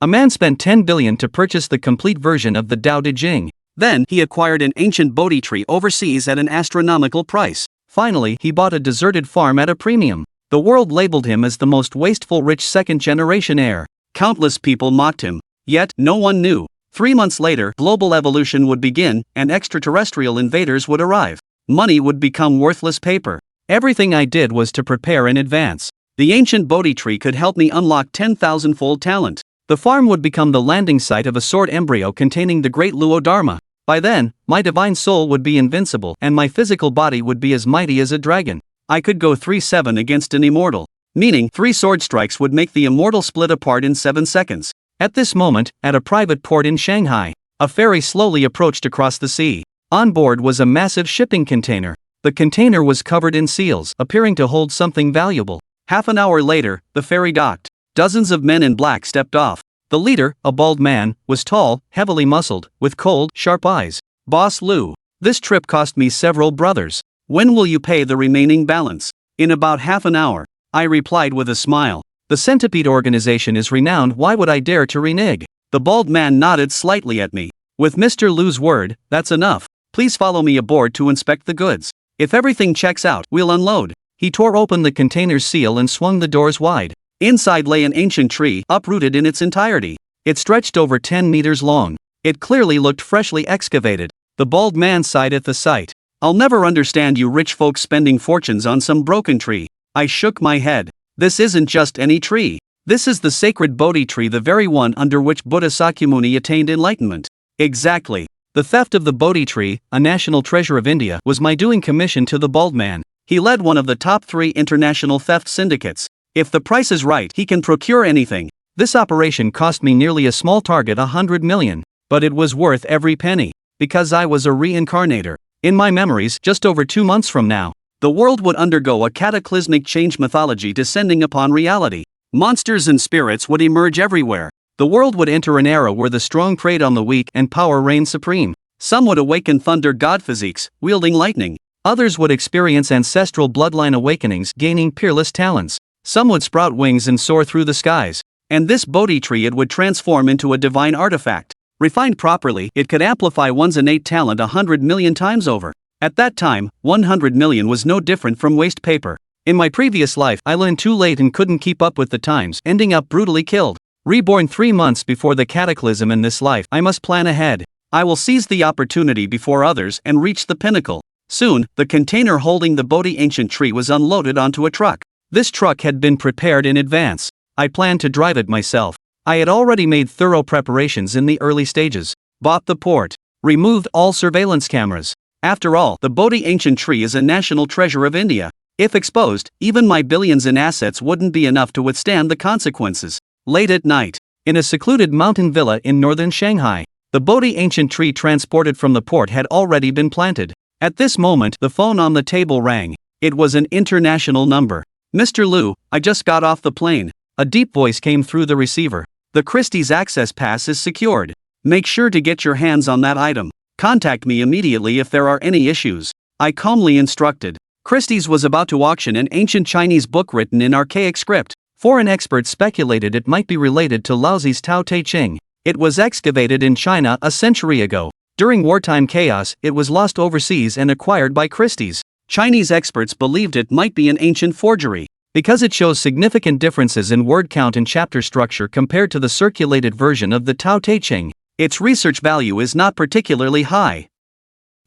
A man spent 10 billion to purchase the complete version of the Tao Te Ching. Then, he acquired an ancient Bodhi tree overseas at an astronomical price. Finally, he bought a deserted farm at a premium. The world labeled him as the most wasteful rich second-generation heir. Countless people mocked him. Yet, no one knew. 3 months later, global evolution would begin, and extraterrestrial invaders would arrive. Money would become worthless paper. Everything I did was to prepare in advance. The ancient Bodhi tree could help me unlock 10,000-fold talent. The farm would become the landing site of a sword embryo containing the great Luo Dharma. By then, my divine soul would be invincible and my physical body would be as mighty as a dragon. I could go 3-7 against an immortal. Meaning, 3 sword strikes would make the immortal split apart in 7 seconds. At this moment, at a private port in Shanghai, a ferry slowly approached across the sea. On board was a massive shipping container. The container was covered in seals, appearing to hold something valuable. Half an hour later, the ferry docked. Dozens of men in black stepped off. The leader, a bald man, was tall, heavily muscled, with cold, sharp eyes. Boss Liu, this trip cost me several brothers. When will you pay the remaining balance? In about half an hour, I replied with a smile. The Centipede organization is renowned, why would I dare to renege? The bald man nodded slightly at me. With Mr. Liu's word, that's enough. Please follow me aboard to inspect the goods. If everything checks out, we'll unload. He tore open the container's seal and swung the doors wide. Inside lay an ancient tree, uprooted in its entirety. It stretched over 10 meters long. It clearly looked freshly excavated. The bald man sighed at the sight. I'll never understand you rich folks spending fortunes on some broken tree. I shook my head. This isn't just any tree. This is the sacred Bodhi tree, the very one under which Buddha Sakyamuni attained enlightenment. Exactly. The theft of the Bodhi tree, a national treasure of India, was my doing, commissioned to the bald man. He led one of the top 3 international theft syndicates. If the price is right, he can procure anything. This operation cost me nearly a small target, 100 million. But it was worth every penny. Because I was a reincarnator. In my memories, just over 2 months from now, the world would undergo a cataclysmic change, mythology descending upon reality. Monsters and spirits would emerge everywhere. The world would enter an era where the strong preyed on the weak and power reigned supreme. Some would awaken thunder god physiques, wielding lightning. Others would experience ancestral bloodline awakenings, gaining peerless talents. Some would sprout wings and soar through the skies. And this Bodhi tree, it would transform into a divine artifact. Refined properly, it could amplify one's innate talent 100 million times over. At that time, 100 million was no different from waste paper. In my previous life, I learned too late and couldn't keep up with the times, ending up brutally killed. Reborn 3 months before the cataclysm in this life, I must plan ahead. I will seize the opportunity before others and reach the pinnacle. Soon, the container holding the Bodhi ancient tree was unloaded onto a truck. This truck had been prepared in advance. I planned to drive it myself. I had already made thorough preparations in the early stages. Bought the port. Removed all surveillance cameras. After all, the Bodhi ancient tree is a national treasure of India. If exposed, even my billions in assets wouldn't be enough to withstand the consequences. Late at night, in a secluded mountain villa in northern Shanghai, the Bodhi ancient tree transported from the port had already been planted. At this moment, the phone on the table rang. It was an international number. Mr. Liu, I just got off the plane. A deep voice came through the receiver. The Christie's access pass is secured. Make sure to get your hands on that item. Contact me immediately if there are any issues. I calmly instructed. Christie's was about to auction an ancient Chinese book written in archaic script. Foreign experts speculated it might be related to Laozi's Tao Te Ching. It was excavated in China a century ago. During wartime chaos, it was lost overseas and acquired by Christie's. Chinese experts believed it might be an ancient forgery, because it shows significant differences in word count and chapter structure compared to the circulated version of the Tao Te Ching. Its research value is not particularly high.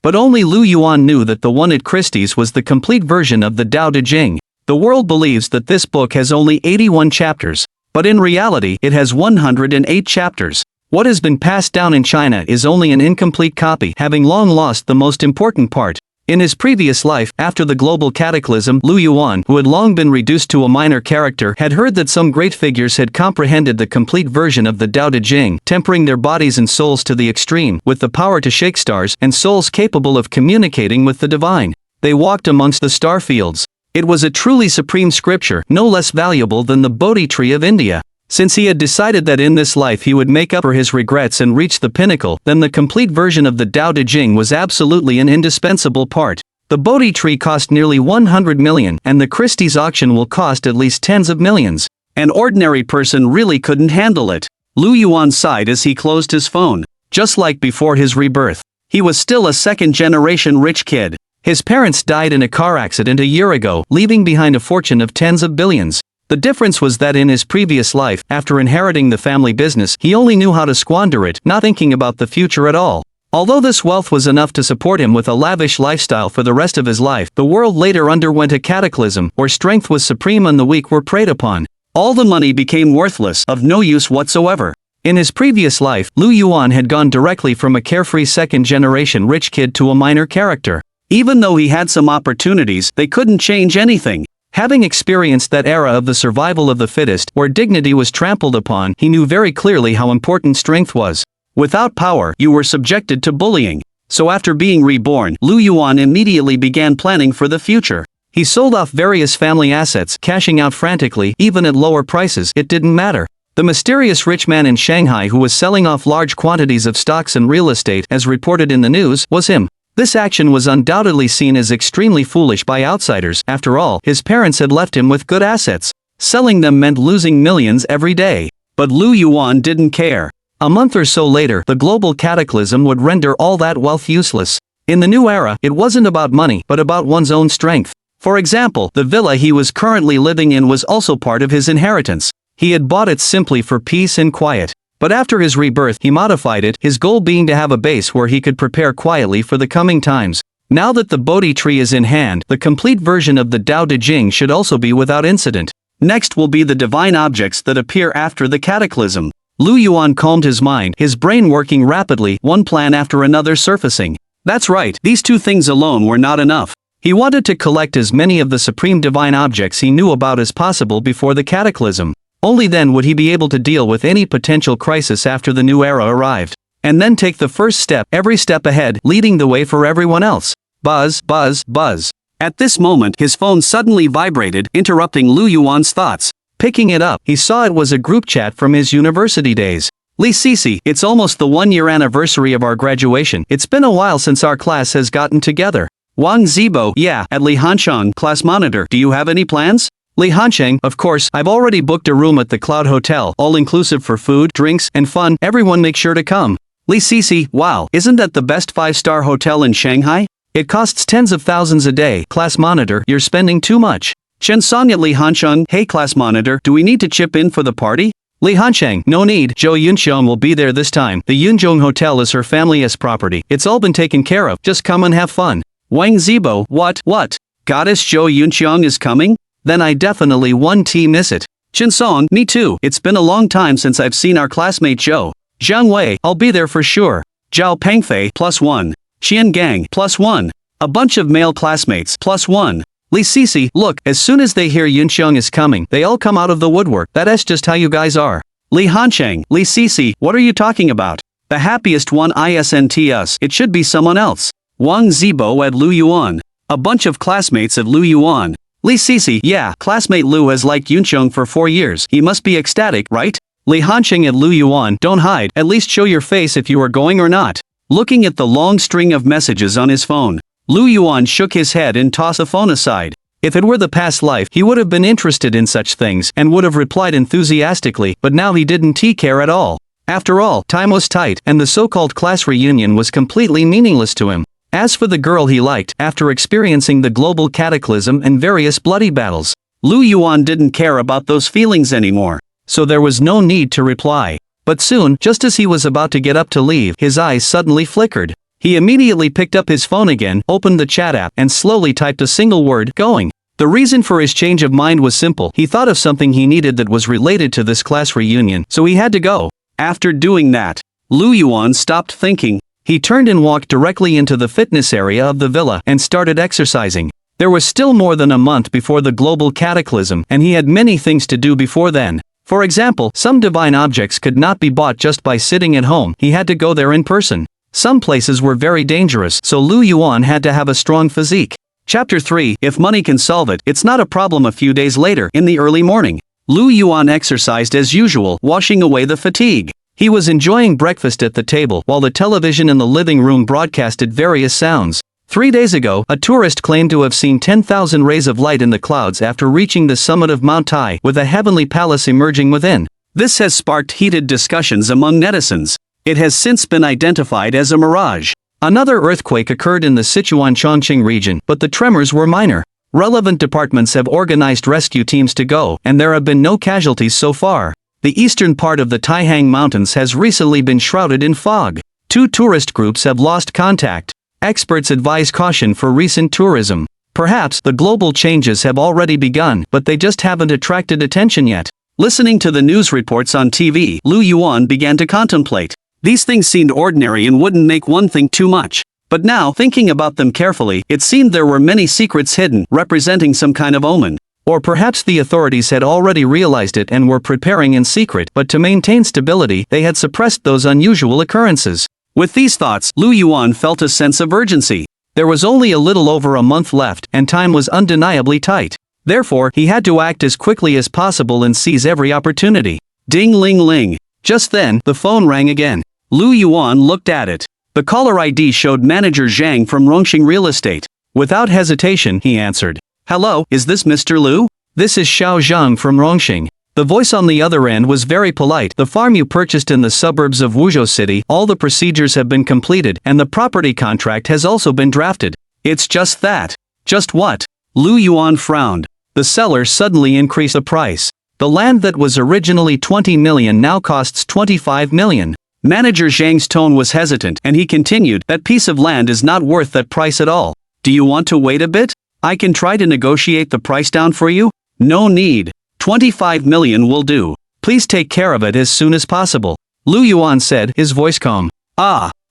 But only Lu Yuan knew that the one at Christie's was the complete version of the Tao Te Ching. The world believes that this book has only 81 chapters, but in reality it has 108 chapters. What has been passed down in China is only an incomplete copy, having long lost the most important part. In his previous life, after the global cataclysm, Lu Yuan, who had long been reduced to a minor character, had heard that some great figures had comprehended the complete version of the Tao Te Ching, tempering their bodies and souls to the extreme, with the power to shake stars, and souls capable of communicating with the divine. They walked amongst the star fields. It was a truly supreme scripture, no less valuable than the Bodhi tree of India. Since he had decided that in this life he would make up for his regrets and reach the pinnacle, then the complete version of the Tao Te Ching was absolutely an indispensable part. The Bodhi tree cost nearly 100 million, and the Christie's auction will cost at least tens of millions. An ordinary person really couldn't handle it. Lu Yuan sighed as he closed his phone. Just like before his rebirth, he was still a second-generation rich kid. His parents died in a car accident a year ago, leaving behind a fortune of tens of billions. The difference was that in his previous life, after inheriting the family business, he only knew how to squander it, not thinking about the future at all. Although this wealth was enough to support him with a lavish lifestyle for the rest of his life, the world later underwent a cataclysm, where strength was supreme and the weak were preyed upon. All the money became worthless, of no use whatsoever. In his previous life, Lu Yuan had gone directly from a carefree second-generation rich kid to a minor character. Even though he had some opportunities, they couldn't change anything. Having experienced that era of the survival of the fittest, where dignity was trampled upon, he knew very clearly how important strength was. Without power, you were subjected to bullying. So after being reborn, Lu Yuan immediately began planning for the future. He sold off various family assets, cashing out frantically, even at lower prices, it didn't matter. The mysterious rich man in Shanghai who was selling off large quantities of stocks and real estate, as reported in the news, was him. This action was undoubtedly seen as extremely foolish by outsiders. After all, his parents had left him with good assets. Selling them meant losing millions every day. But Lu Yuan didn't care. A month or so later, the global cataclysm would render all that wealth useless. In the new era, it wasn't about money, but about one's own strength. For example, the villa he was currently living in was also part of his inheritance. He had bought it simply for peace and quiet. But after his rebirth, he modified it, his goal being to have a base where he could prepare quietly for the coming times. Now that the Bodhi tree is in hand, the complete version of the Tao Te Ching should also be without incident. Next will be the divine objects that appear after the cataclysm. Lu Yuan calmed his mind, his brain working rapidly, one plan after another surfacing. That's right, these two things alone were not enough. He wanted to collect as many of the supreme divine objects he knew about as possible before the cataclysm. Only then would he be able to deal with any potential crisis after the new era arrived. And then take the first step, every step ahead, leading the way for everyone else. Buzz, buzz, buzz. At this moment, his phone suddenly vibrated, interrupting Lu Yuan's thoughts. Picking it up, he saw it was a group chat from his university days. Li Sisi, it's almost the 1-year anniversary of our graduation. It's been a while since our class has gotten together. Wang Zibo, yeah, at Li Hansheng, class monitor, do you have any plans? Li Hansheng, of course, I've already booked a room at the Cloud Hotel, all-inclusive for food, drinks, and fun, everyone make sure to come. Li Sisi, wow, isn't that the best 5-star hotel in Shanghai? It costs tens of thousands a day, class monitor, you're spending too much. Chen Song at Li Hansheng, hey class monitor, do we need to chip in for the party? Li Hansheng, no need, Zhou Yunxiong will be there this time, the Yunzhong Hotel is her family's property, it's all been taken care of, just come and have fun. Wang Zibo, what? Goddess Zhou Yunxiong is coming? Then I definitely won't miss it. Chen Song, me too, it's been a long time since I've seen our classmate Zhou. Zhang Wei, I'll be there for sure. Zhao Pengfei, +1. Xian Gang, +1. A bunch of male classmates, +1. Li Sisi, look, as soon as they hear Yunxiong is coming, they all come out of the woodwork, that's just how you guys are. Li Hansheng, Li Sisi, what are you talking about? The happiest one isn't us, it should be someone else. Wang Zibo at Lu Yuan. A bunch of classmates at Lu Yuan. Li Sisi, yeah, classmate Lu has liked Yunxiong for 4 years, he must be ecstatic, right? Li Hansheng at Lu Yuan, don't hide, at least show your face if you are going or not. Looking at the long string of messages on his phone, Lu Yuan shook his head and tossed the phone aside. If it were the past life, he would have been interested in such things and would have replied enthusiastically, but now he didn't care at all. After all, time was tight, and the so-called class reunion was completely meaningless to him. As for the girl he liked, after experiencing the global cataclysm and various bloody battles, Lu Yuan didn't care about those feelings anymore. So there was no need to reply. But soon, just as he was about to get up to leave, his eyes suddenly flickered. He immediately picked up his phone again, opened the chat app, and slowly typed a single word, going. The reason for his change of mind was simple, he thought of something he needed that was related to this class reunion, so he had to go. After doing that, Lu Yuan stopped thinking. He turned and walked directly into the fitness area of the villa and started exercising. There was still more than a month before the global cataclysm, and he had many things to do before then. For example, some divine objects could not be bought just by sitting at home, he had to go there in person. Some places were very dangerous, so Lu Yuan had to have a strong physique. Chapter 3, If money can solve it, it's not a problem. A few days later, in the early morning, Lu Yuan exercised as usual, washing away the fatigue. He was enjoying breakfast at the table while the television in the living room broadcasted various sounds. 3 days ago, a tourist claimed to have seen 10,000 rays of light in the clouds after reaching the summit of Mount Tai, with a heavenly palace emerging within. This has sparked heated discussions among netizens. It has since been identified as a mirage. Another earthquake occurred in the Sichuan-Chongqing region, but the tremors were minor. Relevant departments have organized rescue teams to go, and there have been no casualties so far. The eastern part of the Taihang Mountains has recently been shrouded in fog. 2 tourist groups have lost contact. Experts advise caution for recent tourism. Perhaps the global changes have already begun, but they just haven't attracted attention yet. Listening to the news reports on TV, Lu Yuan began to contemplate. These things seemed ordinary and wouldn't make one think too much. But now, thinking about them carefully, it seemed there were many secrets hidden, representing some kind of omen. Or perhaps the authorities had already realized it and were preparing in secret, but to maintain stability, they had suppressed those unusual occurrences. With these thoughts, Lu Yuan felt a sense of urgency. There was only a little over a month left, and time was undeniably tight. Therefore, he had to act as quickly as possible and seize every opportunity. Ding-ling-ling. Just then, the phone rang again. Lu Yuan looked at it. The caller ID showed Manager Zhang from Rongxing Real Estate. Without hesitation, he answered. Hello, is this Mr. Lu? This is Xiao Zhang from Rongxing. The voice on the other end was very polite. The farm you purchased in the suburbs of Wuzhou City, all the procedures have been completed, and the property contract has also been drafted. It's just that. Just what? Lu Yuan frowned. The seller suddenly increased the price. The land that was originally 20 million now costs 25 million. Manager Zhang's tone was hesitant, and he continued, that piece of land is not worth that price at all. Do you want to wait a bit? I can try to negotiate the price down for you? No need. 25 million will do. Please take care of it as soon as possible. Lu Yuan said, his voice calm.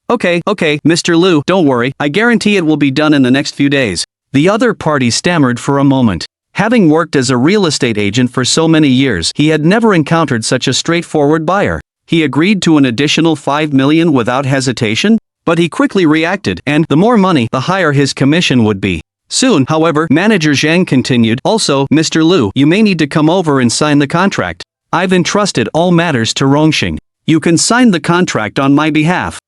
Okay, Mr. Lu, don't worry, I guarantee it will be done in the next few days. The other party stammered for a moment. Having worked as a real estate agent for so many years, he had never encountered such a straightforward buyer. He agreed to an additional 5 million without hesitation? But he quickly reacted, and the more money, the higher his commission would be. Soon, however, Manager Zhang continued, also, Mr. Lu, you may need to come over and sign the contract. I've entrusted all matters to Rongxing. You can sign the contract on my behalf.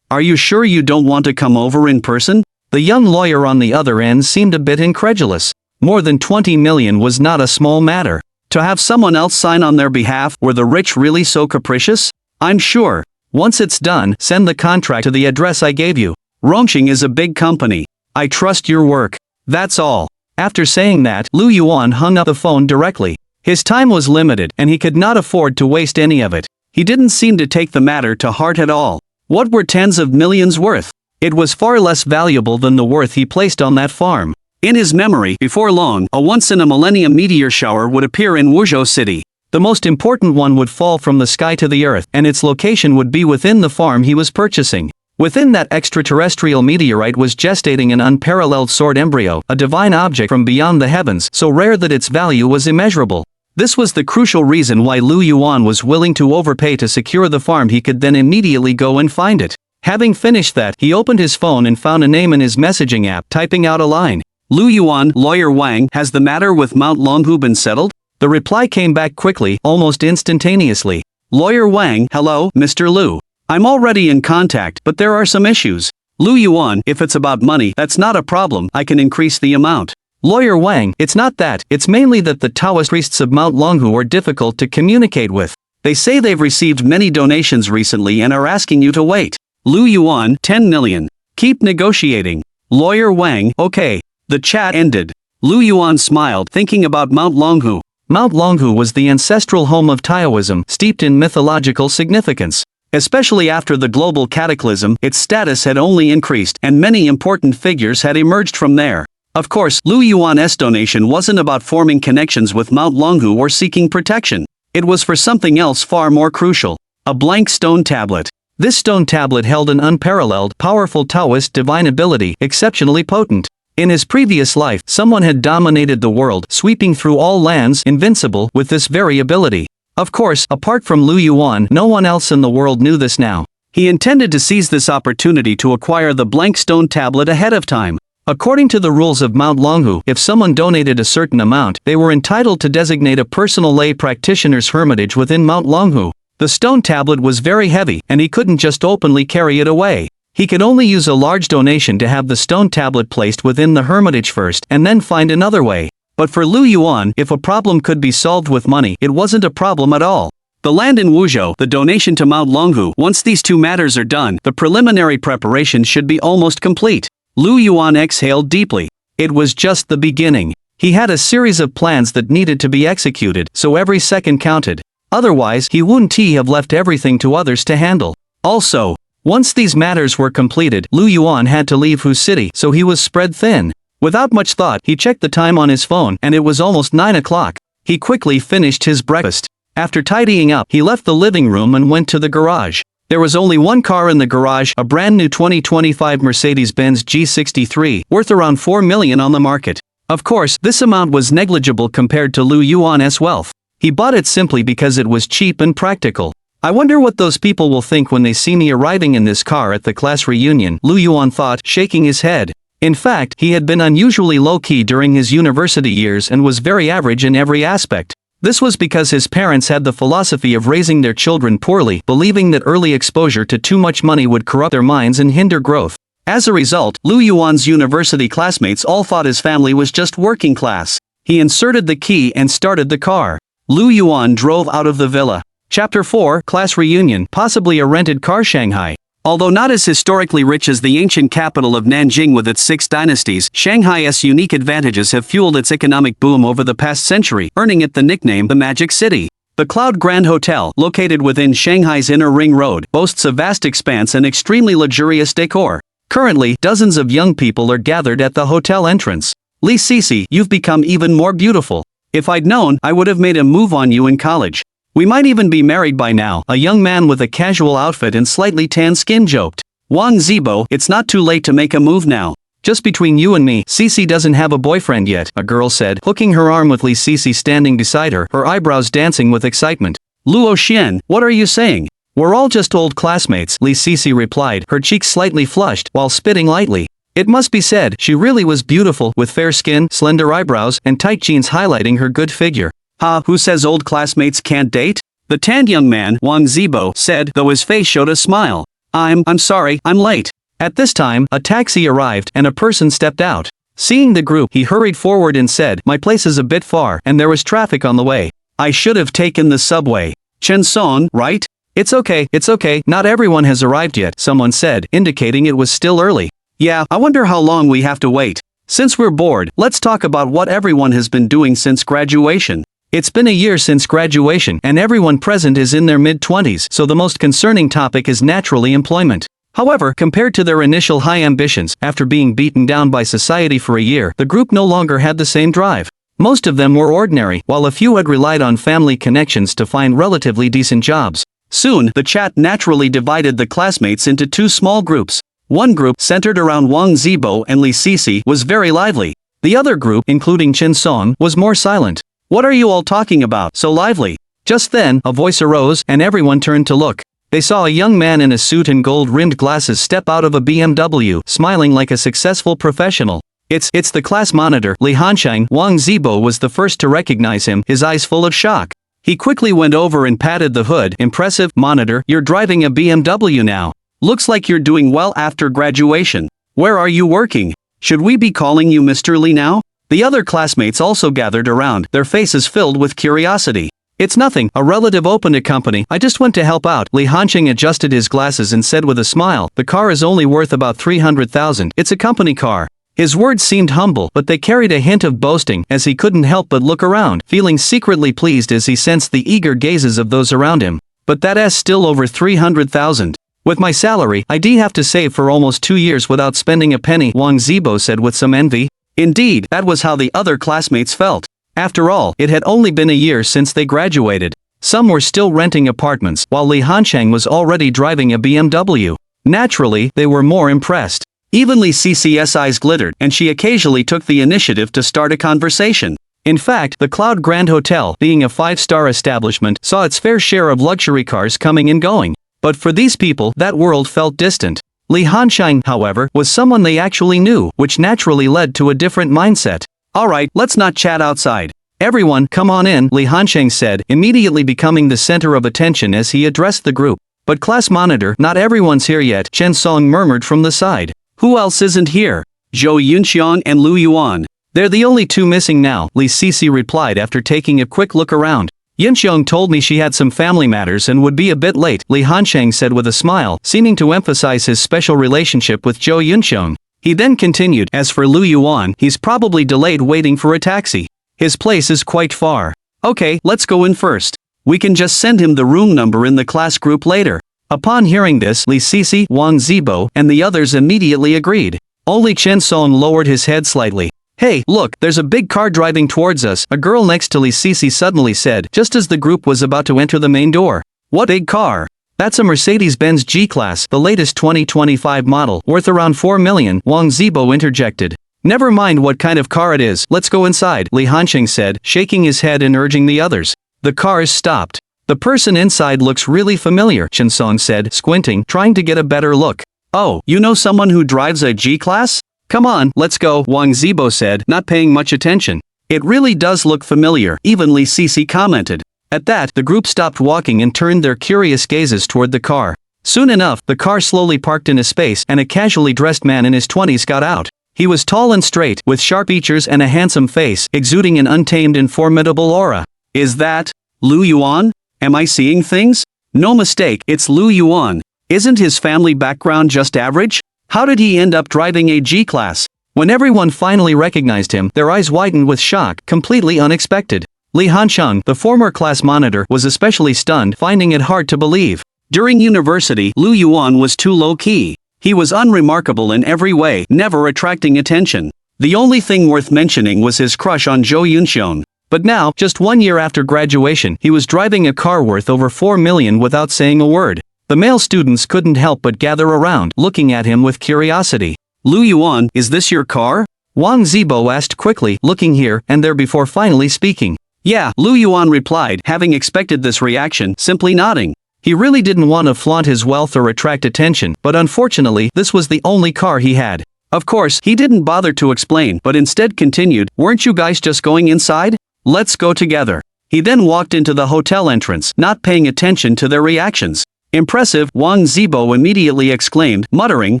Are you sure you don't want to come over in person? The young lawyer on the other end seemed a bit incredulous. More than 20 million was not a small matter. To have someone else sign on their behalf, were the rich really so capricious? I'm sure. Once it's done, send the contract to the address I gave you. Rongxing is a big company. I trust your work. That's all. After saying that, Lu Yuan hung up the phone directly. His time was limited, and he could not afford to waste any of it. He didn't seem to take the matter to heart at all. What were tens of millions worth? It was far less valuable than the worth he placed on that farm. In his memory, before long, a once-in-a-millennium meteor shower would appear in Wuzhou City. The most important one would fall from the sky to the earth, and its location would be within the farm he was purchasing. Within that extraterrestrial meteorite was gestating an unparalleled sword embryo, a divine object from beyond the heavens, so rare that its value was immeasurable. This was the crucial reason why Lu Yuan was willing to overpay to secure the farm. He could then immediately go and find it. Having finished that, he opened his phone and found a name in his messaging app, typing out a line. Lu Yuan, Lawyer Wang, has the matter with Mount Longhu been settled? The reply came back quickly, almost instantaneously. Lawyer Wang, hello, Mr. Lu. I'm already in contact, but there are some issues. Lu Yuan, if it's about money, that's not a problem, I can increase the amount. Lawyer Wang, it's not that, it's mainly that the Taoist priests of Mount Longhu are difficult to communicate with. They say they've received many donations recently and are asking you to wait. Lu Yuan, 10 million. Keep negotiating. Lawyer Wang, okay. The chat ended. Lu Yuan smiled, thinking about Mount Longhu. Mount Longhu was the ancestral home of Taoism, steeped in mythological significance. Especially after the global cataclysm, its status had only increased, and many important figures had emerged from there. Of course, Lu Yuan's donation wasn't about forming connections with Mount Longhu or seeking protection. It was for something else far more crucial. A blank stone tablet. This stone tablet held an unparalleled, powerful Taoist divine ability, exceptionally potent. In his previous life, someone had dominated the world, sweeping through all lands, invincible, with this very ability. Of course, apart from Lu Yuan, no one else in the world knew this now. He intended to seize this opportunity to acquire the blank stone tablet ahead of time. According to the rules of Mount Longhu, if someone donated a certain amount, they were entitled to designate a personal lay practitioner's hermitage within Mount Longhu. The stone tablet was very heavy, and he couldn't just openly carry it away. He could only use a large donation to have the stone tablet placed within the hermitage first, and then find another way. But for Lu Yuan, if a problem could be solved with money, it wasn't a problem at all. The land in Wuzhou, the donation to Mount Longhu. Once these two matters are done, the preliminary preparations should be almost complete. Lu Yuan exhaled deeply. It was just the beginning. He had a series of plans that needed to be executed, so every second counted. Otherwise, he wouldn't have left everything to others to handle. Also, once these matters were completed, Lu Yuan had to leave Hu City, so he was spread thin. Without much thought, he checked the time on his phone, and it was almost 9 o'clock. He quickly finished his breakfast. After tidying up, he left the living room and went to the garage. There was only one car in the garage, a brand new 2025 Mercedes-Benz G63, worth around 4 million on the market. Of course, this amount was negligible compared to Lu Yuan's wealth. He bought it simply because it was cheap and practical. I wonder what those people will think when they see me arriving in this car at the class reunion, Lu Yuan thought, shaking his head. In fact, he had been unusually low-key during his university years and was very average in every aspect. This was because his parents had the philosophy of raising their children poorly, believing that early exposure to too much money would corrupt their minds and hinder growth. As a result, Lu Yuan's university classmates all thought his family was just working class. He inserted the key and started the car. Lu Yuan drove out of the villa. Chapter 4, Class Reunion, possibly a rented car. Shanghai. Although not as historically rich as the ancient capital of Nanjing with its 6 dynasties, Shanghai's unique advantages have fueled its economic boom over the past century, earning it the nickname the Magic City. The Cloud Grand Hotel, located within Shanghai's Inner Ring Road, boasts a vast expanse and extremely luxurious decor. Currently, dozens of young people are gathered at the hotel entrance. Li Sisi, you've become even more beautiful. If I'd known, I would have made a move on you in college. We might even be married by now, a young man with a casual outfit and slightly tan skin joked. Wang Zibo, it's not too late to make a move now. Just between you and me, Sisi doesn't have a boyfriend yet, a girl said, hooking her arm with Li Sisi standing beside her, her eyebrows dancing with excitement. Luo Xian, what are you saying? We're all just old classmates, Li Sisi replied, her cheeks slightly flushed, while spitting lightly. It must be said, she really was beautiful, with fair skin, slender eyebrows, and tight jeans highlighting her good figure. Ha, who says old classmates can't date? The tanned young man, Wang Zibo, said, though his face showed a smile. I'm sorry, I'm late. At this time, a taxi arrived, and a person stepped out. Seeing the group, he hurried forward and said, my place is a bit far, and there was traffic on the way. I should have taken the subway. Chen Song, right? It's okay, not everyone has arrived yet, someone said, indicating it was still early. Yeah, I wonder how long we have to wait. Since we're bored, let's talk about what everyone has been doing since graduation. It's been a year since graduation, and everyone present is in their mid-20s, so the most concerning topic is naturally employment. However, compared to their initial high ambitions, after being beaten down by society for a year, the group no longer had the same drive. Most of them were ordinary, while a few had relied on family connections to find relatively decent jobs. Soon, the chat naturally divided the classmates into 2 small groups. One group, centered around Wang Zibo and Li Sisi, was very lively. The other group, including Chen Song, was more silent. What are you all talking about, so lively? Just then, a voice arose, and everyone turned to look. They saw a young man in a suit and gold-rimmed glasses step out of a BMW, smiling like a successful professional. It's the class monitor, Li Hanshang. Wang Zibo was the first to recognize him, his eyes full of shock. He quickly went over and patted the hood. Impressive, monitor, you're driving a BMW now. Looks like you're doing well after graduation. Where are you working? Should we be calling you Mr. Li now? The other classmates also gathered around, their faces filled with curiosity. It's nothing, a relative opened a company, I just went to help out. Li Hansheng adjusted his glasses and said with a smile, the car is only worth about 300,000, it's a company car. His words seemed humble, but they carried a hint of boasting, as he couldn't help but look around, feeling secretly pleased as he sensed the eager gazes of those around him. But that's still over 300,000. With my salary, I'd have to save for almost 2 years without spending a penny, Wang Zibo said with some envy. Indeed, that was how the other classmates felt. After all, it had only been a year since they graduated. Some were still renting apartments, while Li Hansheng was already driving a BMW. Naturally, they were more impressed. Even Li Cc's eyes glittered, and she occasionally took the initiative to start a conversation. In fact, the Cloud Grand Hotel, being a 5-star establishment, saw its fair share of luxury cars coming and going. But for these people, that world felt distant. Li Hansheng, however, was someone they actually knew, which naturally led to a different mindset. Alright, let's not chat outside. Everyone, come on in, Li Hansheng said, immediately becoming the center of attention as he addressed the group. But class monitor, not everyone's here yet, Chen Song murmured from the side. Who else isn't here? Zhou Yunxiang and Lu Yuan. They're the only 2 missing now, Li Sisi replied after taking a quick look around. Yunxiong told me she had some family matters and would be a bit late, Li Hansheng said with a smile, seeming to emphasize his special relationship with Zhou Yunxiong. He then continued, as for Lu Yuan, he's probably delayed waiting for a taxi. His place is quite far. Okay, let's go in first. We can just send him the room number in the class group later. Upon hearing this, Li Sisi, Wang Zibo, and the others immediately agreed. Only Chen Song lowered his head slightly. Hey, look, there's a big car driving towards us, a girl next to Li Sisi suddenly said, just as the group was about to enter the main door. What big car? That's a Mercedes-Benz G-Class, the latest 2025 model, worth around 4 million, Wang Zibo interjected. Never mind what kind of car it is, let's go inside, Li Hansheng said, shaking his head and urging the others. The cars stopped. The person inside looks really familiar, Chen Song said, squinting, trying to get a better look. Oh, you know someone who drives a G-Class? Come on, let's go, Wang Zibo said, not paying much attention. It really does look familiar, even Li Sisi commented. At that, the group stopped walking and turned their curious gazes toward the car. Soon enough, the car slowly parked in a space and a casually dressed man in his 20s got out. He was tall and straight, with sharp features and a handsome face, exuding an untamed and formidable aura. Is that Lu Yuan? Am I seeing things? No mistake, it's Lu Yuan. Isn't his family background just average? How did he end up driving a G-Class? When everyone finally recognized him, their eyes widened with shock, completely unexpected. Li Hansheng, the former class monitor, was especially stunned, finding it hard to believe. During university, Lu Yuan was too low-key. He was unremarkable in every way, never attracting attention. The only thing worth mentioning was his crush on Zhou Yunxiong. But now, just 1 year after graduation, he was driving a car worth over 4 million without saying a word. The male students couldn't help but gather around, looking at him with curiosity. Lu Yuan, is this your car? Wang Zibo asked quickly, looking here and there before finally speaking. Yeah, Lu Yuan replied, having expected this reaction, simply nodding. He really didn't want to flaunt his wealth or attract attention, but unfortunately, this was the only car he had. Of course, he didn't bother to explain, but instead continued, weren't you guys just going inside? Let's go together. He then walked into the hotel entrance, not paying attention to their reactions. Impressive, Wang Zibo immediately exclaimed, muttering,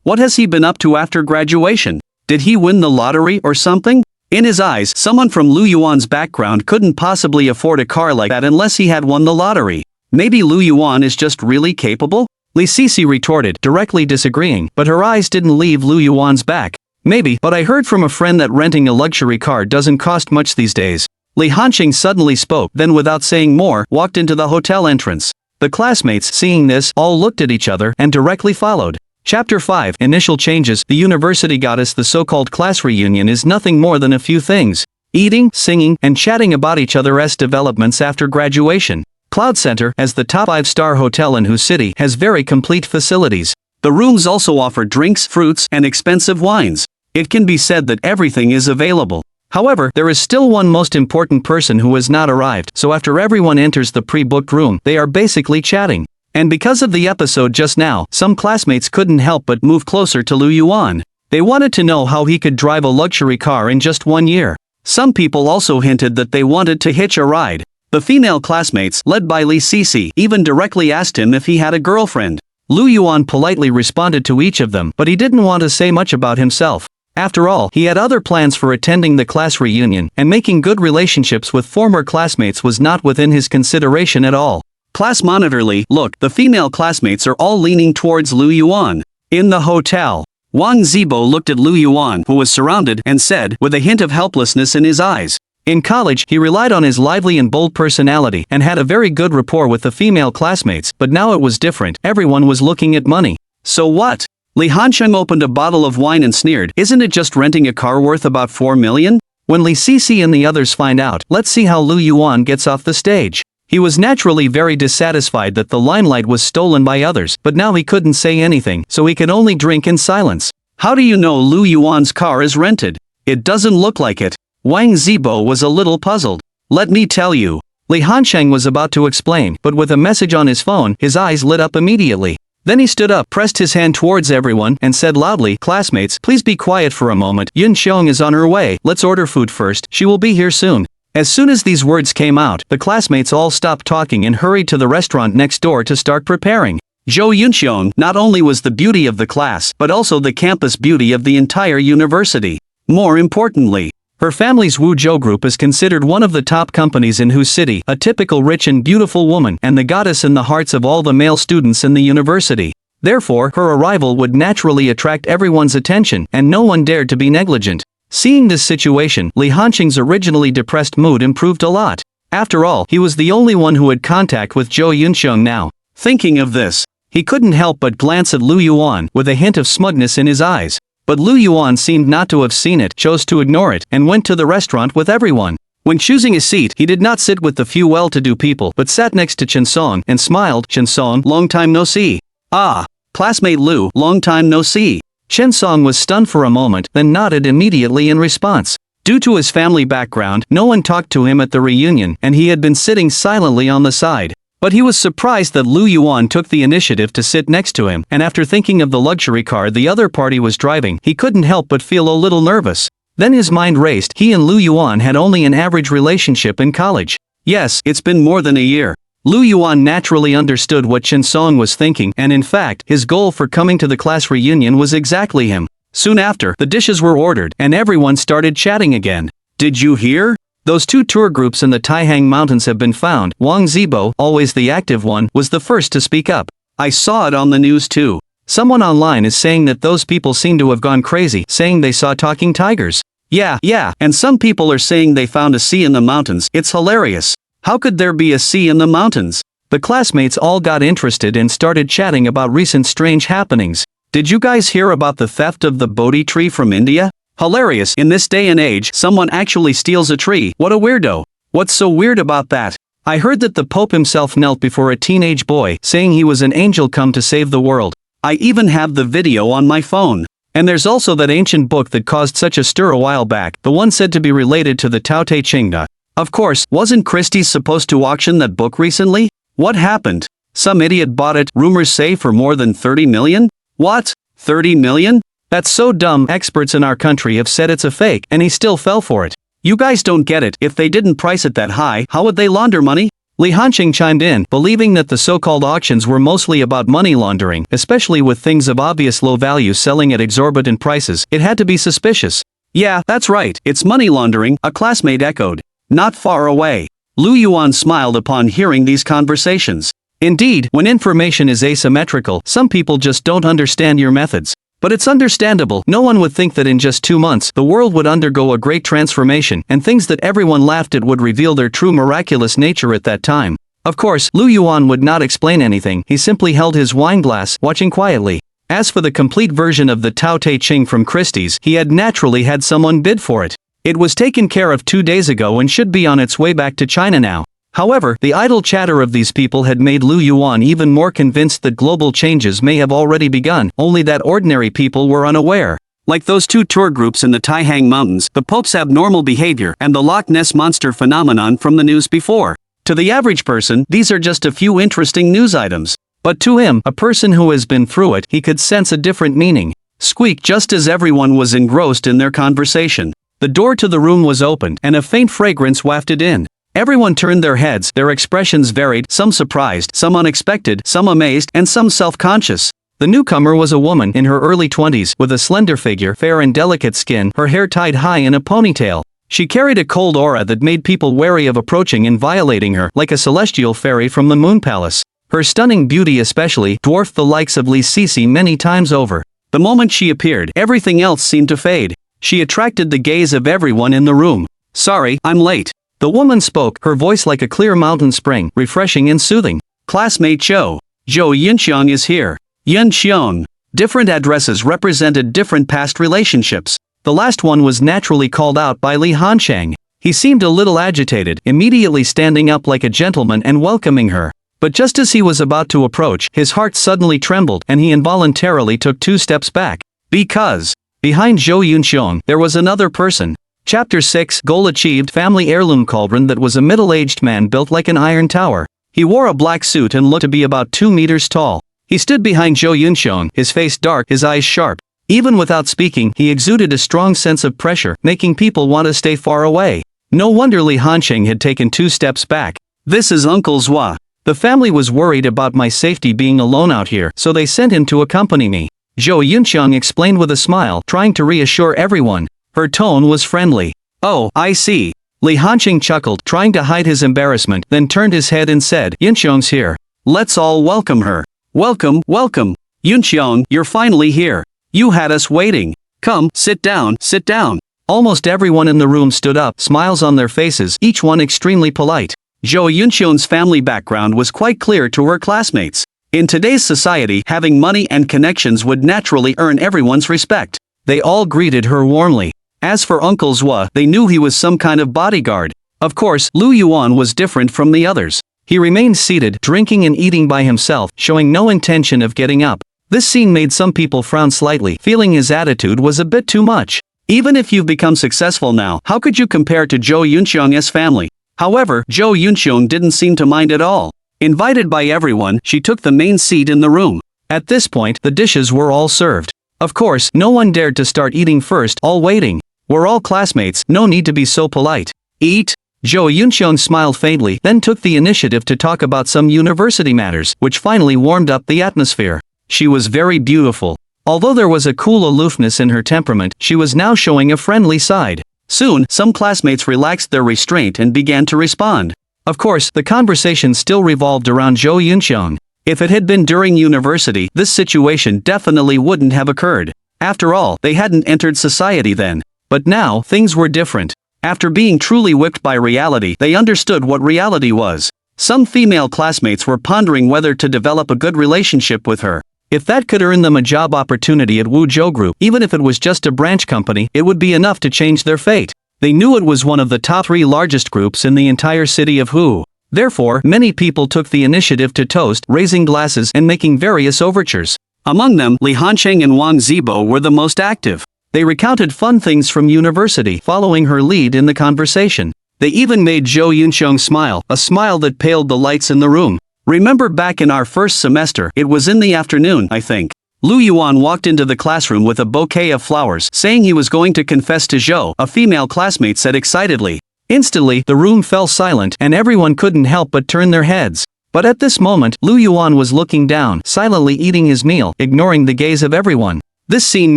what has he been up to after graduation? Did he win the lottery or something? In his eyes, someone from Lu Yuan's background couldn't possibly afford a car like that unless he had won the lottery. Maybe Lu Yuan is just really capable? Li Sisi retorted, directly disagreeing, but her eyes didn't leave Lu Yuan's back. Maybe, but I heard from a friend that renting a luxury car doesn't cost much these days. Li Hansheng suddenly spoke, then without saying more, walked into the hotel entrance. The classmates, seeing this, all looked at each other and directly followed. Chapter 5, Initial Changes. The university goddess. The so-called class reunion is nothing more than a few things. Eating, singing, and chatting about each other's developments after graduation. Cloud Center, as the top 5-star hotel in whose city, has very complete facilities. The rooms also offer drinks, fruits, and expensive wines. It can be said that everything is available. However, there is still one most important person who has not arrived, so after everyone enters the pre-booked room, they are basically chatting. And because of the episode just now, some classmates couldn't help but move closer to Lu Yuan. They wanted to know how he could drive a luxury car in just 1 year. Some people also hinted that they wanted to hitch a ride. The female classmates, led by Li Sisi, even directly asked him if he had a girlfriend. Lu Yuan politely responded to each of them, but he didn't want to say much about himself. After all, he had other plans for attending the class reunion, and making good relationships with former classmates was not within his consideration at all. Class monitor Li, look, the female classmates are all leaning towards Lu Yuan. In the hotel, Wang Zibo looked at Lu Yuan, who was surrounded, and said, with a hint of helplessness in his eyes. In college, he relied on his lively and bold personality and had a very good rapport with the female classmates, but now it was different. Everyone was looking at money. So what? Li Hansheng opened a bottle of wine and sneered, isn't it just renting a car worth about 4 million? When Li Sisi and the others find out, let's see how Lu Yuan gets off the stage. He was naturally very dissatisfied that the limelight was stolen by others, but now he couldn't say anything, so he could only drink in silence. How do you know Lu Yuan's car is rented? It doesn't look like it. Wang Zibo was a little puzzled. Let me tell you. Li Hansheng was about to explain, but with a message on his phone, his eyes lit up immediately. Then he stood up, pressed his hand towards everyone, and said loudly, classmates, please be quiet for a moment. Yun Xiong is on her way. Let's order food first. She will be here soon. As soon as these words came out, the classmates all stopped talking and hurried to the restaurant next door to start preparing. Zhou Yunxiong not only was the beauty of the class, but also the campus beauty of the entire university. More importantly, Her family's Wuzhou group is considered one of the top companies in whose city, a typical rich and beautiful woman and the goddess in the hearts of all the male students in the university. Therefore, her arrival would naturally attract everyone's attention, and no one dared to be negligent. Seeing this situation, Li Hanqing's originally depressed mood improved a lot. After all, he was the only one who had contact with Zhou Yunxiang now. Thinking of this, he couldn't help but glance at Lu Yuan with a hint of smugness in his eyes. But Lu Yuan seemed not to have seen it, chose to ignore it, and went to the restaurant with everyone. When choosing a seat, he did not sit with the few well-to-do people, but sat next to Chen Song and smiled. Chen Song, long time no see. Ah, classmate Lu, long time no see. Chen Song was stunned for a moment, then nodded immediately in response. Due to his family background, no one talked to him at the reunion, and he had been sitting silently on the side. But he was surprised that Lu Yuan took the initiative to sit next to him, and after thinking of the luxury car the other party was driving, he couldn't help but feel a little nervous. Then his mind raced. He and Lu Yuan had only an average relationship in college. Yes, it's been more than a year. Lu Yuan naturally understood what Chen Song was thinking, and in fact, his goal for coming to the class reunion was exactly him. Soon after, the dishes were ordered, and everyone started chatting again. Did you hear? Those 2 tour groups in the Taihang Mountains have been found. Wang Zibo, always the active one, was the first to speak up. I saw it on the news too. Someone online is saying that those people seem to have gone crazy, saying they saw talking tigers. Yeah, and some people are saying they found a sea in the mountains. It's hilarious. How could there be a sea in the mountains? The classmates all got interested and started chatting about recent strange happenings. Did you guys hear about the theft of the Bodhi tree from India? Hilarious, in this day and age, someone actually steals a tree. What a weirdo. What's so weird about that? I heard that the Pope himself knelt before a teenage boy, saying he was an angel come to save the world. I even have the video on my phone. And there's also that ancient book that caused such a stir a while back, the one said to be related to the Tao Te Ching. Of course, wasn't Christie's supposed to auction that book recently? What happened? Some idiot bought it, rumors say for more than 30 million? What? 30 million? That's so dumb. Experts in our country have said it's a fake, and he still fell for it. You guys don't get it. If they didn't price it that high, how would they launder money? Li Hanqing chimed in, believing that the so-called auctions were mostly about money laundering, especially with things of obvious low value selling at exorbitant prices. It had to be suspicious. Yeah, that's right, it's money laundering, a classmate echoed. Not far away. Lu Yuan smiled upon hearing these conversations. Indeed, when information is asymmetrical, some people just don't understand your methods. But it's understandable. No one would think that in just 2 months, the world would undergo a great transformation, and things that everyone laughed at would reveal their true miraculous nature at that time. Of course, Lu Yuan would not explain anything. He simply held his wine glass, watching quietly. As for the complete version of the Tao Te Ching from Christie's, he had naturally had someone bid for it. It was taken care of 2 days ago and should be on its way back to China now. However, the idle chatter of these people had made Lu Yuan even more convinced that global changes may have already begun, only that ordinary people were unaware. Like those 2 tour groups in the Taihang Mountains, the Pope's abnormal behavior, and the Loch Ness Monster phenomenon from the news before. To the average person, these are just a few interesting news items. But to him, a person who has been through it, he could sense a different meaning. Squeak! Just as everyone was engrossed in their conversation, the door to the room was opened, and a faint fragrance wafted in. Everyone turned their heads, their expressions varied, some surprised, some unexpected, some amazed, and some self-conscious. The newcomer was a woman in her early 20s, with a slender figure, fair and delicate skin, her hair tied high in a ponytail. She carried a cold aura that made people wary of approaching and violating her, like a celestial fairy from the Moon Palace. Her stunning beauty especially dwarfed the likes of Li Sisi many times over. The moment she appeared, everything else seemed to fade. She attracted the gaze of everyone in the room. Sorry, I'm late. The woman spoke, her voice like a clear mountain spring, refreshing and soothing. Classmate Zhou Yunxiang is here. Yunxiang. Different addresses represented different past relationships. The last one was naturally called out by Li Hanqing. He seemed a little agitated, immediately standing up like a gentleman and welcoming her. But just as he was about to approach, his heart suddenly trembled and he involuntarily took 2 steps back. Because behind Zhou Yunxiang, there was another person. Chapter 6, Goal Achieved. Family Heirloom Cauldron. That was a middle-aged man built like an iron tower. He wore a black suit and looked to be about 2 meters tall. He stood behind Zhou Yunxiang, his face dark, his eyes sharp. Even without speaking, he exuded a strong sense of pressure, making people want to stay far away. No wonder Li Hanqing had taken 2 steps back. This is Uncle Zhua. The family was worried about my safety being alone out here, so they sent him to accompany me. Zhou Yunxiang explained with a smile, trying to reassure everyone. Her tone was friendly. Oh, I see. Li Hanqing chuckled, trying to hide his embarrassment, then turned his head and said, Yunxiong's here. Let's all welcome her. Welcome, welcome. Yunxiong, you're finally here. You had us waiting. Come, sit down, sit down. Almost everyone in the room stood up, smiles on their faces, each one extremely polite. Zhou Yunxiong's family background was quite clear to her classmates. In today's society, having money and connections would naturally earn everyone's respect. They all greeted her warmly. As for Uncle Zhua, they knew he was some kind of bodyguard. Of course, Lu Yuan was different from the others. He remained seated, drinking and eating by himself, showing no intention of getting up. This scene made some people frown slightly, feeling his attitude was a bit too much. Even if you've become successful now, how could you compare to Zhou Yunxiong's family? However, Zhou Yunxiong didn't seem to mind at all. Invited by everyone, she took the main seat in the room. At this point, the dishes were all served. Of course, no one dared to start eating first, all waiting. We're all classmates, no need to be so polite. Eat. Zhou Yunxiong smiled faintly, then took the initiative to talk about some university matters, which finally warmed up the atmosphere. She was very beautiful. Although there was a cool aloofness in her temperament, she was now showing a friendly side. Soon, some classmates relaxed their restraint and began to respond. Of course, the conversation still revolved around Zhou Yunxiong. If it had been during university, this situation definitely wouldn't have occurred. After all, they hadn't entered society then. But now, things were different. After being truly whipped by reality, they understood what reality was. Some female classmates were pondering whether to develop a good relationship with her. If that could earn them a job opportunity at Wuzhou Group, even if it was just a branch company, it would be enough to change their fate. They knew it was one of the top 3 largest groups in the entire city of Hu. Therefore, many people took the initiative to toast, raising glasses and making various overtures. Among them, Li Hanqing and Wang Zibo were the most active. They recounted fun things from university, following her lead in the conversation. They even made Zhou Yunxiong smile, a smile that paled the lights in the room. Remember back in our first semester, it was in the afternoon, I think. Lu Yuan walked into the classroom with a bouquet of flowers, saying he was going to confess to Zhou, a female classmate said excitedly. Instantly, the room fell silent and everyone couldn't help but turn their heads. But at this moment, Lu Yuan was looking down, silently eating his meal, ignoring the gaze of everyone. This scene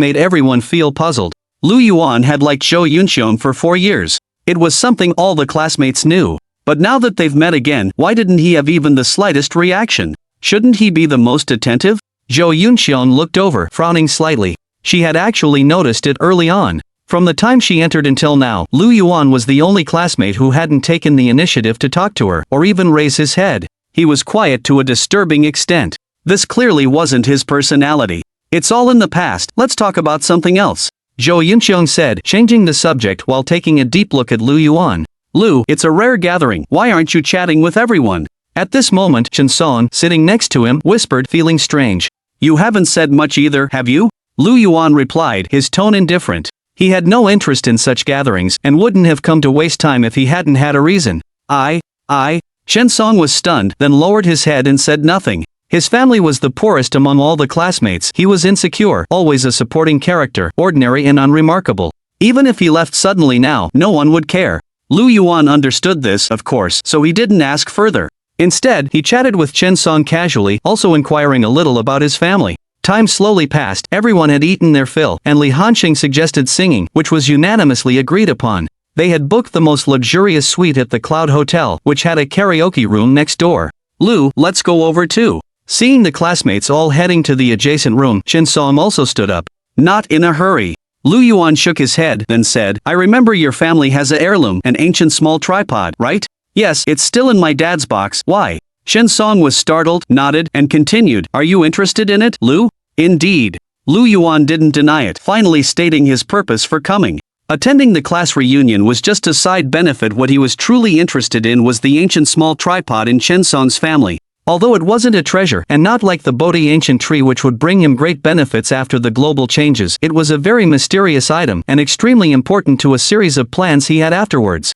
made everyone feel puzzled. Lu Yuan had liked Zhou Yunxiong for 4 years. It was something all the classmates knew. But now that they've met again, why didn't he have even the slightest reaction? Shouldn't he be the most attentive? Zhou Yunxiong looked over, frowning slightly. She had actually noticed it early on. From the time she entered until now, Lu Yuan was the only classmate who hadn't taken the initiative to talk to her, or even raise his head. He was quiet to a disturbing extent. This clearly wasn't his personality. It's all in the past, let's talk about something else. Zhou Yunxiong said, changing the subject while taking a deep look at Lu Yuan. Lu, it's a rare gathering, why aren't you chatting with everyone? At this moment, Chen Song, sitting next to him, whispered, feeling strange. You haven't said much either, have you? Lu Yuan replied, his tone indifferent. He had no interest in such gatherings, and wouldn't have come to waste time if he hadn't had a reason. Chen Song was stunned, then lowered his head and said nothing. His family was the poorest among all the classmates. He was insecure, always a supporting character, ordinary and unremarkable. Even if he left suddenly now, no one would care. Lu Yuan understood this, of course, so he didn't ask further. Instead, he chatted with Chen Song casually, also inquiring a little about his family. Time slowly passed, everyone had eaten their fill, and Li Hanqing suggested singing, which was unanimously agreed upon. They had booked the most luxurious suite at the Cloud Hotel, which had a karaoke room next door. Lu, let's go over too. Seeing the classmates all heading to the adjacent room, Chen Song also stood up. Not in a hurry. Lu Yuan shook his head, then said, I remember your family has an heirloom, an ancient small tripod, right? Yes, it's still in my dad's box, why? Chen Song was startled, nodded, and continued, are you interested in it, Lu? Indeed. Lu Yuan didn't deny it, finally stating his purpose for coming. Attending the class reunion was just a side benefit. What he was truly interested in was the ancient small tripod in Chen Song's family. Although it wasn't a treasure, and not like the Bodhi ancient tree which would bring him great benefits after the global changes, it was a very mysterious item, and extremely important to a series of plans he had afterwards.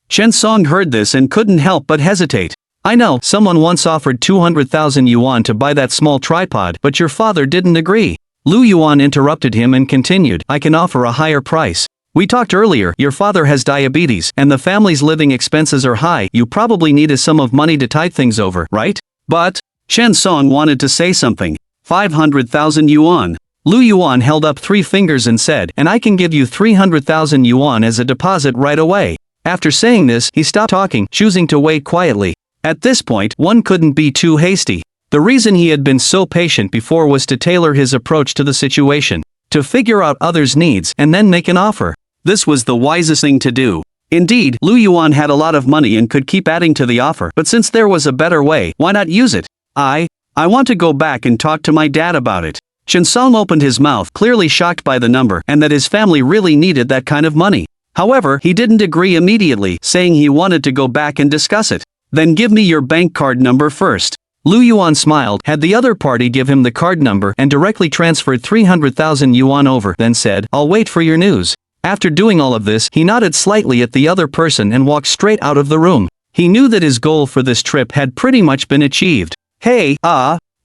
Chen Song heard this and couldn't help but hesitate. I know, someone once offered 200,000 yuan to buy that small tripod, but your father didn't agree. Lu Yuan interrupted him and continued, I can offer a higher price. We talked earlier, your father has diabetes, and the family's living expenses are high. You probably need a sum of money to tide things over, right? But, Chen Song wanted to say something. 500,000 yuan. Lu Yuan held up 3 fingers and said, and I can give you 300,000 yuan as a deposit right away. After saying this, he stopped talking, choosing to wait quietly. At this point, one couldn't be too hasty. The reason he had been so patient before was to tailor his approach to the situation, to figure out others' needs and then make an offer. This was the wisest thing to do. Indeed, Lu Yuan had a lot of money and could keep adding to the offer, but since there was a better way, why not use it? I want to go back and talk to my dad about it. Chen Song opened his mouth, clearly shocked by the number and that his family really needed that kind of money. However, he didn't agree immediately, saying he wanted to go back and discuss it. Then give me your bank card number first. Lu Yuan smiled, had the other party give him the card number and directly transferred 300,000 yuan over, then said, I'll wait for your news. After doing all of this, he nodded slightly at the other person and walked straight out of the room. He knew that his goal for this trip had pretty much been achieved. Hey,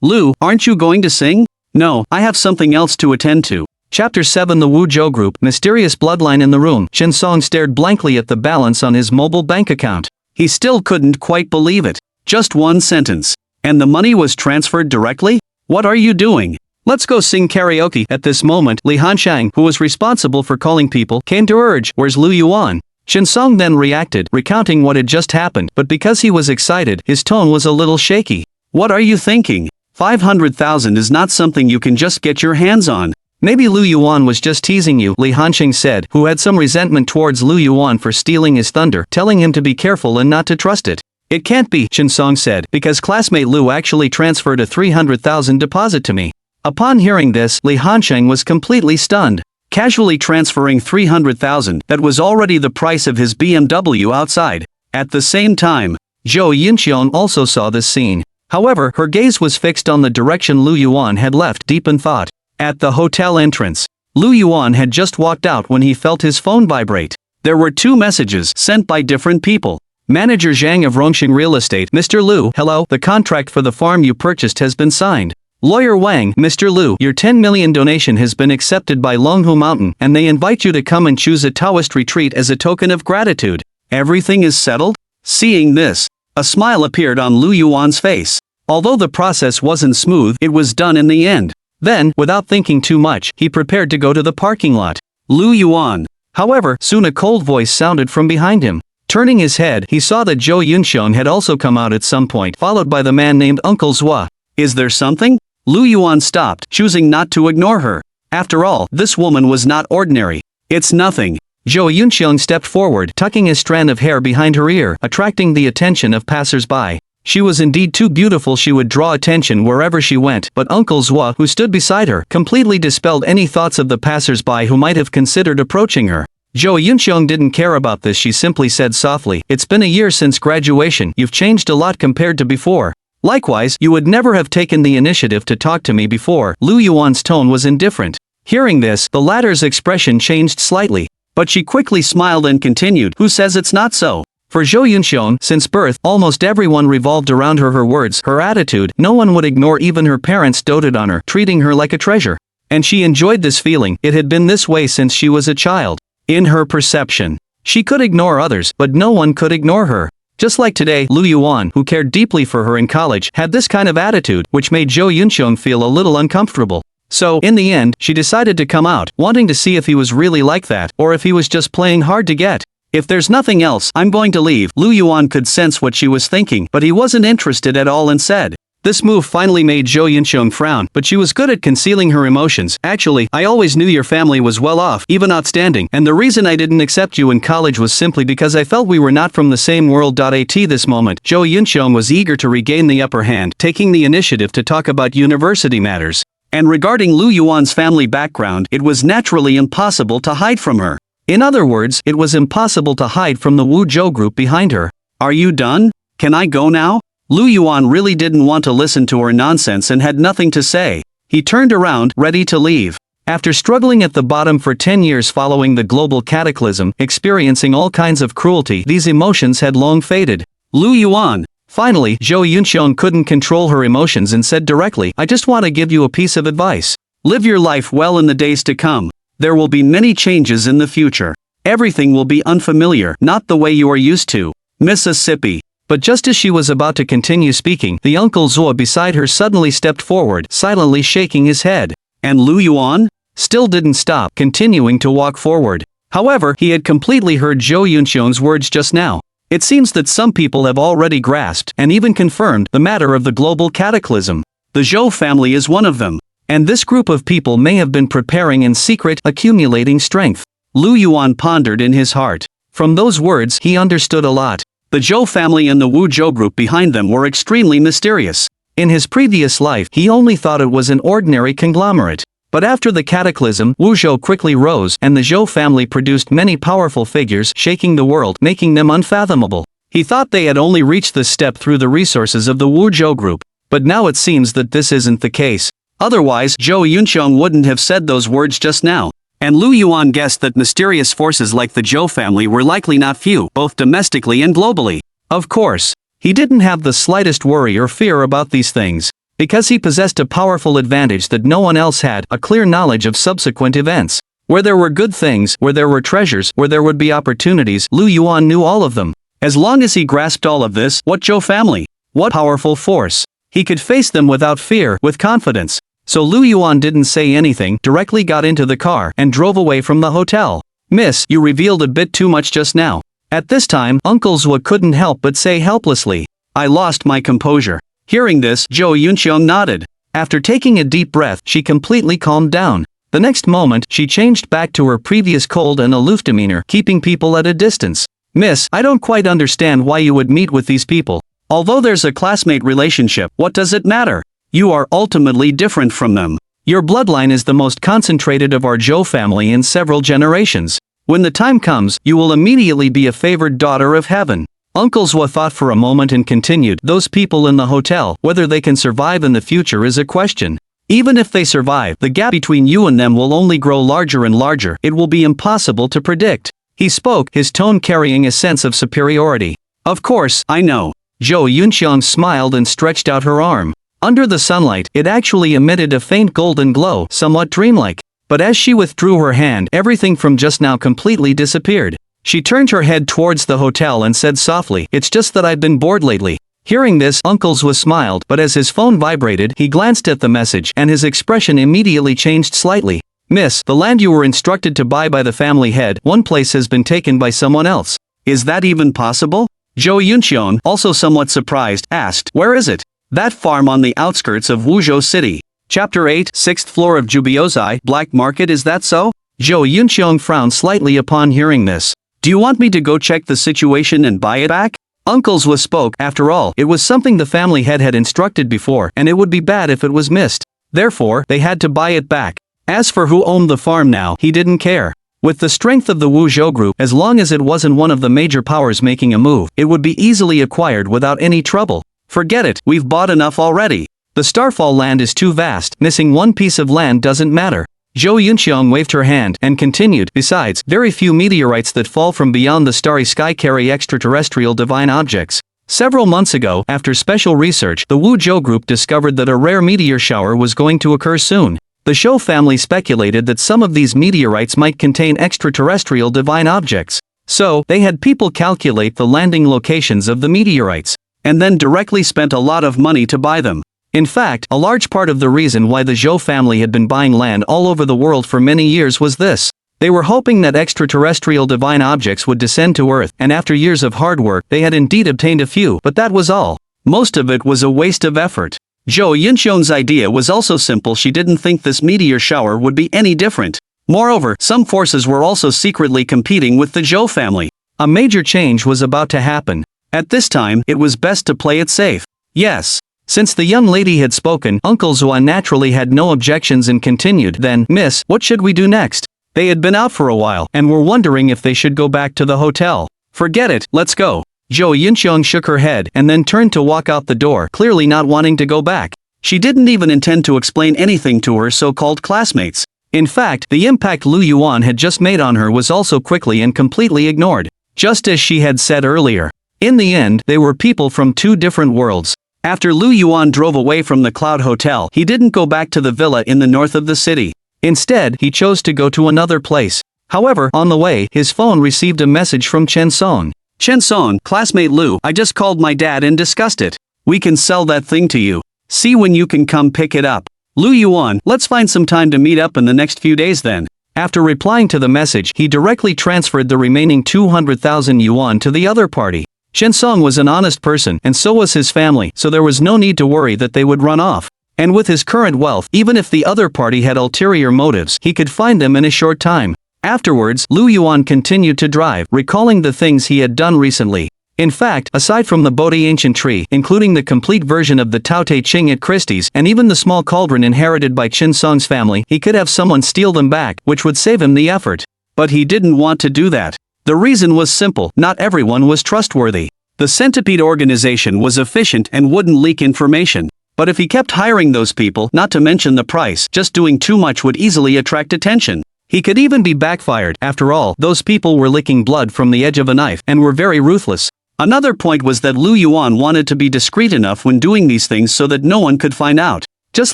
Lu, aren't you going to sing? No, I have something else to attend to. Chapter 7 The Wu Zhou Group, Mysterious Bloodline in the Room. Chen Song stared blankly at the balance on his mobile bank account. He still couldn't quite believe it. Just one sentence. And the money was transferred directly? What are you doing? Let's go sing karaoke. At this moment, Li Hanshang, who was responsible for calling people, came to urge, where's Lu Yuan? Chen Song then reacted, recounting what had just happened, but because he was excited, his tone was a little shaky. What are you thinking? 500,000 is not something you can just get your hands on. Maybe Lu Yuan was just teasing you, Li Hansheng said, who had some resentment towards Lu Yuan for stealing his thunder, telling him to be careful and not to trust it. It can't be, Chen Song said, because classmate Lu actually transferred a 300,000 deposit to me. Upon hearing this, Li Hansheng was completely stunned. Casually transferring 300,000, that was already the price of his BMW outside. At the same time, Zhou Yinxiong also saw this scene. However, her gaze was fixed on the direction Lu Yuan had left, deep in thought. At the hotel entrance, Lu Yuan had just walked out when he felt his phone vibrate. There were 2 messages sent by different people. Manager Zhang of Rongxing Real Estate, Mr. Lu, hello, the contract for the farm you purchased has been signed. Lawyer Wang, Mr. Lu, your 10 million donation has been accepted by Longhu Mountain and they invite you to come and choose a Taoist retreat as a token of gratitude. Everything is settled? Seeing this, a smile appeared on Lu Yuan's face. Although the process wasn't smooth, it was done in the end. Then, without thinking too much, he prepared to go to the parking lot. Lu Yuan. However, soon a cold voice sounded from behind him. Turning his head, he saw that Zhou Yunxiong had also come out at some point, followed by the man named Uncle Zhua. Is there something? Lu Yuan stopped, choosing not to ignore her. After all, this woman was not ordinary. It's nothing. Zhou Yunxiong stepped forward, tucking a strand of hair behind her ear, attracting the attention of passers-by. She was indeed too beautiful, she would draw attention wherever she went, but Uncle Zhua, who stood beside her, completely dispelled any thoughts of the passers-by who might have considered approaching her. Zhou Yunxiong didn't care about this, she simply said softly, it's been a year since graduation, you've changed a lot compared to before. Likewise, you would never have taken the initiative to talk to me before. Lu Yuan's tone was indifferent. Hearing this, the latter's expression changed slightly. But she quickly smiled and continued, who says it's not so? For Zhou Yunxiong, since birth, almost everyone revolved around her, her words, her attitude, no one would ignore, even her parents doted on her, treating her like a treasure. And she enjoyed this feeling, it had been this way since she was a child. In her perception, she could ignore others, but no one could ignore her. Just like today, Lu Yuan, who cared deeply for her in college, had this kind of attitude, which made Zhou Yunxiong feel a little uncomfortable. So, in the end, she decided to come out, wanting to see if he was really like that, or if he was just playing hard to get. If there's nothing else, I'm going to leave. Lu Yuan could sense what she was thinking, but he wasn't interested at all and said. This move finally made Zhou Yunxiong frown, but she was good at concealing her emotions. Actually, I always knew your family was well off, even outstanding, and the reason I didn't accept you in college was simply because I felt we were not from the same world. At this moment, Zhou Yunxiong was eager to regain the upper hand, taking the initiative to talk about university matters. And regarding Lu Yuan's family background, it was naturally impossible to hide from her. In other words, it was impossible to hide from the Wu Zhou group behind her. Are you done? Can I go now? Lu Yuan really didn't want to listen to her nonsense and had nothing to say. He turned around, ready to leave. After struggling at the bottom for 10 years following the global cataclysm, experiencing all kinds of cruelty, these emotions had long faded. Lu Yuan. Finally, Zhou Yunxiong couldn't control her emotions and said directly, I just want to give you a piece of advice. Live your life well in the days to come. There will be many changes in the future. Everything will be unfamiliar, not the way you are used to. Mississippi. But just as she was about to continue speaking, the Uncle Zhou beside her suddenly stepped forward, silently shaking his head. And Lu Yuan? Still didn't stop, continuing to walk forward. However, he had completely heard Zhou Yunxiong's words just now. It seems that some people have already grasped and even confirmed the matter of the global cataclysm. The Zhou family is one of them. And this group of people may have been preparing in secret, accumulating strength. Lu Yuan pondered in his heart. From those words, he understood a lot. The Zhou family and the Wu Zhou group behind them were extremely mysterious. In his previous life, he only thought it was an ordinary conglomerate. But after the cataclysm, Wu Zhou quickly rose, and the Zhou family produced many powerful figures, shaking the world, making them unfathomable. He thought they had only reached this step through the resources of the Wu Zhou group. But now it seems that this isn't the case. Otherwise, Zhou Yunxiong wouldn't have said those words just now. And Lu Yuan guessed that mysterious forces like the Zhou family were likely not few, both domestically and globally. Of course, he didn't have the slightest worry or fear about these things. Because he possessed a powerful advantage that no one else had, a clear knowledge of subsequent events. Where there were good things, where there were treasures, where there would be opportunities, Lu Yuan knew all of them. As long as he grasped all of this, what Zhou family? What powerful force? He could face them without fear, with confidence. So Lu Yuan didn't say anything, directly got into the car, and drove away from the hotel. Miss, you revealed a bit too much just now. At this time, Uncle Zhou couldn't help but say helplessly, I lost my composure. Hearing this, Zhou Yunxiong nodded. After taking a deep breath, she completely calmed down. The next moment, she changed back to her previous cold and aloof demeanor, keeping people at a distance. Miss, I don't quite understand why you would meet with these people. Although there's a classmate relationship, what does it matter? You are ultimately different from them. Your bloodline is the most concentrated of our Zhou family in several generations. When the time comes, you will immediately be a favored daughter of heaven. Uncle Zhou thought for a moment and continued, those people in the hotel, whether they can survive in the future is a question. Even if they survive, the gap between you and them will only grow larger and larger, it will be impossible to predict. He spoke, his tone carrying a sense of superiority. Of course, I know. Zhou Yunxiong smiled and stretched out her arm. Under the sunlight, it actually emitted a faint golden glow, somewhat dreamlike. But as she withdrew her hand, everything from just now completely disappeared. She turned her head towards the hotel and said softly, it's just that I've been bored lately. Hearing this, Uncle Zhou smiled, but as his phone vibrated, he glanced at the message, and his expression immediately changed slightly. Miss, the land you were instructed to buy by the family head, one place has been taken by someone else. Is that even possible? Zhou Yunxiong, also somewhat surprised, asked, where is it? That farm on the outskirts of Wuzhou City. Chapter 8, 6th floor of Jubiozai, Black Market, is that so? Zhou Yunxiong frowned slightly upon hearing this. Do you want me to go check the situation and buy it back? Uncle Zhou spoke, after all, it was something the family head had instructed before, and it would be bad if it was missed. Therefore, they had to buy it back. As for who owned the farm now, he didn't care. With the strength of the Wu Zhou group, as long as it wasn't one of the major powers making a move, it would be easily acquired without any trouble. Forget it, we've bought enough already. The Starfall land is too vast, missing one piece of land doesn't matter. Zhou Yunxiong waved her hand and continued, besides, very few meteorites that fall from beyond the starry sky carry extraterrestrial divine objects. Several months ago, after special research, the Wu Zhou group discovered that a rare meteor shower was going to occur soon. The Zhou family speculated that some of these meteorites might contain extraterrestrial divine objects. So, they had people calculate the landing locations of the meteorites, and then directly spent a lot of money to buy them. In fact, a large part of the reason why the Zhou family had been buying land all over the world for many years was this. They were hoping that extraterrestrial divine objects would descend to Earth, and after years of hard work, they had indeed obtained a few, but that was all. Most of it was a waste of effort. Zhou Yunxiong's idea was also simple. She didn't think this meteor shower would be any different. Moreover, some forces were also secretly competing with the Zhou family. A major change was about to happen. At this time, it was best to play it safe. Yes. Since the young lady had spoken, Uncle Zhou naturally had no objections and continued, then, Miss, what should we do next? They had been out for a while, and were wondering if they should go back to the hotel. Forget it, let's go. Zhou Yunxiong shook her head, and then turned to walk out the door, clearly not wanting to go back. She didn't even intend to explain anything to her so-called classmates. In fact, the impact Lu Yuan had just made on her was also quickly and completely ignored. Just as she had said earlier. In the end, they were people from two different worlds. After Lu Yuan drove away from the Cloud Hotel, he didn't go back to the villa in the north of the city. Instead, he chose to go to another place. However, on the way, his phone received a message from Chen Song. Chen Song, classmate Lu, I just called my dad and discussed it. We can sell that thing to you. See when you can come pick it up. Lu Yuan, let's find some time to meet up in the next few days then. After replying to the message, he directly transferred the remaining 200,000 yuan to the other party. Shensong was an honest person, and so was his family, so there was no need to worry that they would run off. And with his current wealth, even if the other party had ulterior motives, he could find them in a short time. Afterwards, Lu Yuan continued to drive, recalling the things he had done recently. In fact, aside from the Bodhi ancient tree, including the complete version of the Tao Te Ching at Christie's, and even the small cauldron inherited by Qin Song's family, he could have someone steal them back, which would save him the effort. But he didn't want to do that. The reason was simple: not everyone was trustworthy. The Centipede organization was efficient and wouldn't leak information. But if he kept hiring those people, not to mention the price, just doing too much would easily attract attention. He could even be backfired. After all, those people were licking blood from the edge of a knife, and were very ruthless. Another point was that Lu Yuan wanted to be discreet enough when doing these things so that no one could find out. Just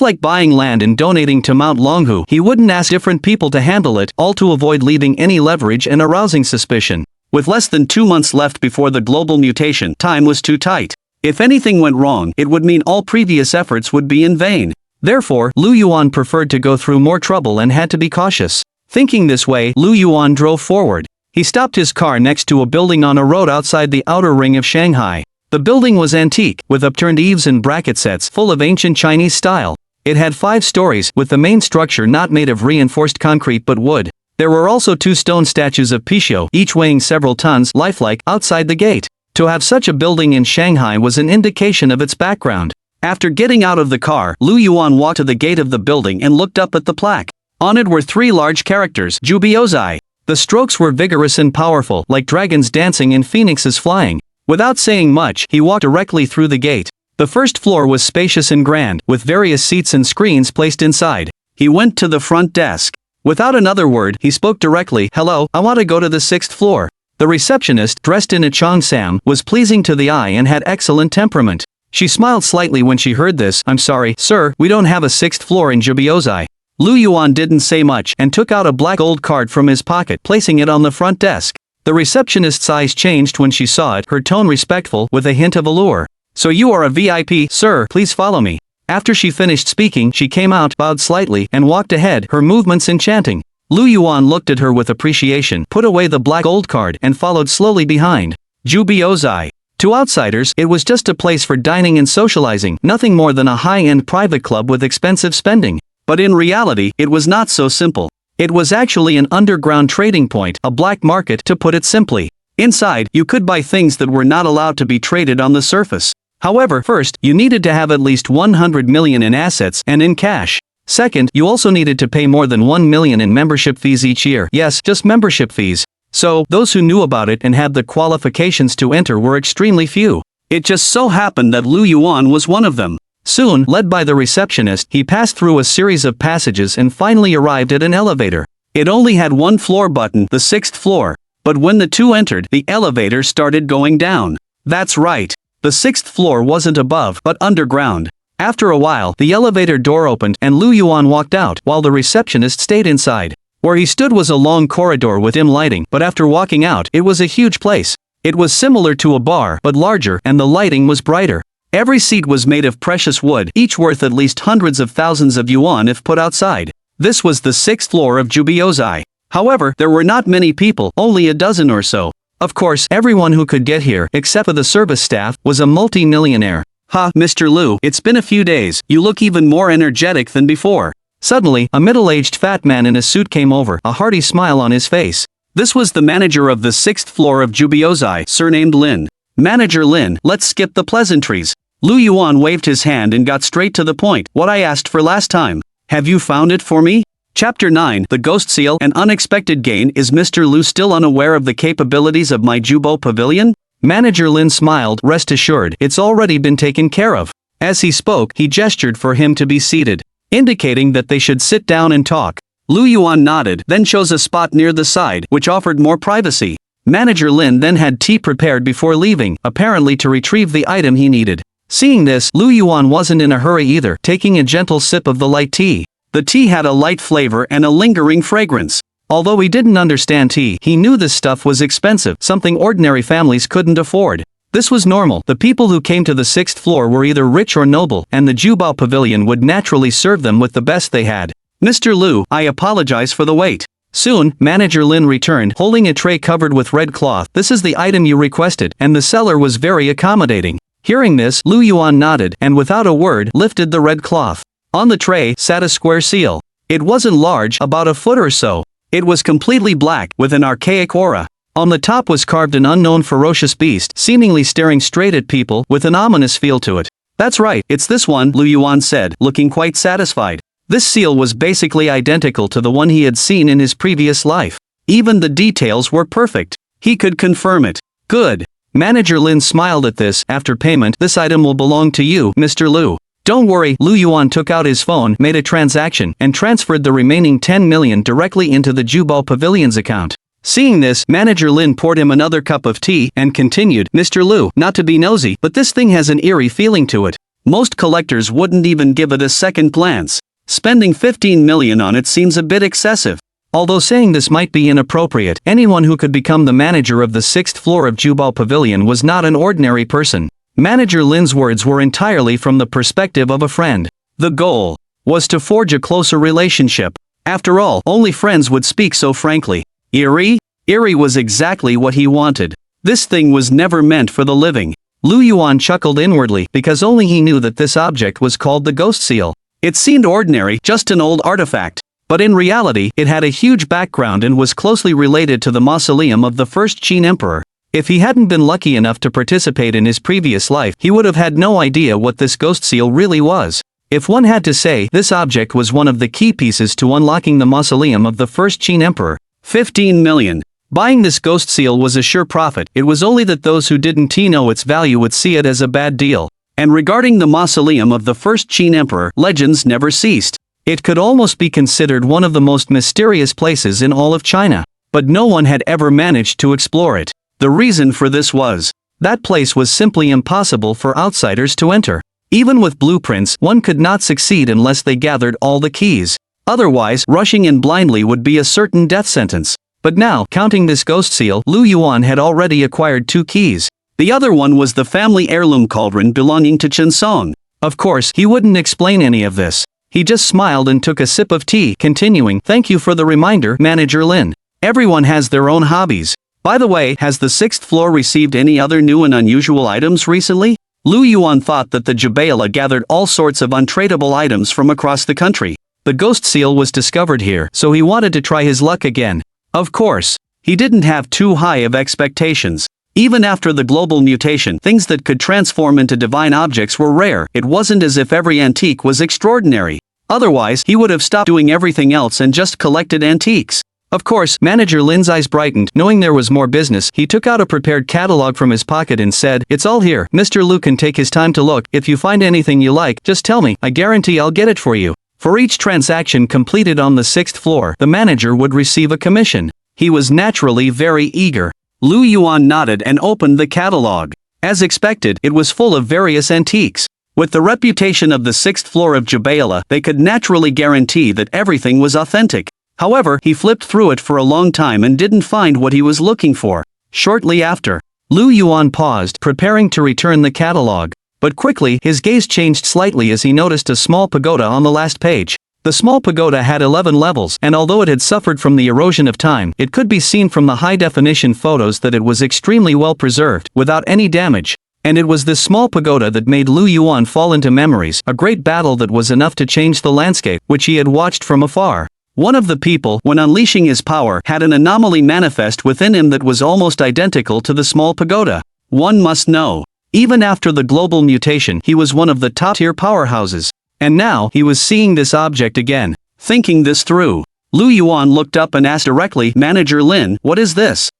like buying land and donating to Mount Longhu, he wouldn't ask different people to handle it, all to avoid leaving any leverage and arousing suspicion. With less than 2 months left before the global mutation, time was too tight. If anything went wrong, it would mean all previous efforts would be in vain. Therefore, Lu Yuan preferred to go through more trouble and had to be cautious. Thinking this way, Lu Yuan drove forward. He stopped his car next to a building on a road outside the outer ring of Shanghai. The building was antique, with upturned eaves and bracket sets full of ancient Chinese style. It had 5 stories, with the main structure not made of reinforced concrete but wood. There were also 2 stone statues of Pixiu, each weighing several tons, lifelike, outside the gate. To have such a building in Shanghai was an indication of its background. After getting out of the car, Lu Yuan walked to the gate of the building and looked up at the plaque. On it were 3 large characters, Jubiozai. The strokes were vigorous and powerful, like dragons dancing and phoenixes flying. Without saying much, he walked directly through the gate. The first floor was spacious and grand, with various seats and screens placed inside. He went to the front desk. Without another word, he spoke directly. "Hello, I want to go to the 6th floor." The receptionist, dressed in a cheongsam, was pleasing to the eye and had excellent temperament. She smiled slightly when she heard this. "I'm sorry, sir, we don't have a 6th floor in Jubiozai." Lu Yuan didn't say much and took out a black gold card from his pocket, placing it on the front desk. The receptionist's eyes changed when she saw it, her tone respectful, with a hint of allure. "So you are a VIP, sir, please follow me." After she finished speaking, she came out, bowed slightly, and walked ahead, her movements enchanting. Lu Yuan looked at her with appreciation, put away the black gold card, and followed slowly behind. Jubiozai. To outsiders, it was just a place for dining and socializing, nothing more than a high-end private club with expensive spending. But in reality, it was not so simple. It was actually an underground trading point, a black market, to put it simply. Inside, you could buy things that were not allowed to be traded on the surface. However, first, you needed to have at least 100 million in assets and in cash. Second, you also needed to pay more than 1 million in membership fees each year. Yes, just membership fees. So, those who knew about it and had the qualifications to enter were extremely few. It just so happened that Lu Yuan was one of them. Soon, led by the receptionist, he passed through a series of passages and finally arrived at an elevator. It only had 1 floor button, the 6th floor. But when the 2 entered, the elevator started going down. That's right. The 6th floor wasn't above, but underground. After a while, the elevator door opened and Lu Yuan walked out, while the receptionist stayed inside. Where he stood was a long corridor with dim lighting, but after walking out, it was a huge place. It was similar to a bar, but larger, and the lighting was brighter. Every seat was made of precious wood, each worth at least hundreds of thousands of yuan if put outside. This was the 6th floor of Jubiozai. However, there were not many people, only a dozen or so. Of course, everyone who could get here, except for the service staff, was a multi-millionaire. "Ha, Mr. Lu, it's been a few days, you look even more energetic than before." Suddenly, a middle-aged fat man in a suit came over, a hearty smile on his face. This was the manager of the 6th floor of Jubiozai, surnamed Lin. "Manager Lin, let's skip the pleasantries." Lu Yuan waved his hand and got straight to the point. "What I asked for last time. Have you found it for me?" Chapter 9, The Ghost Seal, An Unexpected Gain. Is Mr. Lu still unaware of the capabilities of my Jubo Pavilion? Manager Lin smiled. "Rest assured, it's already been taken care of." As he spoke, he gestured for him to be seated, indicating that they should sit down and talk. Lu Yuan nodded, then chose a spot near the side, which offered more privacy. Manager Lin then had tea prepared before leaving, apparently to retrieve the item he needed. Seeing this, Lu Yuan wasn't in a hurry either, taking a gentle sip of the light tea. The tea had a light flavor and a lingering fragrance. Although he didn't understand tea, he knew this stuff was expensive, something ordinary families couldn't afford. This was normal. The people who came to the 6th floor were either rich or noble, and the Jubao Pavilion would naturally serve them with the best they had. Mr. Liu, I apologize for the wait. Soon, Manager Lin returned, holding a tray covered with red cloth. This is the item you requested, and the seller was very accommodating. Hearing this, Lu Yuan nodded, and without a word, lifted the red cloth. On the tray sat a square seal. It wasn't large, about a foot or so. It was completely black, with an archaic aura. On the top was carved an unknown ferocious beast, seemingly staring straight at people, with an ominous feel to it. That's right, it's this one, Lu Yuan said, looking quite satisfied. This seal was basically identical to the one he had seen in his previous life. Even the details were perfect. He could confirm it. Good. Manager Lin smiled at this. After payment, this item will belong to you, Mr. Liu. Don't worry. Lu Yuan took out his phone, made a transaction, and transferred the remaining 10 million directly into the Jubao Pavilion's account. Seeing this, Manager Lin poured him another cup of tea, and continued, Mr. Liu, not to be nosy, but this thing has an eerie feeling to it. Most collectors wouldn't even give it a second glance. Spending 15 million on it seems a bit excessive. Although saying this might be inappropriate, anyone who could become the manager of the 6th floor of Jubao Pavilion was not an ordinary person. Manager Lin's words were entirely from the perspective of a friend. The goal was to forge a closer relationship. After all, only friends would speak so frankly. Eerie? Eerie was exactly what he wanted. This thing was never meant for the living. Lu Yuan chuckled inwardly, because only he knew that this object was called the ghost seal. It seemed ordinary, just an old artifact. But in reality, it had a huge background and was closely related to the mausoleum of the first Qin emperor. If he hadn't been lucky enough to participate in his previous life, he would have had no idea what this ghost seal really was. If one had to say, this object was one of the key pieces to unlocking the mausoleum of the first Qin emperor. 15 million. Buying this ghost seal was a sure profit. It was only that those who didn't know its value would see it as a bad deal. And regarding the mausoleum of the first Qin emperor, legends never ceased. It could almost be considered one of the most mysterious places in all of China. But no one had ever managed to explore it. The reason for this was, that place was simply impossible for outsiders to enter. Even with blueprints, one could not succeed unless they gathered all the keys. Otherwise, rushing in blindly would be a certain death sentence. But now, counting this ghost seal, Lu Yuan had already acquired 2 keys. The other one was the family heirloom cauldron belonging to Chen Song. Of course, he wouldn't explain any of this. He just smiled and took a sip of tea, continuing, Thank you for the reminder, Manager Lin. Everyone has their own hobbies. By the way, has the 6th floor received any other new and unusual items recently? Lu Yuan thought that the Jubela gathered all sorts of untradeable items from across the country. The ghost seal was discovered here, so he wanted to try his luck again. Of course, he didn't have too high of expectations. Even after the global mutation, things that could transform into divine objects were rare. It wasn't as if every antique was extraordinary. Otherwise, he would have stopped doing everything else and just collected antiques. Of course, Manager Lin's eyes brightened. Knowing there was more business, he took out a prepared catalog from his pocket and said, It's all here. Mr. Liu can take his time to look. If you find anything you like, just tell me. I guarantee I'll get it for you. For each transaction completed on the 6th floor, the manager would receive a commission. He was naturally very eager. Lu Yuan nodded and opened the catalog. As expected, it was full of various antiques. With the reputation of the 6th floor of Jubela, they could naturally guarantee that everything was authentic. However, he flipped through it for a long time and didn't find what he was looking for. Shortly after, Lu Yuan paused, preparing to return the catalog. But quickly, his gaze changed slightly as he noticed a small pagoda on the last page. The small pagoda had 11 levels, and although it had suffered from the erosion of time, it could be seen from the high-definition photos that it was extremely well preserved, without any damage. And it was this small pagoda that made Lu Yuan fall into memories, a great battle that was enough to change the landscape, which he had watched from afar. One of the people, when unleashing his power, had an anomaly manifest within him that was almost identical to the small pagoda. One must know. Even after the global mutation, he was one of the top-tier powerhouses. And now, he was seeing this object again. Thinking this through, Lu Yuan looked up and asked directly, Manager Lin, what is this?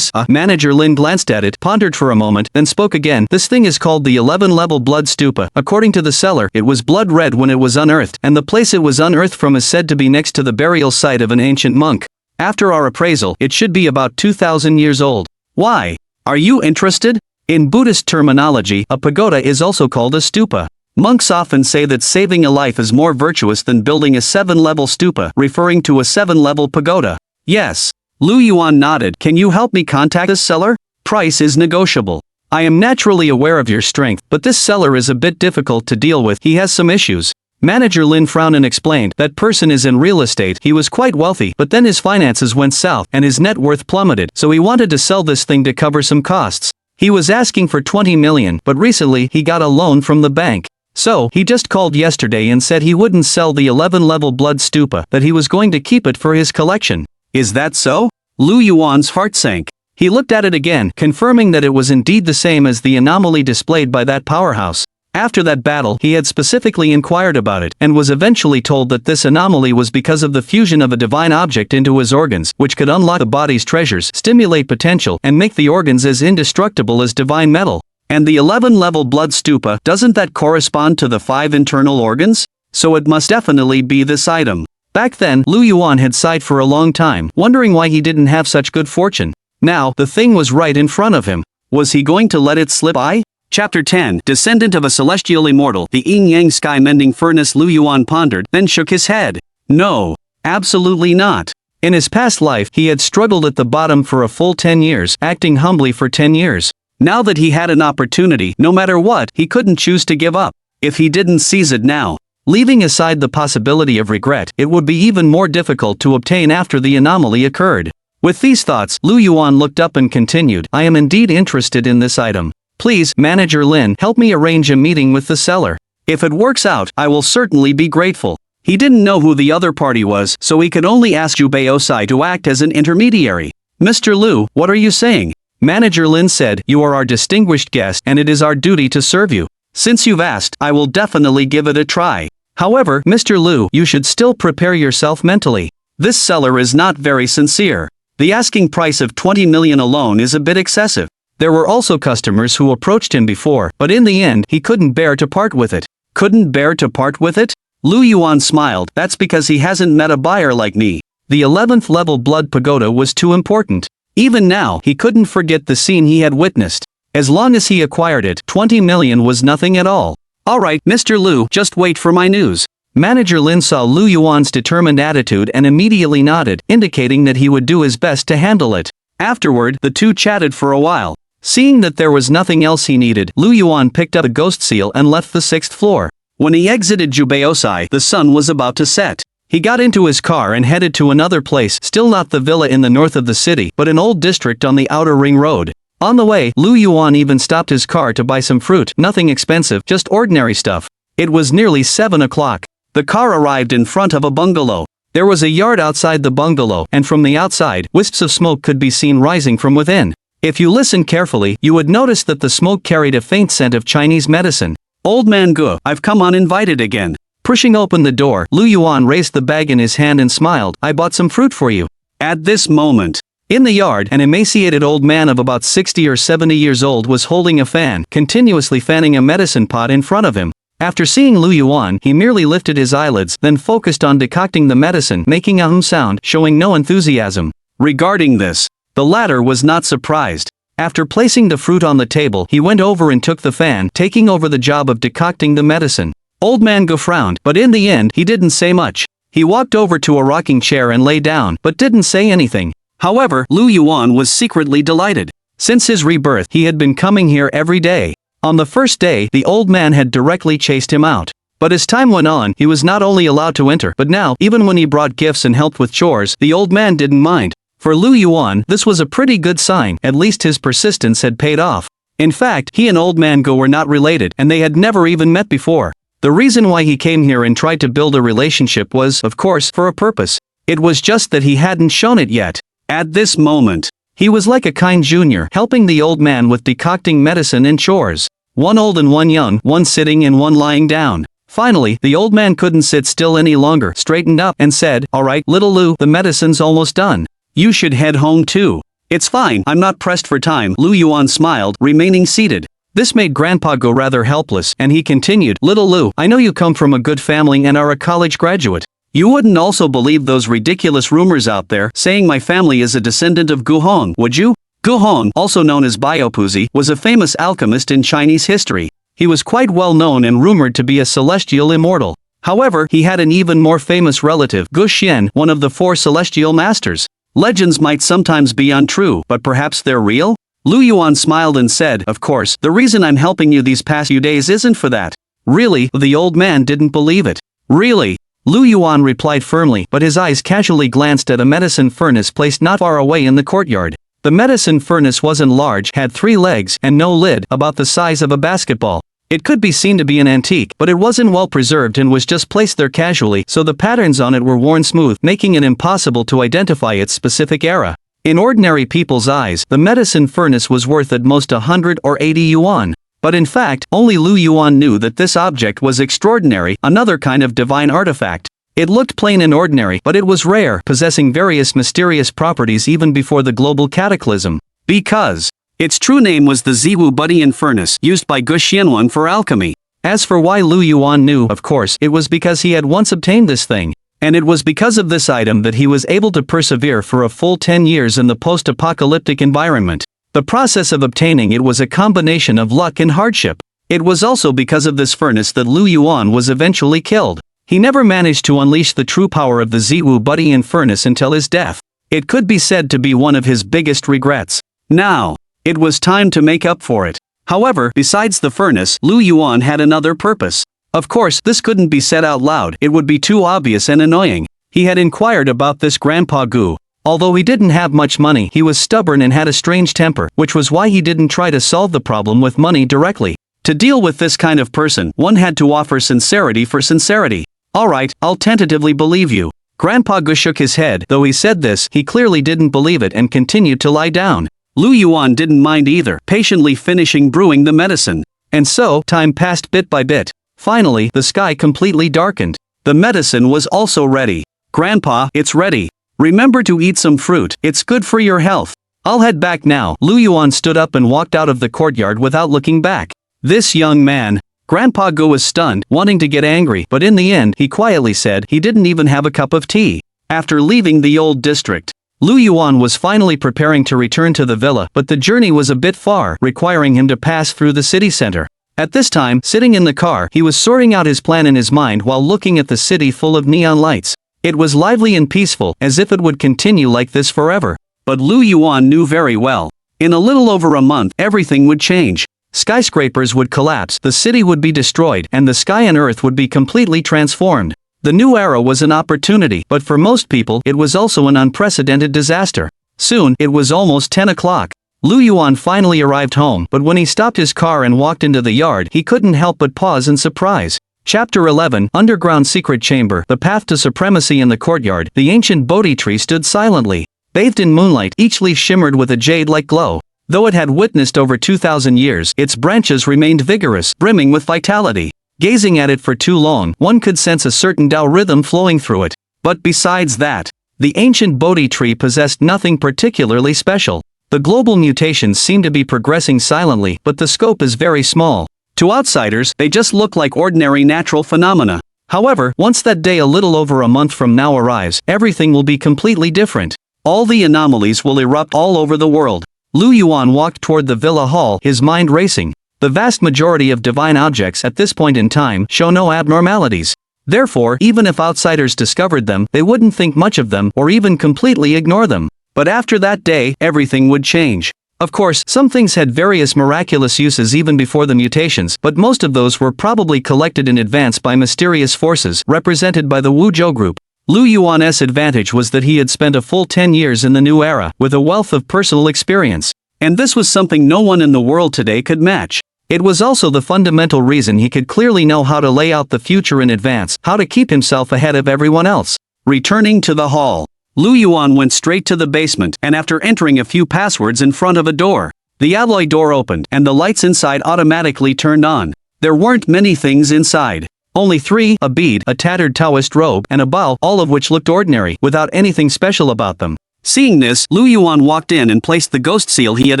Manager Lin glanced at it, pondered for a moment, then spoke again. This thing is called the 11-level blood stupa. According to the seller, it was blood red when it was unearthed, and the place it was unearthed from is said to be next to the burial site of an ancient monk. After our appraisal, it should be about 2,000 years old. Why? Are you interested? In Buddhist terminology, a pagoda is also called a stupa. Monks often say that saving a life is more virtuous than building a 7-level stupa, referring to a 7-level pagoda. Yes. Lu Yuan nodded. Can you help me contact this seller? Price is negotiable. I am naturally aware of your strength, but this seller is a bit difficult to deal with. He has some issues. Manager Lin frowned and explained, that person is in real estate. He was quite wealthy, but then his finances went south and his net worth plummeted, so he wanted to sell this thing to cover some costs. He was asking for 20 million, but recently he got a loan from the bank. So, he just called yesterday and said he wouldn't sell the 11-level blood stupa, that he was going to keep it for his collection. Is that so? Lu Yuan's heart sank. He looked at it again, confirming that it was indeed the same as the anomaly displayed by that powerhouse. After that battle, he had specifically inquired about it, and was eventually told that this anomaly was because of the fusion of a divine object into his organs, which could unlock the body's treasures, stimulate potential, and make the organs as indestructible as divine metal. And the 11-level blood stupa, doesn't that correspond to the 5 internal organs? So it must definitely be this item. Back then, Lu Yuan had sighed for a long time, wondering why he didn't have such good fortune. Now, the thing was right in front of him. Was he going to let it slip by? Chapter 10, Descendant of a Celestial Immortal, the yin-yang sky-mending furnace. Lu Yuan pondered, then shook his head. No, absolutely not. In his past life, he had struggled at the bottom for a full 10 years, acting humbly for 10 years. Now that he had an opportunity, no matter what, he couldn't choose to give up. If he didn't seize it now, leaving aside the possibility of regret, it would be even more difficult to obtain after the anomaly occurred. With these thoughts, Lu Yuan looked up and continued, I am indeed interested in this item. Please, Manager Lin, help me arrange a meeting with the seller. If it works out, I will certainly be grateful. He didn't know who the other party was, so he could only ask Zhu Beosai to act as an intermediary. Mr. Lu, what are you saying? Manager Lin said, you are our distinguished guest and it is our duty to serve you. Since you've asked, I will definitely give it a try. However, Mr. Lu, you should still prepare yourself mentally. This seller is not very sincere. The asking price of 20 million alone is a bit excessive. There were also customers who approached him before, but in the end, he couldn't bear to part with it. Couldn't bear to part with it? Lu Yuan smiled, that's because he hasn't met a buyer like me. The 11th level blood pagoda was too important. Even now, he couldn't forget the scene he had witnessed. As long as he acquired it, 20 million was nothing at all. Alright, Mr. Lu, just wait for my news. Manager Lin saw Lu Yuan's determined attitude and immediately nodded, indicating that he would do his best to handle it. Afterward, the two chatted for a while. Seeing that there was nothing else he needed, Lu Yuan picked up a ghost seal and left the 6th floor. When he exited Zhu Beosai, the sun was about to set. He got into his car and headed to another place, still not the villa in the north of the city, but an old district on the outer ring road. On the way, Lu Yuan even stopped his car to buy some fruit, nothing expensive, just ordinary stuff. It was nearly 7 o'clock. The car arrived in front of a bungalow. There was a yard outside the bungalow, and from the outside, wisps of smoke could be seen rising from within. If you listened carefully, you would notice that the smoke carried a faint scent of Chinese medicine. Old man Gu, I've come uninvited again. Pushing open the door, Lu Yuan raised the bag in his hand and smiled, I bought some fruit for you. At this moment, in the yard, an emaciated old man of about 60 or 70 years old was holding a fan, continuously fanning a medicine pot in front of him. After seeing Lu Yuan, he merely lifted his eyelids, then focused on decocting the medicine, making a sound, showing no enthusiasm. Regarding this, the latter was not surprised. After placing the fruit on the table, he went over and took the fan, taking over the job of decocting the medicine. Old man Gu frowned, but in the end, he didn't say much. He walked over to a rocking chair and lay down, but didn't say anything. However, Lu Yuan was secretly delighted. Since his rebirth, he had been coming here every day. On the first day, the old man had directly chased him out. But as time went on, he was not only allowed to enter, but now, even when he brought gifts and helped with chores, the old man didn't mind. For Lu Yuan, this was a pretty good sign, at least his persistence had paid off. In fact, he and Old Man Gu were not related, and they had never even met before. The reason why he came here and tried to build a relationship was, of course, for a purpose. It was just that he hadn't shown it yet. At this moment, he was like a kind junior, helping the old man with decocting medicine and chores. One old and one young, one sitting and one lying down. Finally, the old man couldn't sit still any longer, straightened up, and said, Alright, little Lu, the medicine's almost done. You should head home too. It's fine, I'm not pressed for time. Lu Yuan smiled, remaining seated. This made Grandpa go rather helpless, and he continued, Little Lu, I know you come from a good family and are a college graduate. You wouldn't also believe those ridiculous rumors out there saying my family is a descendant of Gu Hong, would you? Gu Hong, also known as Biopuzi, was a famous alchemist in Chinese history. He was quite well known and rumored to be a celestial immortal. However, he had an even more famous relative, Gu Xian, one of the 4 celestial masters. Legends might sometimes be untrue, but perhaps they're real? Lu Yuan smiled and said, "Of course, the reason I'm helping you these past few days isn't for that." "Really?" The old man didn't believe it. "Really?" Lu Yuan replied firmly, but his eyes casually glanced at a medicine furnace placed not far away in the courtyard. The medicine furnace wasn't large, had 3 legs and no lid, about the size of a basketball. It could be seen to be an antique, but it wasn't well preserved and was just placed there casually, so the patterns on it were worn smooth, making it impossible to identify its specific era. In ordinary people's eyes, the medicine furnace was worth at most 100 or 80 yuan. But in fact, only Lu Yuan knew that this object was extraordinary, another kind of divine artifact. It looked plain and ordinary, but it was rare, possessing various mysterious properties even before the global cataclysm. Because its true name was the Ziwu Budian furnace, used by Gu Xianwen for alchemy. As for why Lu Yuan knew, of course, it was because he had once obtained this thing. And it was because of this item that he was able to persevere for a full 10 years in the post-apocalyptic environment. The process of obtaining it was a combination of luck and hardship. It was also because of this furnace that Lu Yuan was eventually killed. He never managed to unleash the true power of the Ziwu Budian furnace until his death. It could be said to be one of his biggest regrets. Now, it was time to make up for it. However, besides the furnace, Lu Yuan had another purpose. Of course, this couldn't be said out loud, it would be too obvious and annoying. He had inquired about this Grandpa Gu. Although he didn't have much money, he was stubborn and had a strange temper, which was why he didn't try to solve the problem with money directly. To deal with this kind of person, one had to offer sincerity for sincerity. "Alright, I'll tentatively believe you." Grandpa Gu shook his head. Though he said this, he clearly didn't believe it and continued to lie down. Lu Yuan didn't mind either, patiently finishing brewing the medicine. And so, time passed bit by bit. Finally, the sky completely darkened. The medicine was also ready. "Grandpa, it's ready. Remember to eat some fruit, it's good for your health. I'll head back now." Lu Yuan stood up and walked out of the courtyard without looking back. This young man. Grandpa Gu was stunned, wanting to get angry, but in the end, he quietly said he didn't even have a cup of tea. After leaving the old district, Lu Yuan was finally preparing to return to the villa, but the journey was a bit far, requiring him to pass through the city center. At this time, sitting in the car, he was sorting out his plan in his mind while looking at the city full of neon lights. It was lively and peaceful, as if it would continue like this forever. But Lu Yuan knew very well. In a little over a month, everything would change. Skyscrapers would collapse, the city would be destroyed, and the sky and earth would be completely transformed. The new era was an opportunity, but for most people, it was also an unprecedented disaster. Soon, it was almost 10 o'clock. Lu Yuan finally arrived home, but when he stopped his car and walked into the yard, he couldn't help but pause in surprise. Chapter 11, Underground Secret Chamber. The path to supremacy. In the courtyard, the ancient Bodhi tree stood silently. Bathed in moonlight, each leaf shimmered with a jade-like glow. Though it had witnessed over 2,000 years, its branches remained vigorous, brimming with vitality. Gazing at it for too long, one could sense a certain Tao rhythm flowing through it. But besides that, the ancient Bodhi tree possessed nothing particularly special. The global mutations seem to be progressing silently, but the scope is very small. To outsiders, they just look like ordinary natural phenomena. However, once that day a little over a month from now arrives, everything will be completely different. All the anomalies will erupt all over the world. Lu Yuan walked toward the villa hall, his mind racing. The vast majority of divine objects at this point in time show no abnormalities. Therefore, even if outsiders discovered them, they wouldn't think much of them or even completely ignore them. But after that day, everything would change. Of course, some things had various miraculous uses even before the mutations, but most of those were probably collected in advance by mysterious forces represented by the Wuzhou group. Lu Yuan's advantage was that he had spent a full 10 years in the new era, with a wealth of personal experience. And this was something no one in the world today could match. It was also the fundamental reason he could clearly know how to lay out the future in advance, how to keep himself ahead of everyone else. Returning to the hall, Lu Yuan went straight to the basement, and after entering a few passwords in front of a door, the alloy door opened, and the lights inside automatically turned on. There weren't many things inside. Only 3, a bead, a tattered Taoist robe, and a bowl, all of which looked ordinary, without anything special about them. Seeing this, Lu Yuan walked in and placed the ghost seal he had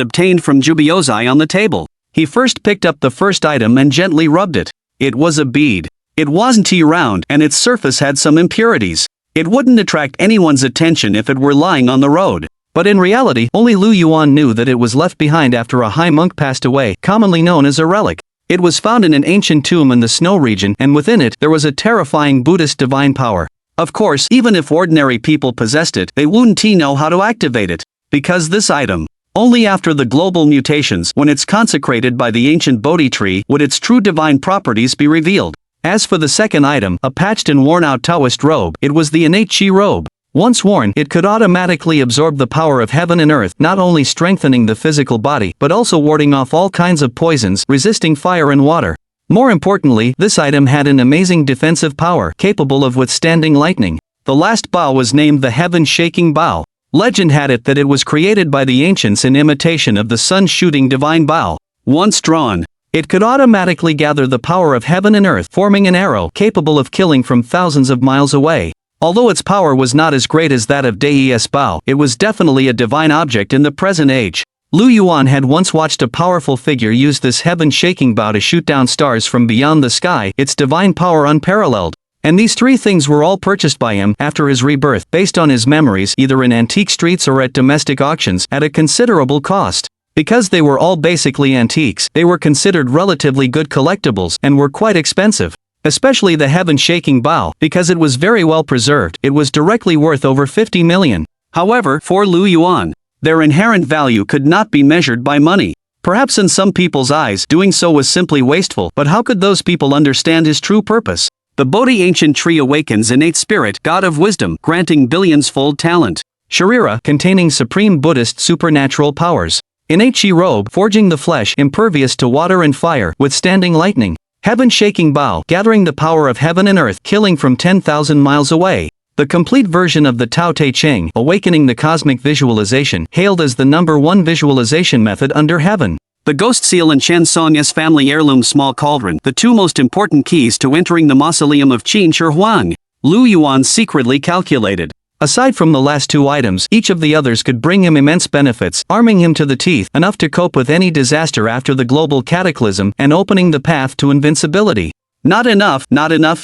obtained from Jubiozai on the table. He first picked up the first item and gently rubbed it. It was a bead. It wasn't round, and its surface had some impurities. It wouldn't attract anyone's attention if it were lying on the road. But in reality, only Lu Yuan knew that it was left behind after a high monk passed away, commonly known as a relic. It was found in an ancient tomb in the snow region, and within it, there was a terrifying Buddhist divine power. Of course, even if ordinary people possessed it, they wouldn't know how to activate it. Because this item, Only after the global mutations, when it's consecrated by the ancient Bodhi tree, would its true divine properties be revealed. As for the second item, a patched and worn-out Taoist robe, it was the innate Qi robe. Once worn, it could automatically absorb the power of heaven and earth, not only strengthening the physical body, but also warding off all kinds of poisons, resisting fire and water. More importantly, this item had an amazing defensive power, capable of withstanding lightning. The last bow was named the heaven-shaking bow. Legend had it that it was created by the ancients in imitation of the sun-shooting divine bow. Once drawn, it could automatically gather the power of heaven and earth, forming an arrow capable of killing from thousands of miles away. Although its power was not as great as that of Dei's bow, it was definitely a divine object in the present age. Lu Yuan had once watched a powerful figure use this heaven-shaking bow to shoot down stars from beyond the sky, its divine power unparalleled. And these three things were all purchased by him after his rebirth, based on his memories, either in antique streets or at domestic auctions, at a considerable cost. Because they were all basically antiques, they were considered relatively good collectibles and were quite expensive. Especially the heaven-shaking bow, because it was very well preserved, it was directly worth over 50 million. However, for Lu Yuan, their inherent value could not be measured by money. Perhaps in some people's eyes, doing so was simply wasteful, but how could those people understand his true purpose? The Bodhi ancient tree awakens innate spirit, god of wisdom, granting billions-fold talent. Sharira, containing supreme Buddhist supernatural powers. Innate Qi robe, forging the flesh, impervious to water and fire, withstanding lightning. Heaven-shaking bow, gathering the power of heaven and earth, killing from 10,000 miles away. The complete version of the Tao Te Ching, awakening the cosmic visualization, hailed as the #1 visualization method under heaven. The ghost seal and Chen Song's family heirloom small cauldron, the two most important keys to entering the mausoleum of Qin Shi Huang. Lu Yuan secretly calculated. Aside from the last two items, each of the others could bring him immense benefits, arming him to the teeth, enough to cope with any disaster after the global cataclysm, and opening the path to invincibility. Not enough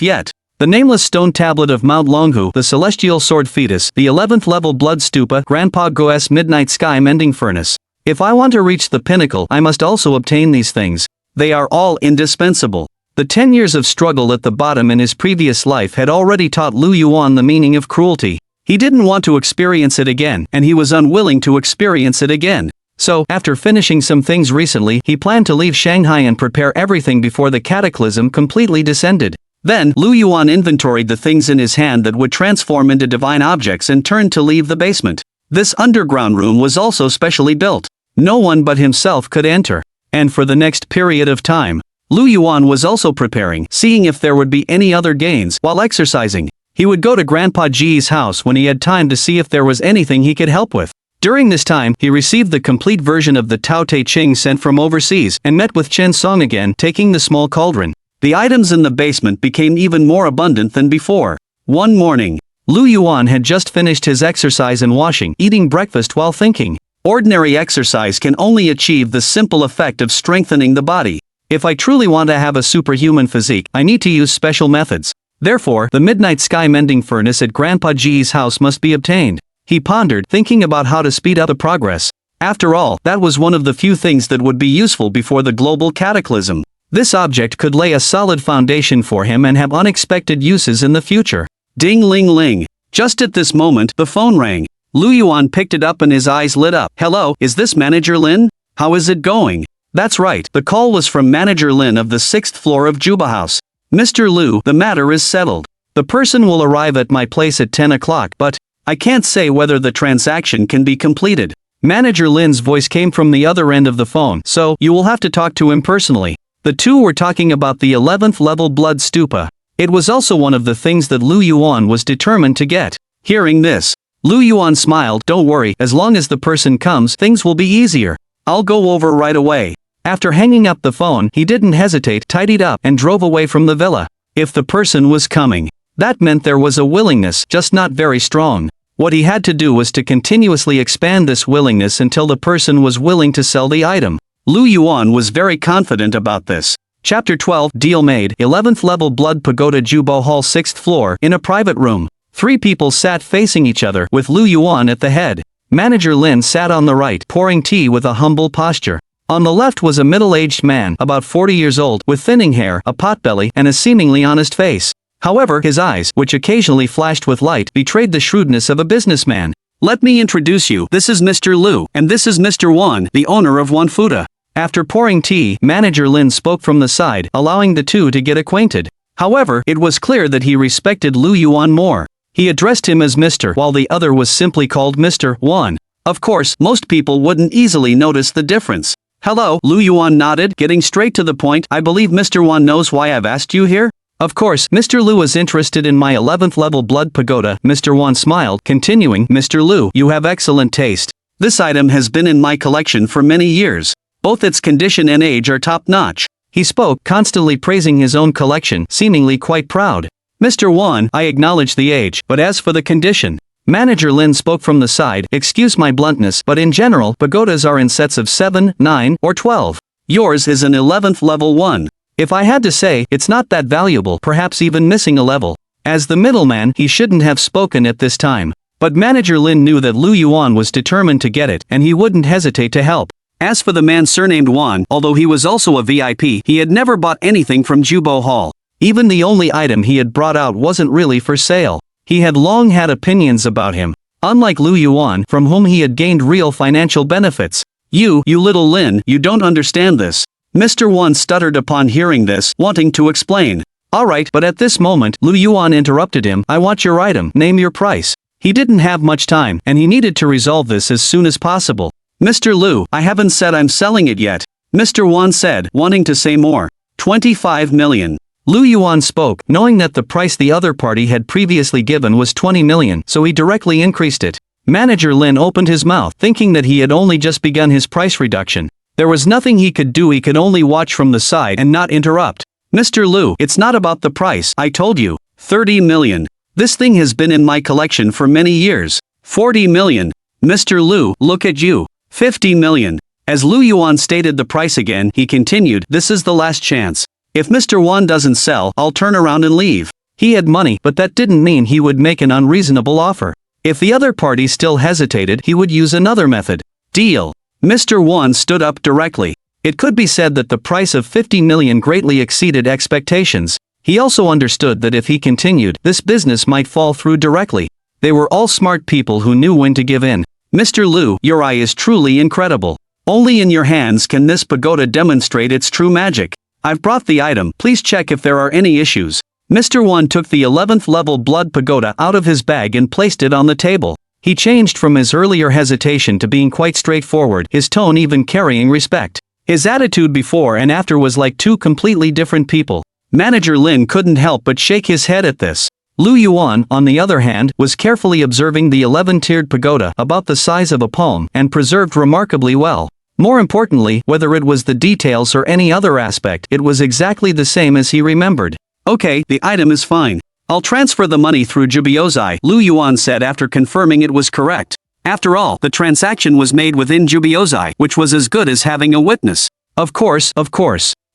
yet. The nameless stone tablet of Mount Longhu, the celestial sword fetus, the 11th level blood stupa, Grandpa Go's midnight sky mending furnace. If I want to reach the pinnacle, I must also obtain these things. They are all indispensable. The 10 years of struggle at the bottom in his previous life had already taught Lu Yuan the meaning of cruelty. He didn't want to experience it again, and he was unwilling to experience it again. So, after finishing some things recently, he planned to leave Shanghai and prepare everything before the cataclysm completely descended. Then, Lu Yuan inventoried the things in his hand that would transform into divine objects and turned to leave the basement. This underground room was also specially built. No one but himself could enter. And for the next period of time, Lu Yuan was also preparing, seeing if there would be any other gains while exercising. He would go to Grandpa Ji's house when he had time to see if there was anything he could help with. During this time, he received the complete version of the Tao Te Ching sent from overseas and met with Chen Song again, taking the small cauldron. The items in the basement became even more abundant than before. One morning, Lu Yuan had just finished his exercise and washing, eating breakfast while thinking. Ordinary exercise can only achieve the simple effect of strengthening the body. If I truly want to have a superhuman physique, I need to use special methods. Therefore, the midnight sky mending furnace at Grandpa Ji's house must be obtained. He pondered, thinking about how to speed up the progress. After all, that was one of the few things that would be useful before the global cataclysm. This object could lay a solid foundation for him and have unexpected uses in the future. Ding-ling-ling. Just at this moment, the phone rang. Lu Yuan picked it up and his eyes lit up. Hello, is this Manager Lin? How is it going? That's right, the call was from Manager Lin of the 6th floor of Juba House. Mr. Lu, the matter is settled. The person will arrive at my place at 10 o'clock, but I can't say whether the transaction can be completed. Manager Lin's voice came from the other end of the phone, so you will have to talk to him personally. The two were talking about the 11th level blood stupa. It was also one of the things that Lu Yuan was determined to get. Hearing this, Lu Yuan smiled. Don't worry, as long as the person comes, things will be easier. I'll go over right away. After hanging up the phone, he didn't hesitate, tidied up, and drove away from the villa. If the person was coming, that meant there was a willingness, just not very strong. What he had to do was to continuously expand this willingness until the person was willing to sell the item. Lu Yuan was very confident about this. Chapter 12, Deal Made, 11th level Blood Pagoda Jubo Hall 6th floor, in a private room. 3 people sat facing each other, with Lu Yuan at the head. Manager Lin sat on the right, pouring tea with a humble posture. On the left was a middle-aged man, about 40 years old, with thinning hair, a potbelly, and a seemingly honest face. However, his eyes, which occasionally flashed with light, betrayed the shrewdness of a businessman. Let me introduce you, this is Mr. Lu, and this is Mr. Wan, the owner of Wanfuda. After pouring tea, Manager Lin spoke from the side, allowing the two to get acquainted. However, it was clear that he respected Lu Yuan more. He addressed him as Mr. while the other was simply called Mr. Wan. Of course, most people wouldn't easily notice the difference. Hello, Lu Yuan nodded, getting straight to the point. I believe Mr. Wan knows why I've asked you here? Of course, Mr. Lu is interested in my 11th level blood pagoda. Mr. Wan smiled, continuing, Mr. Lu, you have excellent taste. This item has been in my collection for many years. Both its condition and age are top-notch. He spoke, constantly praising his own collection, seemingly quite proud. Mr. Wan, I acknowledge the age, but as for the condition. Manager Lin spoke from the side, excuse my bluntness, but in general, pagodas are in sets of 7, 9, or 12. Yours is an 11th level one. If I had to say, it's not that valuable, perhaps even missing a level. As the middleman, he shouldn't have spoken at this time. But Manager Lin knew that Lu Yuan was determined to get it, and he wouldn't hesitate to help. As for the man surnamed Wan, although he was also a VIP, he had never bought anything from Jubo Hall. Even the only item he had brought out wasn't really for sale. He had long had opinions about him. Unlike Lu Yuan, from whom he had gained real financial benefits. You little Lin, you don't understand this. Mr. Wan stuttered upon hearing this, wanting to explain. Alright, but at this moment, Lu Yuan interrupted him. I want your item, name your price. He didn't have much time, and he needed to resolve this as soon as possible. Mr. Lu, I haven't said I'm selling it yet. Mr. Wan said, wanting to say more. 25 million. Lu Yuan spoke, knowing that the price the other party had previously given was 20 million, so he directly increased it. Manager Lin opened his mouth, thinking that he had only just begun his price reduction. There was nothing he could do, he could only watch from the side and not interrupt. Mr. Lu, it's not about the price, I told you. 30 million. This thing has been in my collection for many years. 40 million. Mr. Lu, look at you. 50 million. As Lu Yuan stated the price again, he continued, this is the last chance. If Mr. Wan doesn't sell, I'll turn around and leave. He had money, but that didn't mean he would make an unreasonable offer. If the other party still hesitated, he would use another method. Deal. Mr. Wan stood up directly. It could be said that the price of 50 million greatly exceeded expectations. He also understood that if he continued, this business might fall through directly. They were all smart people who knew when to give in. Mr. Lu, your eye is truly incredible. Only in your hands can this pagoda demonstrate its true magic. I've brought the item, please check if there are any issues. Mr. Wan took the 11th level blood pagoda out of his bag and placed it on the table. He changed from his earlier hesitation to being quite straightforward, his tone even carrying respect. His attitude before and after was like two completely different people. Manager Lin couldn't help but shake his head at this. Lu Yuan, on the other hand, was carefully observing the 11-tiered pagoda about the size of a palm and preserved remarkably well. More importantly, whether it was the details or any other aspect, it was exactly the same as he remembered. Okay, the item is fine. I'll transfer the money through Jubiozai, Lu Yuan said after confirming it was correct. After all, the transaction was made within Jubiozai, which was as good as having a witness. Of course.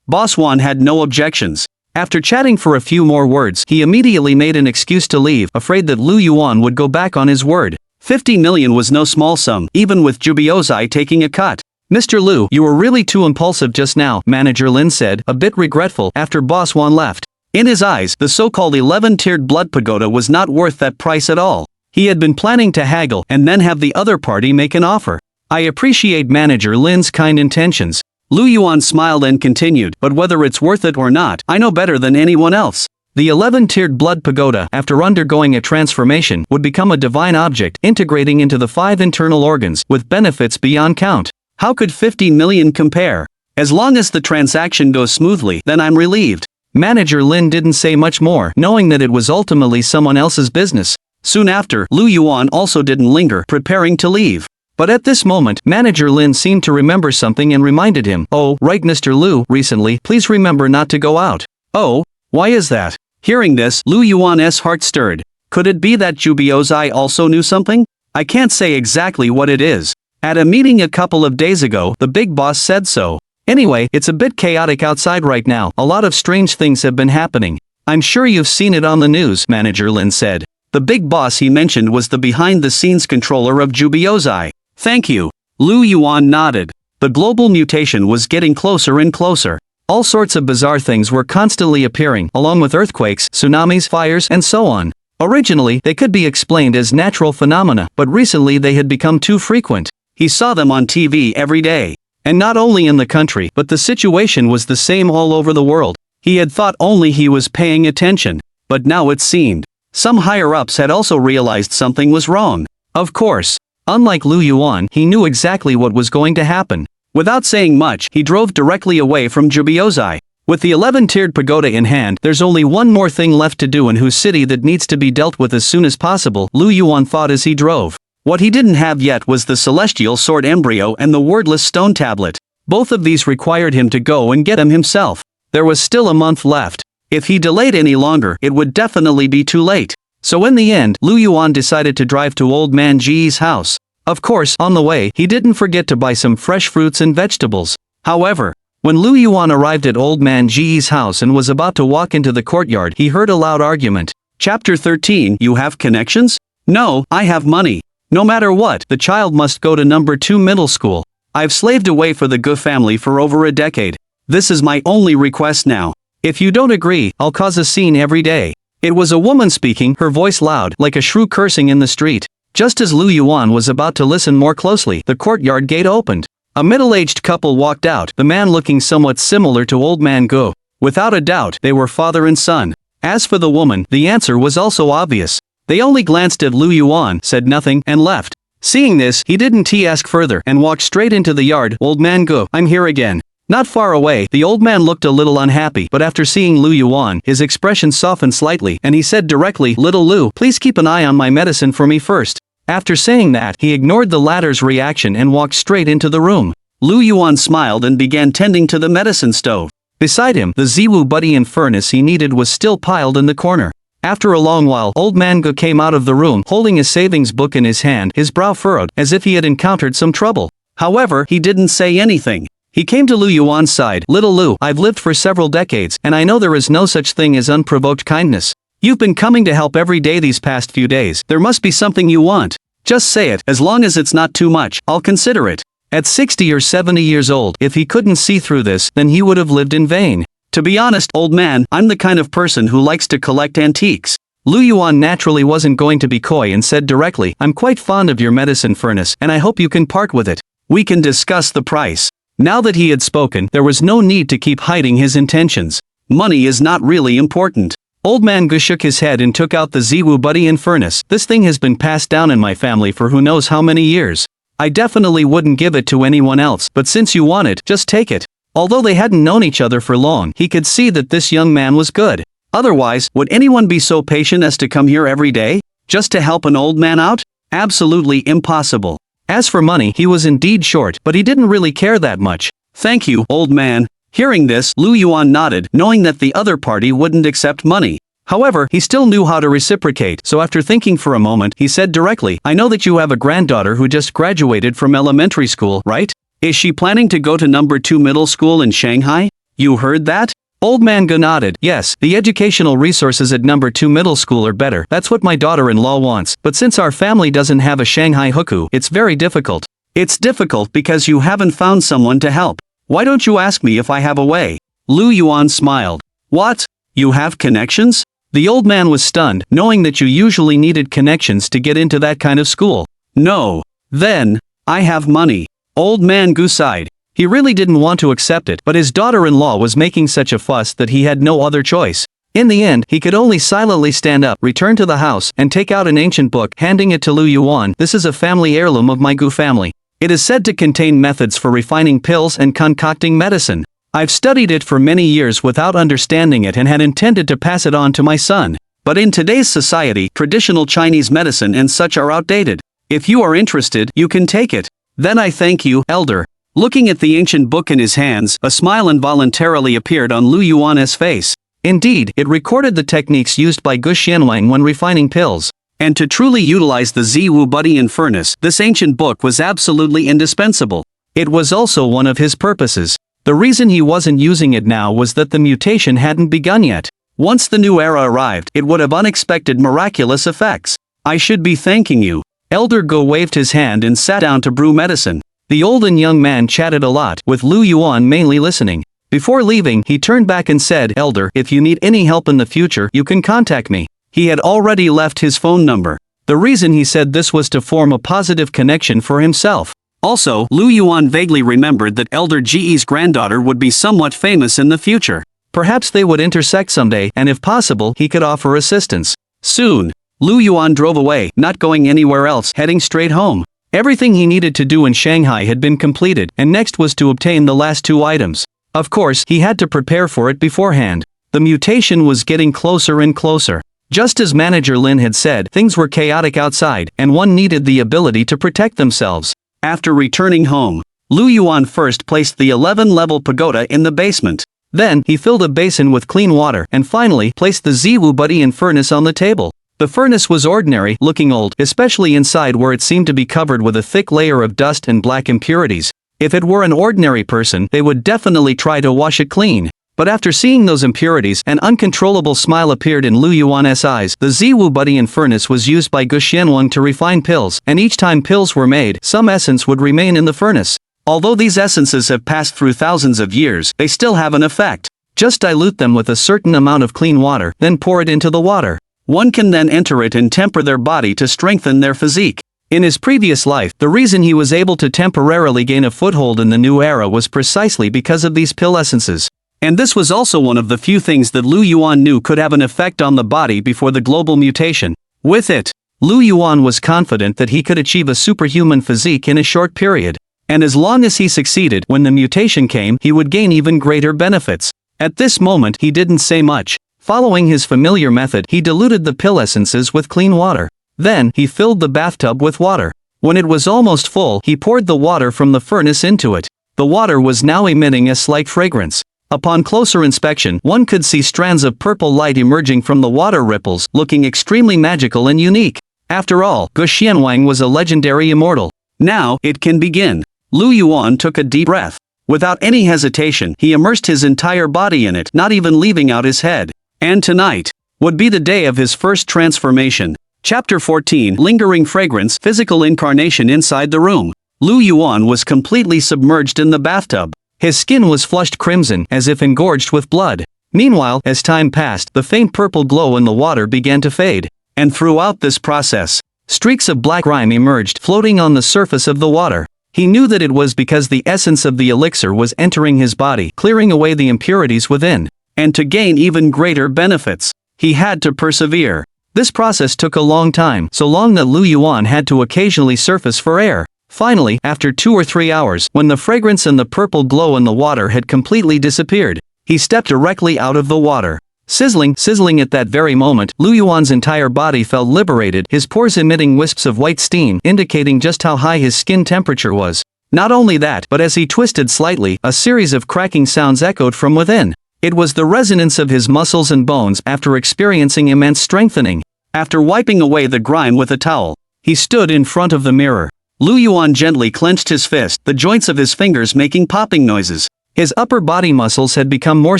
Boss Wan had no objections. After chatting for a few more words, he immediately made an excuse to leave, afraid that Lu Yuan would go back on his word. 50 million was no small sum, even with Jubiozai taking a cut. Mr. Lu, you were really too impulsive just now, Manager Lin said, a bit regretful, after Boss Wan left. In his eyes, the so-called 11-tiered blood pagoda was not worth that price at all. He had been planning to haggle and then have the other party make an offer. I appreciate Manager Lin's kind intentions. Lu Yuan smiled and continued, but whether it's worth it or not, I know better than anyone else. The 11-tiered blood pagoda, after undergoing a transformation, would become a divine object, integrating into the 5 internal organs, with benefits beyond count. How could 50 million compare? As long as the transaction goes smoothly, then I'm relieved. Manager Lin didn't say much more, knowing that it was ultimately someone else's business. Soon after, Lu Yuan also didn't linger, preparing to leave. But at this moment, Manager Lin seemed to remember something and reminded him, oh, right Mr. Lu, recently, please remember not to go out. Oh, why is that? Hearing this, Lu Yuan's heart stirred. Could it be that Jubiozai also knew something? I can't say exactly what it is. At a meeting a couple of days ago, the big boss said so. Anyway, it's a bit chaotic outside right now, a lot of strange things have been happening. I'm sure you've seen it on the news, Manager Lin said. The big boss he mentioned was the behind-the-scenes controller of Jubiozai. Thank you. Lu Yuan nodded. The global mutation was getting closer and closer. All sorts of bizarre things were constantly appearing, along with earthquakes, tsunamis, fires, and so on. Originally, they could be explained as natural phenomena, but recently they had become too frequent. He saw them on TV every day. And not only in the country, but the situation was the same all over the world. He had thought only he was paying attention, but now it seemed some higher-ups had also realized something was wrong. Of course, unlike Lu Yuan, he knew exactly what was going to happen. Without saying much, he drove directly away from Jubiozai. With the 11-tiered pagoda in hand, there's only one more thing left to do in whose city that needs to be dealt with as soon as possible, Lu Yuan thought as he drove. What he didn't have yet was the celestial sword embryo and the wordless stone tablet. Both of these required him to go and get them himself. There was still a month left. If he delayed any longer, it would definitely be too late. So in the end, Lu Yuan decided to drive to Old Man Ji's house. Of course, on the way, he didn't forget to buy some fresh fruits and vegetables. However, when Lu Yuan arrived at Old Man Ji's house and was about to walk into the courtyard, he heard a loud argument. Chapter 13. You have connections? No, I have money. No matter what, the child must go to number 2 middle school. I've slaved away for the Gu family for over a decade. This is my only request now. If you don't agree, I'll cause a scene every day. It was a woman speaking, her voice loud, like a shrew cursing in the street. Just as Lu Yuan was about to listen more closely, the courtyard gate opened. A middle-aged couple walked out, the man looking somewhat similar to Old Man Gu. Without a doubt, they were father and son. As for the woman, the answer was also obvious. They only glanced at Lu Yuan, said nothing, and left. Seeing this, he didn't ask further and walked straight into the yard. Old Man Gu, I'm here again. Not far away, the old man looked a little unhappy, but after seeing Lu Yuan, his expression softened slightly, and he said directly, Little Lu, please keep an eye on my medicine for me first. After saying that, he ignored the latter's reaction and walked straight into the room. Lu Yuan smiled and began tending to the medicine stove. Beside him, the Ziwu buddy and furnace he needed was still piled in the corner. After a long while, Old Man Gu came out of the room, holding a savings book in his hand, his brow furrowed, as if he had encountered some trouble. However, he didn't say anything. He came to Lu Yuan's side. Little Lu, I've lived for several decades, and I know there is no such thing as unprovoked kindness. You've been coming to help every day these past few days. There must be something you want. Just say it. As long as it's not too much, I'll consider it. At 60 or 70 years old, if he couldn't see through this, then he would have lived in vain. To be honest, old man, I'm the kind of person who likes to collect antiques. Lu Yuan naturally wasn't going to be coy and said directly, I'm quite fond of your medicine furnace, and I hope you can part with it. We can discuss the price. Now that he had spoken, there was no need to keep hiding his intentions. Money is not really important. Old Man Gu shook his head and took out the Ziwu buddy and furnace. This thing has been passed down in my family for who knows how many years. I definitely wouldn't give it to anyone else, but since you want it, just take it. Although they hadn't known each other for long, he could see that this young man was good. Otherwise, would anyone be so patient as to come here every day, just to help an old man out? Absolutely impossible. As for money, he was indeed short, but he didn't really care that much. Thank you, old man. Hearing this, Lu Yuan nodded, knowing that the other party wouldn't accept money. However, he still knew how to reciprocate, so after thinking for a moment, he said directly, I know that you have a granddaughter who just graduated from elementary school, right? Is she planning to go to number 2 middle school in Shanghai? You heard that? Old Man Gu nodded. Yes, the educational resources at number 2 middle school are better. That's what my daughter-in-law wants. But since our family doesn't have a Shanghai hukou, it's very difficult. It's difficult because you haven't found someone to help. Why don't you ask me if I have a way? Lu Yuan smiled. What? You have connections? The old man was stunned, knowing that you usually needed connections to get into that kind of school. No. Then, I have money. Old Man Gu sighed. He really didn't want to accept it, but his daughter-in-law was making such a fuss that he had no other choice. In the end, he could only silently stand up, return to the house, and take out an ancient book, handing it to Lu Yuan. This is a family heirloom of my Gu family. It is said to contain methods for refining pills and concocting medicine. I've studied it for many years without understanding it and had intended to pass it on to my son. But in today's society, traditional Chinese medicine and such are outdated. If you are interested, you can take it. Then I thank you, elder. Looking at the ancient book in his hands, a smile involuntarily appeared on Lu Yuan's face. Indeed, it recorded the techniques used by Gu Xianwang when refining pills. And to truly utilize the Ziwu buddy and furnace, this ancient book was absolutely indispensable. It was also one of his purposes. The reason he wasn't using it now was that the mutation hadn't begun yet. Once the new era arrived, it would have unexpected miraculous effects. I should be thanking you. Elder Gu waved his hand and sat down to brew medicine. The old and young man chatted a lot, with Lu Yuan mainly listening. Before leaving, he turned back and said, Elder, if you need any help in the future, you can contact me. He had already left his phone number. The reason he said this was to form a positive connection for himself. Also, Lu Yuan vaguely remembered that Elder Ge's granddaughter would be somewhat famous in the future. Perhaps they would intersect someday, and if possible, he could offer assistance. Soon, Lu Yuan drove away, not going anywhere else, heading straight home. Everything he needed to do in Shanghai had been completed, and next was to obtain the last 2 items. Of course, he had to prepare for it beforehand. The mutation was getting closer and closer. Just as manager Lin had said, things were chaotic outside, and one needed the ability to protect themselves. After returning home, Lu Yuan first placed the 11-level pagoda in the basement. Then, he filled a basin with clean water, and finally, placed the Ziwu Buddy and furnace on the table. The furnace was ordinary, looking old, especially inside where it seemed to be covered with a thick layer of dust and black impurities. If it were an ordinary person, they would definitely try to wash it clean. But after seeing those impurities, an uncontrollable smile appeared in Lu Yuan's eyes. The Ziwu Buddy and furnace was used by Gu Xianwang to refine pills, and each time pills were made, some essence would remain in the furnace. Although these essences have passed through thousands of years, they still have an effect. Just dilute them with a certain amount of clean water, then pour it into the water. One can then enter it and temper their body to strengthen their physique. In his previous life, the reason he was able to temporarily gain a foothold in the new era was precisely because of these pill essences. And this was also one of the few things that Lu Yuan knew could have an effect on the body before the global mutation. With it, Lu Yuan was confident that he could achieve a superhuman physique in a short period. And as long as he succeeded, when the mutation came, he would gain even greater benefits. At this moment, he didn't say much. Following his familiar method, he diluted the pill essences with clean water. Then, he filled the bathtub with water. When it was almost full, he poured the water from the furnace into it. The water was now emitting a slight fragrance. Upon closer inspection, one could see strands of purple light emerging from the water ripples, looking extremely magical and unique. After all, Gu Xianwang was a legendary immortal. Now, it can begin. Lu Yuan took a deep breath. Without any hesitation, he immersed his entire body in it, not even leaving out his head. And tonight would be the day of his first transformation. Chapter 14, Lingering Fragrance, Physical Incarnation. Inside the room, Lu Yuan was completely submerged in the bathtub. His skin was flushed crimson, as if engorged with blood. Meanwhile, as time passed, the faint purple glow in the water began to fade. And throughout this process, streaks of black grime emerged, floating on the surface of the water. He knew that it was because the essence of the elixir was entering his body, clearing away the impurities within. And to gain even greater benefits, he had to persevere. This process took a long time, so long that Lu Yuan had to occasionally surface for air. Finally, after 2 or 3 hours, when the fragrance and the purple glow in the water had completely disappeared, he stepped directly out of the water. Sizzling at that very moment, Lu Yuan's entire body felt liberated, his pores emitting wisps of white steam, indicating just how high his skin temperature was. Not only that, but as he twisted slightly, a series of cracking sounds echoed from within. It was the resonance of his muscles and bones after experiencing immense strengthening. After wiping away the grime with a towel, he stood in front of the mirror. Lu Yuan gently clenched his fist, the joints of his fingers making popping noises. His upper body muscles had become more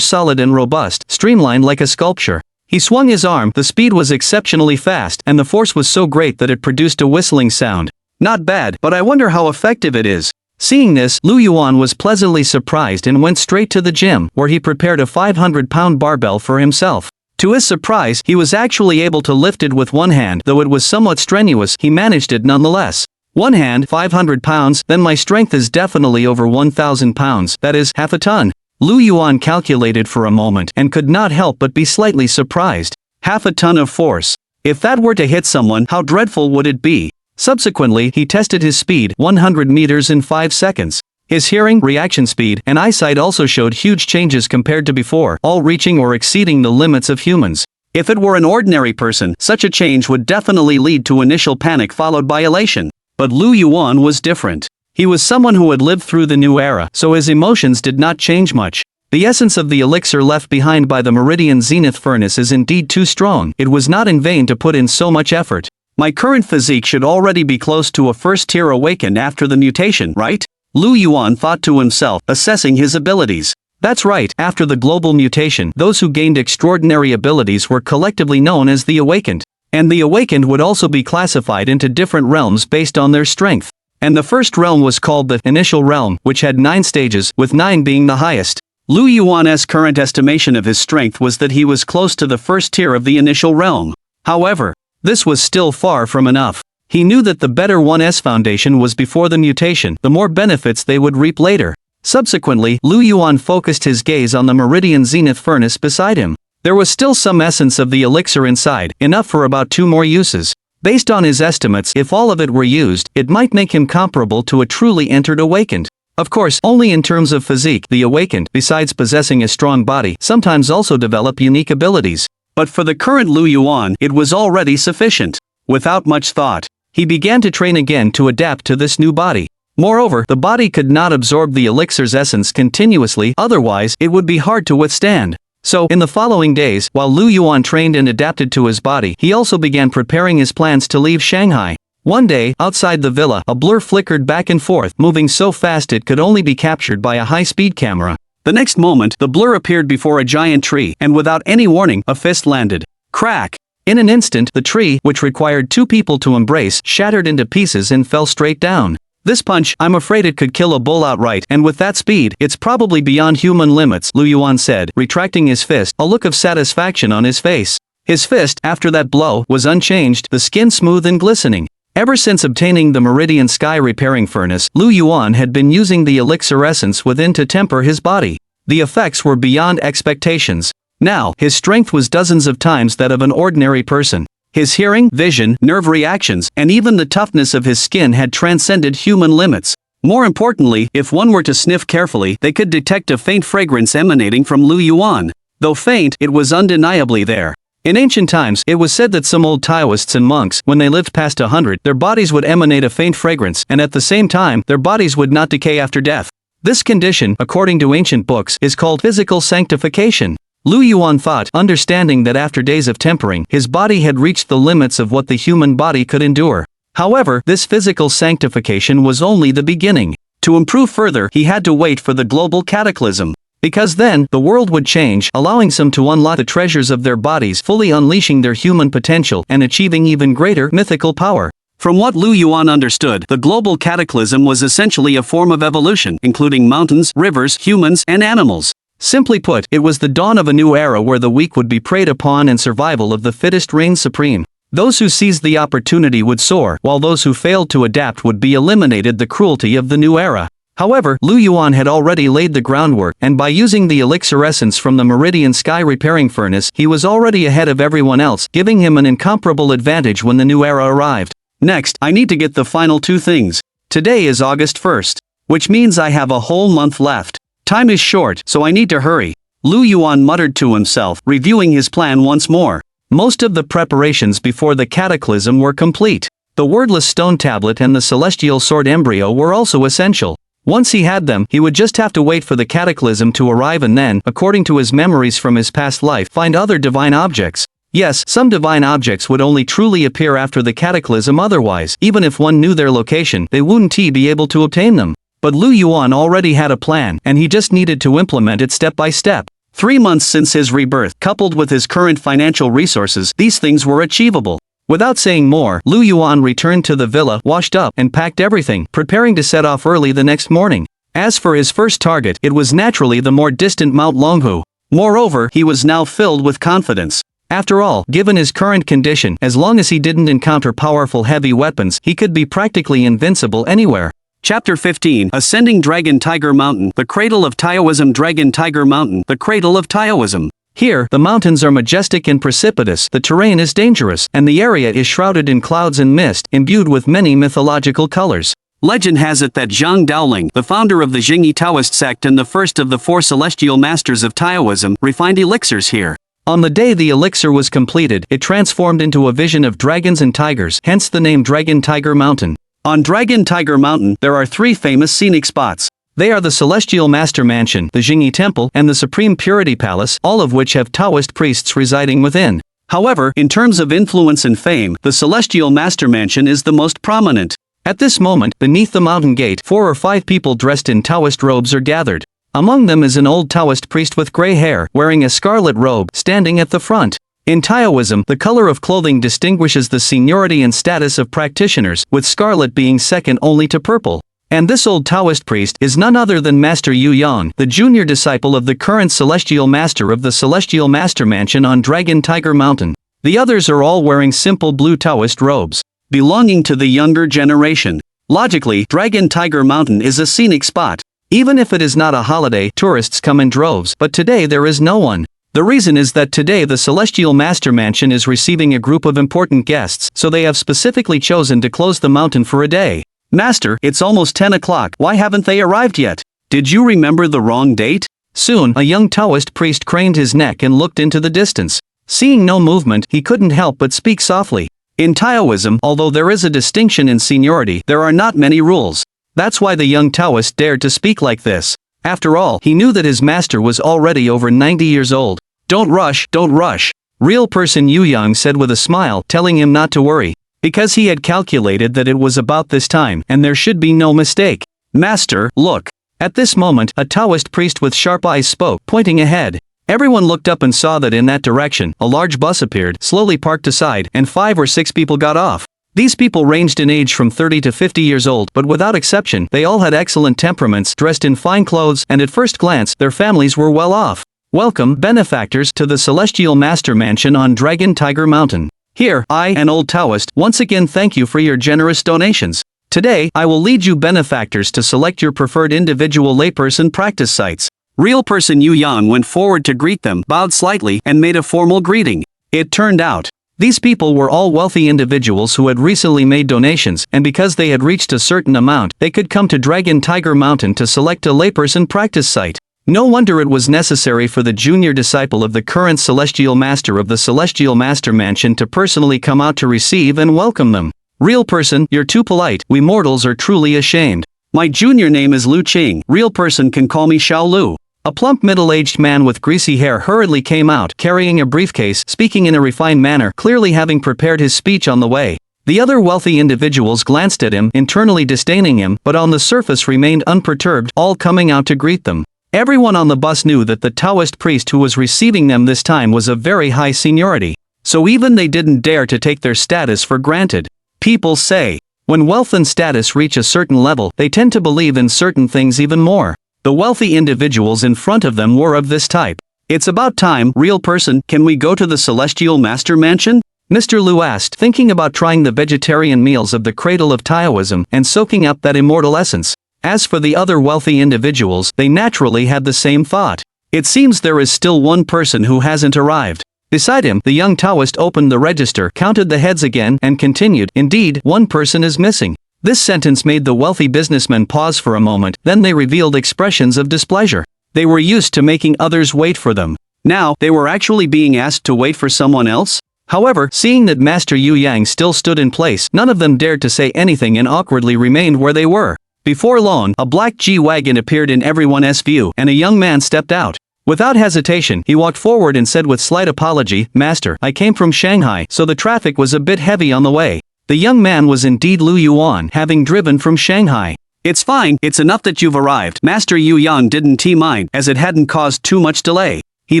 solid and robust, streamlined like a sculpture. He swung his arm, the speed was exceptionally fast, and the force was so great that it produced a whistling sound. Not bad, but I wonder how effective it is. Seeing this, Lu Yuan was pleasantly surprised and went straight to the gym, where he prepared a 500-pound barbell for himself. To his surprise, he was actually able to lift it with one hand, though it was somewhat strenuous, he managed it nonetheless. One hand, 500 pounds, then my strength is definitely over 1,000 pounds, that is, half a ton. Lu Yuan calculated for a moment and could not help but be slightly surprised. Half a ton of force. If that were to hit someone, how dreadful would it be? Subsequently, he tested his speed, 100 meters in 5 seconds. His hearing, reaction speed, and eyesight also showed huge changes compared to before, all reaching or exceeding the limits of humans. If it were an ordinary person, such a change would definitely lead to initial panic followed by elation. But Lu Yuan was different. He was someone who had lived through the new era, so his emotions did not change much. The essence of the elixir left behind by the Meridian Zenith furnace is indeed too strong. It was not in vain to put in so much effort. My current physique should already be close to a first-tier awakened after the mutation, right? Lu Yuan thought to himself, assessing his abilities. That's right, after the global mutation, those who gained extraordinary abilities were collectively known as the awakened. And the awakened would also be classified into different realms based on their strength. And the first realm was called the initial realm, which had 9 stages, with 9 being the highest. Lu Yuan's current estimation of his strength was that he was close to the first tier of the initial realm. However, this was still far from enough. He knew that the better 1's foundation was before the mutation, the more benefits they would reap later. Subsequently, Lu Yuan focused his gaze on the meridian zenith furnace beside him. There was still some essence of the elixir inside, enough for about 2 more uses. Based on his estimates, if all of it were used, it might make him comparable to a truly entered awakened. Of course, only in terms of physique. The awakened, besides possessing a strong body, sometimes also develop unique abilities. But for the current Lu Yuan, it was already sufficient. Without much thought, he began to train again to adapt to this new body. Moreover, the body could not absorb the elixir's essence continuously, otherwise it would be hard to withstand. So, in the following days, while Lu Yuan trained and adapted to his body, he also began preparing his plans to leave Shanghai. One day, outside the villa, a blur flickered back and forth, moving so fast it could only be captured by a high-speed camera. The next moment, the blur appeared before a giant tree, and without any warning, a fist landed. Crack! In an instant, the tree, which required 2 people to embrace, shattered into pieces and fell straight down. This punch, I'm afraid it could kill a bull outright, and with that speed, it's probably beyond human limits, Lu Yuan said, retracting his fist, a look of satisfaction on his face. His fist, after that blow, was unchanged, the skin smooth and glistening. Ever since obtaining the Meridian Sky repairing furnace, Lu Yuan had been using the elixir essence within to temper his body. The effects were beyond expectations. Now, his strength was dozens of times that of an ordinary person. His hearing, vision, nerve reactions, and even the toughness of his skin had transcended human limits. More importantly, if one were to sniff carefully, they could detect a faint fragrance emanating from Lu Yuan. Though faint, it was undeniably there. In ancient times, it was said that some old Taoists and monks, when they lived past 100, their bodies would emanate a faint fragrance, and at the same time, their bodies would not decay after death. This condition, according to ancient books, is called physical sanctification. Lu Yuan thought, understanding that after days of tempering, his body had reached the limits of what the human body could endure. However, this physical sanctification was only the beginning. To improve further, he had to wait for the global cataclysm. Because then, the world would change, allowing some to unlock the treasures of their bodies, fully unleashing their human potential and achieving even greater mythical power. From what Lu Yuan understood, the global cataclysm was essentially a form of evolution, including mountains, rivers, humans, and animals. Simply put, it was the dawn of a new era where the weak would be preyed upon and survival of the fittest reigned supreme. Those who seized the opportunity would soar, while those who failed to adapt would be eliminated. The cruelty of the new era. However, Lu Yuan had already laid the groundwork, and by using the elixir essence from the Meridian Sky repairing furnace, he was already ahead of everyone else, giving him an incomparable advantage when the new era arrived. Next, I need to get the final 2 things. Today is August 1st, which means I have a whole month left. Time is short, so I need to hurry. Lu Yuan muttered to himself, reviewing his plan once more. Most of the preparations before the cataclysm were complete. The wordless stone tablet and the celestial sword embryo were also essential. Once he had them, he would just have to wait for the cataclysm to arrive and then, according to his memories from his past life, find other divine objects. Yes, some divine objects would only truly appear after the cataclysm, otherwise, even if one knew their location, they wouldn't be able to obtain them. But Lu Yuan already had a plan, and he just needed to implement it step by step. 3 months since his rebirth, coupled with his current financial resources, these things were achievable. Without saying more, Lu Yuan returned to the villa, washed up, and packed everything, preparing to set off early the next morning. As for his first target, it was naturally the more distant Mount Longhu. Moreover, he was now filled with confidence. After all, given his current condition, as long as he didn't encounter powerful heavy weapons, he could be practically invincible anywhere. Chapter 15, Ascending Dragon Tiger Mountain, the Cradle of Taoism. Dragon Tiger Mountain, the Cradle of Taoism. Here, the mountains are majestic and precipitous, the terrain is dangerous, and the area is shrouded in clouds and mist, imbued with many mythological colors. Legend has it that Zhang Daoling, the founder of the Jingyi Taoist sect and the first of the 4 celestial masters of Taoism, refined elixirs here. On the day the elixir was completed, it transformed into a vision of dragons and tigers, hence the name Dragon Tiger Mountain. On Dragon Tiger Mountain, there are 3 famous scenic spots. They are the Celestial Master Mansion, the Jingyi Temple, and the Supreme Purity Palace, all of which have Taoist priests residing within. However, in terms of influence and fame, the Celestial Master Mansion is the most prominent. At this moment, beneath the mountain gate, 4 or 5 people dressed in Taoist robes are gathered. Among them is an old Taoist priest with gray hair, wearing a scarlet robe, standing at the front. In Taoism, the color of clothing distinguishes the seniority and status of practitioners, with scarlet being second only to purple. And this old Taoist priest is none other than Master Yu Yang, the junior disciple of the current Celestial Master of the Celestial Master Mansion on Dragon Tiger Mountain. The others are all wearing simple blue Taoist robes, belonging to the younger generation. Logically, Dragon Tiger Mountain is a scenic spot. Even if it is not a holiday, tourists come in droves, but today there is no one. The reason is that today the Celestial Master Mansion is receiving a group of important guests, so they have specifically chosen to close the mountain for a day. Master, it's almost 10 o'clock, why haven't they arrived yet? Did you remember the wrong date? Soon, a young Taoist priest craned his neck and looked into the distance. Seeing no movement, he couldn't help but speak softly. In Taoism, although there is a distinction in seniority, there are not many rules. That's why the young Taoist dared to speak like this. After all, he knew that his master was already over 90 years old. Don't rush, don't rush. Real person Yu Yang said with a smile, telling him not to worry. Because he had calculated that it was about this time, and there should be no mistake. Master, look. At this moment, a Taoist priest with sharp eyes spoke, pointing ahead. Everyone looked up and saw that in that direction, a large bus appeared, slowly parked aside, and 5 or 6 people got off. These people ranged in age from 30 to 50 years old, but without exception, they all had excellent temperaments, dressed in fine clothes, and at first glance, their families were well off. Welcome, benefactors, to the Celestial Master Mansion on Dragon Tiger Mountain. Here, I, an old Taoist, once again thank you for your generous donations. Today, I will lead you benefactors to select your preferred individual layperson practice sites. Real person Yu Yang went forward to greet them, bowed slightly, and made a formal greeting. It turned out, these people were all wealthy individuals who had recently made donations, and because they had reached a certain amount, they could come to Dragon Tiger Mountain to select a layperson practice site. No wonder it was necessary for the junior disciple of the current Celestial Master of the Celestial Master Mansion to personally come out to receive and welcome them. Real person, you're too polite, we mortals are truly ashamed. My junior name is Lu Qing, real person can call me Xiao Lu. A plump middle-aged man with greasy hair hurriedly came out, carrying a briefcase, speaking in a refined manner, clearly having prepared his speech on the way. The other wealthy individuals glanced at him, internally disdaining him, but on the surface remained unperturbed, all coming out to greet them. Everyone on the bus knew that the Taoist priest who was receiving them this time was of very high seniority. So even they didn't dare to take their status for granted. People say, when wealth and status reach a certain level, they tend to believe in certain things even more. The wealthy individuals in front of them were of this type. It's about time, real person, can we go to the Celestial Master Mansion? Mr. Lu asked, thinking about trying the vegetarian meals of the cradle of Taoism and soaking up that immortal essence. As for the other wealthy individuals, they naturally had the same thought. It seems there is still one person who hasn't arrived. Beside him, the young Taoist opened the register, counted the heads again, and continued, indeed, one person is missing. This sentence made the wealthy businessmen pause for a moment, then they revealed expressions of displeasure. They were used to making others wait for them. Now, they were actually being asked to wait for someone else? However, seeing that Master Yu Yang still stood in place, none of them dared to say anything and awkwardly remained where they were. Before long, a black G-Wagon appeared in everyone's view, and a young man stepped out. Without hesitation, he walked forward and said with slight apology, Master, I came from Shanghai, so the traffic was a bit heavy on the way. The young man was indeed Lu Yuan, having driven from Shanghai. It's fine, it's enough that you've arrived. Master Yu Yang didn't mind, as it hadn't caused too much delay. He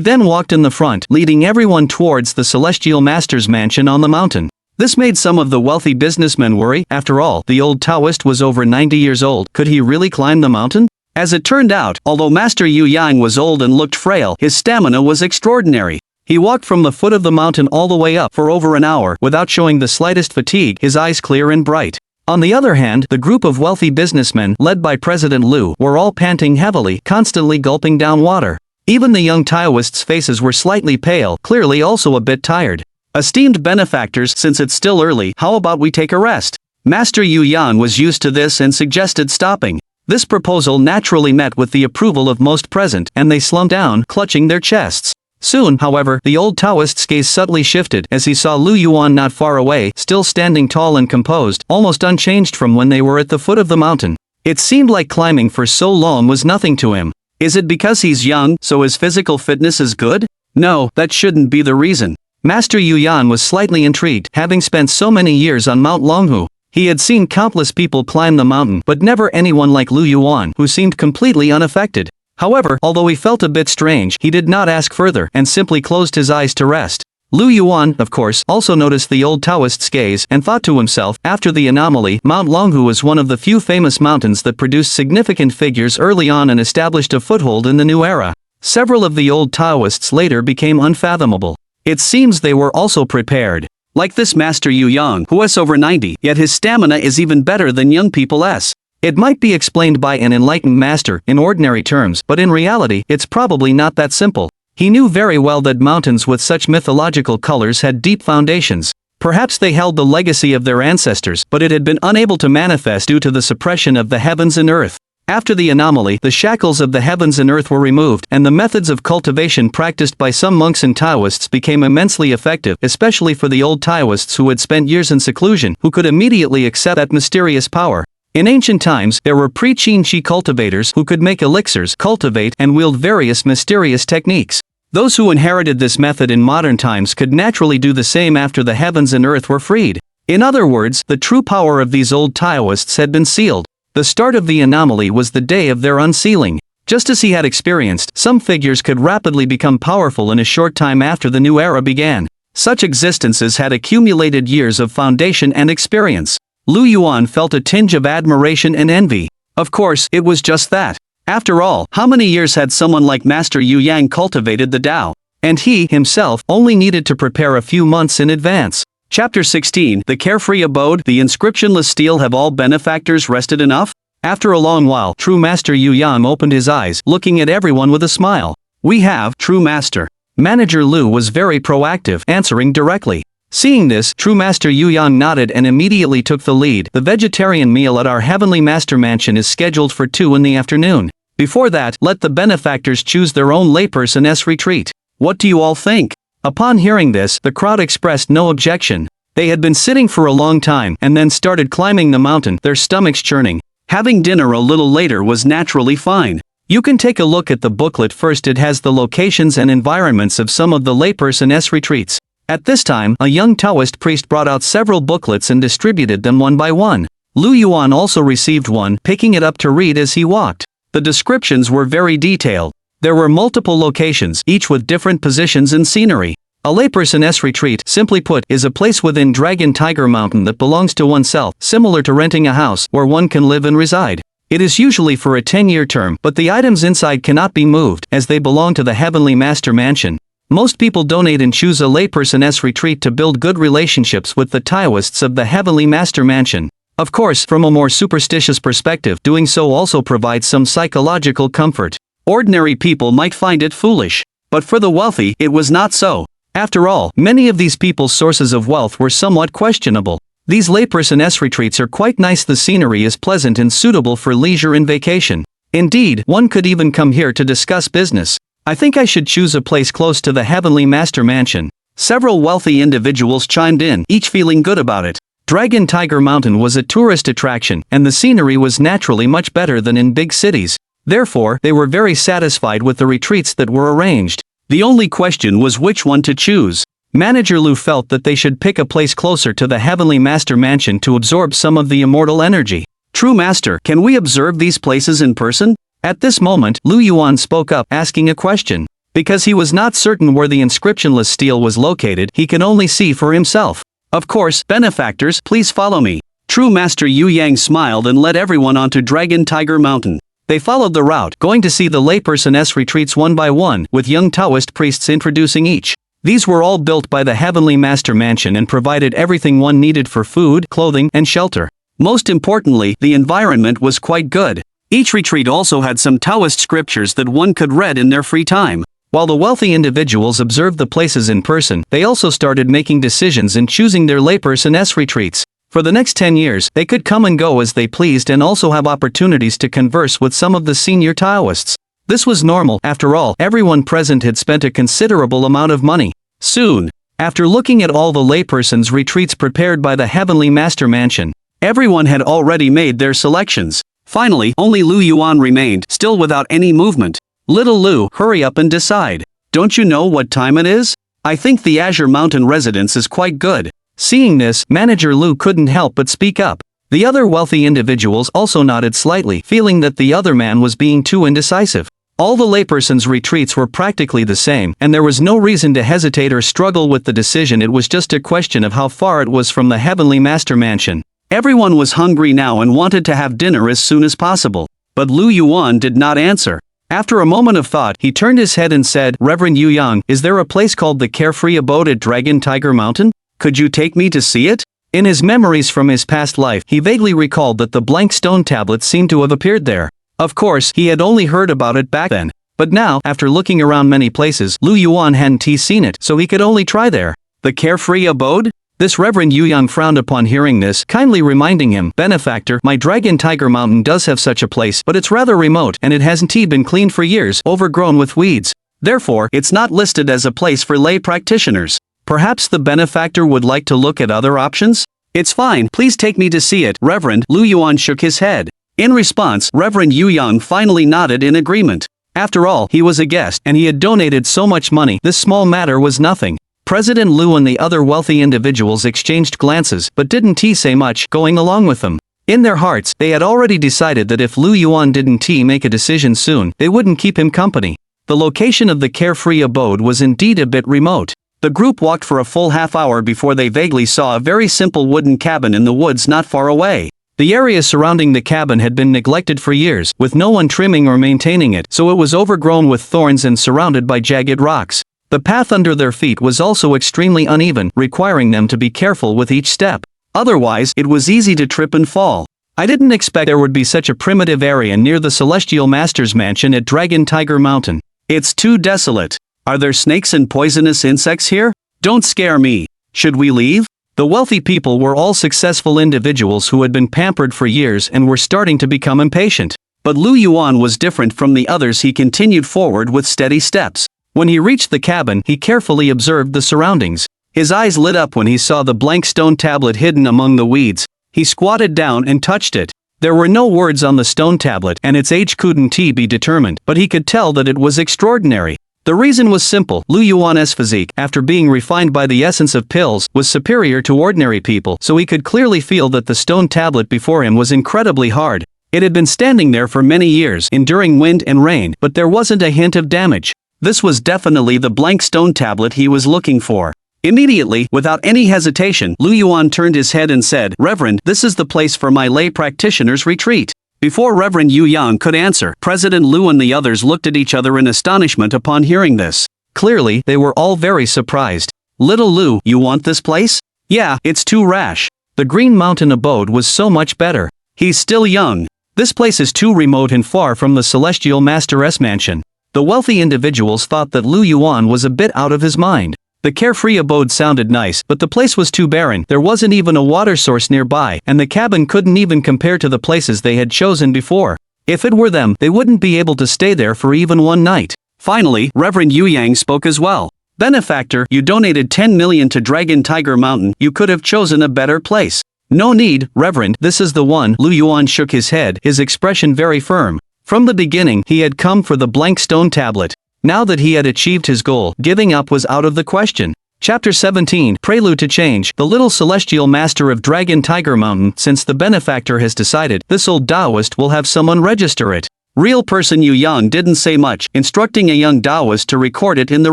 then walked in the front, leading everyone towards the Celestial Master's mansion on the mountain. This made some of the wealthy businessmen worry. After all, the old Taoist was over 90 years old. Could he really climb the mountain? As it turned out, although Master Yu Yang was old and looked frail, his stamina was extraordinary. He walked from the foot of the mountain all the way up for over an hour without showing the slightest fatigue, his eyes clear and bright. On the other hand, the group of wealthy businessmen, led by President Lu, were all panting heavily, constantly gulping down water. Even the young Taoists' faces were slightly pale, clearly also a bit tired. Esteemed benefactors, since it's still early, how about we take a rest? Master Yu Yang was used to this and suggested stopping. This proposal naturally met with the approval of most present, and they slumped down, clutching their chests. Soon, however, the old Taoist's gaze subtly shifted as he saw Lu Yuan not far away, still standing tall and composed, almost unchanged from when they were at the foot of the mountain. It seemed like climbing for so long was nothing to him. Is it because he's young, so his physical fitness is good? No, that shouldn't be the reason. Master Yu Yan was slightly intrigued, having spent so many years on Mount Longhu. He had seen countless people climb the mountain, but never anyone like Lu Yuan, who seemed completely unaffected. However, although he felt a bit strange, he did not ask further, and simply closed his eyes to rest. Lu Yuan, of course, also noticed the old Taoist's gaze, and thought to himself, after the anomaly, Mount Longhu was one of the few famous mountains that produced significant figures early on and established a foothold in the new era. Several of the old Taoists later became unfathomable. It seems they were also prepared. Like this Master Yu Yang, who is over 90, yet his stamina is even better than young people's. It might be explained by an enlightened master in ordinary terms, but in reality, it's probably not that simple. He knew very well that mountains with such mythological colors had deep foundations. Perhaps they held the legacy of their ancestors, but it had been unable to manifest due to the suppression of the heavens and earth. After the anomaly, the shackles of the heavens and earth were removed, and the methods of cultivation practiced by some monks and Taoists became immensely effective, especially for the old Taoists who had spent years in seclusion, who could immediately accept that mysterious power. In ancient times, there were pre-Qin Shi cultivators who could make elixirs, cultivate, and wield various mysterious techniques. Those who inherited this method in modern times could naturally do the same after the heavens and earth were freed. In other words, the true power of these old Taoists had been sealed. The start of the anomaly was the day of their unsealing. Just as he had experienced, some figures could rapidly become powerful in a short time after the new era began. Such existences had accumulated years of foundation and experience. Lu Yuan felt a tinge of admiration and envy. Of course, it was just that. After all, how many years had someone like Master Yu Yang cultivated the Tao? And he, himself, only needed to prepare a few months in advance. Chapter 16, The Carefree Abode, the inscriptionless steel. Have all benefactors rested enough? After a long while, True Master Yu Yang opened his eyes, looking at everyone with a smile. We have, True Master. Manager Lu was very proactive, answering directly. Seeing this, True Master Yu Yang nodded and immediately took the lead. The vegetarian meal at our Heavenly Master Mansion is scheduled for 2 in the afternoon. Before that, let the benefactors choose their own layperson's retreat. What do you all think? Upon hearing this, the crowd expressed no objection. They had been sitting for a long time and then started climbing the mountain, their stomachs churning. Having dinner a little later was naturally fine. You can take a look at the booklet first. It has the locations and environments of some of the layperson's retreats. At this time, a young Taoist priest brought out several booklets and distributed them one by one. Lu Yuan also received one, picking it up to read as he walked. The descriptions were very detailed. There were multiple locations, each with different positions and scenery. A layperson's retreat, simply put, is a place within Dragon Tiger Mountain that belongs to oneself, similar to renting a house, where one can live and reside. It is usually for a 10-year term, but the items inside cannot be moved, as they belong to the Heavenly Master Mansion. Most people donate and choose a layperson's retreat to build good relationships with the Taoists of the Heavenly Master Mansion. Of course, from a more superstitious perspective, doing so also provides some psychological comfort. Ordinary people might find it foolish. But for the wealthy, it was not so. After all, many of these people's sources of wealth were somewhat questionable. These layperson's retreats are quite nice. The scenery is pleasant and suitable for leisure and vacation. Indeed, one could even come here to discuss business. I think I should choose a place close to the Heavenly Master Mansion. Several wealthy individuals chimed in, each feeling good about it. Dragon Tiger Mountain was a tourist attraction, and the scenery was naturally much better than in big cities. Therefore, they were very satisfied with the retreats that were arranged. The only question was which one to choose. Manager Lu felt that they should pick a place closer to the Heavenly Master Mansion to absorb some of the immortal energy. True Master, can we observe these places in person? At this moment, Lu Yuan spoke up, asking a question. Because he was not certain where the inscriptionless steel was located, he could only see for himself. Of course, benefactors, please follow me. True Master Yu Yang smiled and led everyone onto Dragon Tiger Mountain. They followed the route, going to see the layperson's retreats one by one, with young Taoist priests introducing each. These were all built by the Heavenly Master Mansion and provided everything one needed for food, clothing, and shelter. Most importantly, the environment was quite good. Each retreat also had some Taoist scriptures that one could read in their free time. While the wealthy individuals observed the places in person, they also started making decisions and choosing their layperson's retreats. For the next 10 years, they could come and go as they pleased and also have opportunities to converse with some of the senior Taoists. This was normal. After all, everyone present had spent a considerable amount of money. Soon, after looking at all the laypersons' retreats prepared by the Heavenly Master Mansion, everyone had already made their selections. Finally, only Lu Yuan remained, still without any movement. Little Lu, hurry up and decide. Don't you know what time it is? I think the Azure Mountain residence is quite good. Seeing this, Manager Lu couldn't help but speak up. The other wealthy individuals also nodded slightly, feeling that the other man was being too indecisive. All the laypersons' retreats were practically the same, and there was no reason to hesitate or struggle with the decision. It was just a question of how far it was from the Heavenly Master Mansion. Everyone was hungry now and wanted to have dinner as soon as possible. But Lu Yuan did not answer. After a moment of thought, he turned his head and said, "Reverend Yu Yang, is there a place called the Carefree Abode at Dragon Tiger Mountain? Could you take me to see it?" In his memories from his past life, he vaguely recalled that the blank stone tablet seemed to have appeared there. Of course, he had only heard about it back then. But now, after looking around many places, Lu Yuan hadn't seen it, so he could only try there. The Carefree Abode? This Reverend Yu Yang frowned upon hearing this, kindly reminding him, "Benefactor, my Dragon Tiger Mountain does have such a place, but it's rather remote, and it hasn't been cleaned for years, overgrown with weeds. Therefore, it's not listed as a place for lay practitioners. Perhaps the benefactor would like to look at other options?" "It's fine, please take me to see it, Reverend." Lu Yuan shook his head. In response, Reverend Yu Yang finally nodded in agreement. After all, he was a guest, and he had donated so much money, this small matter was nothing. President Lu and the other wealthy individuals exchanged glances, but didn't say much, going along with them. In their hearts, they had already decided that if Lu Yuan didn't make a decision soon, they wouldn't keep him company. The location of the Carefree Abode was indeed a bit remote. The group walked for a full half hour before they vaguely saw a very simple wooden cabin in the woods not far away. The area surrounding the cabin had been neglected for years, with no one trimming or maintaining it, so it was overgrown with thorns and surrounded by jagged rocks. The path under their feet was also extremely uneven, requiring them to be careful with each step. Otherwise, it was easy to trip and fall. "I didn't expect there would be such a primitive area near the Celestial Master's mansion at Dragon Tiger Mountain. It's too desolate. Are there snakes and poisonous insects here? Don't scare me. Should we leave?" The wealthy people were all successful individuals who had been pampered for years and were starting to become impatient. But Lu Yuan was different from the others. He continued forward with steady steps. When he reached the cabin, he carefully observed the surroundings. His eyes lit up when he saw the blank stone tablet hidden among the weeds. He squatted down and touched it. There were no words on the stone tablet, and its age couldn't be determined, but he could tell that it was extraordinary. The reason was simple. Lu Yuan's physique, after being refined by the essence of pills, was superior to ordinary people, so he could clearly feel that the stone tablet before him was incredibly hard. It had been standing there for many years, enduring wind and rain, but there wasn't a hint of damage. This was definitely the blank stone tablet he was looking for. Immediately, without any hesitation, Lu Yuan turned his head and said, "Reverend, this is the place for my lay practitioner's retreat." Before Reverend Yu Yang could answer, President Lu and the others looked at each other in astonishment upon hearing this. Clearly, they were all very surprised. "Little Lu, you want this place?" "Yeah, it's too rash. The Green Mountain Abode was so much better." "He's still young. This place is too remote and far from the Celestial Master's mansion." The wealthy individuals thought that Lu Yuan was a bit out of his mind. The Carefree Abode sounded nice, but the place was too barren. There wasn't even a water source nearby, and the cabin couldn't even compare to the places they had chosen before. If it were them, they wouldn't be able to stay there for even one night. Finally, Reverend Yu Yang spoke as well. "Benefactor, you donated 10 million to Dragon Tiger Mountain. You could have chosen a better place." "No need, Reverend, this is the one." Lu Yuan shook his head, his expression very firm. From the beginning, he had come for the blank stone tablet. Now that he had achieved his goal, giving up was out of the question. Chapter 17, Prelude to Change. The little celestial master of Dragon Tiger Mountain. Since the benefactor has decided, this old Taoist will have someone register it. Real person Yu Yang didn't say much, instructing a young Taoist to record it in the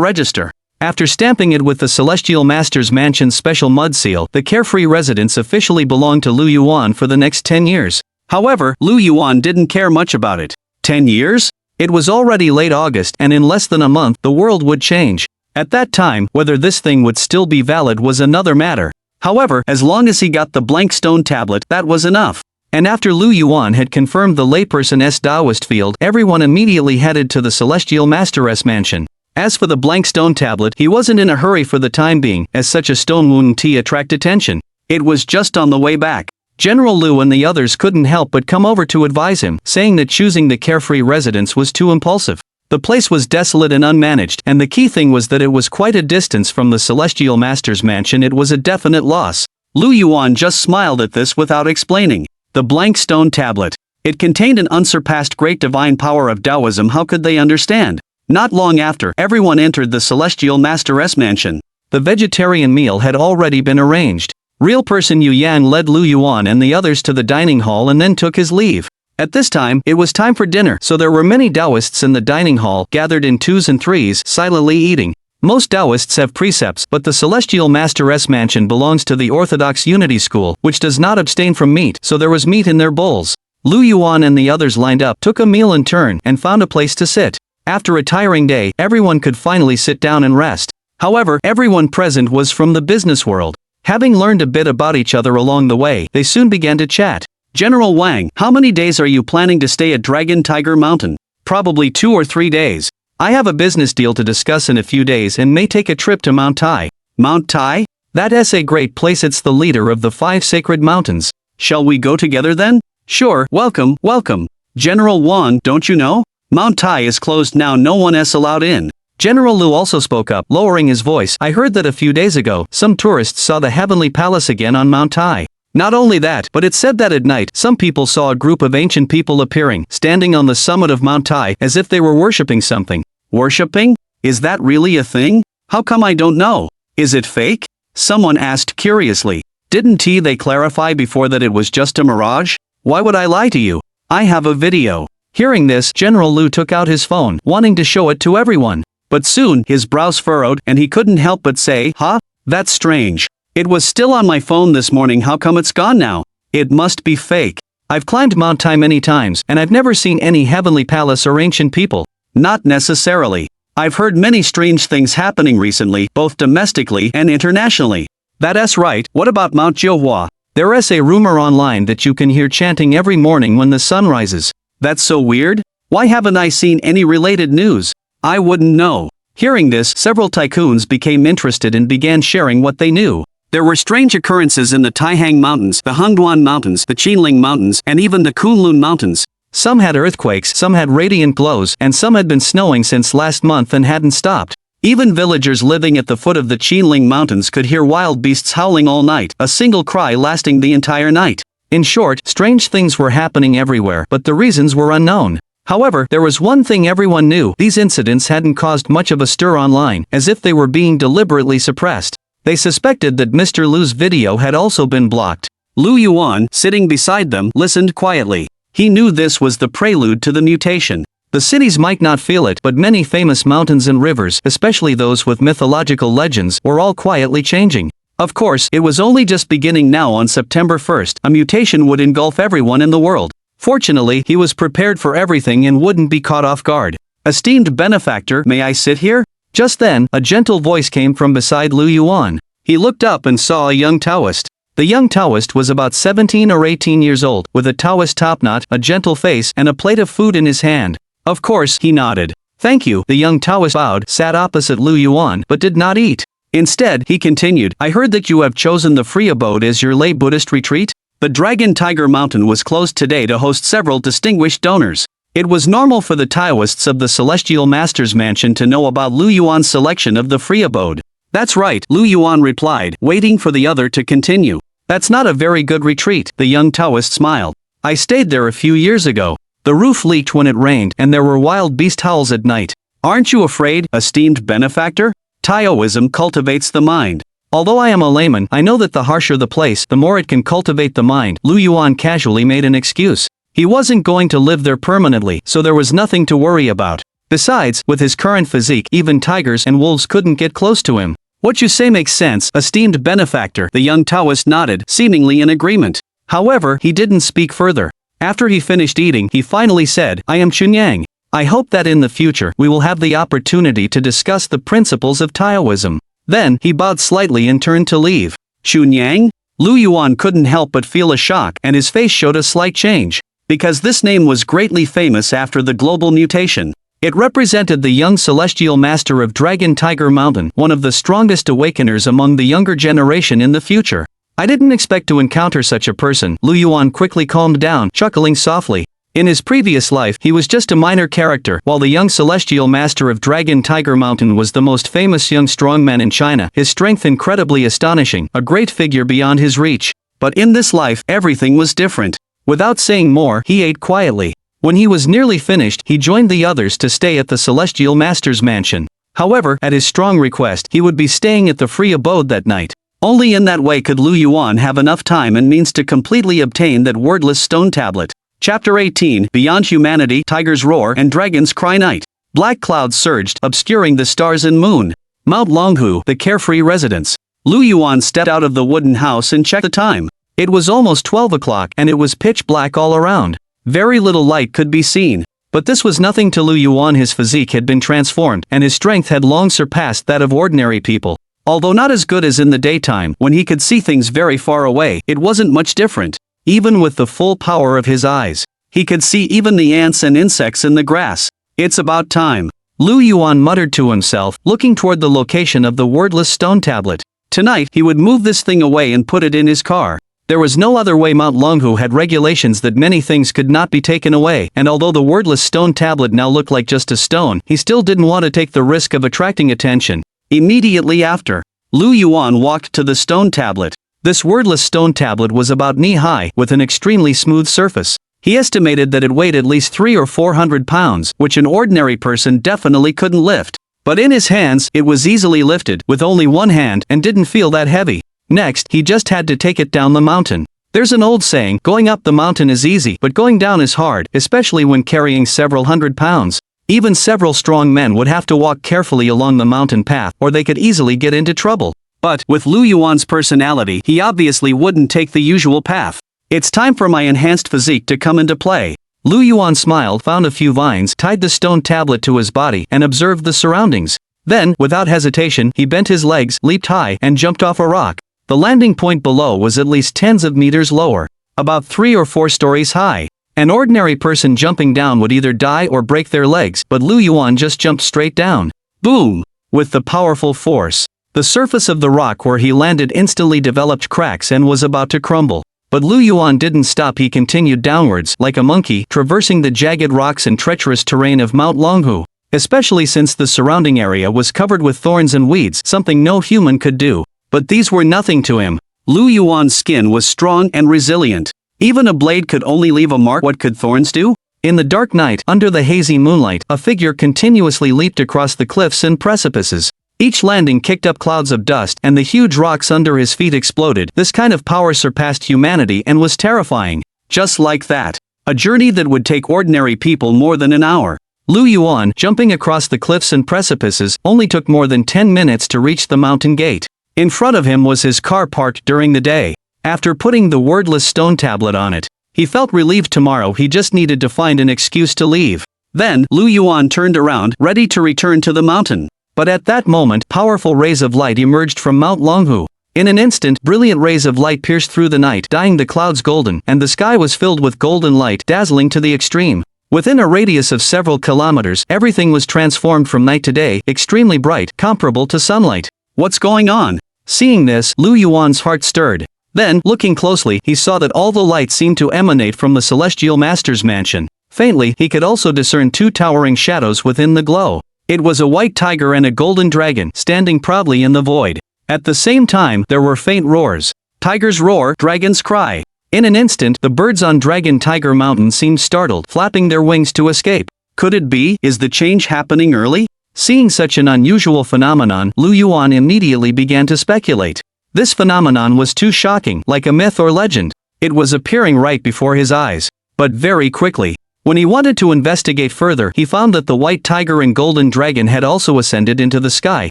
register. After stamping it with the Celestial Master's Mansion's special mud seal, the carefree residence officially belonged to Lu Yuan for the next 10 years. However, Lu Yuan didn't care much about it. 10 years? It was already late August, and in less than a month, the world would change. At that time, whether this thing would still be valid was another matter. However, as long as he got the blank stone tablet, that was enough. And after Lu Yuan had confirmed the layperson's Taoist field, everyone immediately headed to the Celestial Master's mansion. As for the blank stone tablet, he wasn't in a hurry for the time being, as such a stone wouldn't attract attention. It was just on the way back. General Lu and the others couldn't help but come over to advise him, saying that choosing the carefree residence was too impulsive. The place was desolate and unmanaged, and the key thing was that it was quite a distance from the Celestial Master's mansion. It was a definite loss. Lu Yuan just smiled at this without explaining. The blank stone tablet. It contained an unsurpassed great divine power of Taoism. How could they understand? Not long after, everyone entered the Celestial Master's mansion. The vegetarian meal had already been arranged. Real person Yu Yan led Lu Yuan and the others to the dining hall and then took his leave. At this time, it was time for dinner, so there were many Taoists in the dining hall, gathered in twos and threes, silently eating. Most Taoists have precepts, but the Celestial Master's mansion belongs to the Orthodox Unity School, which does not abstain from meat, so there was meat in their bowls. Lu Yuan and the others lined up, took a meal in turn, and found a place to sit. After a tiring day, everyone could finally sit down and rest. However, everyone present was from the business world. Having learned a bit about each other along the way, they soon began to chat. "General Wang, how many days are you planning to stay at Dragon Tiger Mountain?" "Probably 2 or 3 days. I have a business deal to discuss in a few days and may take a trip to Mount Tai." "Mount Tai? That's a great place. It's the leader of the 5 sacred mountains. Shall we go together then?" "Sure, welcome, welcome. General Wang, don't you know? Mount Tai is closed now, no one else allowed in." General Lu also spoke up, lowering his voice. "I heard that a few days ago, some tourists saw the Heavenly Palace again on Mount Tai. Not only that, but it said that at night, some people saw a group of ancient people appearing, standing on the summit of Mount Tai, as if they were worshipping something." "Worshipping? Is that really a thing? How come I don't know? Is it fake?" someone asked curiously. "Didn't they clarify before that it was just a mirage? Why would I lie to you? I have a video." Hearing this, General Lu took out his phone, wanting to show it to everyone. But soon, his brows furrowed, and he couldn't help but say, "Huh? That's strange. It was still on my phone this morning, how come it's gone now? It must be fake. I've climbed Mount Tai many times, and I've never seen any heavenly palace or ancient people." "Not necessarily. I've heard many strange things happening recently, both domestically and internationally." "That's right. What about Mount Jiuhua? There's a rumor online that you can hear chanting every morning when the sun rises." "That's so weird. Why haven't I seen any related news? I wouldn't know." Hearing this, several tycoons became interested and began sharing what they knew. There were strange occurrences in the Taihang Mountains, the Hengduan Mountains, the Qinling Mountains, and even the Kunlun Mountains. Some had earthquakes, some had radiant glows, and some had been snowing since last month and hadn't stopped. Even villagers living at the foot of the Qinling Mountains could hear wild beasts howling all night, a single cry lasting the entire night. In short, strange things were happening everywhere, but the reasons were unknown. However, there was one thing everyone knew: these incidents hadn't caused much of a stir online, as if they were being deliberately suppressed. They suspected that Mr. Lu's video had also been blocked. Lu Yuan, sitting beside them, listened quietly. He knew this was the prelude to the mutation. The cities might not feel it, but many famous mountains and rivers, especially those with mythological legends, were all quietly changing. Of course, it was only just beginning now. On September 1st, a mutation would engulf everyone in the world. Fortunately, he was prepared for everything and wouldn't be caught off guard. "Esteemed benefactor, may I sit here?" Just then, a gentle voice came from beside Lu Yuan. He looked up and saw a young Taoist. The young Taoist was about 17 or 18 years old, with a Taoist topknot, a gentle face, and a plate of food in his hand. Of course, he nodded. "Thank you." The young Taoist bowed, sat opposite Lu Yuan, but did not eat. Instead, he continued, "I heard that you have chosen the free abode as your lay Buddhist retreat?" The Dragon Tiger Mountain was closed today to host several distinguished donors. It was normal for the Taoists of the Celestial Master's Mansion to know about Lu Yuan's selection of the free abode. "That's right," Lu Yuan replied, waiting for the other to continue. "That's not a very good retreat," the young Taoist smiled. "I stayed there a few years ago. The roof leaked when it rained, and there were wild beast howls at night." "Aren't you afraid, esteemed benefactor? Taoism cultivates the mind. Although I am a layman, I know that the harsher the place, the more it can cultivate the mind." Lu Yuan casually made an excuse. He wasn't going to live there permanently, so there was nothing to worry about. Besides, with his current physique, even tigers and wolves couldn't get close to him. "What you say makes sense, esteemed benefactor," the young Taoist nodded, seemingly in agreement. However, he didn't speak further. After he finished eating, he finally said, "I am Chunyang. I hope that in the future, we will have the opportunity to discuss the principles of Taoism." Then, he bowed slightly and turned to leave. Chunyang? Lu Yuan couldn't help but feel a shock, and his face showed a slight change. Because this name was greatly famous after the global mutation. It represented the young celestial master of Dragon Tiger Mountain, one of the strongest awakeners among the younger generation in the future. "I didn't expect to encounter such a person." Lu Yuan quickly calmed down, chuckling softly. In his previous life, he was just a minor character, while the young celestial master of Dragon Tiger Mountain was the most famous young strongman in China, his strength incredibly astonishing, a great figure beyond his reach. But in this life, everything was different. Without saying more, he ate quietly. When he was nearly finished, he joined the others to stay at the Celestial Master's mansion. However, at his strong request, he would be staying at the free abode that night. Only in that way could Lu Yuan have enough time and means to completely obtain that wordless stone tablet. Chapter 18, Beyond Humanity, Tigers Roar and Dragons Cry Night. Black clouds surged, obscuring the stars and moon. Mount Longhu, the carefree residence. Lu Yuan stepped out of the wooden house and checked the time. It was almost 12 o'clock and it was pitch black all around. Very little light could be seen. But this was nothing to Lu Yuan. His physique had been transformed, and his strength had long surpassed that of ordinary people. Although not as good as in the daytime, when he could see things very far away, it wasn't much different. Even with the full power of his eyes, he could see even the ants and insects in the grass. It's about time, Lu Yuan muttered to himself, looking toward the location of the wordless stone tablet. Tonight, he would move this thing away and put it in his car. There was no other way. Mount Longhu had regulations that many things could not be taken away, and although the wordless stone tablet now looked like just a stone, he still didn't want to take the risk of attracting attention. Immediately after, Lu Yuan walked to the stone tablet. This wordless stone tablet was about knee-high, with an extremely smooth surface. He estimated that it weighed at least 300 or 400 pounds, which an ordinary person definitely couldn't lift. But in his hands, it was easily lifted, with only one hand, and didn't feel that heavy. Next, he just had to take it down the mountain. There's an old saying, going up the mountain is easy, but going down is hard, especially when carrying several hundred pounds. Even several strong men would have to walk carefully along the mountain path, or they could easily get into trouble. But, with Lu Yuan's personality, he obviously wouldn't take the usual path. It's time for my enhanced physique to come into play. Lu Yuan smiled, found a few vines, tied the stone tablet to his body, and observed the surroundings. Then, without hesitation, he bent his legs, leaped high, and jumped off a rock. The landing point below was at least tens of meters lower, about 3 or 4 stories high. An ordinary person jumping down would either die or break their legs, but Lu Yuan just jumped straight down. Boom! With the powerful force, the surface of the rock where he landed instantly developed cracks and was about to crumble. But Lu Yuan didn't stop. He continued downwards, like a monkey, traversing the jagged rocks and treacherous terrain of Mount Longhu. Especially since the surrounding area was covered with thorns and weeds, something no human could do. But these were nothing to him. Lu Yuan's skin was strong and resilient. Even a blade could only leave a mark. What could thorns do? In the dark night, under the hazy moonlight, a figure continuously leaped across the cliffs and precipices. Each landing kicked up clouds of dust, and the huge rocks under his feet exploded. This kind of power surpassed humanity and was terrifying. Just like that, a journey that would take ordinary people more than an hour. Lu Yuan, jumping across the cliffs and precipices, only took more than 10 minutes to reach the mountain gate. In front of him was his car parked during the day. After putting the wordless stone tablet on it, he felt relieved. Tomorrow he just needed to find an excuse to leave. Then, Lu Yuan turned around, ready to return to the mountain. But at that moment, powerful rays of light emerged from Mount Longhu. In an instant, brilliant rays of light pierced through the night, dyeing the clouds golden, and the sky was filled with golden light, dazzling to the extreme. Within a radius of several kilometers, everything was transformed from night to day, extremely bright, comparable to sunlight. What's going on? Seeing this, Lu Yuan's heart stirred. Then, looking closely, he saw that all the light seemed to emanate from the celestial master's mansion. Faintly, he could also discern 2 towering shadows within the glow. It was a white tiger and a golden dragon, standing proudly in the void. At the same time, there were faint roars. Tigers roar, dragons cry. In an instant, the birds on Dragon Tiger Mountain seemed startled, flapping their wings to escape. Could it be? Is the change happening early? Seeing such an unusual phenomenon, Lu Yuan immediately began to speculate. This phenomenon was too shocking, like a myth or legend. It was appearing right before his eyes. But very quickly, when he wanted to investigate further, he found that the white tiger and golden dragon had also ascended into the sky,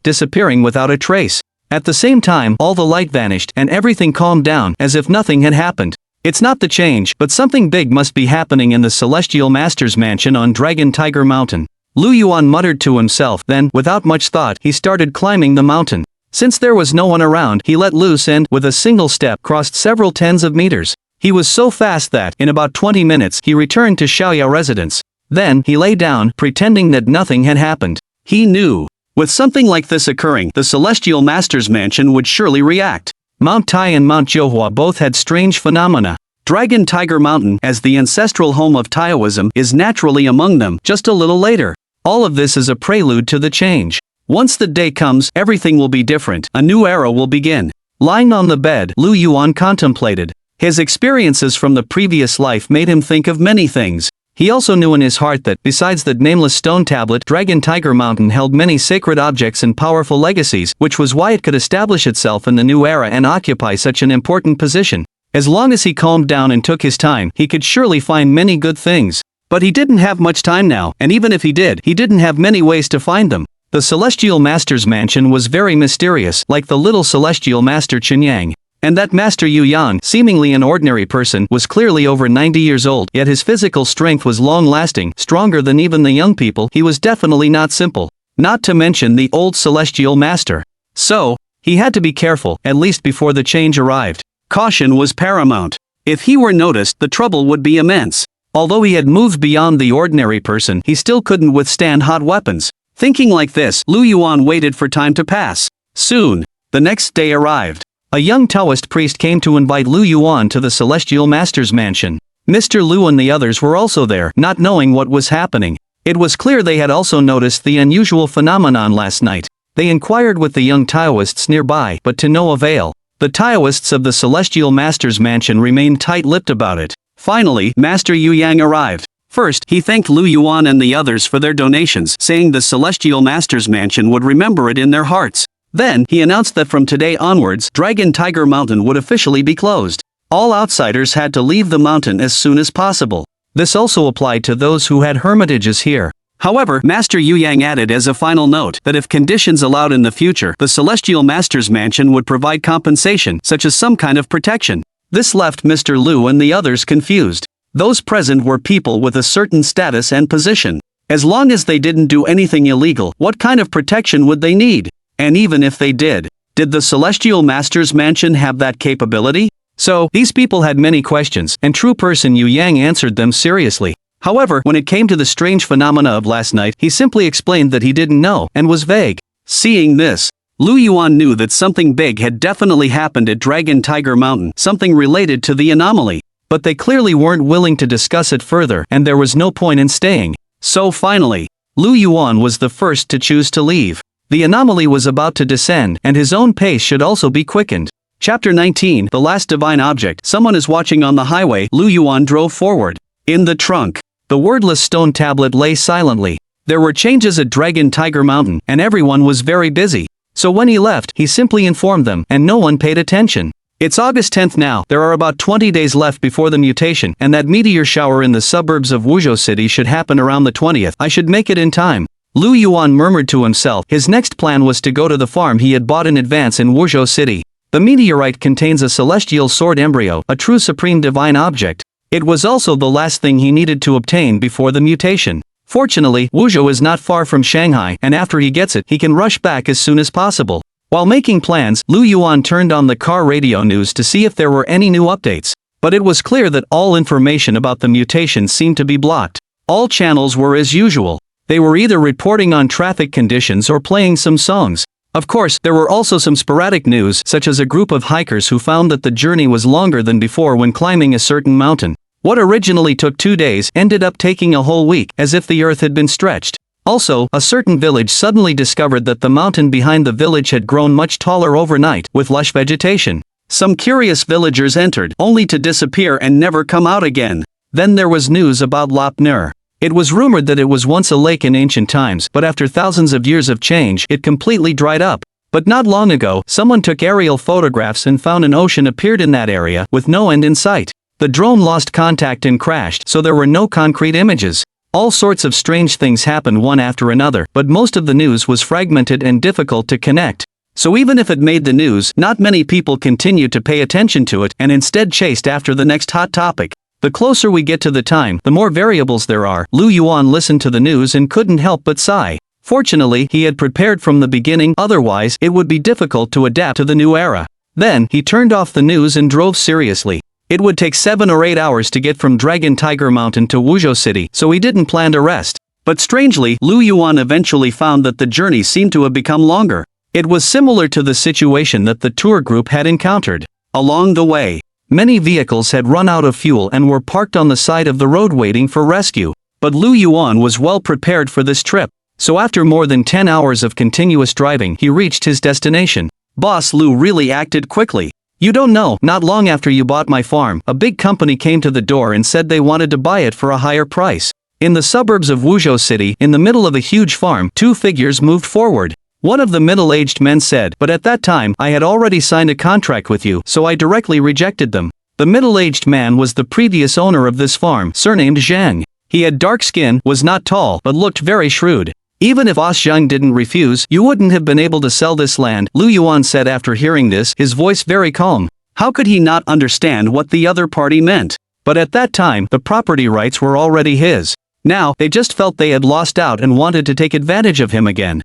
disappearing without a trace. At the same time, all the light vanished, and everything calmed down, as if nothing had happened. It's not the change, but something big must be happening in the Celestial Master's mansion on Dragon Tiger Mountain. Lu Yuan muttered to himself, then, without much thought, he started climbing the mountain. Since there was no one around, he let loose and, with a single step, crossed several tens of meters. He was so fast that, in about 20 minutes, he returned to Xiaoyao residence. Then, he lay down, pretending that nothing had happened. He knew. With something like this occurring, the Celestial Master's mansion would surely react. Mount Tai and Mount Jiuhua both had strange phenomena. Dragon Tiger Mountain, as the ancestral home of Taoism, is naturally among them, just a little later. All of this is a prelude to the change. Once the day comes, everything will be different. A new era will begin. Lying on the bed, Lu Yuan contemplated. His experiences from the previous life made him think of many things. He also knew in his heart that, besides the nameless stone tablet, Dragon Tiger Mountain held many sacred objects and powerful legacies, which was why it could establish itself in the new era and occupy such an important position. As long as he calmed down and took his time, he could surely find many good things. But he didn't have much time now, and even if he didn't have many ways to find them. The Celestial Master's mansion was very mysterious, like the little Celestial Master Qinyang. And that Master Yu Yan, seemingly an ordinary person, was clearly over 90 years old, yet his physical strength was long-lasting, stronger than even the young people. He was definitely not simple. Not to mention the old celestial master. So, he had to be careful, at least before the change arrived. Caution was paramount. If he were noticed, the trouble would be immense. Although he had moved beyond the ordinary person, he still couldn't withstand hot weapons. Thinking like this, Lu Yuan waited for time to pass. Soon, the next day arrived. A young Taoist priest came to invite Lu Yuan to the Celestial Master's mansion. Mr. Lu and the others were also there, not knowing what was happening. It was clear they had also noticed the unusual phenomenon last night. They inquired with the young Taoists nearby, but to no avail. The Taoists of the Celestial Master's mansion remained tight-lipped about it. Finally, Master Yu Yang arrived. First, he thanked Lu Yuan and the others for their donations, saying the Celestial Master's mansion would remember it in their hearts. Then, he announced that from today onwards, Dragon Tiger Mountain would officially be closed. All outsiders had to leave the mountain as soon as possible. This also applied to those who had hermitages here. However, Master Yu Yang added as a final note that if conditions allowed in the future, the Celestial Master's mansion would provide compensation, such as some kind of protection. This left Mr. Lu and the others confused. Those present were people with a certain status and position. As long as they didn't do anything illegal, what kind of protection would they need? And even if they did the Celestial Master's mansion have that capability? So, these people had many questions, and true person Yu Yang answered them seriously. However, when it came to the strange phenomena of last night, he simply explained that he didn't know, and was vague. Seeing this, Lu Yuan knew that something big had definitely happened at Dragon Tiger Mountain, something related to the anomaly. But they clearly weren't willing to discuss it further, and there was no point in staying. So finally, Lu Yuan was the first to choose to leave. The anomaly was about to descend, and his own pace should also be quickened. Chapter 19, The Last Divine Object. Someone is watching on the highway. Lu Yuan drove forward. In the trunk, the wordless stone tablet lay silently. There were changes at Dragon Tiger Mountain, and everyone was very busy. So when he left, he simply informed them, and no one paid attention. It's August 10th now. There are about 20 days left before the mutation, and that meteor shower in the suburbs of Wuzhou City should happen around the 20th. I should make it in time. Lu Yuan murmured to himself. His next plan was to go to the farm he had bought in advance in Wuzhou City. The meteorite contains a celestial sword embryo, a true supreme divine object. It was also the last thing he needed to obtain before the mutation. Fortunately, Wuzhou is not far from Shanghai, and after he gets it, he can rush back as soon as possible. While making plans, Lu Yuan turned on the car radio news to see if there were any new updates. But it was clear that all information about the mutation seemed to be blocked. All channels were as usual. They were either reporting on traffic conditions or playing some songs. Of course, there were also some sporadic news, such as a group of hikers who found that the journey was longer than before when climbing a certain mountain. What originally took 2 days ended up taking a whole week, as if the earth had been stretched. Also, a certain village suddenly discovered that the mountain behind the village had grown much taller overnight, with lush vegetation. Some curious villagers entered, only to disappear and never come out again. Then there was news about Lop Nur. It was rumored that it was once a lake in ancient times, but after thousands of years of change, it completely dried up. But not long ago, someone took aerial photographs and found an ocean appeared in that area, with no end in sight. The drone lost contact and crashed, so there were no concrete images. All sorts of strange things happened one after another, but most of the news was fragmented and difficult to connect. So even if it made the news, not many people continued to pay attention to it, and instead chased after the next hot topic. The closer we get to the time, the more variables there are. Lu Yuan listened to the news and couldn't help but sigh. Fortunately, he had prepared from the beginning, otherwise, it would be difficult to adapt to the new era. Then, he turned off the news and drove seriously. It would take 7 or 8 hours to get from Dragon Tiger Mountain to Wuzhou City, so he didn't plan to rest. But strangely, Lu Yuan eventually found that the journey seemed to have become longer. It was similar to the situation that the tour group had encountered. Along the way, many vehicles had run out of fuel and were parked on the side of the road waiting for rescue. But Lu Yuan was well prepared for this trip. So after more than 10 hours of continuous driving, he reached his destination. Boss Lu really acted quickly. You don't know, not long after you bought my farm, a big company came to the door and said they wanted to buy it for a higher price. In the suburbs of Wuzhou City, in the middle of a huge farm, 2 figures moved forward. One of the middle-aged men said, but at that time, I had already signed a contract with you, so I directly rejected them. The middle-aged man was the previous owner of this farm, surnamed Zhang. He had dark skin, was not tall, but looked very shrewd. Even if Zhang didn't refuse, you wouldn't have been able to sell this land, Lu Yuan said after hearing this, his voice very calm. How could he not understand what the other party meant? But at that time, the property rights were already his. Now, they just felt they had lost out and wanted to take advantage of him again.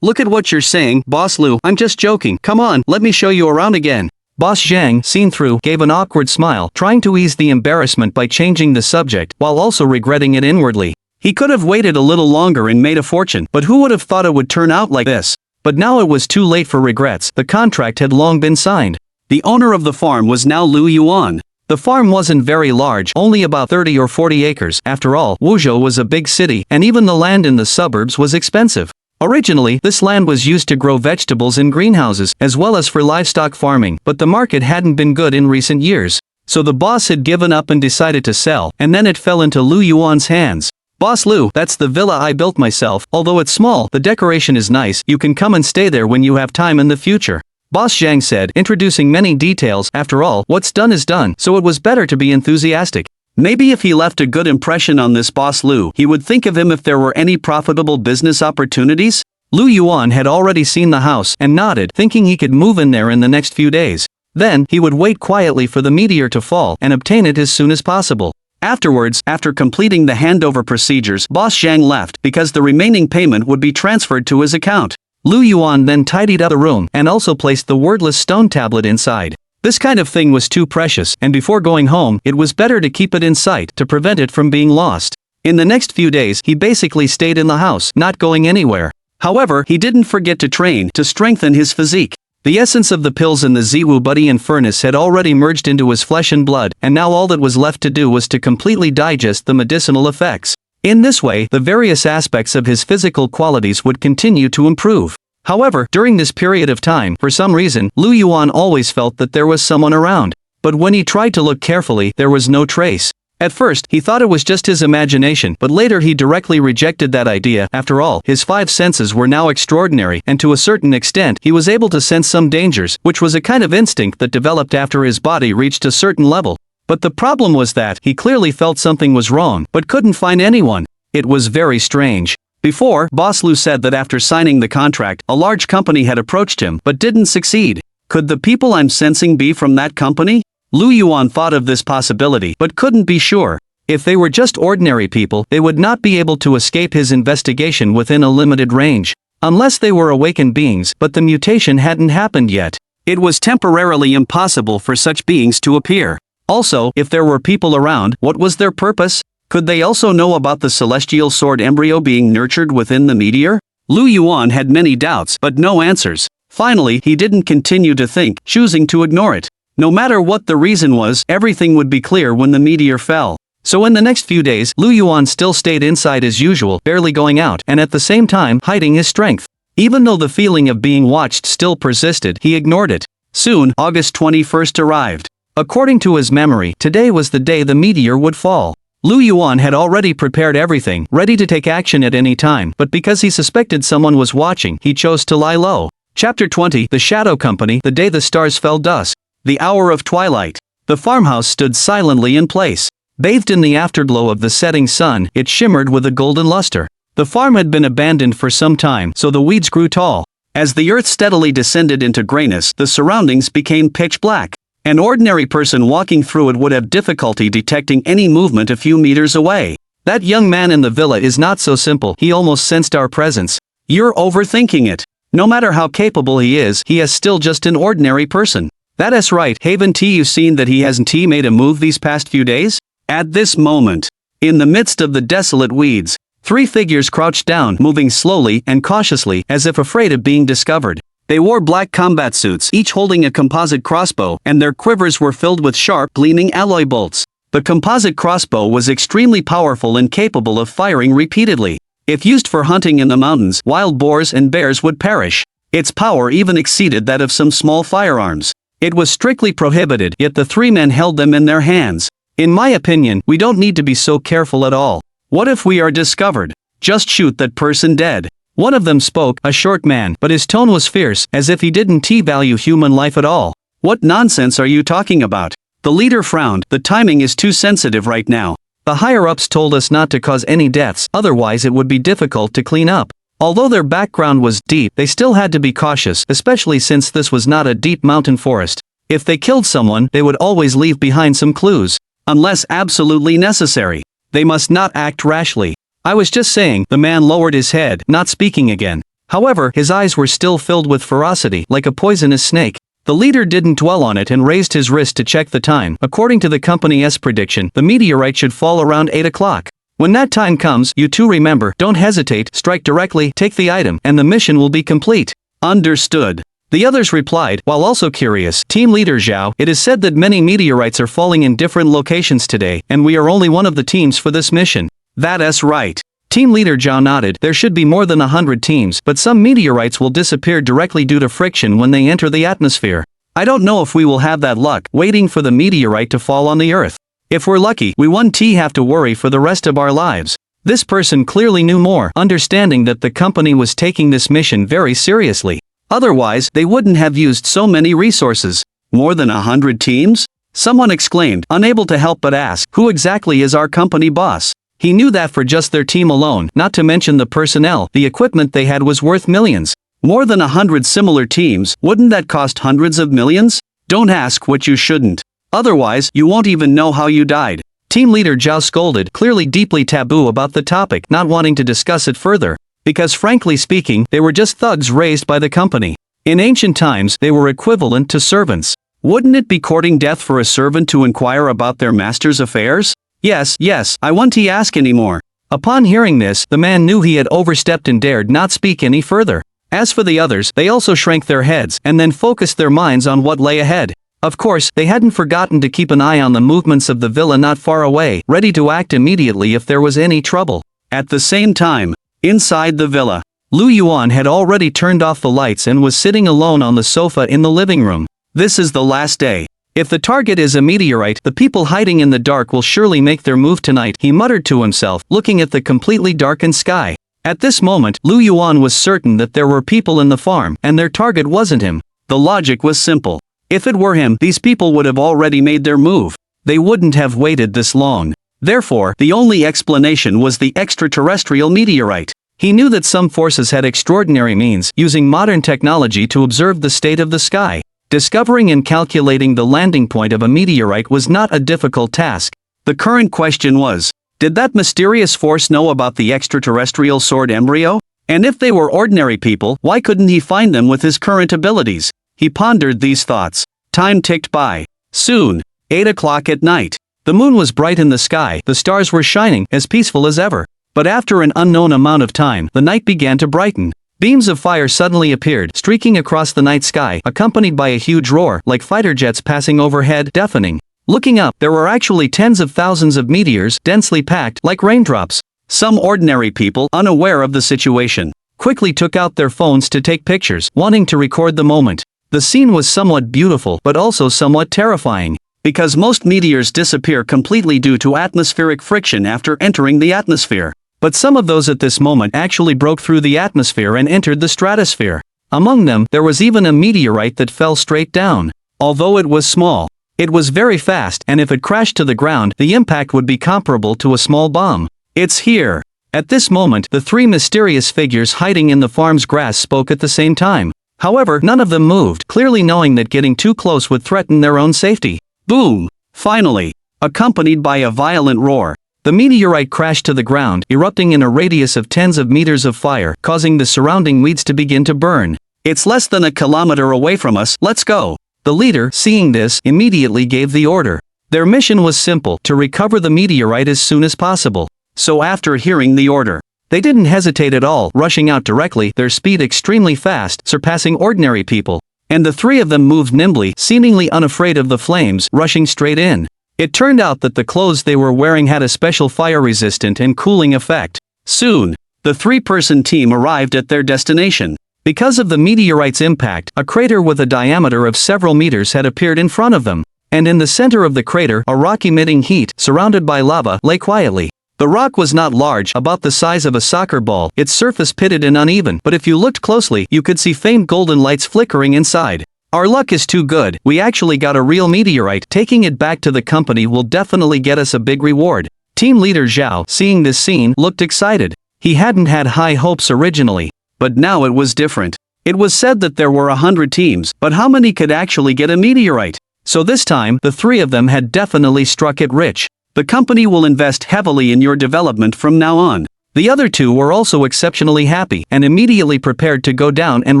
Look at what you're saying, Boss Lu, I'm just joking, come on, let me show you around again. Boss Zhang, seen through, gave an awkward smile, trying to ease the embarrassment by changing the subject, while also regretting it inwardly. He could have waited a little longer and made a fortune, but who would have thought it would turn out like this? But now it was too late for regrets, the contract had long been signed. The owner of the farm was now Lu Yuan. The farm wasn't very large, only about 30 or 40 acres. After all, Wuzhou was a big city, and even the land in the suburbs was expensive. Originally, this land was used to grow vegetables in greenhouses, as well as for livestock farming, but the market hadn't been good in recent years. So the boss had given up and decided to sell, and then it fell into Lu Yuan's hands. Boss Lu, that's the villa I built myself, although it's small, the decoration is nice, you can come and stay there when you have time in the future. Boss Zhang said, introducing many details. After all, what's done is done, so it was better to be enthusiastic. Maybe if he left a good impression on this Boss Lu, he would think of him if there were any profitable business opportunities? Lu Yuan had already seen the house and nodded, thinking he could move in there in the next few days. Then, he would wait quietly for the meteor to fall and obtain it as soon as possible. Afterwards, after completing the handover procedures, Boss Zhang left because the remaining payment would be transferred to his account. Lu Yuan then tidied up the room and also placed the wordless stone tablet inside. This kind of thing was too precious, and before going home, it was better to keep it in sight to prevent it from being lost. In the next few days, he basically stayed in the house, not going anywhere. However, he didn't forget to train to strengthen his physique. The essence of the pills in the Ziwu Buddy and furnace had already merged into his flesh and blood, and now all that was left to do was to completely digest the medicinal effects. In this way, the various aspects of his physical qualities would continue to improve. However, during this period of time, for some reason, Lu Yuan always felt that there was someone around. But when he tried to look carefully, there was no trace. At first, he thought it was just his imagination, but later he directly rejected that idea. After all, his 5 senses were now extraordinary, and to a certain extent, he was able to sense some dangers, which was a kind of instinct that developed after his body reached a certain level. But the problem was that he clearly felt something was wrong, but couldn't find anyone. It was very strange. Before, Boss Lu said that after signing the contract, a large company had approached him, but didn't succeed. Could the people I'm sensing be from that company? Lu Yuan thought of this possibility, but couldn't be sure. If they were just ordinary people, they would not be able to escape his investigation within a limited range. Unless they were awakened beings, but the mutation hadn't happened yet. It was temporarily impossible for such beings to appear. Also, if there were people around, what was their purpose? Could they also know about the celestial sword embryo being nurtured within the meteor? Lu Yuan had many doubts, but no answers. Finally, he didn't continue to think, choosing to ignore it. No matter what the reason was, everything would be clear when the meteor fell. So in the next few days, Lu Yuan still stayed inside as usual, barely going out, and at the same time, hiding his strength. Even though the feeling of being watched still persisted, he ignored it. Soon, August 21st arrived. According to his memory, today was the day the meteor would fall. Lu Yuan had already prepared everything, ready to take action at any time, but because he suspected someone was watching, he chose to lie low. Chapter 20, The Shadow Company, the day the stars fell dusk. The hour of twilight. The farmhouse stood silently in place. Bathed in the afterglow of the setting sun, it shimmered with a golden luster. The farm had been abandoned for some time, so the weeds grew tall. As the earth steadily descended into grayness, the surroundings became pitch black. An ordinary person walking through it would have difficulty detecting any movement a few meters away. That young man in the villa is not so simple, he almost sensed our presence. You're overthinking it. No matter how capable he is still just an ordinary person. That's right, haven't you seen that he hasn't made a move these past few days? At this moment, in the midst of the desolate weeds, 3 figures crouched down, moving slowly and cautiously, as if afraid of being discovered. They wore black combat suits, each holding a composite crossbow, and their quivers were filled with sharp, gleaming alloy bolts. The composite crossbow was extremely powerful and capable of firing repeatedly. If used for hunting in the mountains, wild boars and bears would perish. Its power even exceeded that of some small firearms. It was strictly prohibited, yet the 3 men held them in their hands. In my opinion, we don't need to be so careful at all. What if we are discovered? Just shoot that person dead. One of them spoke, a short man, but his tone was fierce, as if he didn't value human life at all. What nonsense are you talking about? The leader frowned, the timing is too sensitive right now. The higher-ups told us not to cause any deaths, otherwise it would be difficult to clean up. Although their background was deep, they still had to be cautious, especially since this was not a deep mountain forest. If they killed someone, they would always leave behind some clues. Unless absolutely necessary. They must not act rashly. I was just saying, the man lowered his head, not speaking again. However, his eyes were still filled with ferocity, like a poisonous snake. The leader didn't dwell on it and raised his wrist to check the time. According to the company's prediction, the meteorite should fall around 8 o'clock. When that time comes, you two remember, don't hesitate, strike directly, take the item, and the mission will be complete. Understood. The others replied, while also curious. Team leader Zhao, it is said that many meteorites are falling in different locations today, and we are only one of the teams for this mission. That's right. Team leader Zhao nodded. There should be more than 100 teams, but some meteorites will disappear directly due to friction when they enter the atmosphere. I don't know if we will have that luck, waiting for the meteorite to fall on the Earth. If we're lucky, we won't have to worry for the rest of our lives. This person clearly knew more, understanding that the company was taking this mission very seriously. Otherwise, they wouldn't have used so many resources. More than 100 teams? Someone exclaimed, unable to help but ask, who exactly is our company boss? He knew that for just their team alone, not to mention the personnel, the equipment they had was worth millions. More than 100 similar teams, wouldn't that cost hundreds of millions? Don't ask what you shouldn't. Otherwise, you won't even know how you died. Team leader Zhao scolded, clearly deeply taboo about the topic, not wanting to discuss it further. Because frankly speaking, they were just thugs raised by the company. In ancient times, they were equivalent to servants. Wouldn't it be courting death for a servant to inquire about their master's affairs? Yes, I won't ask anymore. Upon hearing this, the man knew he had overstepped and dared not speak any further. As for the others, they also shrank their heads, and then focused their minds on what lay ahead. Of course, they hadn't forgotten to keep an eye on the movements of the villa not far away, ready to act immediately if there was any trouble. At the same time, inside the villa, Lu Yuan had already turned off the lights and was sitting alone on the sofa in the living room. This is the last day. If the target is a meteorite, the people hiding in the dark will surely make their move tonight, he muttered to himself, looking at the completely darkened sky. At this moment, Lu Yuan was certain that there were people in the farm, and their target wasn't him. The logic was simple. If it were him, these people would have already made their move. They wouldn't have waited this long. Therefore, the only explanation was the extraterrestrial meteorite. He knew that some forces had extraordinary means, using modern technology to observe the state of the sky. Discovering and calculating the landing point of a meteorite was not a difficult task. The current question was, did that mysterious force know about the extraterrestrial sword embryo? And if they were ordinary people, why couldn't he find them with his current abilities? He pondered these thoughts. Time ticked by. Soon, 8 o'clock at night. The moon was bright in the sky, the stars were shining, as peaceful as ever. But after an unknown amount of time, the night began to brighten. Beams of fire suddenly appeared, streaking across the night sky, accompanied by a huge roar, like fighter jets passing overhead, deafening. Looking up, there were actually tens of thousands of meteors, densely packed, like raindrops. Some ordinary people, unaware of the situation, quickly took out their phones to take pictures, wanting to record the moment. The scene was somewhat beautiful, but also somewhat terrifying. Because most meteors disappear completely due to atmospheric friction after entering the atmosphere. But some of those at this moment actually broke through the atmosphere and entered the stratosphere. Among them, there was even a meteorite that fell straight down. Although it was small, it was very fast, and if it crashed to the ground, the impact would be comparable to a small bomb. It's here. At this moment, the three mysterious figures hiding in the farm's grass spoke at the same time. However, none of them moved, clearly knowing that getting too close would threaten their own safety. Boom! Finally, accompanied by a violent roar, the meteorite crashed to the ground, erupting in a radius of tens of meters of fire, causing the surrounding weeds to begin to burn. It's less than a kilometer away from us, let's go. The leader, seeing this, immediately gave the order. Their mission was simple, to recover the meteorite as soon as possible. So after hearing the order, they didn't hesitate at all, rushing out directly, their speed extremely fast, surpassing ordinary people. And the three of them moved nimbly, seemingly unafraid of the flames, rushing straight in. It turned out that the clothes they were wearing had a special fire-resistant and cooling effect. Soon, the three-person team arrived at their destination. Because of the meteorite's impact, a crater with a diameter of several meters had appeared in front of them. And in the center of the crater, a rock emitting heat, surrounded by lava, lay quietly. The rock was not large, about the size of a soccer ball, its surface pitted and uneven, but if you looked closely, you could see faint golden lights flickering inside. Our luck is too good, we actually got a real meteorite, taking it back to the company will definitely get us a big reward. Team leader Zhao, seeing this scene, looked excited. He hadn't had high hopes originally. But now it was different. It was said that there were 100 teams, but how many could actually get a meteorite? So this time, the three of them had definitely struck it rich. The company will invest heavily in your development from now on. The other two were also exceptionally happy and immediately prepared to go down and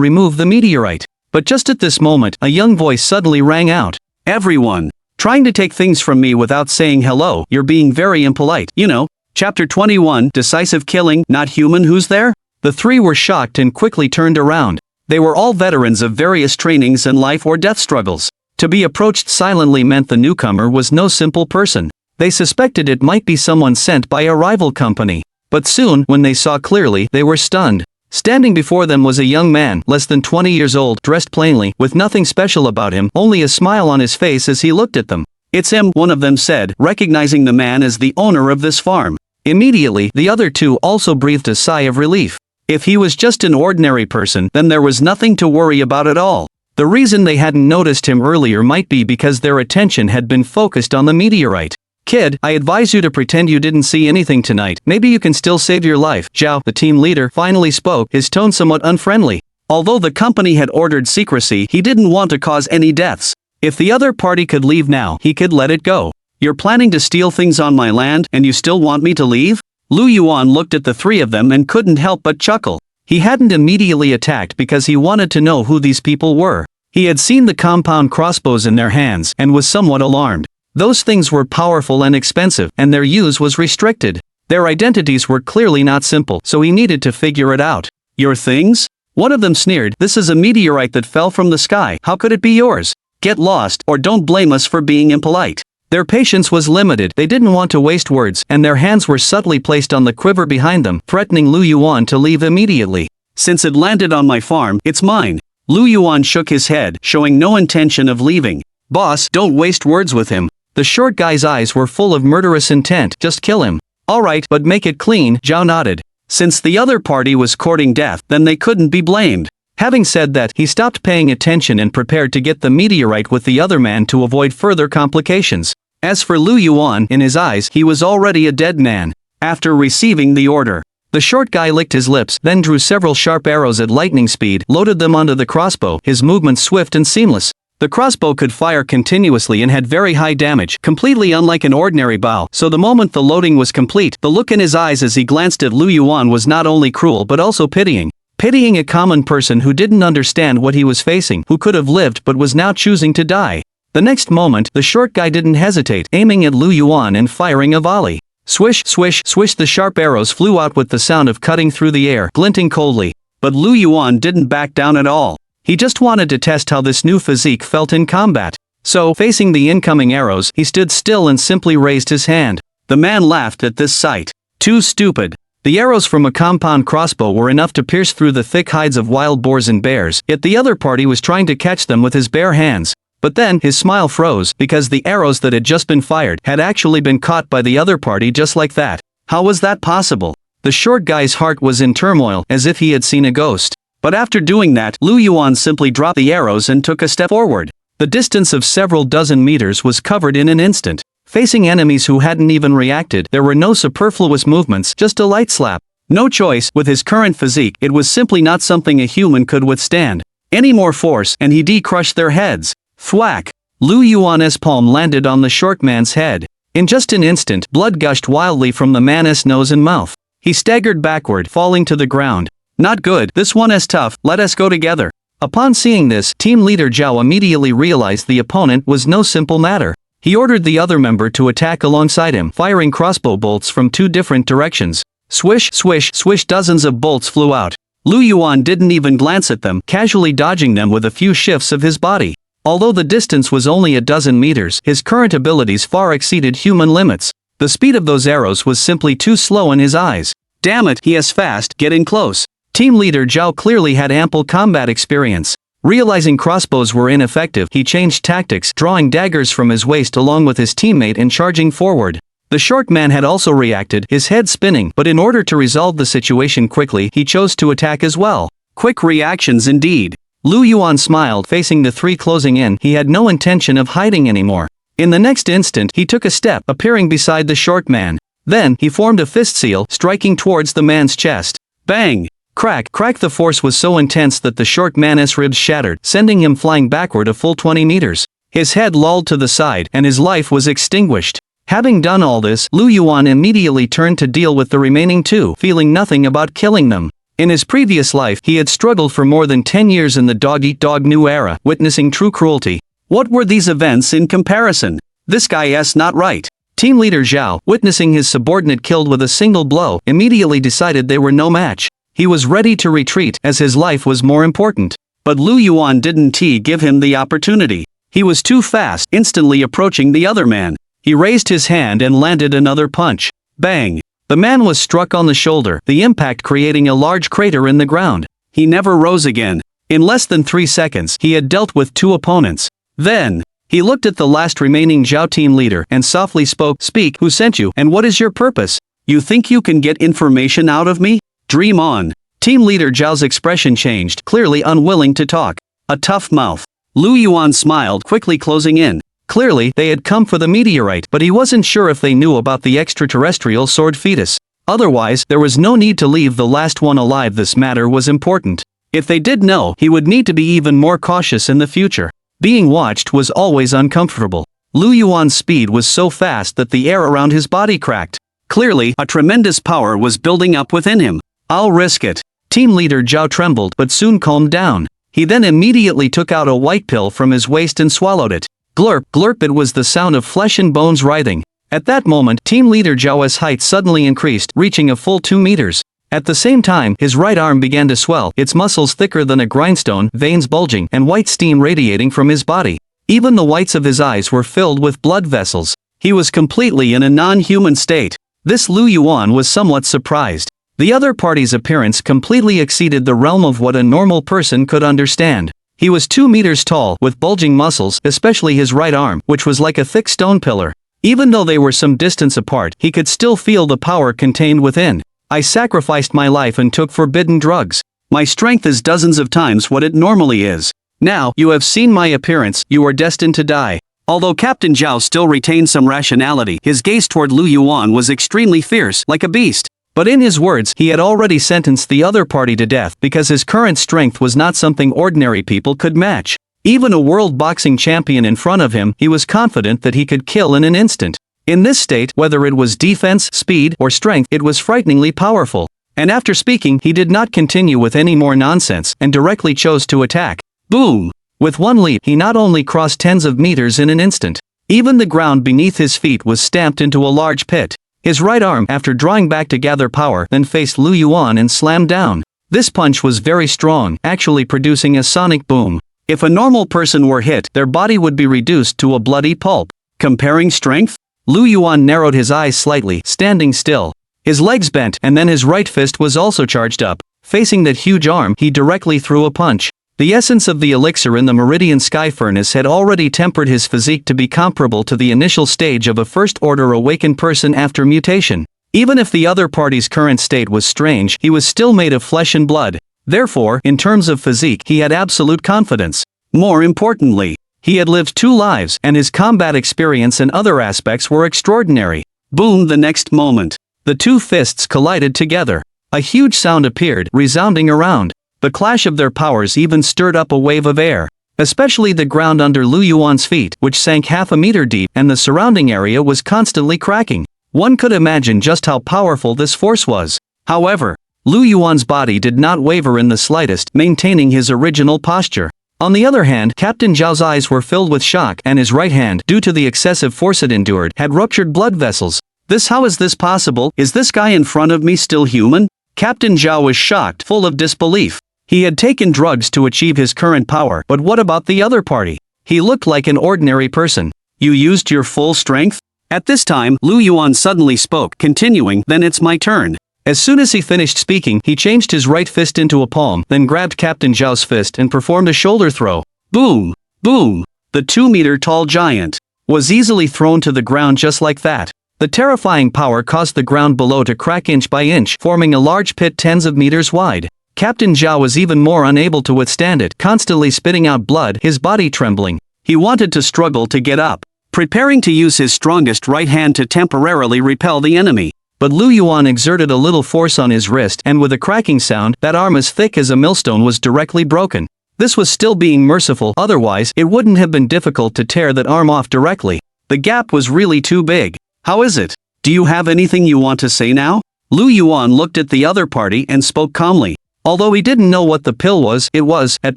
remove the meteorite. But just at this moment, a young voice suddenly rang out. Everyone! Trying to take things from me without saying hello, you're being very impolite, you know. Chapter 21, Decisive Killing, Not Human, Who's there? The three were shocked and quickly turned around. They were all veterans of various trainings and life or death struggles. To be approached silently meant the newcomer was no simple person. They suspected it might be someone sent by a rival company. But soon, when they saw clearly, they were stunned. Standing before them was a young man, less than 20 years old, dressed plainly, with nothing special about him, only a smile on his face as he looked at them. It's him, one of them said, recognizing the man as the owner of this farm. Immediately, the other two also breathed a sigh of relief. If he was just an ordinary person, then there was nothing to worry about at all. The reason they hadn't noticed him earlier might be because their attention had been focused on the meteorite. Kid, I advise you to pretend you didn't see anything tonight. Maybe you can still save your life. Zhao, the team leader, finally spoke, his tone somewhat unfriendly. Although the company had ordered secrecy, he didn't want to cause any deaths. If the other party could leave now, he could let it go. You're planning to steal things on my land, and you still want me to leave? Lu Yuan looked at the three of them and couldn't help but chuckle. He hadn't immediately attacked because he wanted to know who these people were. He had seen the compound crossbows in their hands and was somewhat alarmed. Those things were powerful and expensive, and their use was restricted. Their identities were clearly not simple, so he needed to figure it out. Your things? One of them sneered, this is a meteorite that fell from the sky, how could it be yours? Get lost, or don't blame us for being impolite. Their patience was limited, they didn't want to waste words, and their hands were subtly placed on the quiver behind them, threatening Lu Yuan to leave immediately. Since it landed on my farm, it's mine. Lu Yuan shook his head, showing no intention of leaving. Boss, don't waste words with him. The short guy's eyes were full of murderous intent, just kill him. Alright, but make it clean, Zhao nodded. Since the other party was courting death, then they couldn't be blamed. Having said that, he stopped paying attention and prepared to get the meteorite with the other man to avoid further complications. As for Lu Yuan, in his eyes, he was already a dead man. After receiving the order, the short guy licked his lips, then drew several sharp arrows at lightning speed, loaded them onto the crossbow, his movements swift and seamless. The crossbow could fire continuously and had very high damage, completely unlike an ordinary bow, so the moment the loading was complete, the look in his eyes as he glanced at Lu Yuan was not only cruel but also pitying. Pitying a common person who didn't understand what he was facing, who could have lived but was now choosing to die. The next moment, the short guy didn't hesitate, aiming at Lu Yuan and firing a volley. Swish, swish, swish, the sharp arrows flew out with the sound of cutting through the air, glinting coldly. But Lu Yuan didn't back down at all. He just wanted to test how this new physique felt in combat. So, facing the incoming arrows, he stood still and simply raised his hand. The man laughed at this sight. Too stupid. The arrows from a compound crossbow were enough to pierce through the thick hides of wild boars and bears, yet the other party was trying to catch them with his bare hands. But then, his smile froze, because the arrows that had just been fired had actually been caught by the other party just like that. How was that possible? The short guy's heart was in turmoil, as if he had seen a ghost. But after doing that, Lu Yuan simply dropped the arrows and took a step forward. The distance of several dozen meters was covered in an instant. Facing enemies who hadn't even reacted, there were no superfluous movements, just a light slap. No choice, with his current physique, it was simply not something a human could withstand. Any more force, and he crushed their heads. Thwack! Lu Yuan's palm landed on the short man's head. In just an instant, blood gushed wildly from the man's nose and mouth. He staggered backward, falling to the ground. Not good, this one is tough, let us go together. Upon seeing this, team leader Zhao immediately realized the opponent was no simple matter. He ordered the other member to attack alongside him, firing crossbow bolts from two different directions. Swish, swish, swish, dozens of bolts flew out. Lu Yuan didn't even glance at them, casually dodging them with a few shifts of his body. Although the distance was only a dozen meters, his current abilities far exceeded human limits. The speed of those arrows was simply too slow in his eyes. Damn it, he is fast, get in close. Team leader Zhao clearly had ample combat experience. Realizing crossbows were ineffective, he changed tactics, drawing daggers from his waist along with his teammate and charging forward. The short man had also reacted, his head spinning, but in order to resolve the situation quickly, he chose to attack as well. Quick reactions indeed. Lu Yuan smiled, facing the three closing in, he had no intention of hiding anymore. In the next instant, he took a step, appearing beside the short man. Then, he formed a fist seal, striking towards the man's chest. Bang! Crack, crack. The force was so intense that the short man's ribs shattered, sending him flying backward a full 20 meters. His head lolled to the side, and his life was extinguished. Having done all this, Lu Yuan immediately turned to deal with the remaining two, feeling nothing about killing them. In his previous life, he had struggled for more than 10 years in the dog-eat-dog new era, witnessing true cruelty. What were these events in comparison? This guy's not right. Team leader Zhao, witnessing his subordinate killed with a single blow, immediately decided they were no match. He was ready to retreat, as his life was more important. But Lu Yuan didn't give him the opportunity. He was too fast, instantly approaching the other man. He raised his hand and landed another punch. Bang! The man was struck on the shoulder, the impact creating a large crater in the ground. He never rose again. In less than 3 seconds, he had dealt with 2 opponents. Then, he looked at the last remaining Zhao team leader and softly spoke, "Speak, who sent you, and what is your purpose? You think you can get information out of me? Dream on." Team leader Zhao's expression changed, clearly unwilling to talk. A tough mouth. Lu Yuan smiled, quickly closing in. Clearly, they had come for the meteorite, but he wasn't sure if they knew about the extraterrestrial sword fetus. Otherwise, there was no need to leave the last one alive. This matter was important. If they did know, he would need to be even more cautious in the future. Being watched was always uncomfortable. Lu Yuan's speed was so fast that the air around his body cracked. Clearly, a tremendous power was building up within him. "I'll risk it." Team leader Zhao trembled but soon calmed down. He then immediately took out a white pill from his waist and swallowed it. Glurp, glurp. It was the sound of flesh and bones writhing. At that moment, team leader Zhao's height suddenly increased, reaching a full 2 meters. At the same time, his right arm began to swell, its muscles thicker than a grindstone, veins bulging, and white steam radiating from his body. Even the whites of his eyes were filled with blood vessels. He was completely in a non-human state. This Lu Yuan was somewhat surprised. The other party's appearance completely exceeded the realm of what a normal person could understand. He was 2 meters tall, with bulging muscles, especially his right arm, which was like a thick stone pillar. Even though they were some distance apart, he could still feel the power contained within. "I sacrificed my life and took forbidden drugs. My strength is dozens of times what it normally is. Now, you have seen my appearance, you are destined to die." Although Captain Zhao still retained some rationality, his gaze toward Lu Yuan was extremely fierce, like a beast. But in his words, he had already sentenced the other party to death because his current strength was not something ordinary people could match. Even a world boxing champion in front of him, he was confident that he could kill in an instant. In this state, whether it was defense, speed, or strength, it was frighteningly powerful. And after speaking, he did not continue with any more nonsense and directly chose to attack. Boom! With one leap, he not only crossed tens of meters in an instant. Even the ground beneath his feet was stamped into a large pit. His right arm, after drawing back to gather power, then faced Lu Yuan and slammed down. This punch was very strong, actually producing a sonic boom. If a normal person were hit, their body would be reduced to a bloody pulp. Comparing strength? Lu Yuan narrowed his eyes slightly, standing still. His legs bent, and then his right fist was also charged up. Facing that huge arm, he directly threw a punch. The essence of the elixir in the Meridian Sky Furnace had already tempered his physique to be comparable to the initial stage of a first-order awakened person after mutation. Even if the other party's current state was strange, he was still made of flesh and blood. Therefore, in terms of physique, he had absolute confidence. More importantly, he had lived 2 lives, and his combat experience and other aspects were extraordinary. Boom! The next moment, the 2 fists collided together. A huge sound appeared, resounding around. The clash of their powers even stirred up a wave of air. Especially the ground under Lu Yuan's feet, which sank half a meter deep, and the surrounding area was constantly cracking. One could imagine just how powerful this force was. However, Lu Yuan's body did not waver in the slightest, maintaining his original posture. On the other hand, Captain Zhao's eyes were filled with shock, and his right hand, due to the excessive force it endured, had ruptured blood vessels. How is this possible? Is this guy in front of me still human? Captain Zhao was shocked, full of disbelief. He had taken drugs to achieve his current power, but what about the other party? He looked like an ordinary person. "You used your full strength?" At this time, Lu Yuan suddenly spoke, continuing, "Then it's my turn." As soon as he finished speaking, he changed his right fist into a palm, then grabbed Captain Zhao's fist and performed a shoulder throw. Boom! Boom! The 2-meter-tall giant was easily thrown to the ground just like that. The terrifying power caused the ground below to crack inch by inch, forming a large pit tens of meters wide. Captain Zhao was even more unable to withstand it, constantly spitting out blood, his body trembling. He wanted to struggle to get up, preparing to use his strongest right hand to temporarily repel the enemy. But Lu Yuan exerted a little force on his wrist, and with a cracking sound, that arm as thick as a millstone was directly broken. This was still being merciful, otherwise it wouldn't have been difficult to tear that arm off directly. The gap was really too big. How is it? Do you have anything you want to say now? Lu Yuan looked at the other party and spoke calmly. Although he didn't know what the pill was, it was, at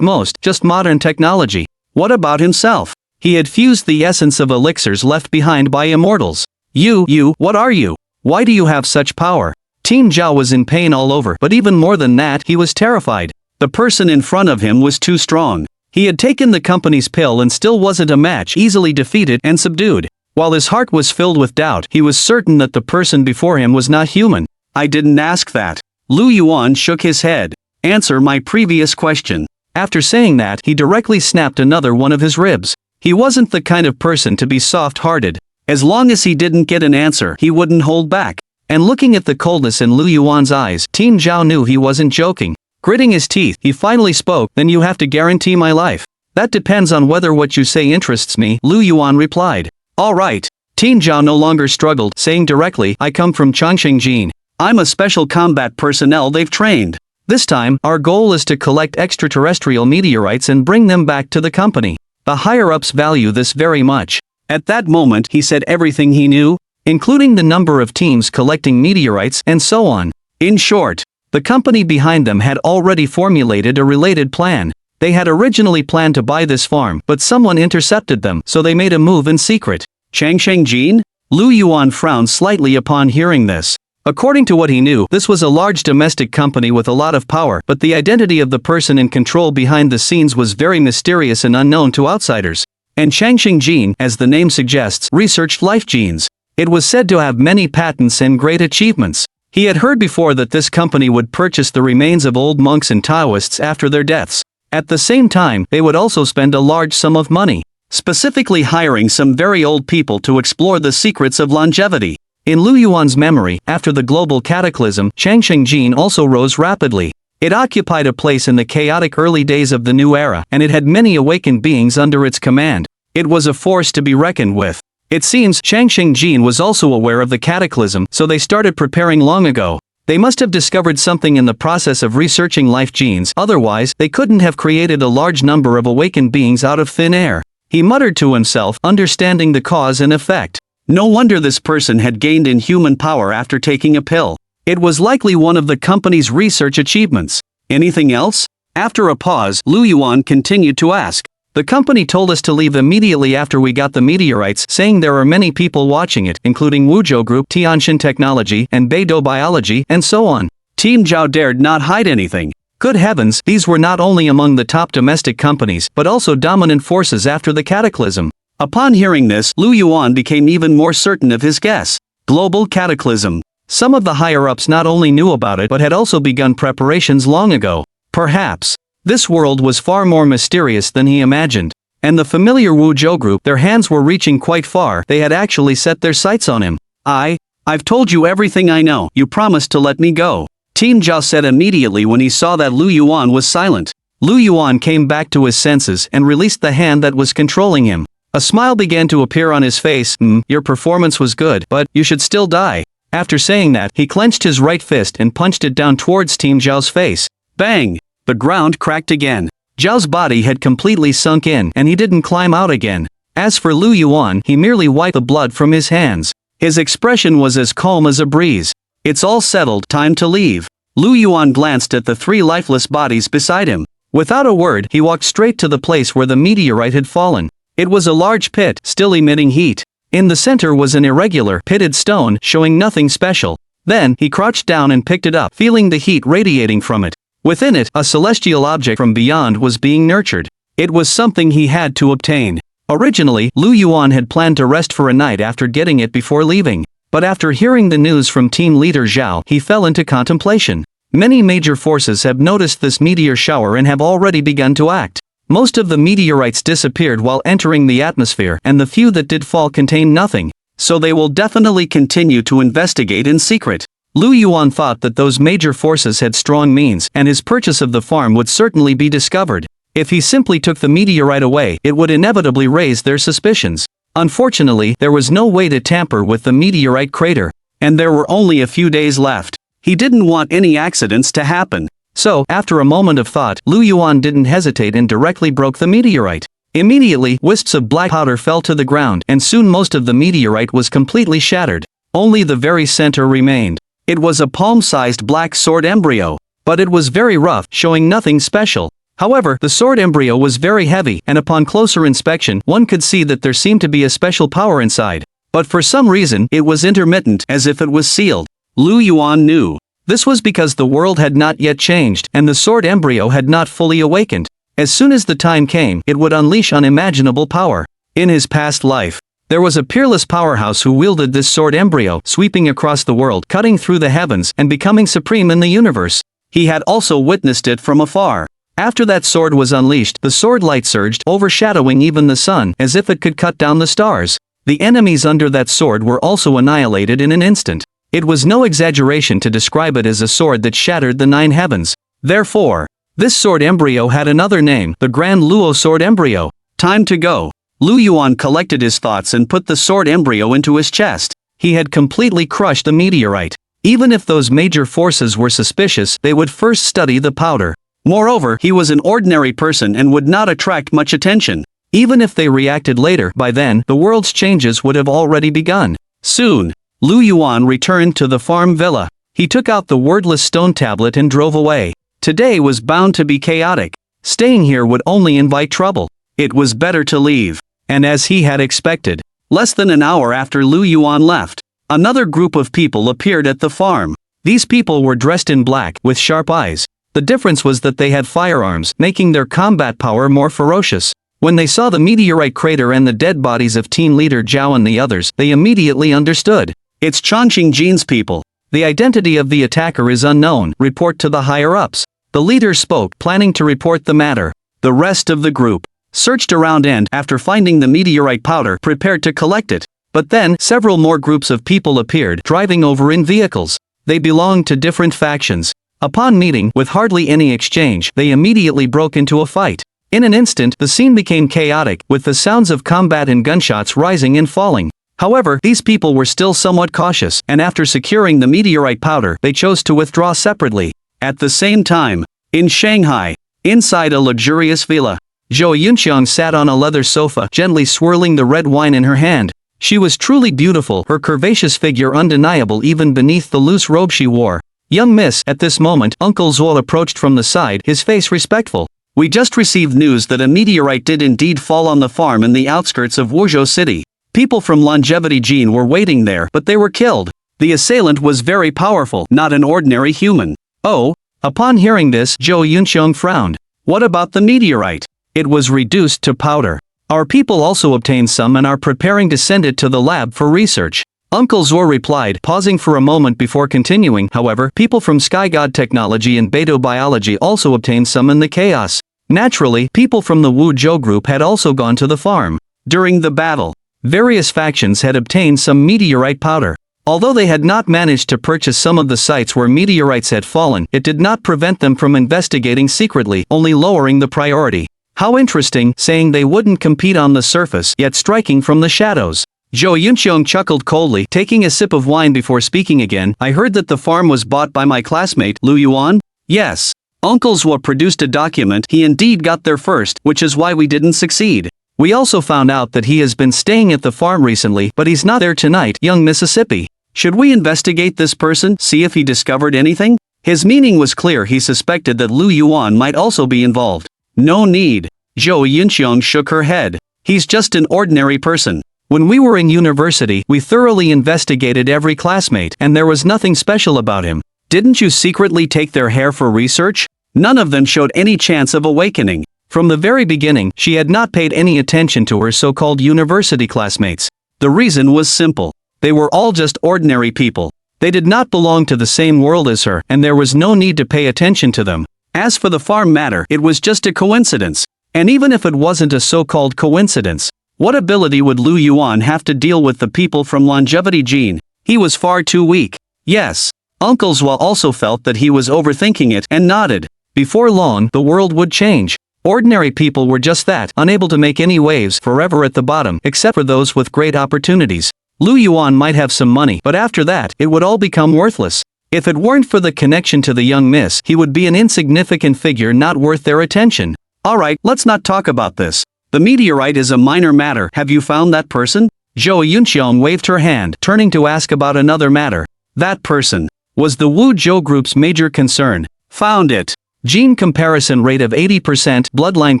most, just modern technology. What about himself? He had fused the essence of elixirs left behind by immortals. You, what are you? Why do you have such power? Team Zhao was in pain all over, but even more than that, he was terrified. The person in front of him was too strong. He had taken the company's pill and still wasn't a match, easily defeated and subdued. While his heart was filled with doubt, he was certain that the person before him was not human. I didn't ask that. Lu Yuan shook his head. Answer my previous question. After saying that, he directly snapped another one of his ribs. He wasn't the kind of person to be soft-hearted. As long as he didn't get an answer, he wouldn't hold back. And looking at the coldness in Lu Yuan's eyes, Team Zhao knew he wasn't joking. Gritting his teeth, he finally spoke, then you have to guarantee my life. That depends on whether what you say interests me, Lu Yuan replied. All right. Team Zhao no longer struggled, saying directly, I come from Changxingjin. I'm a special combat personnel they've trained. This time, our goal is to collect extraterrestrial meteorites and bring them back to the company. The higher-ups value this very much. At that moment, he said everything he knew, including the number of teams collecting meteorites and so on. In short, the company behind them had already formulated a related plan. They had originally planned to buy this farm, but someone intercepted them, so they made a move in secret. Changxingjin? Lu Yuan frowned slightly upon hearing this. According to what he knew, this was a large domestic company with a lot of power, but the identity of the person in control behind the scenes was very mysterious and unknown to outsiders. And Changxingjin, as the name suggests, researched life genes. It was said to have many patents and great achievements. He had heard before that this company would purchase the remains of old monks and Taoists after their deaths. At the same time, they would also spend a large sum of money, specifically hiring some very old people to explore the secrets of longevity. In Lu Yuan's memory, after the global cataclysm, Changxingjin also rose rapidly. It occupied a place in the chaotic early days of the new era, and it had many awakened beings under its command. It was a force to be reckoned with. It seems Changxingjin was also aware of the cataclysm, so they started preparing long ago. They must have discovered something in the process of researching life genes, otherwise, they couldn't have created a large number of awakened beings out of thin air. He muttered to himself, understanding the cause and effect. No wonder this person had gained in human power after taking a pill. It was likely one of the company's research achievements. Anything else? After a pause, Lu Yuan continued to ask. The company told us to leave immediately after we got the meteorites, saying there are many people watching it, including Wuzhou Group, Tianxin Technology, and Beidou Biology, and so on. Team Zhao dared not hide anything. Good heavens, these were not only among the top domestic companies, but also dominant forces after the cataclysm. Upon hearing this, Lu Yuan became even more certain of his guess. Global cataclysm. Some of the higher-ups not only knew about it but had also begun preparations long ago. Perhaps. This world was far more mysterious than he imagined. And the familiar Wuzhou Group, their hands were reaching quite far, they had actually set their sights on him. I've told you everything I know, you promised to let me go. Team Zhao said immediately when he saw that Lu Yuan was silent. Lu Yuan came back to his senses and released the hand that was controlling him. A smile began to appear on his face. Your performance was good, but you should still die. After saying that, he clenched his right fist and punched it down towards Team Zhao's face. Bang! The ground cracked again. Zhao's body had completely sunk in, and he didn't climb out again. As for Lu Yuan, he merely wiped the blood from his hands. His expression was as calm as a breeze. It's all settled, time to leave. Lu Yuan glanced at the three lifeless bodies beside him. Without a word, he walked straight to the place where the meteorite had fallen. It was a large pit, still emitting heat. In the center was an irregular, pitted stone, showing nothing special. Then, he crouched down and picked it up, feeling the heat radiating from it. Within it, a celestial object from beyond was being nurtured. It was something he had to obtain. Originally, Lu Yuan had planned to rest for a night after getting it before leaving. But after hearing the news from team leader Zhao, he fell into contemplation. Many major forces have noticed this meteor shower and have already begun to act. Most of the meteorites disappeared while entering the atmosphere, and the few that did fall contained nothing. So they will definitely continue to investigate in secret. Lu Yuan thought that those major forces had strong means, and his purchase of the farm would certainly be discovered. If he simply took the meteorite away, it would inevitably raise their suspicions. Unfortunately, there was no way to tamper with the meteorite crater. and there were only a few days left. He didn't want any accidents to happen. So, after a moment of thought, Lu Yuan didn't hesitate and directly broke the meteorite. Immediately, wisps of black powder fell to the ground, and soon most of the meteorite was completely shattered. Only the very center remained. It was a palm-sized black sword embryo, but it was very rough, showing nothing special. However, the sword embryo was very heavy, and upon closer inspection, one could see that there seemed to be a special power inside. But for some reason, it was intermittent, as if it was sealed. Lu Yuan knew. This was because the world had not yet changed, and the sword embryo had not fully awakened. As soon as the time came, it would unleash unimaginable power. In his past life, there was a peerless powerhouse who wielded this sword embryo, sweeping across the world, cutting through the heavens, and becoming supreme in the universe. He had also witnessed it from afar. After that sword was unleashed, the sword light surged, overshadowing even the sun, as if it could cut down the stars. The enemies under that sword were also annihilated in an instant. It was no exaggeration to describe it as a sword that shattered the 9 heavens. Therefore, this sword embryo had another name, the Grand Luo sword embryo. Time to go. Lu Yuan collected his thoughts and put the sword embryo into his chest. He had completely crushed the meteorite. Even if those major forces were suspicious, they would first study the powder. Moreover, he was an ordinary person and would not attract much attention. Even if they reacted later, by then, the world's changes would have already begun. Soon, Lu Yuan returned to the farm villa. He took out the wordless stone tablet and drove away. Today was bound to be chaotic. Staying here would only invite trouble. It was better to leave. And as he had expected, less than an hour after Lu Yuan left, another group of people appeared at the farm. These people were dressed in black, with sharp eyes. The difference was that they had firearms, making their combat power more ferocious. When they saw the meteorite crater and the dead bodies of team leader Zhao and the others, they immediately understood. It's Chongqing Jin's people. The identity of the attacker is unknown. Report to the higher-ups. The leader spoke, planning to report the matter. The rest of the group searched around and, after finding the meteorite powder, prepared to collect it. But then, several more groups of people appeared, driving over in vehicles. They belonged to different factions. Upon meeting, with hardly any exchange, they immediately broke into a fight. In an instant, the scene became chaotic, with the sounds of combat and gunshots rising and falling. However, these people were still somewhat cautious, and after securing the meteorite powder, they chose to withdraw separately. At the same time, in Shanghai, inside a luxurious villa, Zhou Yunxiang sat on a leather sofa, gently swirling the red wine in her hand. She was truly beautiful, her curvaceous figure undeniable even beneath the loose robe she wore. Young miss, at this moment, Uncle Zhuo approached from the side, his face respectful. We just received news that a meteorite did indeed fall on the farm in the outskirts of Wuzhou City. People from Longevity Gene were waiting there, but they were killed. The assailant was very powerful, not an ordinary human. Oh? Upon hearing this, Zhou Yunxiang frowned. What about the meteorite? It was reduced to powder. Our people also obtained some and are preparing to send it to the lab for research. Uncle Zhuo replied, pausing for a moment before continuing. However, people from Sky God Technology and Beidou Biology also obtained some in the chaos. Naturally, people from the Wu Zhou group had also gone to the farm. During the battle, various factions had obtained some meteorite powder. Although they had not managed to purchase some of the sites where meteorites had fallen, it did not prevent them from investigating secretly, only lowering the priority. How interesting, saying they wouldn't compete on the surface, yet striking from the shadows. Zhou Yunxiang chuckled coldly, taking a sip of wine before speaking again. I heard that the farm was bought by my classmate, Lu Yuan? Yes. Uncle Zhuo produced a document. He indeed got there first, which is why we didn't succeed. We also found out that he has been staying at the farm recently, but he's not there tonight, young Mississippi. Should we investigate this person, see if he discovered anything? His meaning was clear. He suspected that Lu Yuan might also be involved. No need. Zhou Yunxiang shook her head. He's just an ordinary person. When we were in university, we thoroughly investigated every classmate, and there was nothing special about him. Didn't you secretly take their hair for research? None of them showed any chance of awakening. From the very beginning, she had not paid any attention to her so-called university classmates. The reason was simple. They were all just ordinary people. They did not belong to the same world as her, and there was no need to pay attention to them. As for the farm matter, it was just a coincidence. And even if it wasn't a so-called coincidence, what ability would Lu Yuan have to deal with the people from Longevity Gene? He was far too weak. Yes. Uncle Zhuo also felt that he was overthinking it and nodded. Before long, the world would change. Ordinary people were just that, unable to make any waves, forever at the bottom, except for those with great opportunities. Lu Yuan might have some money, but after that, it would all become worthless. If it weren't for the connection to the young miss, he would be an insignificant figure not worth their attention. Alright, let's not talk about this. The meteorite is a minor matter. Have you found that person? Zhou Yunqiang waved her hand, turning to ask about another matter. That person was the Wu Zhou group's major concern. Found it. Gene comparison rate of 80%, bloodline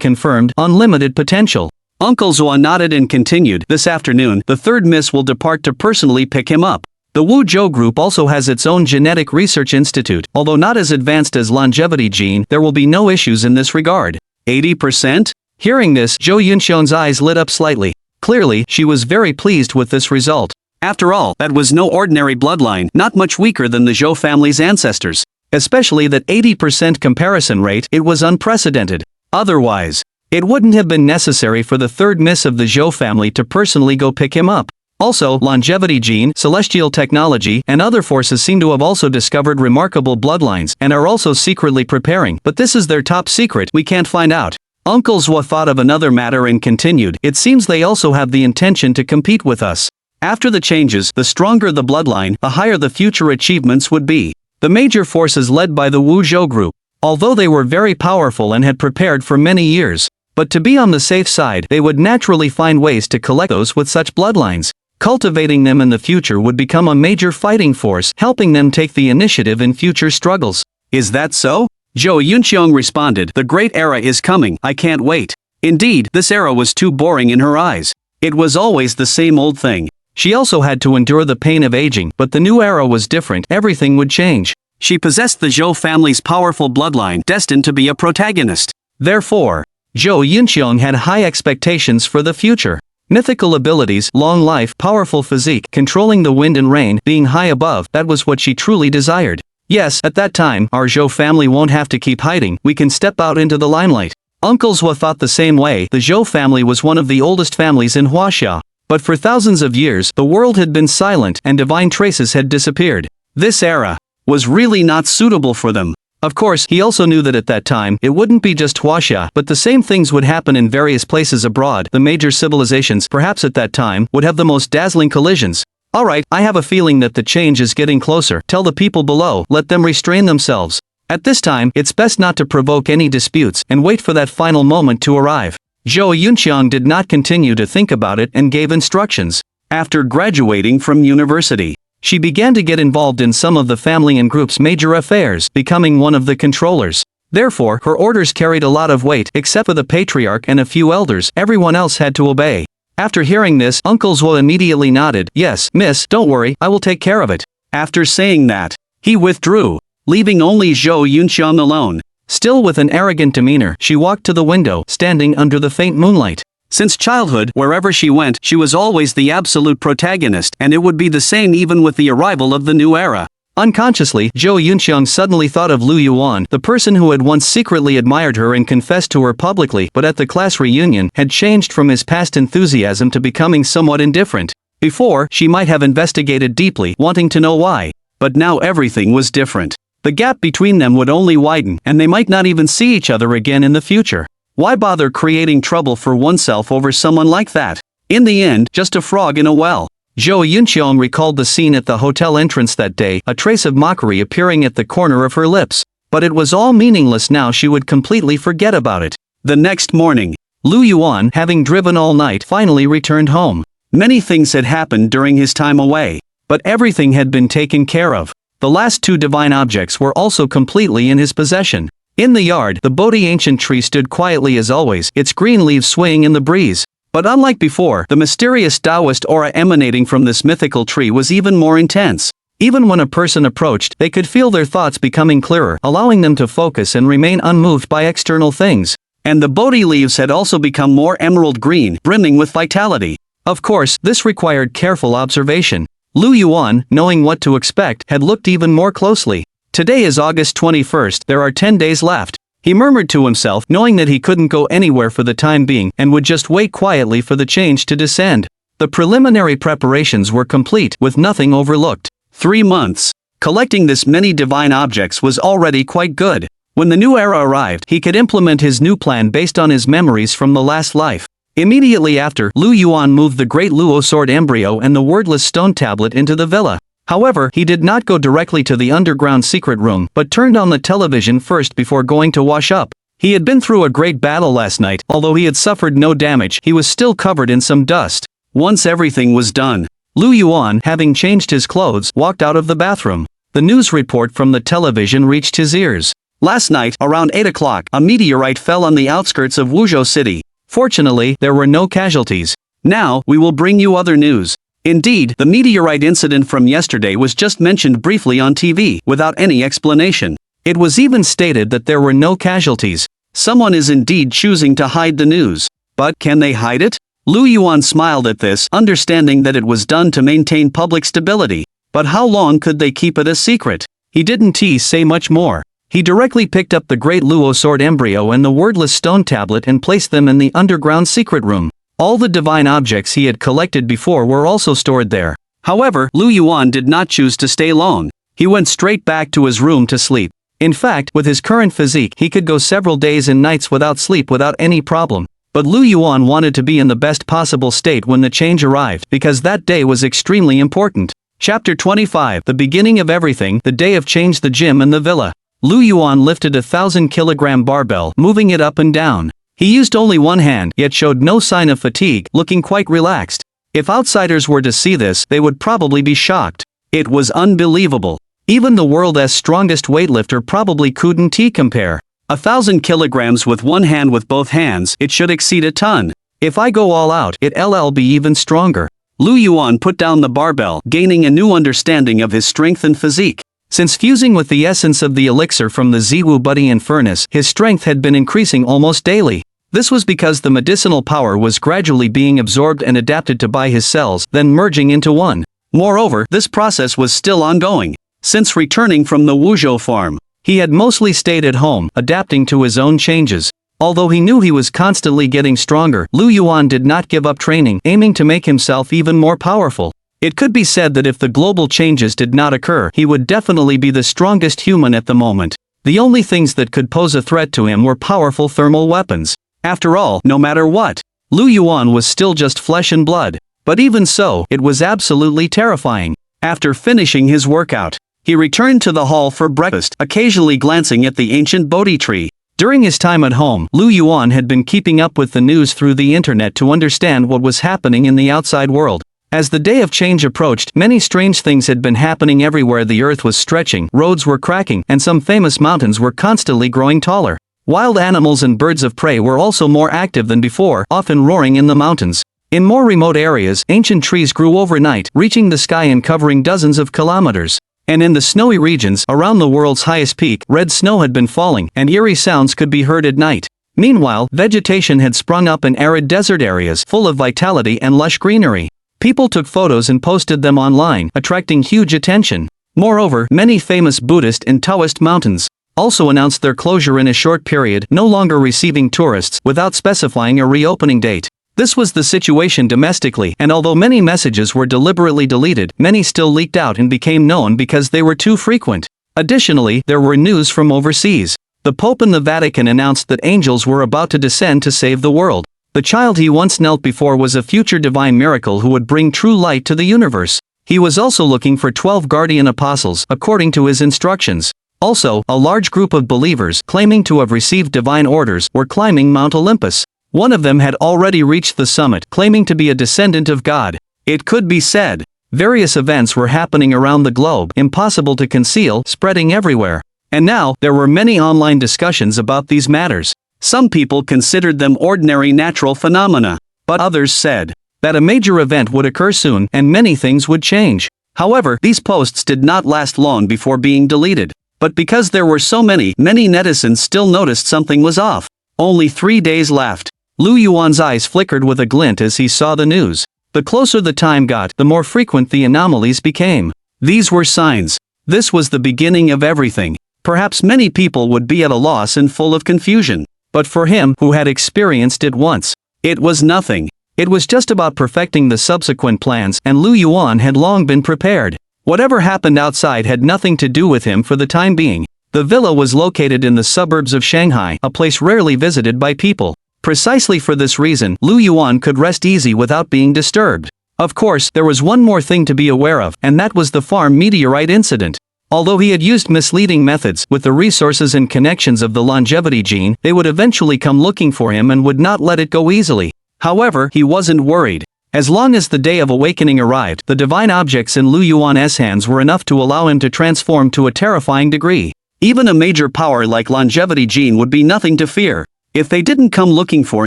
confirmed, unlimited potential. Uncle Zhou nodded and continued. This afternoon, the third miss will depart to personally pick him up. The Wu Zhou group also has its own genetic research institute. Although not as advanced as longevity gene, there will be no issues in this regard. 80%? Hearing this, Zhou Yunxiang's eyes lit up slightly. Clearly, she was very pleased with this result. After all, that was no ordinary bloodline, not much weaker than the Zhou family's ancestors. Especially that 80% comparison rate, it was unprecedented. Otherwise, it wouldn't have been necessary for the third miss of the Zhou family to personally go pick him up. Also, longevity gene, celestial technology, and other forces seem to have also discovered remarkable bloodlines and are also secretly preparing, but this is their top secret, we can't find out. Uncle Zhou thought of another matter and continued, it seems they also have the intention to compete with us. After the changes, the stronger the bloodline, the higher the future achievements would be. The major forces led by the Wu Zhou group, although they were very powerful and had prepared for many years, but to be on the safe side, they would naturally find ways to collect those with such bloodlines. Cultivating them in the future would become a major fighting force, helping them take the initiative in future struggles. Is that so? Zhou Yunqiang responded, the great era is coming, I can't wait. Indeed, this era was too boring in her eyes. It was always the same old thing. She also had to endure the pain of aging, but the new era was different, everything would change. She possessed the Zhou family's powerful bloodline, destined to be a protagonist. Therefore, Zhou Yunqiang had high expectations for the future. Mythical abilities, long life, powerful physique, controlling the wind and rain, being high above, that was what she truly desired. Yes, at that time, our Zhou family won't have to keep hiding, we can step out into the limelight. Uncle Zhou thought the same way, the Zhou family was one of the oldest families in Huaxia. But for thousands of years, the world had been silent and divine traces had disappeared. This era was really not suitable for them. Of course, he also knew that at that time, it wouldn't be just Huaxia, but the same things would happen in various places abroad. The major civilizations, perhaps at that time, would have the most dazzling collisions. Alright, I have a feeling that the change is getting closer. Tell the people below, let them restrain themselves. At this time, it's best not to provoke any disputes, and wait for that final moment to arrive. Zhou Yunqiang did not continue to think about it and gave instructions. After graduating from university, she began to get involved in some of the family and group's major affairs, becoming one of the controllers. Therefore, her orders carried a lot of weight, except for the patriarch and a few elders, everyone else had to obey. After hearing this, Uncle Zhou immediately nodded, yes, miss, don't worry, I will take care of it. After saying that, he withdrew, leaving only Zhou Yunqiang alone. Still with an arrogant demeanor, she walked to the window, standing under the faint moonlight. Since childhood, wherever she went, she was always the absolute protagonist, and it would be the same even with the arrival of the new era. Unconsciously, Zhou Yunqiang suddenly thought of Lu Yuan, the person who had once secretly admired her and confessed to her publicly, but at the class reunion, had changed from his past enthusiasm to becoming somewhat indifferent. Before, she might have investigated deeply, wanting to know why. But now everything was different. The gap between them would only widen, and they might not even see each other again in the future. Why bother creating trouble for oneself over someone like that? In the end, just a frog in a well. Zhou Yunqiang recalled the scene at the hotel entrance that day, a trace of mockery appearing at the corner of her lips. But it was all meaningless now, she would completely forget about it. The next morning, Lu Yuan, having driven all night, finally returned home. Many things had happened during his time away, but everything had been taken care of. The last two divine objects were also completely in his possession. In the yard, the Bodhi ancient tree stood quietly as always, its green leaves swaying in the breeze. But unlike before, the mysterious Taoist aura emanating from this mythical tree was even more intense. Even when a person approached, they could feel their thoughts becoming clearer, allowing them to focus and remain unmoved by external things. And the Bodhi leaves had also become more emerald green, brimming with vitality. Of course, this required careful observation. Lu Yuan, knowing what to expect, had looked even more closely. Today is August 21st, there are 10 days left. He murmured to himself, knowing that he couldn't go anywhere for the time being, and would just wait quietly for the change to descend. The preliminary preparations were complete, with nothing overlooked. 3 months. Collecting this many divine objects was already quite good. When the new era arrived, he could implement his new plan based on his memories from the last life. Immediately after, Lu Yuan moved the great Luo sword embryo and the wordless stone tablet into the villa. However, he did not go directly to the underground secret room, but turned on the television first before going to wash up. He had been through a great battle last night. Although he had suffered no damage, he was still covered in some dust. Once everything was done, Lu Yuan, having changed his clothes, walked out of the bathroom. The news report from the television reached his ears. Last night, around 8 o'clock, a meteorite fell on the outskirts of Wuzhou City. Fortunately, there were no casualties. Now, we will bring you other news. Indeed, the meteorite incident from yesterday was just mentioned briefly on TV, without any explanation. It was even stated that there were no casualties. Someone is indeed choosing to hide the news. But can they hide it? Lu Yuan smiled at this, understanding that it was done to maintain public stability. But how long could they keep it a secret? He didn't say much more. He directly picked up the great Luo sword embryo and the wordless stone tablet and placed them in the underground secret room. All the divine objects he had collected before were also stored there. However, Lu Yuan did not choose to stay long. He went straight back to his room to sleep. In fact, with his current physique, he could go several days and nights without sleep without any problem. But Lu Yuan wanted to be in the best possible state when the change arrived, because that day was extremely important. Chapter 25, The Beginning of Everything, The Day of Change. The gym and the villa. Lu Yuan lifted a 1,000-kilogram barbell, moving it up and down. He used only one hand, yet showed no sign of fatigue, looking quite relaxed. If outsiders were to see this, they would probably be shocked. It was unbelievable. Even the world's strongest weightlifter probably couldn't compare. 1,000 kilograms with one hand. With both hands, it should exceed a ton. If I go all out, it'll be even stronger. Lu Yuan put down the barbell, gaining a new understanding of his strength and physique. Since fusing with the essence of the elixir from the Ziwu Buddy and furnace, his strength had been increasing almost daily. This was because the medicinal power was gradually being absorbed and adapted to by his cells, then merging into one. Moreover, this process was still ongoing. Since returning from the Wuzhou farm, he had mostly stayed at home, adapting to his own changes. Although he knew he was constantly getting stronger, Lu Yuan did not give up training, aiming to make himself even more powerful. It could be said that if the global changes did not occur, he would definitely be the strongest human at the moment. The only things that could pose a threat to him were powerful thermal weapons. After all, no matter what, Lu Yuan was still just flesh and blood. But even so, it was absolutely terrifying. After finishing his workout, he returned to the hall for breakfast, occasionally glancing at the ancient Bodhi tree. During his time at home, Lu Yuan had been keeping up with the news through the internet to understand what was happening in the outside world. As the day of change approached, many strange things had been happening everywhere. The earth was stretching, roads were cracking, and some famous mountains were constantly growing taller. Wild animals and birds of prey were also more active than before, often roaring in the mountains. In more remote areas, ancient trees grew overnight, reaching the sky and covering dozens of kilometers. And in the snowy regions, around the world's highest peak, red snow had been falling, and eerie sounds could be heard at night. Meanwhile, vegetation had sprung up in arid desert areas, full of vitality and lush greenery. People took photos and posted them online, attracting huge attention. Moreover, many famous Buddhist and Taoist mountains also announced their closure in a short period, no longer receiving tourists, without specifying a reopening date. This was the situation domestically, and although many messages were deliberately deleted, many still leaked out and became known because they were too frequent. Additionally, there were news from overseas. The Pope and the Vatican announced that angels were about to descend to save the world. The child he once knelt before was a future divine miracle who would bring true light to the universe. He was also looking for 12 guardian apostles, according to his instructions. Also, a large group of believers, claiming to have received divine orders, were climbing Mount Olympus. One of them had already reached the summit, claiming to be a descendant of God. It could be said, various events were happening around the globe, impossible to conceal, spreading everywhere. And now, there were many online discussions about these matters. Some people considered them ordinary natural phenomena, but others said that a major event would occur soon and many things would change. However, these posts did not last long before being deleted. But because there were so many netizens still noticed something was off. Only 3 days left. Lu Yuan's eyes flickered with a glint as he saw the news. The closer the time got, the more frequent the anomalies became. These were signs. This was the beginning of everything. Perhaps many people would be at a loss and full of confusion. But for him, who had experienced it once, it was nothing. It was just about perfecting the subsequent plans, and Lu Yuan had long been prepared. Whatever happened outside had nothing to do with him for the time being. The villa was located in the suburbs of Shanghai, a place rarely visited by people. Precisely for this reason, Lu Yuan could rest easy without being disturbed. Of course, there was one more thing to be aware of, and that was the farm meteorite incident. Although he had used misleading methods, with the resources and connections of the longevity gene, they would eventually come looking for him and would not let it go easily. However, he wasn't worried. As long as the day of awakening arrived, the divine objects in Lu Yuan's hands were enough to allow him to transform to a terrifying degree. Even a major power like longevity gene would be nothing to fear. If they didn't come looking for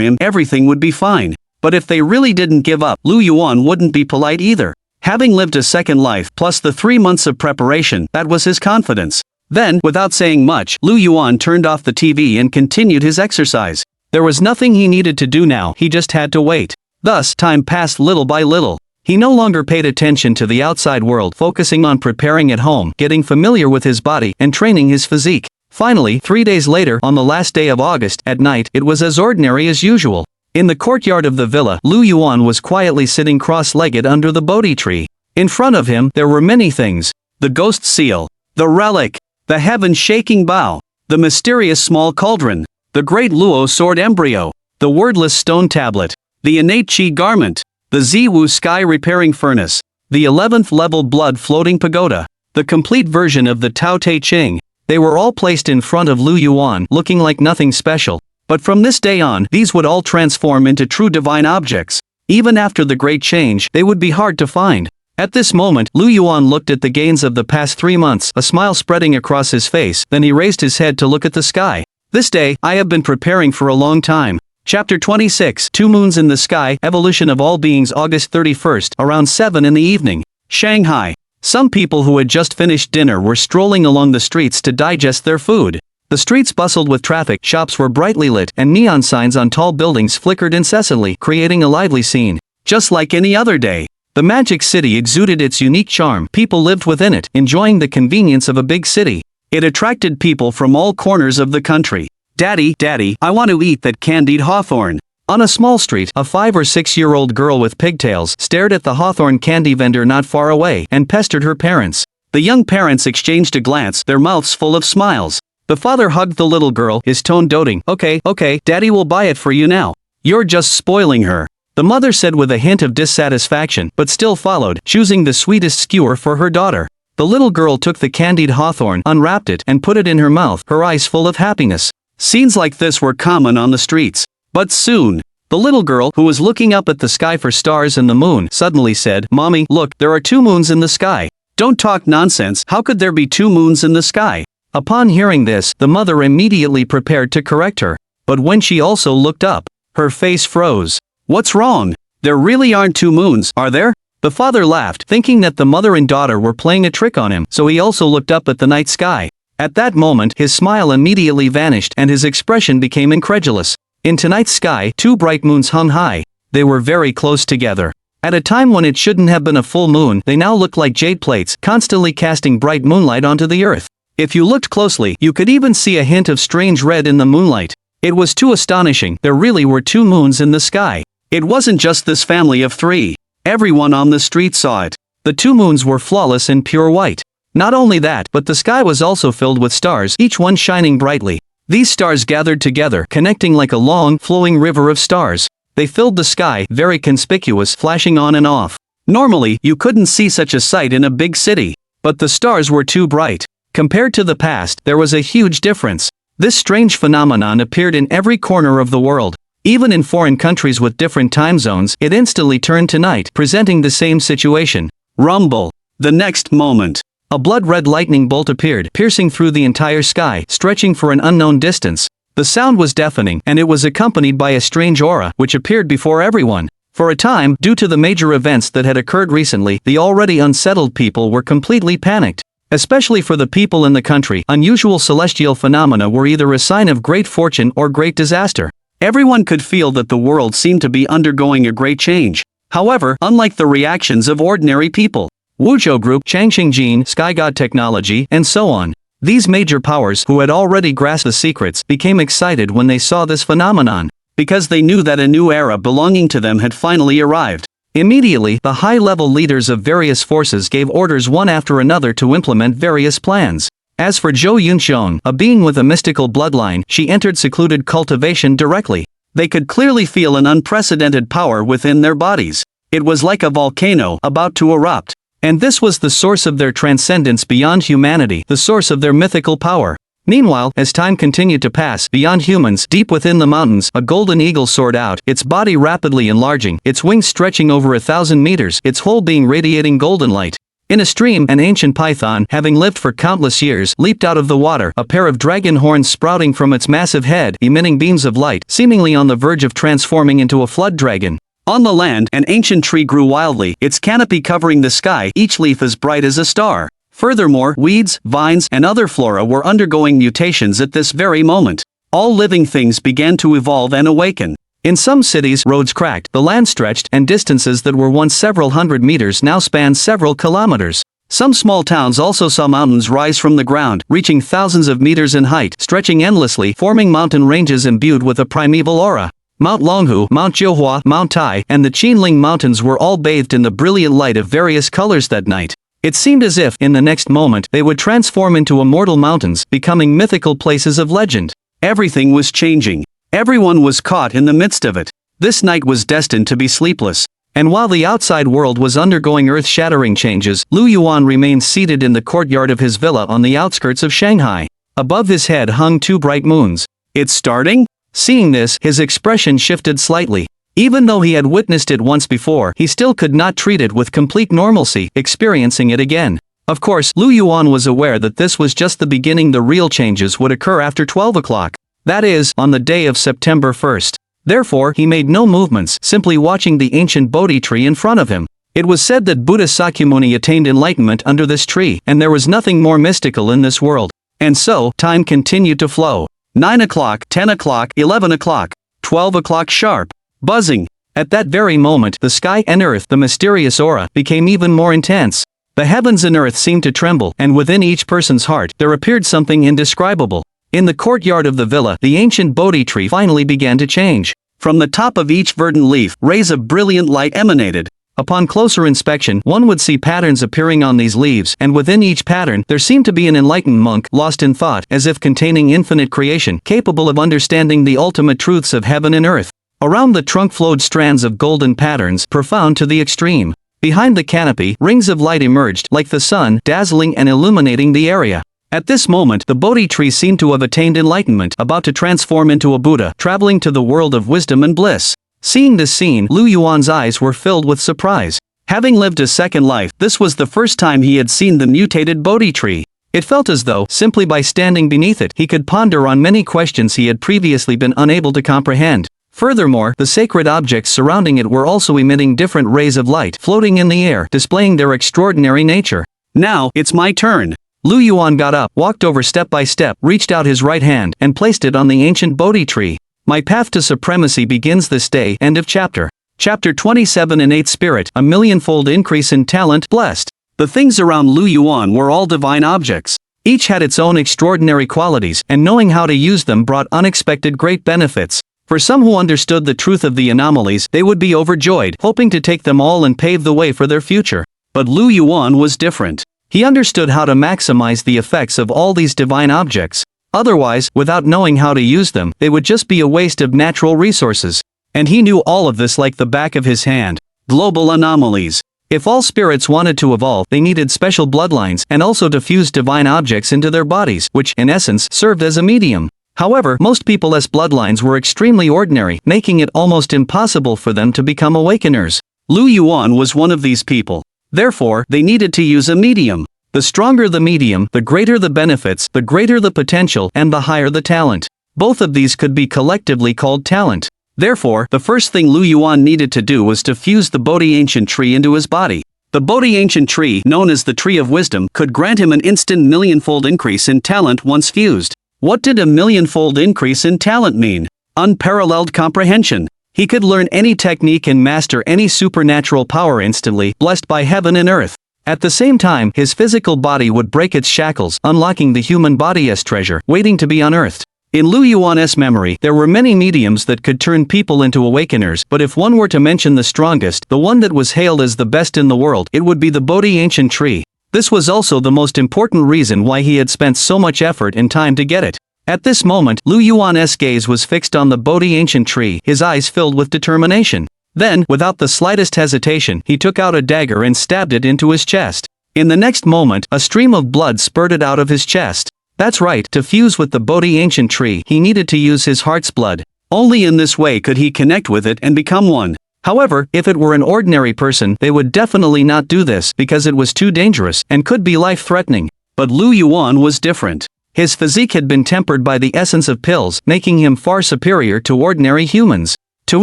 him, everything would be fine. But if they really didn't give up, Lu Yuan wouldn't be polite either. Having lived a second life plus the 3 months of preparation, that was his confidence. Then, without saying much, Lu Yuan turned off the TV and continued his exercise. There was nothing he needed to do now, he just had to wait. Thus, time passed little by little. He no longer paid attention to the outside world, focusing on preparing at home, getting familiar with his body, and training his physique. Finally, 3 days later, on the last day of August, at night, it was as ordinary as usual. In the courtyard of the villa, Lu Yuan was quietly sitting cross-legged under the Bodhi tree. In front of him, there were many things. The ghost seal, the relic, the heaven-shaking bow, the mysterious small cauldron, the great Luo sword embryo, the wordless stone tablet, the innate chi garment, the Ziwu sky repairing furnace, the 11th level blood floating pagoda, the complete version of the Tao Te Ching. They were all placed in front of Lu Yuan, looking like nothing special. But from this day on, these would all transform into true divine objects. Even after the great change, they would be hard to find. At this moment, Lu Yuan looked at the gains of the past 3 months, a smile spreading across his face, then he raised his head to look at the sky. This day, I have been preparing for a long time. Chapter 26, 2 Moons in the Sky, Evolution of All Beings, August 31st, around 7 in the evening. Shanghai. Some people who had just finished dinner were strolling along the streets to digest their food. The streets bustled with traffic, shops were brightly lit, and neon signs on tall buildings flickered incessantly, creating a lively scene. Just like any other day, the Magic City exuded its unique charm. People lived within it, enjoying the convenience of a big city. It attracted people from all corners of the country. Daddy, I want to eat that candied hawthorn. On a small street, a 5 or 6-year-old girl with pigtails stared at the hawthorn candy vendor not far away and pestered her parents. The young parents exchanged a glance, their mouths full of smiles. The father hugged the little girl, his tone doting. Okay, Daddy will buy it for you now. You're just spoiling her. The mother said with a hint of dissatisfaction, but still followed, choosing the sweetest skewer for her daughter. The little girl took the candied hawthorn, unwrapped it, and put it in her mouth, her eyes full of happiness. Scenes like this were common on the streets. But soon, the little girl, who was looking up at the sky for stars and the moon, suddenly said, Mommy, look, there are 2 moons in the sky. Don't talk nonsense, how could there be 2 moons in the sky? Upon hearing this, the mother immediately prepared to correct her. But when she also looked up, her face froze. What's wrong? There really aren't 2 moons, are there? The father laughed, thinking that the mother and daughter were playing a trick on him, so he also looked up at the night sky. At that moment, his smile immediately vanished and his expression became incredulous. In tonight's sky, 2 bright moons hung high. They were very close together. At a time when it shouldn't have been a full moon, they now looked like jade plates, constantly casting bright moonlight onto the earth. If you looked closely, you could even see a hint of strange red in the moonlight. It was too astonishing, there really were 2 moons in the sky. It wasn't just this family of 3. Everyone on the street saw it. The 2 moons were flawless and pure white. Not only that, but the sky was also filled with stars, each one shining brightly. These stars gathered together, connecting like a long, flowing river of stars. They filled the sky, very conspicuous, flashing on and off. Normally, you couldn't see such a sight in a big city. But the stars were too bright. Compared to the past, there was a huge difference. This strange phenomenon appeared in every corner of the world. Even in foreign countries with different time zones, it instantly turned to night, presenting the same situation. Rumble. The next moment, a blood-red lightning bolt appeared, piercing through the entire sky, stretching for an unknown distance. The sound was deafening, and it was accompanied by a strange aura, which appeared before everyone. For a time, due to the major events that had occurred recently, the already unsettled people were completely panicked. Especially for the people in the country, unusual celestial phenomena were either a sign of great fortune or great disaster. Everyone could feel that the world seemed to be undergoing a great change. However, unlike the reactions of ordinary people, Wuzhou Group, Changxing Jin, Sky God Technology, and so on, these major powers, who had already grasped the secrets, became excited when they saw this phenomenon, because they knew that a new era belonging to them had finally arrived. Immediately, the high-level leaders of various forces gave orders one after another to implement various plans. As for Zhou Yunxiong, a being with a mystical bloodline, she entered secluded cultivation directly. They could clearly feel an unprecedented power within their bodies. It was like a volcano about to erupt. And this was the source of their transcendence beyond humanity, the source of their mythical power. Meanwhile, as time continued to pass, beyond humans, deep within the mountains, a golden eagle soared out, its body rapidly enlarging, its wings stretching over 1,000 meters, its whole being radiating golden light. In a stream, an ancient python, having lived for countless years, leaped out of the water, a pair of dragon horns sprouting from its massive head, emitting beams of light, seemingly on the verge of transforming into a flood dragon. On the land, an ancient tree grew wildly, its canopy covering the sky, each leaf as bright as a star. Furthermore, weeds, vines, and other flora were undergoing mutations at this very moment. All living things began to evolve and awaken. In some cities, roads cracked, the land stretched, and distances that were once several hundred meters now spanned several kilometers. Some small towns also saw mountains rise from the ground, reaching thousands of meters in height, stretching endlessly, forming mountain ranges imbued with a primeval aura. Mount Longhu, Mount Jiuhua, Mount Tai, and the Qinling Mountains were all bathed in the brilliant light of various colors that night. It seemed as if, in the next moment, they would transform into immortal mountains, becoming mythical places of legend. Everything was changing. Everyone was caught in the midst of it. This night was destined to be sleepless. And while the outside world was undergoing earth-shattering changes, Lu Yuan remained seated in the courtyard of his villa on the outskirts of Shanghai. Above his head hung 2 bright moons. It's starting? Seeing this, his expression shifted slightly. Even though he had witnessed it once before, he still could not treat it with complete normalcy, experiencing it again. Of course, Lu Yuan was aware that this was just the beginning. The real changes would occur after 12 o'clock. That is, on the day of September 1st. Therefore, he made no movements, simply watching the ancient Bodhi tree in front of him. It was said that Buddha Sakyamuni attained enlightenment under this tree, and there was nothing more mystical in this world. And so, time continued to flow. 9 o'clock, 10 o'clock, 11 o'clock, 12 o'clock sharp. Buzzing. At that very moment, the sky and earth, the mysterious aura, became even more intense. The heavens and earth seemed to tremble, and within each person's heart, there appeared something indescribable. In the courtyard of the villa, the ancient Bodhi tree finally began to change. From the top of each verdant leaf, rays of brilliant light emanated. Upon closer inspection, one would see patterns appearing on these leaves, and within each pattern, there seemed to be an enlightened monk, lost in thought, as if containing infinite creation, capable of understanding the ultimate truths of heaven and earth. Around the trunk flowed strands of golden patterns, profound to the extreme. Behind the canopy, rings of light emerged, like the sun, dazzling and illuminating the area. At this moment, the Bodhi tree seemed to have attained enlightenment, about to transform into a Buddha, traveling to the world of wisdom and bliss. Seeing this scene, Lu Yuan's eyes were filled with surprise. Having lived a second life, this was the first time he had seen the mutated Bodhi tree. It felt as though, simply by standing beneath it, he could ponder on many questions he had previously been unable to comprehend. Furthermore, the sacred objects surrounding it were also emitting different rays of light, floating in the air, displaying their extraordinary nature. Now, it's my turn. Lu Yuan got up, walked over step by step, reached out his right hand, and placed it on the ancient Bodhi tree. My path to supremacy begins this day. End of chapter. Chapter 27. Innate Spirit, a millionfold increase in talent, blessed. The things around Lu Yuan were all divine objects. Each had its own extraordinary qualities, and knowing how to use them brought unexpected great benefits. For some who understood the truth of the anomalies, they would be overjoyed, hoping to take them all and pave the way for their future. But Lu Yuan was different. He understood how to maximize the effects of all these divine objects. Otherwise, without knowing how to use them, they would just be a waste of natural resources. And he knew all of this like the back of his hand. Global anomalies. If all spirits wanted to evolve, they needed special bloodlines, and also to fuse divine objects into their bodies, which, in essence, served as a medium. However, most people's bloodlines were extremely ordinary, making it almost impossible for them to become awakeners. Lu Yuan was one of these people. Therefore, they needed to use a medium. The stronger the medium, the greater the benefits, the greater the potential, and the higher the talent. Both of these could be collectively called talent. Therefore, the first thing Lu Yuan needed to do was to fuse the Bodhi ancient tree into his body. The Bodhi ancient tree, known as the Tree of Wisdom, could grant him an instant millionfold increase in talent once fused. What did a millionfold increase in talent mean? Unparalleled comprehension. He could learn any technique and master any supernatural power instantly, blessed by heaven and earth. At the same time, his physical body would break its shackles, unlocking the human body's treasure, waiting to be unearthed. In Lu Yuan's memory, there were many mediums that could turn people into awakeners, but if one were to mention the strongest, the one that was hailed as the best in the world, it would be the Bodhi ancient tree. This was also the most important reason why he had spent so much effort and time to get it. At this moment, Lu Yuan's gaze was fixed on the Bodhi ancient tree, his eyes filled with determination. Then, without the slightest hesitation, he took out a dagger and stabbed it into his chest. In the next moment, a stream of blood spurted out of his chest. That's right, to fuse with the Bodhi ancient tree, he needed to use his heart's blood. Only in this way could he connect with it and become one. However, if it were an ordinary person, they would definitely not do this because it was too dangerous and could be life-threatening. But Lu Yuan was different. His physique had been tempered by the essence of pills, making him far superior to ordinary humans. To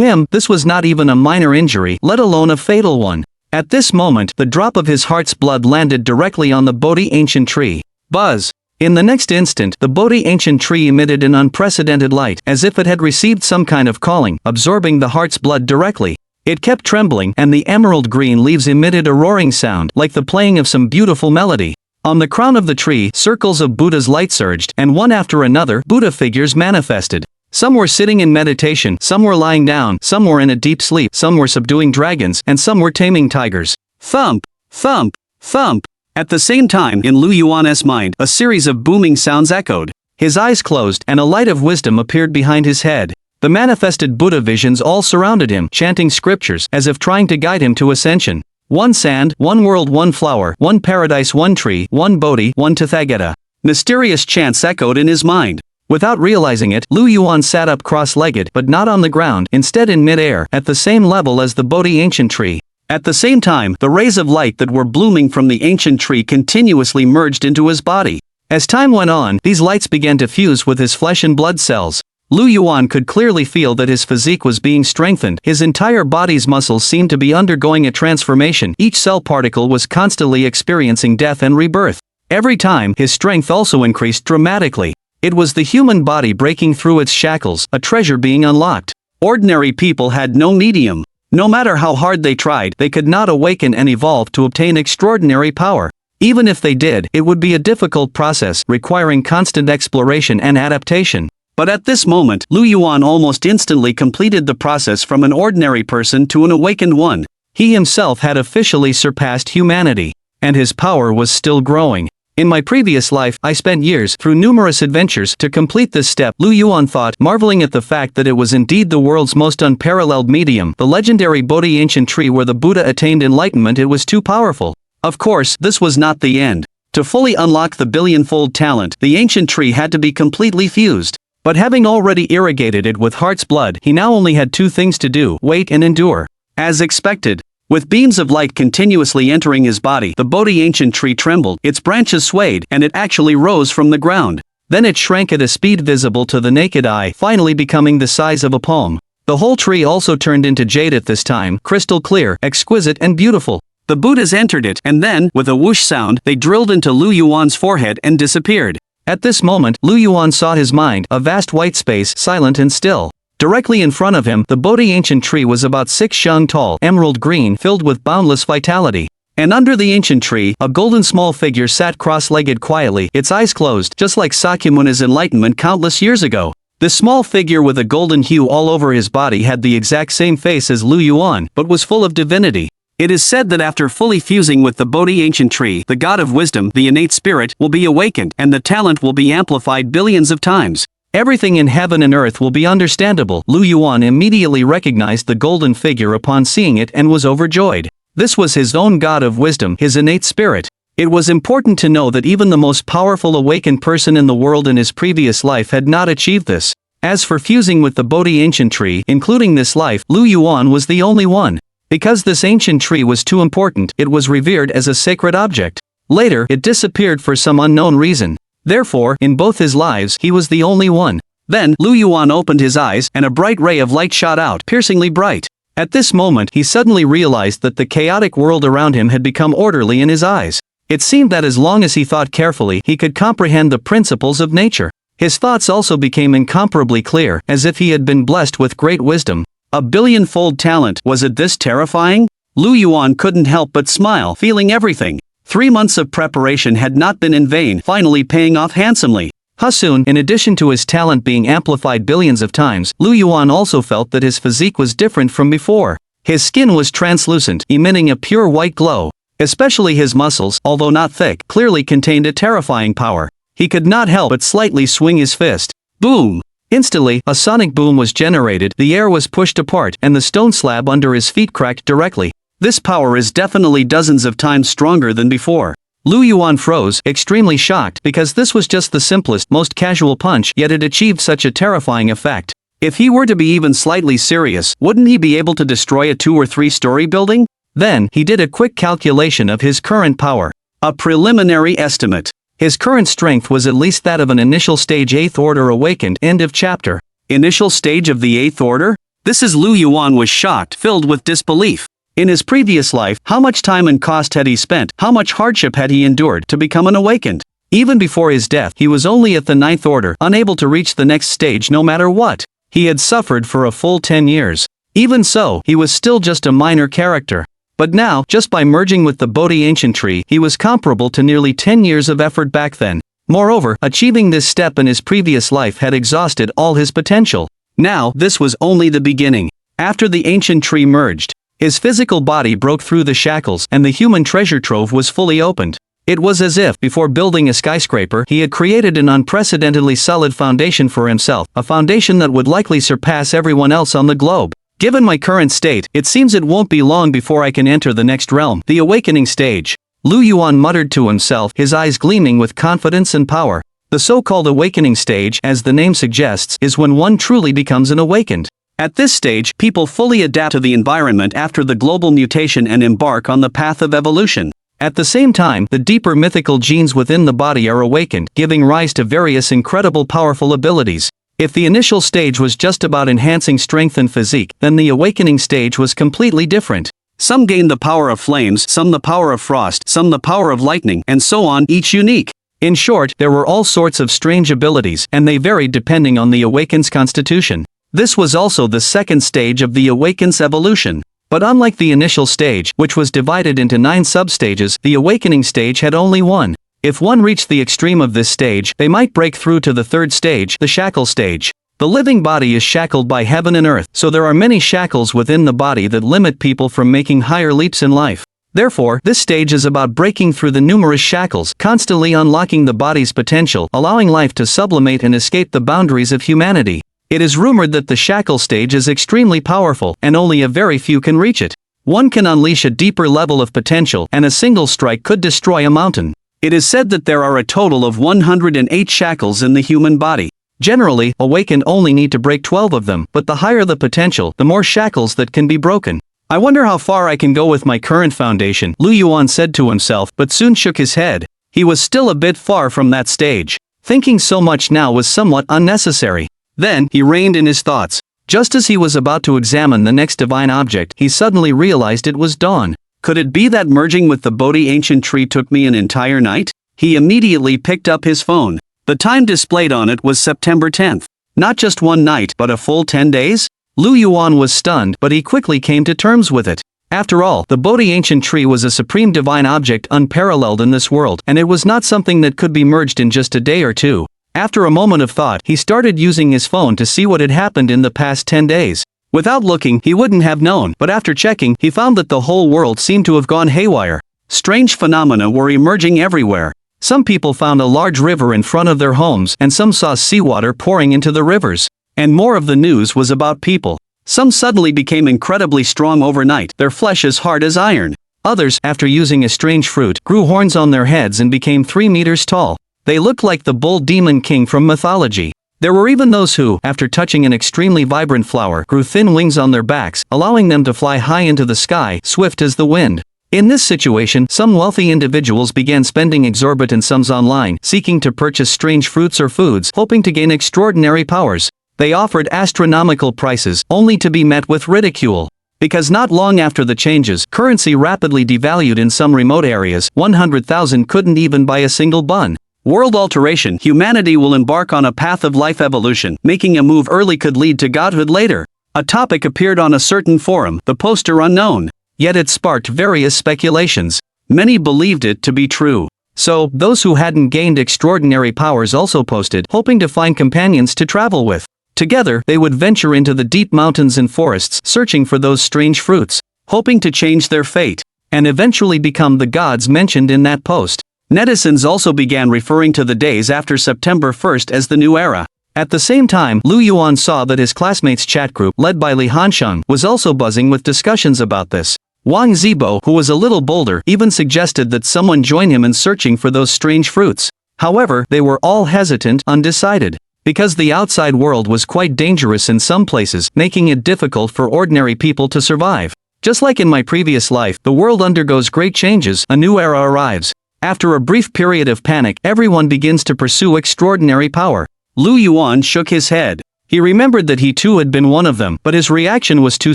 him, this was not even a minor injury, let alone a fatal one. At this moment, the drop of his heart's blood landed directly on the Bodhi ancient tree. Buzz! In the next instant, the Bodhi ancient tree emitted an unprecedented light, as if it had received some kind of calling, absorbing the heart's blood directly. It kept trembling, and the emerald green leaves emitted a roaring sound, like the playing of some beautiful melody. On the crown of the tree, circles of Buddha's light surged, and one after another, Buddha figures manifested. Some were sitting in meditation, some were lying down, some were in a deep sleep, some were subduing dragons, and some were taming tigers. Thump! Thump! Thump! At the same time, in Lu Yuan's mind, a series of booming sounds echoed. His eyes closed, and a light of wisdom appeared behind his head. The manifested Buddha visions all surrounded him, chanting scriptures, as if trying to guide him to ascension. One sand, one world, one flower, one paradise, one tree, one Bodhi, one Tathagata. Mysterious chants echoed in his mind. Without realizing it, Lu Yuan sat up cross-legged, but not on the ground, instead in mid-air, at the same level as the Bodhi ancient tree. At the same time, the rays of light that were blooming from the ancient tree continuously merged into his body. As time went on, these lights began to fuse with his flesh and blood cells. Lu Yuan could clearly feel that his physique was being strengthened, his entire body's muscles seemed to be undergoing a transformation, each cell particle was constantly experiencing death and rebirth. Every time, his strength also increased dramatically. It was the human body breaking through its shackles, a treasure being unlocked. Ordinary people had no medium. No matter how hard they tried, they could not awaken and evolve to obtain extraordinary power. Even if they did, it would be a difficult process, requiring constant exploration and adaptation. But at this moment, Lu Yuan almost instantly completed the process from an ordinary person to an awakened one. He himself had officially surpassed humanity. And his power was still growing. In my previous life, I spent years, through numerous adventures, to complete this step, Lu Yuan thought, marveling at the fact that it was indeed the world's most unparalleled medium, the legendary Bodhi ancient tree where the Buddha attained enlightenment. It was too powerful. Of course, this was not the end. To fully unlock the billion-fold talent, the ancient tree had to be completely fused. But having already irrigated it with heart's blood, he now only had two things to do: wait and endure. As expected, with beams of light continuously entering his body, the Bodhi ancient tree trembled, its branches swayed, and it actually rose from the ground. Then it shrank at a speed visible to the naked eye, finally becoming the size of a palm. The whole tree also turned into jade at this time, crystal clear, exquisite and beautiful. The Buddhas entered it, and then, with a whoosh sound, they drilled into Lu Yuan's forehead and disappeared. At this moment, Lu Yuan saw his mind, a vast white space, silent and still. Directly in front of him, the Bodhi ancient tree was about 6 shun tall, emerald green, filled with boundless vitality. And under the ancient tree, a golden small figure sat cross-legged quietly, its eyes closed, just like Sakyamuni's enlightenment countless years ago. This small figure with a golden hue all over his body had the exact same face as Lu Yuan, but was full of divinity. It is said that after fully fusing with the Bodhi ancient tree, the god of wisdom, the innate spirit, will be awakened, and the talent will be amplified billions of times. Everything in heaven and earth will be understandable. Lu Yuan immediately recognized the golden figure upon seeing it and was overjoyed. This was his own god of wisdom, his innate spirit. It was important to know that even the most powerful awakened person in the world in his previous life had not achieved this. As for fusing with the Bodhi ancient tree, including this life, Lu Yuan was the only one. Because this ancient tree was too important, it was revered as a sacred object. Later, it disappeared for some unknown reason. Therefore, in both his lives, he was the only one. Then, Lu Yuan opened his eyes, and a bright ray of light shot out, piercingly bright. At this moment, he suddenly realized that the chaotic world around him had become orderly in his eyes. It seemed that as long as he thought carefully, he could comprehend the principles of nature. His thoughts also became incomparably clear, as if he had been blessed with great wisdom. A billion-fold talent, was it this terrifying? Lu Yuan couldn't help but smile, feeling everything. 3 months of preparation had not been in vain, finally paying off handsomely. Soon, in addition to his talent being amplified billions of times, Lu Yuan also felt that his physique was different from before. His skin was translucent, emitting a pure white glow. Especially his muscles, although not thick, clearly contained a terrifying power. He could not help but slightly swing his fist. Boom! Instantly, a sonic boom was generated, the air was pushed apart, and the stone slab under his feet cracked directly. This power is definitely dozens of times stronger than before. Lu Yuan froze, extremely shocked, because this was just the simplest, most casual punch, yet it achieved such a terrifying effect. If he were to be even slightly serious, wouldn't he be able to destroy a 2- or 3-story building? Then, he did a quick calculation of his current power. A preliminary estimate. His current strength was at least that of an initial stage 8th order awakened. End of chapter. Initial stage of the 8th order? This is Lu Yuan was shocked, filled with disbelief. In his previous life, how much time and cost had he spent, how much hardship had he endured to become an awakened? Even before his death, he was only at the 9th order, unable to reach the next stage no matter what. He had suffered for a full 10 years. Even so, he was still just a minor character. But now, just by merging with the Bodhi ancient tree, he was comparable to nearly 10 years of effort back then. Moreover, achieving this step in his previous life had exhausted all his potential. Now, this was only the beginning. After the ancient tree merged, his physical body broke through the shackles, and the human treasure trove was fully opened. It was as if, before building a skyscraper, he had created an unprecedentedly solid foundation for himself, a foundation that would likely surpass everyone else on the globe. Given my current state, it seems it won't be long before I can enter the next realm, the awakening stage. Lu Yuan muttered to himself, his eyes gleaming with confidence and power. The so-called awakening stage, as the name suggests, is when one truly becomes an awakened. At this stage, people fully adapt to the environment after the global mutation and embark on the path of evolution. At the same time, the deeper mythical genes within the body are awakened, giving rise to various incredible powerful abilities. If the initial stage was just about enhancing strength and physique, then the awakening stage was completely different. Some gain the power of flames, some the power of frost, some the power of lightning, and so on, each unique. In short, there were all sorts of strange abilities, and they varied depending on the awakened's constitution. This was also the second stage of the awakened's evolution. But unlike the initial stage, which was divided into 9 substages, the awakening stage had only one. If one reached the extreme of this stage, they might break through to the third stage, the shackle stage. The living body is shackled by heaven and earth, so there are many shackles within the body that limit people from making higher leaps in life. Therefore, this stage is about breaking through the numerous shackles, constantly unlocking the body's potential, allowing life to sublimate and escape the boundaries of humanity. It is rumored that the shackle stage is extremely powerful, and only a very few can reach it. One can unleash a deeper level of potential, and a single strike could destroy a mountain. It is said that there are a total of 108 shackles in the human body. Generally, awakened only need to break 12 of them, but the higher the potential, the more shackles that can be broken. I wonder how far I can go with my current foundation, Lu Yuan said to himself, but soon shook his head. He was still a bit far from that stage. Thinking so much now was somewhat unnecessary. Then, he reined in his thoughts. Just as he was about to examine the next divine object, he suddenly realized it was dawn. Could it be that merging with the Bodhi ancient tree took me an entire night? He immediately picked up his phone. The time displayed on it was September 10th. Not just one night, but a full 10 days? Lu Yuan was stunned, but he quickly came to terms with it. After all, the Bodhi ancient tree was a supreme divine object unparalleled in this world, and it was not something that could be merged in just a day or two. After a moment of thought, he started using his phone to see what had happened in the past 10 days. Without looking, he wouldn't have known, but after checking, he found that the whole world seemed to have gone haywire. Strange phenomena were emerging everywhere. Some people found a large river in front of their homes, and some saw seawater pouring into the rivers. And more of the news was about people. Some suddenly became incredibly strong overnight, their flesh as hard as iron. Others, after using a strange fruit, grew horns on their heads and became 3 meters tall. They looked like the bull demon king from mythology. There were even those who, after touching an extremely vibrant flower, grew thin wings on their backs, allowing them to fly high into the sky, swift as the wind. In this situation, some wealthy individuals began spending exorbitant sums online, seeking to purchase strange fruits or foods, hoping to gain extraordinary powers. They offered astronomical prices, only to be met with ridicule. Because not long after the changes, currency rapidly devalued in some remote areas, 100,000 couldn't even buy a single bun. World alteration. Humanity will embark on a path of life evolution. Making a move early could lead to godhood later. A topic appeared on a certain forum, the poster unknown. Yet it sparked various speculations. Many believed it to be true. So, those who hadn't gained extraordinary powers also posted, hoping to find companions to travel with. Together, they would venture into the deep mountains and forests, searching for those strange fruits, hoping to change their fate, and eventually become the gods mentioned in that post. Netizens also began referring to the days after September 1st as the new era. At the same time, Lu Yuan saw that his classmates' chat group, led by Li Hansheng, was also buzzing with discussions about this. Wang Zibo, who was a little bolder, even suggested that someone join him in searching for those strange fruits. However, they were all hesitant, undecided. Because the outside world was quite dangerous in some places, making it difficult for ordinary people to survive. Just like in my previous life, the world undergoes great changes, a new era arrives. After a brief period of panic, everyone begins to pursue extraordinary power. Lu Yuan shook his head. He remembered that he too had been one of them, but his reaction was too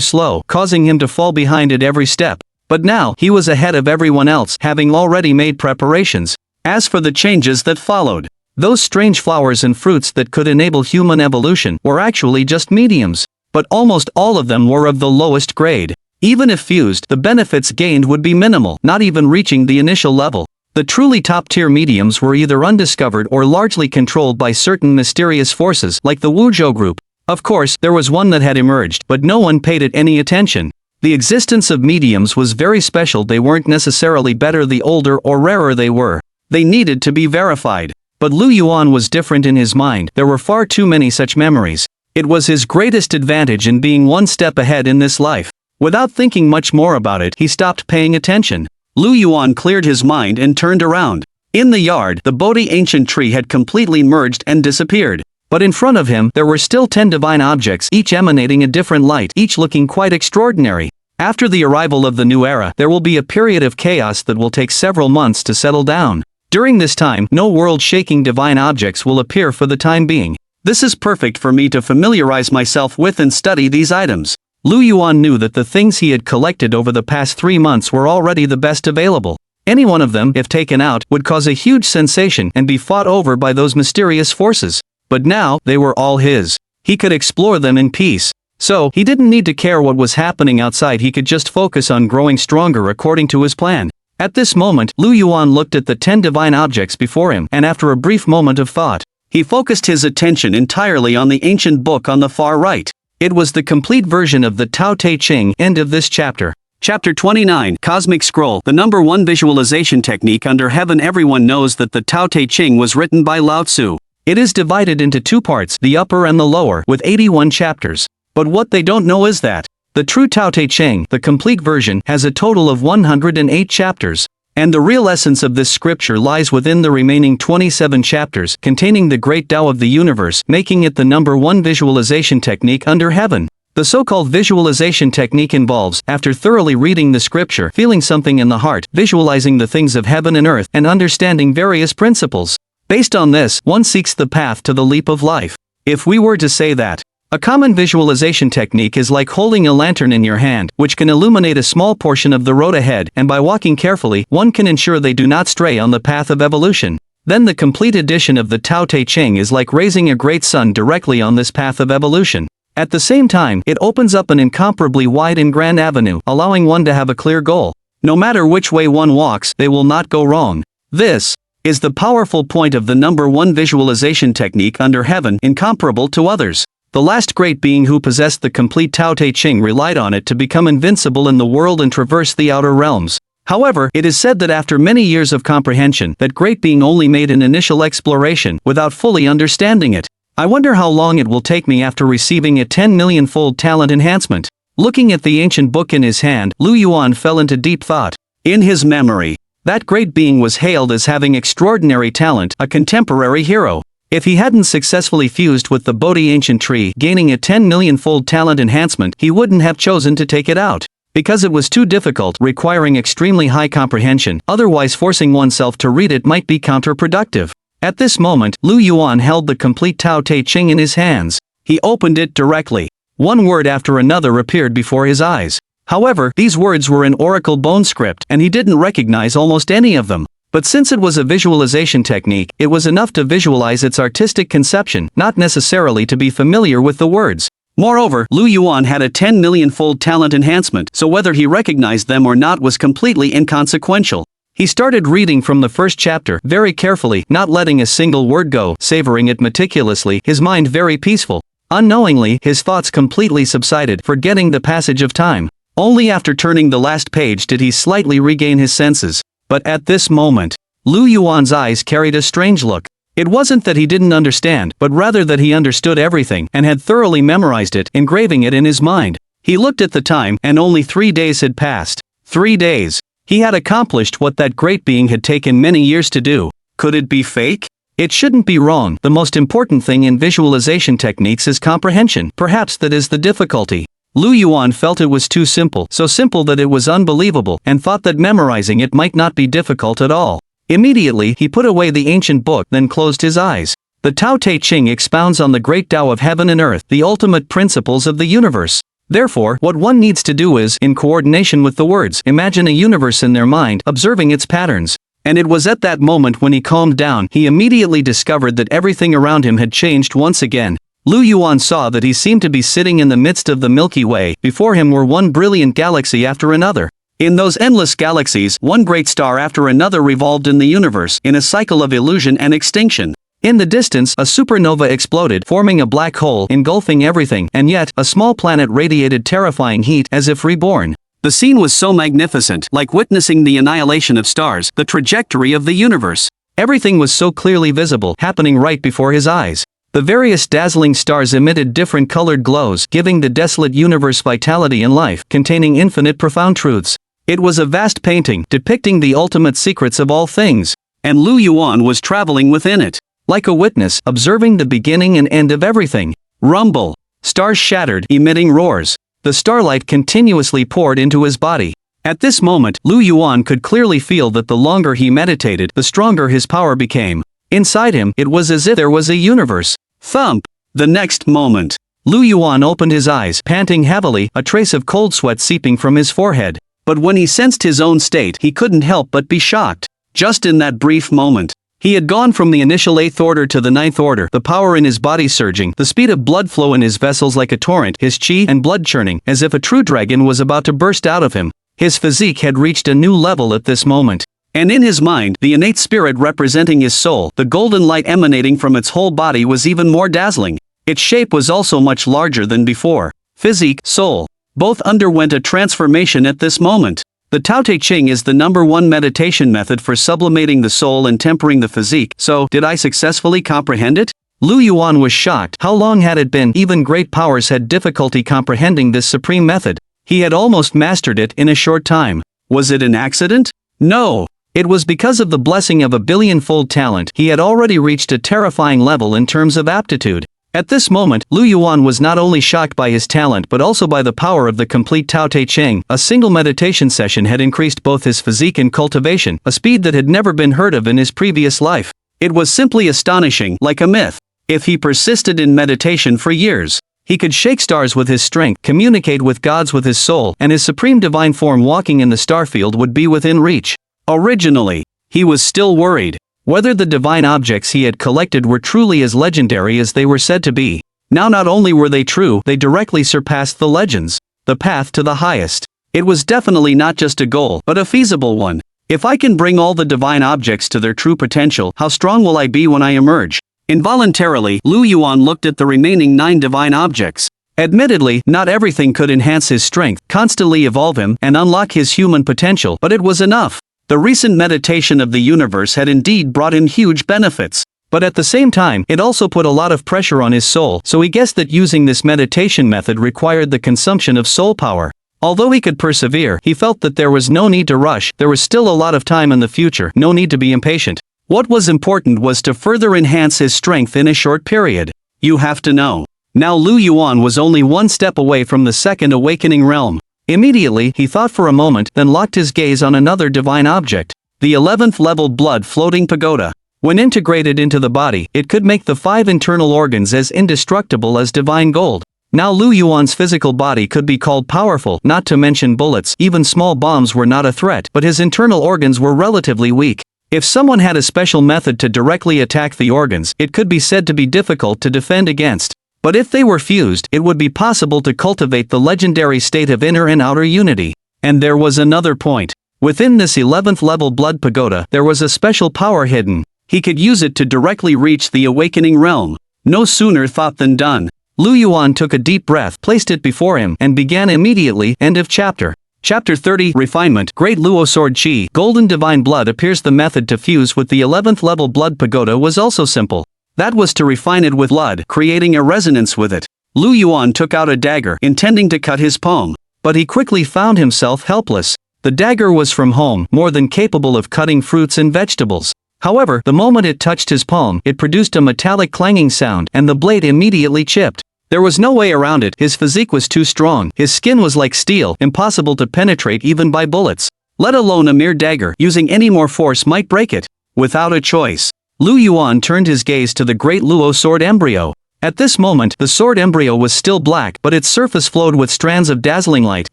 slow, causing him to fall behind at every step. But now, he was ahead of everyone else, having already made preparations. As for the changes that followed, those strange flowers and fruits that could enable human evolution were actually just mediums. But almost all of them were of the lowest grade. Even if fused, the benefits gained would be minimal, not even reaching the initial level. The truly top-tier mediums were either undiscovered or largely controlled by certain mysterious forces like the Wuzhou group. Of course, there was one that had emerged, but no one paid it any attention. The existence of mediums was very special. They weren't necessarily better the older or rarer they were. They needed to be verified. But Lu Yuan was different in his mind. There were far too many such memories. It was his greatest advantage in being one step ahead in this life. Without thinking much more about it, he stopped paying attention. Lu Yuan cleared his mind and turned around. In the yard, the Bodhi ancient tree had completely merged and disappeared. But in front of him, there were still 10 divine objects, each emanating a different light, each looking quite extraordinary. After the arrival of the new era, there will be a period of chaos that will take several months to settle down. During this time, no world-shaking divine objects will appear for the time being. This is perfect for me to familiarize myself with and study these items. Lu Yuan knew that the things he had collected over the past 3 months were already the best available. Any one of them, if taken out, would cause a huge sensation and be fought over by those mysterious forces. But now, they were all his. He could explore them in peace. So, he didn't need to care what was happening outside. He could just focus on growing stronger according to his plan. At this moment, Lu Yuan looked at the 10 divine objects before him, and after a brief moment of thought, he focused his attention entirely on the ancient book on the far right. It was the complete version of the Tao Te Ching. End of this chapter. Chapter 29, Cosmic Scroll, the number 1 visualization technique under heaven. Everyone knows that the Tao Te Ching was written by Lao Tzu. It is divided into 2 parts, the upper and the lower, with 81 chapters. But what they don't know is that the true Tao Te Ching, the complete version, has a total of 108 chapters. And the real essence of this scripture lies within the remaining 27 chapters, containing the great Tao of the universe, making it the number 1 visualization technique under heaven. The so-called visualization technique involves, after thoroughly reading the scripture, feeling something in the heart, visualizing the things of heaven and earth, and understanding various principles. Based on this, one seeks the path to the leap of life. If we were to say that a common visualization technique is like holding a lantern in your hand, which can illuminate a small portion of the road ahead, and by walking carefully, one can ensure they do not stray on the path of evolution. Then the complete edition of the Tao Te Ching is like raising a great sun directly on this path of evolution. At the same time, it opens up an incomparably wide and grand avenue, allowing one to have a clear goal. No matter which way one walks, they will not go wrong. This is the powerful point of the number 1 visualization technique under heaven, incomparable to others. The last great being who possessed the complete Tao Te Ching relied on it to become invincible in the world and traverse the outer realms. However, it is said that after many years of comprehension, that great being only made an initial exploration, without fully understanding it. I wonder how long it will take me after receiving a 10 million-fold talent enhancement. Looking at the ancient book in his hand, Lu Yuan fell into deep thought. In his memory, that great being was hailed as having extraordinary talent, a contemporary hero. If he hadn't successfully fused with the Bodhi ancient tree, gaining a 10 million-fold talent enhancement, he wouldn't have chosen to take it out. Because it was too difficult, requiring extremely high comprehension, otherwise forcing oneself to read it might be counterproductive. At this moment, Lu Yuan held the complete Tao Te Ching in his hands. He opened it directly. One word after another appeared before his eyes. However, these words were in oracle bone script, and he didn't recognize almost any of them. But since it was a visualization technique, it was enough to visualize its artistic conception, not necessarily to be familiar with the words. Moreover, Lu Yuan had a 10 million-fold talent enhancement, so whether he recognized them or not was completely inconsequential. He started reading from the first chapter, very carefully, not letting a single word go, savoring it meticulously, his mind very peaceful. Unknowingly, his thoughts completely subsided, forgetting the passage of time. Only after turning the last page did he slightly regain his senses. But at this moment, Lu Yuan's eyes carried a strange look. It wasn't that he didn't understand, but rather that he understood everything and had thoroughly memorized it, engraving it in his mind. He looked at the time, and only 3 days had passed. 3 days. He had accomplished what that great being had taken many years to do. Could it be fake? It shouldn't be wrong. The most important thing in visualization techniques is comprehension. Perhaps that is the difficulty. Lu Yuan felt it was too simple, so simple that it was unbelievable, and thought that memorizing it might not be difficult at all. Immediately, he put away the ancient book, then closed his eyes. The Tao Te Ching expounds on the great Tao of heaven and earth, the ultimate principles of the universe. Therefore, what one needs to do is, in coordination with the words, imagine a universe in their mind, observing its patterns. And it was at that moment when he calmed down, he immediately discovered that everything around him had changed once again. Lu Yuan saw that he seemed to be sitting in the midst of the Milky Way. Before him were one brilliant galaxy after another. In those endless galaxies, one great star after another revolved in the universe, in a cycle of illusion and extinction. In the distance, a supernova exploded, forming a black hole, engulfing everything, and yet, a small planet radiated terrifying heat, as if reborn. The scene was so magnificent, like witnessing the annihilation of stars, the trajectory of the universe. Everything was so clearly visible, happening right before his eyes. The various dazzling stars emitted different colored glows, giving the desolate universe vitality and life, containing infinite profound truths. It was a vast painting, depicting the ultimate secrets of all things. And Lu Yuan was traveling within it, like a witness, observing the beginning and end of everything. Rumble. Stars shattered, emitting roars. The starlight continuously poured into his body. At this moment, Lu Yuan could clearly feel that the longer he meditated, the stronger his power became. Inside him, it was as if there was a universe. Thump! The next moment, Lu Yuan opened his eyes, panting heavily, a trace of cold sweat seeping from his forehead. But when he sensed his own state, he couldn't help but be shocked. Just in that brief moment, he had gone from the initial 8th order to the 9th order, the power in his body surging, the speed of blood flow in his vessels like a torrent, his chi and blood churning, as if a true dragon was about to burst out of him. His physique had reached a new level at this moment. And in his mind, the innate spirit representing his soul, the golden light emanating from its whole body was even more dazzling. Its shape was also much larger than before. Physique, soul, both underwent a transformation at this moment. The Tao Te Ching is the #1 meditation method for sublimating the soul and tempering the physique, so, did I successfully comprehend it? Lu Yuan was shocked. How long had it been? Even great powers had difficulty comprehending this supreme method. He had almost mastered it in a short time. Was it an accident? No. It was because of the blessing of a billion-fold talent. He had already reached a terrifying level in terms of aptitude. At this moment, Lu Yuan was not only shocked by his talent but also by the power of the complete Tao Te Ching. A single meditation session had increased both his physique and cultivation, a speed that had never been heard of in his previous life. It was simply astonishing, like a myth. If he persisted in meditation for years, he could shake stars with his strength, communicate with gods with his soul, and his supreme divine form walking in the starfield would be within reach. Originally, he was still worried whether the divine objects he had collected were truly as legendary as they were said to be. Now not only were they true, they directly surpassed the legends. The path to the highest. It was definitely not just a goal, but a feasible one. If I can bring all the divine objects to their true potential, how strong will I be when I emerge? Involuntarily, Lu Yuan looked at the remaining 9 divine objects. Admittedly, not everything could enhance his strength, constantly evolve him, and unlock his human potential, but it was enough. The recent meditation of the universe had indeed brought him huge benefits. But at the same time, it also put a lot of pressure on his soul, so he guessed that using this meditation method required the consumption of soul power. Although he could persevere, he felt that there was no need to rush, there was still a lot of time in the future, no need to be impatient. What was important was to further enhance his strength in a short period. You have to know. Now Lu Yuan was only one step away from the second awakening realm. Immediately, he thought for a moment, then locked his gaze on another divine object. The 11th level blood floating pagoda. When integrated into the body, it could make the 5 internal organs as indestructible as divine gold. Now Lu Yuan's physical body could be called powerful, not to mention bullets, even small bombs were not a threat, but his internal organs were relatively weak. If someone had a special method to directly attack the organs, it could be said to be difficult to defend against. But if they were fused, it would be possible to cultivate the legendary state of inner and outer unity. And there was another point. Within this 11th level blood pagoda, there was a special power hidden. He could use it to directly reach the awakening realm. No sooner thought than done. Lu Yuan took a deep breath, placed it before him, and began immediately. End of chapter. Chapter 30 Refinement Great Luo Sword Chi Golden Divine Blood appears. The method to fuse with the 11th level blood pagoda was also simple. That was to refine it with blood, creating a resonance with it. Lu Yuan took out a dagger, intending to cut his palm. But he quickly found himself helpless. The dagger was from home, more than capable of cutting fruits and vegetables. However, the moment it touched his palm, it produced a metallic clanging sound, and the blade immediately chipped. There was no way around it. His physique was too strong. His skin was like steel, impossible to penetrate even by bullets. Let alone a mere dagger. Using any more force might break it. Without a choice, Lu Yuan turned his gaze to the great Luo sword embryo. At this moment, the sword embryo was still black, but its surface flowed with strands of dazzling light,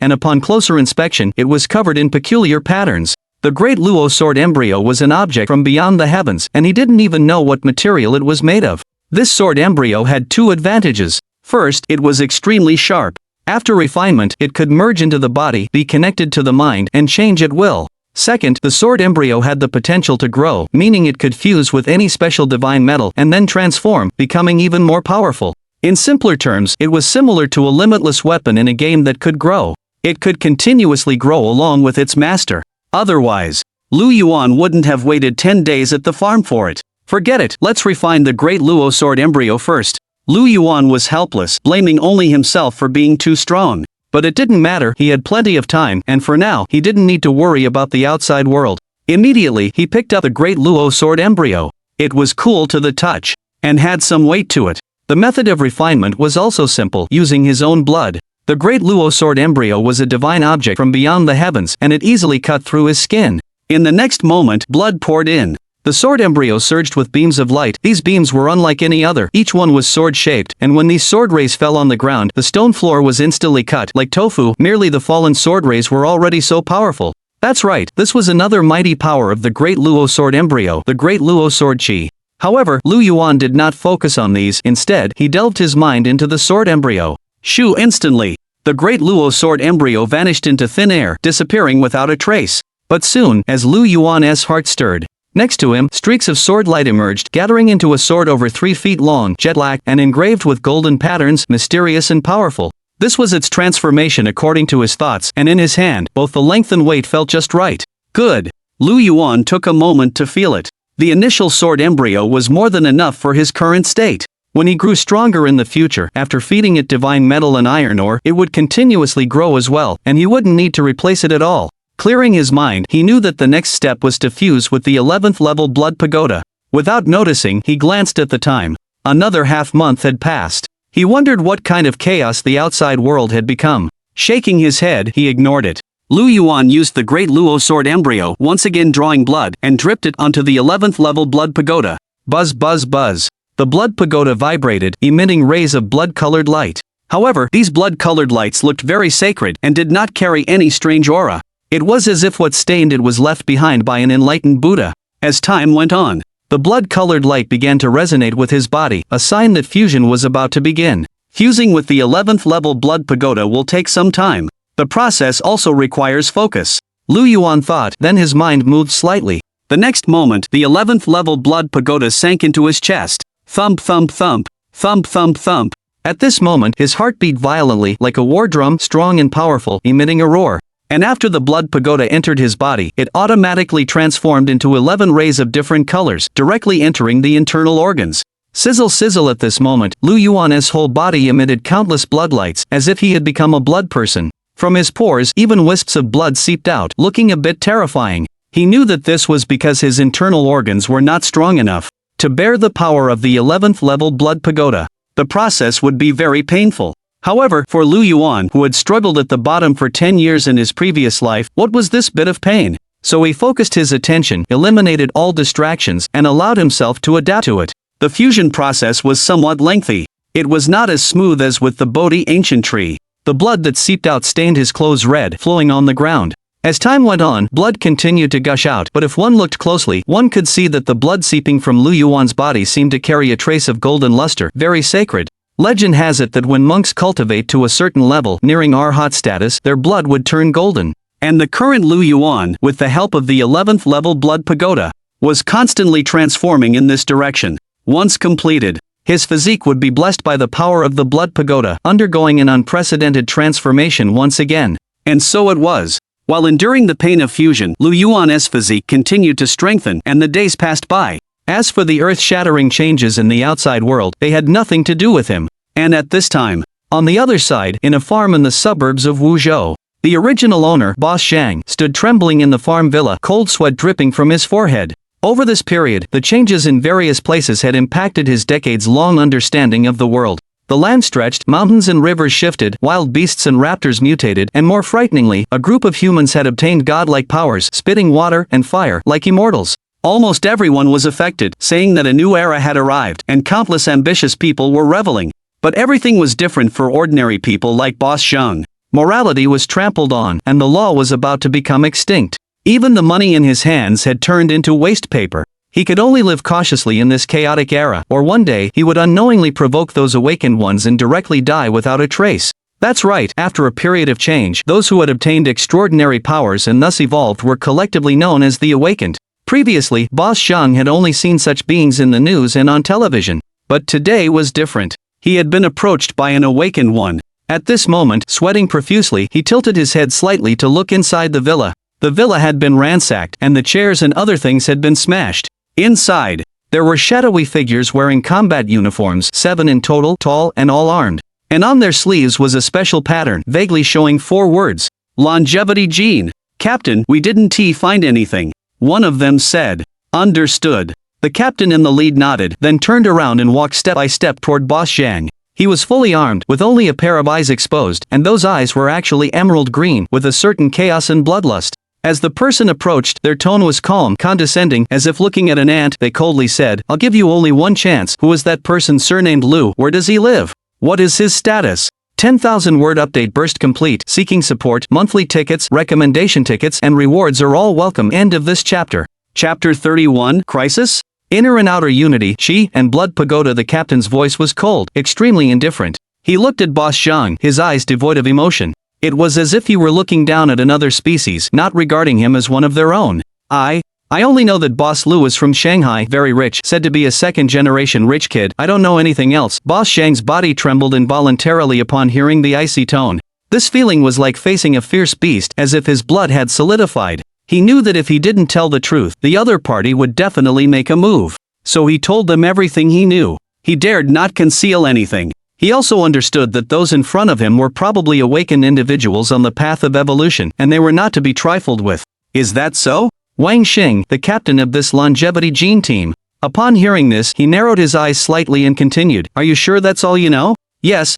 and upon closer inspection, it was covered in peculiar patterns. The great Luo sword embryo was an object from beyond the heavens, and he didn't even know what material it was made of. This sword embryo had two advantages. First, it was extremely sharp. After refinement, it could merge into the body, be connected to the mind, and change at will. Second, the sword embryo had the potential to grow, meaning it could fuse with any special divine metal and then transform, becoming even more powerful. In simpler terms, it was similar to a limitless weapon in a game that could grow. It could continuously grow along with its master. Otherwise, Lu Yuan wouldn't have waited 10 days at the farm for it. Forget it, let's refine the great Luo sword embryo first. Lu Yuan was helpless, blaming only himself for being too strong. But it didn't matter, he had plenty of time, and for now, he didn't need to worry about the outside world. Immediately, he picked up the great Luo sword embryo. It was cool to the touch, and had some weight to it. The method of refinement was also simple, using his own blood. The great Luo sword embryo was a divine object from beyond the heavens, and it easily cut through his skin. In the next moment, blood poured in. The sword embryo surged with beams of light. These beams were unlike any other. Each one was sword-shaped, and when these sword rays fell on the ground, the stone floor was instantly cut. Like tofu, merely the fallen sword rays were already so powerful. That's right, this was another mighty power of the great Luo sword embryo, the great Luo sword chi. However, Lu Yuan did not focus on these. Instead, he delved his mind into the sword embryo. Shoo! Instantly, the great Luo sword embryo vanished into thin air, disappearing without a trace. But soon, as Lu Yuan's heart stirred, next to him, streaks of sword light emerged, gathering into a sword over 3 feet long, jet black, and engraved with golden patterns, mysterious and powerful. This was its transformation according to his thoughts, and in his hand, both the length and weight felt just right. Good. Lu Yuan took a moment to feel it. The initial sword embryo was more than enough for his current state. When he grew stronger in the future, after feeding it divine metal and iron ore, it would continuously grow as well, and he wouldn't need to replace it at all. Clearing his mind, he knew that the next step was to fuse with the 11th level blood pagoda. Without noticing, he glanced at the time. Another half-month had passed. He wondered what kind of chaos the outside world had become. Shaking his head, he ignored it. Lu Yuan used the great Luo sword embryo, once again drawing blood, and dripped it onto the 11th level blood pagoda. Buzz buzz buzz. The blood pagoda vibrated, emitting rays of blood-colored light. However, these blood-colored lights looked very sacred and did not carry any strange aura. It was as if what stained it was left behind by an enlightened Buddha. As time went on, the blood-colored light began to resonate with his body, a sign that fusion was about to begin. Fusing with the 11th level blood pagoda will take some time. The process also requires focus. Lu Yuan thought, then his mind moved slightly. The next moment, the 11th level blood pagoda sank into his chest. Thump thump thump, thump thump thump. At this moment, his heart beat violently, like a war drum, strong and powerful, emitting a roar. And after the blood pagoda entered his body, it automatically transformed into 11 rays of different colors, directly entering the internal organs. Sizzle sizzle. At this moment, Lu Yuan's whole body emitted countless bloodlights, as if he had become a blood person. From his pores, even wisps of blood seeped out, looking a bit terrifying. He knew that this was because his internal organs were not strong enough to bear the power of the 11th level blood pagoda. The process would be very painful. However, for Lu Yuan, who had struggled at the bottom for 10 years in his previous life, what was this bit of pain? So he focused his attention, eliminated all distractions, and allowed himself to adapt to it. The fusion process was somewhat lengthy. It was not as smooth as with the Bodhi ancient tree. The blood that seeped out stained his clothes red, flowing on the ground. As time went on, blood continued to gush out, but if one looked closely, one could see that the blood seeping from Lu Yuan's body seemed to carry a trace of golden luster, very sacred. Legend has it that when monks cultivate to a certain level, nearing arhat status, their blood would turn golden. And the current Lu Yuan, with the help of the 11th level blood pagoda, was constantly transforming in this direction. Once completed, his physique would be blessed by the power of the blood pagoda, undergoing an unprecedented transformation once again. And so it was. While enduring the pain of fusion, Lu Yuan's physique continued to strengthen, and the days passed by. As for the earth-shattering changes in the outside world, they had nothing to do with him. And at this time, on the other side, in a farm in the suburbs of Wuzhou, the original owner, Boss Zhang, stood trembling in the farm villa, cold sweat dripping from his forehead. Over this period, the changes in various places had impacted his decades-long understanding of the world. The land stretched, mountains and rivers shifted, wild beasts and raptors mutated, and more frighteningly, a group of humans had obtained godlike powers, spitting water and fire like immortals. Almost everyone was affected, saying that a new era had arrived, and countless ambitious people were reveling. But everything was different for ordinary people like Boss Zhang. Morality was trampled on, and the law was about to become extinct. Even the money in his hands had turned into waste paper. He could only live cautiously in this chaotic era, or one day he would unknowingly provoke those awakened ones and directly die without a trace. That's right, after a period of change, those who had obtained extraordinary powers and thus evolved were collectively known as the Awakened. Previously, Boss Zhang had only seen such beings in the news and on television. But today was different. He had been approached by an awakened one. At this moment, sweating profusely, he tilted his head slightly to look inside the villa. The villa had been ransacked, and the chairs and other things had been smashed. Inside, there were shadowy figures wearing combat uniforms, 7 in total, tall and all armed. And on their sleeves was a special pattern, vaguely showing 4 words. Longevity Gene. Captain, we didn't find anything. One of them said. Understood. The captain in the lead nodded, then turned around and walked step by step toward Boss Zhang. He was fully armed, with only a pair of eyes exposed, and those eyes were actually emerald green, with a certain chaos and bloodlust. As the person approached, their tone was calm, condescending, as if looking at an ant. They coldly said, "I'll give you only one chance. Who is that person surnamed Lu? Where does he live? What is his status?" 10,000 word update burst complete. Seeking support, monthly tickets, recommendation tickets, and rewards are all welcome. End of this chapter. Chapter 31, Crisis? Inner and outer unity, Chi and Blood Pagoda. The captain's voice was cold, extremely indifferent. He looked at Boss Zhang, his eyes devoid of emotion. It was as if he were looking down at another species, not regarding him as one of their own. I only know that Boss Lu is from Shanghai, very rich, said to be a second-generation rich kid. I don't know anything else. Boss Zhang's body trembled involuntarily upon hearing the icy tone. This feeling was like facing a fierce beast, as if his blood had solidified. He knew that if he didn't tell the truth, the other party would definitely make a move. So he told them everything he knew. He dared not conceal anything. He also understood that those in front of him were probably awakened individuals on the path of evolution, and they were not to be trifled with. Is that so? Wang Xing, the captain of this longevity gene team. Upon hearing this, he narrowed his eyes slightly and continued, "Are you sure that's all you know?" Yes.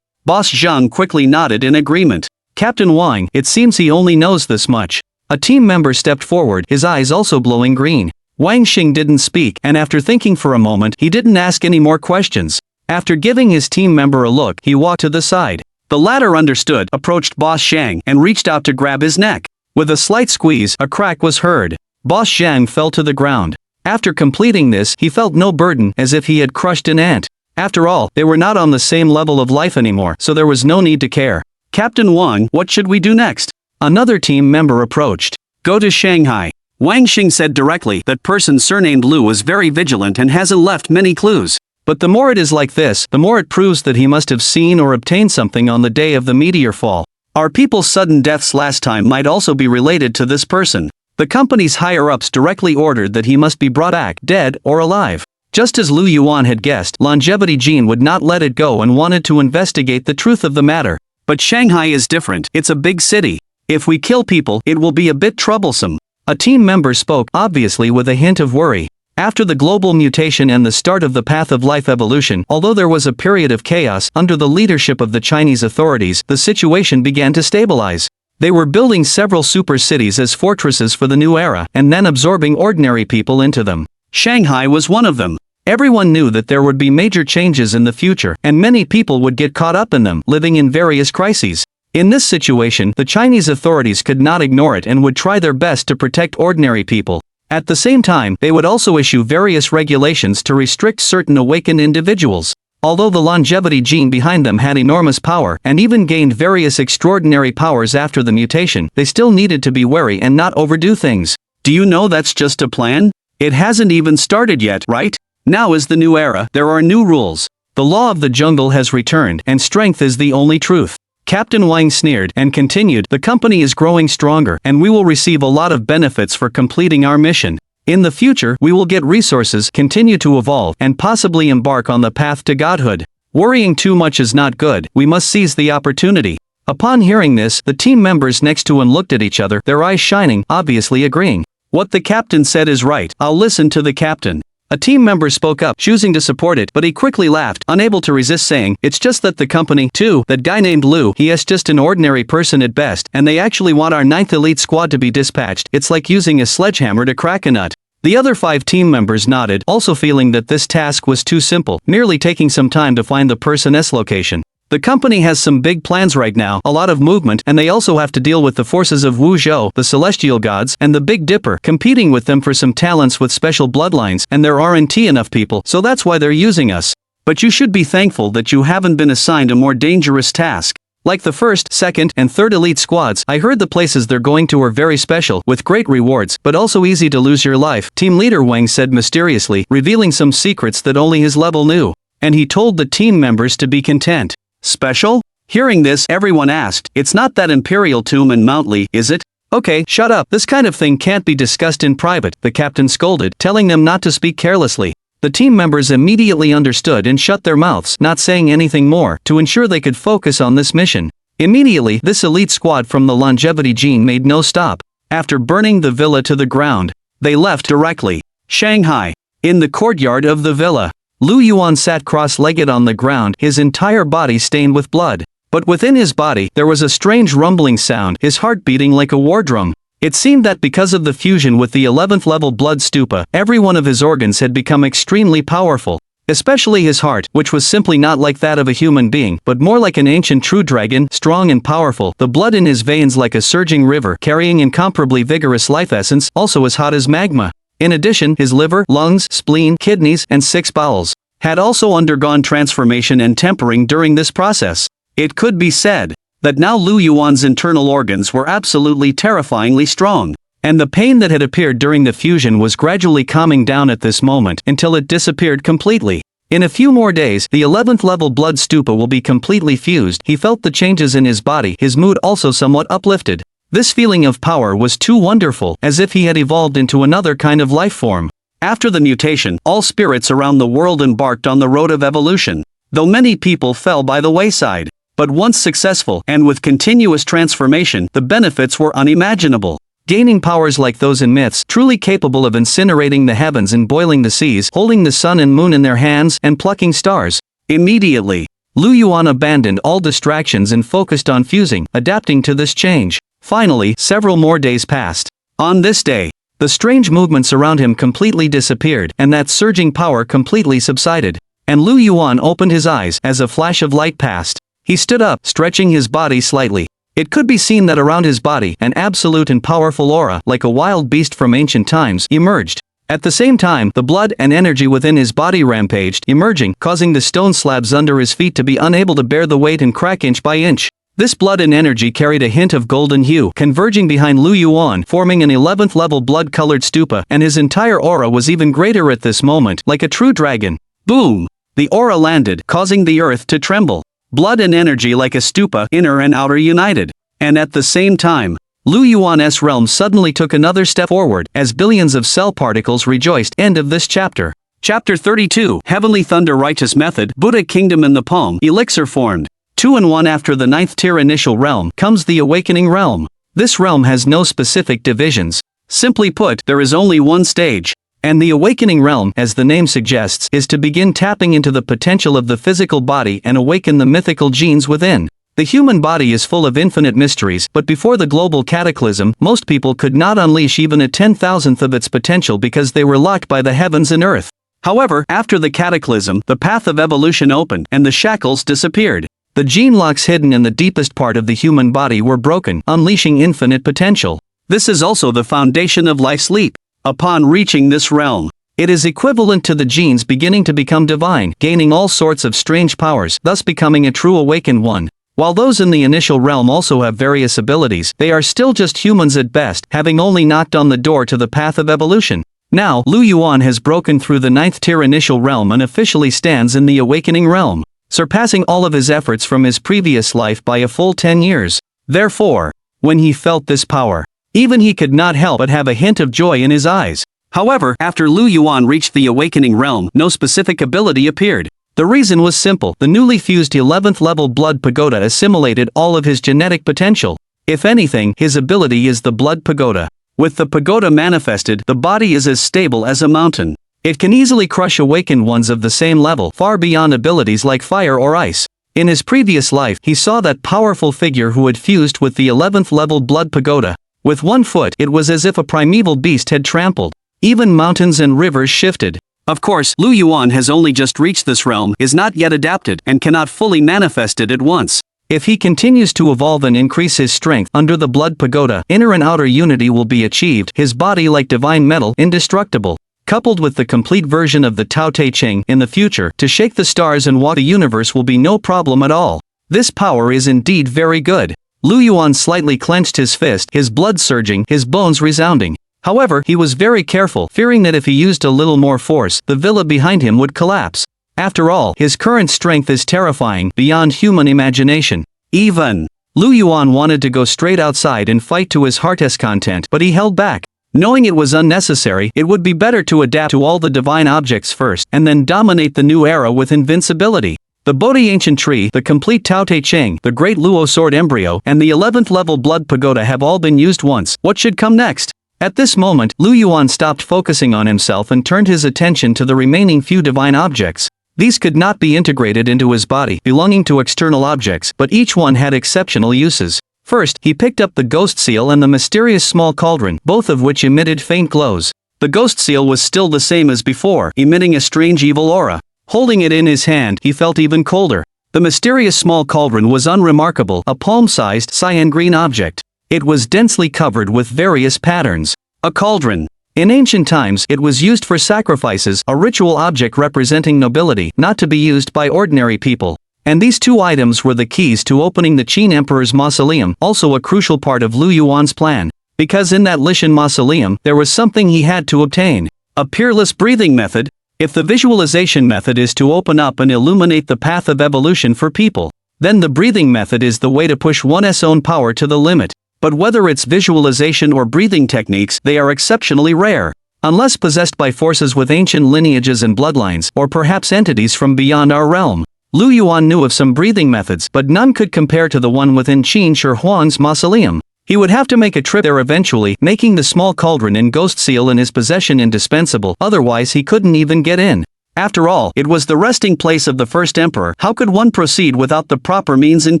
Boss Zhang quickly nodded in agreement. Captain Wang, it seems he only knows this much. A team member stepped forward, his eyes also glowing green. Wang Xing didn't speak, and after thinking for a moment, he didn't ask any more questions. After giving his team member a look, he walked to the side. The latter understood, approached Boss Zhang, and reached out to grab his neck. With a slight squeeze, a crack was heard. Boss Zhang fell to the ground. After completing this, he felt no burden, as if he had crushed an ant. After all, they were not on the same level of life anymore, so there was no need to care. Captain Wang, what should we do next? Another team member approached. Go to Shanghai. Wang Xing said directly. That person surnamed Lu is very vigilant and hasn't left many clues. But the more it is like this, the more it proves that he must have seen or obtained something on the day of the meteor fall. Our people's sudden deaths last time might also be related to this person. The company's higher-ups directly ordered that he must be brought back, dead or alive. Just as Lu Yuan had guessed, Longevity Gene would not let it go and wanted to investigate the truth of the matter. But Shanghai is different. It's a big city. If we kill people, it will be a bit troublesome. A team member spoke, obviously with a hint of worry. After the global mutation and the start of the path of life evolution, although there was a period of chaos, under the leadership of the Chinese authorities, the situation began to stabilize. They were building several super cities as fortresses for the new era, and then absorbing ordinary people into them. Shanghai was one of them. Everyone knew that there would be major changes in the future, and many people would get caught up in them, living in various crises. In this situation, the Chinese authorities could not ignore it and would try their best to protect ordinary people. At the same time, they would also issue various regulations to restrict certain awakened individuals. Although the longevity gene behind them had enormous power, and even gained various extraordinary powers after the mutation, they still needed to be wary and not overdo things. Do you know that's just a plan? It hasn't even started yet, right? Now is the new era, there are new rules. The law of the jungle has returned, and strength is the only truth. Captain Wang sneered and continued, "The company is growing stronger and we will receive a lot of benefits for completing our mission. In the future, we will get resources, continue to evolve, and possibly embark on the path to godhood. Worrying too much is not good, we must seize the opportunity." Upon hearing this, the team members next to him looked at each other, their eyes shining, obviously agreeing. "What the captain said is right, I'll listen to the captain." A team member spoke up, choosing to support it, but he quickly laughed, unable to resist saying, "It's just that the company, too, that guy named Lu, he is just an ordinary person at best, and they actually want our 9th elite squad to be dispatched. It's like using a sledgehammer to crack a nut." The other 5 team members nodded, also feeling that this task was too simple, merely taking some time to find the person's location. The company has some big plans right now, a lot of movement, and they also have to deal with the forces of Wu Zhou, the celestial gods, and the Big Dipper, competing with them for some talents with special bloodlines, and there aren't enough people, so that's why they're using us. But you should be thankful that you haven't been assigned a more dangerous task. Like the 1st, 2nd, and 3rd elite squads, I heard the places they're going to are very special, with great rewards, but also easy to lose your life, Team Leader Wang said mysteriously, revealing some secrets that only his level knew. And he told the team members to be content. Special? Hearing this, everyone asked, "It's not that Imperial tomb in Mount Li, is it?" "Okay, shut up, this kind of thing can't be discussed in private," the captain scolded, telling them not to speak carelessly. The team members immediately understood and shut their mouths, not saying anything more, to ensure they could focus on this mission. Immediately, this elite squad from the longevity gene made no stop. After burning the villa to the ground, they left directly. Shanghai. In the courtyard of the villa, Lu Yuan sat cross-legged on the ground, his entire body stained with blood. But within his body, there was a strange rumbling sound, his heart beating like a war drum. It seemed that because of the fusion with the 11th level blood stupa, every one of his organs had become extremely powerful. Especially his heart, which was simply not like that of a human being, but more like an ancient true dragon, strong and powerful, the blood in his veins like a surging river, carrying incomparably vigorous life essence, also as hot as magma. In addition, his liver, lungs, spleen, kidneys, and 6 bowels had also undergone transformation and tempering during this process. It could be said that now Lu Yuan's internal organs were absolutely terrifyingly strong, and the pain that had appeared during the fusion was gradually calming down at this moment until it disappeared completely. In a few more days, the 11th level blood stupa will be completely fused. He felt the changes in his body, his mood also somewhat uplifted. This feeling of power was too wonderful, as if he had evolved into another kind of life form. After the mutation, all spirits around the world embarked on the road of evolution, though many people fell by the wayside. But once successful, and with continuous transformation, the benefits were unimaginable. Gaining powers like those in myths, truly capable of incinerating the heavens and boiling the seas, holding the sun and moon in their hands, and plucking stars. Immediately, Lu Yuan abandoned all distractions and focused on fusing, adapting to this change. Finally, several more days passed. On this day, the strange movements around him completely disappeared, and that surging power completely subsided. And Lu Yuan opened his eyes as a flash of light passed. He stood up, stretching his body slightly. It could be seen that around his body, an absolute and powerful aura, like a wild beast from ancient times, emerged. At the same time, the blood and energy within his body rampaged, emerging, causing the stone slabs under his feet to be unable to bear the weight and crack inch by inch. This blood and energy carried a hint of golden hue, converging behind Lu Yuan, forming an 11th level blood-colored stupa, and his entire aura was even greater at this moment, like a true dragon. Boom! The aura landed, causing the earth to tremble. Blood and energy like a stupa, inner and outer united. And at the same time, Lu Yuan's realm suddenly took another step forward, as billions of cell particles rejoiced. End of this chapter. Chapter 32, Heavenly Thunder Righteous Method, Buddha Kingdom in the Palm, Elixir formed. 2 and 1 after the 9th tier initial realm comes the Awakening Realm. This realm has no specific divisions. Simply put, there is only one stage. And the Awakening Realm, as the name suggests, is to begin tapping into the potential of the physical body and awaken the mythical genes within. The human body is full of infinite mysteries, but before the global cataclysm, most people could not unleash even a 10,000th of its potential because they were locked by the heavens and earth. However, after the cataclysm, the path of evolution opened, and the shackles disappeared. The gene locks hidden in the deepest part of the human body were broken, unleashing infinite potential. This is also the foundation of life's leap. Upon reaching this realm, it is equivalent to the genes beginning to become divine, gaining all sorts of strange powers, thus becoming a true awakened one. While those in the initial realm also have various abilities, they are still just humans at best, having only knocked on the door to the path of evolution. Now, Lu Yuan has broken through the 9th tier initial realm and officially stands in the Awakening Realm. surpassing all of his efforts from his previous life by a full 10 years. Therefore, when he felt this power, even he could not help but have a hint of joy in his eyes. However, after Lu Yuan reached the awakening realm, no specific ability appeared. The reason was simple: the newly fused 11th level blood pagoda assimilated all of his genetic potential. If anything, his ability is the blood pagoda. With the pagoda manifested, the body is as stable as a mountain. It can easily crush awakened ones of the same level, far beyond abilities like fire or ice. In his previous life, he saw that powerful figure who had fused with the 11th level blood pagoda. With one foot, it was as if a primeval beast had trampled. Even mountains and rivers shifted. Of course, Lu Yuan has only just reached this realm, is not yet adapted, and cannot fully manifest it at once. If he continues to evolve and increase his strength under the blood pagoda, inner and outer unity will be achieved, his body like divine metal, indestructible. Coupled with the complete version of the Tao Te Ching in the future, to shake the stars and walk the universe will be no problem at all. This power is indeed very good. Lu Yuan slightly clenched his fist, his blood surging, his bones resounding. However, he was very careful, fearing that if he used a little more force, the villa behind him would collapse. After all, his current strength is terrifying, beyond human imagination. Even Lu Yuan wanted to go straight outside and fight to his heart's content, but he held back. Knowing it was unnecessary, it would be better to adapt to all the divine objects first, and then dominate the new era with invincibility. The Bodhi Ancient Tree, the complete Tao Te Ching, the Great Luo Sword Embryo, and the 11th level Blood Pagoda have all been used once. What should come next? At this moment, Lu Yuan stopped focusing on himself and turned his attention to the remaining few divine objects. These could not be integrated into his body, belonging to external objects, but each one had exceptional uses. First, he picked up the ghost seal and the mysterious small cauldron, both of which emitted faint glows. The ghost seal was still the same as before, emitting a strange evil aura. Holding it in his hand, he felt even colder. The mysterious small cauldron was unremarkable, a palm-sized cyan green object. It was densely covered with various patterns. A cauldron. In ancient times, it was used for sacrifices, a ritual object representing nobility, not to be used by ordinary people. And these two items were the keys to opening the Qin Emperor's mausoleum, also a crucial part of Lu Yuan's plan. Because in that Lishan mausoleum, there was something he had to obtain. A peerless breathing method. If the visualization method is to open up and illuminate the path of evolution for people, then the breathing method is the way to push one's own power to the limit. But whether it's visualization or breathing techniques, they are exceptionally rare. Unless possessed by forces with ancient lineages and bloodlines, or perhaps entities from beyond our realm. Lu Yuan knew of some breathing methods, but none could compare to the one within Qin Shi Huang's mausoleum. He would have to make a trip there eventually, making the small cauldron and ghost seal in his possession indispensable, otherwise he couldn't even get in. After all, it was the resting place of the first emperor. How could one proceed without the proper means and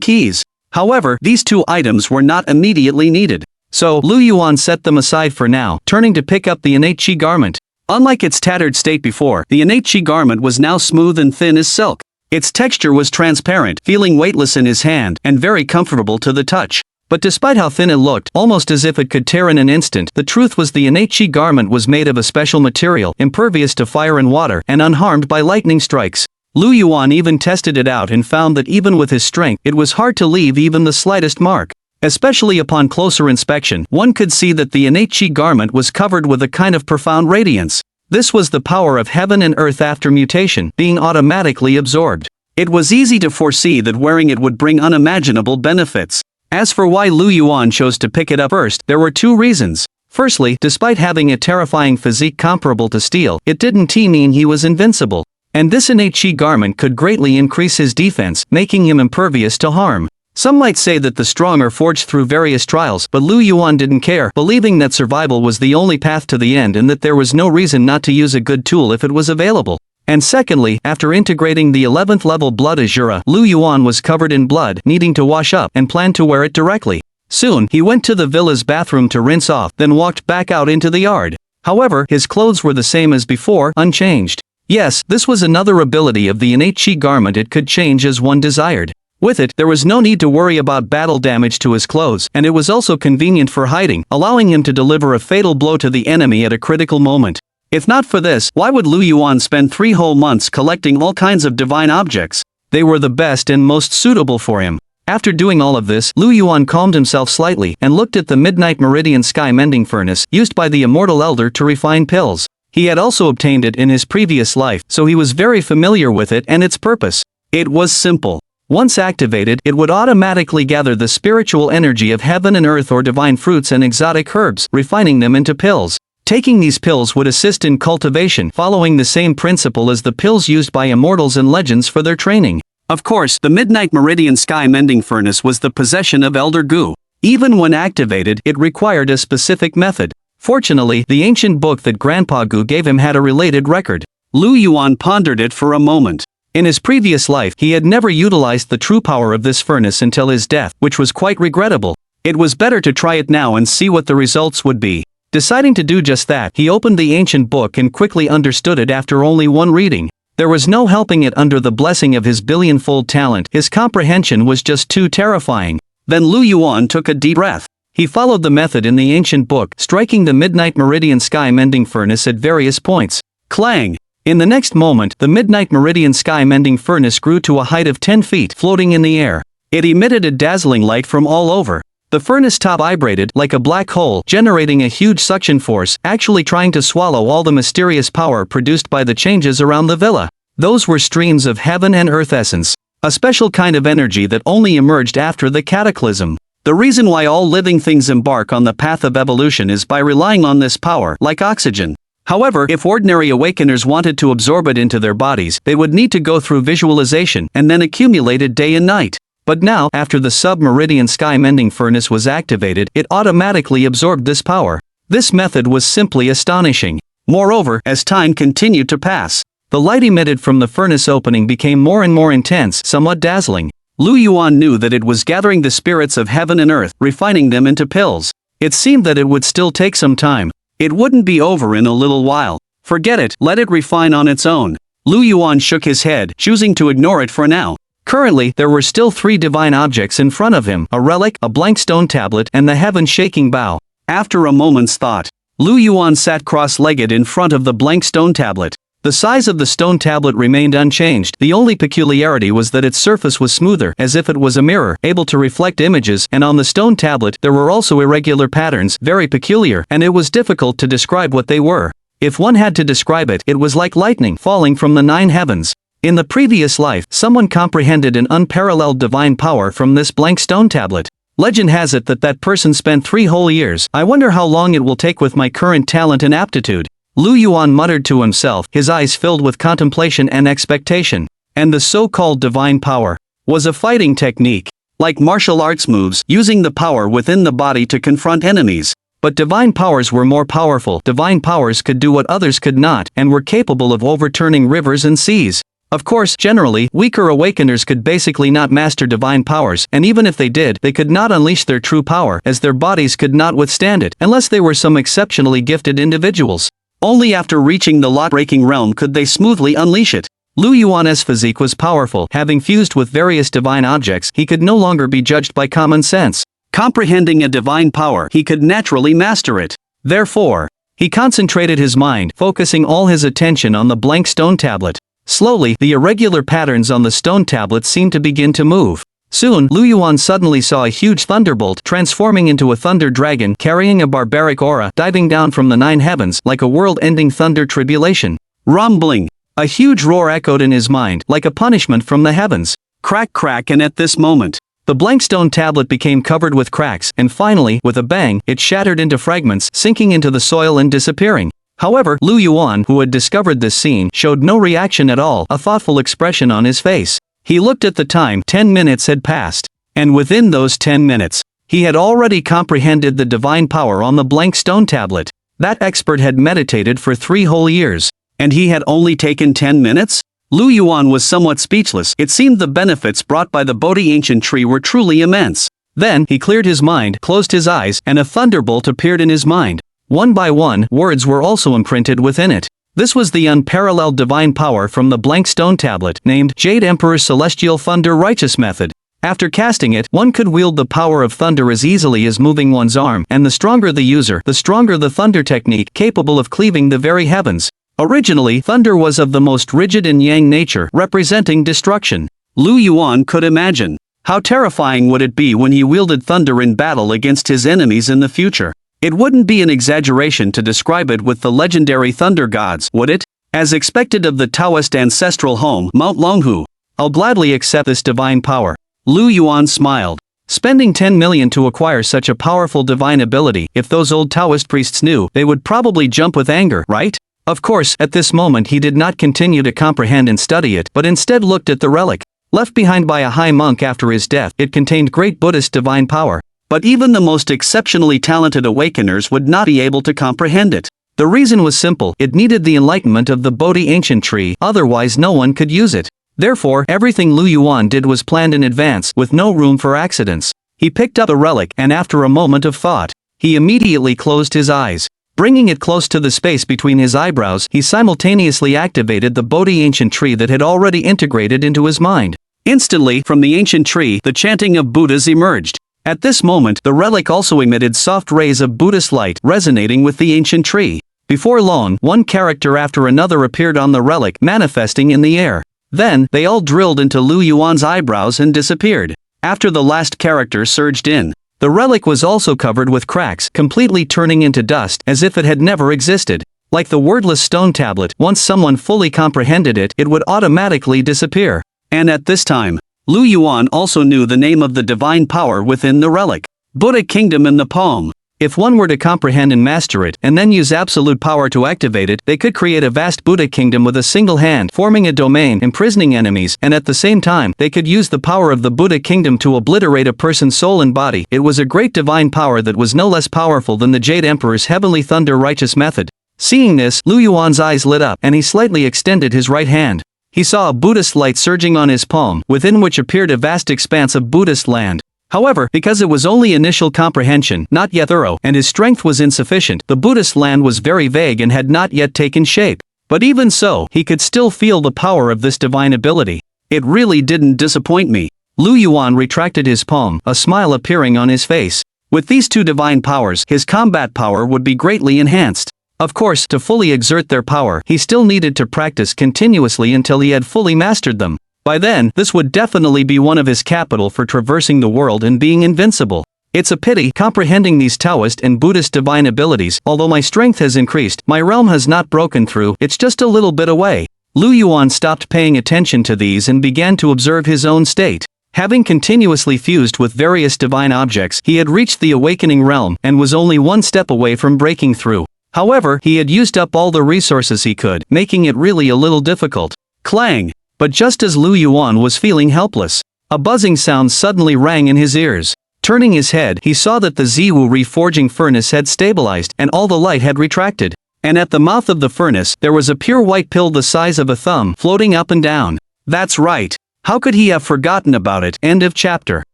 keys? However, these two items were not immediately needed. So, Lu Yuan set them aside for now, turning to pick up the innate Qi garment. Unlike its tattered state before, the innate Qi garment was now smooth and thin as silk. Its texture was transparent, feeling weightless in his hand, and very comfortable to the touch. But despite how thin it looked, almost as if it could tear in an instant, the truth was the innate Qi garment was made of a special material, impervious to fire and water, and unharmed by lightning strikes. Lu Yuan even tested it out and found that even with his strength, it was hard to leave even the slightest mark. Especially upon closer inspection, one could see that the innate Qi garment was covered with a kind of profound radiance. This was the power of heaven and earth after mutation, being automatically absorbed. It was easy to foresee that wearing it would bring unimaginable benefits. As for why Lu Yuan chose to pick it up first, there were two reasons. Firstly, despite having a terrifying physique comparable to steel, it didn't mean he was invincible. And this innate Qi garment could greatly increase his defense, making him impervious to harm. Some might say that the strong are forged through various trials, but Lu Yuan didn't care, believing that survival was the only path to the end and that there was no reason not to use a good tool if it was available. And secondly, after integrating the 11th level blood azura, Lu Yuan was covered in blood, needing to wash up, and planned to wear it directly. Soon, he went to the villa's bathroom to rinse off, then walked back out into the yard. However, his clothes were the same as before, unchanged. Yes, this was another ability of the innate Qi garment. It could change as one desired. With it, there was no need to worry about battle damage to his clothes, and it was also convenient for hiding, allowing him to deliver a fatal blow to the enemy at a critical moment. If not for this, why would Lu Yuan spend 3 whole months collecting all kinds of divine objects? They were the best and most suitable for him. After doing all of this, Lu Yuan calmed himself slightly and looked at the midnight meridian sky mending furnace, used by the immortal elder to refine pills. He had also obtained it in his previous life, so he was very familiar with it and its purpose. It was simple. Once activated, it would automatically gather the spiritual energy of heaven and earth or divine fruits and exotic herbs, refining them into pills. Taking these pills would assist in cultivation, following the same principle as the pills used by immortals and legends for their training. Of course, the Midnight Meridian Sky Mending Furnace was the possession of Elder Gu. Even when activated, it required a specific method. Fortunately, the ancient book that Grandpa Gu gave him had a related record. Lu Yuan pondered it for a moment. In his previous life, he had never utilized the true power of this furnace until his death, which was quite regrettable. It was better to try it now and see what the results would be. Deciding to do just that, he opened the ancient book and quickly understood it after only one reading. There was no helping it under the blessing of his billion-fold talent. His comprehension was just too terrifying. Then Lu Yuan took a deep breath. He followed the method in the ancient book, striking the Midnight Meridian Sky Mending Furnace at various points. Clang! In the next moment, the Midnight Meridian Sky Mending Furnace grew to a height of 10 feet, floating in the air. It emitted a dazzling light from all over. The furnace top vibrated like a black hole, generating a huge suction force, actually trying to swallow all the mysterious power produced by the changes around the villa. Those were streams of heaven and earth essence, a special kind of energy that only emerged after the cataclysm. The reason why all living things embark on the path of evolution is by relying on this power, like oxygen. However, if ordinary awakeners wanted to absorb it into their bodies, they would need to go through visualization and then accumulate it day and night. But now, after the sub-meridian sky mending furnace was activated, it automatically absorbed this power. This method was simply astonishing. Moreover, as time continued to pass, the light emitted from the furnace opening became more and more intense, somewhat dazzling. Lu Yuan knew that it was gathering the spirits of heaven and earth, refining them into pills. It seemed that it would still take some time. It wouldn't be over in a little while. Forget it, let it refine on its own. Lu Yuan shook his head, choosing to ignore it for now. Currently, there were still 3 divine objects in front of him, a relic, a blank stone tablet, and the heaven-shaking bow. After a moment's thought, Lu Yuan sat cross-legged in front of the blank stone tablet. The size of the stone tablet remained unchanged. The only peculiarity was that its surface was smoother, as if it was a mirror, able to reflect images, and on the stone tablet, there were also irregular patterns, very peculiar, and it was difficult to describe what they were. If one had to describe it, it was like lightning falling from the 9 heavens. In the previous life, someone comprehended an unparalleled divine power from this blank stone tablet. Legend has it that that person spent 3 whole years. I wonder how long it will take with my current talent and aptitude. Lu Yuan muttered to himself, his eyes filled with contemplation and expectation. And the so-called divine power was a fighting technique, like martial arts moves, using the power within the body to confront enemies. But divine powers were more powerful. Divine powers could do what others could not, and were capable of overturning rivers and seas. Of course, generally, weaker awakeners could basically not master divine powers, and even if they did, they could not unleash their true power, as their bodies could not withstand it, unless they were some exceptionally gifted individuals. Only after reaching the law-breaking realm could they smoothly unleash it. Lu Yuan's physique was powerful. Having fused with various divine objects, he could no longer be judged by common sense. Comprehending a divine power, he could naturally master it. Therefore, he concentrated his mind, focusing all his attention on the blank stone tablet. Slowly, the irregular patterns on the stone tablet seemed to begin to move. Soon, Lu Yuan suddenly saw a huge thunderbolt transforming into a thunder dragon carrying a barbaric aura diving down from the 9 heavens like a world-ending thunder tribulation. Rumbling! A huge roar echoed in his mind like a punishment from the heavens. Crack crack, and at this moment, the blank stone tablet became covered with cracks and finally, with a bang, it shattered into fragments, sinking into the soil and disappearing. However, Lu Yuan, who had discovered this scene, showed no reaction at all, a thoughtful expression on his face. He looked at the time. 10 minutes had passed. And within those 10 minutes, he had already comprehended the divine power on the blank stone tablet. That expert had meditated for 3 whole years. And he had only taken 10 minutes? Lu Yuan was somewhat speechless. It seemed the benefits brought by the Bodhi ancient tree were truly immense. Then, he cleared his mind, closed his eyes, and a thunderbolt appeared in his mind. One by one, words were also imprinted within it. This was the unparalleled divine power from the blank stone tablet, named Jade Emperor Celestial Thunder Righteous Method. After casting it, one could wield the power of thunder as easily as moving one's arm, and the stronger the user, the stronger the thunder technique, capable of cleaving the very heavens. Originally, thunder was of the most rigid and yang nature, representing destruction. Lu Yuan could imagine. How terrifying would it be when he wielded thunder in battle against his enemies in the future? It wouldn't be an exaggeration to describe it with the legendary thunder gods, would it? As expected of the Taoist ancestral home, Mount Longhu. I'll gladly accept this divine power. Lu Yuan smiled. Spending 10 million to acquire such a powerful divine ability, if those old Taoist priests knew, they would probably jump with anger, right? Of course, at this moment he did not continue to comprehend and study it, but instead looked at the relic. Left behind by a high monk after his death, it contained great Buddhist divine power. But even the most exceptionally talented awakeners would not be able to comprehend it. The reason was simple, it needed the enlightenment of the Bodhi ancient tree, otherwise no one could use it. Therefore, everything Lu Yuan did was planned in advance, with no room for accidents. He picked up the relic, and after a moment of thought, he immediately closed his eyes. Bringing it close to the space between his eyebrows, he simultaneously activated the Bodhi ancient tree that had already integrated into his mind. Instantly, from the ancient tree, the chanting of Buddhas emerged. At this moment, the relic also emitted soft rays of Buddhist light, resonating with the ancient tree. Before long, one character after another appeared on the relic, manifesting in the air. Then, they all drilled into Lu Yuan's eyebrows and disappeared. After the last character surged in, the relic was also covered with cracks, completely turning into dust, as if it had never existed. Like the wordless stone tablet, once someone fully comprehended it, it would automatically disappear. And at this time, Lu Yuan also knew the name of the divine power within the relic. Buddha Kingdom in the palm. If one were to comprehend and master it, and then use absolute power to activate it, they could create a vast Buddha kingdom with a single hand, forming a domain, imprisoning enemies, and at the same time, they could use the power of the Buddha kingdom to obliterate a person's soul and body. It was a great divine power that was no less powerful than the Jade Emperor's heavenly thunder righteous method. Seeing this, Lu Yuan's eyes lit up, and he slightly extended his right hand. He saw a Buddhist light surging on his palm, within which appeared a vast expanse of Buddhist land. However, because it was only initial comprehension, not yet thorough, and his strength was insufficient, the Buddhist land was very vague and had not yet taken shape. But even so, he could still feel the power of this divine ability. It really didn't disappoint me. Lu Yuan retracted his palm, a smile appearing on his face. With these two divine powers, his combat power would be greatly enhanced. Of course, to fully exert their power, he still needed to practice continuously until he had fully mastered them. By then, this would definitely be one of his capital for traversing the world and being invincible. It's a pity, comprehending these Taoist and Buddhist divine abilities, although my strength has increased, my realm has not broken through, it's just a little bit away. Lu Yuan stopped paying attention to these and began to observe his own state. Having continuously fused with various divine objects, he had reached the awakening realm, and was only one step away from breaking through. However, he had used up all the resources he could, making it really a little difficult. Clang! But just as Lu Yuan was feeling helpless, a buzzing sound suddenly rang in his ears. Turning his head, he saw that the Ziwu reforging furnace had stabilized, and all the light had retracted. And at the mouth of the furnace, there was a pure white pill the size of a thumb, floating up and down. That's right. How could he have forgotten about it? End of chapter.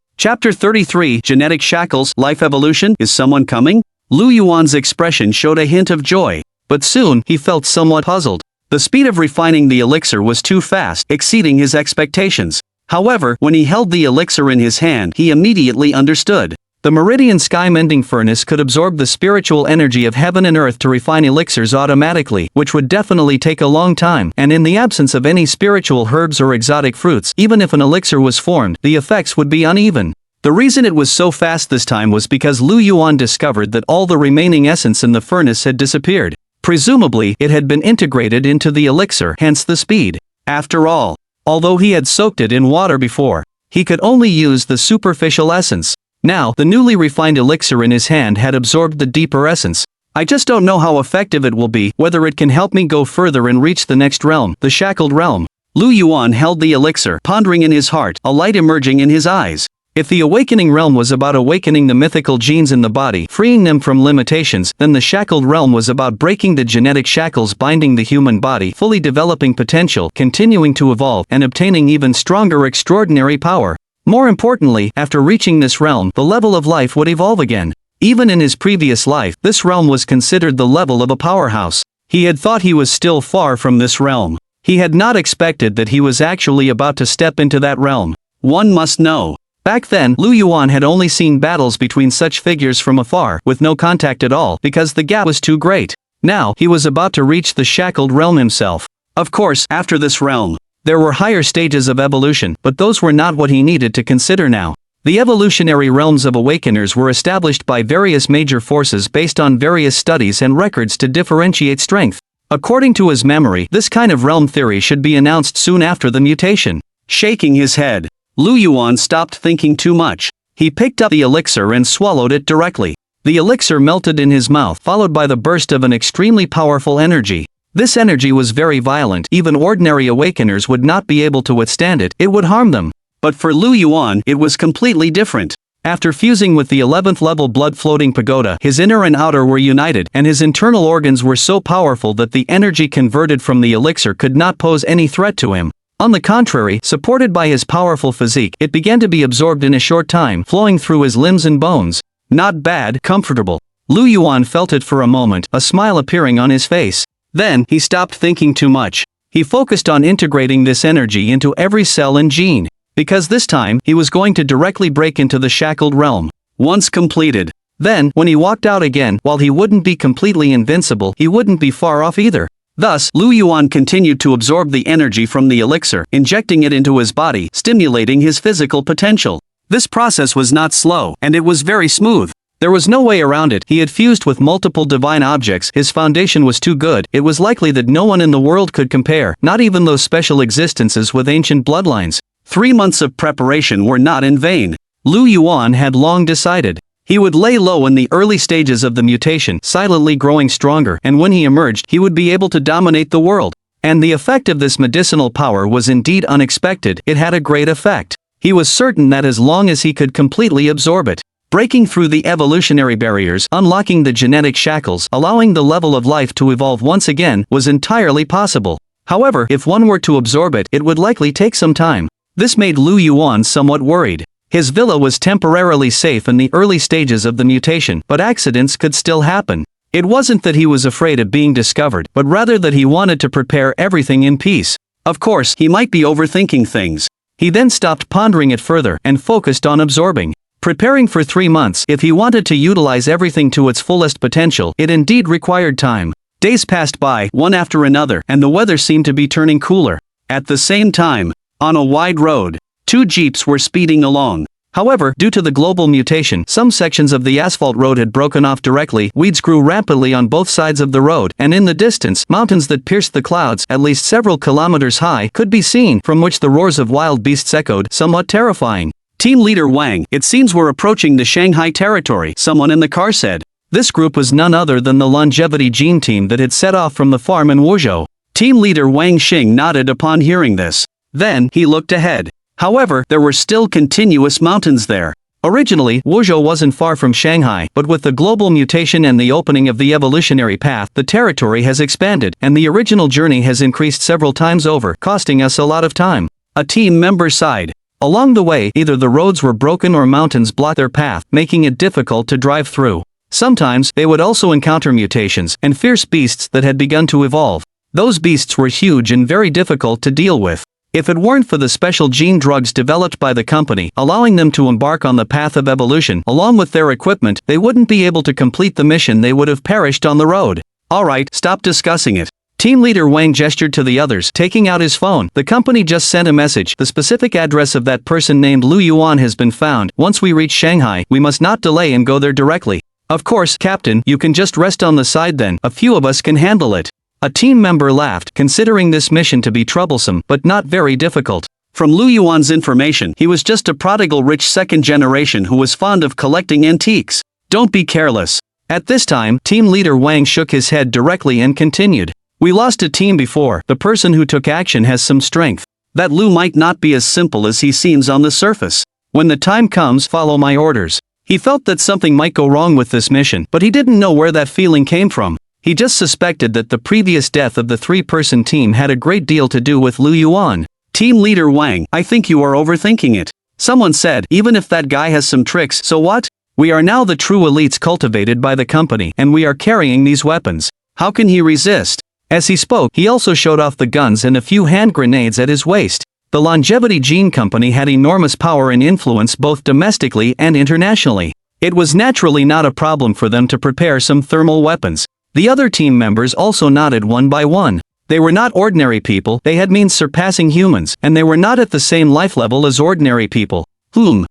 Chapter 33, Genetic Shackles, Life Evolution. Is someone coming? Lu Yuan's expression showed a hint of joy. But soon, he felt somewhat puzzled. The speed of refining the elixir was too fast, exceeding his expectations. However, when he held the elixir in his hand, he immediately understood. The Meridian Sky-Mending Furnace could absorb the spiritual energy of heaven and earth to refine elixirs automatically, which would definitely take a long time, and in the absence of any spiritual herbs or exotic fruits, even if an elixir was formed, the effects would be uneven. The reason it was so fast this time was because Lu Yuan discovered that all the remaining essence in the furnace had disappeared. Presumably, it had been integrated into the elixir, hence the speed. After all, although he had soaked it in water before, he could only use the superficial essence. Now, the newly refined elixir in his hand had absorbed the deeper essence. I just don't know how effective it will be, whether it can help me go further and reach the next realm, the shackled realm. Lu Yuan held the elixir, pondering in his heart, a light emerging in his eyes. If the awakening realm was about awakening the mythical genes in the body, freeing them from limitations, then the shackled realm was about breaking the genetic shackles binding the human body, fully developing potential, continuing to evolve, and obtaining even stronger extraordinary power. More importantly, after reaching this realm, the level of life would evolve again. Even in his previous life, this realm was considered the level of a powerhouse. He had thought he was still far from this realm. He had not expected that he was actually about to step into that realm. One must know. Back then, Lu Yuan had only seen battles between such figures from afar, with no contact at all, because the gap was too great. Now, he was about to reach the shackled realm himself. Of course, after this realm, there were higher stages of evolution, but those were not what he needed to consider now. The evolutionary realms of awakeners were established by various major forces based on various studies and records to differentiate strength. According to his memory, this kind of realm theory should be announced soon after the mutation. shaking his head. Lu Yuan stopped thinking too much. He picked up the elixir and swallowed it directly. The elixir melted in his mouth, followed by the burst of an extremely powerful energy. This energy was very violent, even ordinary awakeners would not be able to withstand it, it would harm them. But for Lu Yuan, it was completely different. After fusing with the 11th level blood floating pagoda, his inner and outer were united, and his internal organs were so powerful that the energy converted from the elixir could not pose any threat to him. On the contrary, supported by his powerful physique, it began to be absorbed in a short time, flowing through his limbs and bones. Not bad, comfortable. Lu Yuan felt it for a moment, a smile appearing on his face. Then, he stopped thinking too much. He focused on integrating this energy into every cell and gene. Because this time, he was going to directly break into the shackled realm. Once completed. Then, when he walked out again, while he wouldn't be completely invincible, he wouldn't be far off either. Thus, Lu Yuan continued to absorb the energy from the elixir, injecting it into his body, stimulating his physical potential. This process was not slow, and it was very smooth. There was no way around it. He had fused with multiple divine objects, his foundation was too good, it was likely that no one in the world could compare, not even those special existences with ancient bloodlines. 3 months of preparation were not in vain. Lu Yuan had long decided. He would lay low in the early stages of the mutation, silently growing stronger, and when he emerged, he would be able to dominate the world. And the effect of this medicinal power was indeed unexpected, it had a great effect. He was certain that as long as he could completely absorb it, breaking through the evolutionary barriers, unlocking the genetic shackles, allowing the level of life to evolve once again, was entirely possible. However, if one were to absorb it, it would likely take some time. This made Lu Yuan somewhat worried. His villa was temporarily safe in the early stages of the mutation, but accidents could still happen. It wasn't that he was afraid of being discovered, but rather that he wanted to prepare everything in peace. Of course, he might be overthinking things. He then stopped pondering it further, and focused on absorbing. Preparing for 3 months, if he wanted to utilize everything to its fullest potential, it indeed required time. Days passed by, one after another, and the weather seemed to be turning cooler. At the same time, on a wide road, 2 jeeps were speeding along. However, due to the global mutation, some sections of the asphalt road had broken off directly, weeds grew rapidly on both sides of the road, and in the distance, mountains that pierced the clouds, at least several kilometers high, could be seen, from which the roars of wild beasts echoed, somewhat terrifying. Team leader Wang, it seems we're approaching the Shanghai territory, someone in the car said. This group was none other than the longevity gene team that had set off from the farm in Wuzhou. Team leader Wang Xing nodded upon hearing this. Then, he looked ahead. However, there were still continuous mountains there. Originally, Wuzhou wasn't far from Shanghai, but with the global mutation and the opening of the evolutionary path, the territory has expanded, and the original journey has increased several times over, costing us a lot of time. A team member sighed. Along the way, either the roads were broken or mountains blocked their path, making it difficult to drive through. Sometimes, they would also encounter mutations, and fierce beasts that had begun to evolve. Those beasts were huge and very difficult to deal with. If it weren't for the special gene drugs developed by the company, allowing them to embark on the path of evolution, along with their equipment, they wouldn't be able to complete the mission, they would have perished on the road. Alright, stop discussing it. Team leader Wang gestured to the others, taking out his phone. The company just sent a message. The specific address of that person named Lu Yuan has been found. Once we reach Shanghai, we must not delay and go there directly. Of course, Captain, you can just rest on the side then, a few of us can handle it. A team member laughed, considering this mission to be troublesome, but not very difficult. From Lu Yuan's information, he was just a prodigal rich second generation who was fond of collecting antiques. Don't be careless. At this time, team leader Wang shook his head directly and continued. We lost a team before, the person who took action has some strength. That Lu might not be as simple as he seems on the surface. When the time comes, follow my orders. He felt that something might go wrong with this mission, but he didn't know where that feeling came from. He just suspected that the previous death of the 3-person team had a great deal to do with Lu Yuan. Team leader Wang, I think you are overthinking it. Someone said, even if that guy has some tricks, so what? We are now the true elites cultivated by the company, and we are carrying these weapons. How can he resist? As he spoke, he also showed off the guns and a few hand grenades at his waist. The Longevity Gene Company had enormous power and influence both domestically and internationally. It was naturally not a problem for them to prepare some thermal weapons. The other team members also nodded one by one. They were not ordinary people, they had means surpassing humans, and they were not at the same life level as ordinary people. Team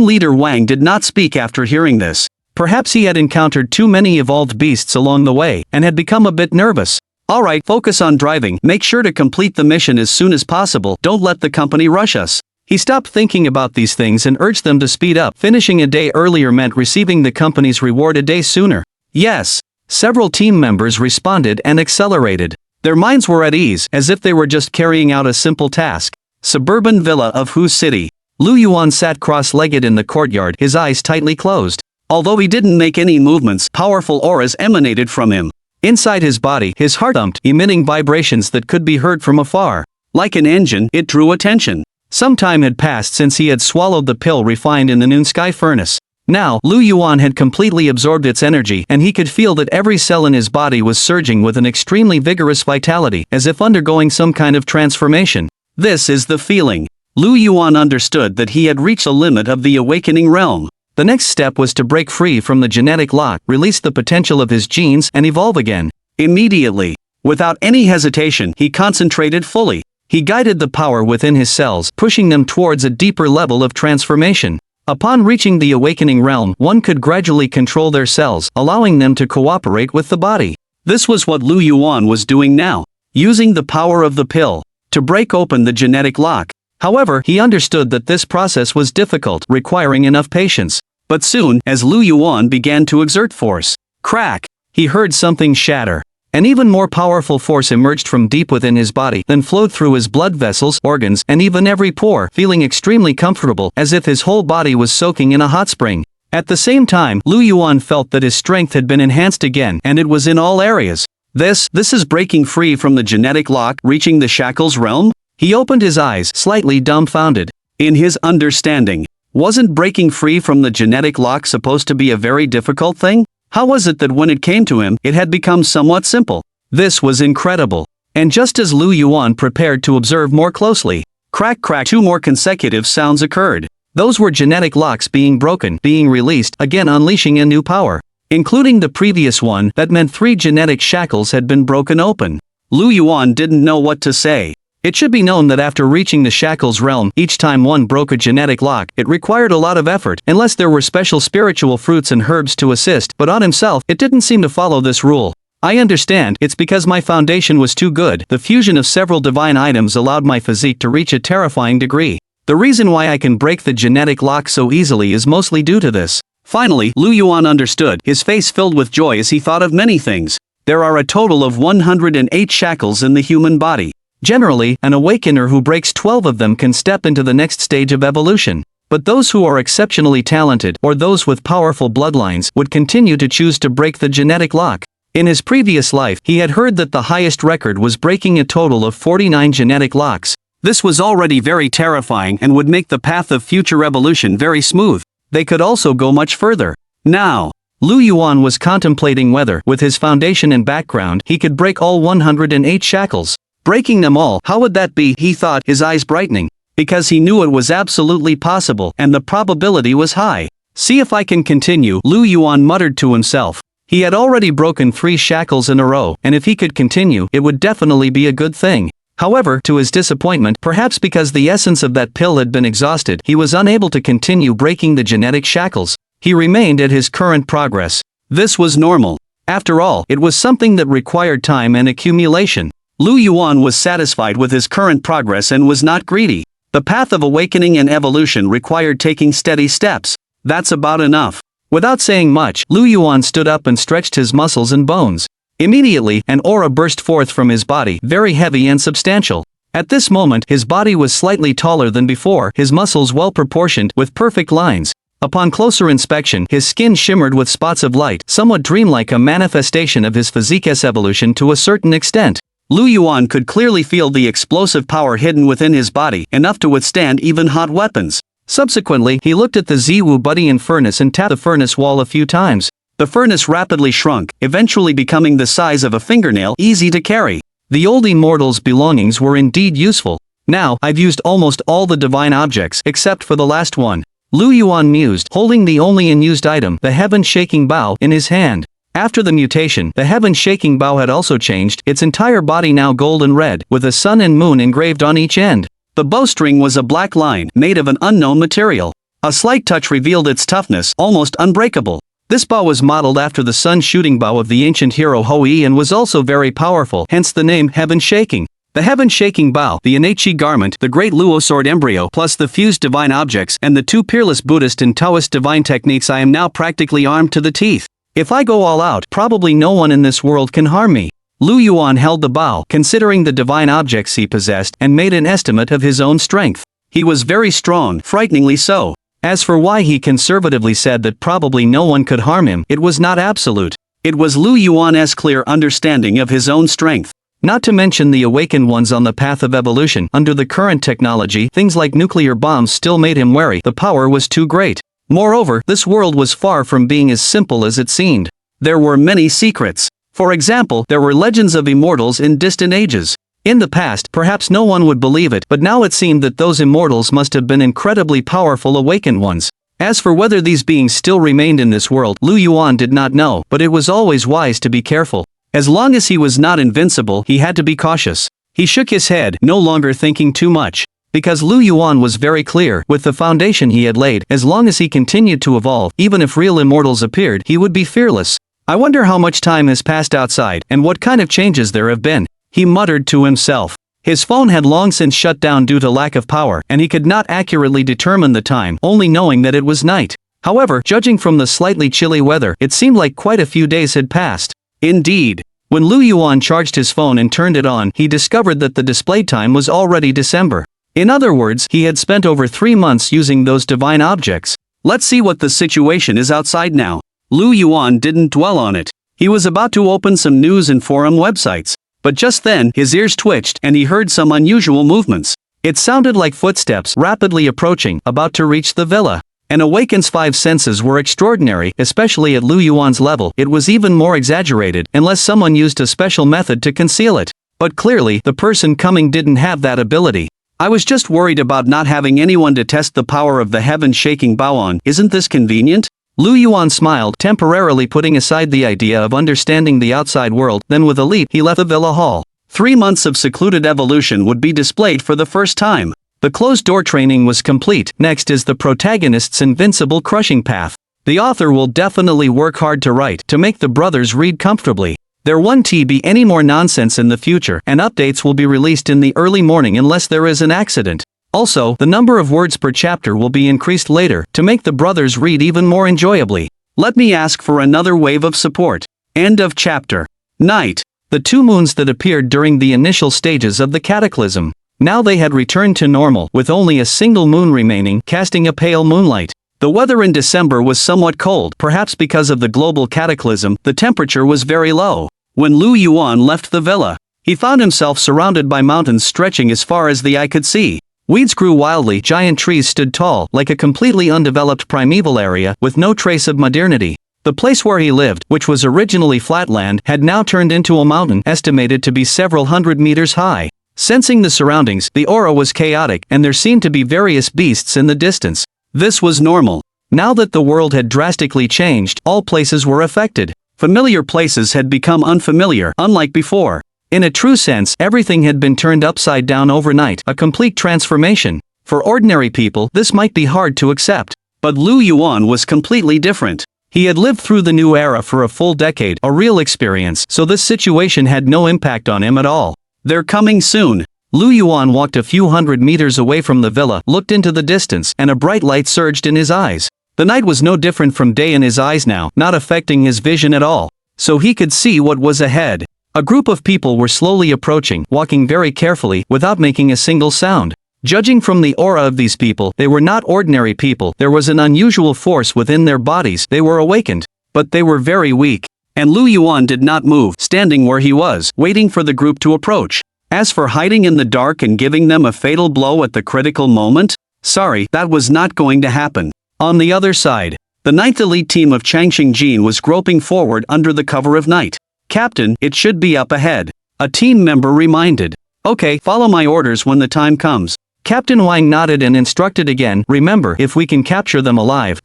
leader Wang did not speak after hearing this. Perhaps he had encountered too many evolved beasts along the way, and had become a bit nervous. Alright, focus on driving, make sure to complete the mission as soon as possible, don't let the company rush us. He stopped thinking about these things and urged them to speed up. Finishing a day earlier meant receiving the company's reward a day sooner. Yes. Several team members responded and accelerated. Their minds were at ease, as if they were just carrying out a simple task. Suburban villa of whose city? Lu Yuan sat cross-legged in the courtyard, his eyes tightly closed. Although he didn't make any movements, powerful auras emanated from him. Inside his body, his heart thumped, emitting vibrations that could be heard from afar. Like an engine, it drew attention. Some time had passed since he had swallowed the pill refined in the noon sky furnace. Now, Lu Yuan had completely absorbed its energy, and he could feel that every cell in his body was surging with an extremely vigorous vitality, as if undergoing some kind of transformation. This is the feeling. Lu Yuan understood that he had reached a limit of the awakening realm. The next step was to break free from the genetic lock, release the potential of his genes, and evolve again. Immediately. Without any hesitation, he concentrated fully. He guided the power within his cells, pushing them towards a deeper level of transformation. Upon reaching the awakening realm, one could gradually control their cells, allowing them to cooperate with the body. This was what Lu Yuan was doing now, using the power of the pill to break open the genetic lock. However, he understood that this process was difficult, requiring enough patience. But soon, as Lu Yuan began to exert force, crack, he heard something shatter. An even more powerful force emerged from deep within his body, then flowed through his blood vessels, organs, and even every pore, feeling extremely comfortable, as if his whole body was soaking in a hot spring. At the same time, Lu Yuan felt that his strength had been enhanced again, and it was in all areas. This is breaking free from the genetic lock, reaching the shackles realm? He opened his eyes, slightly dumbfounded. In his understanding, wasn't breaking free from the genetic lock supposed to be a very difficult thing? How was it that when it came to him, it had become somewhat simple? This was incredible. And just as Lu Yuan prepared to observe more closely, crack crack, 2 more consecutive sounds occurred. Those were genetic locks being broken, being released, again unleashing a new power. Including the previous one, that meant 3 genetic shackles had been broken open. Lu Yuan didn't know what to say. It should be known that after reaching the shackles realm, each time one broke a genetic lock, it required a lot of effort, unless there were special spiritual fruits and herbs to assist, but on himself, it didn't seem to follow this rule. I understand, it's because my foundation was too good. The fusion of several divine items allowed my physique to reach a terrifying degree. The reason why I can break the genetic lock so easily is mostly due to this. Finally, Lu Yuan understood, his face filled with joy as he thought of many things. There are a total of 108 shackles in the human body. Generally, an awakener who breaks 12 of them can step into the next stage of evolution. But those who are exceptionally talented, or those with powerful bloodlines, would continue to choose to break the genetic lock. In his previous life, he had heard that the highest record was breaking a total of 49 genetic locks. This was already very terrifying and would make the path of future evolution very smooth. They could also go much further. Now, Lu Yuan was contemplating whether, with his foundation and background, he could break all 108 shackles. Breaking them all, how would that be, he thought, his eyes brightening. Because he knew it was absolutely possible, and the probability was high. See if I can continue, Lu Yuan muttered to himself. He had already broken 3 shackles in a row, and if he could continue, it would definitely be a good thing. However, to his disappointment, perhaps because the essence of that pill had been exhausted, he was unable to continue breaking the genetic shackles. He remained at his current progress. This was normal. After all, it was something that required time and accumulation. Lu Yuan was satisfied with his current progress and was not greedy. The path of awakening and evolution required taking steady steps. That's about enough. Without saying much, Lu Yuan stood up and stretched his muscles and bones. Immediately, an aura burst forth from his body, very heavy and substantial. At this moment, his body was slightly taller than before, his muscles well proportioned, with perfect lines. Upon closer inspection, his skin shimmered with spots of light, somewhat dreamlike, a manifestation of his physique's evolution to a certain extent. Lu Yuan could clearly feel the explosive power hidden within his body, enough to withstand even hot weapons. Subsequently, he looked at the Ziwu Budian furnace and tapped the furnace wall a few times. The furnace rapidly shrunk, eventually becoming the size of a fingernail, easy to carry. The old immortal's belongings were indeed useful. Now, I've used almost all the divine objects, except for the last one. Lu Yuan mused, holding the only unused item, the heaven-shaking bow, in his hand. After the mutation, the heaven-shaking bow had also changed, its entire body now golden red, with a sun and moon engraved on each end. The bowstring was a black line, made of an unknown material. A slight touch revealed its toughness, almost unbreakable. This bow was modeled after the sun shooting bow of the ancient hero Hoi and was also very powerful, hence the name Heaven Shaking. The Heaven Shaking Bow, the innate Chi garment, the Great Luo Sword embryo, plus the fused divine objects, and the two peerless Buddhist and Taoist divine techniques, I am now practically armed to the teeth. If I go all out, probably no one in this world can harm me. Lu Yuan held the bow, considering the divine objects he possessed, and made an estimate of his own strength. He was very strong, frighteningly so. As for why he conservatively said that probably no one could harm him, it was not absolute. It was Lu Yuan's clear understanding of his own strength. Not to mention the awakened ones on the path of evolution. Under the current technology, things like nuclear bombs still made him wary. The power was too great. Moreover, this world was far from being as simple as it seemed. There were many secrets. For example, there were legends of immortals in distant ages. In the past, perhaps no one would believe it, but now it seemed that those immortals must have been incredibly powerful awakened ones. As for whether these beings still remained in this world, Lu Yuan did not know, but it was always wise to be careful. As long as he was not invincible, he had to be cautious. He shook his head, no longer thinking too much. Because Lu Yuan was very clear, with the foundation he had laid, as long as he continued to evolve, even if real immortals appeared, he would be fearless. I wonder how much time has passed outside, and what kind of changes there have been. He muttered to himself. His phone had long since shut down due to lack of power, and he could not accurately determine the time, only knowing that it was night. However, judging from the slightly chilly weather, it seemed like quite a few days had passed. Indeed. When Lu Yuan charged his phone and turned it on, he discovered that the display time was already December. In other words, he had spent over 3 months using those divine objects. Let's see what the situation is outside now. Lu Yuan didn't dwell on it. He was about to open some news and forum websites. But just then, his ears twitched and he heard some unusual movements. It sounded like footsteps rapidly approaching, about to reach the villa. An awakened's 5 senses were extraordinary, especially at Lu Yuan's level. It was even more exaggerated, unless someone used a special method to conceal it. But clearly, the person coming didn't have that ability. I was just worried about not having anyone to test the power of the heaven-shaking bow on. Isn't this convenient? Lu Yuan smiled, temporarily putting aside the idea of understanding the outside world. Then with a leap, he left the villa hall. 3 months of secluded evolution would be displayed for the first time. The closed-door training was complete. Next is the protagonist's invincible crushing path. The author will definitely work hard to write, to make the brothers read comfortably. There won't be any more nonsense in the future, and updates will be released in the early morning unless there is an accident. Also, the number of words per chapter will be increased later, to make the brothers read even more enjoyably. Let me ask for another wave of support. End of chapter. Night. The 2 moons that appeared during the initial stages of the cataclysm. Now they had returned to normal, with only a single moon remaining, casting a pale moonlight. The weather in December was somewhat cold, perhaps because of the global cataclysm. The temperature was very low. When Lu Yuan left the villa, he found himself surrounded by mountains stretching as far as the eye could see. Weeds grew wildly, giant trees stood tall, like a completely undeveloped primeval area, with no trace of modernity. The place where he lived, which was originally flat land, had now turned into a mountain, estimated to be several hundred meters high. Sensing the surroundings, the aura was chaotic, and there seemed to be various beasts in the distance. This was normal. Now that the world had drastically changed, all places were affected. Familiar places had become unfamiliar, unlike before. In a true sense, everything had been turned upside down overnight, a complete transformation. For ordinary people, this might be hard to accept. But Lu Yuan was completely different. He had lived through the new era for a full decade, a real experience, so this situation had no impact on him at all. They're coming soon. Lu Yuan walked a few hundred meters away from the villa, looked into the distance, and a bright light surged in his eyes. The night was no different from day in his eyes now, not affecting his vision at all. So he could see what was ahead. A group of people were slowly approaching, walking very carefully, without making a single sound. Judging from the aura of these people, they were not ordinary people. There was an unusual force within their bodies. They were awakened. But they were very weak. And Lu Yuan did not move, standing where he was, waiting for the group to approach. As for hiding in the dark and giving them a fatal blow at the critical moment, sorry, that was not going to happen. On the other side, the 9th elite team of Changxing Jin was groping forward under the cover of night. Captain, it should be up ahead. A team member reminded. Okay, follow my orders when the time comes. Captain Wang nodded and instructed again, remember, if we can capture them alive.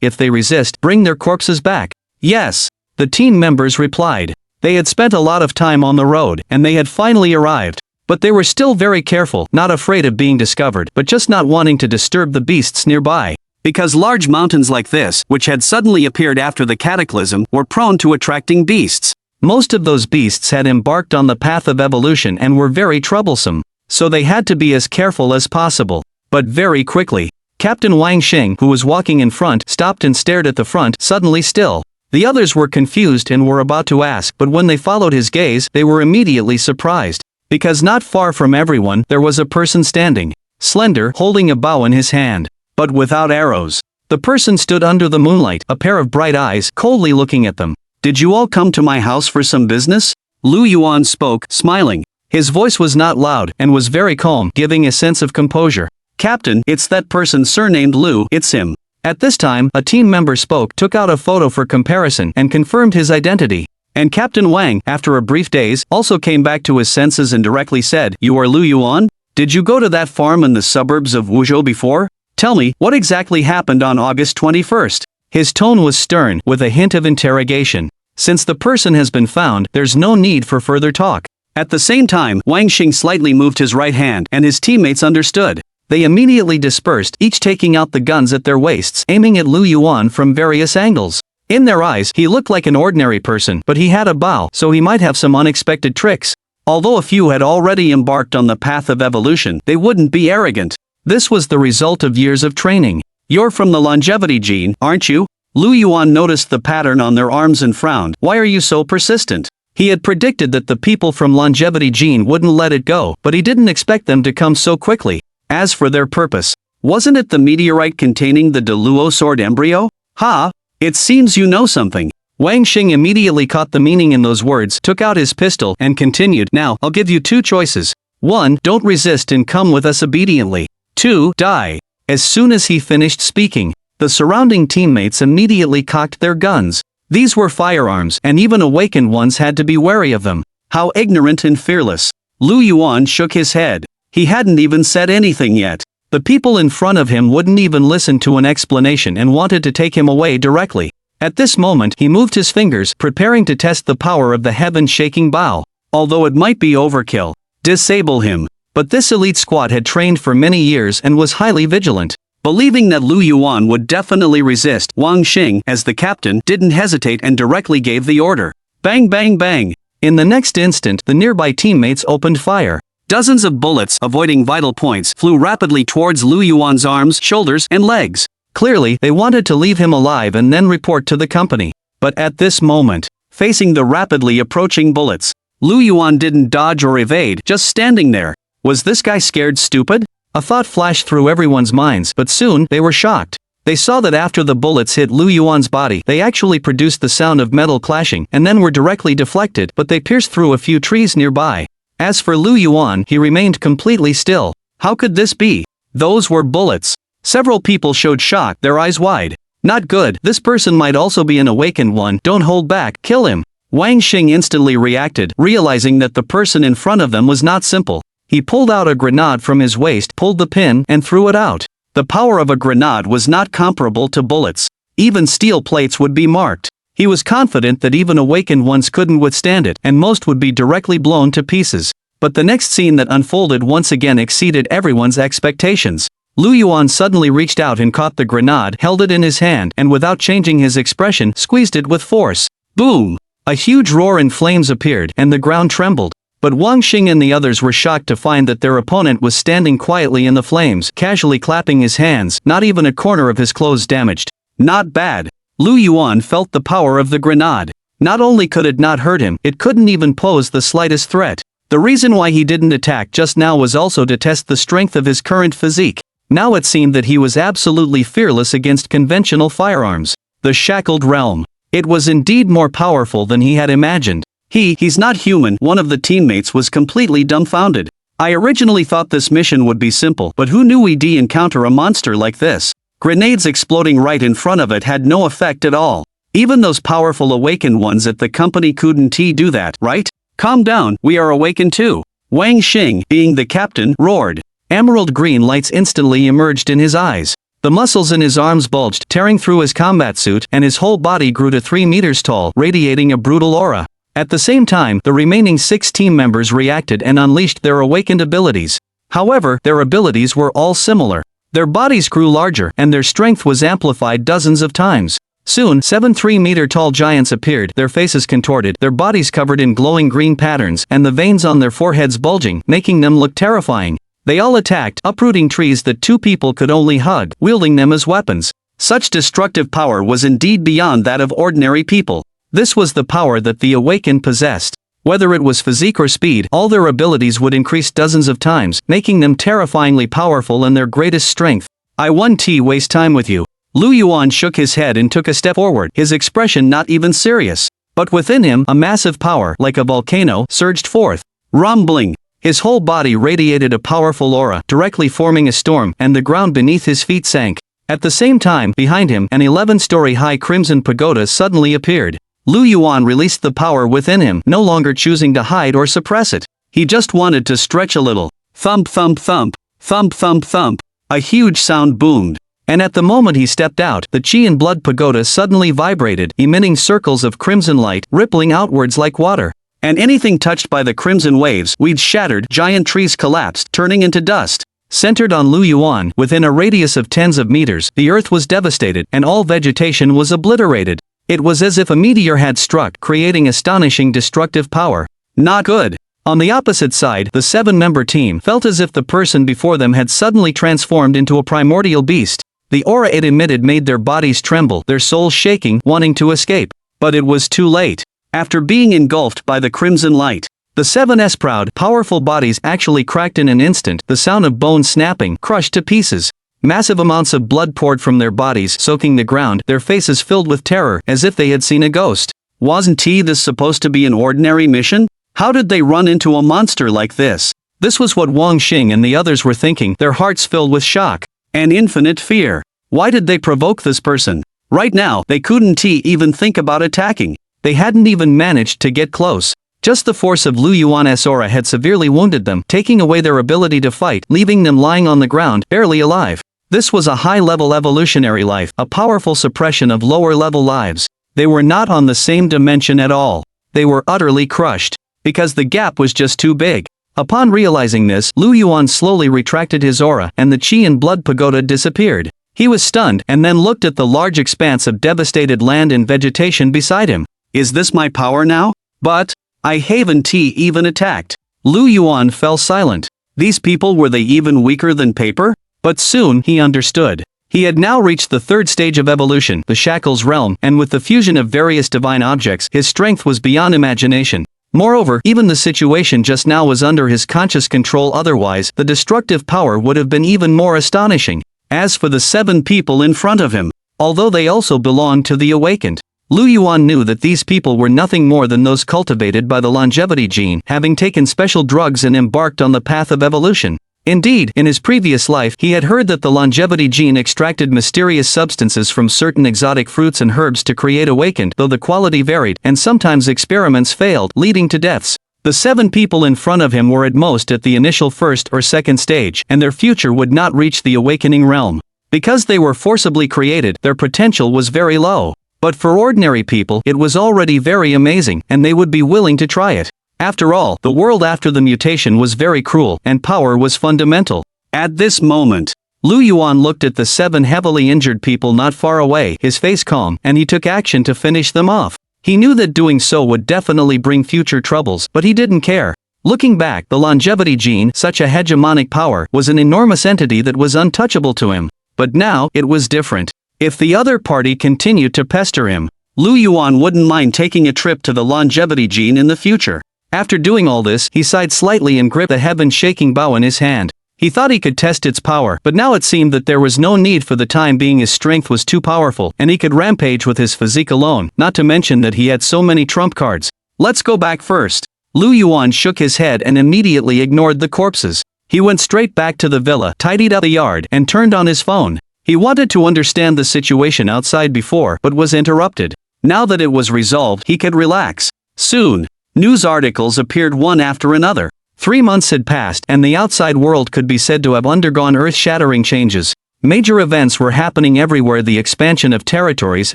If they resist, bring their corpses back. Yes. The team members replied. They had spent a lot of time on the road, and they had finally arrived. But they were still very careful, not afraid of being discovered, but just not wanting to disturb the beasts nearby. Because large mountains like this, which had suddenly appeared after the cataclysm, were prone to attracting beasts. Most of those beasts had embarked on the path of evolution and were very troublesome, so they had to be as careful as possible. But very quickly, Captain Wang Xing, who was walking in front, stopped and stared at the front, suddenly still. The others were confused and were about to ask, but when they followed his gaze, they were immediately surprised. Because not far from everyone, there was a person standing, slender, holding a bow in his hand, but without arrows. The person stood under the moonlight, a pair of bright eyes, coldly looking at them. "Did you all come to my house for some business?" Lu Yuan spoke, smiling. His voice was not loud, and was very calm, giving a sense of composure. "Captain, it's that person surnamed Lu, it's him." At this time, a team member spoke, took out a photo for comparison, and confirmed his identity. And Captain Wang, after a brief daze, also came back to his senses and directly said, "You are Lu Yuan? Did you go to that farm in the suburbs of Wuzhou before? Tell me, what exactly happened on August 21st? His tone was stern, with a hint of interrogation. Since the person has been found, there's no need for further talk. At the same time, Wang Xing slightly moved his right hand, and his teammates understood. They immediately dispersed, each taking out the guns at their waists, aiming at Lu Yuan from various angles. In their eyes, he looked like an ordinary person, but he had a bow, so he might have some unexpected tricks. Although a few had already embarked on the path of evolution, they wouldn't be arrogant. This was the result of years of training. "You're from the longevity gene, aren't you?" Lu Yuan noticed the pattern on their arms and frowned. "Why are you so persistent?" He had predicted that the people from longevity gene wouldn't let it go, but he didn't expect them to come so quickly. As for their purpose, wasn't it the meteorite containing the Deluo sword embryo? Ha! It seems you know something. Wang Xing immediately caught the meaning in those words, took out his pistol, and continued, "Now, I'll give you two choices. 1. Don't resist and come with us obediently. 2. Die." As soon as he finished speaking, the surrounding teammates immediately cocked their guns. These were firearms, and even awakened ones had to be wary of them. How ignorant and fearless. Lu Yuan shook his head. He hadn't even said anything yet. The people in front of him wouldn't even listen to an explanation and wanted to take him away directly. At this moment, he moved his fingers, preparing to test the power of the heaven-shaking bow. Although it might be overkill. Disable him. But this elite squad had trained for many years and was highly vigilant. Believing that Lu Yuan would definitely resist, Wang Xing, as the captain, didn't hesitate and directly gave the order. Bang bang bang. In the next instant, the nearby teammates opened fire. Dozens of bullets, avoiding vital points, flew rapidly towards Lu Yuan's arms, shoulders, and legs. Clearly, they wanted to leave him alive and then report to the company. But at this moment, facing the rapidly approaching bullets, Lu Yuan didn't dodge or evade, just standing there. Was this guy scared stupid? A thought flashed through everyone's minds, but soon, they were shocked. They saw that after the bullets hit Lu Yuan's body, they actually produced the sound of metal clashing, and then were directly deflected, but they pierced through a few trees nearby. As for Lu Yuan, he remained completely still. How could this be? Those were bullets. Several people showed shock, their eyes wide. Not good, this person might also be an awakened one, don't hold back, kill him. Wang Xing instantly reacted, realizing that the person in front of them was not simple. He pulled out a grenade from his waist, pulled the pin, and threw it out. The power of a grenade was not comparable to bullets. Even steel plates would be marked. He was confident that even awakened ones couldn't withstand it, and most would be directly blown to pieces. But the next scene that unfolded once again exceeded everyone's expectations. Lu Yuan suddenly reached out and caught the grenade, held it in his hand, and without changing his expression, squeezed it with force. Boom! A huge roar and flames appeared, and the ground trembled. But Wang Xing and the others were shocked to find that their opponent was standing quietly in the flames, casually clapping his hands, not even a corner of his clothes damaged. Not bad. Lu Yuan felt the power of the grenade. Not only could it not hurt him, it couldn't even pose the slightest threat. The reason why he didn't attack just now was also to test the strength of his current physique. Now it seemed that he was absolutely fearless against conventional firearms. The shackled realm. It was indeed more powerful than he had imagined. He's not human. One of the teammates was completely dumbfounded. I originally thought this mission would be simple, but who knew we'd encounter a monster like this? Grenades exploding right in front of it had no effect at all. Even those powerful awakened ones at the company couldn't do that, right? Calm down, we are awakened too. Wang Xing, being the captain, roared. Emerald green lights instantly emerged in his eyes. The muscles in his arms bulged, tearing through his combat suit, and his whole body grew to 3 meters tall, radiating a brutal aura. At the same time, the remaining 6 team members reacted and unleashed their awakened abilities. However, their abilities were all similar. Their bodies grew larger, and their strength was amplified dozens of times. Soon, 7 3-meter-tall giants appeared, their faces contorted, their bodies covered in glowing green patterns, and the veins on their foreheads bulging, making them look terrifying. They all attacked, uprooting trees that 2 people could only hug, wielding them as weapons. Such destructive power was indeed beyond that of ordinary people. This was the power that the awakened possessed. Whether it was physique or speed, all their abilities would increase dozens of times, making them terrifyingly powerful and their greatest strength. I won't waste time with you. Lu Yuan shook his head and took a step forward, his expression not even serious. But within him, a massive power, like a volcano, surged forth. Rumbling. His whole body radiated a powerful aura, directly forming a storm, and the ground beneath his feet sank. At the same time, behind him, an 11-story-high crimson pagoda suddenly appeared. Lu Yuan released the power within him, no longer choosing to hide or suppress it. He just wanted to stretch a little. Thump thump thump, thump thump thump. A huge sound boomed. And at the moment he stepped out, the Chi and Blood Pagoda suddenly vibrated, emitting circles of crimson light, rippling outwards like water. And anything touched by the crimson waves, weeds shattered, giant trees collapsed, turning into dust. Centered on Lu Yuan, within a radius of tens of meters, the earth was devastated, and all vegetation was obliterated. It was as if a meteor had struck, creating astonishing destructive power. Not good. On the opposite side, the 7-member team felt as if the person before them had suddenly transformed into a primordial beast. The aura it emitted made their bodies tremble, their souls shaking, wanting to escape. But it was too late. After being engulfed by the crimson light, the 7's proud, powerful bodies actually cracked in an instant, the sound of bones snapping, crushed to pieces. Massive amounts of blood poured from their bodies, soaking the ground, their faces filled with terror, as if they had seen a ghost. Wasn't this supposed to be an ordinary mission? How did they run into a monster like this? This was what Wang Xing and the others were thinking, their hearts filled with shock and infinite fear. Why did they provoke this person? Right now, they couldn't even think about attacking. They hadn't even managed to get close. Just the force of Lu Yuan's aura had severely wounded them, taking away their ability to fight, leaving them lying on the ground, barely alive. This was a high-level evolutionary life, a powerful suppression of lower-level lives. They were not on the same dimension at all. They were utterly crushed. Because the gap was just too big. Upon realizing this, Lu Yuan slowly retracted his aura, and the Chi and Blood Pagoda disappeared. He was stunned, and then looked at the large expanse of devastated land and vegetation beside him. Is this my power now? But I haven't even attacked. Lu Yuan fell silent. These people, were they even weaker than paper? But soon, he understood. He had now reached the 3rd stage of evolution, the Shackles realm, and with the fusion of various divine objects, his strength was beyond imagination. Moreover, even the situation just now was under his conscious control, otherwise, the destructive power would have been even more astonishing. As for the 7 people in front of him, although they also belonged to the awakened, Lu Yuan knew that these people were nothing more than those cultivated by the longevity gene, having taken special drugs and embarked on the path of evolution. Indeed, in his previous life, he had heard that the longevity gene extracted mysterious substances from certain exotic fruits and herbs to create awakened, though the quality varied, and sometimes experiments failed, leading to deaths. The 7 people in front of him were at most at the initial 1st or 2nd stage, and their future would not reach the awakening realm. Because they were forcibly created, their potential was very low. But for ordinary people, it was already very amazing, and they would be willing to try it. After all, the world after the mutation was very cruel, and power was fundamental. At this moment, Lu Yuan looked at the 7 heavily injured people not far away, his face calm, and he took action to finish them off. He knew that doing so would definitely bring future troubles, but he didn't care. Looking back, the longevity gene, such a hegemonic power, was an enormous entity that was untouchable to him. But now, it was different. If the other party continued to pester him, Lu Yuan wouldn't mind taking a trip to the longevity gene in the future. After doing all this, he sighed slightly and gripped the heaven-shaking bow in his hand. He thought he could test its power, but now it seemed that there was no need for the time being. His strength was too powerful, and he could rampage with his physique alone, not to mention that he had so many trump cards. Let's go back first. Lu Yuan shook his head and immediately ignored the corpses. He went straight back to the villa, tidied up the yard, and turned on his phone. He wanted to understand the situation outside before, but was interrupted. Now that it was resolved, he could relax. Soon, news articles appeared one after another. 3 months had passed, and the outside world could be said to have undergone earth-shattering changes. Major events were happening everywhere. The expansion of territories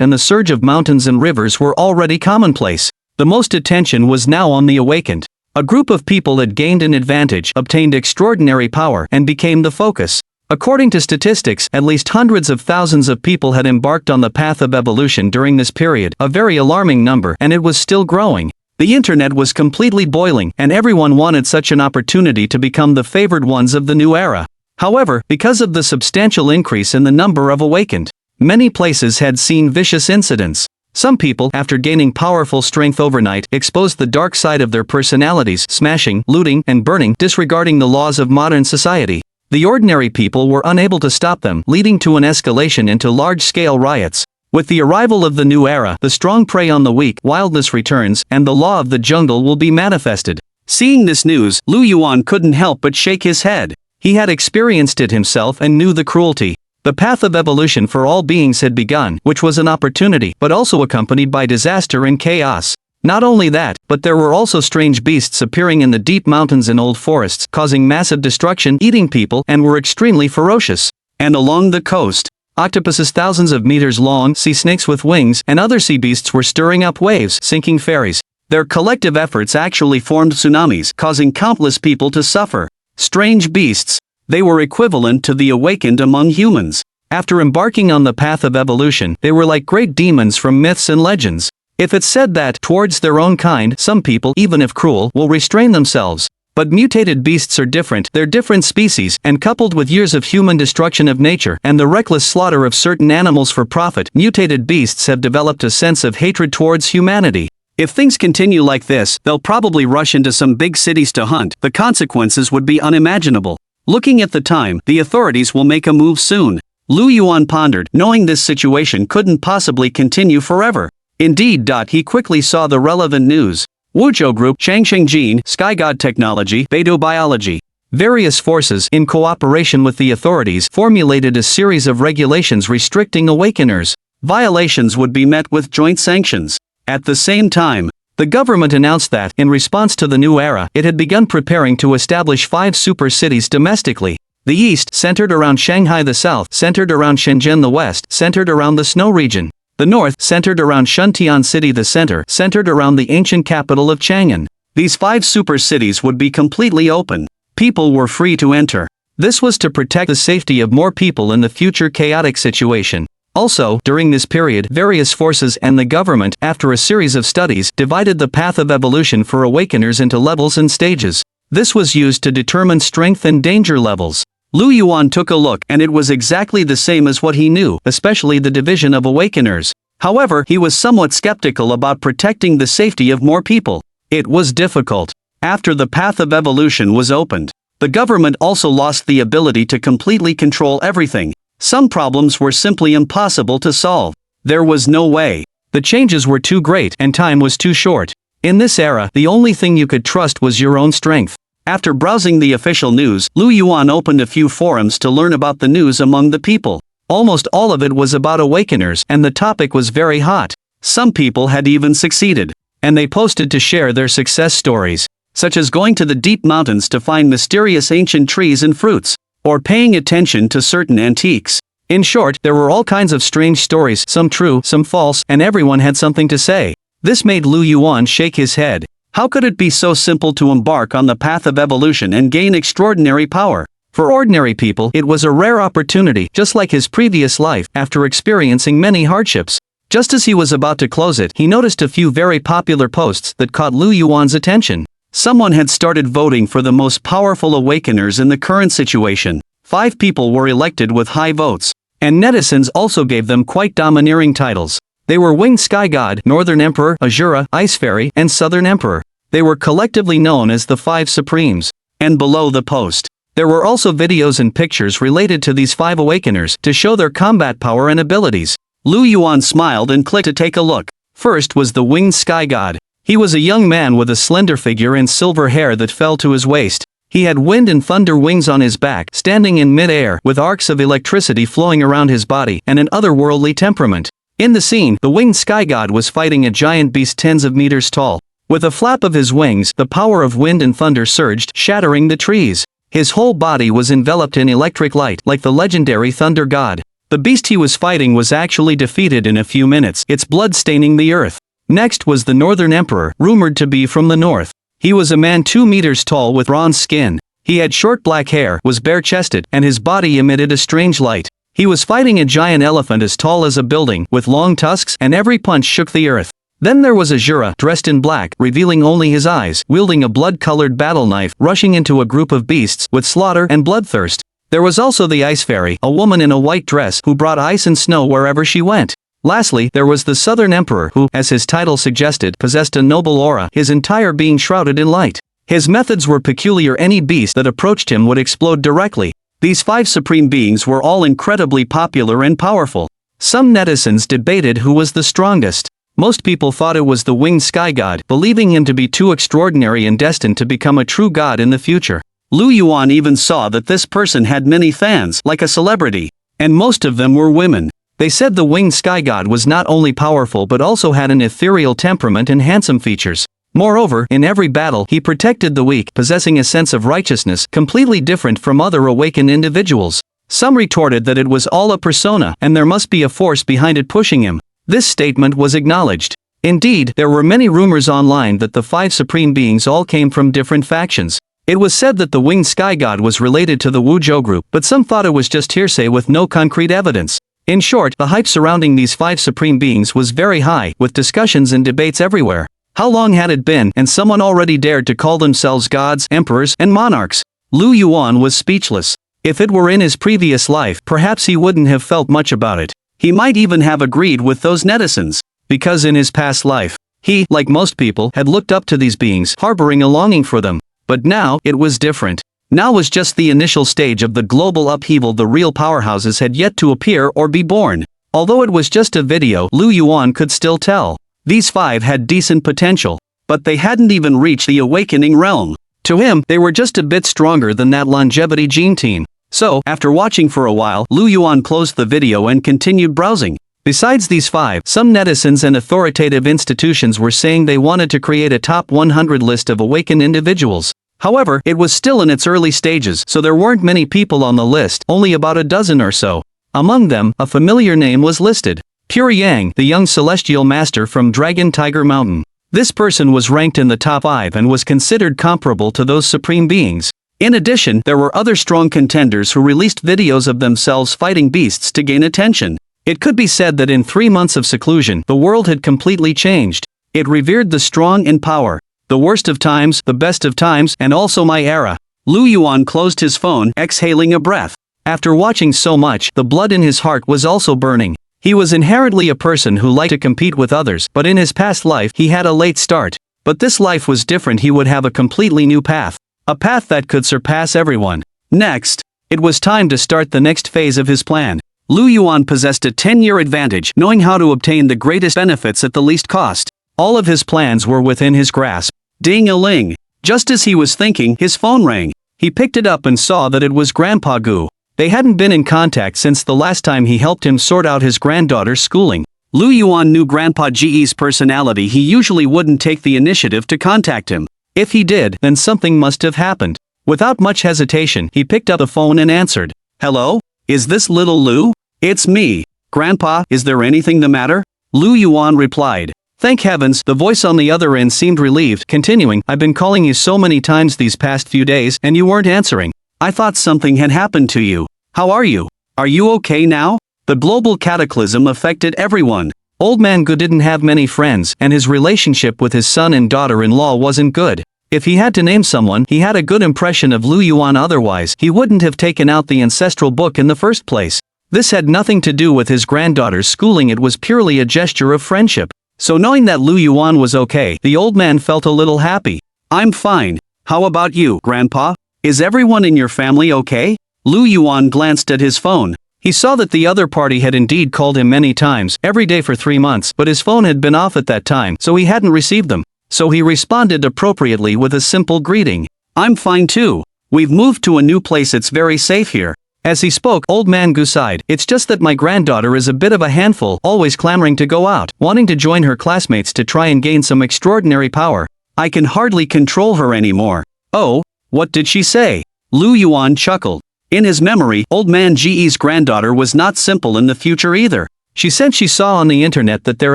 and the surge of mountains and rivers were already commonplace. The most attention was now on the awakened. A group of people had gained an advantage, obtained extraordinary power, and became the focus. According to statistics, at least hundreds of thousands of people had embarked on the path of evolution during this period, a very alarming number, and it was still growing. The internet was completely boiling, and everyone wanted such an opportunity to become the favored ones of the new era. However, because of the substantial increase in the number of awakened, many places had seen vicious incidents. Some people, after gaining powerful strength overnight, exposed the dark side of their personalities, smashing, looting, and burning, disregarding the laws of modern society. The ordinary people were unable to stop them, leading to an escalation into large-scale riots. With the arrival of the new era, the strong prey on the weak, wildness returns, and the law of the jungle will be manifested. Seeing this news, Lu Yuan couldn't help but shake his head. He had experienced it himself and knew the cruelty. The path of evolution for all beings had begun, which was an opportunity, but also accompanied by disaster and chaos. Not only that, but there were also strange beasts appearing in the deep mountains and old forests, causing massive destruction, eating people, and were extremely ferocious. And along the coast, octopuses thousands of meters long, sea snakes with wings, and other sea beasts were stirring up waves, sinking ferries. Their collective efforts actually formed tsunamis, causing countless people to suffer. Strange beasts. They were equivalent to the awakened among humans. After embarking on the path of evolution, they were like great demons from myths and legends. If it's said that, towards their own kind, some people, even if cruel, will restrain themselves. But mutated beasts are different, they're different species, and coupled with years of human destruction of nature and the reckless slaughter of certain animals for profit, mutated beasts have developed a sense of hatred towards humanity. If things continue like this, they'll probably rush into some big cities to hunt. The consequences would be unimaginable. Looking at the time, the authorities will make a move soon. Lu Yuan pondered, knowing this situation couldn't possibly continue forever. Indeed. He quickly saw the relevant news. Wuzhou Group, Changsheng Sky God Technology, Beidou Biology. Various forces, in cooperation with the authorities, formulated a series of regulations restricting awakeners. Violations would be met with joint sanctions. At the same time, the government announced that, in response to the new era, it had begun preparing to establish 5 super cities domestically. The east, centered around Shanghai; the south, centered around Shenzhen; the west, centered around the snow region; the north, centered around Shuntian City; the center, centered around the ancient capital of Chang'an. These 5 super cities would be completely open. People were free to enter. This was to protect the safety of more people in the future chaotic situation. Also, during this period, various forces and the government, after a series of studies, divided the path of evolution for awakeners into levels and stages. This was used to determine strength and danger levels. Lu Yuan took a look, and it was exactly the same as what he knew, especially the division of awakeners. However, he was somewhat skeptical about protecting the safety of more people. It was difficult. After the path of evolution was opened, the government also lost the ability to completely control everything. Some problems were simply impossible to solve. There was no way. The changes were too great, and time was too short. In this era, the only thing you could trust was your own strength. After browsing the official news, Lu Yuan opened a few forums to learn about the news among the people. Almost all of it was about awakeners, and the topic was very hot. Some people had even succeeded, and they posted to share their success stories, such as going to the deep mountains to find mysterious ancient trees and fruits, or paying attention to certain antiques. In short, there were all kinds of strange stories, some true, some false, and everyone had something to say. This made Lu Yuan shake his head. How could it be so simple to embark on the path of evolution and gain extraordinary power? For ordinary people, it was a rare opportunity, just like his previous life, after experiencing many hardships. Just as he was about to close it, he noticed a few very popular posts that caught Lu Yuan's attention. Someone had started voting for the most powerful awakeners in the current situation. 5 people were elected with high votes, and netizens also gave them quite domineering titles. They were Winged Sky God, Northern Emperor, Azura, Ice Fairy, and Southern Emperor. They were collectively known as the 5 Supremes. And below the post, there were also videos and pictures related to these 5 awakeners to show their combat power and abilities. Lu Yuan smiled and clicked to take a look. First was the Winged Sky God. He was a young man with a slender figure and silver hair that fell to his waist. He had wind and thunder wings on his back, standing in mid-air, with arcs of electricity flowing around his body, and an otherworldly temperament. In the scene, the Winged Sky God was fighting a giant beast tens of meters tall. With a flap of his wings, the power of wind and thunder surged, shattering the trees. His whole body was enveloped in electric light, like the legendary Thunder God. The beast he was fighting was actually defeated in a few minutes, its blood staining the earth. Next was the Northern Emperor, rumored to be from the north. He was a man 2 meters tall with bronze skin. He had short black hair, was bare-chested, and his body emitted a strange light. He was fighting a giant elephant as tall as a building, with long tusks, and every punch shook the earth. Then there was Azura, dressed in black, revealing only his eyes, wielding a blood-colored battle knife, rushing into a group of beasts, with slaughter and bloodthirst. There was also the Ice Fairy, a woman in a white dress, who brought ice and snow wherever she went. Lastly, there was the Southern Emperor who, as his title suggested, possessed a noble aura, his entire being shrouded in light. His methods were peculiar. Any beast that approached him would explode directly. These 5 supreme beings were all incredibly popular and powerful. Some netizens debated who was the strongest. Most people thought it was the winged sky god, believing him to be too extraordinary and destined to become a true god in the future. Lu Yuan even saw that this person had many fans, like a celebrity. And most of them were women. They said the winged sky god was not only powerful but also had an ethereal temperament and handsome features. Moreover, in every battle, he protected the weak, possessing a sense of righteousness, completely different from other awakened individuals. Some retorted that it was all a persona, and there must be a force behind it pushing him. This statement was acknowledged. Indeed, there were many rumors online that the 5 supreme beings all came from different factions. It was said that the winged sky god was related to the Wuzhou group, but some thought it was just hearsay with no concrete evidence. In short, the hype surrounding these 5 supreme beings was very high, with discussions and debates everywhere. How long had it been, and someone already dared to call themselves gods, emperors, and monarchs? Lu Yuan was speechless. If it were in his previous life, perhaps he wouldn't have felt much about it. He might even have agreed with those netizens. Because in his past life, he, like most people, had looked up to these beings, harboring a longing for them. But now, it was different. Now was just the initial stage of the global upheaval. The real powerhouses had yet to appear or be born. Although it was just a video, Lu Yuan could still tell. These 5 had decent potential. But they hadn't even reached the awakening realm. To him, they were just a bit stronger than that longevity gene team. So, after watching for a while, Lu Yuan closed the video and continued browsing. Besides these 5, some netizens and authoritative institutions were saying they wanted to create a top 100 list of awakened individuals. However, it was still in its early stages, so there weren't many people on the list, only about a dozen or so. Among them, a familiar name was listed. Pure Yang, the young celestial master from Dragon Tiger Mountain. This person was ranked in the top 5 and was considered comparable to those supreme beings. In addition, there were other strong contenders who released videos of themselves fighting beasts to gain attention. It could be said that in 3 months of seclusion, the world had completely changed. It revered the strong in power. The worst of times, the best of times, and also my era. Lu Yuan closed his phone, exhaling a breath. After watching so much, the blood in his heart was also burning. He was inherently a person who liked to compete with others, but in his past life, he had a late start. But this life was different. He would have a completely new path. A path that could surpass everyone. Next, it was time to start the next phase of his plan. Lu Yuan possessed a 10-year advantage, knowing how to obtain the greatest benefits at the least cost. All of his plans were within his grasp. Ding-a-ling. Just as he was thinking, his phone rang. He picked it up and saw that it was Grandpa Gu. They hadn't been in contact since the last time he helped him sort out his granddaughter's schooling. Lu Yuan knew Grandpa Ge's personality. He usually wouldn't take the initiative to contact him. If he did, then something must have happened. Without much hesitation, he picked up the phone and answered. Hello? Is this little Lu? It's me. Grandpa, is there anything the matter? Lu Yuan replied. Thank heavens, the voice on the other end seemed relieved, continuing, I've been calling you so many times these past few days, and you weren't answering. I thought something had happened to you. How are you? Are you okay now? The global cataclysm affected everyone. Old Man Gu didn't have many friends, and his relationship with his son and daughter-in-law wasn't good. If he had to name someone, he had a good impression of Lu Yuan. Otherwise, he wouldn't have taken out the ancestral book in the first place. This had nothing to do with his granddaughter's schooling. It was purely a gesture of friendship. So knowing that Lu Yuan was okay, the old man felt a little happy. I'm fine. How about you, Grandpa? Is everyone in your family okay? Lu Yuan glanced at his phone. He saw that the other party had indeed called him many times, every day for 3 months, but his phone had been off at that time, so he hadn't received them. So he responded appropriately with a simple greeting. I'm fine too. We've moved to a new place. It's very safe here. As he spoke, Old Man Gu sighed. It's just that my granddaughter is a bit of a handful, always clamoring to go out, wanting to join her classmates to try and gain some extraordinary power. I can hardly control her anymore. Oh, what did she say? Lu Yuan chuckled. In his memory, Old Man Ge's granddaughter was not simple in the future either. She said she saw on the internet that there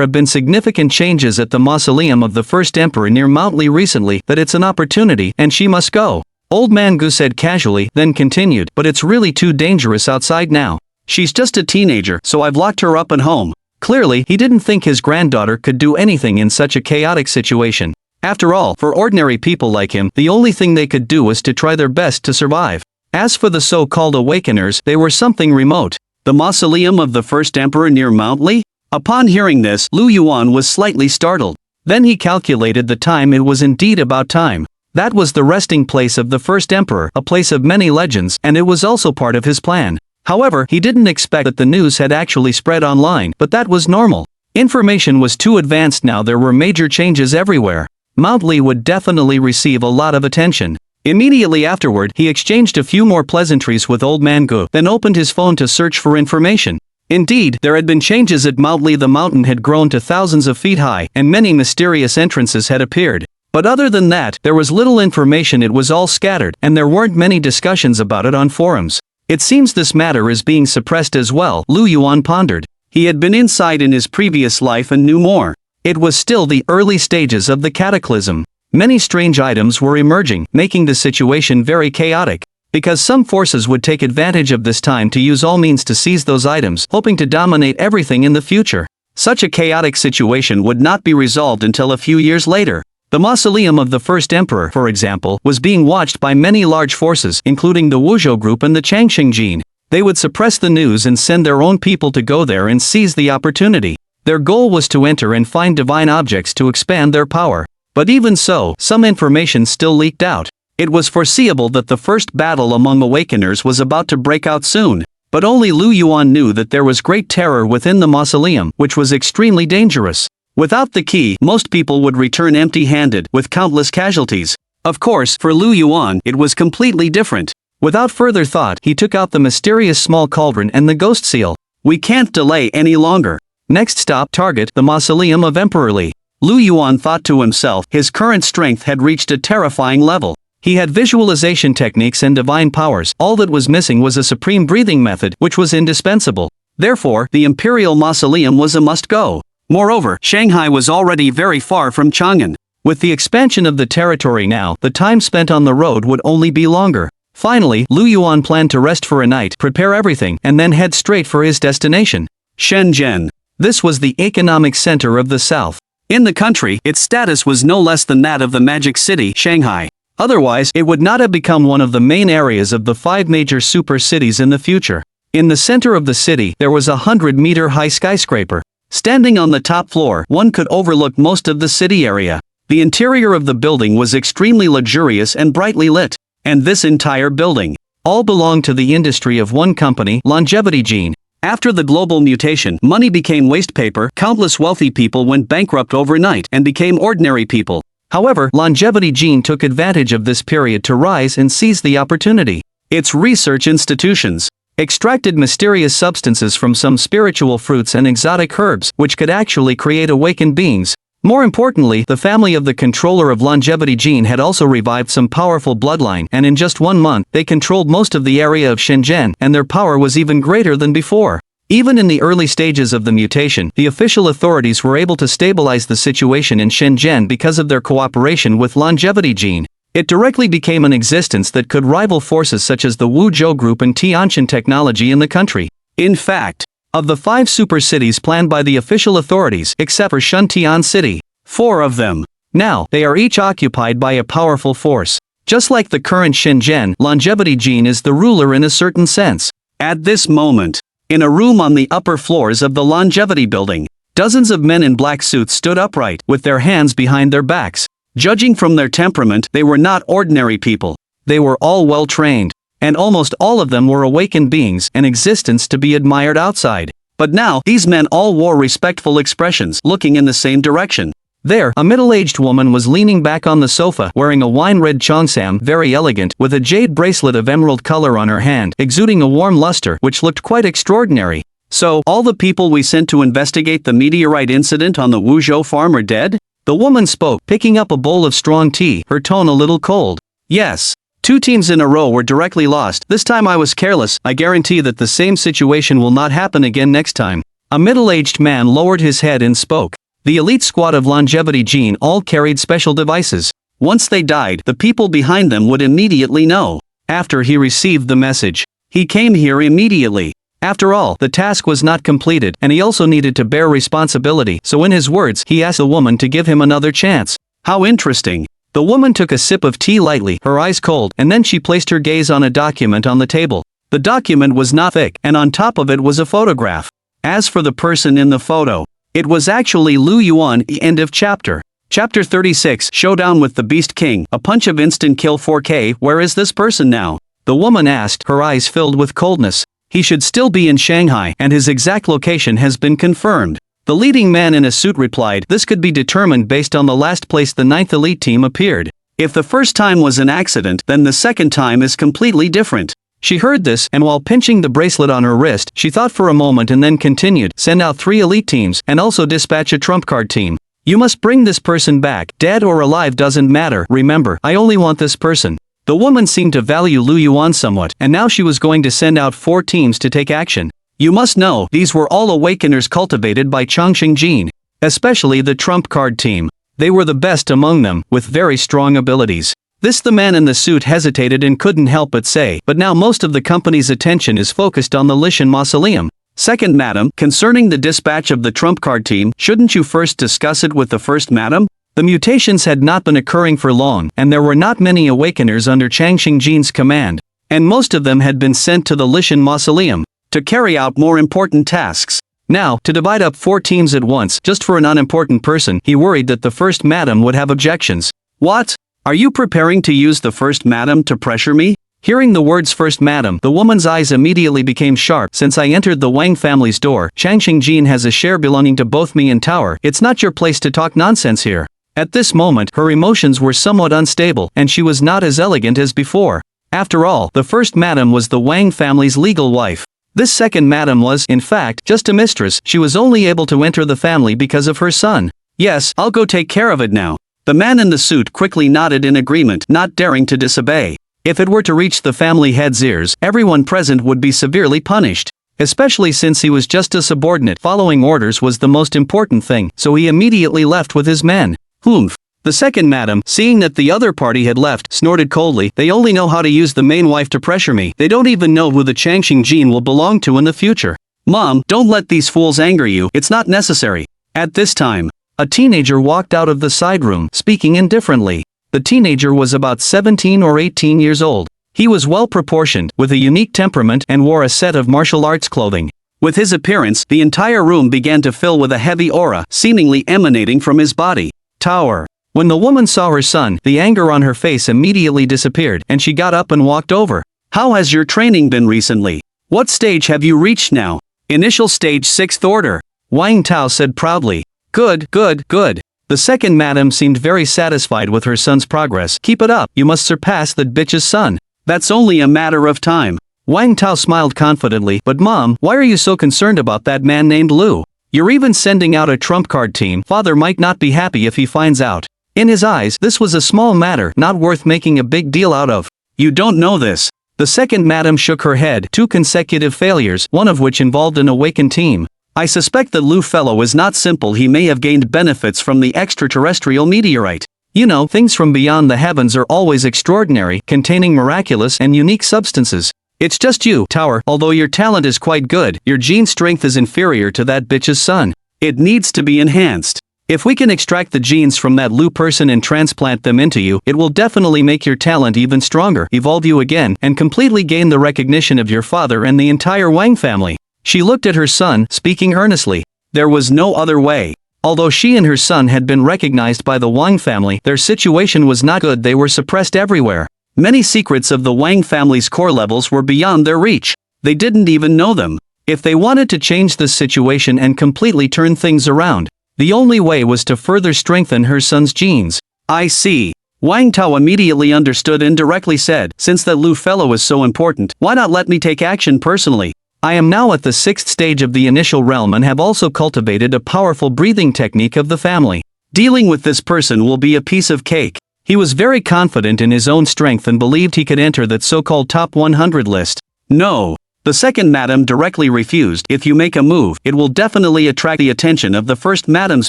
have been significant changes at the mausoleum of the first emperor near Mount Li recently, that it's an opportunity and she must go. Old Man Gu said casually, then continued, but it's really too dangerous outside now. She's just a teenager, so I've locked her up at home. Clearly, he didn't think his granddaughter could do anything in such a chaotic situation. After all, for ordinary people like him, the only thing they could do was to try their best to survive. As for the so-called awakeners, they were something remote. The mausoleum of the first emperor near Mount Li? Upon hearing this, Lu Yuan was slightly startled. Then he calculated the time. It was indeed about time. That was the resting place of the first emperor, a place of many legends, and it was also part of his plan. However, he didn't expect that the news had actually spread online, but that was normal. Information was too advanced now. There were major changes everywhere. Mount Li would definitely receive a lot of attention. Immediately afterward, he exchanged a few more pleasantries with Old Man Gu, then opened his phone to search for information. Indeed, there had been changes at Mount Li. The mountain had grown to thousands of feet high, and many mysterious entrances had appeared. But other than that, there was little information. It was all scattered, and there weren't many discussions about it on forums. It seems this matter is being suppressed as well, Lu Yuan pondered. He had been inside in his previous life and knew more. It was still the early stages of the cataclysm. Many strange items were emerging, making the situation very chaotic. Because some forces would take advantage of this time to use all means to seize those items, hoping to dominate everything in the future. Such a chaotic situation would not be resolved until a few years later. The mausoleum of the first emperor, for example, was being watched by many large forces, including the Wuzhou group and the Changxingjin. They would suppress the news and send their own people to go there and seize the opportunity. Their goal was to enter and find divine objects to expand their power. But even so, some information still leaked out. It was foreseeable that the first battle among awakeners was about to break out soon. But only Lu Yuan knew that there was great terror within the mausoleum, which was extremely dangerous. Without the key, most people would return empty-handed, with countless casualties. Of course, for Lu Yuan, it was completely different. Without further thought, he took out the mysterious small cauldron and the ghost seal. We can't delay any longer. Next stop, target, the mausoleum of Emperor Li. Lu Yuan thought to himself, his current strength had reached a terrifying level. He had visualization techniques and divine powers. All that was missing was a supreme breathing method, which was indispensable. Therefore, the imperial mausoleum was a must-go. Moreover, Shanghai was already very far from Chang'an. With the expansion of the territory now, the time spent on the road would only be longer. Finally, Lu Yuan planned to rest for a night, prepare everything, and then head straight for his destination. Shenzhen. This was the economic center of the south. In the country, its status was no less than that of the magic city, Shanghai. Otherwise, it would not have become one of the main areas of the 5 major super cities in the future. In the center of the city, there was a 100-meter-high skyscraper. Standing on the top floor, one could overlook most of the city area. The interior of the building was extremely luxurious and brightly lit. And this entire building all belonged to the industry of one company, Longevity Gene. After the global mutation, money became waste paper. Countless wealthy people went bankrupt overnight and became ordinary people. However, Longevity Gene took advantage of this period to rise and seize the opportunity. Its research institutions extracted mysterious substances from some spiritual fruits and exotic herbs, which could actually create awakened beings. More importantly, the family of the controller of Longevity Gene had also revived some powerful bloodline, and in just 1 month, they controlled most of the area of Shenzhen, and their power was even greater than before. Even in the early stages of the mutation, the official authorities were able to stabilize the situation in Shenzhen because of their cooperation with Longevity Gene. It directly became an existence that could rival forces such as the Wuzhou Group and Tianqian technology in the country. In fact, of the 5 super cities planned by the official authorities, except for Shuntian City, 4 of them, now, they are each occupied by a powerful force. Just like the current Shenzhen, Longevity Gene is the ruler in a certain sense. At this moment, in a room on the upper floors of the Longevity building, dozens of men in black suits stood upright, with their hands behind their backs. Judging from their temperament, they were not ordinary people. They were all well-trained. And almost all of them were awakened beings, an existence to be admired outside. But now, these men all wore respectful expressions, looking in the same direction. There, a middle-aged woman was leaning back on the sofa, wearing a wine-red cheongsam, very elegant, with a jade bracelet of emerald color on her hand, exuding a warm luster, which looked quite extraordinary. So, all the people we sent to investigate the meteorite incident on the Wuzhou farm are dead? The woman spoke, picking up a bowl of strong tea, her tone a little cold. Yes. 2 teams in a row were directly lost. This time I was careless. I guarantee that the same situation will not happen again next time. A middle-aged man lowered his head and spoke. The elite squad of Longevity Gene all carried special devices. Once they died, the people behind them would immediately know. After he received the message, he came here immediately. After all, the task was not completed, and he also needed to bear responsibility, so in his words, he asked the woman to give him another chance. How interesting. The woman took a sip of tea lightly, her eyes cold, and then she placed her gaze on a document on the table. The document was not thick, and on top of it was a photograph. As for the person in the photo, it was actually Lu Yuan. End of chapter. Chapter 36, Showdown with the Beast King, a punch of instant kill 4K. Where is this person now? The woman asked, her eyes filled with coldness. He should still be in Shanghai, and his exact location has been confirmed. The leading man in a suit replied, this could be determined based on the last place the 9th elite team appeared. If the first time was an accident, then the second time is completely different. She heard this, and while pinching the bracelet on her wrist, she thought for a moment and then continued, send out 3 elite teams, and also dispatch a trump card team. You must bring this person back, dead or alive doesn't matter, remember, I only want this person. The woman seemed to value Lu Yuan somewhat, and now she was going to send out 4 teams to take action. You must know, these were all awakeners cultivated by Chongqing Jin. Especially the trump card team. They were the best among them, with very strong abilities. This the man in the suit hesitated and couldn't help but say, but now most of the company's attention is focused on the Lishan Mausoleum. Second madam, concerning the dispatch of the trump card team, shouldn't you first discuss it with the first madam? The mutations had not been occurring for long, and there were not many awakeners under Changqing Jin's command, and most of them had been sent to the Lishan Mausoleum to carry out more important tasks. Now, to divide up 4 teams at once, just for an unimportant person, he worried that the first madam would have objections. What? Are you preparing to use the first madam to pressure me? Hearing the words first madam, the woman's eyes immediately became sharp. Since I entered the Wang family's door, Changqing Jin has a share belonging to both me and Tower. It's not your place to talk nonsense here. At this moment, her emotions were somewhat unstable, and she was not as elegant as before. After all, the first madam was the Wang family's legal wife. This second madam was, in fact, just a mistress. She was only able to enter the family because of her son. Yes, I'll go take care of it now. The man in the suit quickly nodded in agreement, not daring to disobey. If it were to reach the family head's ears, everyone present would be severely punished. Especially since he was just a subordinate. Following orders was the most important thing, so he immediately left with his men. Humph. The second madam, seeing that the other party had left, snorted coldly, they only know how to use the main wife to pressure me. They don't even know who the Changqing Jin will belong to in the future. Mom, don't let these fools anger you, it's not necessary. At this time, a teenager walked out of the side room, speaking indifferently. The teenager was about 17 or 18 years old. He was well proportioned, with a unique temperament, and wore a set of martial arts clothing. With his appearance, the entire room began to fill with a heavy aura, seemingly emanating from his body. Tower. When the woman saw her son, the anger on her face immediately disappeared, and she got up and walked over. How has your training been recently? What stage have you reached now? Initial stage 6th order. Wang Tao said proudly. Good, good, good. The second madam seemed very satisfied with her son's progress. Keep it up, you must surpass that bitch's son. That's only a matter of time. Wang Tao smiled confidently, but mom, why are you so concerned about that man named Lu? You're even sending out a trump card team. Father might not be happy if he finds out. In his eyes, this was a small matter, not worth making a big deal out of. You don't know this. The second madam shook her head. 2 consecutive failures, one of which involved an awakened team. I suspect that Lu fellow is not simple. He may have gained benefits from the extraterrestrial meteorite. You know, things from beyond the heavens are always extraordinary, containing miraculous and unique substances. It's just you, Tower. Although your talent is quite good, your gene strength is inferior to that bitch's son. It needs to be enhanced. If we can extract the genes from that Lu person and transplant them into you, it will definitely make your talent even stronger, evolve you again, and completely gain the recognition of your father and the entire Wang family. She looked at her son, speaking earnestly. There was no other way. Although she and her son had been recognized by the Wang family, their situation was not good. They were suppressed everywhere. Many secrets of the Wang family's core levels were beyond their reach. They didn't even know them. If they wanted to change this situation and completely turn things around, the only way was to further strengthen her son's genes. I see. Wang Tao immediately understood and directly said, since that Lu fellow is so important, why not let me take action personally? I am now at the 6th stage of the initial realm and have also cultivated a powerful breathing technique of the family. Dealing with this person will be a piece of cake. He was very confident in his own strength and believed he could enter that so-called top 100 list. No. The second madam directly refused. If you make a move, it will definitely attract the attention of the first madam's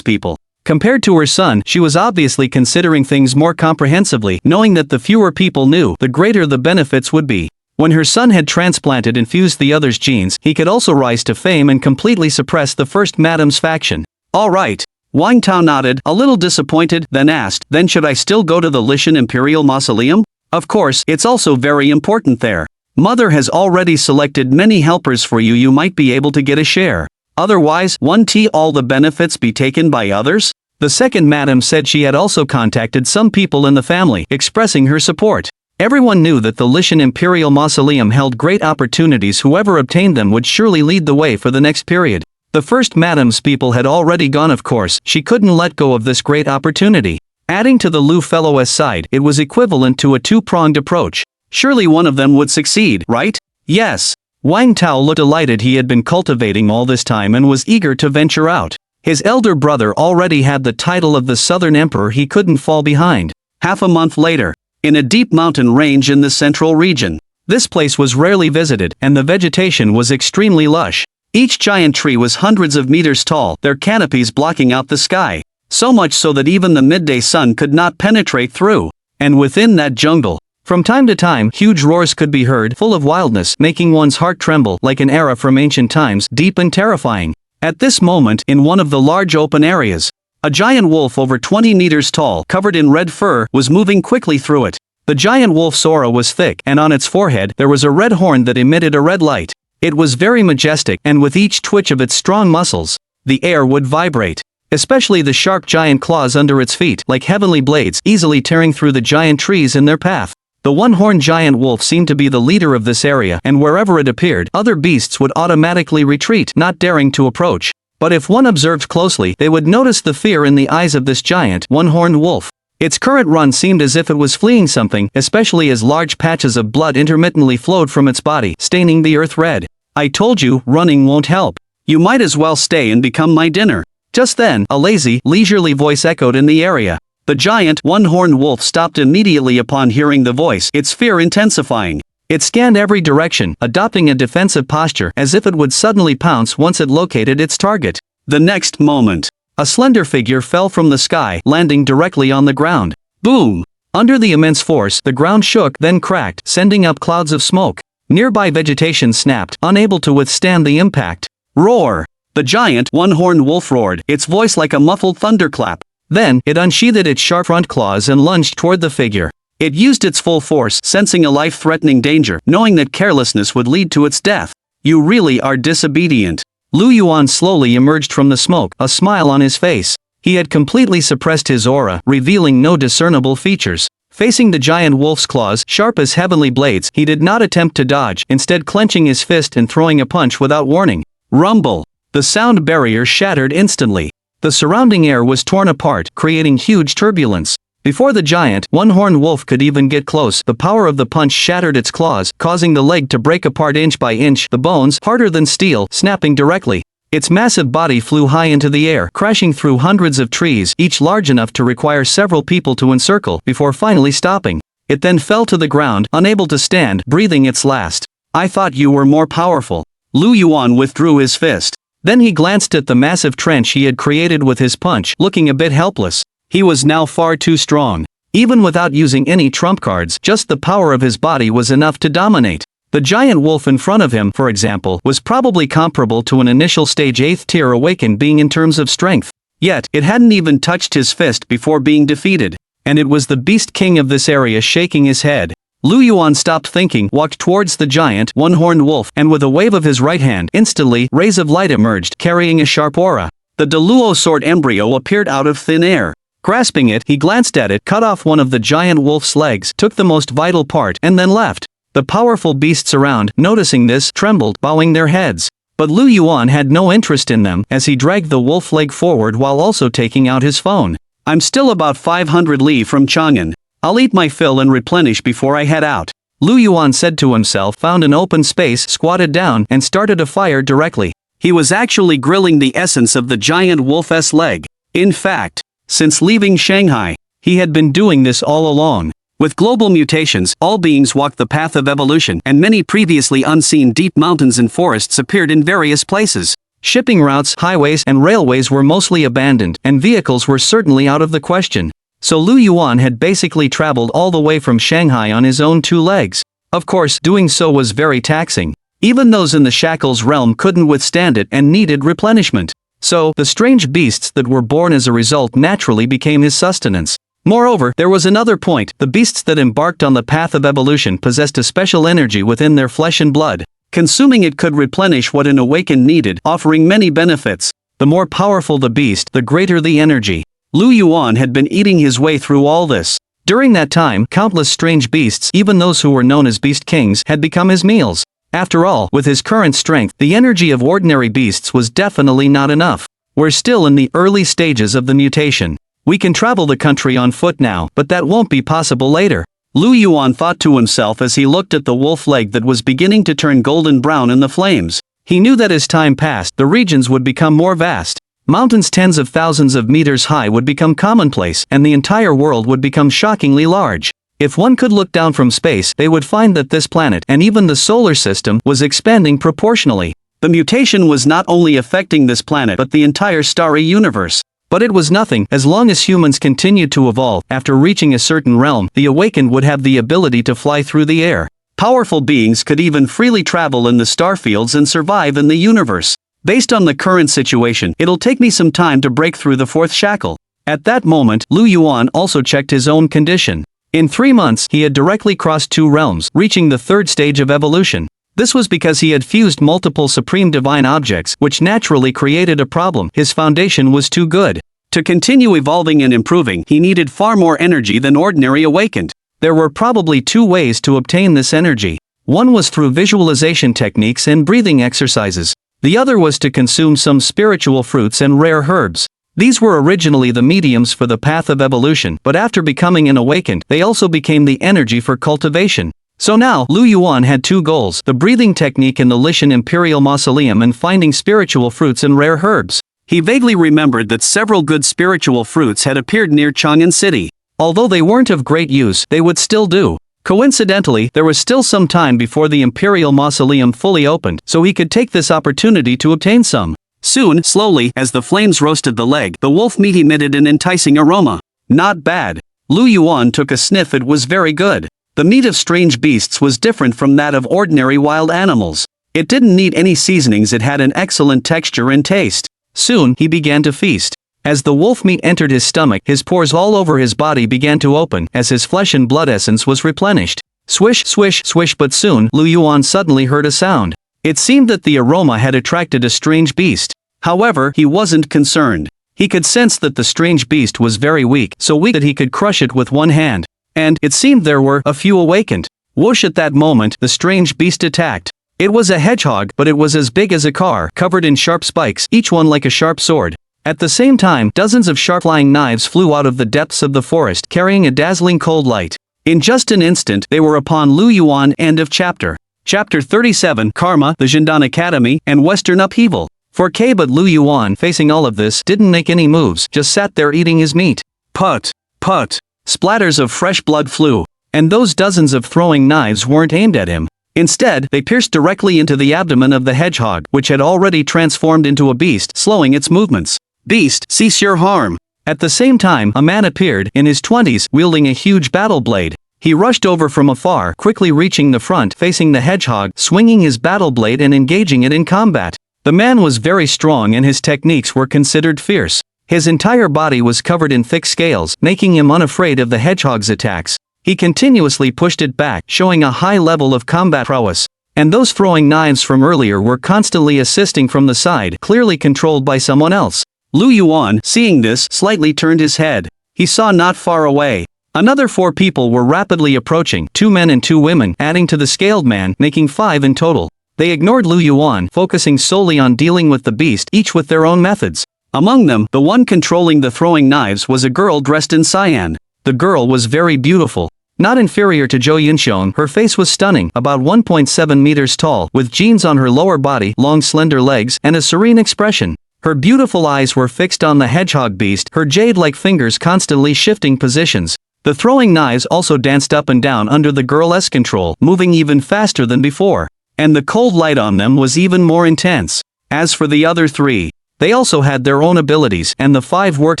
people. Compared to her son, she was obviously considering things more comprehensively, knowing that the fewer people knew, the greater the benefits would be. When her son had transplanted and fused the other's genes, he could also rise to fame and completely suppress the first Madam's faction. Alright. Wang Tao nodded, a little disappointed, then asked, then should I still go to the Lishan Imperial Mausoleum? Of course, it's also very important there. Mother has already selected many helpers for you, you might be able to get a share. Otherwise, won't all the benefits be taken by others? The second madam said she had also contacted some people in the family, expressing her support. Everyone knew that the Lishan Imperial Mausoleum held great opportunities, whoever obtained them would surely lead the way for the next period. The first madam's people had already gone, of course, she couldn't let go of this great opportunity. Adding to the Lu fellow's side, it was equivalent to a two-pronged approach. Surely one of them would succeed, right? Yes. Wang Tao looked delighted. He had been cultivating all this time and was eager to venture out. His elder brother already had the title of the Southern Emperor, he couldn't fall behind. Half a month later, in a deep mountain range in the central region. This place was rarely visited, and the vegetation was extremely lush. Each giant tree was hundreds of meters tall, their canopies blocking out the sky. So much so that even the midday sun could not penetrate through. And within that jungle, from time to time, huge roars could be heard, full of wildness, making one's heart tremble, like an era from ancient times, deep and terrifying. At this moment, in one of the large open areas, a giant wolf over 20 meters tall, covered in red fur, was moving quickly through it. The giant wolf's aura was thick, and on its forehead, there was a red horn that emitted a red light. It was very majestic, and with each twitch of its strong muscles, the air would vibrate. Especially the sharp giant claws under its feet, like heavenly blades, easily tearing through the giant trees in their path. The one-horned giant wolf seemed to be the leader of this area, and wherever it appeared, other beasts would automatically retreat, not daring to approach. But if one observed closely, they would notice the fear in the eyes of this giant, one-horned wolf. Its current run seemed as if it was fleeing something, especially as large patches of blood intermittently flowed from its body, staining the earth red. I told you, running won't help. You might as well stay and become my dinner. Just then, a lazy, leisurely voice echoed in the area. The giant, one-horned wolf stopped immediately upon hearing the voice, its fear intensifying. It scanned every direction, adopting a defensive posture, as if it would suddenly pounce once it located its target. The next moment, a slender figure fell from the sky, landing directly on the ground. Boom! Under the immense force, the ground shook, then cracked, sending up clouds of smoke. Nearby vegetation snapped, unable to withstand the impact. Roar! The giant, one-horned wolf roared, its voice like a muffled thunderclap. Then, it unsheathed its sharp front claws and lunged toward the figure. It used its full force, sensing a life-threatening danger, knowing that carelessness would lead to its death. You really are disobedient. Lu Yuan slowly emerged from the smoke, a smile on his face. He had completely suppressed his aura, revealing no discernible features. Facing the giant wolf's claws, sharp as heavenly blades, he did not attempt to dodge, instead clenching his fist and throwing a punch without warning. Rumble! The sound barrier shattered instantly. The surrounding air was torn apart, creating huge turbulence. Before the giant, one-horned wolf could even get close, the power of the punch shattered its claws, causing the leg to break apart inch by inch, the bones, harder than steel, snapping directly. Its massive body flew high into the air, crashing through hundreds of trees, each large enough to require several people to encircle, before finally stopping. It then fell to the ground, unable to stand, breathing its last. I thought you were more powerful. Lu Yuan withdrew his fist. Then he glanced at the massive trench he had created with his punch, looking a bit helpless. He was now far too strong. Even without using any trump cards, just the power of his body was enough to dominate. The giant wolf in front of him, for example, was probably comparable to an initial stage 8th tier awakened being in terms of strength. Yet, it hadn't even touched his fist before being defeated. And it was the beast king of this area shaking his head. Lu Yuan stopped thinking, walked towards the giant, one-horned wolf, and with a wave of his right hand, instantly, rays of light emerged, carrying a sharp aura. The Deluo sword embryo appeared out of thin air. Grasping it, he glanced at it, cut off one of the giant wolf's legs, took the most vital part, and then left. The powerful beasts around, noticing this, trembled, bowing their heads. But Lu Yuan had no interest in them, as he dragged the wolf leg forward while also taking out his phone. I'm still about 500 li from Chang'an. I'll eat my fill and replenish before I head out. Lu Yuan said to himself, found an open space, squatted down, and started a fire directly. He was actually grilling the essence of the giant wolf's leg. In fact, since leaving Shanghai, he had been doing this all along. With global mutations, all beings walk the path of evolution, and many previously unseen deep mountains and forests appeared in various places. Shipping routes, highways, and railways were mostly abandoned, and vehicles were certainly out of the question. So Lu Yuan had basically traveled all the way from Shanghai on his own 2 legs. Of course, doing so was very taxing. Even those in the Shackles realm couldn't withstand it and needed replenishment. So, the strange beasts that were born as a result naturally became his sustenance. Moreover, there was another point: the beasts that embarked on the path of evolution possessed a special energy within their flesh and blood. Consuming it could replenish what an awakened needed, offering many benefits. The more powerful the beast, the greater the energy. Lu Yuan had been eating his way through all this. During that time, countless strange beasts, even those who were known as beast kings, had become his meals. After all, with his current strength, the energy of ordinary beasts was definitely not enough. We're still in the early stages of the mutation. We can travel the country on foot now, but that won't be possible later. Lu Yuan thought to himself as he looked at the wolf leg that was beginning to turn golden brown in the flames. He knew that as time passed, the regions would become more vast. Mountains tens of thousands of meters high would become commonplace, and the entire world would become shockingly large. If one could look down from space, they would find that this planet, and even the solar system, was expanding proportionally. The mutation was not only affecting this planet but the entire starry universe. But it was nothing. As long as humans continued to evolve, after reaching a certain realm, the awakened would have the ability to fly through the air. Powerful beings could even freely travel in the starfields and survive in the universe. Based on the current situation, it'll take me some time to break through the 4th shackle. At that moment, Lu Yuan also checked his own condition. In 3 months, he had directly crossed 2 realms, reaching the 3rd stage of evolution. This was because he had fused multiple supreme divine objects, which naturally created a problem. His foundation was too good. To continue evolving and improving, he needed far more energy than ordinary awakened. There were probably 2 ways to obtain this energy. One was through visualization techniques and breathing exercises. The other was to consume some spiritual fruits and rare herbs. These were originally the mediums for the path of evolution, but after becoming an awakened, they also became the energy for cultivation. So now, Lu Yuan had 2 goals: the breathing technique in the Lishan Imperial Mausoleum and finding spiritual fruits and rare herbs. He vaguely remembered that several good spiritual fruits had appeared near Chang'an City. Although they weren't of great use, they would still do. Coincidentally, there was still some time before the Imperial Mausoleum fully opened, so he could take this opportunity to obtain some. Soon, slowly, as the flames roasted the leg, the wolf meat emitted an enticing aroma. Not bad. Lu Yuan took a sniff. It was very good. The meat of strange beasts was different from that of ordinary wild animals. It didn't need any seasonings. It had an excellent texture and taste. Soon, he began to feast. As the wolf meat entered his stomach, his pores all over his body began to open, as his flesh and blood essence was replenished. Swish, swish, swish. But soon, Lu Yuan suddenly heard a sound. It seemed that the aroma had attracted a strange beast. However, he wasn't concerned. He could sense that the strange beast was very weak, so weak that he could crush it with one hand. And, it seemed there were a few awakened. Whoosh! At that moment, the strange beast attacked. It was a hedgehog, but it was as big as a car, covered in sharp spikes, each one like a sharp sword. At the same time, dozens of sharp flying knives flew out of the depths of the forest, carrying a dazzling cold light. In just an instant, they were upon Lu Yuan. End of chapter. Chapter 37, Karma, the Zhendan Academy, and Western Upheaval. 4K. But Lu Yuan, facing all of this, didn't make any moves, just sat there eating his meat. Put, put. Splatters of fresh blood flew. And those dozens of throwing knives weren't aimed at him. Instead, they pierced directly into the abdomen of the hedgehog, which had already transformed into a beast, slowing its movements. Beast, cease your harm. At the same time, a man appeared, in his 20s, wielding a huge battle blade. He rushed over from afar, quickly reaching the front, facing the hedgehog, swinging his battle blade and engaging it in combat. The man was very strong and his techniques were considered fierce. His entire body was covered in thick scales, making him unafraid of the hedgehog's attacks. He continuously pushed it back, showing a high level of combat prowess. And those throwing knives from earlier were constantly assisting from the side, clearly controlled by someone else. Lu Yuan, seeing this, slightly turned his head. He saw not far away. Another 4 people were rapidly approaching, 2 men and 2 women, adding to the scaled man, making 5 in total. They ignored Lu Yuan, focusing solely on dealing with the beast, each with their own methods. Among them, the one controlling the throwing knives was a girl dressed in cyan. The girl was very beautiful. Not inferior to Zhou Yunxiong, her face was stunning, about 1.7 meters tall, with jeans on her lower body, long slender legs, and a serene expression. Her beautiful eyes were fixed on the hedgehog beast, her jade-like fingers constantly shifting positions. The throwing knives also danced up and down under the girl's control, moving even faster than before. And the cold light on them was even more intense. As for the other 3, they also had their own abilities and the 5 worked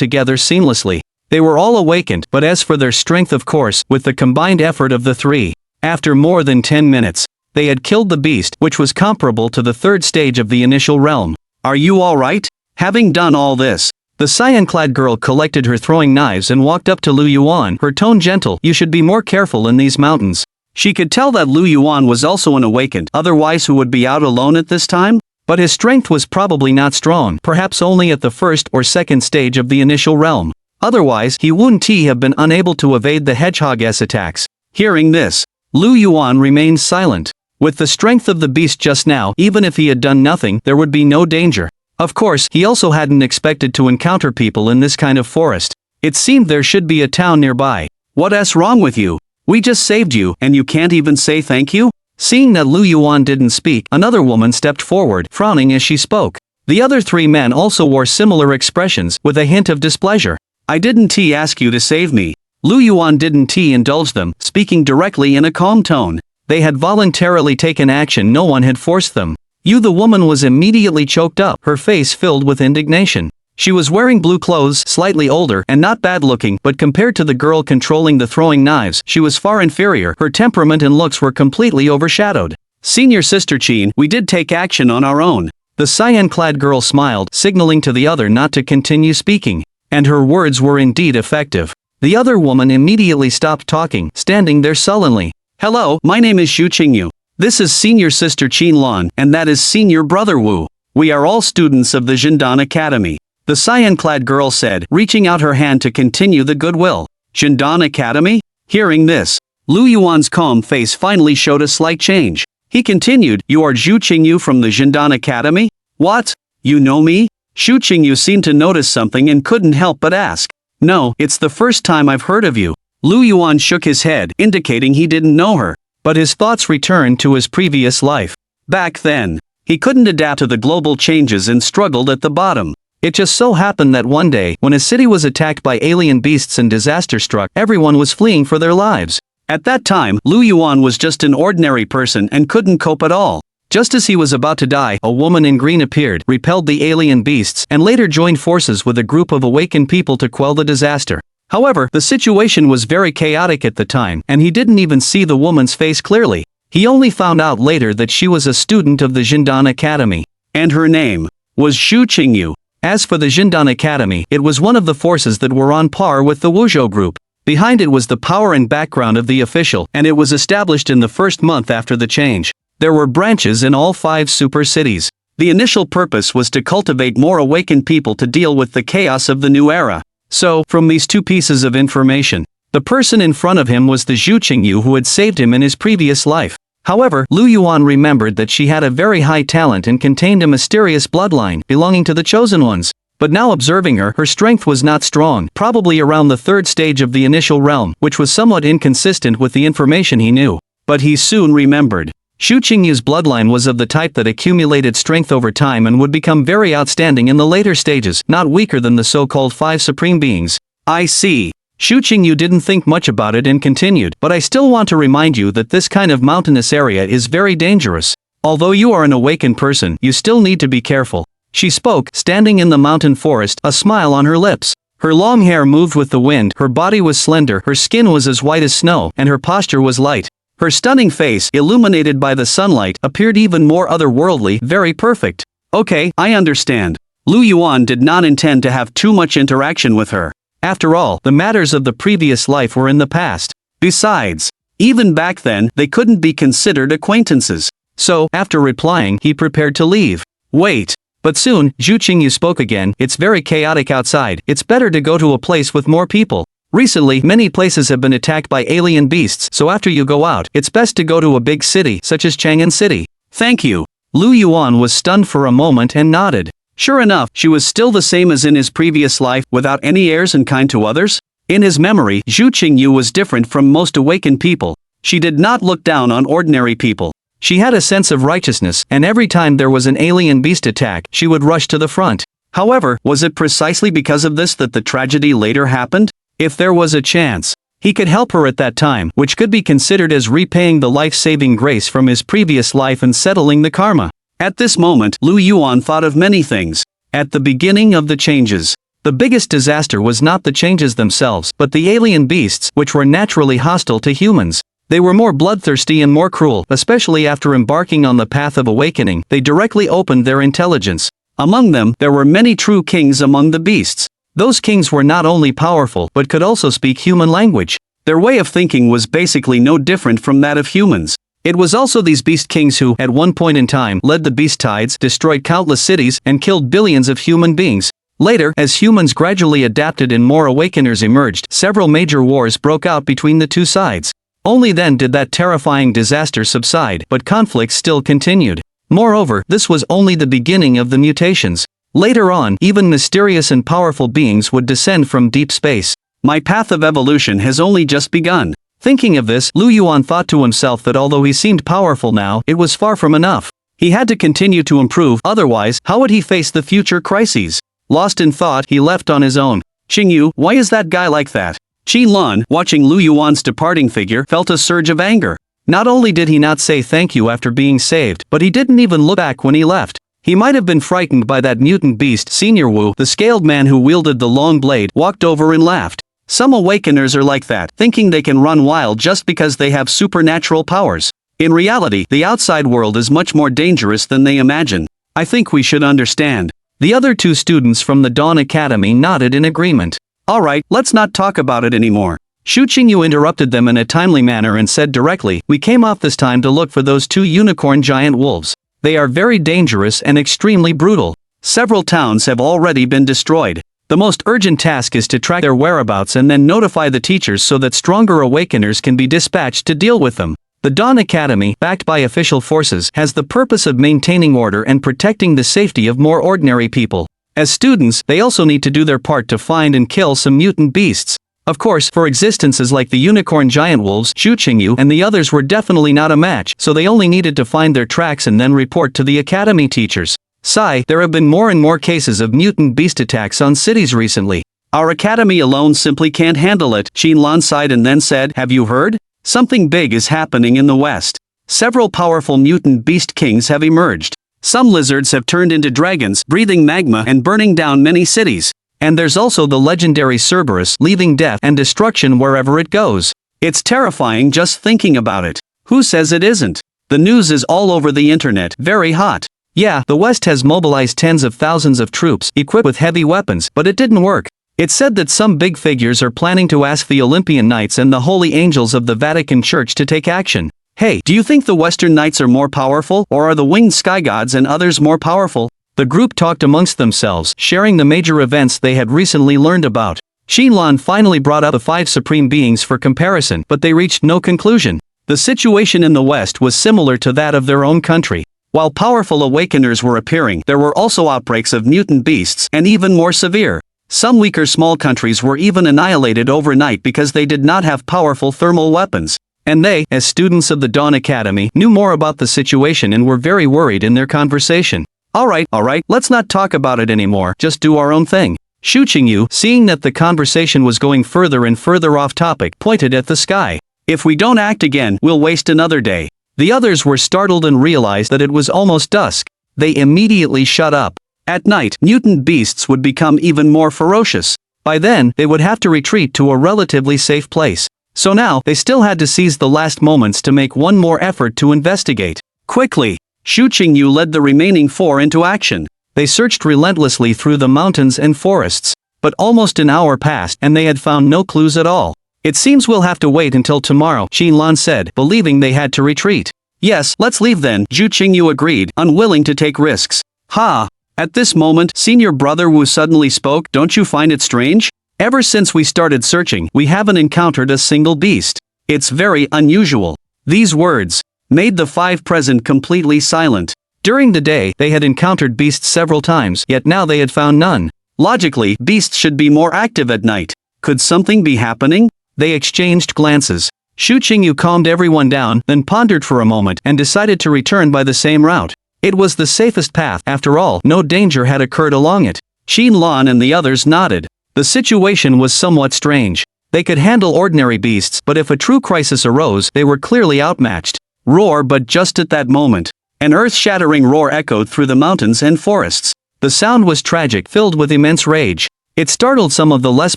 together seamlessly. They were all awakened, but as for their strength, of course, with the combined effort of the 3, after more than 10 minutes, they had killed the beast, which was comparable to the 3rd stage of the initial realm. Are you alright? Having done all this, the cyan-clad girl collected her throwing knives and walked up to Lu Yuan, her tone gentle. You should be more careful in these mountains. She could tell that Lu Yuan was also an awakened, otherwise who would be out alone at this time? But his strength was probably not strong, perhaps only at the 1st or 2nd stage of the initial realm. Otherwise, he wouldn't have been unable to evade the hedgehog's attacks. Hearing this, Lu Yuan remained silent. With the strength of the beast just now, even if he had done nothing, there would be no danger. Of course, he also hadn't expected to encounter people in this kind of forest. It seemed there should be a town nearby. What's wrong with you? We just saved you, and you can't even say thank you? Seeing that Lu Yuan didn't speak, another woman stepped forward, frowning as she spoke. The other 3 men also wore similar expressions, with a hint of displeasure. I didn't ask you to save me. Lu Yuan didn't indulge them, speaking directly in a calm tone. They had voluntarily taken action, no one had forced them. The woman was immediately choked up, her face filled with indignation. She was wearing blue clothes, slightly older, and not bad looking, but compared to the girl controlling the throwing knives, she was far inferior. Her temperament and looks were completely overshadowed. Senior Sister Chin, we did take action on our own. The cyan-clad girl smiled, signaling to the other not to continue speaking. And her words were indeed effective. The other woman immediately stopped talking, standing there sullenly. Hello, my name is Xu Qingyu. This is Senior Sister Qin Lan, and that is Senior Brother Wu. We are all students of the Jindan Academy. The cyan-clad girl said, reaching out her hand to continue the goodwill. Jindan Academy? Hearing this, Lu Yuan's calm face finally showed a slight change. He continued, you are Xu Qingyu from the Jindan Academy? What? You know me? Xu Qingyu seemed to notice something and couldn't help but ask. No, it's the first time I've heard of you. Lu Yuan shook his head, indicating he didn't know her. But his thoughts returned to his previous life. Back then, he couldn't adapt to the global changes and struggled at the bottom. It just so happened that one day, when his city was attacked by alien beasts and disaster struck, everyone was fleeing for their lives. At that time, Lu Yuan was just an ordinary person and couldn't cope at all. Just as he was about to die, a woman in green appeared, repelled the alien beasts, and later joined forces with a group of awakened people to quell the disaster. However, the situation was very chaotic at the time, and he didn't even see the woman's face clearly. He only found out later that she was a student of the Jindan Academy. And her name was Xu Qingyu. As for the Jindan Academy, it was one of the forces that were on par with the Wuzhou group. Behind it was the power and background of the official, and it was established in the first month after the change. There were branches in all 5 super cities. The initial purpose was to cultivate more awakened people to deal with the chaos of the new era. So, from these 2 pieces of information, the person in front of him was the Xu Qingyu who had saved him in his previous life. However, Lu Yuan remembered that she had a very high talent and contained a mysterious bloodline belonging to the Chosen Ones. But now observing her, her strength was not strong, probably around the 3rd stage of the initial realm, which was somewhat inconsistent with the information he knew. But he soon remembered. Xu Qingyu's bloodline was of the type that accumulated strength over time and would become very outstanding in the later stages, not weaker than the so-called 5 supreme beings. I see. Xu Qingyu didn't think much about it and continued, but I still want to remind you that this kind of mountainous area is very dangerous. Although you are an awakened person, you still need to be careful. She spoke, standing in the mountain forest, a smile on her lips. Her long hair moved with the wind, her body was slender, her skin was as white as snow, and her posture was light. Her stunning face, illuminated by the sunlight, appeared even more otherworldly, very perfect. Okay, I understand. Lu Yuan did not intend to have too much interaction with her. After all, the matters of the previous life were in the past. Besides, even back then, they couldn't be considered acquaintances. So, after replying, he prepared to leave. Wait. But soon, Xu Qingyu spoke again. It's very chaotic outside. It's better to go to a place with more people. Recently, many places have been attacked by alien beasts, so after you go out, it's best to go to a big city, such as Chang'an City. Thank you. Lu Yuan was stunned for a moment and nodded. Sure enough, she was still the same as in his previous life, without any airs and kind to others. In his memory, Xu Qingyu was different from most awakened people. She did not look down on ordinary people. She had a sense of righteousness, and every time there was an alien beast attack, she would rush to the front. However, was it precisely because of this that the tragedy later happened? If there was a chance, he could help her at that time, which could be considered as repaying the life-saving grace from his previous life and settling the karma. At this moment, Lu Yuan thought of many things. At the beginning of the changes, the biggest disaster was not the changes themselves but the alien beasts which were naturally hostile to humans. They were more bloodthirsty and more cruel, especially after embarking on the path of awakening. They directly opened their intelligence. Among them, there were many true kings among the beasts. Those kings were not only powerful but could also speak human language. Their way of thinking was basically no different from that of humans. It was also these beast kings who, at one point in time, led the beast tides, destroyed countless cities, and killed billions of human beings. Later, as humans gradually adapted and more awakeners emerged, several major wars broke out between the two sides. Only then did that terrifying disaster subside, but conflicts still continued. Moreover, this was only the beginning of the mutations. Later on, even mysterious and powerful beings would descend from deep space. My path of evolution has only just begun. Thinking of this, Lu Yuan thought to himself that although he seemed powerful now, it was far from enough. He had to continue to improve, otherwise, how would he face the future crises? Lost in thought, he left on his own. Qingyu, why is that guy like that? Qi Lan, watching Lu Yuan's departing figure, felt a surge of anger. Not only did he not say thank you after being saved, but he didn't even look back when he left. He might have been frightened by that mutant beast. Senior Wu, the scaled man who wielded the long blade, walked over and laughed. Some awakeners are like that, thinking they can run wild just because they have supernatural powers. In reality, the outside world is much more dangerous than they imagine. I think we should understand. The other two students from the Dawn Academy nodded in agreement. Alright, let's not talk about it anymore. Shu Qingyu interrupted them in a timely manner and said directly, we came off this time to look for those two unicorn giant wolves. They are very dangerous and extremely brutal. Several towns have already been destroyed. The most urgent task is to track their whereabouts and then notify the teachers so that stronger awakeners can be dispatched to deal with them. The Dawn Academy, backed by official forces, has the purpose of maintaining order and protecting the safety of more ordinary people. As students, they also need to do their part to find and kill some mutant beasts. Of course, for existences like the unicorn giant wolves, Shu Qingyu and the others were definitely not a match, so they only needed to find their tracks and then report to the academy teachers. Sigh, there have been more and more cases of mutant beast attacks on cities recently. Our academy alone simply can't handle it. Qin Lan sighed and then said, have you heard? Something big is happening in the West. Several powerful mutant beast kings have emerged. Some lizards have turned into dragons, breathing magma and burning down many cities. And there's also the legendary Cerberus, leaving death and destruction wherever it goes. It's terrifying just thinking about it. Who says it isn't? The news is all over the internet, very hot. Yeah, the West has mobilized tens of thousands of troops, equipped with heavy weapons, but it didn't work. It's said that some big figures are planning to ask the Olympian Knights and the Holy Angels of the Vatican Church to take action. Hey, do you think the Western Knights are more powerful, or are the winged sky gods and others more powerful? The group talked amongst themselves, sharing the major events they had recently learned about. Xinlan finally brought up the 5 supreme beings for comparison, but they reached no conclusion. The situation in the West was similar to that of their own country. While powerful awakeners were appearing, there were also outbreaks of mutant beasts, and even more severe. Some weaker small countries were even annihilated overnight because they did not have powerful thermal weapons. And they, as students of the Dawn Academy, knew more about the situation and were very worried in their conversation. Alright, let's not talk about it anymore, just do our own thing. Shu Qingyu, seeing that the conversation was going further and further off topic, pointed at the sky. If we don't act again, we'll waste another day. The others were startled and realized that it was almost dusk. They immediately shut up. At night, mutant beasts would become even more ferocious. By then, they would have to retreat to a relatively safe place. So now, they still had to seize the last moments to make one more effort to investigate. Quickly, Shu Qingyu led the remaining 4 into action. They searched relentlessly through the mountains and forests. But almost an hour passed and they had found no clues at all. It seems we'll have to wait until tomorrow, Xinlan said, believing they had to retreat. Yes, let's leave then, Zhu Qingyu agreed, unwilling to take risks. Ha! At this moment, Senior Brother Wu suddenly spoke, don't you find it strange? Ever since we started searching, we haven't encountered a single beast. It's very unusual. These words made the 5 present completely silent. During the day, they had encountered beasts several times, yet now they had found none. Logically, beasts should be more active at night. Could something be happening? They exchanged glances. Shu Qingyu calmed everyone down, then pondered for a moment and decided to return by the same route. It was the safest path, after all, no danger had occurred along it. Xin Lan and the others nodded. The situation was somewhat strange. They could handle ordinary beasts, but if a true crisis arose, they were clearly outmatched. Roar, but just at that moment, An earth-shattering roar echoed through the mountains and forests. The sound was tragic, filled with immense rage. It startled some of the less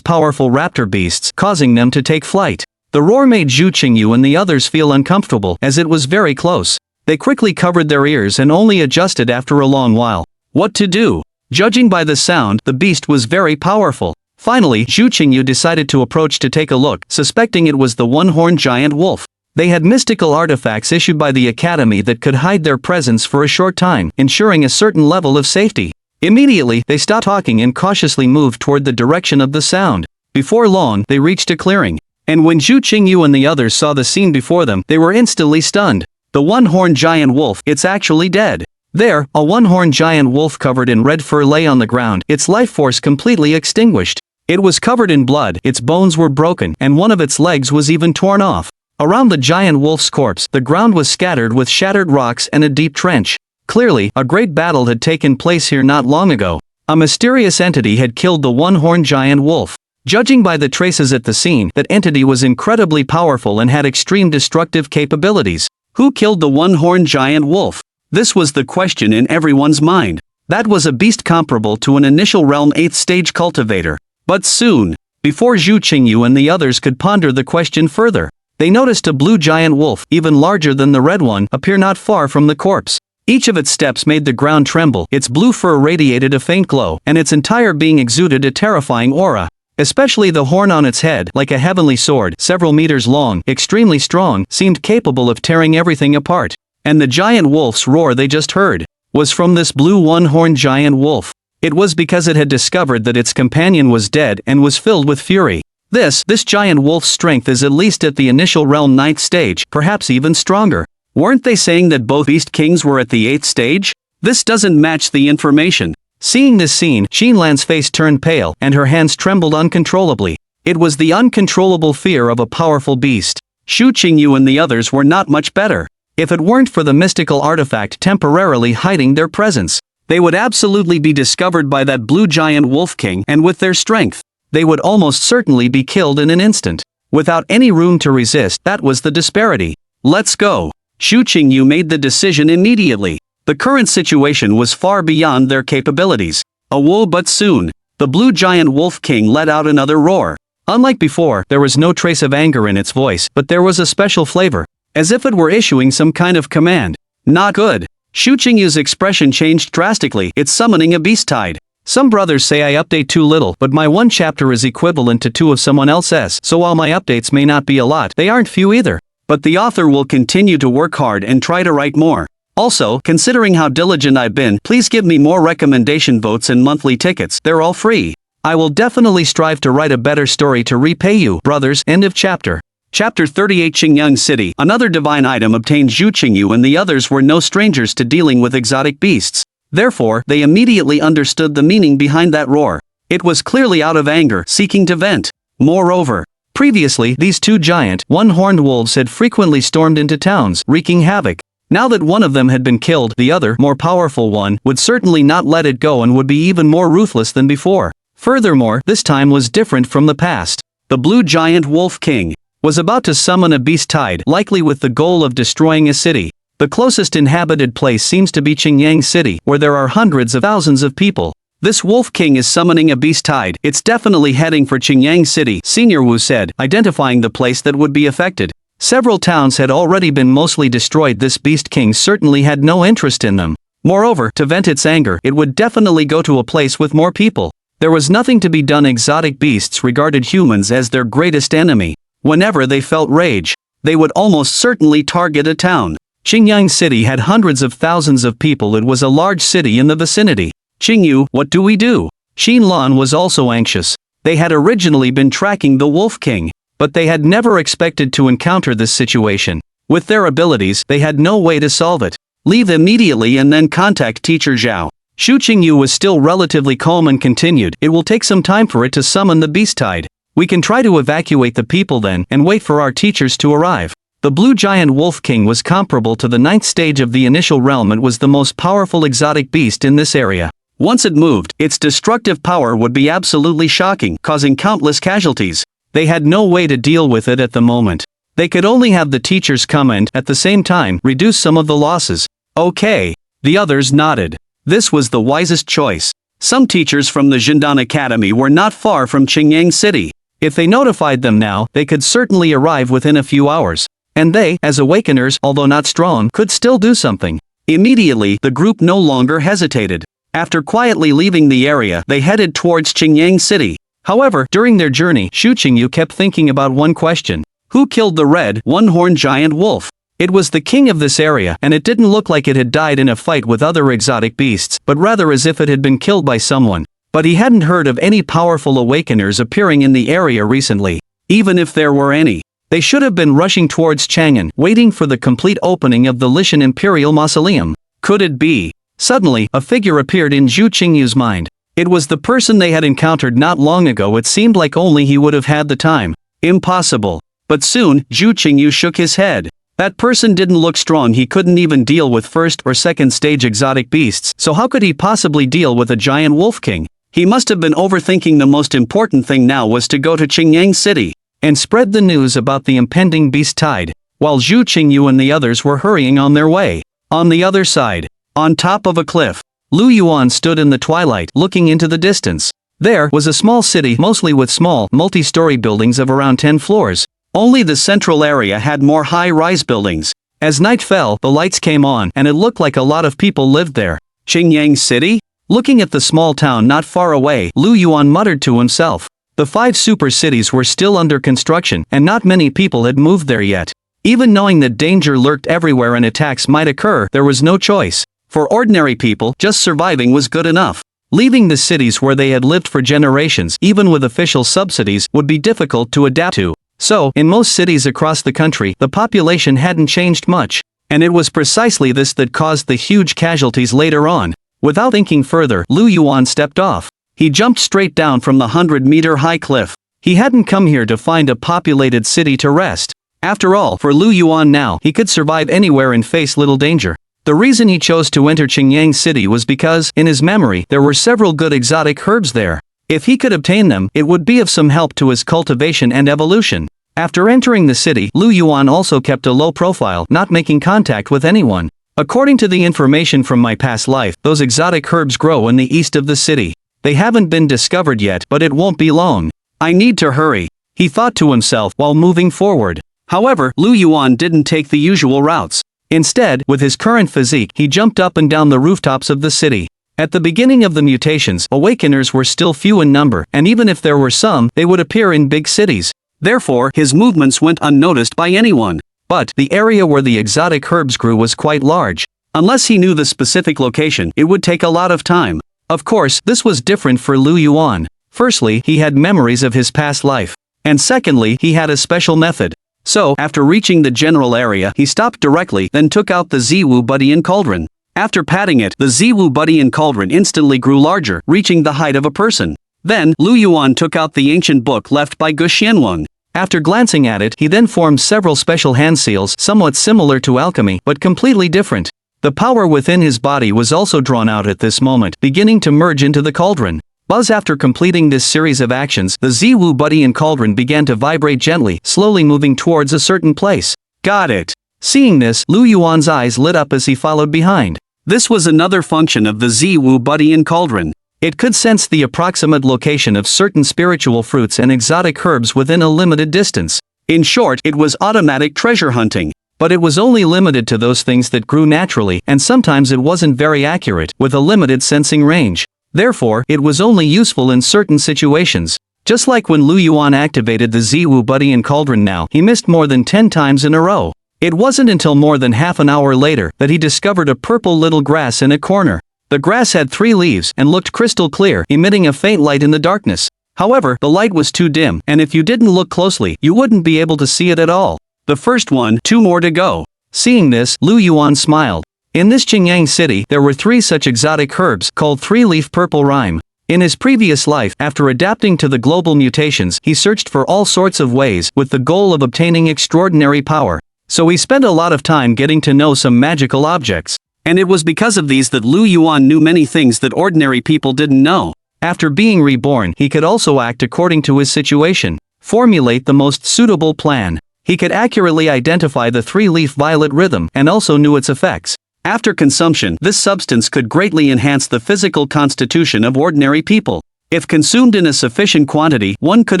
powerful raptor beasts, causing them to take flight. The roar made Zhu Qingyu and the others feel uncomfortable, as it was very close. They quickly covered their ears and only adjusted after a long while. What to do? Judging by the sound, the beast was very powerful. Finally, Zhu Qingyu decided to approach to take a look, suspecting it was the one-horned giant wolf. They had mystical artifacts issued by the academy that could hide their presence for a short time, ensuring a certain level of safety. Immediately, they stopped talking and cautiously moved toward the direction of the sound. Before long, they reached a clearing. And when Zhu Qingyu and the others saw the scene before them, they were instantly stunned. The one-horned giant wolf, it's actually dead. There, a one-horned giant wolf covered in red fur lay on the ground, its life force completely extinguished. It was covered in blood, its bones were broken, and one of its legs was even torn off. Around the giant wolf's corpse, the ground was scattered with shattered rocks and a deep trench. Clearly, a great battle had taken place here not long ago. A mysterious entity had killed the one-horned giant wolf. Judging by the traces at the scene, that entity was incredibly powerful and had extreme destructive capabilities. Who killed the one-horned giant wolf? This was the question in everyone's mind. That was a beast comparable to an initial realm 8th stage cultivator. But soon, before Zhu Qingyu and the others could ponder the question further, they noticed a blue giant wolf, even larger than the red one, appear not far from the corpse. Each of its steps made the ground tremble, its blue fur radiated a faint glow, and its entire being exuded a terrifying aura. Especially the horn on its head, like a heavenly sword, several meters long, extremely strong, seemed capable of tearing everything apart. And the giant wolf's roar they just heard was from this blue one-horned giant wolf. It was because it had discovered that its companion was dead and was filled with fury. This giant wolf's strength is at least at the initial realm 9th stage, perhaps even stronger. Weren't they saying that both beast kings were at the 8th stage? This doesn't match the information. Seeing this scene, Xinlan's face turned pale, and her hands trembled uncontrollably. It was the uncontrollable fear of a powerful beast. Zhu Qingyu and the others were not much better. If it weren't for the mystical artifact temporarily hiding their presence, they would absolutely be discovered by that blue giant wolf king, and with their strength, they would almost certainly be killed in an instant. Without any room to resist, that was the disparity. Let's go. Zhu Qingyu made the decision immediately. The current situation was far beyond their capabilities. But soon, the blue giant wolf king let out another roar. Unlike before, there was no trace of anger in its voice, but there was a special flavor, as if it were issuing some kind of command. Not good. Zhu Qingyu's expression changed drastically. It's summoning a beast tide. Some brothers say I update too little, but my one chapter is equivalent to 2 of someone else's, so while my updates may not be a lot, they aren't few either. But the author will continue to work hard and try to write more. Also, considering how diligent I've been, please give me more recommendation votes and monthly tickets, they're all free. I will definitely strive to write a better story to repay you, brothers. End of chapter. Chapter 38 Qingyang City. Another divine item obtained. Zhu Qingyu and the others were no strangers to dealing with exotic beasts. Therefore, they immediately understood the meaning behind that roar. It was clearly out of anger, seeking to vent. Moreover, previously, these two giant, one-horned wolves had frequently stormed into towns, wreaking havoc. Now that one of them had been killed, the other, more powerful one, would certainly not let it go and would be even more ruthless than before. Furthermore, this time was different from the past. The blue giant wolf king was about to summon a beast tide, likely with the goal of destroying a city. The closest inhabited place seems to be Qingyang City, where there are hundreds of thousands of people. This wolf king is summoning a beast tide. It's definitely heading for Qingyang City, Senior Wu said, identifying the place that would be affected. Several towns had already been mostly destroyed. This beast king certainly had no interest in them. Moreover, to vent its anger, it would definitely go to a place with more people. There was nothing to be done. Exotic beasts regarded humans as their greatest enemy. Whenever they felt rage, they would almost certainly target a town. Qingyang City had hundreds of thousands of people. It was a large city in the vicinity. Qingyu, what do we do? Xinlan was also anxious. They had originally been tracking the Wolf King, but they had never expected to encounter this situation. With their abilities, they had no way to solve it. Leave immediately and then contact Teacher Zhao. Zhu Qingyu was still relatively calm and continued. It will take some time for it to summon the beast tide. We can try to evacuate the people then, and wait for our teachers to arrive. The blue giant Wolf King was comparable to the 9th stage of the initial realm and was the most powerful exotic beast in this area. Once it moved, its destructive power would be absolutely shocking, causing countless casualties. They had no way to deal with it at the moment. They could only have the teachers come and, at the same time, reduce some of the losses. Okay. The others nodded. This was the wisest choice. Some teachers from the Jindan Academy were not far from Qingyang City. If they notified them now, they could certainly arrive within a few hours. And they, as awakeners, although not strong, could still do something. Immediately, the group no longer hesitated. After quietly leaving the area, they headed towards Qingyang City. However, during their journey, Xu Qingyu kept thinking about one question. Who killed the red, one-horned giant wolf? It was the king of this area, and it didn't look like it had died in a fight with other exotic beasts, but rather as if it had been killed by someone. But he hadn't heard of any powerful awakeners appearing in the area recently. Even if there were any, they should have been rushing towards Chang'an, waiting for the complete opening of the Lishan Imperial Mausoleum. Could it be? Suddenly, a figure appeared in Xu Qingyu's mind. It was the person they had encountered not long ago. It seemed like only he would have had the time. Impossible. But soon, Xu Qingyu shook his head. That person didn't look strong. He couldn't even deal with first or second stage exotic beasts, so how could he possibly deal with a giant wolf king? He must have been overthinking. The most important thing now was to go to Qingyang City and spread the news about the impending beast tide, while Xu Qingyu and the others were hurrying on their way. On the other side, on top of a cliff, Lu Yuan stood in the twilight, looking into the distance. There was a small city, mostly with small, multi-story buildings of around 10 floors. Only the central area had more high-rise buildings. As night fell, the lights came on, and it looked like a lot of people lived there. Qingyang City? Looking at the small town not far away, Lu Yuan muttered to himself. The 5 super cities were still under construction, and not many people had moved there yet. Even knowing that danger lurked everywhere and attacks might occur, there was no choice. For ordinary people, just surviving was good enough. Leaving the cities where they had lived for generations, even with official subsidies, would be difficult to adapt to. So, in most cities across the country, the population hadn't changed much. And it was precisely this that caused the huge casualties later on. Without thinking further, Lu Yuan stepped off. He jumped straight down from the 100-meter-high cliff. He hadn't come here to find a populated city to rest. After all, for Lu Yuan now, he could survive anywhere and face little danger. The reason he chose to enter Qingyang City was because, in his memory, there were several good exotic herbs there. If he could obtain them, it would be of some help to his cultivation and evolution. After entering the city, Lu Yuan also kept a low profile, not making contact with anyone. According to the information from my past life, those exotic herbs grow in the east of the city. They haven't been discovered yet, but it won't be long. I need to hurry, he thought to himself while moving forward. However, Lu Yuan didn't take the usual routes. Instead, with his current physique, he jumped up and down the rooftops of the city. At the beginning of the mutations, awakeners were still few in number, and even if there were some, they would appear in big cities. Therefore, his movements went unnoticed by anyone. But, the area where the exotic herbs grew was quite large. Unless he knew the specific location, it would take a lot of time. Of course, this was different for Lu Yuan. Firstly, he had memories of his past life. And secondly, he had a special method. So, after reaching the general area, he stopped directly, then took out the Ziwu Budian cauldron. After patting it, the Ziwu Budian cauldron instantly grew larger, reaching the height of a person. Then, Lu Yuan took out the ancient book left by Gu Xianwang. After glancing at it, he then formed several special hand seals, somewhat similar to alchemy, but completely different. The power within his body was also drawn out at this moment, beginning to merge into the cauldron. After completing this series of actions, the Ziwu Budian cauldron began to vibrate gently, slowly moving towards a certain place. Got it. Seeing this, Lu Yuan's eyes lit up as he followed behind. This was another function of the Ziwu Budian cauldron. It could sense the approximate location of certain spiritual fruits and exotic herbs within a limited distance. In short, it was automatic treasure hunting. But it was only limited to those things that grew naturally, and sometimes it wasn't very accurate, with a limited sensing range. Therefore, it was only useful in certain situations. Just like when Lu Yuan activated the Ziwu Budian cauldron now, he missed more than 10 times in a row. It wasn't until more than half an hour later that he discovered a purple little grass in a corner. The grass had 3 leaves and looked crystal clear, emitting a faint light in the darkness. However, the light was too dim, and if you didn't look closely, you wouldn't be able to see it at all. The first one, 2 more to go. Seeing this, Lu Yuan smiled. In this Qingyang city, there were 3 such exotic herbs, called 3-leaf purple rhyme. In his previous life, after adapting to the global mutations, he searched for all sorts of ways, with the goal of obtaining extraordinary power. So he spent a lot of time getting to know some magical objects. And it was because of these that Lu Yuan knew many things that ordinary people didn't know. After being reborn, he could also act according to his situation. Formulate the most suitable plan. He could accurately identify the 3-leaf violet rhythm and also knew its effects. After consumption, this substance could greatly enhance the physical constitution of ordinary people. If consumed in a sufficient quantity, one could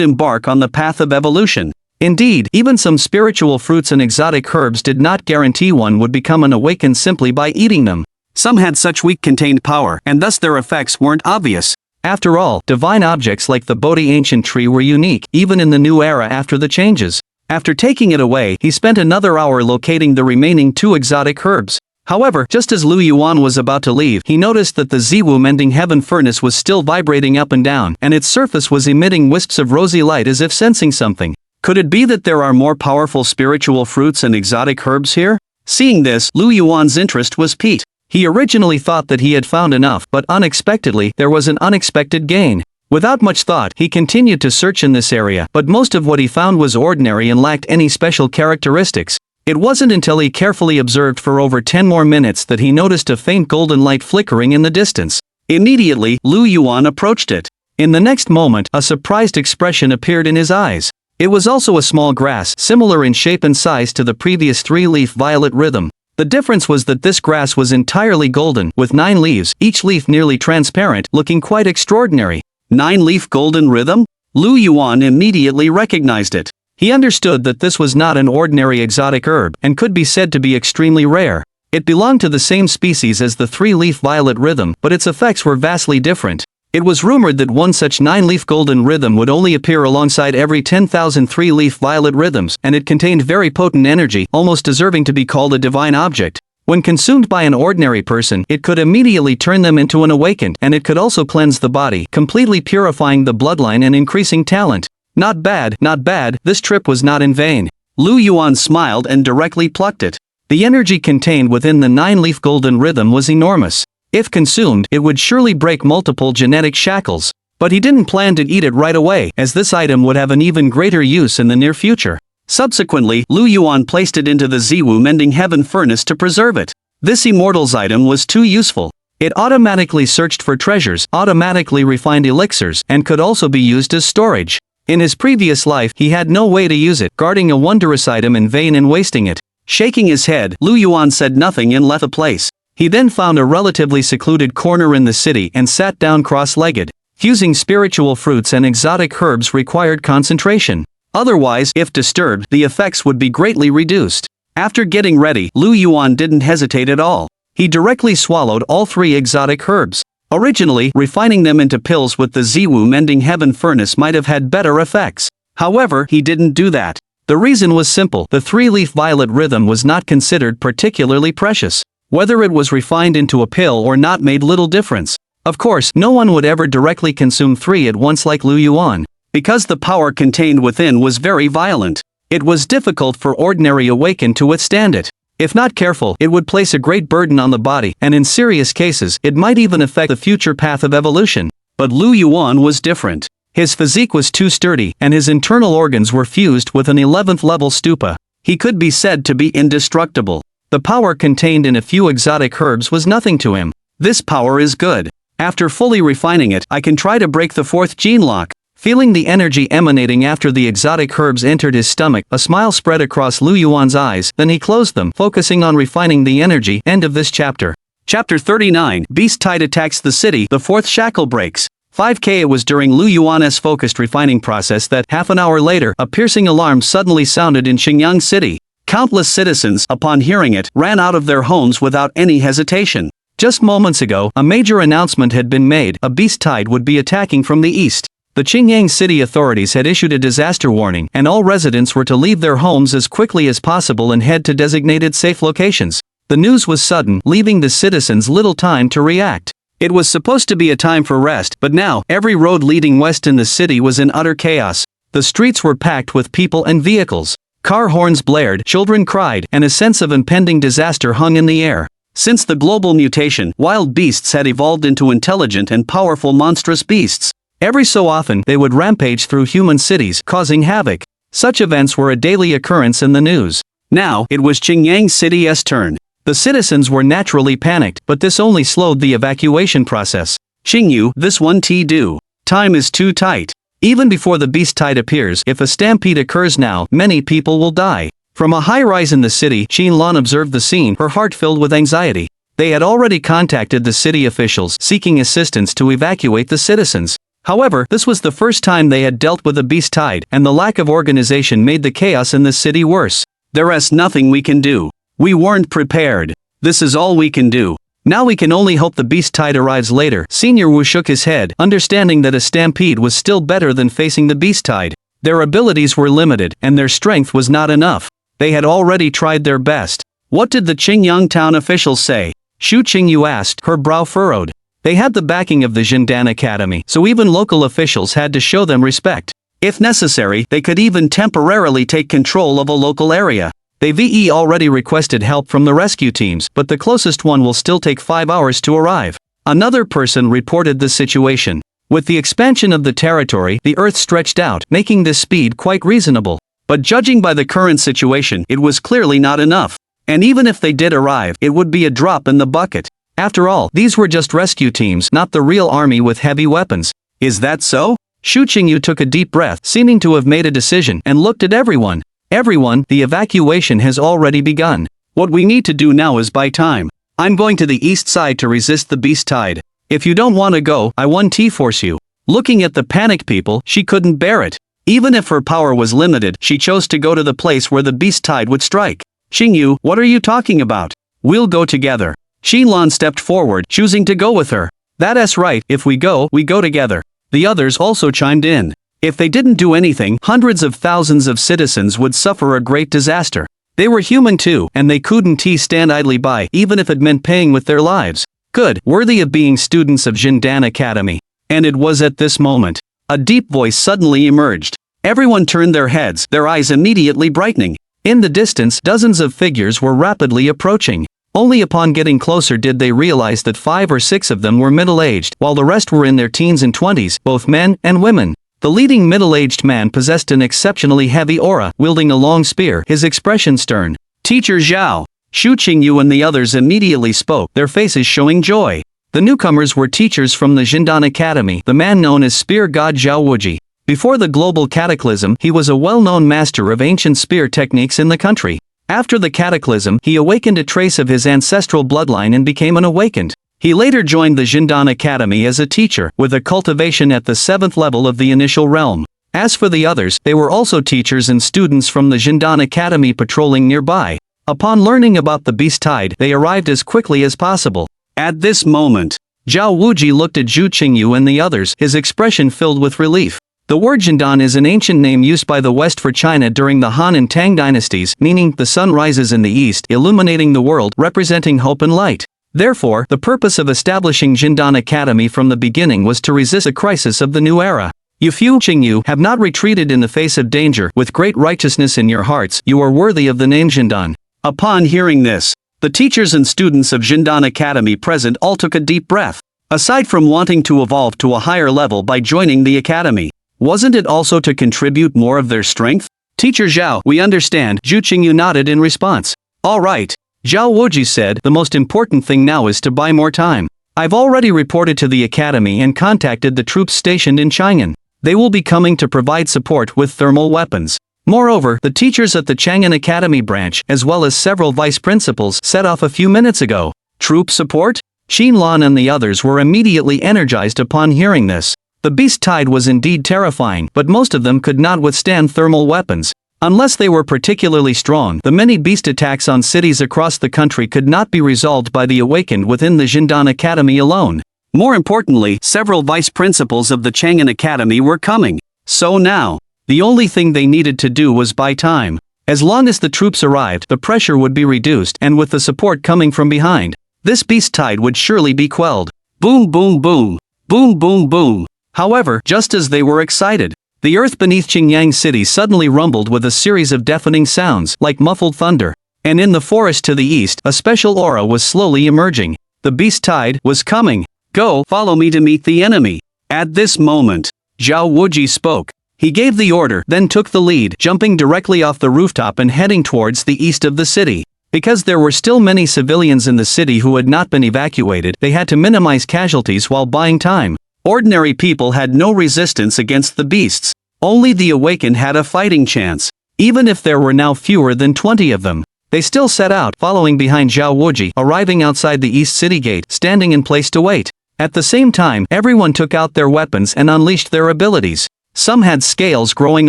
embark on the path of evolution. Indeed, even some spiritual fruits and exotic herbs did not guarantee one would become an awakened simply by eating them. Some had such weak contained power, and thus their effects weren't obvious. After all, divine objects like the Bodhi ancient tree were unique, even in the new era after the changes. After taking it away, he spent another hour locating the remaining 2 exotic herbs. However, just as Lu Yuan was about to leave, he noticed that the Ziwu mending heaven furnace was still vibrating up and down, and its surface was emitting wisps of rosy light as if sensing something. Could it be that there are more powerful spiritual fruits and exotic herbs here? Seeing this, Lu Yuan's interest was piqued. He originally thought that he had found enough, but unexpectedly, there was an unexpected gain. Without much thought, he continued to search in this area, but most of what he found was ordinary and lacked any special characteristics. It wasn't until he carefully observed for over 10 more minutes that he noticed a faint golden light flickering in the distance. Immediately, Lu Yuan approached it. In the next moment, a surprised expression appeared in his eyes. It was also a small grass, similar in shape and size to the previous 3-leaf violet rhythm. The difference was that this grass was entirely golden, with 9 leaves, each leaf nearly transparent, looking quite extraordinary. 9-leaf golden rhythm? Lu Yuan immediately recognized it. He understood that this was not an ordinary exotic herb, and could be said to be extremely rare. It belonged to the same species as the 3-leaf violet rhythm, but its effects were vastly different. It was rumored that one such 9-leaf golden rhythm would only appear alongside every 10,000 3-leaf violet rhythms, and it contained very potent energy, almost deserving to be called a divine object. When consumed by an ordinary person, it could immediately turn them into an awakened, and it could also cleanse the body, completely purifying the bloodline and increasing talent. Not bad, not bad, this trip was not in vain. Lu Yuan smiled and directly plucked it. The energy contained within the 9-leaf golden rhythm was enormous. If consumed, it would surely break multiple genetic shackles. But he didn't plan to eat it right away, as this item would have an even greater use in the near future. Subsequently, Lu Yuan placed it into the Ziwu mending heaven furnace to preserve it. This immortals item was too useful. It automatically searched for treasures, automatically refined elixirs, and could also be used as storage. In his previous life, he had no way to use it, guarding a wondrous item in vain and wasting it. Shaking his head, Lu Yuan said nothing and left the place. He then found a relatively secluded corner in the city and sat down cross-legged. Fusing spiritual fruits and exotic herbs required concentration. Otherwise, if disturbed, the effects would be greatly reduced. After getting ready, Lu Yuan didn't hesitate at all. He directly swallowed all 3 exotic herbs. Originally, refining them into pills with the Ziwu mending heaven furnace might have had better effects. However, he didn't do that. The reason was simple: the 3-leaf violet rhythm was not considered particularly precious. Whether it was refined into a pill or not made little difference. Of course, no one would ever directly consume 3 at once like Lu Yuan, because the power contained within was very violent. It was difficult for ordinary awakened to withstand it. If not careful, it would place a great burden on the body, and in serious cases, it might even affect the future path of evolution. But Lu Yuan was different. His physique was too sturdy, and his internal organs were fused with an 11th level stupa. He could be said to be indestructible. The power contained in a few exotic herbs was nothing to him. This power is good. After fully refining it, I can try to break the 4th gene lock. Feeling the energy emanating after the exotic herbs entered his stomach, a smile spread across Lu Yuan's eyes, then he closed them, focusing on refining the energy. End of this chapter. Chapter 39, Beast Tide attacks the city, the 4th shackle breaks. 5K. It was during Lu Yuan's focused refining process that, half an hour later, a piercing alarm suddenly sounded in Xinjiang City. Countless citizens, upon hearing it, ran out of their homes without any hesitation. Just moments ago, a major announcement had been made: a beast tide would be attacking from the east. The Xinjiang city authorities had issued a disaster warning, and all residents were to leave their homes as quickly as possible and head to designated safe locations. The news was sudden, leaving the citizens little time to react. It was supposed to be a time for rest, but now, every road leading west in the city was in utter chaos. The streets were packed with people and vehicles. Car horns blared, children cried, and a sense of impending disaster hung in the air. Since the global mutation, wild beasts had evolved into intelligent and powerful monstrous beasts. Every so often, they would rampage through human cities, causing havoc. Such events were a daily occurrence in the news. Now, it was Xinjiang City's turn. The citizens were naturally panicked, but this only slowed the evacuation process. Xingyu, this one do. Time is too tight. Even before the beast tide appears, if a stampede occurs now, many people will die. From a high rise in the city, Qin Lan observed the scene, her heart filled with anxiety. They had already contacted the city officials seeking assistance to evacuate the citizens. However, this was the first time they had dealt with a beast tide, and the lack of organization made the chaos in the city worse. There's nothing we can do. We weren't prepared. This is all we can do. Now we can only hope the beast tide arrives later. Senior Wu shook his head, understanding that a stampede was still better than facing the beast tide. Their abilities were limited, and their strength was not enough. They had already tried their best. What did the Qingyang town officials say? Xu Qingyu asked, her brow furrowed. They had the backing of the Jindan Academy, so even local officials had to show them respect. If necessary, they could even temporarily take control of a local area. They've already requested help from the rescue teams, but the closest one will still take 5 hours to arrive. Another person reported the situation. With the expansion of the territory, the Earth stretched out, making this speed quite reasonable. But judging by the current situation, it was clearly not enough. And even if they did arrive, it would be a drop in the bucket. After all, these were just rescue teams, not the real army with heavy weapons. Is that so? Xu Qingyu took a deep breath, seeming to have made a decision, and looked at everyone. Everyone, the evacuation has already begun. What we need to do now is buy time. I'm going to the east side to resist the beast tide. If you don't want to go, I won't force you. Looking at the panicked people, she couldn't bear it. Even if her power was limited, she chose to go to the place where the beast tide would strike. Xingyu, what are you talking about? We'll go together. Xinlan stepped forward, choosing to go with her. That's right, if we go together. The others also chimed in. If they didn't do anything, hundreds of thousands of citizens would suffer a great disaster. They were human too, and they couldn't stand idly by, even if it meant paying with their lives. Good, worthy of being students of Jindan Academy. And it was at this moment. A deep voice suddenly emerged. Everyone turned their heads, their eyes immediately brightening. In the distance, dozens of figures were rapidly approaching. Only upon getting closer did they realize that 5 or 6 of them were middle-aged, while the rest were in their teens and 20s, both men and women. The leading middle-aged man possessed an exceptionally heavy aura, wielding a long spear, his expression stern. Teacher Zhao. Xu Qingyu and the others immediately spoke, their faces showing joy. The newcomers were teachers from the Jindan Academy, the man known as Spear God Zhao Wuji. Before the global cataclysm, he was a well-known master of ancient spear techniques in the country. After the cataclysm, he awakened a trace of his ancestral bloodline and became an awakened. He later joined the Jindan Academy as a teacher, with a cultivation at the 7th level of the initial realm. As for the others, they were also teachers and students from the Jindan Academy patrolling nearby. Upon learning about the beast tide, they arrived as quickly as possible. At this moment, Zhao Wuji looked at Xu Qingyu and the others, his expression filled with relief. The word Jindan is an ancient name used by the West for China during the Han and Tang dynasties, meaning the sun rises in the east, illuminating the world, representing hope and light. Therefore, the purpose of establishing Jindan Academy from the beginning was to resist a crisis of the new era. You few Qingyu have not retreated in the face of danger. With great righteousness in your hearts, you are worthy of the name Jindan. Upon hearing this, the teachers and students of Jindan Academy present all took a deep breath. Aside from wanting to evolve to a higher level by joining the academy, wasn't it also to contribute more of their strength? Teacher Zhao, we understand. Xu Qingyu nodded in response. All right. Zhao Wuji said, the most important thing now is to buy more time. I've already reported to the academy and contacted the troops stationed in Chang'an. They will be coming to provide support with thermal weapons. Moreover, the teachers at the Chang'an Academy branch, as well as several vice principals, set off a few minutes ago. Troop support? Xinlan and the others were immediately energized upon hearing this. The beast tide was indeed terrifying, but most of them could not withstand thermal weapons. Unless they were particularly strong, the many beast attacks on cities across the country could not be resolved by the awakened within the Jindan Academy alone. More importantly, several vice principals of the Chang'an Academy were coming. So now, the only thing they needed to do was buy time. As long as the troops arrived, the pressure would be reduced, and with the support coming from behind, this beast tide would surely be quelled. Boom boom boom. Boom boom boom. However, just as they were excited, the earth beneath Qingyang City suddenly rumbled with a series of deafening sounds, like muffled thunder. And in the forest to the east, a special aura was slowly emerging. The beast tide was coming. Go, follow me to meet the enemy. At this moment, Zhao Wuji spoke. He gave the order, then took the lead, jumping directly off the rooftop and heading towards the east of the city. Because there were still many civilians in the city who had not been evacuated, they had to minimize casualties while buying time. Ordinary people had no resistance against the beasts. Only the awakened had a fighting chance. Even if there were now fewer than 20 of them, They still set out, following behind Zhao Wuji, arriving outside the east city gate, standing in place to wait. At the same time, everyone took out their weapons and unleashed their abilities. Some had scales growing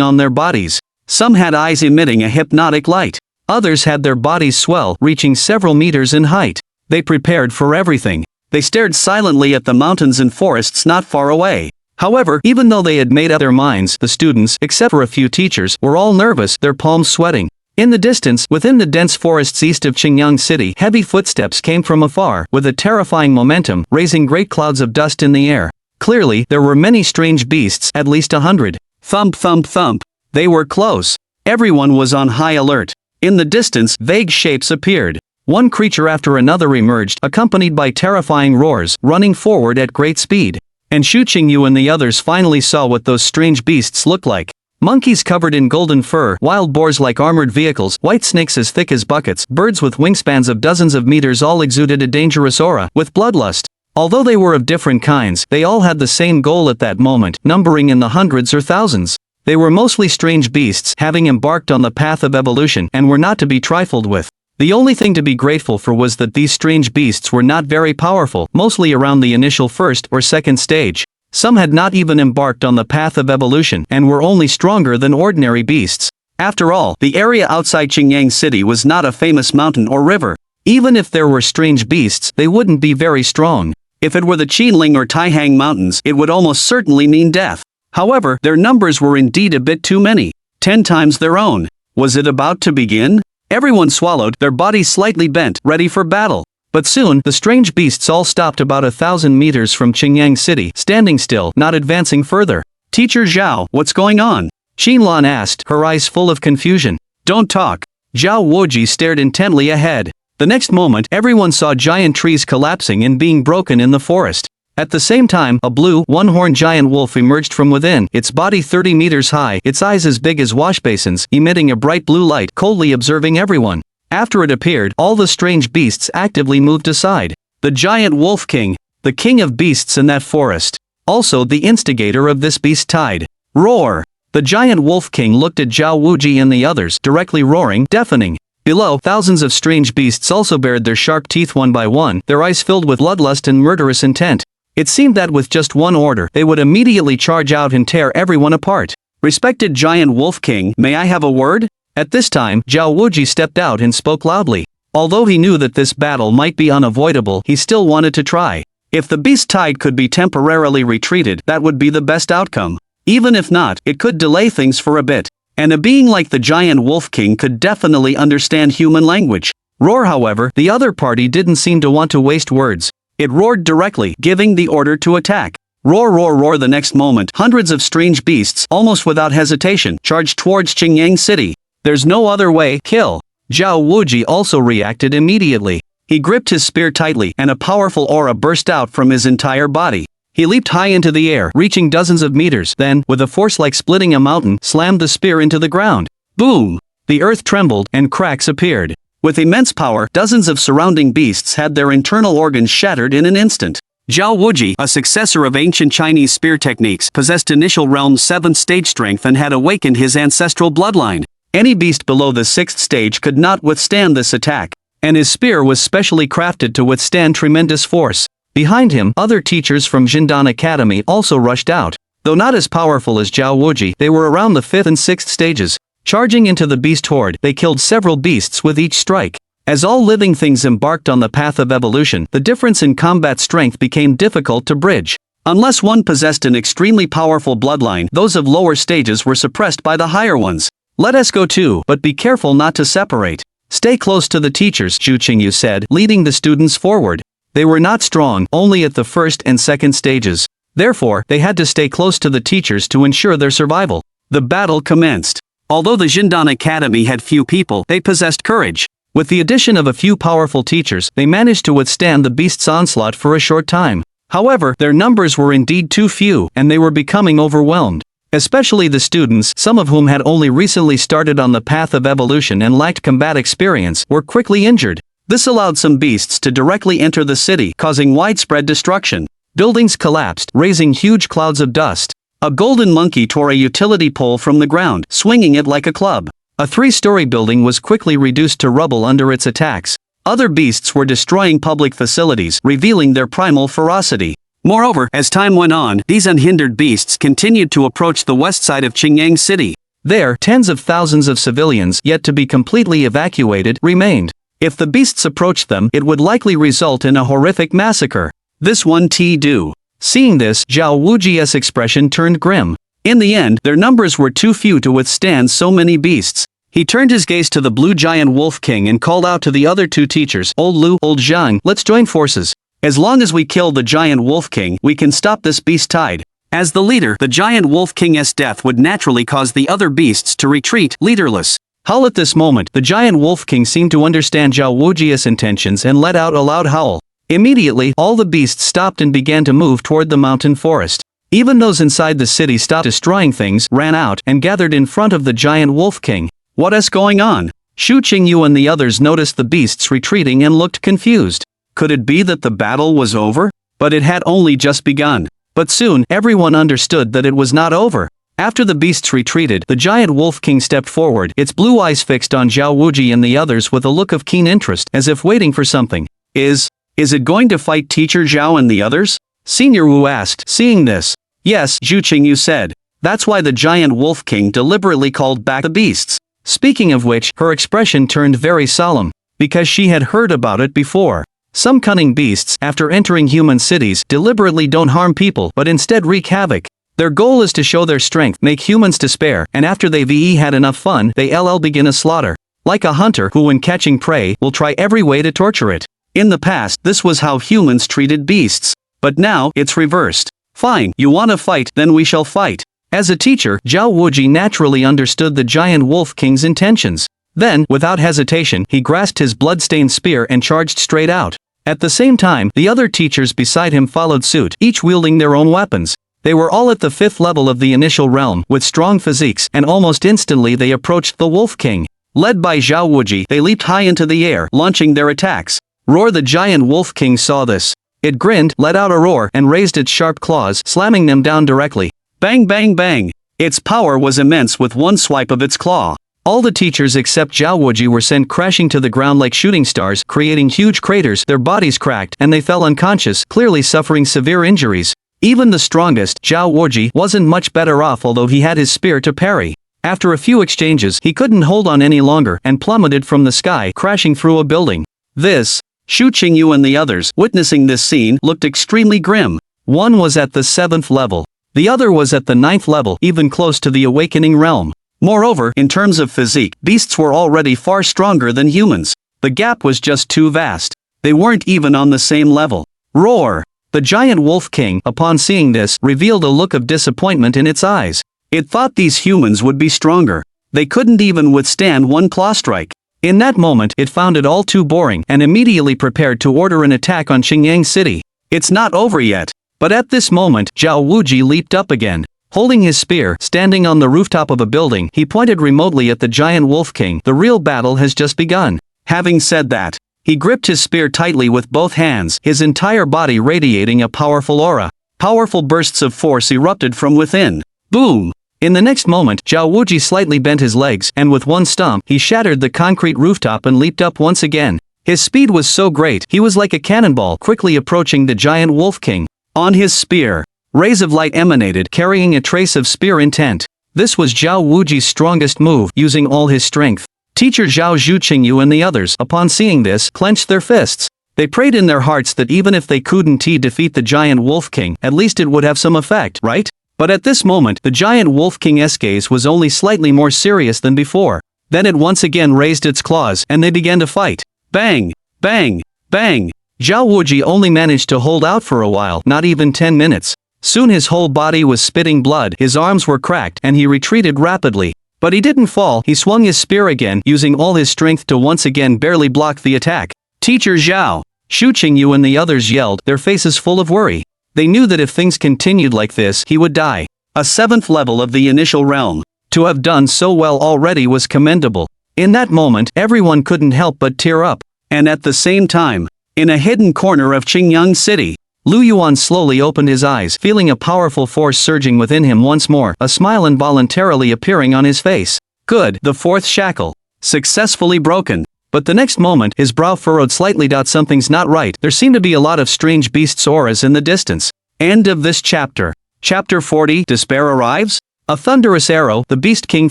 on their bodies. Some had eyes emitting a hypnotic light. Others had their bodies swell, reaching several meters in height. They prepared for everything. They stared silently at the mountains and forests not far away. However, even though they had made up their minds, the students, except for a few teachers, were all nervous, their palms sweating. In the distance, within the dense forests east of Qingyang City, heavy footsteps came from afar, with a terrifying momentum, raising great clouds of dust in the air. Clearly, there were many strange beasts, at least 100. Thump thump thump. They were close. Everyone was on high alert. In the distance, vague shapes appeared. One creature after another emerged, accompanied by terrifying roars, running forward at great speed. And Xu Qingyu and the others finally saw what those strange beasts looked like. Monkeys covered in golden fur, wild boars like armored vehicles, white snakes as thick as buckets, birds with wingspans of dozens of meters all exuded a dangerous aura, with bloodlust. Although they were of different kinds, they all had the same goal at that moment, numbering in the hundreds or thousands. They were mostly strange beasts, having embarked on the path of evolution, and were not to be trifled with. The only thing to be grateful for was that these strange beasts were not very powerful, mostly around the initial first or second stage. Some had not even embarked on the path of evolution, and were only stronger than ordinary beasts. After all, the area outside Qingyang City was not a famous mountain or river. Even if there were strange beasts, they wouldn't be very strong. If it were the Qinling or Taihang Mountains, it would almost certainly mean death. However, their numbers were indeed a bit too many. 10 times their own. Was it about to begin? Everyone swallowed, their bodies slightly bent, ready for battle. But soon, the strange beasts all stopped about 1,000 meters from Qingyang City, standing still, not advancing further. Teacher Zhao, what's going on? Xinlan asked, her eyes full of confusion. Don't talk. Zhao Wuji stared intently ahead. The next moment, everyone saw giant trees collapsing and being broken in the forest. At the same time, a blue, one-horned giant wolf emerged from within, its body 30 meters high, its eyes as big as washbasins, emitting a bright blue light, coldly observing everyone. After it appeared, all the strange beasts actively moved aside. The giant wolf king, the king of beasts in that forest. Also the instigator of this beast tide. Roar! The giant wolf king looked at Zhao Wuji and the others, directly roaring, deafening. Below, thousands of strange beasts also bared their sharp teeth one by one, their eyes filled with bloodlust and murderous intent. It seemed that with just one order, they would immediately charge out and tear everyone apart. Respected giant wolf king, may I have a word? At this time, Zhao Wuji stepped out and spoke loudly. Although he knew that this battle might be unavoidable, he still wanted to try. If the beast tide could be temporarily retreated, that would be the best outcome. Even if not, it could delay things for a bit. And a being like the giant wolf king could definitely understand human language. Roar, however, the other party didn't seem to want to waste words. It roared directly, giving the order to attack. Roar, roar, roar. The next moment, hundreds of strange beasts, almost without hesitation, charged towards Qingyang City. There's no other way, kill. Zhao Wuji also reacted immediately. He gripped his spear tightly, and a powerful aura burst out from his entire body. He leaped high into the air, reaching dozens of meters, then, with a force like splitting a mountain, slammed the spear into the ground. Boom! The earth trembled, and cracks appeared. With immense power, dozens of surrounding beasts had their internal organs shattered in an instant. Zhao Wuji, a successor of ancient Chinese spear techniques, possessed initial realm's 7th stage strength and had awakened his ancestral bloodline. Any beast below the 6th stage could not withstand this attack, and his spear was specially crafted to withstand tremendous force. Behind him, other teachers from Jindan Academy also rushed out. Though not as powerful as Zhao Wuji, they were around the 5th and 6th stages. Charging into the beast horde, they killed several beasts with each strike. As all living things embarked on the path of evolution, the difference in combat strength became difficult to bridge. Unless one possessed an extremely powerful bloodline, those of lower stages were suppressed by the higher ones. Let us go too, but be careful not to separate. Stay close to the teachers, Xu Qingyu said, leading the students forward. They were not strong, only at the 1st and 2nd stages. Therefore, they had to stay close to the teachers to ensure their survival. The battle commenced. Although the Jindan Academy had few people, they possessed courage. With the addition of a few powerful teachers, they managed to withstand the beast's onslaught for a short time. However, their numbers were indeed too few, and they were becoming overwhelmed. Especially the students, some of whom had only recently started on the path of evolution and lacked combat experience, were quickly injured. This allowed some beasts to directly enter the city, causing widespread destruction. Buildings collapsed, raising huge clouds of dust. A golden monkey tore a utility pole from the ground, swinging it like a club. A 3-story building was quickly reduced to rubble under its attacks. Other beasts were destroying public facilities, revealing their primal ferocity. Moreover, as time went on, these unhindered beasts continued to approach the west side of Qingyang City. There, tens of thousands of civilians, yet to be completely evacuated, remained. If the beasts approached them, it would likely result in a horrific massacre. This one do. Seeing this, Zhao Wuji's expression turned grim. In the end, their numbers were too few to withstand so many beasts. He turned his gaze to the blue giant wolf king and called out to the other 2 teachers, Old Lu, Old Zhang, let's join forces. As long as we kill the giant wolf king, we can stop this beast tide. As the leader, the giant wolf king's death would naturally cause the other beasts to retreat, leaderless. Howl at this moment, the giant wolf king seemed to understand Zhao Wuji's intentions and let out a loud howl. Immediately, all the beasts stopped and began to move toward the mountain forest. Even those inside the city stopped destroying things, ran out, and gathered in front of the giant wolf king. What's going on? Xu Qingyu and the others noticed the beasts retreating and looked confused. Could it be that the battle was over? But it had only just begun. But soon, everyone understood that it was not over. After the beasts retreated, the giant wolf king stepped forward, its blue eyes fixed on Zhao Wuji and the others with a look of keen interest, as if waiting for something. Is it going to fight Teacher Zhao and the others? Senior Wu asked, seeing this. Yes, Xu Qingyu said. That's why the giant wolf king deliberately called back the beasts. Speaking of which, her expression turned very solemn, because she had heard about it before. Some cunning beasts, after entering human cities, deliberately don't harm people but instead wreak havoc. Their goal is to show their strength, make humans despair, and after they've had enough fun, they begin a slaughter. Like a hunter who, when catching prey, will try every way to torture it. In the past, this was how humans treated beasts. But now, it's reversed. Fine, you want to fight, then we shall fight. As a teacher, Zhao Wuji naturally understood the giant wolf king's intentions. Then, without hesitation, he grasped his blood-stained spear and charged straight out. At the same time, the other teachers beside him followed suit, each wielding their own weapons. They were all at the 5th level of the initial realm, with strong physiques, and almost instantly they approached the Wolf King. Led by Zhao Wuji, they leaped high into the air, launching their attacks. Roar! The giant Wolf King saw this. It grinned, let out a roar, and raised its sharp claws, slamming them down directly. Bang bang bang! Its power was immense with one swipe of its claw. All the teachers except Zhao Wuji were sent crashing to the ground like shooting stars, creating huge craters, their bodies cracked, and they fell unconscious, clearly suffering severe injuries. Even the strongest, Zhao Wuji, wasn't much better off although he had his spear to parry. After a few exchanges, he couldn't hold on any longer, and plummeted from the sky, crashing through a building. Xu Qingyu and the others, witnessing this scene, looked extremely grim. One was at the 7th level. The other was at the 9th level, even close to the awakening realm. Moreover, in terms of physique, beasts were already far stronger than humans. The gap was just too vast. They weren't even on the same level. Roar! The giant Wolf King, upon seeing this, revealed a look of disappointment in its eyes. It thought these humans would be stronger. They couldn't even withstand one claw strike. In that moment, it found it all too boring, and immediately prepared to order an attack on Qingyang City. It's not over yet. But at this moment, Zhao Wuji leaped up again. Holding his spear, standing on the rooftop of a building, he pointed remotely at the giant Wolf King. The real battle has just begun. Having said that, he gripped his spear tightly with both hands, his entire body radiating a powerful aura. Powerful bursts of force erupted from within. Boom! In the next moment, Zhao Wuji slightly bent his legs, and with one stomp, he shattered the concrete rooftop and leaped up once again. His speed was so great, he was like a cannonball, quickly approaching the giant Wolf King. On his spear, rays of light emanated, carrying a trace of spear intent. This was Zhao Wuji's strongest move, using all his strength. Teacher Zhao Qingyu and the others, upon seeing this, clenched their fists. They prayed in their hearts that even if they couldn't defeat the giant Wolf King, at least it would have some effect, right? But at this moment, the giant Wolf King's gaze was only slightly more serious than before. Then it once again raised its claws, and they began to fight. Bang! Bang! Bang! Zhao Wuji only managed to hold out for a while, not even 10 minutes. Soon his whole body was spitting blood, his arms were cracked, and he retreated rapidly. But he didn't fall, he swung his spear again, using all his strength to once again barely block the attack. Teacher Zhao! Xu Qingyu and the others yelled, their faces full of worry. They knew that if things continued like this, he would die. A 7th level of the initial realm. To have done so well already was commendable. In that moment, everyone couldn't help but tear up. And at the same time, in a hidden corner of Qingyang City, Lu Yuan slowly opened his eyes, feeling a powerful force surging within him once more, a smile involuntarily appearing on his face. Good, the fourth shackle. Successfully broken. But the next moment, his brow furrowed slightly. Something's not right. There seem to be a lot of strange beasts' auras in the distance. End of this chapter. Chapter 40, Despair Arrives? A thunderous arrow, the Beast King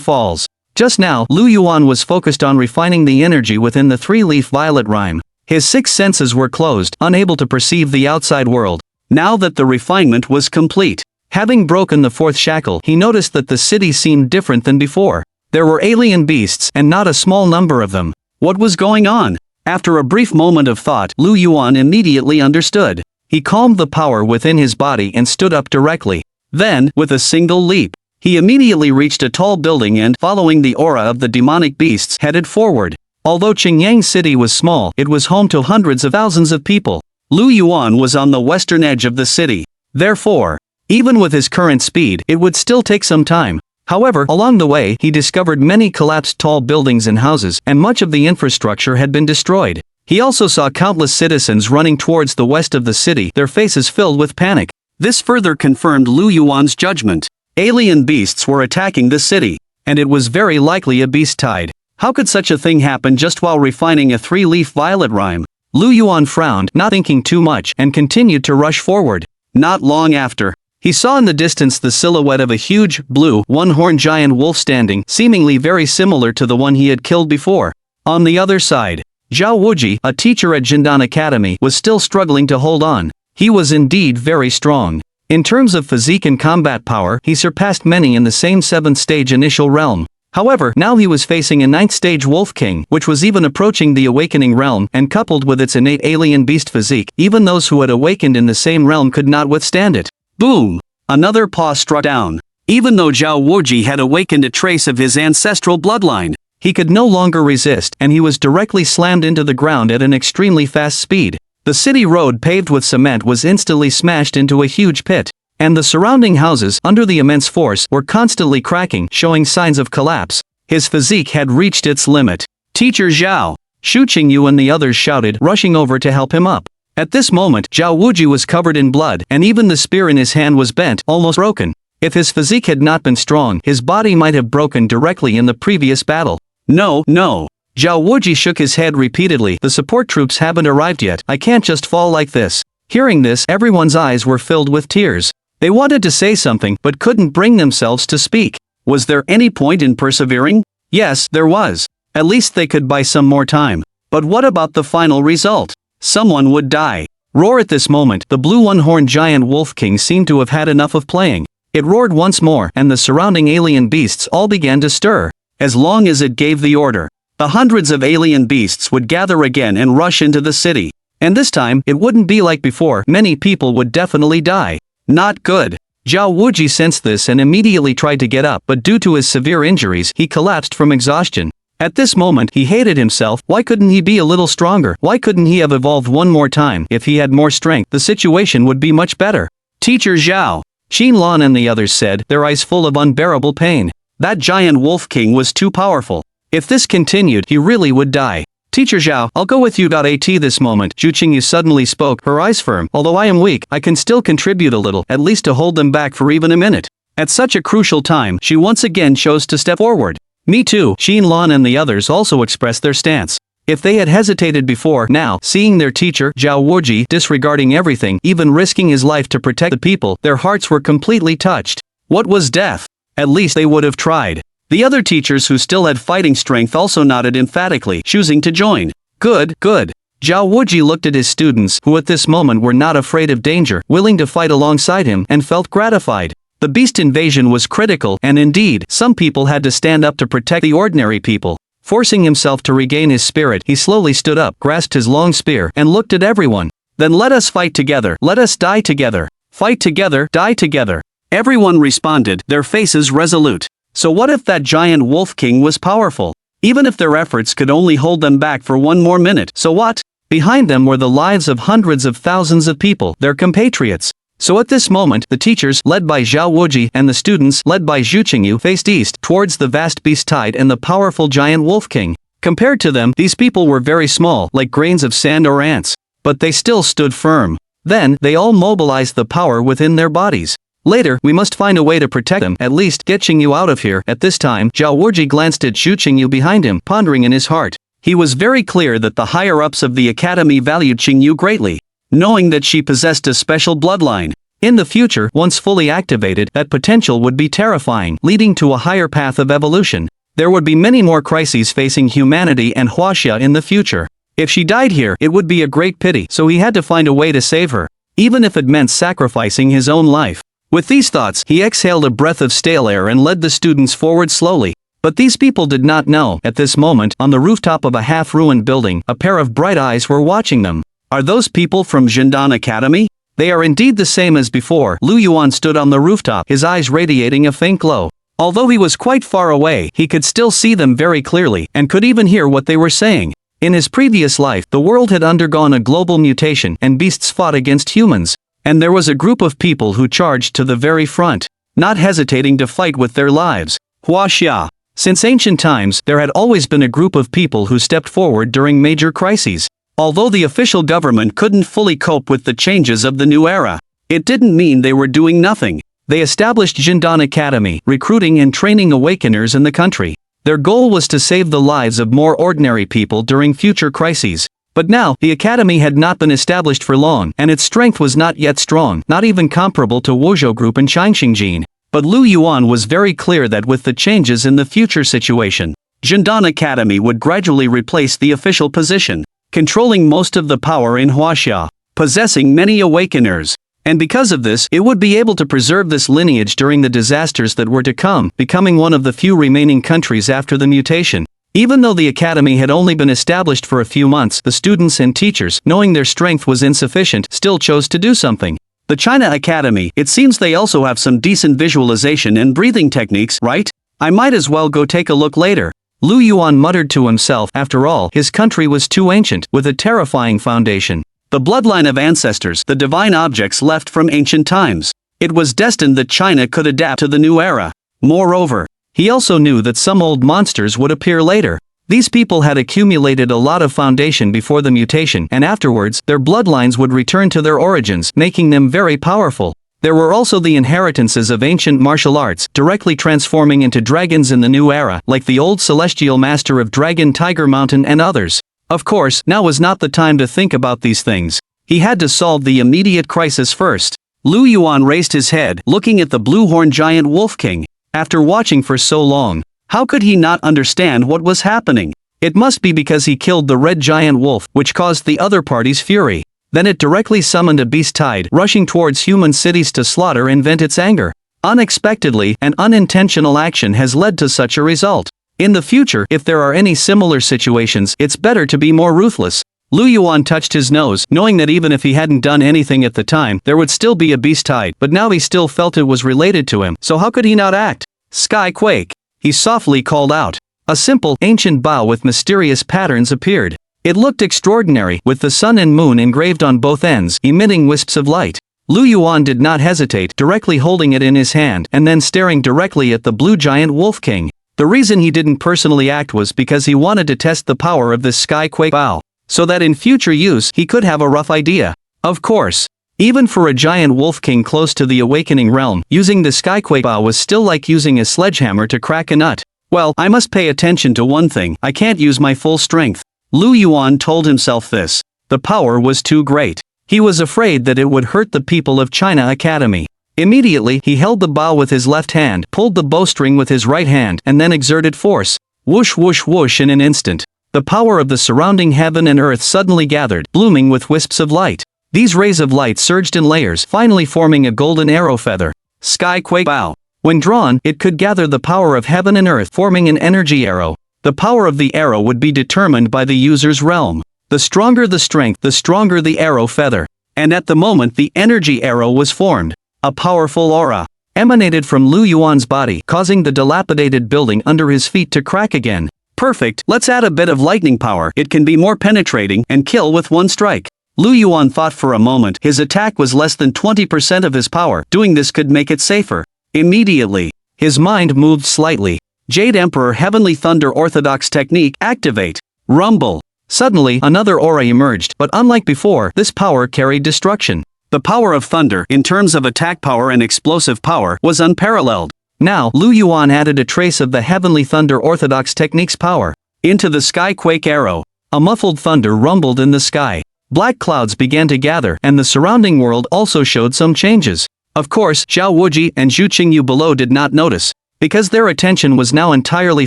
falls. Just now, Lu Yuan was focused on refining the energy within the three-leaf violet rhyme. His six senses were closed, unable to perceive the outside world. Now that the refinement was complete, having broken the fourth shackle, he noticed that the city seemed different than before. There were alien beasts, and not a small number of them. What was going on? After a brief moment of thought, Lu Yuan immediately understood. He calmed the power within his body and stood up directly. Then, with a single leap, he immediately reached a tall building and, following the aura of the demonic beasts, headed forward. Although Qingyang City was small, it was home to hundreds of thousands of people. Lu Yuan was on the western edge of the city. Therefore, even with his current speed, it would still take some time. However, along the way, he discovered many collapsed tall buildings and houses, and much of the infrastructure had been destroyed. He also saw countless citizens running towards the west of the city, their faces filled with panic. This further confirmed Lu Yuan's judgment. Alien beasts were attacking the city, and it was very likely a beast tide. How could such a thing happen just while refining a three-leaf violet rhyme? Lu Yuan frowned, not thinking too much, and continued to rush forward. Not long after, he saw in the distance the silhouette of a huge, blue, one-horned giant wolf standing, seemingly very similar to the one he had killed before. On the other side, Zhao Wuji, a teacher at Jindan Academy, was still struggling to hold on. He was indeed very strong. In terms of physique and combat power, he surpassed many in the same 7th stage initial realm. However, now he was facing a 9th stage Wolf King, which was even approaching the awakening realm, and coupled with its innate alien beast physique, even those who had awakened in the same realm could not withstand it. Boom! Another paw struck down. Even though Zhao Wuji had awakened a trace of his ancestral bloodline, he could no longer resist, and he was directly slammed into the ground at an extremely fast speed. The city road paved with cement was instantly smashed into a huge pit, and the surrounding houses, under the immense force, were constantly cracking, showing signs of collapse. His physique had reached its limit. Teacher Zhao! Shu Qingyu and the others shouted, rushing over to help him up. At this moment, Zhao Wuji was covered in blood, and even the spear in his hand was bent, almost broken. If his physique had not been strong, his body might have broken directly in the previous battle. No, no. Zhao Wuji shook his head repeatedly. The support troops haven't arrived yet. I can't just fall like this. Hearing this, everyone's eyes were filled with tears. They wanted to say something, but couldn't bring themselves to speak. Was there any point in persevering? Yes, there was. At least they could buy some more time. But what about the final result? Someone would die. Roar! At this moment, the blue one-horned giant Wolf King seemed to have had enough of playing. It roared once more, and the surrounding alien beasts all began to stir. As long as it gave the order, the hundreds of alien beasts would gather again and rush into the city. And this time, it wouldn't be like before. Many people would definitely die. Not good. Zhao Wuji sensed this and immediately tried to get up, but due to his severe injuries, he collapsed from exhaustion. At this moment, he hated himself. Why couldn't he be a little stronger? Why couldn't he have evolved one more time? If he had more strength, the situation would be much better. Teacher Zhao! Xin Lan and the others said, their eyes full of unbearable pain. That giant Wolf King was too powerful. If this continued, he really would die. Teacher Zhao, I'll go with you. At this moment, Zhu Qingyu suddenly spoke, her eyes firm. Although I am weak, I can still contribute a little, at least to hold them back for even a minute. At such a crucial time, she once again chose to step forward. Me too. Xin Lan and the others also expressed their stance. If they had hesitated before, now, seeing their teacher, Zhao Wuji, disregarding everything, even risking his life to protect the people, their hearts were completely touched. What was death? At least they would have tried. The other teachers who still had fighting strength also nodded emphatically, choosing to join. Good, good. Zhao Wuji looked at his students, who at this moment were not afraid of danger, willing to fight alongside him, and felt gratified. The beast invasion was critical, and indeed, some people had to stand up to protect the ordinary people. Forcing himself to regain his spirit, he slowly stood up, grasped his long spear, and looked at everyone. Then let us fight together, let us die together. Fight together, die together. Everyone responded, their faces resolute. So what if that giant Wolf King was powerful? Even if their efforts could only hold them back for one more minute, so what? Behind them were the lives of hundreds of thousands of people, their compatriots. So at this moment, the teachers, led by Zhao Wuji, and the students, led by Zhu Qingyu, faced east, towards the vast beast tide and the powerful giant Wolf King. Compared to them, these people were very small, like grains of sand or ants. But they still stood firm. Then, they all mobilized the power within their bodies. Later, we must find a way to protect them, at least get Qingyu out of here. At this time, Zhao Wuji glanced at Xu Qingyu behind him, pondering in his heart. He was very clear that the higher-ups of the academy valued Qingyu greatly, knowing that she possessed a special bloodline. In the future, once fully activated, that potential would be terrifying, leading to a higher path of evolution. There would be many more crises facing humanity and Huaxia in the future. If she died here, it would be a great pity, so he had to find a way to save her, even if it meant sacrificing his own life. With these thoughts, he exhaled a breath of stale air and led the students forward slowly. But these people did not know, at this moment, on the rooftop of a half-ruined building, a pair of bright eyes were watching them. Are those people from Jindan Academy? They are indeed the same as before. Lu Yuan stood on the rooftop, his eyes radiating a faint glow. Although he was quite far away, he could still see them very clearly, and could even hear what they were saying. In his previous life, the world had undergone a global mutation, and beasts fought against humans. And there was a group of people who charged to the very front, not hesitating to fight with their lives. Huaxia. Since ancient times, there had always been a group of people who stepped forward during major crises. Although the official government couldn't fully cope with the changes of the new era, it didn't mean they were doing nothing. They established Jindan Academy, recruiting and training awakeners in the country. Their goal was to save the lives of more ordinary people during future crises. But now, the academy had not been established for long, and its strength was not yet strong, not even comparable to Wuzhou Group and Changxingjin. But Lu Yuan was very clear that with the changes in the future situation, Jindan Academy would gradually replace the official position, controlling most of the power in Huaxia, possessing many awakeners. And because of this, it would be able to preserve this lineage during the disasters that were to come, becoming one of the few remaining countries after the mutation. Even though the academy had only been established for a few months, the students and teachers, knowing their strength was insufficient, still chose to do something. The China Academy, it seems they also have some decent visualization and breathing techniques, right? I might as well go take a look later. Lu Yuan muttered to himself. After all, his country was too ancient, with a terrifying foundation. The bloodline of ancestors, the divine objects left from ancient times. It was destined that China could adapt to the new era. Moreover, he also knew that some old monsters would appear later. These people had accumulated a lot of foundation before the mutation, and afterwards, their bloodlines would return to their origins, making them very powerful. There were also the inheritances of ancient martial arts, directly transforming into dragons in the new era, like the old celestial master of Dragon Tiger Mountain and others. Of course, now was not the time to think about these things. He had to solve the immediate crisis first. Lu Yuan raised his head, looking at the blue-horned giant Wolf King. After watching for so long, how could he not understand what was happening? It must be because he killed the red giant wolf, which caused the other party's fury. Then it directly summoned a beast tide, rushing towards human cities to slaughter and vent its anger. Unexpectedly, an unintentional action has led to such a result. In the future, if there are any similar situations, it's better to be more ruthless. Lu Yuan touched his nose, knowing that even if he hadn't done anything at the time, there would still be a beast tide, but now he still felt it was related to him, so how could he not act? Sky quake. He softly called out. A simple, ancient bow with mysterious patterns appeared. It looked extraordinary, with the sun and moon engraved on both ends, emitting wisps of light. Lu Yuan did not hesitate, directly holding it in his hand, and then staring directly at the blue giant Wolf King. The reason he didn't personally act was because he wanted to test the power of this sky quake bow, so that in future use he could have a rough idea. Of course, even for a giant Wolf King close to the awakening realm, using the skyquake bow was still like using a sledgehammer to crack a nut. Well, I must pay attention to one thing, I can't use my full strength. Lu Yuan told himself this. The power was too great. He was afraid that it would hurt the people of China Academy. Immediately, he held the bow with his left hand, pulled the bowstring with his right hand, and then exerted force. Whoosh whoosh whoosh in an instant. The power of the surrounding heaven and earth suddenly gathered, blooming with wisps of light. These rays of light surged in layers, finally forming a golden arrow feather. Skyquake bow. When drawn, it could gather the power of heaven and earth, forming an energy arrow. The power of the arrow would be determined by the user's realm. The stronger the strength, the stronger the arrow feather. And at the moment the energy arrow was formed. A powerful aura emanated from Lu Yuan's body, causing the dilapidated building under his feet to crack again. Perfect, let's add a bit of lightning power, it can be more penetrating and kill with one strike. Lu Yuan thought for a moment. His attack was less than 20% of his power. Doing this could make it safer. Immediately, his mind moved slightly. Jade Emperor Heavenly Thunder Orthodox Technique, activate. Rumble. Suddenly, another aura emerged, but unlike before, this power carried destruction. The power of thunder, in terms of attack power and explosive power, was unparalleled. Now, Lu Yuan added a trace of the heavenly thunder orthodox technique's power into the sky-quake arrow. A muffled thunder rumbled in the sky. Black clouds began to gather, and the surrounding world also showed some changes. Of course, Zhao Wuji and Zhu Qingyu below did not notice. Because their attention was now entirely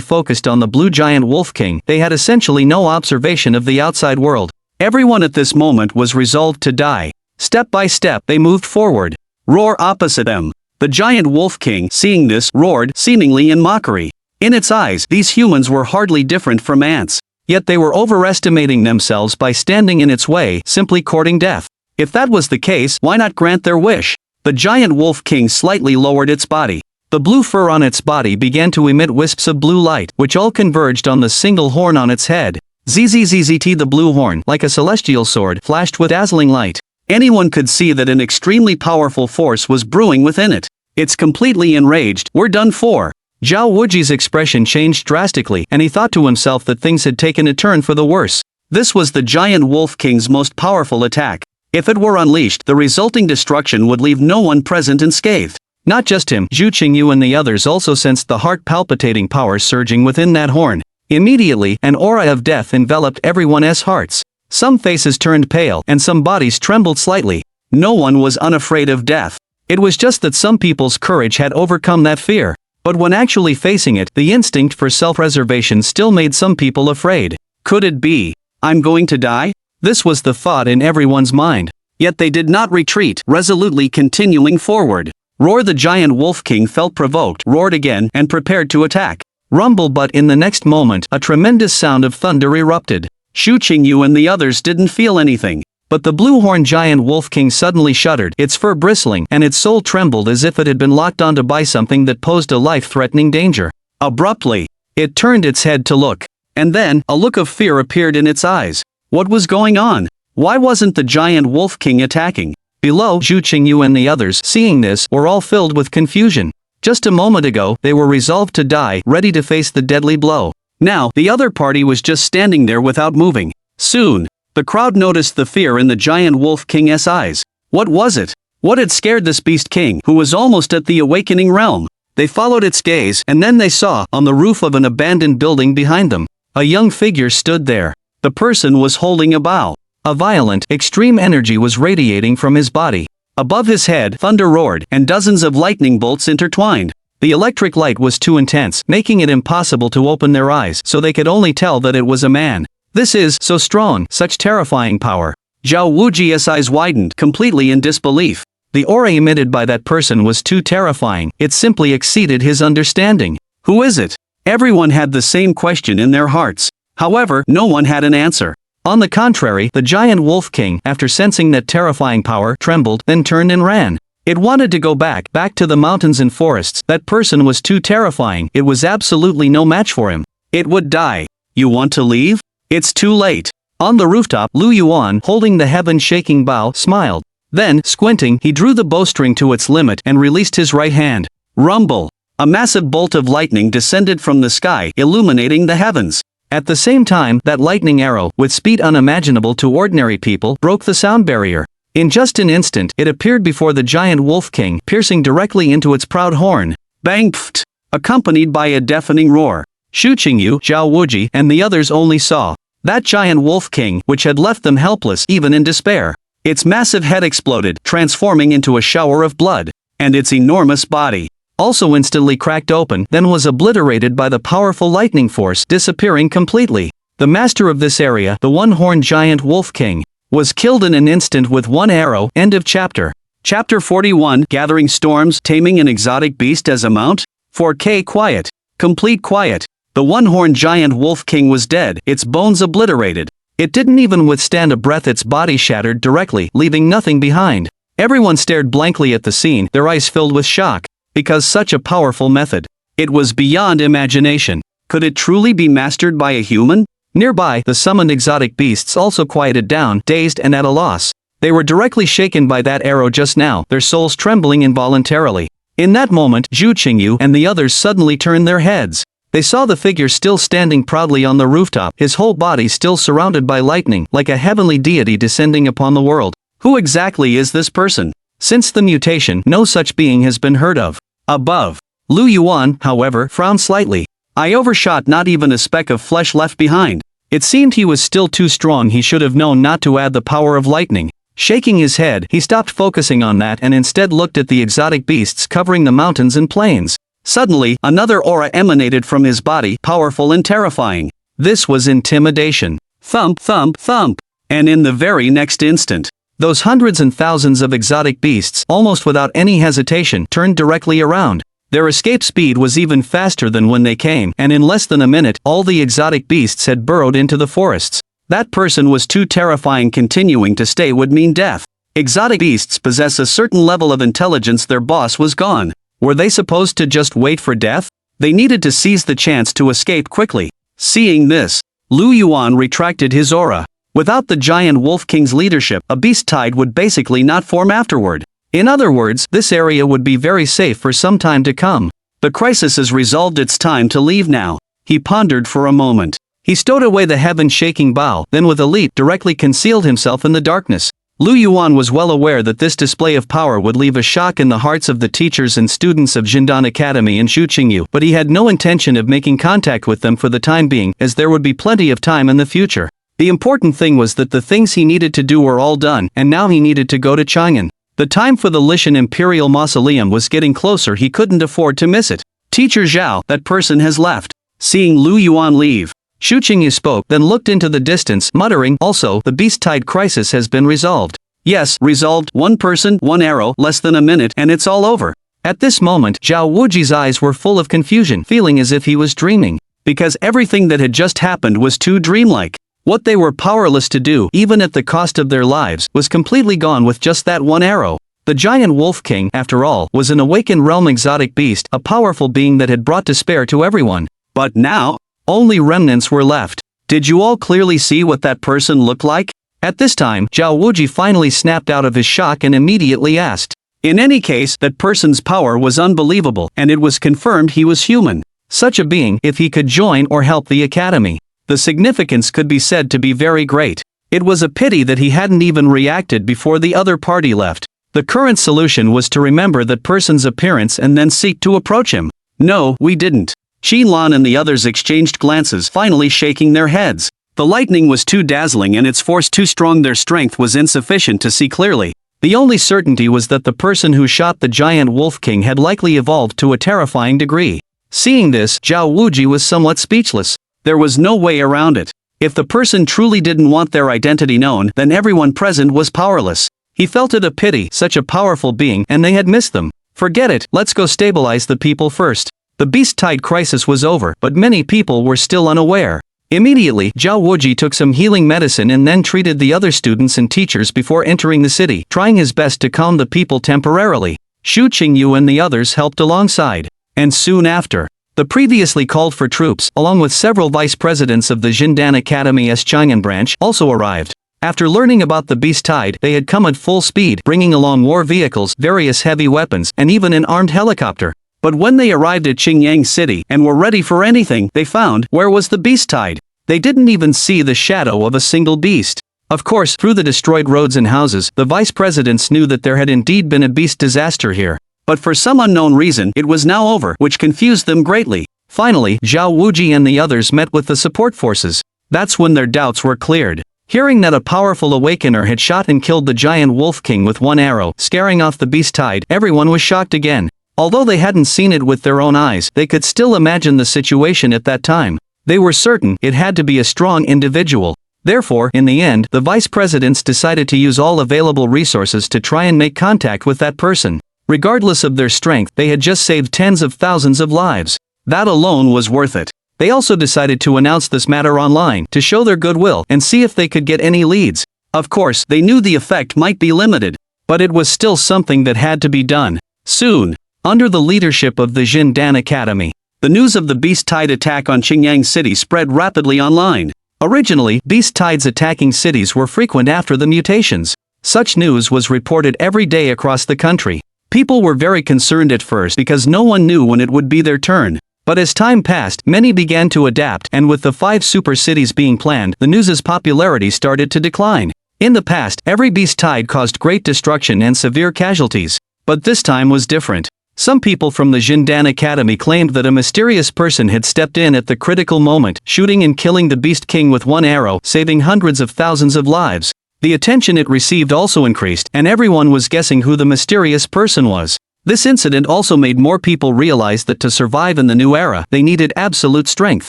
focused on the blue giant wolf king, they had essentially no observation of the outside world. Everyone at this moment was resolved to die. Step by step, they moved forward. Roar opposite them. The giant wolf king, seeing this, roared, seemingly in mockery. In its eyes, these humans were hardly different from ants. Yet they were overestimating themselves by standing in its way, simply courting death. If that was the case, why not grant their wish? The giant wolf king slightly lowered its body. The blue fur on its body began to emit wisps of blue light, which all converged on the single horn on its head. ZZZZT. The blue horn, like a celestial sword, flashed with dazzling light. Anyone could see that an extremely powerful force was brewing within it. It's completely enraged. We're done for. Zhao Wuji's expression changed drastically, and he thought to himself that things had taken a turn for the worse. This was the giant wolf king's most powerful attack. If it were unleashed, the resulting destruction would leave no one present unscathed. Not just him, Zhu Qingyu and the others also sensed the heart-palpitating power surging within that horn. Immediately, an aura of death enveloped everyone's hearts. Some faces turned pale, and some bodies trembled slightly. No one was unafraid of death. It was just that some people's courage had overcome that fear. But when actually facing it, the instinct for self-preservation still made some people afraid. Could it be? I'm going to die? This was the thought in everyone's mind. Yet they did not retreat, resolutely continuing forward. Roar. The giant wolf king felt provoked, roared again, and prepared to attack. Rumble. But in the next moment, a tremendous sound of thunder erupted. Zhu Qingyu and the others didn't feel anything. But the blue-horned giant wolf king suddenly shuddered, its fur bristling, and its soul trembled as if it had been locked onto by something that posed a life-threatening danger. Abruptly, it turned its head to look. And then, a look of fear appeared in its eyes. What was going on? Why wasn't the giant wolf king attacking? Below, Zhu Qingyu and the others, seeing this, were all filled with confusion. Just a moment ago, they were resolved to die, ready to face the deadly blow. Now, the other party was just standing there without moving. Soon, the crowd noticed the fear in the giant wolf king's eyes. What was it? What had scared this beast king, who was almost at the awakening realm? They followed its gaze, and then they saw, on the roof of an abandoned building behind them, a young figure stood there. The person was holding a bow. A violent, extreme energy was radiating from his body. Above his head, thunder roared, and dozens of lightning bolts intertwined. The electric light was too intense, making it impossible to open their eyes, so they could only tell that it was a man. This is so strong, such terrifying power. Zhao Wuji's eyes widened, completely in disbelief. The aura emitted by that person was too terrifying, it simply exceeded his understanding. Who is it? Everyone had the same question in their hearts. However, no one had an answer. On the contrary, the giant wolf king, after sensing that terrifying power, trembled, then turned and ran. It wanted to go back to the mountains and forests. That person was too terrifying, it was absolutely no match for him. It would die. You want to leave? It's too late. On the rooftop, Lu Yuan, holding the heaven-shaking bow, smiled. Then, squinting, he drew the bowstring to its limit and released his right hand. Rumble! A massive bolt of lightning descended from the sky, illuminating the heavens. At the same time, that lightning arrow, with speed unimaginable to ordinary people, broke the sound barrier. In just an instant, it appeared before the giant wolf king, piercing directly into its proud horn. Bang! Pft! Accompanied by a deafening roar. Zhu Qingyu, Zhao Wuji, and the others only saw that giant wolf king, which had left them helpless, even in despair. Its massive head exploded, transforming into a shower of blood, and its enormous body also instantly cracked open, then was obliterated by the powerful lightning force, disappearing completely. The master of this area, the one-horned giant wolf king, was killed in an instant with one arrow. End of chapter. Chapter 41, Gathering Storms, Taming an Exotic Beast as a Mount? 4K Quiet. Complete quiet. The one-horned giant wolf king was dead, its bones obliterated. It didn't even withstand a breath, its body shattered directly, leaving nothing behind. Everyone stared blankly at the scene, their eyes filled with shock. Because such a powerful method. It was beyond imagination. Could it truly be mastered by a human? Nearby, the summoned exotic beasts also quieted down, dazed and at a loss. They were directly shaken by that arrow just now, their souls trembling involuntarily. In that moment, Zhu Qingyu and the others suddenly turned their heads. They saw the figure still standing proudly on the rooftop, his whole body still surrounded by lightning, like a heavenly deity descending upon the world. Who exactly is this person? Since the mutation, no such being has been heard of. Above. Lu Yuan, however, frowned slightly. I overshot, not even a speck of flesh left behind. It seemed he was still too strong. He should have known not to add the power of lightning. Shaking his head, he stopped focusing on that and instead looked at the exotic beasts covering the mountains and plains. Suddenly, another aura emanated from his body, powerful and terrifying. This was intimidation. Thump, thump, thump. And in the very next instant, those hundreds and thousands of exotic beasts, almost without any hesitation, turned directly around. Their escape speed was even faster than when they came, and in less than a minute, all the exotic beasts had burrowed into the forests. That person was too terrifying. Continuing to stay would mean death. Exotic beasts possess a certain level of intelligence. Their boss was gone. Were they supposed to just wait for death? They needed to seize the chance to escape quickly. Seeing this, Lu Yuan retracted his aura. Without the giant wolf king's leadership, a beast tide would basically not form afterward. In other words, this area would be very safe for some time to come. The crisis is resolved. It's time to leave now. He pondered for a moment. He stowed away the heaven-shaking bow, then with a leap directly concealed himself in the darkness. Lu Yuan was well aware that this display of power would leave a shock in the hearts of the teachers and students of Jindan Academy and Shuqingyu, but he had no intention of making contact with them for the time being, as there would be plenty of time in the future. The important thing was that the things he needed to do were all done, and now he needed to go to Chang'an. The time for the Lishan Imperial Mausoleum was getting closer. He couldn't afford to miss it. Teacher Zhao, that person has left. Seeing Lu Yuan leave, Shuqingyu spoke, then looked into the distance, muttering, also, the beast tide crisis has been resolved. Yes, resolved. One person, one arrow, less than a minute, and it's all over. At this moment, Zhao Wuji's eyes were full of confusion, feeling as if he was dreaming. Because everything that had just happened was too dreamlike. What they were powerless to do, even at the cost of their lives, was completely gone with just that one arrow. The giant wolf king, after all, was an awakened realm exotic beast, a powerful being that had brought despair to everyone. But now, only remnants were left. Did you all clearly see what that person looked like? At this time, Zhao Wuji finally snapped out of his shock and immediately asked. In any case, that person's power was unbelievable, and it was confirmed he was human. Such a being, if he could join or help the academy, the significance could be said to be very great. It was a pity that he hadn't even reacted before the other party left. The current solution was to remember that person's appearance and then seek to approach him. No, we didn't. Qinlan and the others exchanged glances, finally shaking their heads. The lightning was too dazzling and its force too strong. Their strength was insufficient to see clearly. The only certainty was that the person who shot the giant wolf king had likely evolved to a terrifying degree. Seeing this, Zhao Wuji was somewhat speechless. There was no way around it. If the person truly didn't want their identity known, then everyone present was powerless. He felt it a pity, such a powerful being, and they had missed them. Forget it, let's go stabilize the people first. The beast tide crisis was over, but many people were still unaware. Immediately, Zhao Wuji took some healing medicine and then treated the other students and teachers before entering the city, trying his best to calm the people temporarily. Xu Qingyu and the others helped alongside. And soon after, the previously called for troops, along with several vice presidents of the Jindan Academy's Chang'an branch, also arrived. After learning about the beast tide, they had come at full speed, bringing along war vehicles, various heavy weapons, and even an armed helicopter. But when they arrived at Qingyang City and were ready for anything, they found, where was the beast tide? They didn't even see the shadow of a single beast. Of course, through the destroyed roads and houses, the vice presidents knew that there had indeed been a beast disaster here. But for some unknown reason, it was now over, which confused them greatly. Finally, Zhao Wuji and the others met with the support forces. That's when their doubts were cleared. Hearing that a powerful awakener had shot and killed the giant wolf king with one arrow, scaring off the beast tide, everyone was shocked again. Although they hadn't seen it with their own eyes, they could still imagine the situation at that time. They were certain it had to be a strong individual. Therefore, in the end, the vice presidents decided to use all available resources to try and make contact with that person. Regardless of their strength, they had just saved tens of thousands of lives. That alone was worth it. They also decided to announce this matter online, to show their goodwill and see if they could get any leads. Of course, they knew the effect might be limited. But it was still something that had to be done. Soon, under the leadership of the Jindan Academy, the news of the beast tide attack on Qingyang City spread rapidly online. Originally, beast tides attacking cities were frequent after the mutations. Such news was reported every day across the country. People were very concerned at first because no one knew when it would be their turn. But as time passed, many began to adapt, and with the 5 super cities being planned, the news's popularity started to decline. In the past, every beast tide caused great destruction and severe casualties. But this time was different. Some people from the Jindan Academy claimed that a mysterious person had stepped in at the critical moment, shooting and killing the Beast King with one arrow, saving hundreds of thousands of lives. The attention it received also increased, and everyone was guessing who the mysterious person was. This incident also made more people realize that to survive in the new era, they needed absolute strength.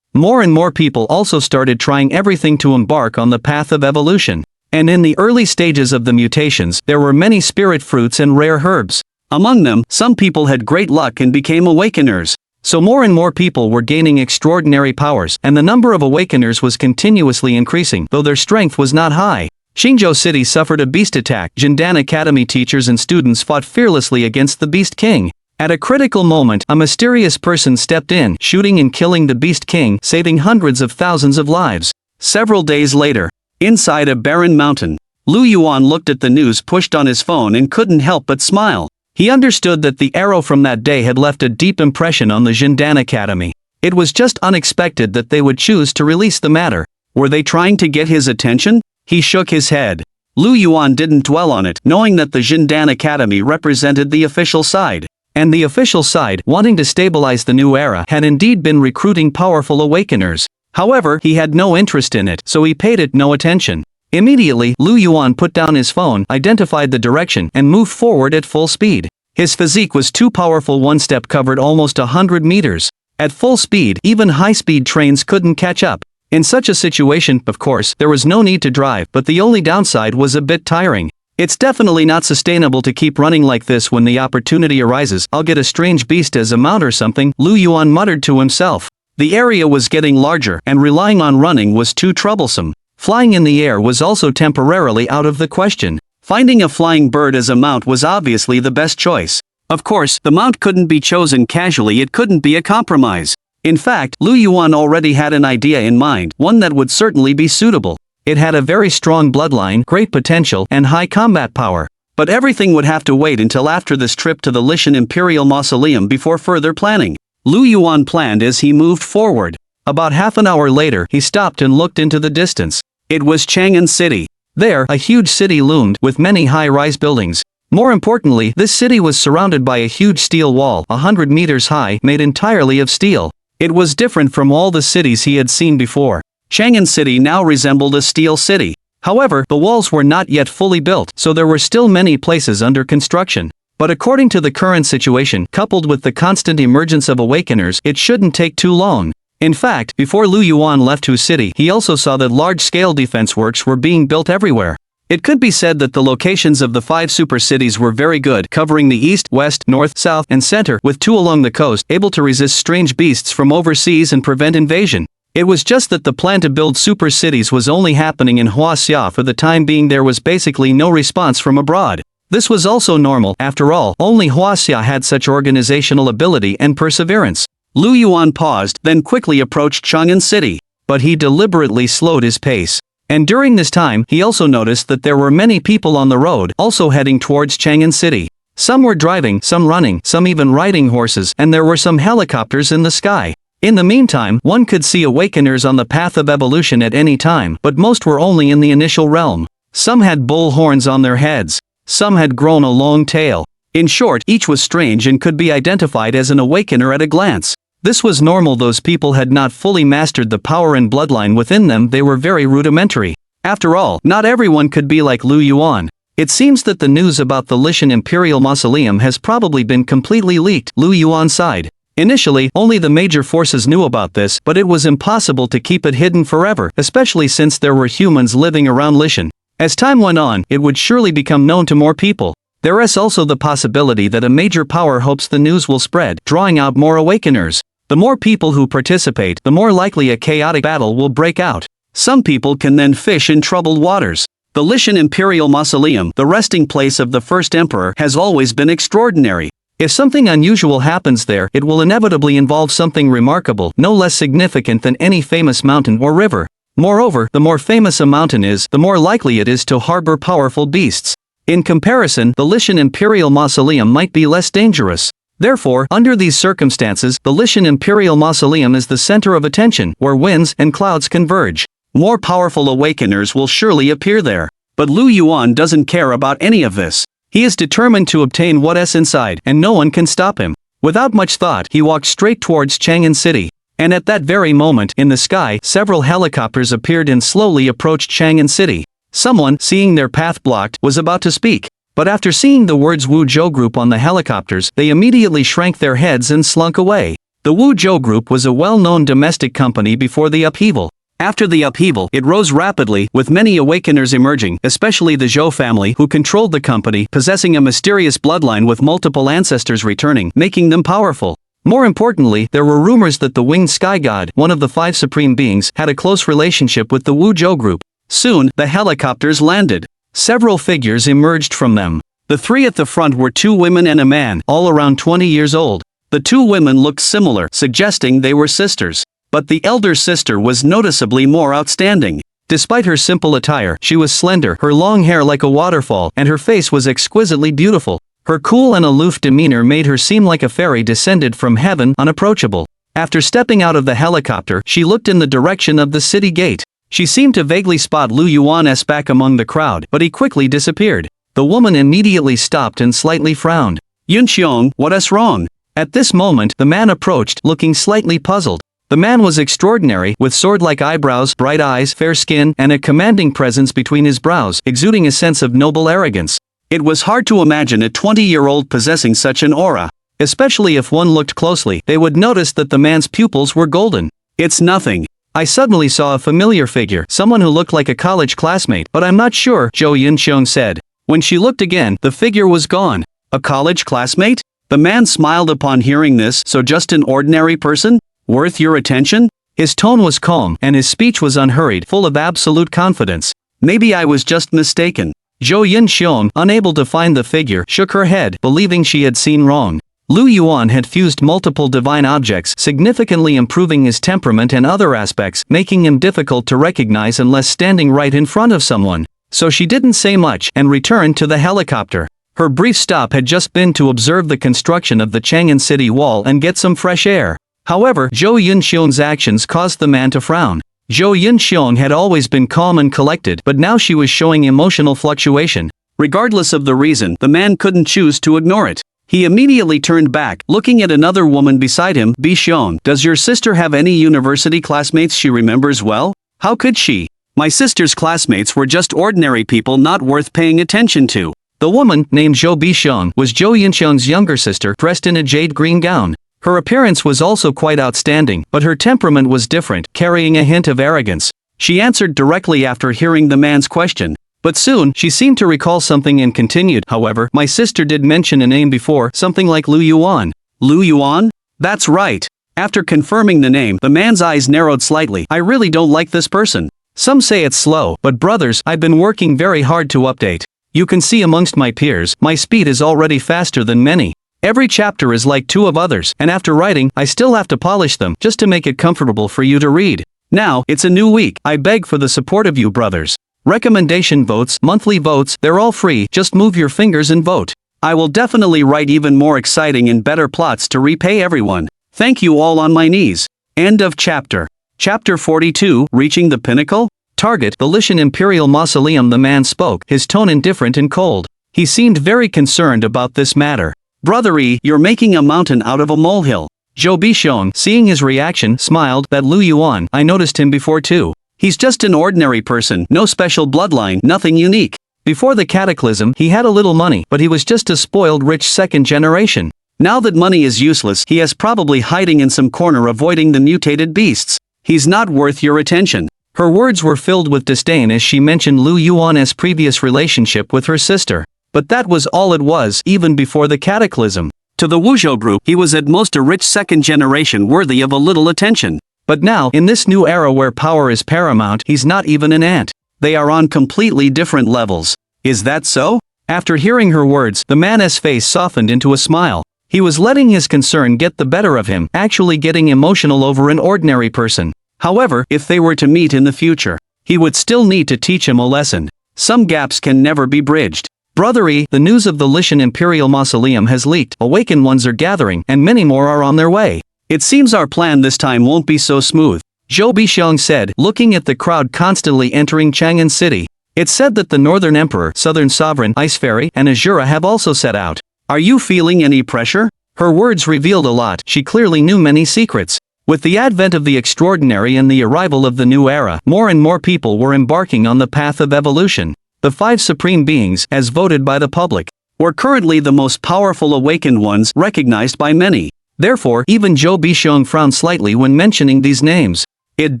More and more people also started trying everything to embark on the path of evolution. And in the early stages of the mutations, there were many spirit fruits and rare herbs. Among them, some people had great luck and became awakeners. So more and more people were gaining extraordinary powers, and the number of awakeners was continuously increasing, though their strength was not high. Xingzhou City suffered a beast attack. Jindan Academy teachers and students fought fearlessly against the Beast King. At a critical moment, a mysterious person stepped in, shooting and killing the Beast King, saving hundreds of thousands of lives. Several days later, inside a barren mountain, Lu Yuan looked at the news pushed on his phone and couldn't help but smile. He understood that the arrow from that day had left a deep impression on the Jindan Academy. It was just unexpected that they would choose to release the matter. Were they trying to get his attention? He shook his head. Lu Yuan didn't dwell on it, knowing that the Jindan Academy represented the official side. And the official side, wanting to stabilize the new era, had indeed been recruiting powerful awakeners. However, he had no interest in it, so he paid it no attention. Immediately, Lu Yuan put down his phone, identified the direction, and moved forward at full speed. His physique was too powerful. One step covered almost 100 meters. At full speed, even high-speed trains couldn't catch up. In such a situation, of course, there was no need to drive, but the only downside was a bit tiring. It's definitely not sustainable to keep running like this when the opportunity arises. I'll get a strange beast as a mount or something, Lu Yuan muttered to himself. The area was getting larger, and relying on running was too troublesome. Flying in the air was also temporarily out of the question. Finding a flying bird as a mount was obviously the best choice. Of course, the mount couldn't be chosen casually. It couldn't be a compromise. In fact, Lu Yuan already had an idea in mind, one that would certainly be suitable. It had a very strong bloodline, great potential, and high combat power. But everything would have to wait until after this trip to the Lishan Imperial Mausoleum before further planning. Lu Yuan planned as he moved forward. About half an hour later, he stopped and looked into the distance. It was Chang'an City. There, a huge city loomed, with many high-rise buildings. More importantly, this city was surrounded by a huge steel wall, 100 meters high, made entirely of steel. It was different from all the cities he had seen before. Chang'an City now resembled a steel city. However, the walls were not yet fully built, so there were still many places under construction. But according to the current situation, coupled with the constant emergence of awakeners, it shouldn't take too long. In fact, before Lu Yuan left Hu City, he also saw that large-scale defense works were being built everywhere. It could be said that the locations of the 5 super cities were very good, covering the east, west, north, south, and center, with 2 along the coast, able to resist strange beasts from overseas and prevent invasion. It was just that the plan to build super cities was only happening in Huaxia for the time being. There was basically no response from abroad. This was also normal. After all, only Huaxia had such organizational ability and perseverance. Lu Yuan paused, then quickly approached Chang'an City. But he deliberately slowed his pace. And during this time, he also noticed that there were many people on the road, also heading towards Chang'an City. Some were driving, some running, some even riding horses, and there were some helicopters in the sky. In the meantime, one could see awakeners on the path of evolution at any time, but most were only in the initial realm. Some had bull horns on their heads. Some had grown a long tail. In short, each was strange and could be identified as an awakener at a glance. This was normal. Those people had not fully mastered the power and bloodline within them. They were very rudimentary. After all, not everyone could be like Lu Yuan. It seems that the news about the Lishan Imperial Mausoleum has probably been completely leaked, Lu Yuan sighed. Initially, only the major forces knew about this, but it was impossible to keep it hidden forever, especially since there were humans living around Lishan. As time went on, it would surely become known to more people. There is also the possibility that a major power hopes the news will spread, drawing out more awakeners. The more people who participate, the more likely a chaotic battle will break out. Some people can then fish in troubled waters. The Lishan Imperial Mausoleum, the resting place of the first emperor, has always been extraordinary. If something unusual happens there, it will inevitably involve something remarkable, no less significant than any famous mountain or river. Moreover, the more famous a mountain is, the more likely it is to harbor powerful beasts. In comparison, the Lishan Imperial Mausoleum might be less dangerous. Therefore, under these circumstances, the Lishan Imperial Mausoleum is the center of attention, where winds and clouds converge. More powerful awakeners will surely appear there. But Lu Yuan doesn't care about any of this. He is determined to obtain what's inside, and no one can stop him. Without much thought, he walked straight towards Chang'an City. And at that very moment, in the sky, several helicopters appeared and slowly approached Chang'an City. Someone, seeing their path blocked, was about to speak. But after seeing the words Wuzhou Group on the helicopters, they immediately shrank their heads and slunk away. The Wuzhou Group was a well-known domestic company before the upheaval. After the upheaval, it rose rapidly, with many awakeners emerging, especially the Zhou family, who controlled the company, possessing a mysterious bloodline with multiple ancestors returning, making them powerful. More importantly, there were rumors that the winged sky god, one of the 5 supreme beings, had a close relationship with the Wuzhou Group. Soon, the helicopters landed. Several figures emerged from them. The 3 at the front were 2 women and a man, all around 20 years old. The 2 women looked similar, suggesting they were sisters. But the elder sister was noticeably more outstanding. Despite her simple attire, she was slender, her long hair like a waterfall, and her face was exquisitely beautiful. Her cool and aloof demeanor made her seem like a fairy descended from heaven, unapproachable. After stepping out of the helicopter, she looked in the direction of the city gate. She seemed to vaguely spot Lu Yuan's back among the crowd, but he quickly disappeared. The woman immediately stopped and slightly frowned. "Yunxiong, what's wrong?" At this moment, the man approached, looking slightly puzzled. The man was extraordinary, with sword-like eyebrows, bright eyes, fair skin, and a commanding presence between his brows, exuding a sense of noble arrogance. It was hard to imagine a 20-year-old possessing such an aura. Especially if one looked closely, they would notice that the man's pupils were golden. "It's nothing. I suddenly saw a familiar figure, someone who looked like a college classmate, but I'm not sure," Zhou Yunxiong said. When she looked again, the figure was gone. A college classmate? The man smiled upon hearing this. "So just an ordinary person? Worth your attention?" His tone was calm, and his speech was unhurried, full of absolute confidence. "Maybe I was just mistaken." Zhou Yunxiong, unable to find the figure, shook her head, believing she had seen wrong. Lu Yuan had fused multiple divine objects, significantly improving his temperament and other aspects, making him difficult to recognize unless standing right in front of someone. So she didn't say much, and returned to the helicopter. Her brief stop had just been to observe the construction of the Chang'an City wall and get some fresh air. However, Zhou Yunxiong's actions caused the man to frown. Zhou Yunxiong had always been calm and collected, but now she was showing emotional fluctuation. Regardless of the reason, the man couldn't choose to ignore it. He immediately turned back, looking at another woman beside him. "Bi Xiong, does your sister have any university classmates she remembers well?" "How could she? My sister's classmates were just ordinary people not worth paying attention to." The woman, named Zhou Bi Xiong, was Zhou Yunxiong's younger sister, dressed in a jade green gown. Her appearance was also quite outstanding, but her temperament was different, carrying a hint of arrogance. She answered directly after hearing the man's question. But soon, she seemed to recall something and continued, "However, my sister did mention a name before, something like Lu Yuan." "Lu Yuan? That's right." After confirming the name, the man's eyes narrowed slightly. "I really don't like this person. Some say it's slow, but brothers, I've been working very hard to update. You can see amongst my peers, my speed is already faster than many. Every chapter is like 2 of others, and after writing, I still have to polish them, just to make it comfortable for you to read. Now, it's a new week, I beg for the support of you brothers. Recommendation votes, monthly votes, they're all free, just move your fingers and vote. I will definitely write even more exciting and better plots to repay everyone. Thank you all on my knees." End of chapter. Chapter 42, Reaching the Pinnacle? Target, the Lishan Imperial Mausoleum. The man spoke, his tone indifferent and cold. He seemed very concerned about this matter. "Brothery, you're making a mountain out of a molehill." Zhou Bi Xiong, seeing his reaction, smiled. "That Lu Yuan, I noticed him before too. He's just an ordinary person, no special bloodline, nothing unique. Before the cataclysm, he had a little money, but he was just a spoiled rich second generation. Now that money is useless, he is probably hiding in some corner avoiding the mutated beasts. He's not worth your attention." Her words were filled with disdain as she mentioned Lu Yuan's previous relationship with her sister. But that was all it was, even before the cataclysm. To the Wuzhou Group, he was at most a rich second generation worthy of a little attention. But now, in this new era where power is paramount, he's not even an ant. They are on completely different levels. Is that so? After hearing her words, the man's face softened into a smile. He was letting his concern get the better of him, actually getting emotional over an ordinary person. However, if they were to meet in the future, he would still need to teach him a lesson. Some gaps can never be bridged. "Brothery, the news of the Lishan Imperial Mausoleum has leaked, awakened ones are gathering, and many more are on their way. It seems our plan this time won't be so smooth," Zhou Bi Xiong said, looking at the crowd constantly entering Chang'an City. It's said that the Northern Emperor, Southern Sovereign, Ice Fairy, and Azura have also set out. Are you feeling any pressure? Her words revealed a lot. She clearly knew many secrets. With the advent of the extraordinary and the arrival of the new era, more and more people were embarking on the path of evolution. The 5 supreme beings, as voted by the public, were currently the most powerful awakened ones, recognized by many. Therefore, even Zhou Bixiong frowned slightly when mentioning these names. It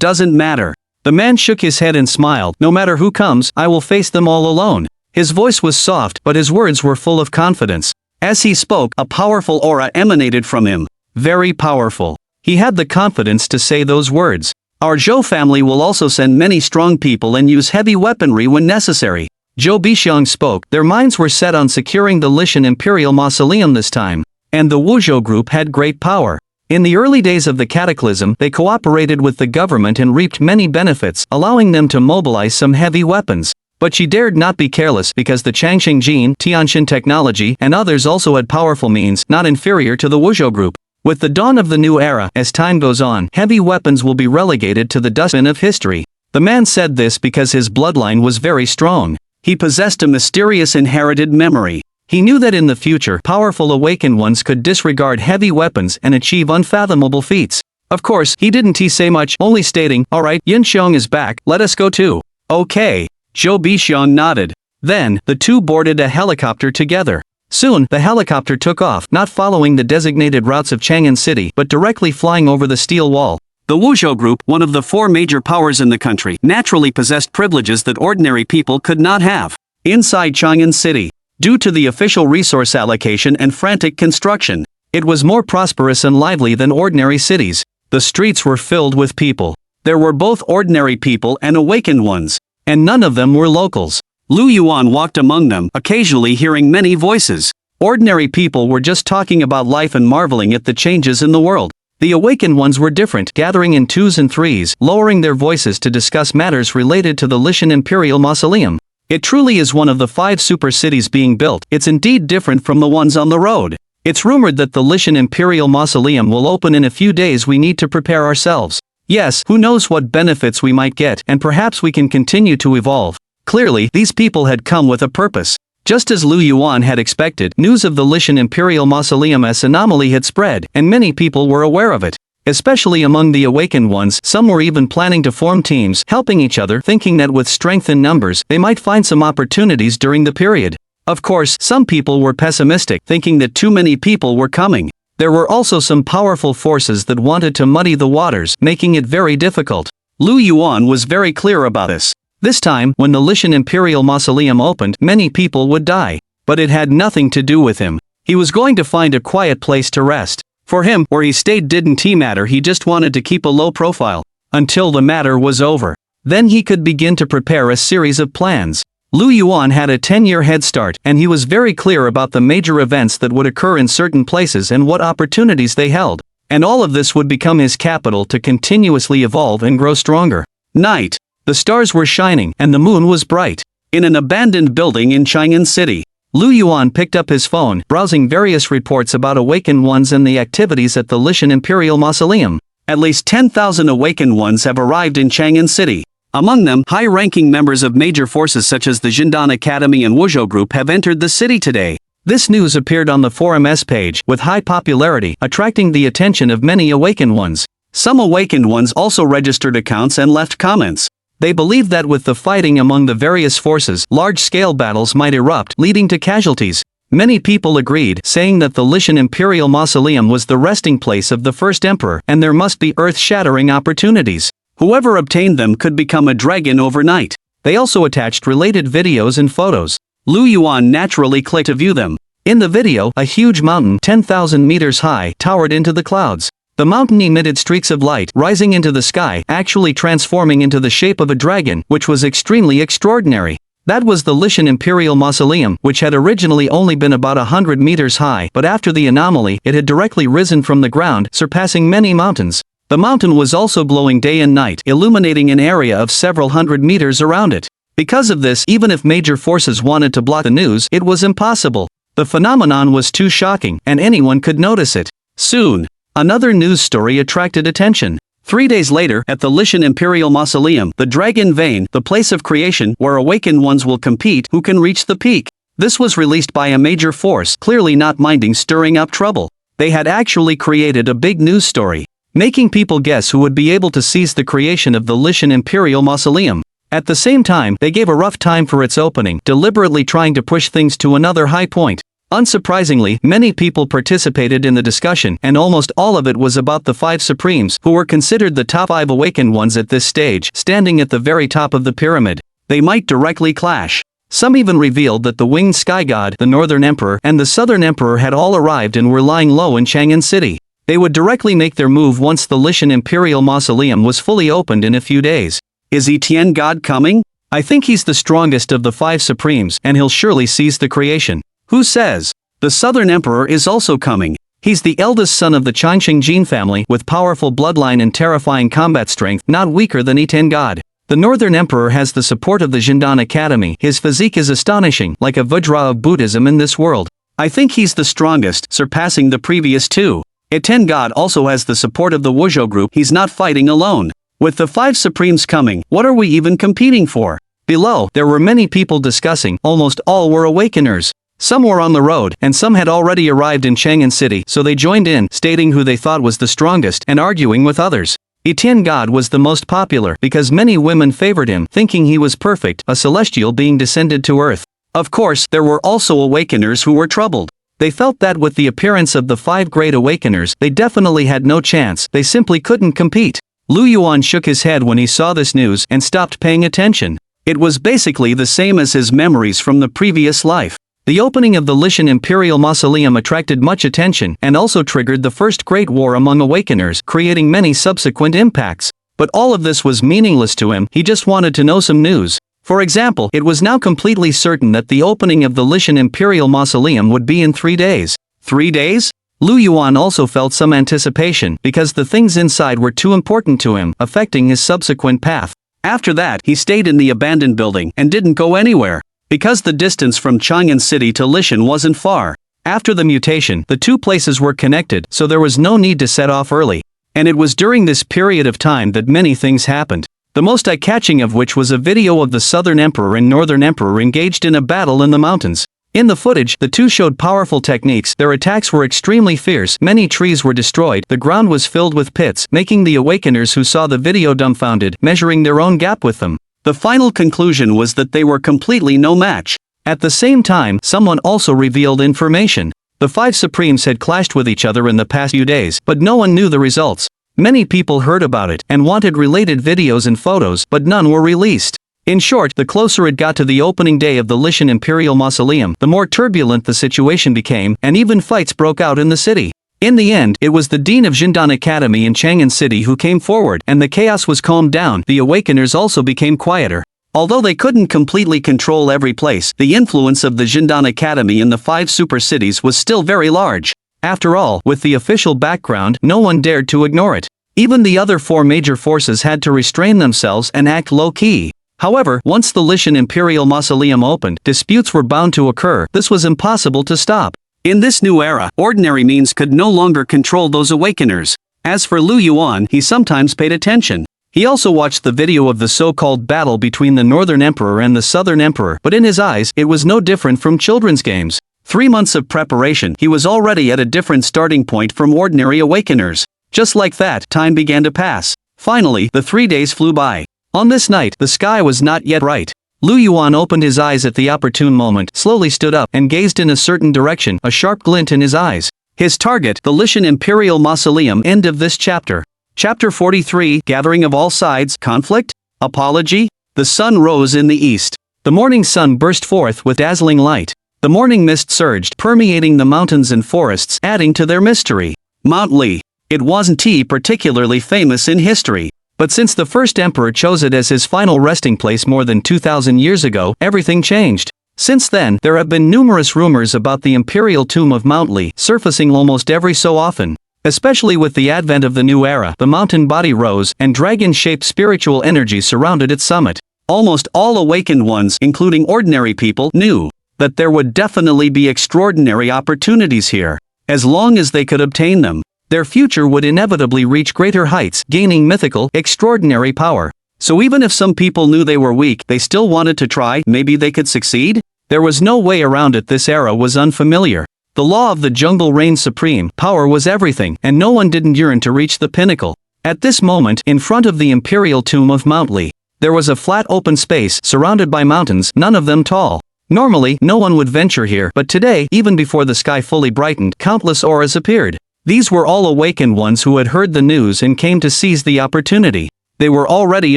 doesn't matter. The man shook his head and smiled. No matter who comes, I will face them all alone. His voice was soft, but his words were full of confidence. As he spoke, a powerful aura emanated from him. Very powerful. He had the confidence to say those words. Our Zhou family will also send many strong people and use heavy weaponry when necessary. Zhou Bixiong spoke. Their minds were set on securing the Lishan Imperial Mausoleum this time. And the Wuzhou group had great power. In the early days of the cataclysm, they cooperated with the government and reaped many benefits, allowing them to mobilize some heavy weapons. But she dared not be careless because the Changxing Jin, Tianxin technology, and others also had powerful means, not inferior to the Wuzhou group. With the dawn of the new era, as time goes on, heavy weapons will be relegated to the dustbin of history. The man said this because his bloodline was very strong. He possessed a mysterious inherited memory. He knew that in the future, powerful awakened ones could disregard heavy weapons and achieve unfathomable feats. Of course, he didn't say much, only stating, "Alright, Yin Xiong is back, let us go too." Okay. Zhou Bixiong nodded. Then, the two boarded a helicopter together. Soon, the helicopter took off, not following the designated routes of Chang'an City, but directly flying over the steel wall. The Wuzhou group, one of the 4 major powers in the country, naturally possessed privileges that ordinary people could not have. Inside Chang'an City, due to the official resource allocation and frantic construction, it was more prosperous and lively than ordinary cities. The streets were filled with people. There were both ordinary people and awakened ones, and none of them were locals. Lu Yuan walked among them, occasionally hearing many voices. Ordinary people were just talking about life and marveling at the changes in the world. The awakened ones were different, gathering in 2s and 3s, lowering their voices to discuss matters related to the Lishan Imperial Mausoleum. It truly is one of the 5 super cities being built. It's indeed different from the ones on the road. It's rumored that the Lishan Imperial Mausoleum will open in a few days. We need to prepare ourselves. Yes, who knows what benefits we might get, and perhaps we can continue to evolve. Clearly, these people had come with a purpose. Just as Lu Yuan had expected, news of the Lishan Imperial Mausoleum's anomaly had spread, and many people were aware of it. Especially among the awakened ones, some were even planning to form teams, helping each other, thinking that with strength in numbers, they might find some opportunities during the period. Of course, some people were pessimistic, thinking that too many people were coming. There were also some powerful forces that wanted to muddy the waters, making it very difficult. Lu Yuan was very clear about this. This time, when the Lishan Imperial Mausoleum opened, many people would die. But it had nothing to do with him. He was going to find a quiet place to rest. For him, where he stayed didn't matter. He just wanted to keep a low profile until the matter was over. Then he could begin to prepare a series of plans. Lu Yuan had a 10-year head start, and he was very clear about the major events that would occur in certain places and what opportunities they held. And all of this would become his capital to continuously evolve and grow stronger. Night. The stars were shining, and the moon was bright. In an abandoned building in Chang'an City, Lu Yuan picked up his phone, browsing various reports about awakened ones and the activities at the Lishan Imperial Mausoleum. At least 10,000 awakened ones have arrived in Chang'an City. Among them, high-ranking members of major forces such as the Jindan Academy and Wuzhou Group have entered the city today. This news appeared on the forum's page, with high popularity, attracting the attention of many awakened ones. Some awakened ones also registered accounts and left comments. They believed that with the fighting among the various forces, large-scale battles might erupt, leading to casualties. Many people agreed, saying that the Lishan Imperial Mausoleum was the resting place of the first emperor, and there must be earth-shattering opportunities. Whoever obtained them could become a dragon overnight. They also attached related videos and photos. Lu Yuan naturally clicked to view them. In the video, a huge mountain, 10,000 meters high, towered into the clouds. The mountain emitted streaks of light, rising into the sky, actually transforming into the shape of a dragon, which was extremely extraordinary. That was the Lishan Imperial Mausoleum, which had originally only been about 100 meters high, but after the anomaly, it had directly risen from the ground, surpassing many mountains. The mountain was also glowing day and night, illuminating an area of several hundred meters around it. Because of this, even if major forces wanted to block the news, it was impossible. The phenomenon was too shocking, and anyone could notice it. Soon, another news story attracted attention. 3 days later, at the Lishan Imperial Mausoleum, the Dragon Vein, the place of creation where awakened ones will compete who can reach the peak. This was released by a major force, clearly not minding stirring up trouble. They had actually created a big news story, making people guess who would be able to seize the creation of the Lishan Imperial Mausoleum. At the same time, they gave a rough time for its opening, deliberately trying to push things to another high point. Unsurprisingly, many people participated in the discussion, and almost all of it was about the 5 Supremes, who were considered the top 5 awakened ones at this stage, standing at the very top of the pyramid. They might directly clash. Some even revealed that the winged sky god, the Northern Emperor, and the Southern Emperor had all arrived and were lying low in Chang'an City. They would directly make their move once the Lishan Imperial Mausoleum was fully opened in a few days. Is Tian God coming? I think he's the strongest of the 5 Supremes, and he'll surely seize the creation. Who says? The Southern Emperor is also coming. He's the eldest son of the Changsheng Jin family, with powerful bloodline and terrifying combat strength, not weaker than Tian God. The Northern Emperor has the support of the Jindan Academy. His physique is astonishing, like a Vajra of Buddhism in this world. I think he's the strongest, surpassing the previous 2. Tian God also has the support of the Wuzhou group. He's not fighting alone. With the 5 Supremes coming, what are we even competing for? Below, there were many people discussing. Almost all were awakeners. Some were on the road, and some had already arrived in Chang'an City, so they joined in, stating who they thought was the strongest, and arguing with others. Tian God was the most popular, because many women favored him, thinking he was perfect, a celestial being descended to earth. Of course, there were also awakeners who were troubled. They felt that with the appearance of the 5 great awakeners, they definitely had no chance, they simply couldn't compete. Lu Yuan shook his head when he saw this news and stopped paying attention. It was basically the same as his memories from the previous life. The opening of the Lishan Imperial Mausoleum attracted much attention and also triggered the first great war among awakeners, creating many subsequent impacts. But all of this was meaningless to him, he just wanted to know some news. For example, it was now completely certain that the opening of the Lishan Imperial Mausoleum would be in 3 days. 3 days? Lu Yuan also felt some anticipation, because the things inside were too important to him, affecting his subsequent path. After that, he stayed in the abandoned building and didn't go anywhere. Because the distance from Chang'an City to Lishan wasn't far. After the mutation, the 2 places were connected, so there was no need to set off early. And it was during this period of time that many things happened. The most eye-catching of which was a video of the Southern Emperor and Northern Emperor engaged in a battle in the mountains. In the footage, the 2 showed powerful techniques, their attacks were extremely fierce, many trees were destroyed, the ground was filled with pits, making the awakeners who saw the video dumbfounded, measuring their own gap with them. The final conclusion was that they were completely no match. At the same time, someone also revealed information. The 5 Supremes had clashed with each other in the past few days, but no one knew the results. Many people heard about it and wanted related videos and photos, but none were released. In short, the closer it got to the opening day of the Lishan Imperial Mausoleum, the more turbulent the situation became, and even fights broke out in the city. In the end, it was the Dean of Jindan Academy in Chang'an City who came forward, and the chaos was calmed down. The awakeners also became quieter. Although they couldn't completely control every place, the influence of the Jindan Academy in the 5 super cities was still very large. After all, with the official background, no one dared to ignore it. Even the other 4 major forces had to restrain themselves and act low-key. However, once the Lishan Imperial Mausoleum opened, disputes were bound to occur. This was impossible to stop. In this new era, ordinary means could no longer control those awakeners. As for Lu Yuan, he sometimes paid attention. He also watched the video of the so-called battle between the Northern Emperor and the Southern Emperor, but in his eyes, it was no different from children's games. 3 months of preparation, he was already at a different starting point from ordinary awakeners. Just like that, time began to pass. Finally, the 3 days flew by. On this night, the sky was not yet bright. Lu Yuan opened his eyes at the opportune moment, slowly stood up, and gazed in a certain direction, a sharp glint in his eyes. His target, the Lishan Imperial Mausoleum. End of this chapter. Chapter 43, Gathering of All Sides, Conflict? Apology? The sun rose in the east. The morning sun burst forth with dazzling light. The morning mist surged, permeating the mountains and forests, adding to their mystery. Mount Li. It wasn't particularly famous in history. But since the first emperor chose it as his final resting place more than 2,000 years ago, everything changed. Since then, there have been numerous rumors about the imperial tomb of Mount Li, surfacing almost every so often. Especially with the advent of the new era, the mountain body rose, and dragon-shaped spiritual energy surrounded its summit. Almost all awakened ones, including ordinary people, knew that there would definitely be extraordinary opportunities here, as long as they could obtain them. their future would inevitably reach greater heights, gaining mythical, extraordinary power. So even if some people knew they were weak, they still wanted to try, maybe they could succeed? There was no way around it. This era was unfamiliar. The law of the jungle reigned supreme, power was everything, and no one didn't yearn to reach the pinnacle. At this moment, in front of the imperial tomb of Mount Li, there was a flat open space surrounded by mountains, none of them tall. Normally, no one would venture here, but today, even before the sky fully brightened, countless auras appeared. These were all awakened ones who had heard the news and came to seize the opportunity. They were already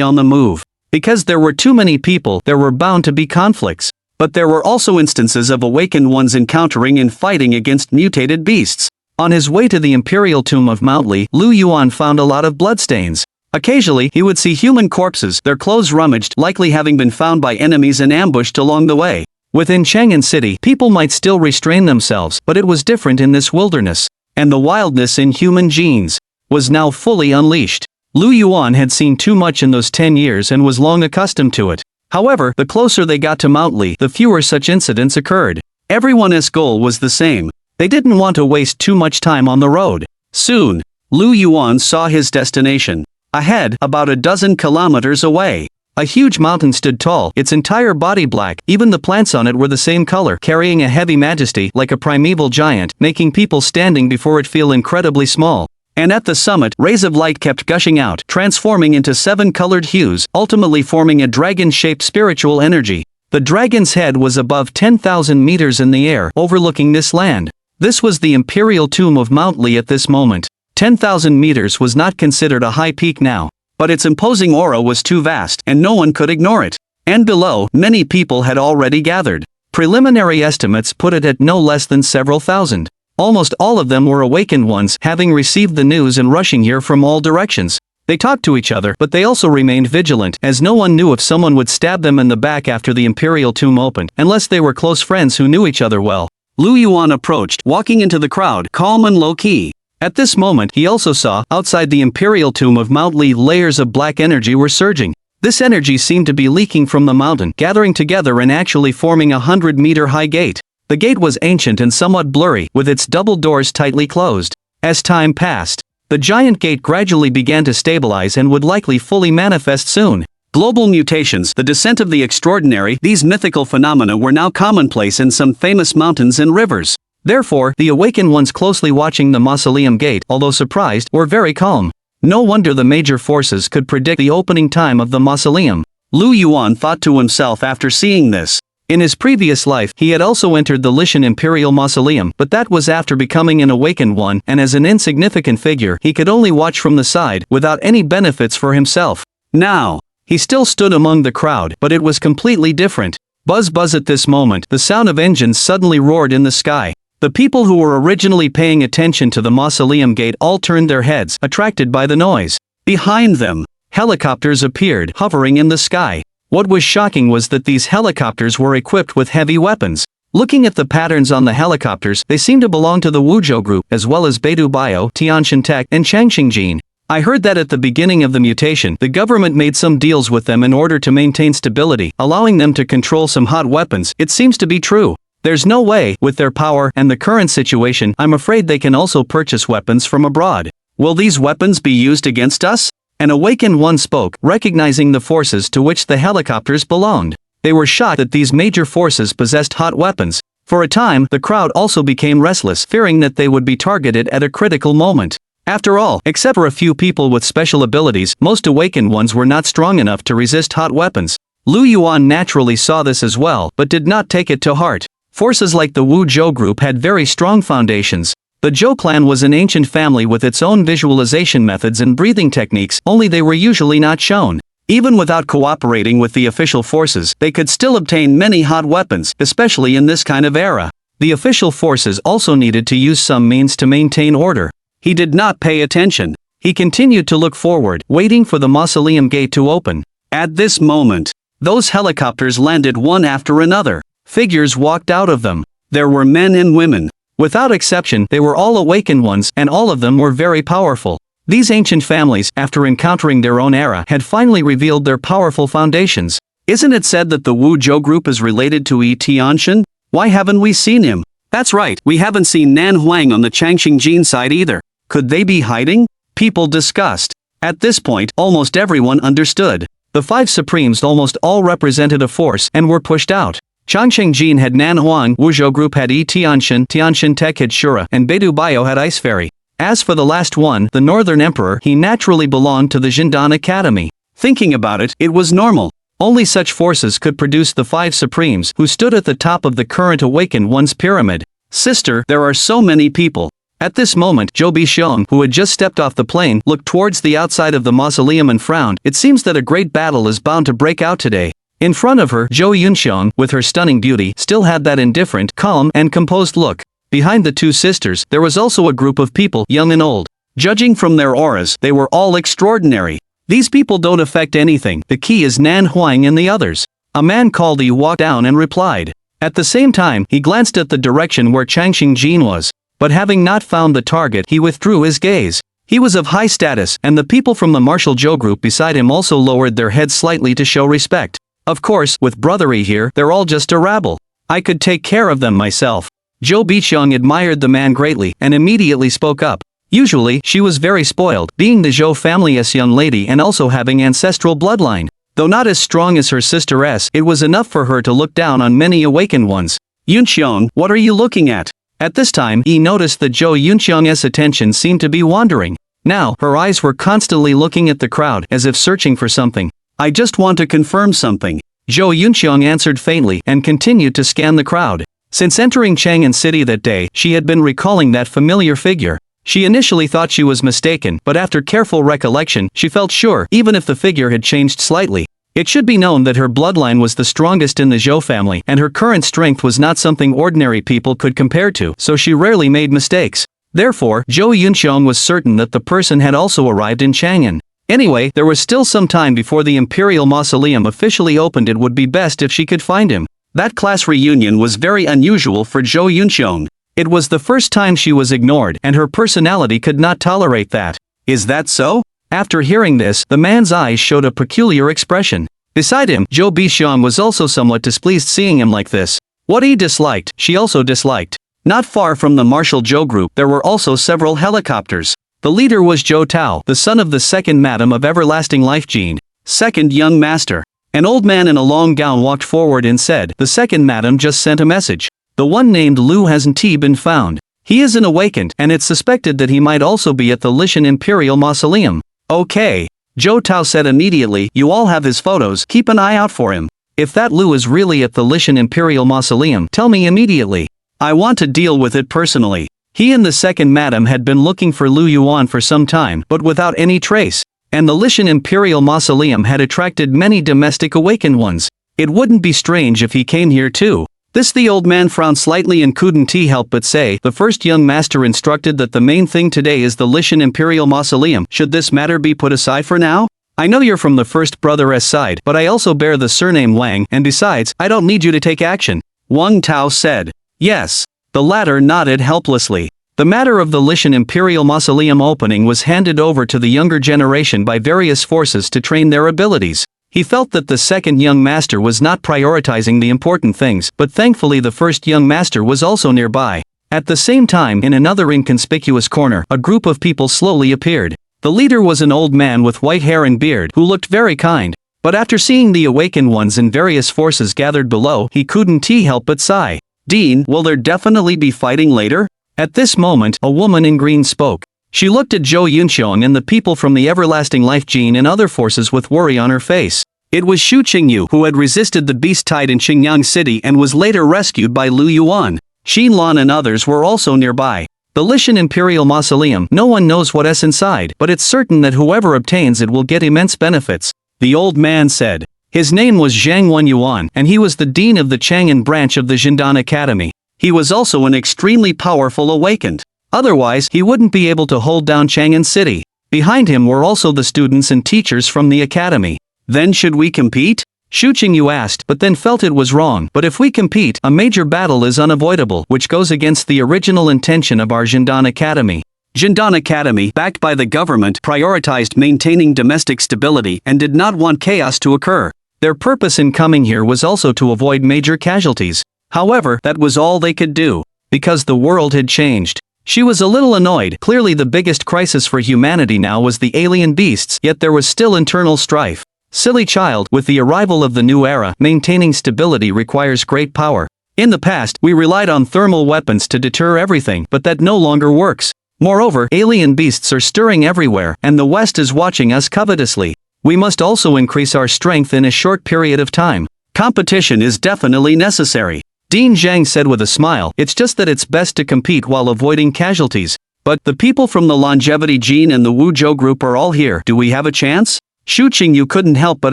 on the move. Because there were too many people, there were bound to be conflicts. But there were also instances of awakened ones encountering and fighting against mutated beasts. On his way to the imperial tomb of Mount Li, Lu Yuan found a lot of bloodstains. Occasionally, he would see human corpses, their clothes rummaged, likely having been found by enemies and ambushed along the way. Within Chang'an City, people might still restrain themselves, but it was different in this wilderness. And the wildness in human genes was now fully unleashed. Lu Yuan had seen too much in those 10 years and was long accustomed to it. However, the closer they got to Mount Li, the fewer such incidents occurred. Everyone's goal was the same. They didn't want to waste too much time on the road. Soon, Lu Yuan saw his destination. Ahead, about a dozen kilometers away, a huge mountain stood tall, its entire body black, even the plants on it were the same color, carrying a heavy majesty like a primeval giant, making people standing before it feel incredibly small. And at the summit, rays of light kept gushing out, transforming into 7 colored hues, ultimately forming a dragon-shaped spiritual energy. The dragon's head was above 10,000 meters in the air, overlooking this land. This was the imperial tomb of Mount Li at this moment. 10,000 meters was not considered a high peak now, but its imposing aura was too vast, and no one could ignore it. And below, many people had already gathered. Preliminary estimates put it at no less than several thousand. Almost all of them were awakened ones, having received the news and rushing here from all directions. They talked to each other, but they also remained vigilant, as no one knew if someone would stab them in the back after the imperial tomb opened, unless they were close friends who knew each other well. Lu Yuan approached, walking into the crowd, calm and low-key. At this moment, he also saw, outside the imperial tomb of Mount Li, layers of black energy were surging. This energy seemed to be leaking from the mountain, gathering together and actually forming a 100-meter-high gate. The gate was ancient and somewhat blurry, with its double doors tightly closed. As time passed, the giant gate gradually began to stabilize and would likely fully manifest soon. Global mutations, the descent of the extraordinary, these mythical phenomena were now commonplace in some famous mountains and rivers. Therefore, the awakened ones closely watching the mausoleum gate, although surprised, were very calm. No wonder the major forces could predict the opening time of the mausoleum. Lu Yuan thought to himself after seeing this. In his previous life, he had also entered the Lishan Imperial Mausoleum, but that was after becoming an awakened one, and as an insignificant figure, he could only watch from the side, without any benefits for himself. Now, he still stood among the crowd, but it was completely different. Buzz buzz at this moment, the sound of engines suddenly roared in the sky. The people who were originally paying attention to the mausoleum gate all turned their heads, attracted by the noise. Behind them, helicopters appeared, hovering in the sky. What was shocking was that these helicopters were equipped with heavy weapons. Looking at the patterns on the helicopters, they seemed to belong to the Wuzhou group, as well as Beidou Bio, Tianshan Tech, and Changxingjin. I heard that at the beginning of the mutation, the government made some deals with them in order to maintain stability, allowing them to control some hot weapons. It seems to be true. There's no way, with their power and the current situation, I'm afraid they can also purchase weapons from abroad. Will these weapons be used against us? An awakened one spoke, recognizing the forces to which the helicopters belonged. They were shocked that these major forces possessed hot weapons. For a time, the crowd also became restless, fearing that they would be targeted at a critical moment. After all, except for a few people with special abilities, most awakened ones were not strong enough to resist hot weapons. Lu Yuan naturally saw this as well, but did not take it to heart. Forces like the Wu Zhou group had very strong foundations. The Zhou clan was an ancient family with its own visualization methods and breathing techniques, only they were usually not shown. Even without cooperating with the official forces, they could still obtain many hot weapons, especially in this kind of era. The official forces also needed to use some means to maintain order. He did not pay attention. He continued to look forward, waiting for the mausoleum gate to open. At this moment, those helicopters landed one after another. Figures walked out of them. There were men and women. Without exception, they were all awakened ones, and all of them were very powerful. These ancient families, after encountering their own era, had finally revealed their powerful foundations. Isn't it said that the Wu Zhou group is related to Yi Tianshan? Why haven't we seen him? That's right, we haven't seen Nan Huang on the Changxingjin side either. Could they be hiding? People discussed. At this point, almost everyone understood. The five supremes almost all represented a force and were pushed out. Changsheng Jin had Nanhuang, Wuzhou Group had Tianshan Tech had Shura, and Beidou Bio had Ice Fairy. As for the last one, the Northern Emperor, he naturally belonged to the Jindan Academy. Thinking about it, it was normal. Only such forces could produce the five supremes who stood at the top of the current Awakened One's pyramid. Sister, there are so many people. At this moment, Zhou Bixiong, who had just stepped off the plane, looked towards the outside of the mausoleum and frowned. It seems that a great battle is bound to break out today. In front of her, Zhou Yunxiong, with her stunning beauty, still had that indifferent, calm, and composed look. Behind the two sisters, there was also a group of people, young and old. Judging from their auras, they were all extraordinary. These people don't affect anything, the key is Nan Huang and the others. A man called Yi walked down and replied. At the same time, he glanced at the direction where Changsheng Jin was. But having not found the target, he withdrew his gaze. He was of high status, and the people from the martial Zhou group beside him also lowered their heads slightly to show respect. Of course, with brotherly here, they're all just a rabble. I could take care of them myself. Zhou Bixiong admired the man greatly, and immediately spoke up. Usually, she was very spoiled, being the Zhou family's young lady and also having ancestral bloodline. Though not as strong as her sister S, it was enough for her to look down on many awakened ones. Yunxiong, what are you looking at? At this time, he noticed that Zhou Yunxiong's attention seemed to be wandering. Now, her eyes were constantly looking at the crowd, as if searching for something. I just want to confirm something. Zhou Yunxiong answered faintly, and continued to scan the crowd. Since entering Chang'an City that day, she had been recalling that familiar figure. She initially thought she was mistaken, but after careful recollection, she felt sure, even if the figure had changed slightly. It should be known that her bloodline was the strongest in the Zhou family, and her current strength was not something ordinary people could compare to, so she rarely made mistakes. Therefore, Zhou Yunxiong was certain that the person had also arrived in Chang'an. Anyway, there was still some time before the Imperial Mausoleum officially opened. It would be best if she could find him. That class reunion was very unusual for Zhou Yunxiong. It was the first time she was ignored, and her personality could not tolerate that. Is that so? After hearing this, the man's eyes showed a peculiar expression. Beside him, Zhou Bixiong was also somewhat displeased seeing him like this. What he disliked, she also disliked. Not far from the martial Zhou group, there were also several helicopters. The leader was Zhou Tao, the son of the second madam of Everlasting Life Gene. Second young master. An old man in a long gown walked forward and said, the second madam just sent a message. The one named Lu hasn't been found. He isn't awakened, and it's suspected that he might also be at the Lishan Imperial Mausoleum. Okay. Zhou Tao said immediately, you all have his photos, keep an eye out for him. If that Lu is really at the Lishan Imperial Mausoleum, tell me immediately. I want to deal with it personally. He and the second madam had been looking for Lu Yuan for some time, but without any trace. And the Lishan Imperial Mausoleum had attracted many domestic awakened ones. It wouldn't be strange if he came here too. The old man frowned slightly and couldn't help but say, the first young master instructed that the main thing today is the Lishan Imperial Mausoleum. Should this matter be put aside for now? I know you're from the first brother's side, but I also bear the surname Wang, and besides, I don't need you to take action. Wang Tao said. Yes. The latter nodded helplessly. The matter of the Lishan Imperial Mausoleum opening was handed over to the younger generation by various forces to train their abilities. He felt that the second young master was not prioritizing the important things, but thankfully the first young master was also nearby. At the same time, in another inconspicuous corner, a group of people slowly appeared. The leader was an old man with white hair and beard who looked very kind. But after seeing the awakened ones and various forces gathered below, he couldn't help but sigh. Dean, will there definitely be fighting later? At this moment, a woman in green spoke. She looked at Zhou Yunxiong and the people from the Everlasting Life Gene and other forces with worry on her face. It was Xu Qingyu who had resisted the beast tide in Qingyang City and was later rescued by Lu Yuan. Xin Lan and others were also nearby. The Lishan Imperial Mausoleum, no one knows what's inside, but it's certain that whoever obtains it will get immense benefits. The old man said. His name was Zhang Wenyuan, and he was the dean of the Chang'an branch of the Jindan Academy. He was also an extremely powerful awakened. Otherwise, he wouldn't be able to hold down Chang'an City. Behind him were also the students and teachers from the academy. Then should we compete? Xu Qingyu asked, but then felt it was wrong. But if we compete, a major battle is unavoidable, which goes against the original intention of our Jindan Academy. Jindan Academy, backed by the government, prioritized maintaining domestic stability and did not want chaos to occur. Their purpose in coming here was also to avoid major casualties. However, that was all they could do. Because the world had changed. She was a little annoyed. Clearly the biggest crisis for humanity now was the alien beasts, yet there was still internal strife. Silly child, with the arrival of the new era, maintaining stability requires great power. In the past, we relied on thermal weapons to deter everything, but that no longer works. Moreover, alien beasts are stirring everywhere, and the West is watching us covetously. We must also increase our strength in a short period of time. Competition is definitely necessary. Dean Zhang said with a smile, it's just that it's best to compete while avoiding casualties. But, the people from the longevity gene and the Wuzhou group are all here, do we have a chance? Xu Qingyu couldn't help but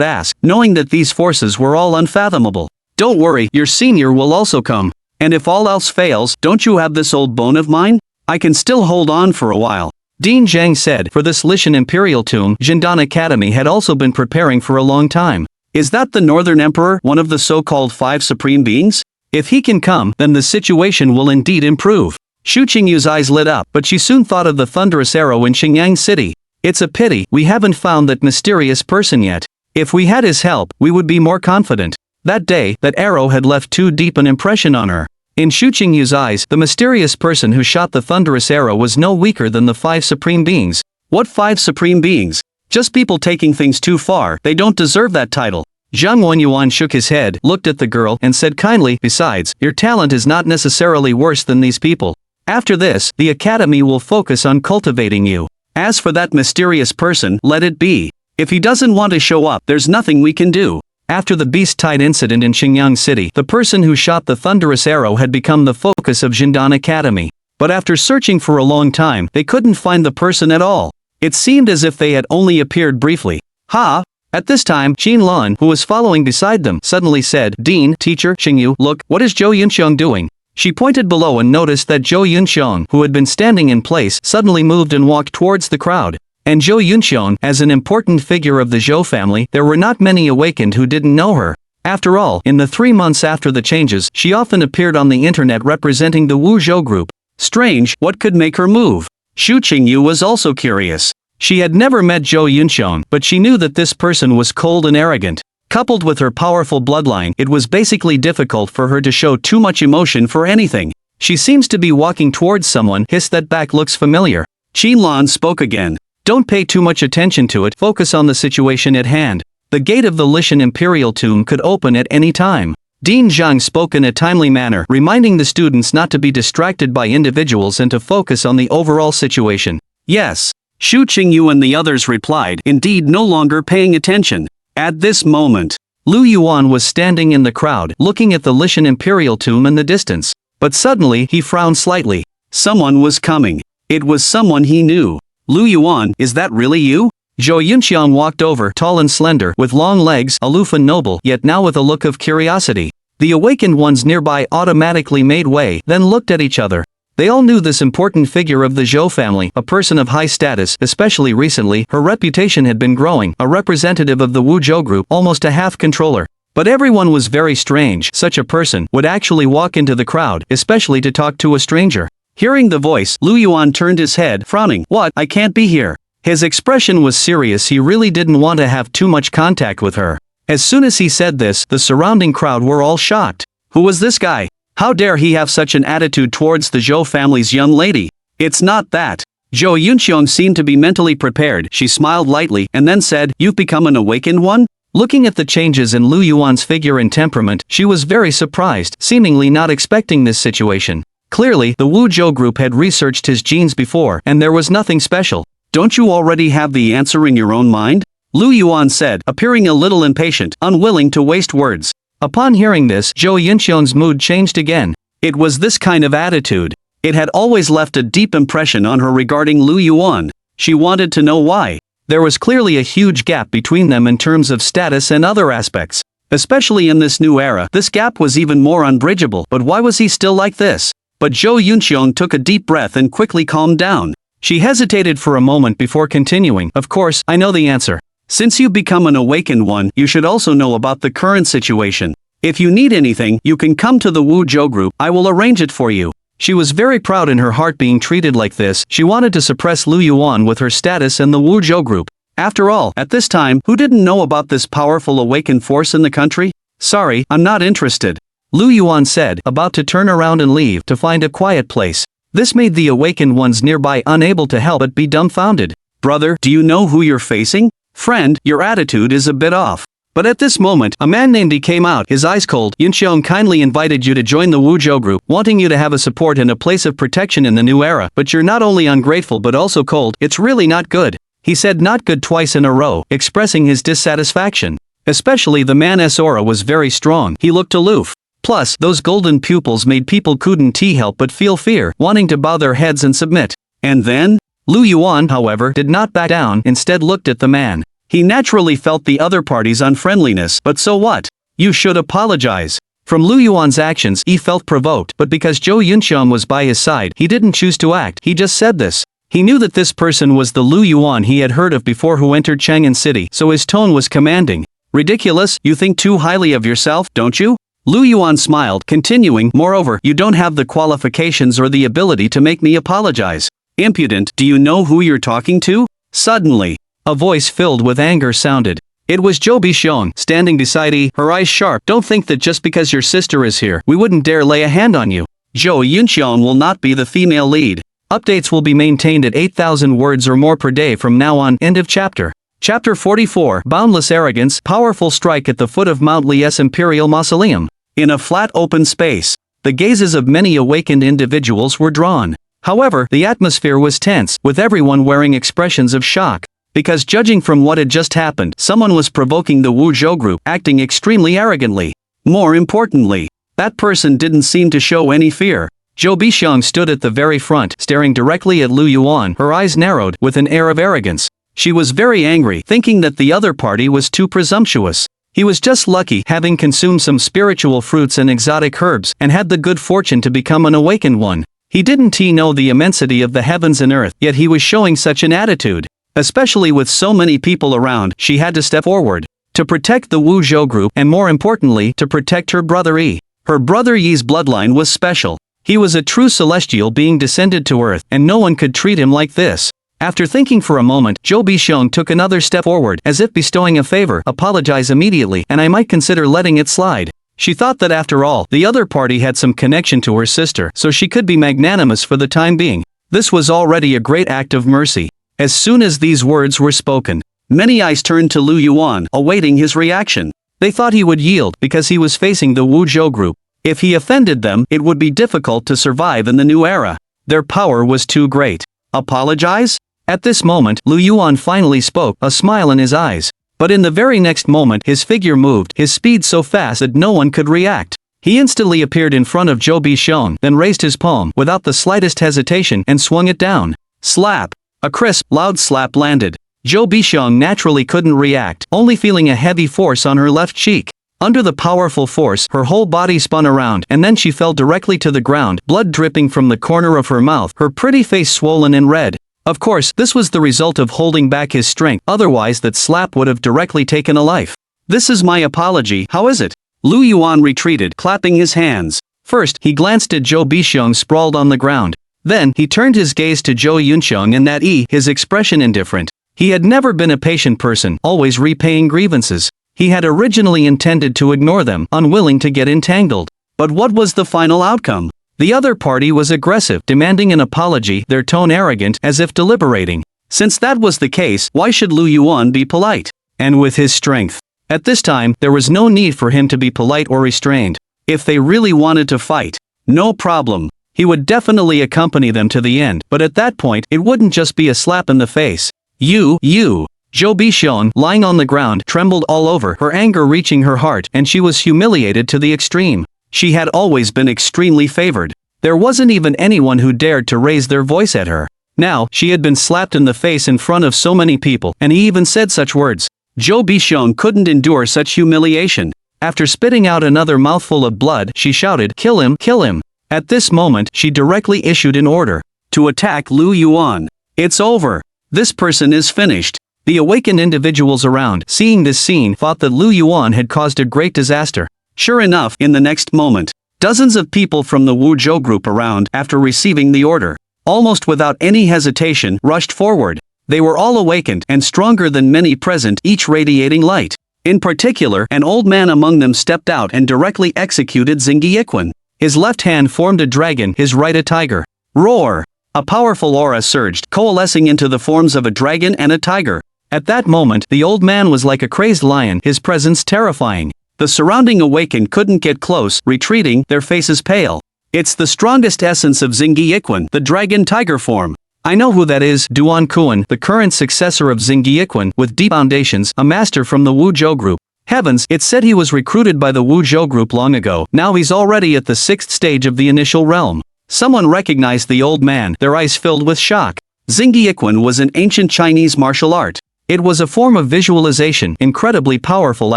ask, knowing that these forces were all unfathomable. Don't worry, your senior will also come. And if all else fails, don't you have this old bone of mine? I can still hold on for a while. Dean Zhang said, for this Lishan Imperial tomb, Jindan Academy had also been preparing for a long time. Is that the Northern Emperor, one of the so-called 5 supreme beings? If he can come, then the situation will indeed improve. Xu Qingyu's eyes lit up, but she soon thought of the thunderous arrow in Xingyang City. It's a pity, we haven't found that mysterious person yet. If we had his help, we would be more confident. That day, that arrow had left too deep an impression on her. In Xu Qingyu's eyes, the mysterious person who shot the thunderous arrow was no weaker than the 5 supreme beings. What 5 supreme beings? Just people taking things too far, they don't deserve that title. Zhang Wenyuan shook his head, looked at the girl, and said kindly, besides, your talent is not necessarily worse than these people. After this, the academy will focus on cultivating you. As for that mysterious person, let it be. If he doesn't want to show up, there's nothing we can do. After the beast-tide incident in Xingyang City, the person who shot the thunderous arrow had become the focus of Jindan Academy. But after searching for a long time, they couldn't find the person at all. It seemed as if they had only appeared briefly. Ha! At this time, Qin Lan, who was following beside them, suddenly said, Dean, teacher, Xingyu, look, what is Zhou Yunxiong doing? She pointed below and noticed that Zhou Yunxiong, who had been standing in place, suddenly moved and walked towards the crowd. And Zhou Yunxiong, as an important figure of the Zhou family, there were not many awakened who didn't know her. After all, in the 3 months after the changes, she often appeared on the internet representing the Wuzhou group. Strange, what could make her move? Xu Qingyu was also curious. She had never met Zhou Yunxiong, but she knew that this person was cold and arrogant. Coupled with her powerful bloodline, it was basically difficult for her to show too much emotion for anything. She seems to be walking towards someone, that back looks familiar. Qin Lan spoke again. Don't pay too much attention to it, focus on the situation at hand. The gate of the Lishan Imperial tomb could open at any time. Dean Zhang spoke in a timely manner, reminding the students not to be distracted by individuals and to focus on the overall situation. Yes. Xu Qingyu and the others replied, indeed no longer paying attention. At this moment, Lu Yuan was standing in the crowd, looking at the Lishan Imperial tomb in the distance. But suddenly, he frowned slightly. Someone was coming. It was someone he knew. Lu Yuan, is that really you? Zhou Yunxiong walked over, tall and slender, with long legs, aloof and noble, yet now with a look of curiosity. The awakened ones nearby automatically made way, then looked at each other. They all knew this important figure of the Zhou family, a person of high status, especially recently, her reputation had been growing, a representative of the Wuzhou group, almost a half-controller. But everyone was very strange, such a person would actually walk into the crowd, especially to talk to a stranger. Hearing the voice, Lu Yuan turned his head, frowning, what, I can't be here. His expression was serious, he really didn't want to have too much contact with her. As soon as he said this, the surrounding crowd were all shocked. Who was this guy? How dare he have such an attitude towards the Zhou family's young lady? It's not that. Zhou Yunxiong seemed to be mentally prepared, she smiled lightly, and then said, you've become an awakened one? Looking at the changes in Lu Yuan's figure and temperament, she was very surprised, seemingly not expecting this situation. Clearly, the Wuzhou group had researched his genes before, and there was nothing special. Don't you already have the answer in your own mind? Lu Yuan said, appearing a little impatient, unwilling to waste words. Upon hearing this, Zhou Yunxiong's mood changed again. It was this kind of attitude. It had always left a deep impression on her regarding Lu Yuan. She wanted to know why. There was clearly a huge gap between them in terms of status and other aspects. Especially in this new era, this gap was even more unbridgeable, but why was he still like this? But Zhou Yunxiong took a deep breath and quickly calmed down. She hesitated for a moment before continuing, of course, I know the answer. Since you've become an awakened one, you should also know about the current situation. If you need anything, you can come to the Wuzhou group, I will arrange it for you. She was very proud in her heart being treated like this, she wanted to suppress Lu Yuan with her status and the Wuzhou group. After all, at this time, who didn't know about this powerful awakened force in the country? Sorry, I'm not interested. Lu Yuan said, about to turn around and leave to find a quiet place. This made the awakened ones nearby unable to help but be dumbfounded. Brother, do you know who you're facing? Friend, your attitude is a bit off. But at this moment, a man named Yi came out, his eyes cold. Yunxiong kindly invited you to join the Wuzhou group, wanting you to have a support and a place of protection in the new era. But you're not only ungrateful but also cold. It's really not good. He said not good twice in a row, expressing his dissatisfaction. Especially the man's aura was very strong. He looked aloof. Plus, those golden pupils made people couldn't help but feel fear, wanting to bow their heads and submit. And then? Lu Yuan, however, did not back down, instead looked at the man. He naturally felt the other party's unfriendliness, but so what? You should apologize. From Lu Yuan's actions, he felt provoked, but because Zhou Yunxiang was by his side, he didn't choose to act, he just said this. He knew that this person was the Lu Yuan he had heard of before who entered Chang'an City, so his tone was commanding. Ridiculous, you think too highly of yourself, don't you? Lu Yuan smiled, continuing, moreover, you don't have the qualifications or the ability to make me apologize. Impudent, do you know who you're talking to? Suddenly, a voice filled with anger sounded. It was Zhou Bixiong, standing beside Yi, her eyes sharp. Don't think that just because your sister is here, we wouldn't dare lay a hand on you. Zhou Yunxiang will not be the female lead. Updates will be maintained at 8,000 words or more per day from now on. End of chapter. Chapter 44, Boundless Arrogance, Powerful Strike at the foot of Mount Li's Imperial Mausoleum. In a flat open space, the gazes of many awakened individuals were drawn. However, the atmosphere was tense, with everyone wearing expressions of shock. Because judging from what had just happened, someone was provoking the Wuzhou group, acting extremely arrogantly. More importantly, that person didn't seem to show any fear. Zhou Bixiong stood at the very front, staring directly at Lu Yuan, her eyes narrowed, with an air of arrogance. She was very angry, thinking that the other party was too presumptuous. He was just lucky, having consumed some spiritual fruits and exotic herbs, and had the good fortune to become an awakened one. He didn't know the immensity of the heavens and earth, yet he was showing such an attitude. Especially with so many people around, she had to step forward. To protect the Wuzhou group, and more importantly, to protect her brother Yi. Her brother Yi's bloodline was special. He was a true celestial being descended to earth, and no one could treat him like this. After thinking for a moment, Zhou Bixiong took another step forward, as if bestowing a favor. Apologize immediately, and I might consider letting it slide. She thought that after all, the other party had some connection to her sister, so she could be magnanimous for the time being. This was already a great act of mercy. As soon as these words were spoken, many eyes turned to Lu Yuan, awaiting his reaction. They thought he would yield because he was facing the Wuzhou group. If he offended them, it would be difficult to survive in the new era. Their power was too great. Apologize? At this moment, Lu Yuan finally spoke, a smile in his eyes. But in the very next moment, his figure moved, his speed so fast that no one could react. He instantly appeared in front of Zhou Bixiong, then raised his palm, without the slightest hesitation, and swung it down. Slap! A crisp, loud slap landed. Zhou Bixiong naturally couldn't react, only feeling a heavy force on her left cheek. Under the powerful force, her whole body spun around, and then she fell directly to the ground, blood dripping from the corner of her mouth, her pretty face swollen and red. Of course, this was the result of holding back his strength, otherwise that slap would have directly taken a life. This is my apology, how is it? Lu Yuan retreated, clapping his hands. First, he glanced at Zhou Bixiong sprawled on the ground. Then, he turned his gaze to Zhou Yunxiang and that his expression indifferent. He had never been a patient person, always repaying grievances. He had originally intended to ignore them, unwilling to get entangled. But what was the final outcome? The other party was aggressive, demanding an apology, their tone arrogant, as if deliberating. Since that was the case, why should Lu Yuan be polite? And with his strength. At this time, there was no need for him to be polite or restrained. If they really wanted to fight, no problem. He would definitely accompany them to the end, but at that point, it wouldn't just be a slap in the face. You. Zhou Bixiong, lying on the ground, trembled all over, her anger reaching her heart, and she was humiliated to the extreme. She had always been extremely favored. There wasn't even anyone who dared to raise their voice at her. Now, she had been slapped in the face in front of so many people, and he even said such words. Zhou Bixiong couldn't endure such humiliation. After spitting out another mouthful of blood, she shouted, "Kill him, kill him." At this moment, she directly issued an order to attack Lu Yuan. It's over. This person is finished. The awakened individuals around, seeing this scene, thought that Lu Yuan had caused a great disaster. Sure enough, in the next moment, dozens of people from the Wuzhou group around, after receiving the order, almost without any hesitation, rushed forward. They were all awakened and stronger than many present, each radiating light. In particular, an old man among them stepped out and directly executed Zingyi Yiquan. His left hand formed a dragon, his right a tiger. Roar! A powerful aura surged, coalescing into the forms of a dragon and a tiger. At that moment, the old man was like a crazed lion, his presence terrifying. The surrounding awakened couldn't get close, retreating, their faces pale. It's the strongest essence of Xingyi, the dragon tiger form. I know who that is, Duan Kuan, the current successor of Xingyi, with deep foundations, a master from the Wuzhou group. Heavens, it said he was recruited by the Wuzhou group long ago, now he's already at the 6th stage of the initial realm. Someone recognized the old man, their eyes filled with shock. Xingyi was an ancient Chinese martial art. It was a form of visualization, incredibly powerful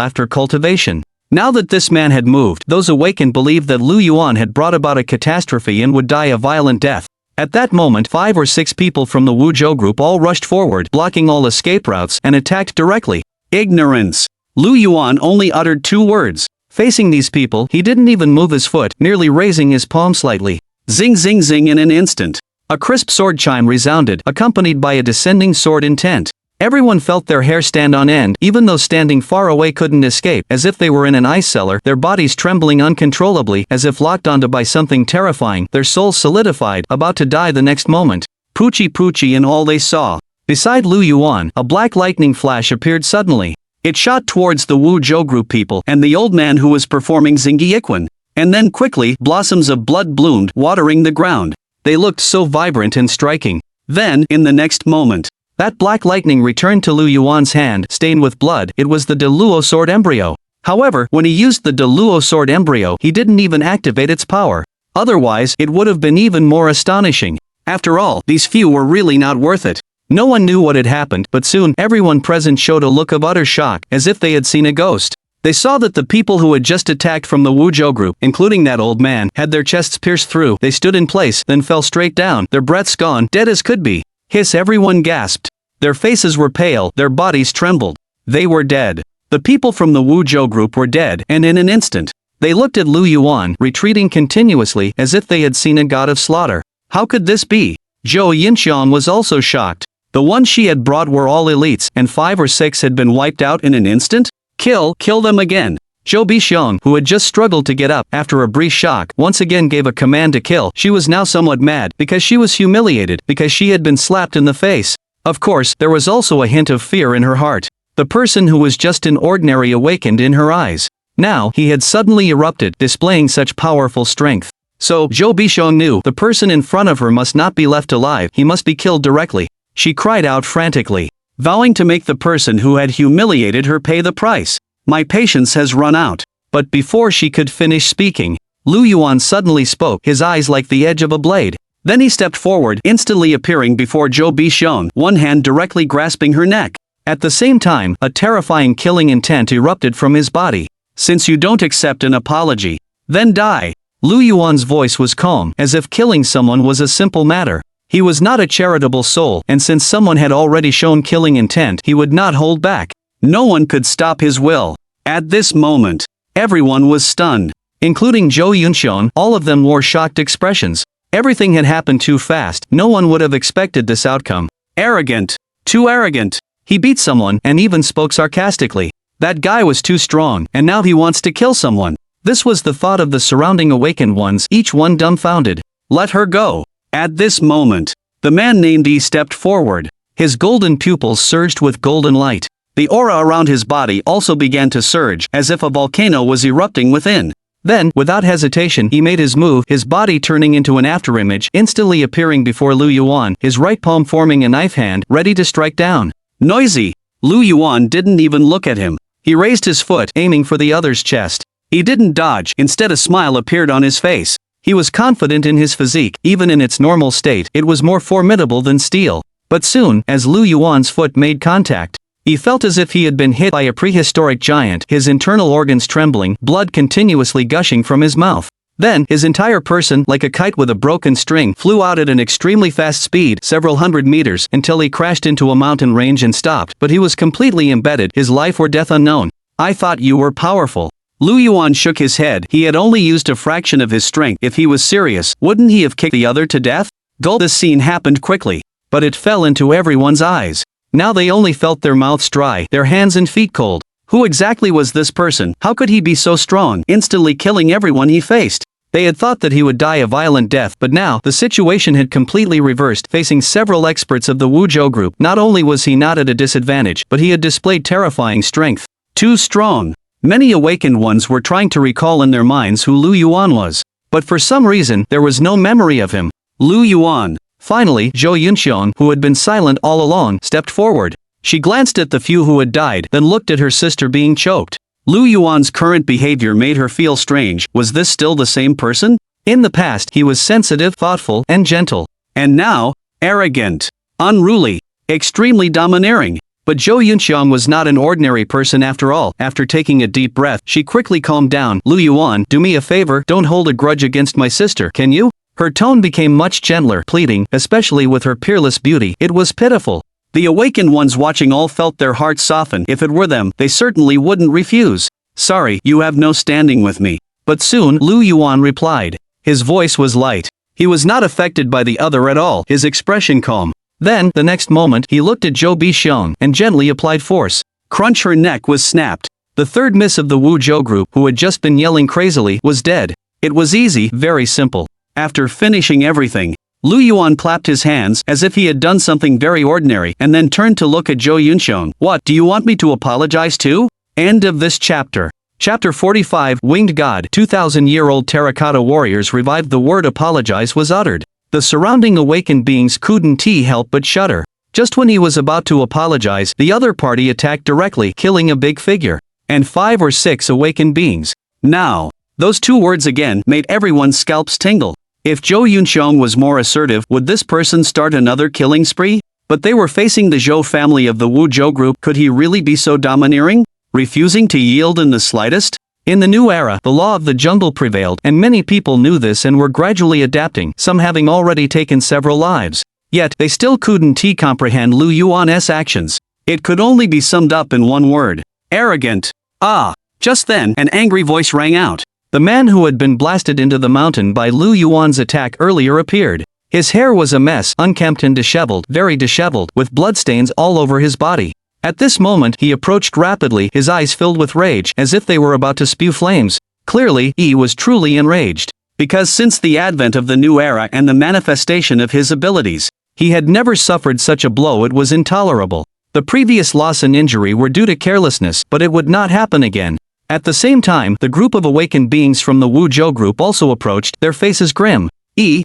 after cultivation. Now that this man had moved, those awakened believed that Lu Yuan had brought about a catastrophe and would die a violent death. At that moment, 5 or 6 people from the Wuzhou group all rushed forward, blocking all escape routes, and attacked directly. Ignorance. Lu Yuan only uttered 2 words. Facing these people, he didn't even move his foot, merely raising his palm slightly. Zing zing zing in an instant. A crisp sword chime resounded, accompanied by a descending sword intent. Everyone felt their hair stand on end, even those standing far away couldn't escape, as if they were in an ice cellar, their bodies trembling uncontrollably, as if locked onto by something terrifying, their souls solidified, about to die the next moment. Poochie poochie in all they saw. Beside Lu Yuan, a black lightning flash appeared suddenly. It shot towards the Wuzhou group people and the old man who was performing Xingyi. And then quickly, blossoms of blood bloomed, watering the ground. They looked so vibrant and striking. Then, in the next moment, that black lightning returned to Lu Yuan's hand, stained with blood. It was the De Luo sword embryo. However, when he used the De Luo sword embryo, he didn't even activate its power. Otherwise, it would have been even more astonishing. After all, these few were really not worth it. No one knew what had happened, but soon, everyone present showed a look of utter shock, as if they had seen a ghost. They saw that the people who had just attacked from the Wuzhou group, including that old man, had their chests pierced through. They stood in place, then fell straight down, their breaths gone, dead as could be. Hiss, everyone gasped. Their faces were pale, their bodies trembled. They were dead. The people from the Wuzhou group were dead, and in an instant, they looked at Lu Yuan, retreating continuously, as if they had seen a god of slaughter. How could this be? Zhou Yinxiang was also shocked. The ones she had brought were all elites, and 5 or 6 had been wiped out in an instant? Kill them again. Zhou Bixiong, who had just struggled to get up after a brief shock, once again gave a command to kill. She was now somewhat mad, because she was humiliated, because she had been slapped in the face. Of course, there was also a hint of fear in her heart. The person who was just an ordinary awakened in her eyes. Now, he had suddenly erupted, displaying such powerful strength. So, Zhou Bixiong knew, the person in front of her must not be left alive, he must be killed directly. She cried out frantically, vowing to make the person who had humiliated her pay the price. My patience has run out. But before she could finish speaking, Lu Yuan suddenly spoke, his eyes like the edge of a blade. Then he stepped forward, instantly appearing before Zhou Bixiong, one hand directly grasping her neck. At the same time, a terrifying killing intent erupted from his body. Since you don't accept an apology, then die. Lu Yuan's voice was calm, as if killing someone was a simple matter. He was not a charitable soul, and since someone had already shown killing intent, he would not hold back. No one could stop his will. At this moment, everyone was stunned. Including Zhou Yinxiang, all of them wore shocked expressions. Everything had happened too fast, no one would have expected this outcome. Arrogant. Too arrogant. He beat someone, and even spoke sarcastically. That guy was too strong, and now he wants to kill someone. This was the thought of the surrounding awakened ones, each one dumbfounded. Let her go. At this moment, the man named Yi stepped forward. His golden pupils surged with golden light. The aura around his body also began to surge, as if a volcano was erupting within. Then, without hesitation, he made his move, his body turning into an afterimage, instantly appearing before Lu Yuan, his right palm forming a knife hand, ready to strike down. Noisy! Lu Yuan didn't even look at him. He raised his foot, aiming for the other's chest. He didn't dodge, instead a smile appeared on his face. He was confident in his physique, even in its normal state, it was more formidable than steel. But soon, as Lu Yuan's foot made contact, he felt as if he had been hit by a prehistoric giant, his internal organs trembling, blood continuously gushing from his mouth. Then, his entire person, like a kite with a broken string, flew out at an extremely fast speed, several hundred meters, until he crashed into a mountain range and stopped, but he was completely embedded, his life or death unknown. I thought you were powerful. Lu Yuan shook his head, he had only used a fraction of his strength. If he was serious, wouldn't he have kicked the other to death? This scene happened quickly, but it fell into everyone's eyes. Now they only felt their mouths dry, their hands and feet cold. Who exactly was this person? How could he be so strong, instantly killing everyone he faced? They had thought that he would die a violent death, but now the situation had completely reversed. Facing several experts of the Wuzhou group, not only was he not at a disadvantage, but he had displayed terrifying strength. Too strong. Many awakened ones were trying to recall in their minds who Lu Yuan was. But for some reason, there was no memory of him. Lu Yuan. Finally, Zhou Yunxiong, who had been silent all along, stepped forward. She glanced at the few who had died, then looked at her sister being choked. Lu Yuan's current behavior made her feel strange. Was this still the same person? In the past, he was sensitive, thoughtful, and gentle. And now, arrogant, unruly, extremely domineering. But Zhou Yunxiong was not an ordinary person after all. After taking a deep breath, she quickly calmed down. Lu Yuan, do me a favor, don't hold a grudge against my sister, can you? Her tone became much gentler, pleading, especially with her peerless beauty. It was pitiful. The awakened ones watching all felt their hearts soften. If it were them, they certainly wouldn't refuse. Sorry, you have no standing with me. But soon, Lu Yuan replied. His voice was light. He was not affected by the other at all, his expression calm. Then, the next moment, he looked at Zhou Bixiong and gently applied force. Crunch, her neck was snapped. The third miss of the Wuzhou group, who had just been yelling crazily, was dead. It was easy, very simple. After finishing everything, Lu Yuan clapped his hands as if he had done something very ordinary and then turned to look at Zhou Yunxiong. What, do you want me to apologize too? End of this chapter. Chapter 45, Winged God. 2,000-year-old terracotta warriors revived. The word apologize was uttered. The surrounding awakened beings couldn't help but shudder. Just when he was about to apologize, the other party attacked directly, killing a big figure. And 5 or 6 awakened beings. Now, those 2 words again made everyone's scalps tingle. If Zhou Yunxiong was more assertive, would this person start another killing spree? But they were facing the Zhou family of the Wuzhou group. Could he really be so domineering? Refusing to yield in the slightest? In the new era, the law of the jungle prevailed, and many people knew this and were gradually adapting, some having already taken several lives. Yet, they still couldn't comprehend Lu Yuan's actions. It could only be summed up in one word. Arrogant. Ah! Just then, an angry voice rang out. The man who had been blasted into the mountain by Lu Yuan's attack earlier appeared. His hair was a mess, unkempt and disheveled, very disheveled, with bloodstains all over his body. At this moment, he approached rapidly, his eyes filled with rage, as if they were about to spew flames. Clearly, he was truly enraged. Because since the advent of the new era and the manifestation of his abilities, he had never suffered such a blow. It was intolerable. The previous loss and injury were due to carelessness, but it would not happen again. At the same time, the group of awakened beings from the Wuzhou group also approached, their faces grim.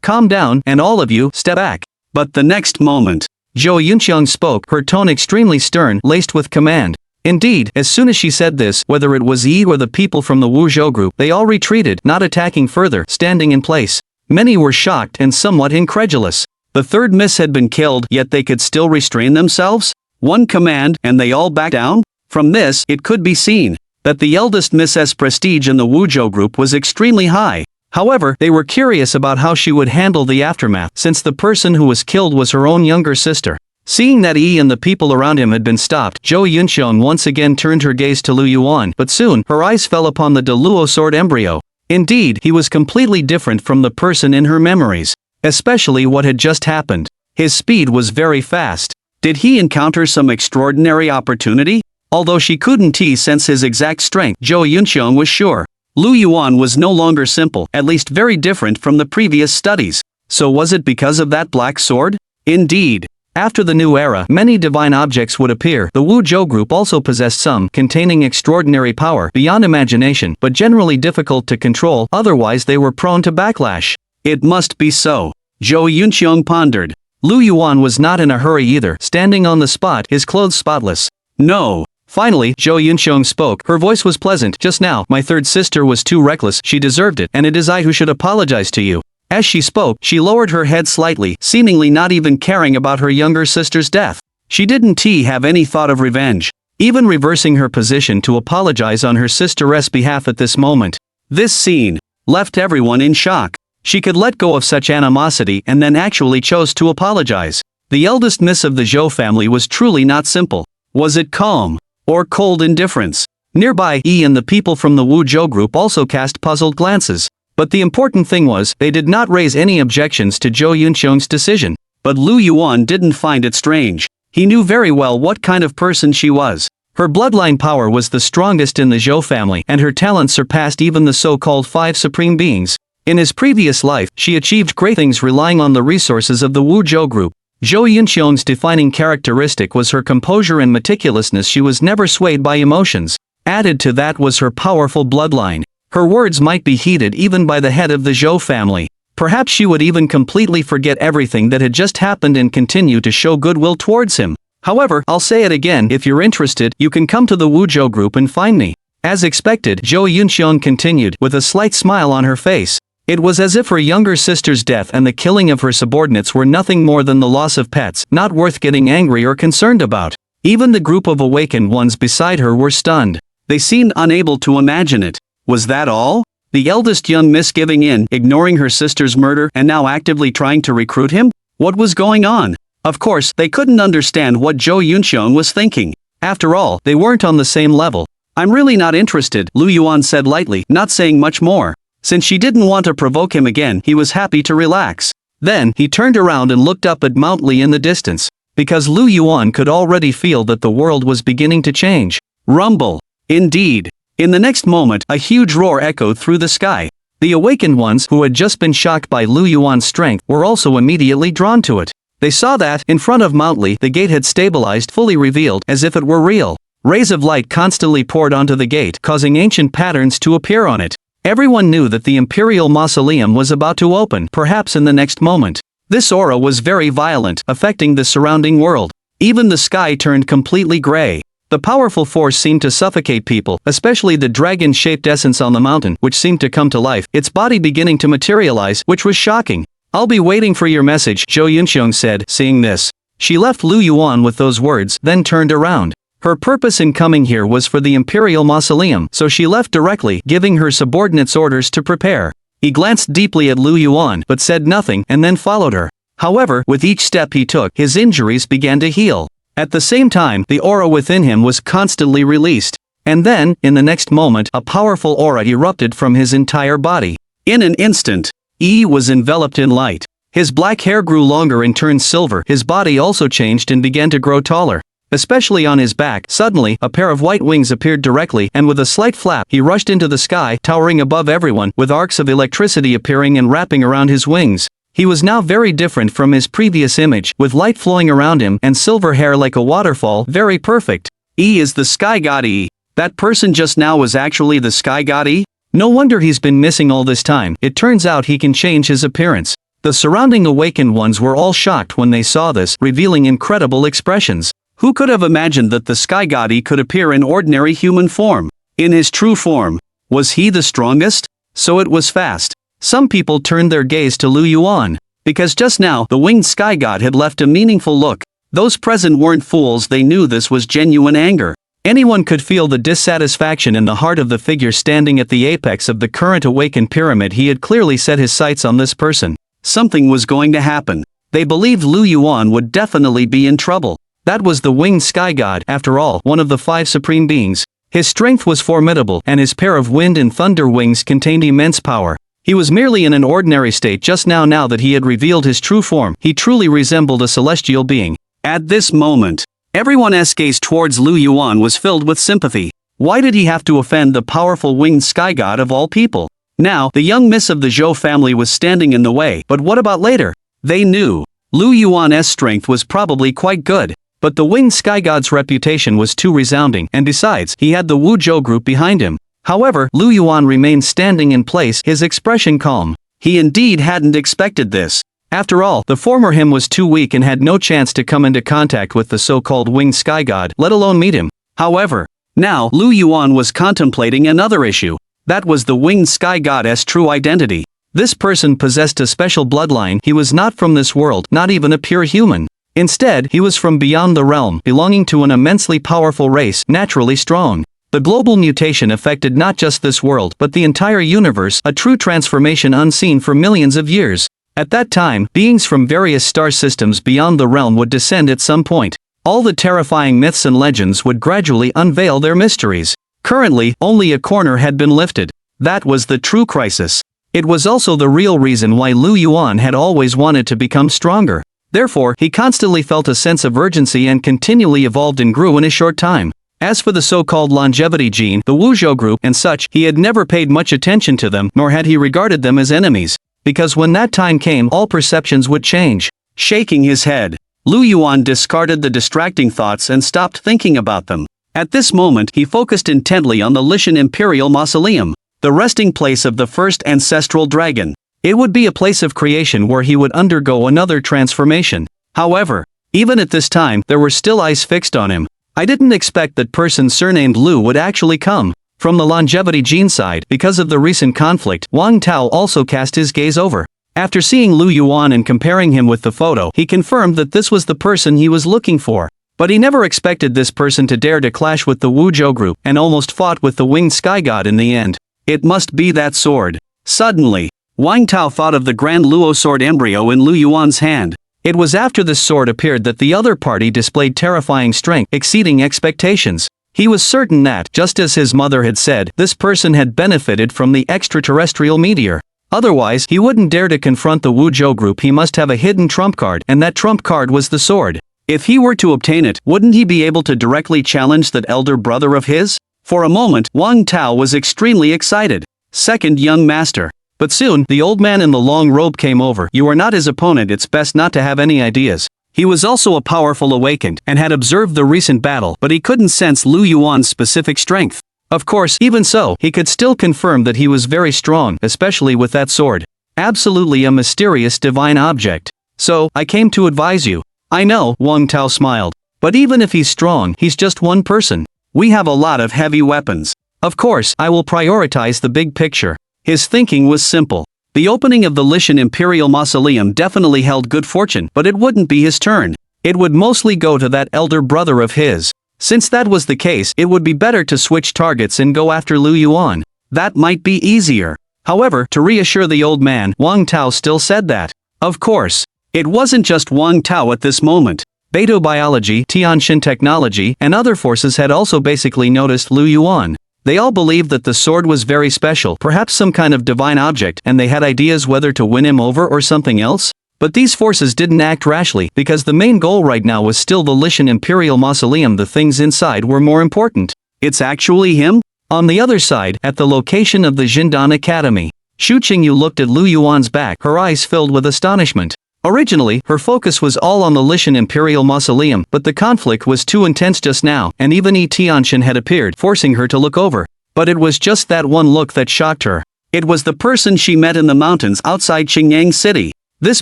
Calm down, and all of you, step back. But the next moment, Zhou Yunxiong spoke, her tone extremely stern, laced with command. Indeed, as soon as she said this, whether it was or the people from the Wuzhou group, they all retreated, not attacking further, standing in place. Many were shocked and somewhat incredulous. The third miss had been killed, yet they could still restrain themselves? One command, and they all backed down? From this, it could be seen that the eldest Miss's prestige in the Wuzhou group was extremely high. However, they were curious about how she would handle the aftermath, since the person who was killed was her own younger sister. Seeing that and the people around him had been stopped, Zhou Yunxiong once again turned her gaze to Lu Yuan, but soon, her eyes fell upon the Deluo sword embryo. Indeed, he was completely different from the person in her memories. Especially what had just happened. His speed was very fast. Did he encounter some extraordinary opportunity? Although she couldn't sense his exact strength, Zhou Yunxiong was sure. Lu Yuan was no longer simple, at least very different from the previous studies. So was it because of that black sword? Indeed. After the new era, many divine objects would appear. The Wuzhou group also possessed some, containing extraordinary power, beyond imagination, but generally difficult to control, otherwise they were prone to backlash. It must be so. Zhou Yunxiong pondered. Lu Yuan was not in a hurry either, standing on the spot, his clothes spotless. No. Finally, Zhou Yunxiong spoke. Her voice was pleasant. Just now, my third sister was too reckless. She deserved it, and it is I who should apologize to you. As she spoke, she lowered her head slightly, seemingly not even caring about her younger sister's death. She didn't have any thought of revenge. Even reversing her position to apologize on her sister's behalf at this moment. This scene left everyone in shock. She could let go of such animosity and then actually chose to apologize. The eldest miss of the Zhou family was truly not simple. Was it calm? Or cold indifference? Nearby, and the people from the Wuzhou group also cast puzzled glances. But the important thing was, they did not raise any objections to Zhou Yunxiong's decision. But Lu Yuan didn't find it strange. He knew very well what kind of person she was. Her bloodline power was the strongest in the Zhou family, and her talent surpassed even the so-called 5 supreme beings. In his previous life, she achieved great things relying on the resources of the Wuzhou group. Zhou Yunxiong's defining characteristic was her composure and meticulousness. She was never swayed by emotions. Added to that was her powerful bloodline. Her words might be heeded even by the head of the Zhou family. Perhaps she would even completely forget everything that had just happened and continue to show goodwill towards him. However, I'll say it again, if you're interested, you can come to the Wuzhou group and find me. As expected, Zhou Yunxiong continued, with a slight smile on her face. It was as if her younger sister's death and the killing of her subordinates were nothing more than the loss of pets, not worth getting angry or concerned about. Even the group of awakened ones beside her were stunned. They seemed unable to imagine it. Was that all? The eldest young miss giving in, ignoring her sister's murder, and now actively trying to recruit him? What was going on? Of course, they couldn't understand what Zhou Yunxiong was thinking. After all, they weren't on the same level. I'm really not interested, Lu Yuan said lightly, not saying much more. Since she didn't want to provoke him again, he was happy to relax. Then, he turned around and looked up at Mount Li in the distance. Because Lu Yuan could already feel that the world was beginning to change. Rumble. Indeed. In the next moment, a huge roar echoed through the sky. The awakened ones, who had just been shocked by Lu Yuan's strength, were also immediately drawn to it. They saw that, in front of Mount Li, the gate had stabilized, fully revealed, as if it were real. Rays of light constantly poured onto the gate, causing ancient patterns to appear on it. Everyone knew that the Imperial Mausoleum was about to open, perhaps in the next moment. This aura was very violent, affecting the surrounding world. Even the sky turned completely gray. The powerful force seemed to suffocate people, especially the dragon-shaped essence on the mountain, which seemed to come to life, its body beginning to materialize, which was shocking. I'll be waiting for your message, Zhou Yunxiong said, seeing this. She left Lu Yuan with those words, then turned around. Her purpose in coming here was for the Imperial Mausoleum, so she left directly, giving her subordinates orders to prepare. He glanced deeply at Lu Yuan, but said nothing, and then followed her. However, with each step he took, his injuries began to heal. At the same time, the aura within him was constantly released. And then, in the next moment, a powerful aura erupted from his entire body. In an instant, Yi was enveloped in light. His black hair grew longer and turned silver. His body also changed and began to grow taller. Especially on his back, suddenly, a pair of white wings appeared directly, and with a slight flap, he rushed into the sky, towering above everyone, with arcs of electricity appearing and wrapping around his wings. He was now very different from his previous image, with light flowing around him and silver hair like a waterfall, very perfect. Yi is the sky god Yi. That person just now was actually the sky god Yi? No wonder he's been missing all this time. It turns out he can change his appearance. The surrounding awakened ones were all shocked when they saw this, revealing incredible expressions. Who could have imagined that the sky god Yi could appear in ordinary human form? In his true form. Was he the strongest? So it was fast. Some people turned their gaze to Lu Yuan. Because just now, the winged sky god had left a meaningful look. Those present weren't fools, they knew this was genuine anger. Anyone could feel the dissatisfaction in the heart of the figure standing at the apex of the current awakened pyramid. He had clearly set his sights on this person. Something was going to happen. They believed Lu Yuan would definitely be in trouble. That was the winged sky god, after all, one of the 5 supreme beings. His strength was formidable, and his pair of wind and thunder wings contained immense power. He was merely in an ordinary state just now that he had revealed his true form. He truly resembled a celestial being. At this moment, everyone's gaze towards Lu Yuan was filled with sympathy. Why did he have to offend the powerful winged sky god of all people? Now, the young miss of the Zhou family was standing in the way, but what about later? They knew. Lu Yuan's strength was probably quite good. But the winged sky god's reputation was too resounding, and besides, he had the Wuzhou group behind him. However, Lu Yuan remained standing in place, his expression calm. He indeed hadn't expected this. After all, the former him was too weak and had no chance to come into contact with the so-called winged sky god, let alone meet him. However, now, Lu Yuan was contemplating another issue. That was the winged sky god's true identity. This person possessed a special bloodline. He was not from this world, not even a pure human. Instead, he was from beyond the realm, belonging to an immensely powerful race, naturally strong. The global mutation affected not just this world but the entire universe, a true transformation unseen for millions of years. At that time, beings from various star systems beyond the realm would descend at some point. All the terrifying myths and legends would gradually unveil their mysteries. Currently, only a corner had been lifted. That was the true crisis. It was also the real reason why Lu Yuan had always wanted to become stronger. Therefore, he constantly felt a sense of urgency and continually evolved and grew in a short time. As for the so-called longevity gene, the Wuzhou group and such, he had never paid much attention to them, nor had he regarded them as enemies. Because when that time came, all perceptions would change. Shaking his head, Lu Yuan discarded the distracting thoughts and stopped thinking about them. At this moment, he focused intently on the Lishan Imperial Mausoleum, the resting place of the first ancestral dragon. It would be a place of creation where he would undergo another transformation. However, even at this time, there were still eyes fixed on him. I didn't expect that person surnamed Lu would actually come. From the longevity gene side, because of the recent conflict, Wang Tao also cast his gaze over. After seeing Lu Yuan and comparing him with the photo, he confirmed that this was the person he was looking for. But he never expected this person to dare to clash with the Wuzhou group, and almost fought with the winged sky god in the end. It must be that sword. Suddenly, Wang Tao thought of the Grand Luo sword embryo in Lu Yuan's hand. It was after this sword appeared that the other party displayed terrifying strength, exceeding expectations. He was certain that, just as his mother had said, this person had benefited from the extraterrestrial meteor. Otherwise, he wouldn't dare to confront the Wuzhou group. He must have a hidden trump card, and that trump card was the sword. If he were to obtain it, wouldn't he be able to directly challenge that elder brother of his? For a moment, Wang Tao was extremely excited. Second young master. But soon, the old man in the long robe came over. You are not his opponent, it's best not to have any ideas. He was also a powerful awakened, and had observed the recent battle, but he couldn't sense Lu Yuan's specific strength. Of course, even so, he could still confirm that he was very strong, especially with that sword. Absolutely a mysterious divine object. So, I came to advise you. I know, Wang Tao smiled. But even if he's strong, he's just one person. We have a lot of heavy weapons. Of course, I will prioritize the big picture. His thinking was simple. The opening of the Lishan Imperial Mausoleum definitely held good fortune, but it wouldn't be his turn. It would mostly go to that elder brother of his. Since that was the case, it would be better to switch targets and go after Lu Yuan. That might be easier. However, to reassure the old man, Wang Tao still said that. Of course, it wasn't just Wang Tao at this moment. Beidou Biology, Tianxin Technology, and other forces had also basically noticed Lu Yuan. They all believed that the sword was very special, perhaps some kind of divine object, and they had ideas whether to win him over or something else. But these forces didn't act rashly, because the main goal right now was still the Lishan Imperial Mausoleum. The things inside were more important. It's actually him? On the other side, at the location of the Jindan Academy, Xu Qingyu looked at Lu Yuan's back, her eyes filled with astonishment. Originally, her focus was all on the Lishan Imperial Mausoleum, but the conflict was too intense just now, and even Tianxin had appeared, forcing her to look over. But it was just that one look that shocked her. It was the person she met in the mountains outside Qingyang City. This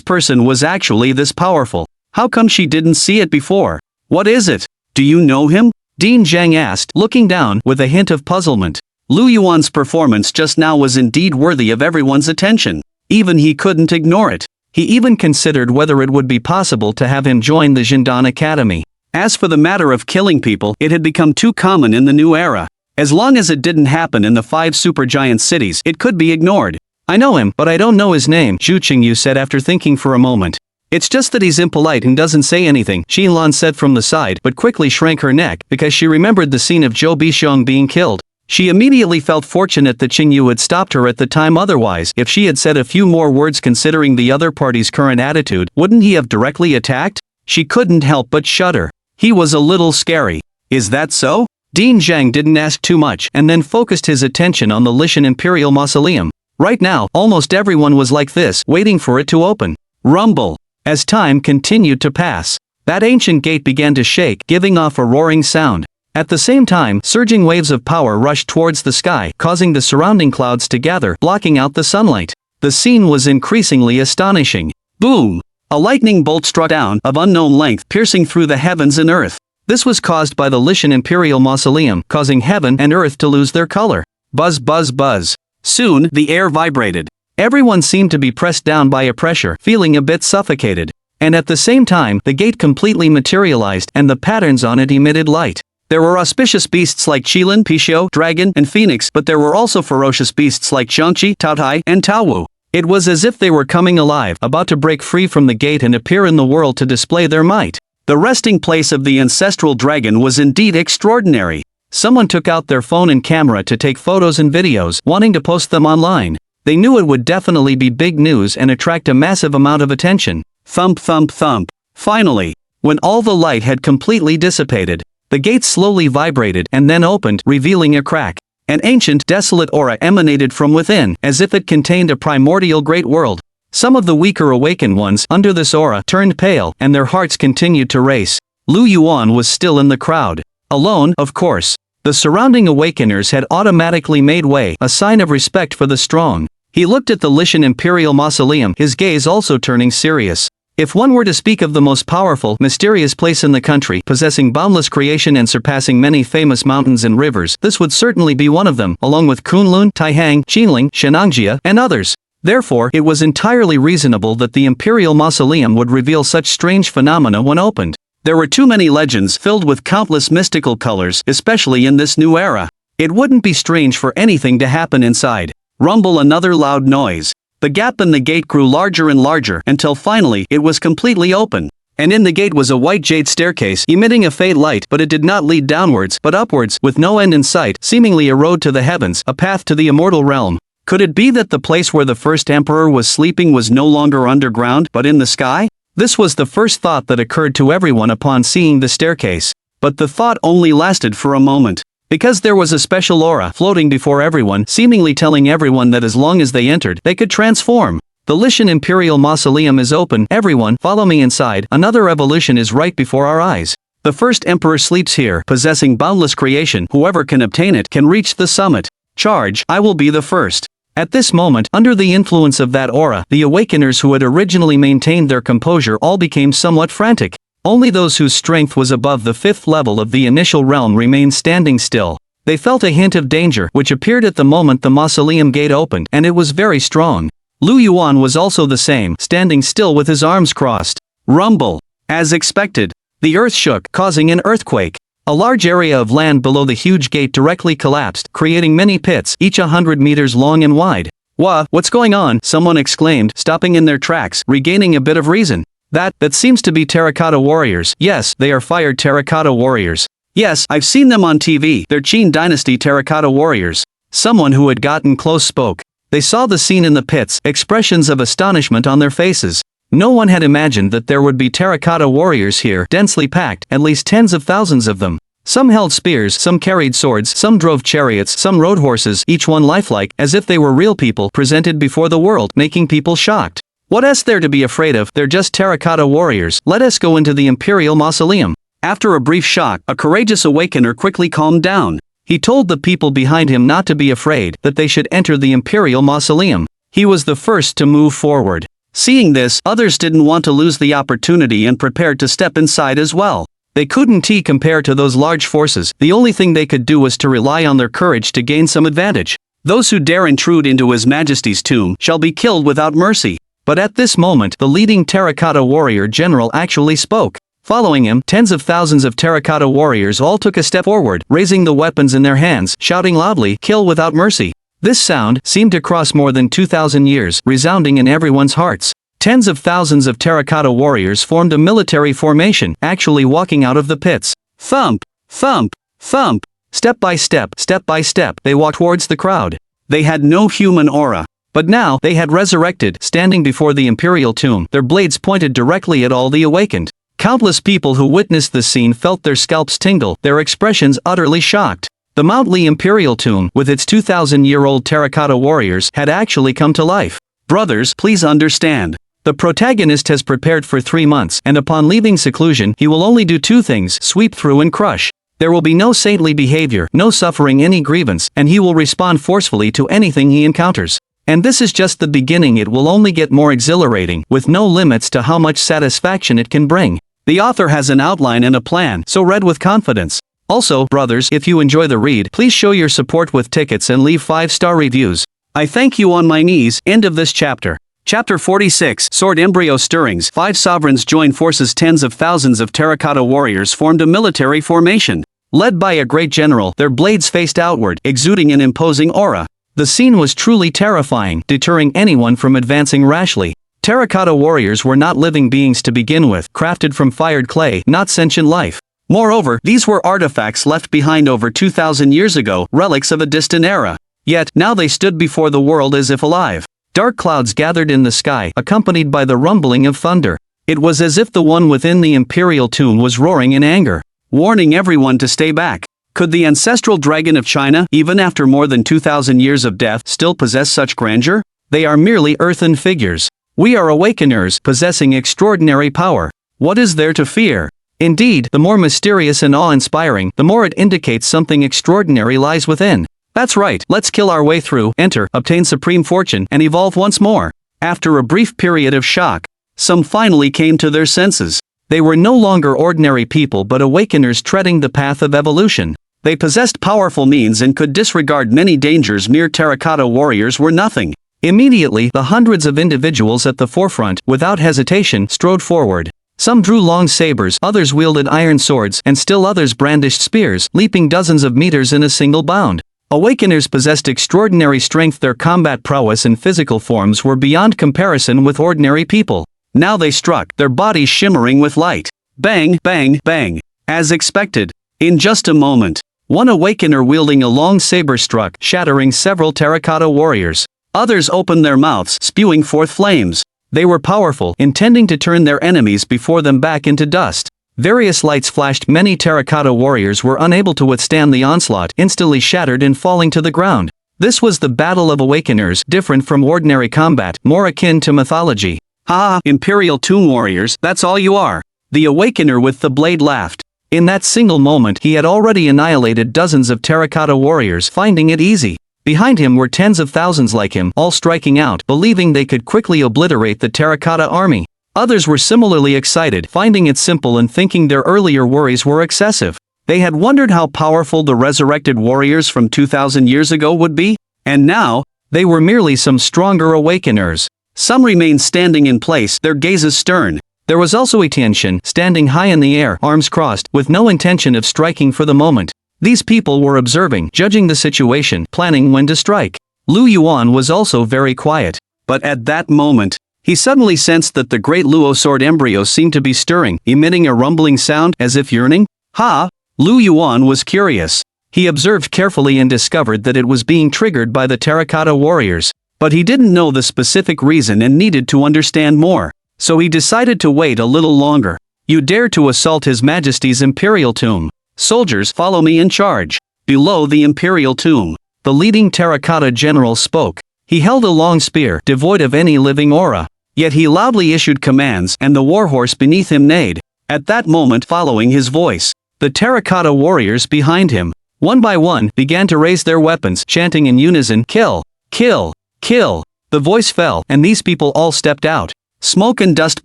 person was actually this powerful. How come she didn't see it before? What is it? Do you know him? Dean Zhang asked, looking down, with a hint of puzzlement. Lu Yuan's performance just now was indeed worthy of everyone's attention. Even he couldn't ignore it. He even considered whether it would be possible to have him join the Jindan Academy. As for the matter of killing people, it had become too common in the new era. As long as it didn't happen in the 5 supergiant cities, it could be ignored. I know him, but I don't know his name, Xu Qingyu said after thinking for a moment. It's just that he's impolite and doesn't say anything, Xinlan said from the side, but quickly shrank her neck, because she remembered the scene of Zhou Bixiong being killed. She immediately felt fortunate that Qingyu had stopped her at the time. Otherwise, if she had said a few more words considering the other party's current attitude, wouldn't he have directly attacked? She couldn't help but shudder. He was a little scary. Is that so? Dean Zhang didn't ask too much and then focused his attention on the Lishan Imperial Mausoleum. Right now, almost everyone was like this, waiting for it to open. Rumble. As time continued to pass, that ancient gate began to shake, giving off a roaring sound. At the same time, surging waves of power rushed towards the sky, causing the surrounding clouds to gather, blocking out the sunlight. The scene was increasingly astonishing. Boom! A lightning bolt struck down, of unknown length, piercing through the heavens and earth. This was caused by the Lishan Imperial Mausoleum, causing heaven and earth to lose their color. Buzz buzz buzz. Soon, the air vibrated. Everyone seemed to be pressed down by a pressure, feeling a bit suffocated. And at the same time, the gate completely materialized, and the patterns on it emitted light. There were auspicious beasts like Qilin, Pishio, Dragon, and Phoenix, but there were also ferocious beasts like Xiangqi, Taotai, and Taowu. It was as if they were coming alive, about to break free from the gate and appear in the world to display their might. The resting place of the ancestral dragon was indeed extraordinary. Someone took out their phone and camera to take photos and videos, wanting to post them online. They knew it would definitely be big news and attract a massive amount of attention. Thump thump thump. Finally, when all the light had completely dissipated, The gate slowly vibrated and then opened, revealing a crack. An ancient, desolate aura emanated from within, as if it contained a primordial great world. Some of the weaker awakened ones under this aura turned pale, and their hearts continued to race. Lu Yuan was still in the crowd. Alone, of course. The surrounding awakeners had automatically made way, a sign of respect for the strong. He looked at the Lishan Imperial Mausoleum, his gaze also turning serious. If one were to speak of the most powerful, mysterious place in the country, possessing boundless creation and surpassing many famous mountains and rivers, this would certainly be one of them, along with Kunlun, Taihang, Qinling, Shenangjia, and others. Therefore, it was entirely reasonable that the Imperial Mausoleum would reveal such strange phenomena when opened. There were too many legends filled with countless mystical colors, especially in this new era. It wouldn't be strange for anything to happen inside. Rumble, another loud noise. The gap in the gate grew larger and larger until finally it was completely open. And in the gate was a white jade staircase emitting a faint light, but it did not lead downwards but upwards, with no end in sight, seemingly a road to the heavens, a path to the immortal realm. Could it be that the place where the first emperor was sleeping was no longer underground but in the sky? This was the first thought that occurred to everyone upon seeing the staircase. But the thought only lasted for a moment. Because there was a special aura floating before everyone, seemingly telling everyone that as long as they entered, they could transform. The Lishan Imperial Mausoleum is open, everyone, follow me inside, another evolution is right before our eyes. The first emperor sleeps here, possessing boundless creation, whoever can obtain it can reach the summit. Charge, I will be the first. At this moment, under the influence of that aura, the awakeners who had originally maintained their composure all became somewhat frantic. Only those whose strength was above the 5th level of the initial realm remained standing still. They felt a hint of danger, which appeared at the moment the mausoleum gate opened, and it was very strong. Lu Yuan was also the same, standing still with his arms crossed. Rumble. As expected. The earth shook, causing an earthquake. A large area of land below the huge gate directly collapsed, creating many pits, each 100 meters long and wide. What's going on? Someone exclaimed, stopping in their tracks, regaining a bit of reason. That seems to be terracotta warriors. Yes, they are fired terracotta warriors. Yes, I've seen them on TV, they're Qin Dynasty terracotta warriors. Someone who had gotten close spoke. They saw the scene in the pits, expressions of astonishment on their faces. No one had imagined that there would be terracotta warriors here, densely packed, at least tens of thousands of them. Some held spears, some carried swords, some drove chariots, some rode horses, each one lifelike, as if they were real people presented before the world, making people shocked. What is there to be afraid of? They're just terracotta warriors. Let us go into the Imperial Mausoleum. After a brief shock, a courageous awakener quickly calmed down. He told the people behind him not to be afraid, that they should enter the Imperial Mausoleum. He was the first to move forward. Seeing this, others didn't want to lose the opportunity and prepared to step inside as well. They couldn't compare to those large forces. The only thing they could do was to rely on their courage to gain some advantage. Those who dare intrude into His Majesty's tomb shall be killed without mercy. But at this moment, the leading terracotta warrior general actually spoke. Following him, tens of thousands of terracotta warriors all took a step forward, raising the weapons in their hands, shouting loudly, "Kill without mercy." This sound seemed to cross more than 2,000 years, resounding in everyone's hearts. Tens of thousands of terracotta warriors formed a military formation, actually walking out of the pits. Thump, thump, thump. Step by step, they walked towards the crowd. They had no human aura. But now, they had resurrected, standing before the imperial tomb, their blades pointed directly at all the awakened. Countless people who witnessed this scene felt their scalps tingle, their expressions utterly shocked. The Mount Li Imperial Tomb, with its 2,000-year-old terracotta warriors, had actually come to life. Brothers, please understand. The protagonist has prepared for 3 months, and upon leaving seclusion, he will only do 2 things: sweep through and crush. There will be no saintly behavior, no suffering any grievance, and he will respond forcefully to anything he encounters. And this is just the beginning. It will only get more exhilarating, with no limits to how much satisfaction it can bring. The author has an outline and a plan, so read with confidence. Also, brothers, if you enjoy the read, please show your support with tickets and leave 5-star reviews. I thank you on my knees. End of this chapter. Chapter 46, Sword Embryo Stirrings. 5 sovereigns joined forces. Tens of thousands of terracotta warriors formed a military formation. Led by a great general, their blades faced outward, exuding an imposing aura. The scene was truly terrifying, deterring anyone from advancing rashly. Terracotta warriors were not living beings to begin with, crafted from fired clay, not sentient life. Moreover, these were artifacts left behind over 2,000 years ago, relics of a distant era. Yet, now they stood before the world as if alive. Dark clouds gathered in the sky, accompanied by the rumbling of thunder. It was as if the one within the imperial tomb was roaring in anger. warning everyone to stay back. Could the ancestral dragon of China, even after more than 2,000 years of death, still possess such grandeur? They are merely earthen figures. We are awakeners, possessing extraordinary power. What is there to fear? Indeed, the more mysterious and awe-inspiring, the more it indicates something extraordinary lies within. That's right, let's kill our way through, enter, obtain supreme fortune, and evolve once more. After a brief period of shock, some finally came to their senses. They were no longer ordinary people but awakeners treading the path of evolution. They possessed powerful means and could disregard many dangers. Mere terracotta warriors were nothing. Immediately, the hundreds of individuals at the forefront, without hesitation, strode forward. Some drew long sabers, others wielded iron swords, and still others brandished spears, leaping dozens of meters in a single bound. Awakeners possessed extraordinary strength. Their combat prowess and physical forms were beyond comparison with ordinary people. Now they struck, their bodies shimmering with light. Bang, bang, bang. As expected. In just a moment, one awakener wielding a long saber struck, shattering several terracotta warriors. Others opened their mouths, spewing forth flames. They were powerful, intending to turn their enemies before them back into dust. Various lights flashed. Many terracotta warriors were unable to withstand the onslaught, instantly shattered and falling to the ground. This was the battle of awakeners, different from ordinary combat, more akin to mythology. Ha! Imperial Tomb Warriors, that's all you are. The awakener with the blade laughed. In that single moment he had already annihilated dozens of terracotta warriors, finding it easy. Behind him were tens of thousands like him, all striking out, believing they could quickly obliterate the terracotta army. Others were similarly excited, finding it simple and thinking their earlier worries were excessive. They had wondered how powerful the resurrected warriors from 2,000 years ago would be, and now, they were merely some stronger awakeners. Some remained standing in place, their gazes stern. There was also Etienshin, standing high in the air, arms crossed, with no intention of striking for the moment. These people were observing, judging the situation, planning when to strike. Lu Yuan was also very quiet. But at that moment, he suddenly sensed that the great Luo sword embryo seemed to be stirring, emitting a rumbling sound, as if yearning. Ha! Lu Yuan was curious. He observed carefully and discovered that it was being triggered by the terracotta warriors. But he didn't know the specific reason and needed to understand more. So he decided to wait a little longer. You dare to assault His Majesty's Imperial Tomb. Soldiers, follow me in charge. Below the Imperial Tomb, the leading terracotta general spoke. He held a long spear, devoid of any living aura. Yet he loudly issued commands, and the warhorse beneath him neighed. At that moment, following his voice, the terracotta warriors behind him, one by one, began to raise their weapons, chanting in unison, "Kill! Kill! Kill!" The voice fell, and these people all stepped out. Smoke and dust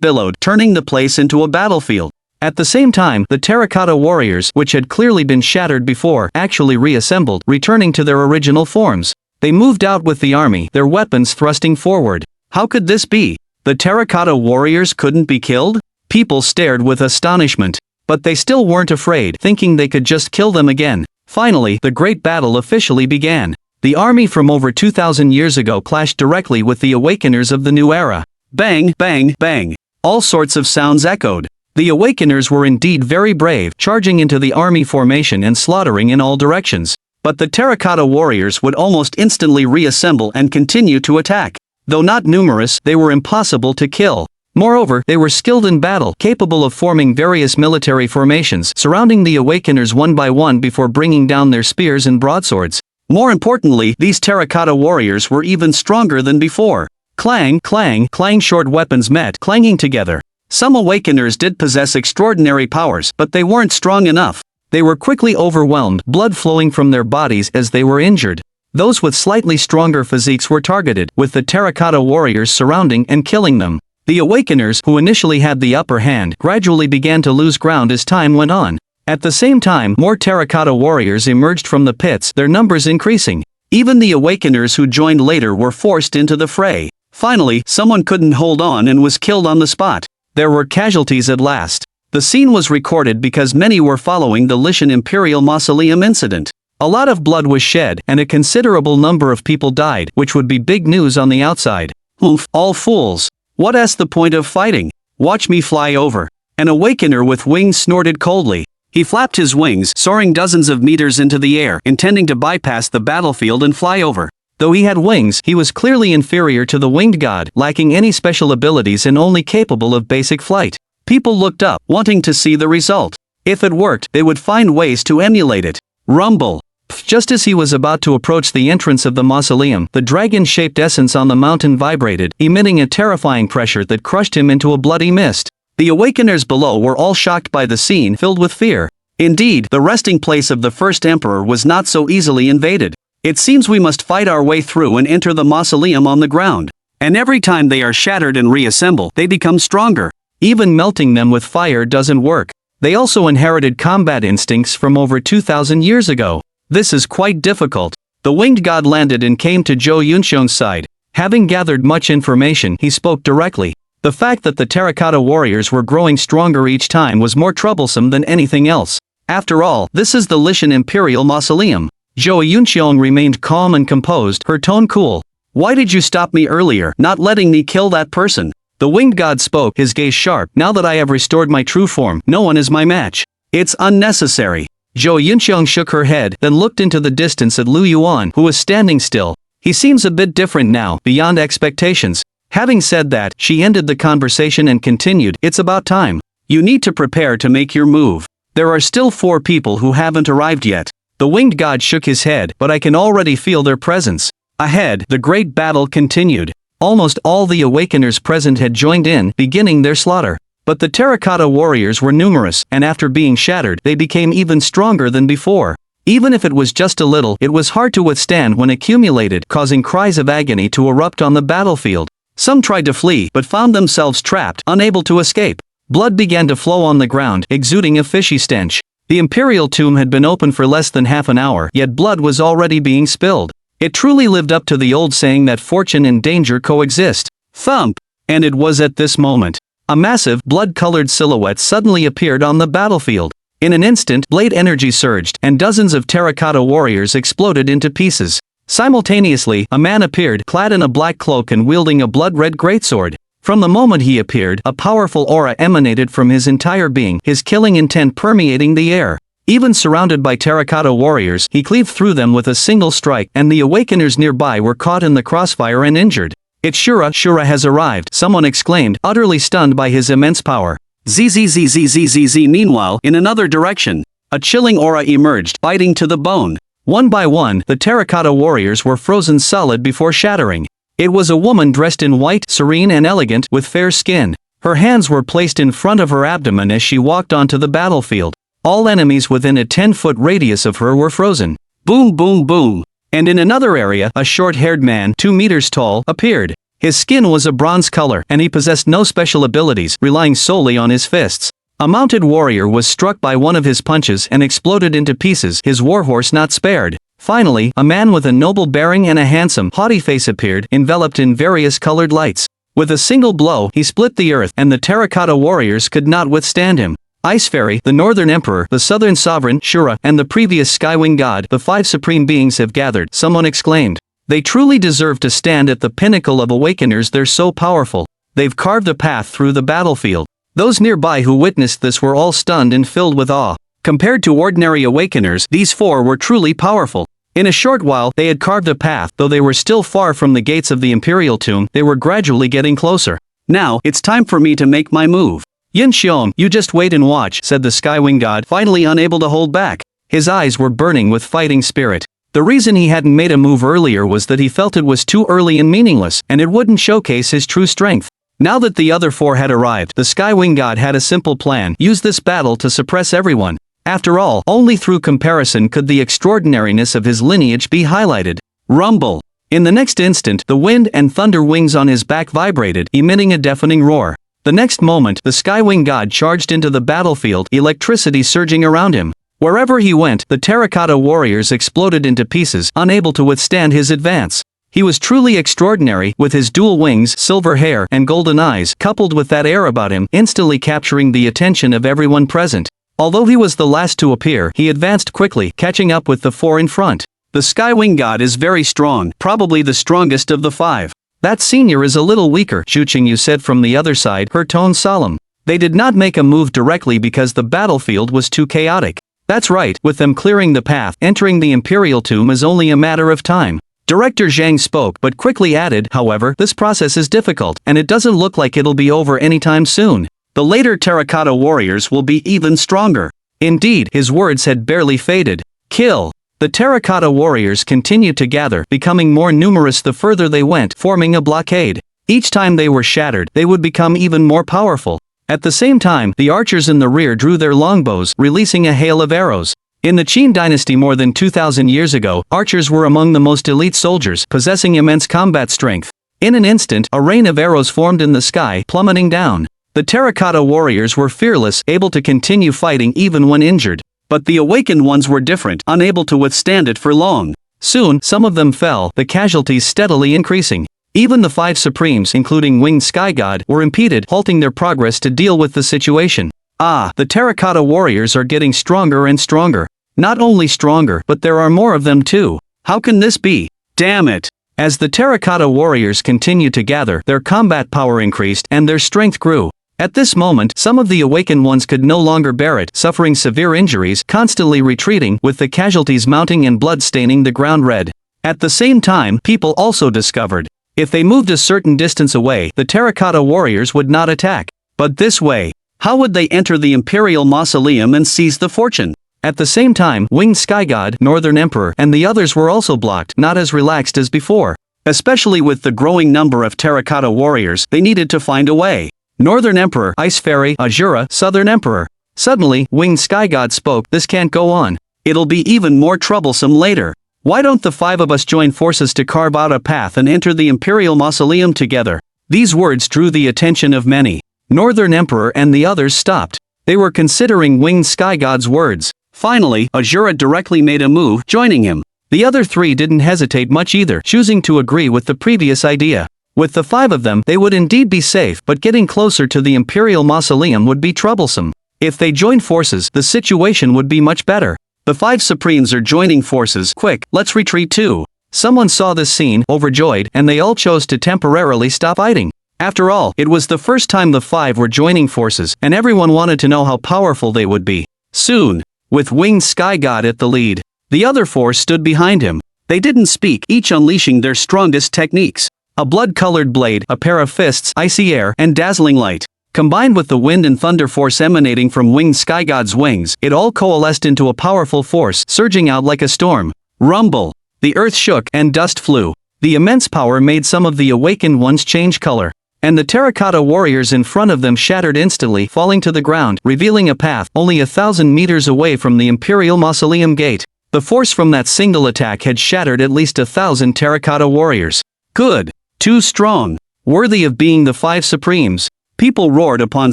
billowed, turning the place into a battlefield. At the same time, the terracotta warriors, which had clearly been shattered before, actually reassembled, returning to their original forms. They moved out with the army, their weapons thrusting forward. How could this be? The terracotta warriors couldn't be killed? People stared with astonishment. But they still weren't afraid, thinking they could just kill them again. Finally, the great battle officially began. The army from over 2,000 years ago clashed directly with the awakeners of the new era. Bang, bang, bang. All sorts of sounds echoed. The awakeners were indeed very brave, charging into the army formation and slaughtering in all directions. But the terracotta warriors would almost instantly reassemble and continue to attack. Though not numerous, they were impossible to kill. Moreover, they were skilled in battle, capable of forming various military formations, surrounding the awakeners one by one before bringing down their spears and broadswords. More importantly, these terracotta warriors were even stronger than before. Clang, clang, clang. Short weapons met, clanging together. Some awakeners did possess extraordinary powers, but they weren't strong enough. They were quickly overwhelmed, blood flowing from their bodies as they were injured. Those with slightly stronger physiques were targeted, with the terracotta warriors surrounding and killing them. The awakeners, who initially had the upper hand, gradually began to lose ground as time went on. At the same time, more terracotta warriors emerged from the pits, their numbers increasing. Even the awakeners who joined later were forced into the fray. Finally, someone couldn't hold on and was killed on the spot. There were casualties at last. The scene was recorded because many were following the Lishan Imperial Mausoleum incident. A lot of blood was shed, and a considerable number of people died, which would be big news on the outside. Oof, all fools. What's the point of fighting? Watch me fly over. An awakener with wings snorted coldly. He flapped his wings, soaring dozens of meters into the air, intending to bypass the battlefield and fly over. Though he had wings, he was clearly inferior to the winged god, lacking any special abilities and only capable of basic flight. People looked up, wanting to see the result. If it worked, they would find ways to emulate it. Rumble. Just as he was about to approach the entrance of the mausoleum, the dragon-shaped essence on the mountain vibrated, emitting a terrifying pressure that crushed him into a bloody mist. The awakeners below were all shocked by the scene, filled with fear. Indeed, the resting place of the first emperor was not so easily invaded. It seems we must fight our way through and enter the mausoleum on the ground. And every time they are shattered and reassemble, they become stronger. Even melting them with fire doesn't work. They also inherited combat instincts from over 2,000 years ago. This is quite difficult. The winged god landed and came to Zhou Yunxiong's side. Having gathered much information, he spoke directly. The fact that the terracotta warriors were growing stronger each time was more troublesome than anything else. After all, this is the Lishan Imperial Mausoleum. Zhou Yunxiong remained calm and composed, her tone cool. Why did you stop me earlier, not letting me kill that person? The winged god spoke, his gaze sharp. Now that I have restored my true form, no one is my match. It's unnecessary. Zhou Yunxiong shook her head, then looked into the distance at Lu Yuan, who was standing still. He seems a bit different now, beyond expectations. Having said that, she ended the conversation and continued, it's about time. You need to prepare to make your move. There are still 4 people who haven't arrived yet. The winged god shook his head, but I can already feel their presence. Ahead, the great battle continued. Almost all the awakeners present had joined in, beginning their slaughter. But the terracotta warriors were numerous, and after being shattered, they became even stronger than before. Even if it was just a little, it was hard to withstand when accumulated, causing cries of agony to erupt on the battlefield. Some tried to flee, but found themselves trapped, unable to escape. Blood began to flow on the ground, exuding a fishy stench. The imperial tomb had been open for less than half an hour, yet blood was already being spilled. It truly lived up to the old saying that fortune and danger coexist. Thump! And it was at this moment. A massive, blood-colored silhouette suddenly appeared on the battlefield. In an instant, blade energy surged, and dozens of terracotta warriors exploded into pieces. Simultaneously, a man appeared, clad in a black cloak and wielding a blood-red greatsword. From the moment he appeared, a powerful aura emanated from his entire being, his killing intent permeating the air. Even surrounded by terracotta warriors, he cleaved through them with a single strike, and the awakeners nearby were caught in the crossfire and injured. It's Shura has arrived, someone exclaimed, utterly stunned by his immense power. Zzzzzzzzz. Meanwhile, in another direction, a chilling aura emerged, biting to the bone. One by one, the terracotta warriors were frozen solid before shattering. It was a woman dressed in white, serene and elegant, with fair skin. Her hands were placed in front of her abdomen as she walked onto the battlefield. All enemies within a 10-foot radius of her were frozen. Boom boom boom. And in another area, a short-haired man, 2 meters tall, appeared. His skin was a bronze color, and he possessed no special abilities, relying solely on his fists. A mounted warrior was struck by one of his punches and exploded into pieces, his warhorse not spared. Finally, a man with a noble bearing and a handsome, haughty face appeared, enveloped in various colored lights. With a single blow, he split the earth, and the terracotta warriors could not withstand him. Ice Fairy, the Northern Emperor, the Southern Sovereign, Shura, and the previous Skywing God, the 5 supreme beings have gathered, someone exclaimed. They truly deserve to stand at the pinnacle of awakeners, they're so powerful. They've carved a path through the battlefield. Those nearby who witnessed this were all stunned and filled with awe. Compared to ordinary awakeners, these 4 were truly powerful. In a short while, they had carved a path, though they were still far from the gates of the Imperial Tomb, they were gradually getting closer. Now, it's time for me to make my move. Yin Xiong, you just wait and watch, said the Skywing God, finally unable to hold back. His eyes were burning with fighting spirit. The reason he hadn't made a move earlier was that he felt it was too early and meaningless, and it wouldn't showcase his true strength. Now that the other 4 had arrived, the Skywing God had a simple plan: use this battle to suppress everyone. After all, only through comparison could the extraordinariness of his lineage be highlighted. Rumble! In the next instant, the wind and thunder wings on his back vibrated, emitting a deafening roar. The next moment, the Skywing God charged into the battlefield, electricity surging around him. Wherever he went, the terracotta warriors exploded into pieces, unable to withstand his advance. He was truly extraordinary, with his dual wings, silver hair, and golden eyes, coupled with that air about him, instantly capturing the attention of everyone present. Although he was the last to appear, he advanced quickly, catching up with the 4 in front. The Skywing God is very strong, probably the strongest of the 5. That senior is a little weaker, Zhu Qingyu said from the other side, her tone solemn. They did not make a move directly because the battlefield was too chaotic. That's right, with them clearing the path, entering the Imperial Tomb is only a matter of time. Director Zhang spoke, but quickly added, however, this process is difficult, and it doesn't look like it'll be over anytime soon. The later terracotta warriors will be even stronger. Indeed, his words had barely faded. Kill. The terracotta warriors continued to gather, becoming more numerous the further they went, forming a blockade. Each time they were shattered, they would become even more powerful. At the same time, the archers in the rear drew their longbows, releasing a hail of arrows. In the Qin dynasty more than 2,000 years ago, archers were among the most elite soldiers, possessing immense combat strength. In an instant, a rain of arrows formed in the sky, plummeting down. The terracotta warriors were fearless, able to continue fighting even when injured. But the awakened ones were different, unable to withstand it for long. Soon, some of them fell, the casualties steadily increasing. Even the 5 supremes, including winged sky god, were impeded, halting their progress to deal with the situation. The terracotta warriors are getting stronger and stronger. Not only stronger, but there are more of them too. How can this be? Damn it! As the terracotta warriors continued to gather, their combat power increased and their strength grew. At this moment, some of the awakened ones could no longer bear it, suffering severe injuries, constantly retreating, with the casualties mounting and blood staining the ground red. At the same time, people also discovered, if they moved a certain distance away, the terracotta warriors would not attack. But this way, how would they enter the imperial mausoleum and seize the fortune? At the same time, winged sky god, northern emperor, and the others were also blocked, not as relaxed as before. Especially with the growing number of terracotta warriors, they needed to find a way. Northern Emperor, Ice Fairy, Azura, Southern Emperor. Suddenly, winged sky god spoke, this can't go on. It'll be even more troublesome later. Why don't the 5 of us join forces to carve out a path and enter the imperial mausoleum together? These words drew the attention of many. Northern Emperor and the others stopped. They were considering winged sky god's words. Finally, Azura directly made a move, joining him. The other 3 didn't hesitate much either, choosing to agree with the previous idea. With the 5 of them, they would indeed be safe, but getting closer to the imperial mausoleum would be troublesome. If they joined forces, the situation would be much better. The 5 supremes are joining forces. Quick, let's retreat too. Someone saw this scene, overjoyed, and they all chose to temporarily stop fighting. After all, it was the first time the 5 were joining forces, and everyone wanted to know how powerful they would be. Soon, with winged sky god at the lead, the other 4 stood behind him. They didn't speak, each unleashing their strongest techniques. A blood-colored blade, a pair of fists, icy air, and dazzling light. Combined with the wind and thunder force emanating from winged sky god's wings, it all coalesced into a powerful force, surging out like a storm. Rumble! The earth shook, and dust flew. The immense power made some of the awakened ones change color. And the terracotta warriors in front of them shattered instantly, falling to the ground, revealing a path only 1,000 meters away from the imperial mausoleum gate. The force from that single attack had shattered at least 1,000 terracotta warriors. Good! Too strong. Worthy of being the 5 supremes. People roared upon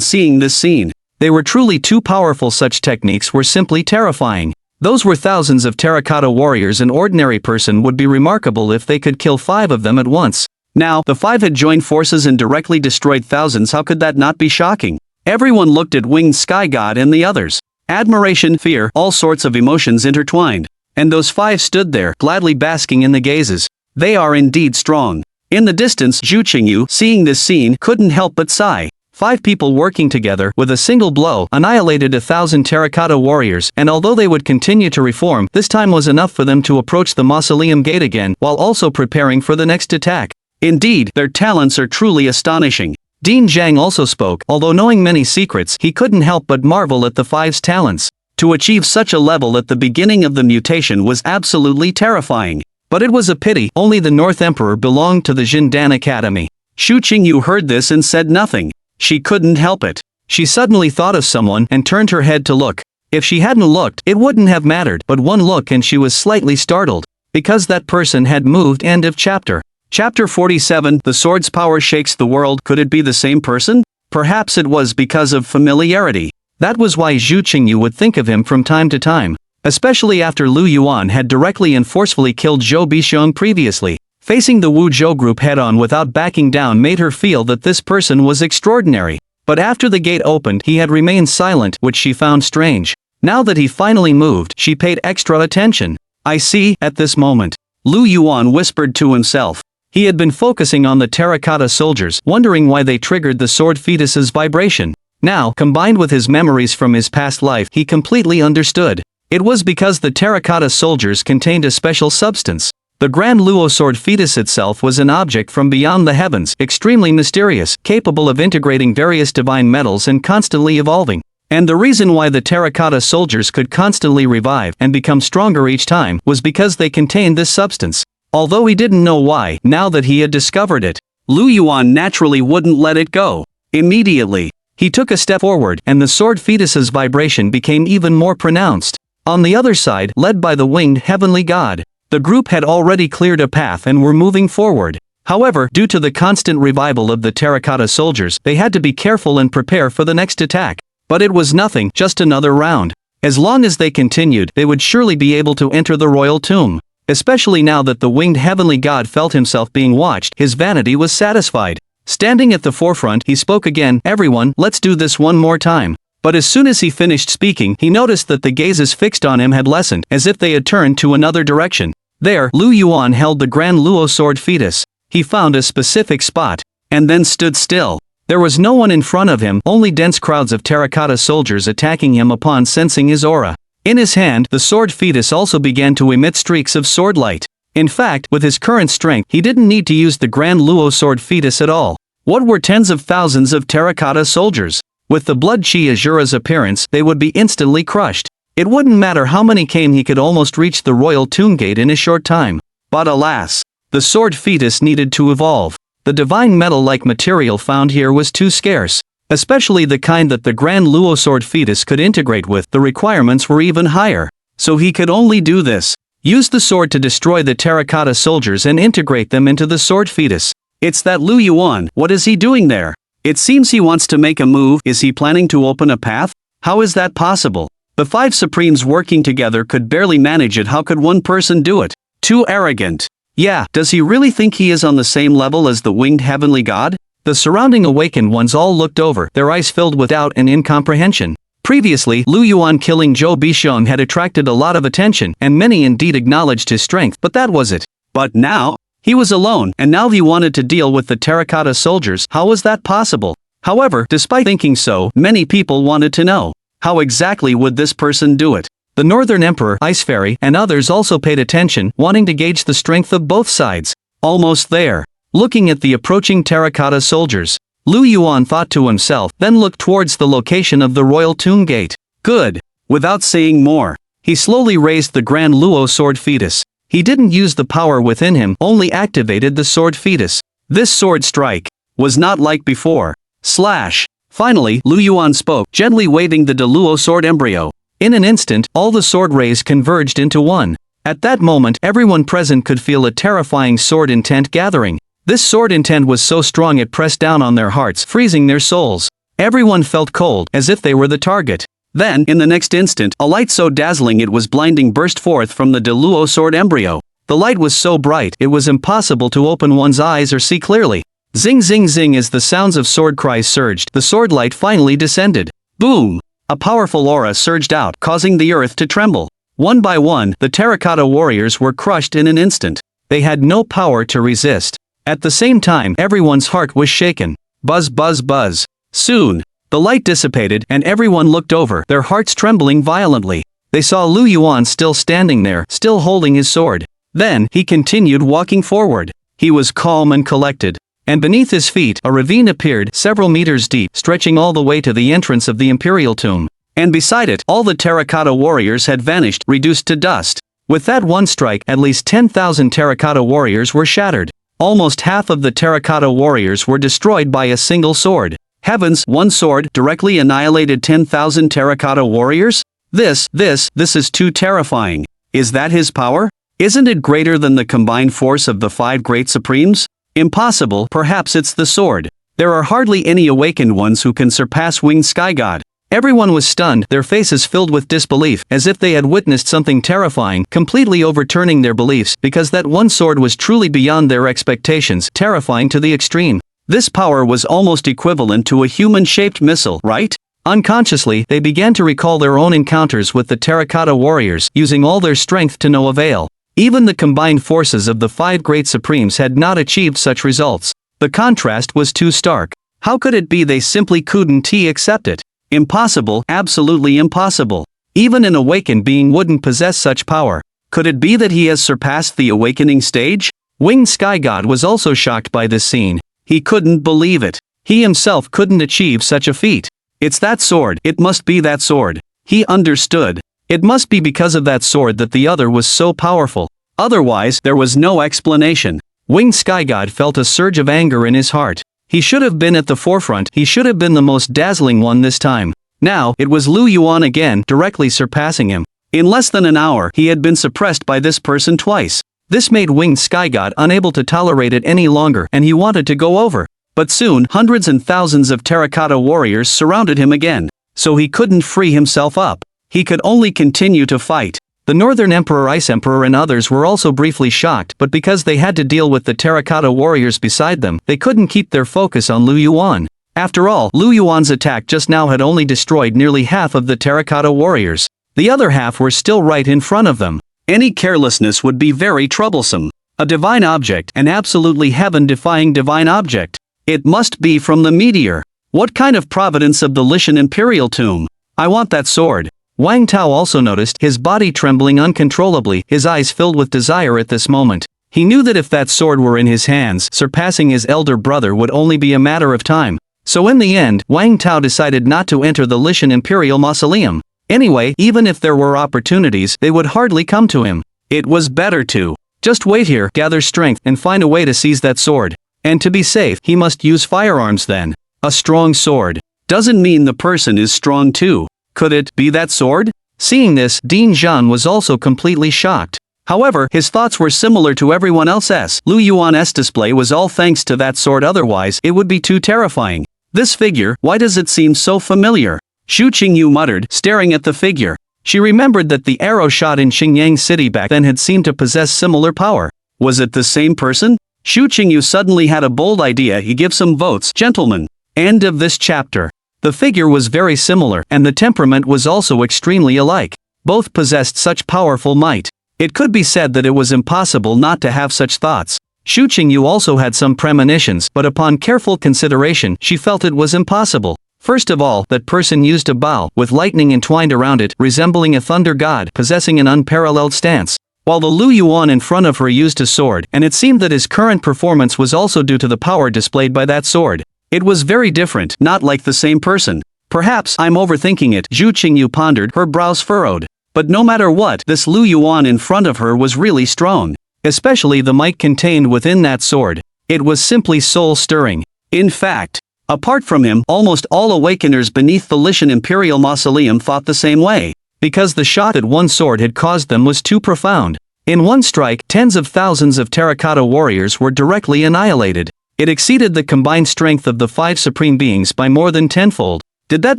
seeing this scene. They were truly too powerful. Such techniques were simply terrifying. Those were thousands of terracotta warriors. An ordinary person would be remarkable if they could kill 5 of them at once. Now, the 5 had joined forces and directly destroyed thousands. How could that not be shocking? Everyone looked at winged sky god and the others. Admiration, fear, all sorts of emotions intertwined. And those 5 stood there, gladly basking in the gazes. They are indeed strong. In the distance, Zhu Qingyu, seeing this scene, couldn't help but sigh. 5 people working together, with a single blow, annihilated 1,000 terracotta warriors, and although they would continue to reform, this time was enough for them to approach the mausoleum gate again, while also preparing for the next attack. Indeed, their talents are truly astonishing. Dean Zhang also spoke, although knowing many secrets, he couldn't help but marvel at the 5's talents. To achieve such a level at the beginning of the mutation was absolutely terrifying. But it was a pity, only the North Emperor belonged to the Jindan Academy. Zhu Qingyu heard this and said nothing. She couldn't help it. She suddenly thought of someone and turned her head to look. If she hadn't looked, it wouldn't have mattered, but one look and she was slightly startled. Because that person had moved. End of chapter. Chapter 47, The Sword's Power Shakes the World. Could it be the same person? Perhaps it was because of familiarity. That was why Zhu Qingyu would think of him from time to time. Especially after Lu Yuan had directly and forcefully killed Zhou Bixiong previously. Facing the Wu Zhou group head-on without backing down made her feel that this person was extraordinary. But after the gate opened, he had remained silent, which she found strange. Now that he finally moved, she paid extra attention. I see, at this moment. Lu Yuan whispered to himself. He had been focusing on the terracotta soldiers, wondering why they triggered the sword fetus's vibration. Now, combined with his memories from his past life, he completely understood. It was because the terracotta soldiers contained a special substance. The Grand Luo sword fetus itself was an object from beyond the heavens, extremely mysterious, capable of integrating various divine metals and constantly evolving. And the reason why the terracotta soldiers could constantly revive and become stronger each time was because they contained this substance. Although he didn't know why, now that he had discovered it, Lu Yuan naturally wouldn't let it go. Immediately, he took a step forward and the sword fetus's vibration became even more pronounced. On the other side, led by the winged heavenly god, the group had already cleared a path and were moving forward. However, due to the constant revival of the terracotta soldiers, they had to be careful and prepare for the next attack. But it was nothing, just another round. As long as they continued, they would surely be able to enter the royal tomb. Especially now that the winged heavenly god felt himself being watched, his vanity was satisfied. Standing at the forefront, he spoke again, "Everyone, let's do this one more time." But as soon as he finished speaking, he noticed that the gazes fixed on him had lessened, as if they had turned to another direction. There, Lu Yuan held the Grand Luo sword fetus. He found a specific spot, and then stood still. There was no one in front of him, only dense crowds of terracotta soldiers attacking him upon sensing his aura. In his hand, the sword fetus also began to emit streaks of sword light. In fact, with his current strength, he didn't need to use the Grand Luo sword fetus at all. What were tens of thousands of terracotta soldiers? With the blood chi Azura's appearance, they would be instantly crushed. It wouldn't matter how many came, he could almost reach the royal tomb gate in a short time. But alas, the sword fetus needed to evolve. The divine metal-like material found here was too scarce. Especially the kind that the Grand Luo sword fetus could integrate with, the requirements were even higher. So he could only do this. Use the sword to destroy the terracotta soldiers and integrate them into the sword fetus. It's that Lu Yuan, what is he doing there? It seems he wants to make a move. Is he planning to open a path? How is that possible? The 5 Supremes working together could barely manage it. How could one person do it? Too arrogant. Yeah, does he really think he is on the same level as the winged heavenly god? The surrounding awakened ones all looked over, their eyes filled with doubt and incomprehension. Previously, Lu Yuan killing Zhou Bixiong had attracted a lot of attention, and many indeed acknowledged his strength, but that was it. But now, he was alone, and now he wanted to deal with the terracotta soldiers. How was that possible? However, despite thinking so, many people wanted to know, how exactly would this person do it? The Northern Emperor, Ice Fairy, and others also paid attention, wanting to gauge the strength of both sides. Almost there. Looking at the approaching terracotta soldiers, Lu Yuan thought to himself, then looked towards the location of the royal tomb gate. Good. Without saying more, he slowly raised the Grand Luo sword fetus. He didn't use the power within him, only activated the sword fetus. This sword strike was not like before. Slash. Finally, Lu Yuan spoke, gently waving the Deluo sword embryo. In an instant, all the sword rays converged into one. At that moment, everyone present could feel a terrifying sword intent gathering. This sword intent was so strong it pressed down on their hearts, freezing their souls. Everyone felt cold, as if they were the target. Then, in the next instant, a light so dazzling it was blinding burst forth from the Deluo sword embryo. The light was so bright, it was impossible to open one's eyes or see clearly. Zing zing zing as the sounds of sword cries surged, the sword light finally descended. Boom! A powerful aura surged out, causing the earth to tremble. One by one, the terracotta warriors were crushed in an instant. They had no power to resist. At the same time, everyone's heart was shaken. Buzz buzz buzz. Soon, the light dissipated and everyone looked over, their hearts trembling violently. They saw Lu Yuan still standing there, still holding his sword. Then, he continued walking forward. He was calm and collected. And beneath his feet, a ravine appeared, several meters deep, stretching all the way to the entrance of the imperial tomb. And beside it, all the terracotta warriors had vanished, reduced to dust. With that one strike, at least 10,000 terracotta warriors were shattered. Almost half of the terracotta warriors were destroyed by a single sword. Heavens, one sword directly annihilated 10,000 terracotta warriors? This is too terrifying. Is that his power? Isn't it greater than the combined force of the 5 great supremes? Impossible. Perhaps it's the sword. There are hardly any awakened ones who can surpass winged sky god. Everyone was stunned, their faces filled with disbelief, as if they had witnessed something terrifying, completely overturning their beliefs, because that one sword was truly beyond their expectations, terrifying to the extreme. This power was almost equivalent to a human-shaped missile, right? Unconsciously, they began to recall their own encounters with the terracotta warriors, using all their strength to no avail. Even the combined forces of the 5 great supremes had not achieved such results. The contrast was too stark. How could it be they simply couldn't accept it? Impossible, absolutely impossible. Even an awakened being wouldn't possess such power. Could it be that he has surpassed the awakening stage? Winged Sky God was also shocked by this scene. He couldn't believe it. He himself couldn't achieve such a feat. It's that sword, it must be that sword. He understood. It must be because of that sword that the other was so powerful. Otherwise, there was no explanation. Winged Sky God felt a surge of anger in his heart. He should have been at the forefront, he should have been the most dazzling one this time. Now, it was Lu Yuan again, directly surpassing him. In less than an hour, he had been suppressed by this person twice. This made Winged Sky God unable to tolerate it any longer, and he wanted to go over. But soon, hundreds and thousands of terracotta warriors surrounded him again. So he couldn't free himself up. He could only continue to fight. The Northern Emperor, Ice Emperor and others were also briefly shocked, but because they had to deal with the terracotta warriors beside them, they couldn't keep their focus on Lu Yuan. After all, Lu Yuan's attack just now had only destroyed nearly half of the terracotta warriors. The other half were still right in front of them. Any carelessness would be very troublesome. A divine object, an absolutely heaven-defying divine object. It must be from the meteor. What kind of providence of the Lishan Imperial tomb? I want that sword. Wang Tao also noticed, his body trembling uncontrollably, his eyes filled with desire at this moment. He knew that if that sword were in his hands, surpassing his elder brother would only be a matter of time. So in the end, Wang Tao decided not to enter the Lishan Imperial Mausoleum. Anyway, even if there were opportunities, they would hardly come to him. It was better to just wait here, gather strength, and find a way to seize that sword. And to be safe, he must use firearms then. A strong sword doesn't mean the person is strong too. Could it be that sword? Seeing this, Dean Zhan was also completely shocked. However, his thoughts were similar to everyone else's. Lu Yuan's display was all thanks to that sword, otherwise it would be too terrifying. This figure, why does it seem so familiar? Xu Qingyu muttered, staring at the figure. She remembered that the arrow shot in Xingyang City back then had seemed to possess similar power. Was it the same person? Xu Qingyu suddenly had a bold idea. He gives some votes. Gentlemen. End of this chapter. The figure was very similar, and the temperament was also extremely alike. Both possessed such powerful might. It could be said that it was impossible not to have such thoughts. Xu Qingyu also had some premonitions, but upon careful consideration, she felt it was impossible. First of all, that person used a bow, with lightning entwined around it, resembling a thunder god, possessing an unparalleled stance. While the Lu Yuan in front of her used a sword, and it seemed that his current performance was also due to the power displayed by that sword. It was very different, not like the same person. Perhaps I'm overthinking it, Xu Qingyu pondered, her brows furrowed. But no matter what, this Lu Yuan in front of her was really strong. Especially the might contained within that sword. It was simply soul-stirring. In fact, apart from him, almost all awakeners beneath the Lishan Imperial Mausoleum thought the same way. Because the shot that one sword had caused them was too profound. In one strike, tens of thousands of terracotta warriors were directly annihilated. It exceeded the combined strength of the 5 supreme beings by more than tenfold. Did that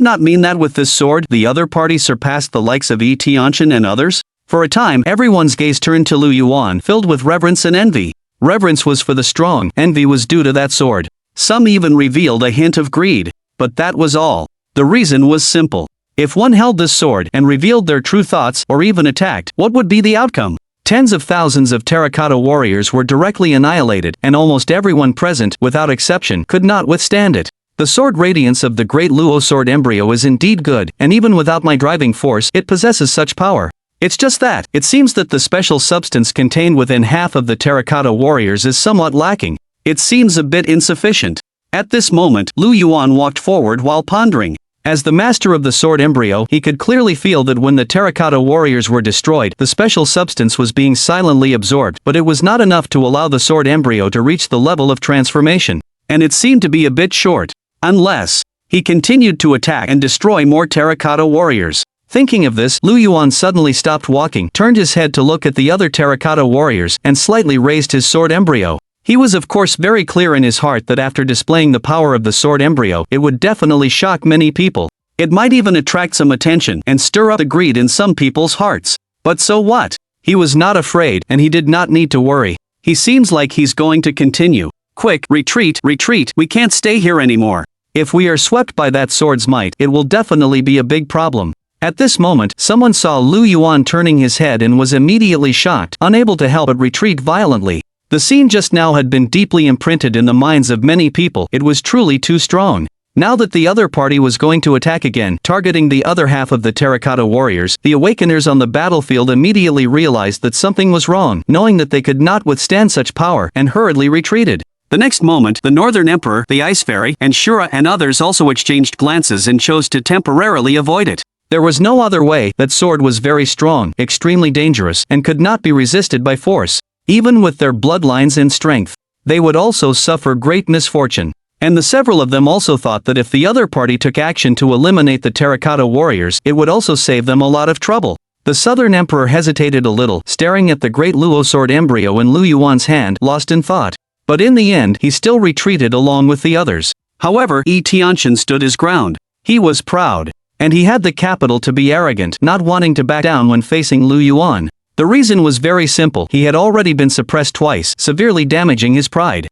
not mean that with this sword, the other party surpassed the likes of Yi Tianchen and others? For a time, everyone's gaze turned to Lu Yuan, filled with reverence and envy. Reverence was for the strong, envy was due to that sword. Some even revealed a hint of greed. But that was all. The reason was simple. If one held this sword and revealed their true thoughts, or even attacked, what would be the outcome? Tens of thousands of terracotta warriors were directly annihilated, and almost everyone present, without exception, could not withstand it. The sword radiance of the great Luo sword embryo is indeed good, and even without my driving force, it possesses such power. It's just that, it seems that the special substance contained within half of the terracotta warriors is somewhat lacking. It seems a bit insufficient. At this moment, Lu Yuan walked forward while pondering. As the master of the sword embryo, he could clearly feel that when the terracotta warriors were destroyed, the special substance was being silently absorbed, but it was not enough to allow the sword embryo to reach the level of transformation. And it seemed to be a bit short. Unless he continued to attack and destroy more terracotta warriors. Thinking of this, Lu Yuan suddenly stopped walking, turned his head to look at the other terracotta warriors, and slightly raised his sword embryo. He was of course very clear in his heart that after displaying the power of the sword embryo, it would definitely shock many people. It might even attract some attention and stir up the greed in some people's hearts. But so what? He was not afraid, and he did not need to worry. He seems like he's going to continue. Quick, retreat, retreat, we can't stay here anymore. If we are swept by that sword's might, it will definitely be a big problem. At this moment, someone saw Lu Yuan turning his head and was immediately shocked, unable to help but retreat violently. The scene just now had been deeply imprinted in the minds of many people. It was truly too strong. Now that the other party was going to attack again, targeting the other half of the terracotta warriors, the awakeners on the battlefield immediately realized that something was wrong, knowing that they could not withstand such power, and hurriedly retreated. The next moment, the Northern Emperor, the Ice Fairy, and Shura and others also exchanged glances and chose to temporarily avoid it. There was no other way. That sword was very strong, extremely dangerous, and could not be resisted by force. Even with their bloodlines and strength, they would also suffer great misfortune. And the several of them also thought that if the other party took action to eliminate the terracotta warriors, it would also save them a lot of trouble. The Southern Emperor hesitated a little, staring at the great Luo sword embryo in Lu Yuan's hand, lost in thought. But in the end, he still retreated along with the others. However, Yi Tianxian stood his ground. He was proud. And he had the capital to be arrogant, not wanting to back down when facing Lu Yuan. The reason was very simple. He had already been suppressed twice, severely damaging his pride.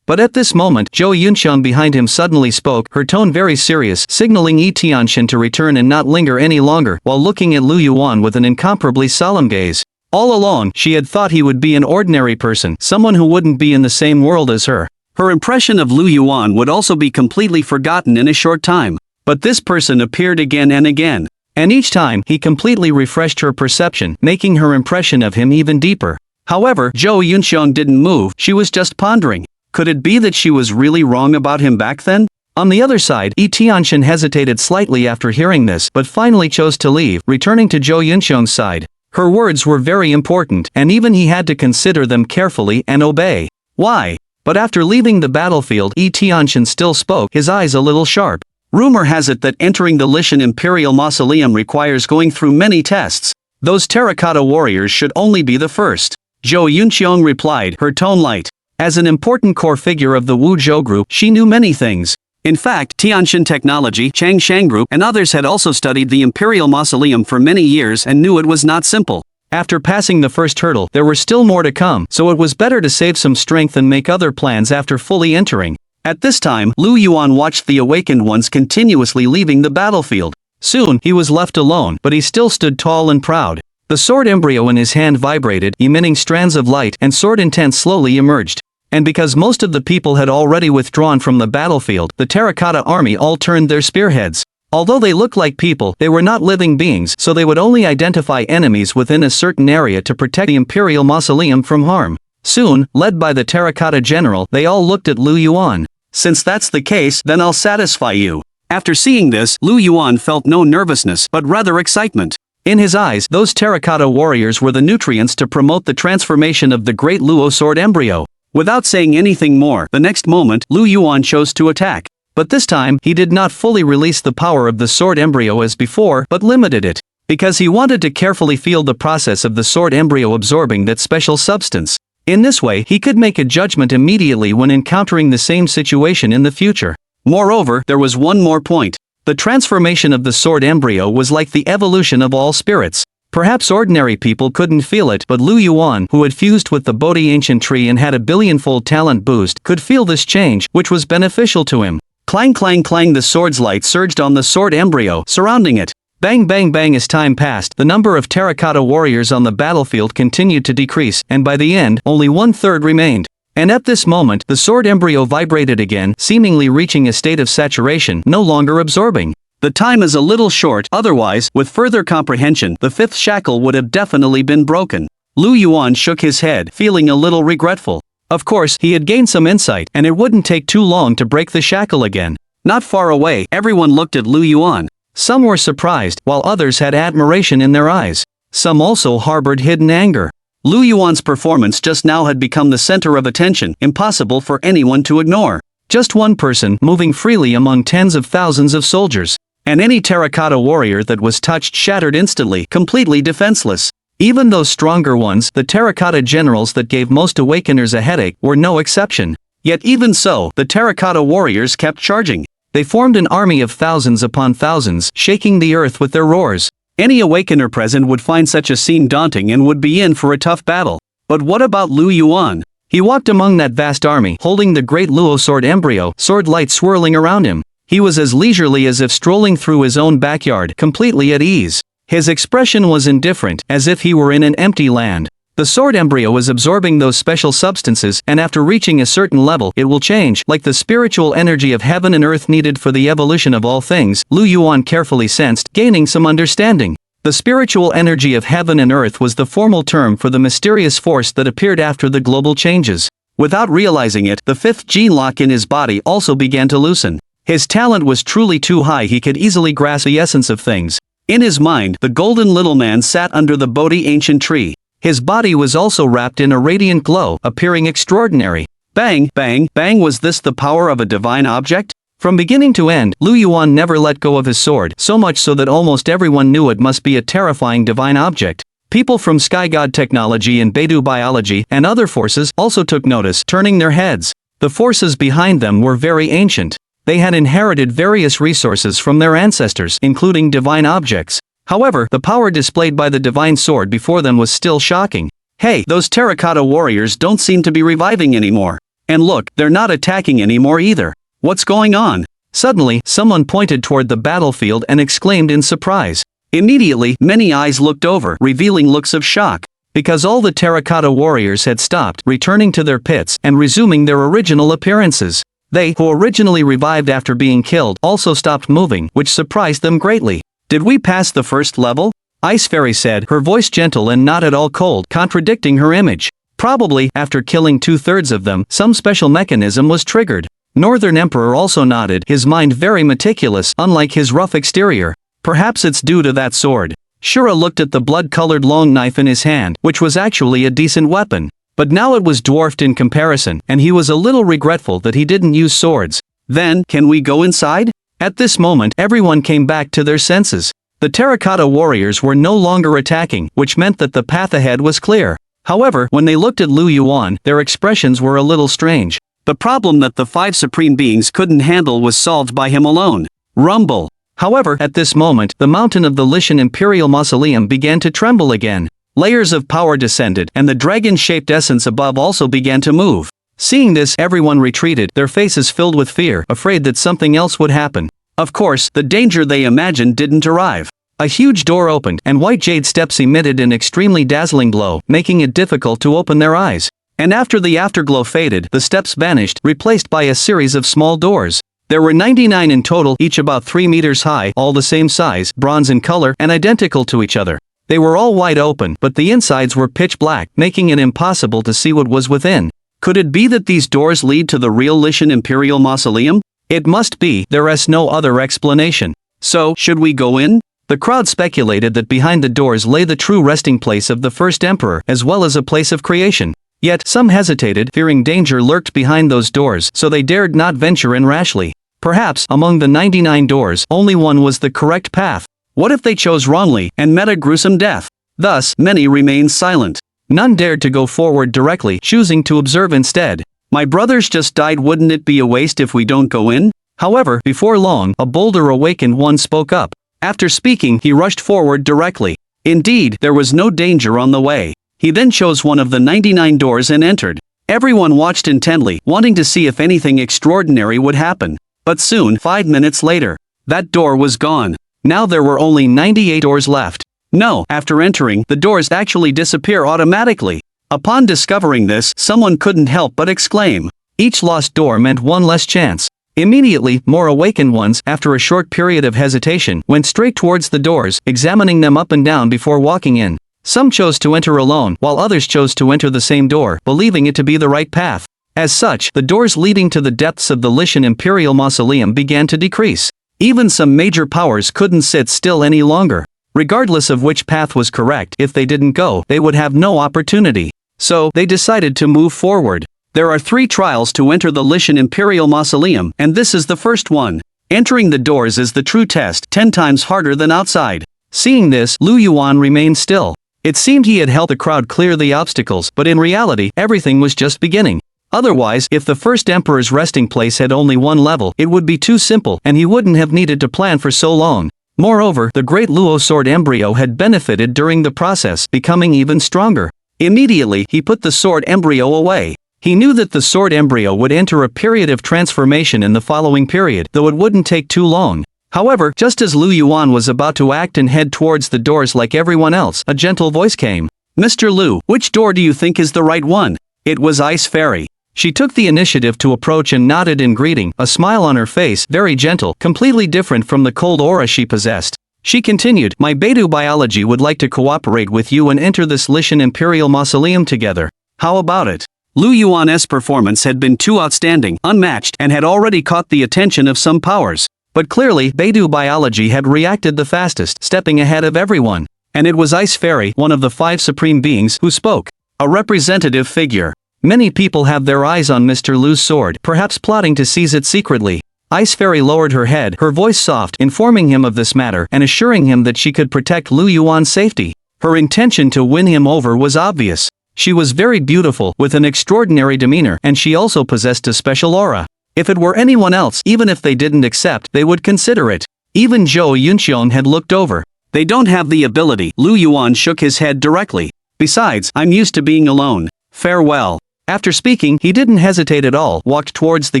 But at this moment, Zhou Yunxiang behind him suddenly spoke, her tone very serious, signaling Yi Tianxian to return and not linger any longer, while looking at Lu Yuan with an incomparably solemn gaze. All along, she had thought he would be an ordinary person, someone who wouldn't be in the same world as her. Her impression of Lu Yuan would also be completely forgotten in a short time. But this person appeared again and again. And each time, he completely refreshed her perception, making her impression of him even deeper. However, Zhou Yunxiang didn't move, she was just pondering. Could it be that she was really wrong about him back then? On the other side, Yi Tianxian hesitated slightly after hearing this, but finally chose to leave, returning to Zhou Yunxiang's side. Her words were very important, and even he had to consider them carefully and obey. Why? But after leaving the battlefield, Yi Tianxian still spoke, his eyes a little sharp. Rumor has it that entering the Lishan Imperial Mausoleum requires going through many tests. Those terracotta warriors should only be the first. Zhou Yunxiang replied, her tone light. As an important core figure of the Wu Zhou group, she knew many things. In fact, Tianxin Technology, Changshang Group, and others had also studied the Imperial Mausoleum for many years and knew it was not simple. After passing the first hurdle, there were still more to come, so it was better to save some strength and make other plans after fully entering. At this time, Lu Yuan watched the awakened ones continuously leaving the battlefield. Soon, he was left alone, but he still stood tall and proud. The sword embryo in his hand vibrated, emitting strands of light, and sword intent slowly emerged. And because most of the people had already withdrawn from the battlefield, the terracotta army all turned their spearheads. Although they looked like people, they were not living beings, so they would only identify enemies within a certain area to protect the Imperial Mausoleum from harm. Soon, led by the terracotta general, they all looked at Lu Yuan. Since that's the case, then I'll satisfy you. After seeing this, Lu Yuan felt no nervousness, but rather excitement. In his eyes, those terracotta warriors were the nutrients to promote the transformation of the great Luo sword embryo. Without saying anything more, the next moment, Lu Yuan chose to attack. But this time, he did not fully release the power of the sword embryo as before, but limited it. Because he wanted to carefully feel the process of the sword embryo absorbing that special substance. In this way, he could make a judgment immediately when encountering the same situation in the future. Moreover, there was one more point. The transformation of the sword embryo was like the evolution of all spirits. Perhaps ordinary people couldn't feel it, but Lu Yuan, who had fused with the Bodhi ancient tree and had a billionfold talent boost, could feel this change, which was beneficial to him. Clang clang clang, the sword's light surged on the sword embryo, surrounding it. Bang bang bang. As time passed, the number of terracotta warriors on the battlefield continued to decrease, and by the end, only 1/3 remained. And at this moment, the sword embryo vibrated again, seemingly reaching a state of saturation, no longer absorbing. The time is a little short, otherwise, with further comprehension, the fifth shackle would have definitely been broken. Lu Yuan shook his head, feeling a little regretful. Of course, he had gained some insight, and it wouldn't take too long to break the shackle again. Not far away, everyone looked at Lu Yuan. Some were surprised, while others had admiration in their eyes. Some also harbored hidden anger. Lu Yuan's performance just now had become the center of attention, impossible for anyone to ignore. Just one person, moving freely among tens of thousands of soldiers. And any terracotta warrior that was touched shattered instantly, completely defenseless. Even those stronger ones, the terracotta generals that gave most awakeners a headache, were no exception. Yet even so, the terracotta warriors kept charging. They formed an army of thousands upon thousands, shaking the earth with their roars. Any awakener present would find such a scene daunting and would be in for a tough battle. But what about Lu Yuan? He walked among that vast army, holding the great Luo sword embryo, sword light swirling around him. He was as leisurely as if strolling through his own backyard, completely at ease. His expression was indifferent, as if he were in an empty land. The sword embryo was absorbing those special substances, and after reaching a certain level, it will change, like the spiritual energy of heaven and earth needed for the evolution of all things, Lu Yuan carefully sensed, gaining some understanding. The spiritual energy of heaven and earth was the formal term for the mysterious force that appeared after the global changes. Without realizing it, the fifth gene lock in his body also began to loosen. His talent was truly too high, he could easily grasp the essence of things. In his mind, the golden little man sat under the Bodhi ancient tree. His body was also wrapped in a radiant glow, appearing extraordinary. Bang, bang, bang. Was this the power of a divine object? From beginning to end, Lu Yuan never let go of his sword, so much so that almost everyone knew it must be a terrifying divine object. People from Sky God Technology and Beidou Biology and other forces also took notice, turning their heads. The forces behind them were very ancient. They had inherited various resources from their ancestors, including divine objects. However, the power displayed by the divine sword before them was still shocking. Hey, those terracotta warriors don't seem to be reviving anymore. And look, they're not attacking anymore either. What's going on? Suddenly, someone pointed toward the battlefield and exclaimed in surprise. Immediately, many eyes looked over, revealing looks of shock. Because all the terracotta warriors had stopped, returning to their pits, and resuming their original appearances. They, who originally revived after being killed, also stopped moving, which surprised them greatly. Did we pass the first level? Ice Fairy said, her voice gentle and not at all cold, contradicting her image. Probably, after killing 2/3 of them, some special mechanism was triggered. Northern Emperor also nodded, his mind very meticulous, unlike his rough exterior. Perhaps it's due to that sword. Shura looked at the blood-colored long knife in his hand, which was actually a decent weapon. But now it was dwarfed in comparison, and he was a little regretful that he didn't use swords. Then, can we go inside? At this moment, everyone came back to their senses. The terracotta warriors were no longer attacking, which meant that the path ahead was clear. However, when they looked at Lu Yuan, their expressions were a little strange. The problem that the 5 supreme beings couldn't handle was solved by him alone. Rumble. However, at this moment, the mountain of the Lishan Imperial Mausoleum began to tremble again. Layers of power descended, and the dragon-shaped essence above also began to move. Seeing this, everyone retreated, their faces filled with fear, afraid that something else would happen. Of course, the danger they imagined didn't arrive. A huge door opened, and white jade steps emitted an extremely dazzling glow, making it difficult to open their eyes. And after the afterglow faded, the steps vanished, replaced by a series of small doors. There were 99 in total, each about 3 meters high, all the same size, bronze in color, and identical to each other. They were all wide open, but the insides were pitch black, making it impossible to see what was within. Could it be that these doors lead to the real Lishan Imperial Mausoleum? It must be, there is no other explanation. So, should we go in? The crowd speculated that behind the doors lay the true resting place of the first emperor, as well as a place of creation. Yet, some hesitated, fearing danger lurked behind those doors, so they dared not venture in rashly. Perhaps, among the 99 doors, only one was the correct path. What if they chose wrongly, and met a gruesome death? Thus, many remained silent. None dared to go forward directly, choosing to observe instead. My brothers just died, wouldn't it be a waste if we don't go in? However, before long, a bolder awakened one spoke up. After speaking, he rushed forward directly. Indeed, there was no danger on the way. He then chose one of the 99 doors and entered. Everyone watched intently, wanting to see if anything extraordinary would happen. But soon, 5 minutes later, that door was gone. Now there were only 98 doors left. No, after entering, the doors actually disappear automatically. Upon discovering this, someone couldn't help but exclaim. Each lost door meant one less chance. Immediately, more awakened ones, after a short period of hesitation, went straight towards the doors, examining them up and down before walking in. Some chose to enter alone, while others chose to enter the same door, believing it to be the right path. As such, the doors leading to the depths of the Lishan Imperial Mausoleum began to decrease. Even some major powers couldn't sit still any longer. Regardless of which path was correct, if they didn't go, they would have no opportunity. So, they decided to move forward. There are 3 trials to enter the Lishan Imperial Mausoleum, and this is the first one. Entering the doors is the true test, 10 times harder than outside. Seeing this, Lu Yuan remained still. It seemed he had helped the crowd clear the obstacles, but in reality, everything was just beginning. Otherwise, if the first emperor's resting place had only one level, it would be too simple, and he wouldn't have needed to plan for so long. Moreover, the great Luo sword embryo had benefited during the process, becoming even stronger. Immediately, he put the sword embryo away. He knew that the sword embryo would enter a period of transformation in the following period, though it wouldn't take too long. However, just as Lu Yuan was about to act and head towards the doors like everyone else, a gentle voice came. Mr. Lu, which door do you think is the right one? It was Ice Fairy. She took the initiative to approach and nodded in greeting, a smile on her face, very gentle, completely different from the cold aura she possessed. She continued, my Beidou Biology would like to cooperate with you and enter this Lishan Imperial Mausoleum together. How about it? Lu Yuan's performance had been too outstanding, unmatched, and had already caught the attention of some powers. But clearly, Beidou Biology had reacted the fastest, stepping ahead of everyone. And it was Ice Fairy, one of the 5 supreme beings, who spoke. A representative figure. Many people have their eyes on Mr. Lu's sword, perhaps plotting to seize it secretly. Ice Fairy lowered her head, her voice soft, informing him of this matter and assuring him that she could protect Lu Yuan's safety. Her intention to win him over was obvious. She was very beautiful, with an extraordinary demeanor, and she also possessed a special aura. If it were anyone else, even if they didn't accept, they would consider it. Even Zhou Yunxiong had looked over. They don't have the ability. Lu Yuan shook his head directly. Besides, I'm used to being alone. Farewell. After speaking, he didn't hesitate at all, walked towards the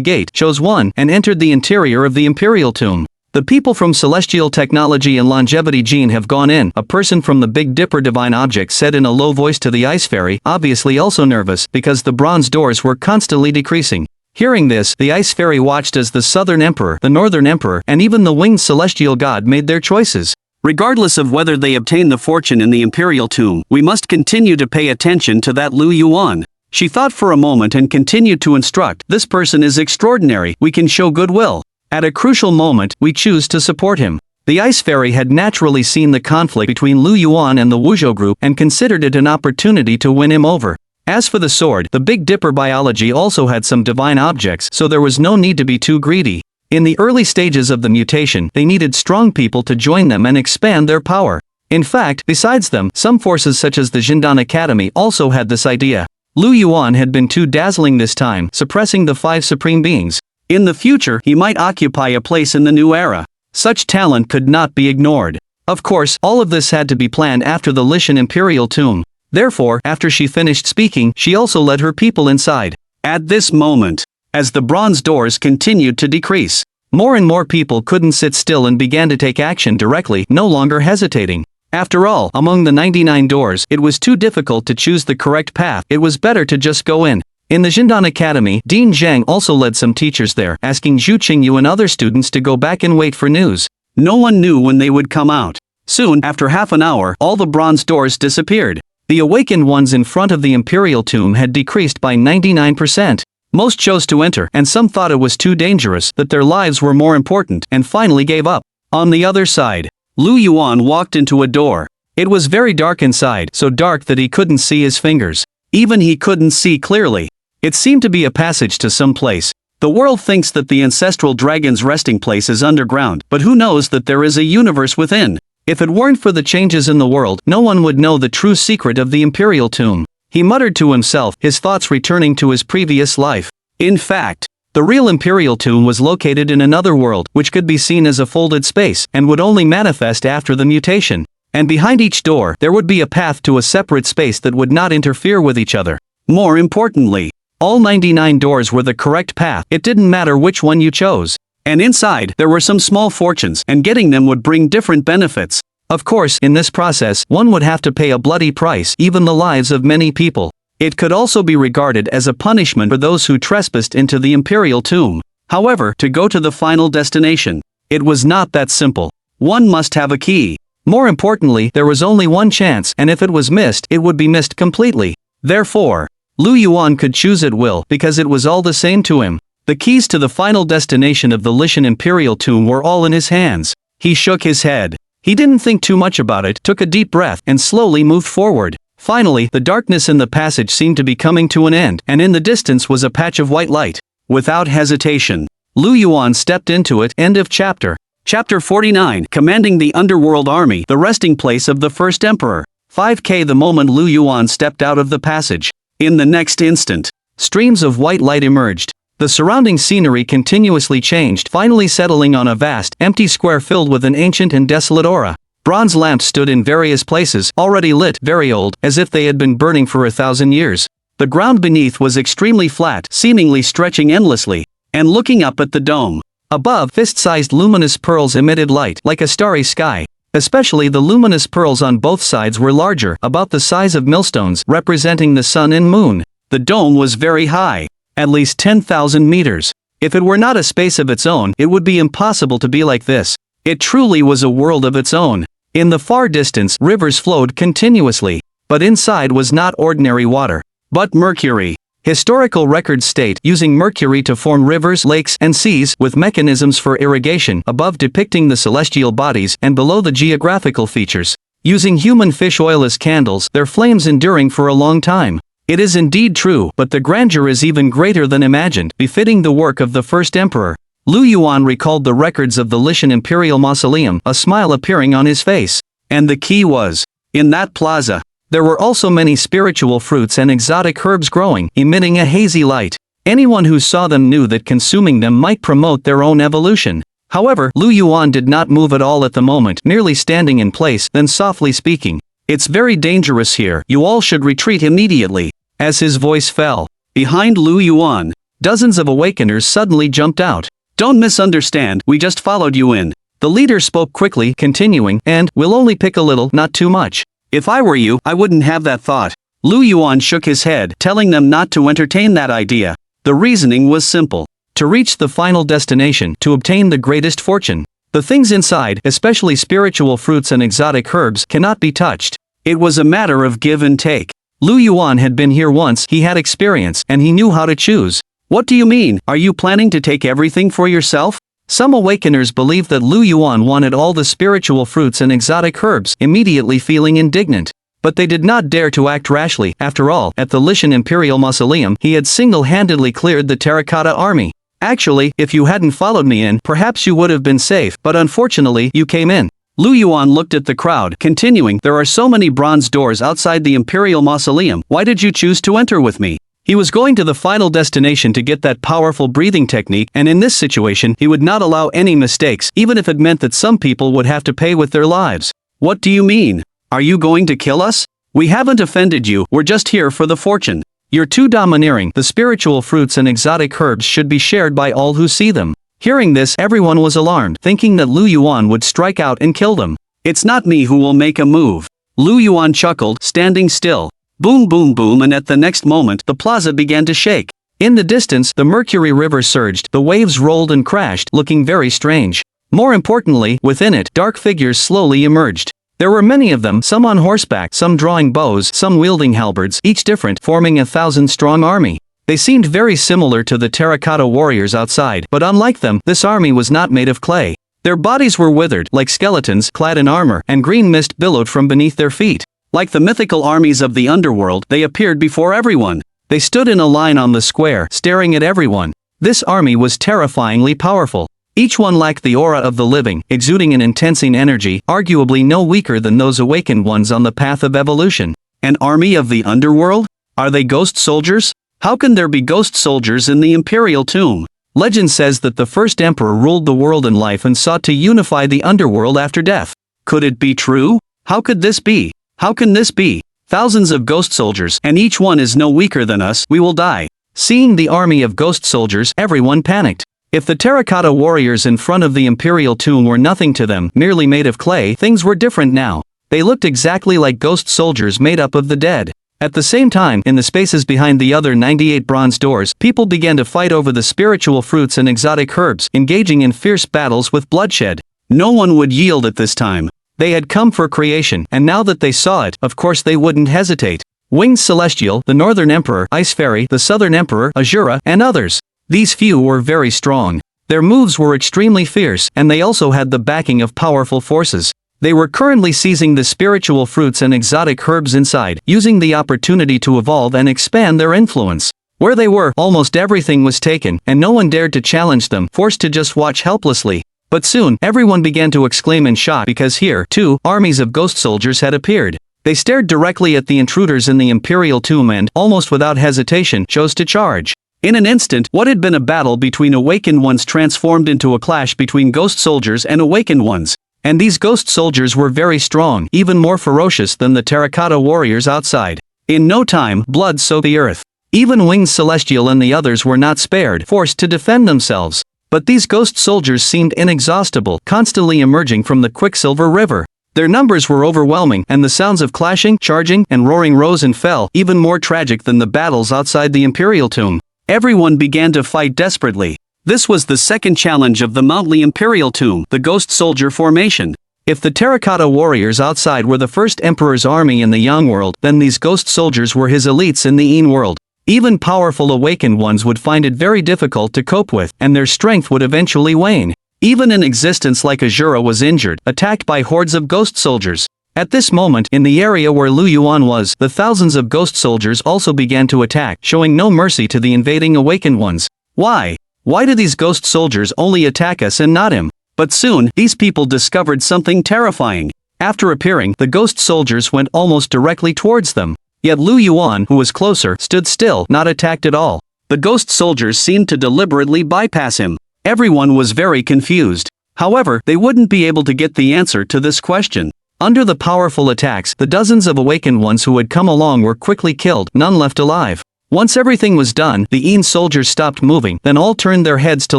gate, chose one, and entered the interior of the Imperial Tomb. The people from Celestial Technology and Longevity Gene have gone in, a person from the Big Dipper Divine Object said in a low voice to the Ice Fairy, obviously also nervous, because the bronze doors were constantly decreasing. Hearing this, the Ice Fairy watched as the Southern Emperor, the Northern Emperor, and even the winged Celestial God made their choices. Regardless of whether they obtain the fortune in the Imperial Tomb, we must continue to pay attention to that Lu Yuan. She thought for a moment and continued to instruct, this person is extraordinary, we can show goodwill. At a crucial moment, we choose to support him. The Ice Fairy had naturally seen the conflict between Lu Yuan and the Wuzhou group and considered it an opportunity to win him over. As for the sword, the Big Dipper Biology also had some divine objects, so there was no need to be too greedy. In the early stages of the mutation, they needed strong people to join them and expand their power. In fact, besides them, some forces such as the Jindan Academy also had this idea. Lu Yuan had been too dazzling this time, suppressing the 5 supreme beings. In the future, he might occupy a place in the new era. Such talent could not be ignored. Of course, all of this had to be planned after the Lishan Imperial Tomb. Therefore, after she finished speaking, she also led her people inside. At this moment, as the bronze doors continued to decrease, more and more people couldn't sit still and began to take action directly, no longer hesitating. After all, among the 99 doors, it was too difficult to choose the correct path, it was better to just go in. In the Jindan Academy, Dean Zhang also led some teachers there, asking Zhu Qingyu and other students to go back and wait for news. No one knew when they would come out. Soon, after half an hour, all the bronze doors disappeared. The awakened ones in front of the Imperial Tomb had decreased by 99%. Most chose to enter, and some thought it was too dangerous, that their lives were more important, and finally gave up. On the other side, Lu Yuan walked into a door. It was very dark inside, so dark that he couldn't see his fingers. Even he couldn't see clearly. It seemed to be a passage to some place. The world thinks that the ancestral dragon's resting place is underground, but who knows that there is a universe within? If it weren't for the changes in the world, no one would know the true secret of the Imperial Tomb. He muttered to himself, his thoughts returning to his previous life. In fact, the real Imperial Tomb was located in another world, which could be seen as a folded space, and would only manifest after the mutation. And behind each door, there would be a path to a separate space that would not interfere with each other. More importantly, all 99 doors were the correct path, it didn't matter which one you chose. And inside, there were some small fortunes, and getting them would bring different benefits. Of course, in this process, one would have to pay a bloody price, even the lives of many people. It could also be regarded as a punishment for those who trespassed into the Imperial Tomb. However, to go to the final destination, it was not that simple. One must have a key. More importantly, there was only one chance, and if it was missed, it would be missed completely. Therefore, Lu Yuan could choose at will, because it was all the same to him. The keys to the final destination of the Lishan Imperial Tomb were all in his hands. He shook his head. He didn't think too much about it, took a deep breath, and slowly moved forward. Finally, the darkness in the passage seemed to be coming to an end, and in the distance was a patch of white light. Without hesitation, Lu Yuan stepped into it. End of chapter. Chapter 49, Commanding the Underworld Army, the resting place of the first emperor. 5K. The moment Lu Yuan stepped out of the passage, in the next instant, streams of white light emerged. The surrounding scenery continuously changed, finally settling on a vast, empty square filled with an ancient and desolate aura. Bronze lamps stood in various places, already lit, very old, as if they had been burning for 1,000 years. The ground beneath was extremely flat, seemingly stretching endlessly, and looking up at the dome. Above, fist-sized luminous pearls emitted light, like a starry sky. Especially the luminous pearls on both sides were larger, about the size of millstones, representing the sun and moon. The dome was very high, at least 10,000 meters. If it were not a space of its own, it would be impossible to be like this. It truly was a world of its own. In the far distance, rivers flowed continuously, but inside was not ordinary water, but mercury. Historical records state using mercury to form rivers, lakes, and seas with mechanisms for irrigation above depicting the celestial bodies and below the geographical features. Using human fish oil as candles, their flames enduring for a long time. It is indeed true, but the grandeur is even greater than imagined, befitting the work of the first emperor. Lu Yuan recalled the records of the Lishan Imperial Mausoleum, a smile appearing on his face. And the key was, in that plaza, there were also many spiritual fruits and exotic herbs growing, emitting a hazy light. Anyone who saw them knew that consuming them might promote their own evolution. However, Lu Yuan did not move at all at the moment, merely standing in place, then softly speaking. It's very dangerous here, you all should retreat immediately. As his voice fell, behind Lu Yuan, dozens of awakeners suddenly jumped out. Don't misunderstand, we just followed you in. The leader spoke quickly, continuing, and, we'll only pick a little, not too much. If I were you, I wouldn't have that thought. Lu Yuan shook his head, telling them not to entertain that idea. The reasoning was simple. To reach the final destination, to obtain the greatest fortune. The things inside, especially spiritual fruits and exotic herbs, cannot be touched. It was a matter of give and take. Lu Yuan had been here once, he had experience, and he knew how to choose. What do you mean, are you planning to take everything for yourself? Some awakeners believed that Lu Yuan wanted all the spiritual fruits and exotic herbs, immediately feeling indignant. But they did not dare to act rashly. After all, at the Lishan Imperial Mausoleum, he had single-handedly cleared the terracotta army. Actually, if you hadn't followed me in, perhaps you would have been safe, but unfortunately, you came in. Lu Yuan looked at the crowd, continuing, there are so many bronze doors outside the Imperial Mausoleum, why did you choose to enter with me? He was going to the final destination to get that powerful breathing technique, and in this situation, he would not allow any mistakes, even if it meant that some people would have to pay with their lives. What do you mean? Are you going to kill us? We haven't offended you, we're just here for the fortune. You're too domineering, the spiritual fruits and exotic herbs should be shared by all who see them. Hearing this, everyone was alarmed, thinking that Lu Yuan would strike out and kill them. It's not me who will make a move. Lu Yuan chuckled, standing still. Boom boom boom, and at the next moment, the plaza began to shake. In the distance, the Mercury River surged, the waves rolled and crashed, looking very strange. More importantly, within it, dark figures slowly emerged. There were many of them, some on horseback, some drawing bows, some wielding halberds, each different, forming a 1,000-strong army. They seemed very similar to the terracotta warriors outside, but unlike them, this army was not made of clay. Their bodies were withered, like skeletons, clad in armor, and green mist billowed from beneath their feet. Like the mythical armies of the underworld, they appeared before everyone. They stood in a line on the square, staring at everyone. This army was terrifyingly powerful. Each one lacked the aura of the living, exuding an intensing energy, arguably no weaker than those awakened ones on the path of evolution. An army of the underworld? Are they ghost soldiers? How can there be ghost soldiers in the imperial tomb? Legend says that the first emperor ruled the world in life and sought to unify the underworld after death. Could it be true? How could this be? How can this be? Thousands of ghost soldiers, and each one is no weaker than us, we will die. Seeing the army of ghost soldiers, everyone panicked. If the terracotta warriors in front of the imperial tomb were nothing to them, merely made of clay, things were different now. They looked exactly like ghost soldiers made up of the dead. At the same time, in the spaces behind the other 98 bronze doors, people began to fight over the spiritual fruits and exotic herbs, engaging in fierce battles with bloodshed. No one would yield at this time. They had come for creation, and now that they saw it, of course they wouldn't hesitate. Winged Celestial, the Northern Emperor, Ice Fairy, the Southern Emperor, Azura, and others. These few were very strong. Their moves were extremely fierce, and they also had the backing of powerful forces. They were currently seizing the spiritual fruits and exotic herbs inside, using the opportunity to evolve and expand their influence. Where they were, almost everything was taken, and no one dared to challenge them, forced to just watch helplessly. But soon, everyone began to exclaim in shock because here, too, armies of ghost soldiers had appeared. They stared directly at the intruders in the imperial tomb and, almost without hesitation, chose to charge. In an instant, what had been a battle between awakened ones transformed into a clash between ghost soldiers and awakened ones. And these ghost soldiers were very strong, even more ferocious than the terracotta warriors outside. In no time, blood soaked the earth. Even Winged Celestial and the others were not spared, forced to defend themselves. But these ghost soldiers seemed inexhaustible, constantly emerging from the Quicksilver River. Their numbers were overwhelming, and the sounds of clashing, charging, and roaring rose and fell, even more tragic than the battles outside the imperial tomb. Everyone began to fight desperately. This was the second challenge of the Mountly Imperial Tomb, the Ghost Soldier Formation. If the terracotta warriors outside were the first emperor's army in the Yang world, then these ghost soldiers were his elites in the Yin world. Even powerful awakened ones would find it very difficult to cope with, and their strength would eventually wane. Even an existence like Azura was injured, attacked by hordes of ghost soldiers. At this moment, in the area where Lu Yuan was, the thousands of ghost soldiers also began to attack, showing no mercy to the invading awakened ones. Why? Why do these ghost soldiers only attack us and not him? But soon, these people discovered something terrifying. After appearing, the ghost soldiers went almost directly towards them. Yet Lu Yuan, who was closer, stood still, not attacked at all. The ghost soldiers seemed to deliberately bypass him. Everyone was very confused. However, they wouldn't be able to get the answer to this question. Under the powerful attacks, the dozens of awakened ones who had come along were quickly killed, none left alive. Once everything was done, the Yin soldiers stopped moving, then all turned their heads to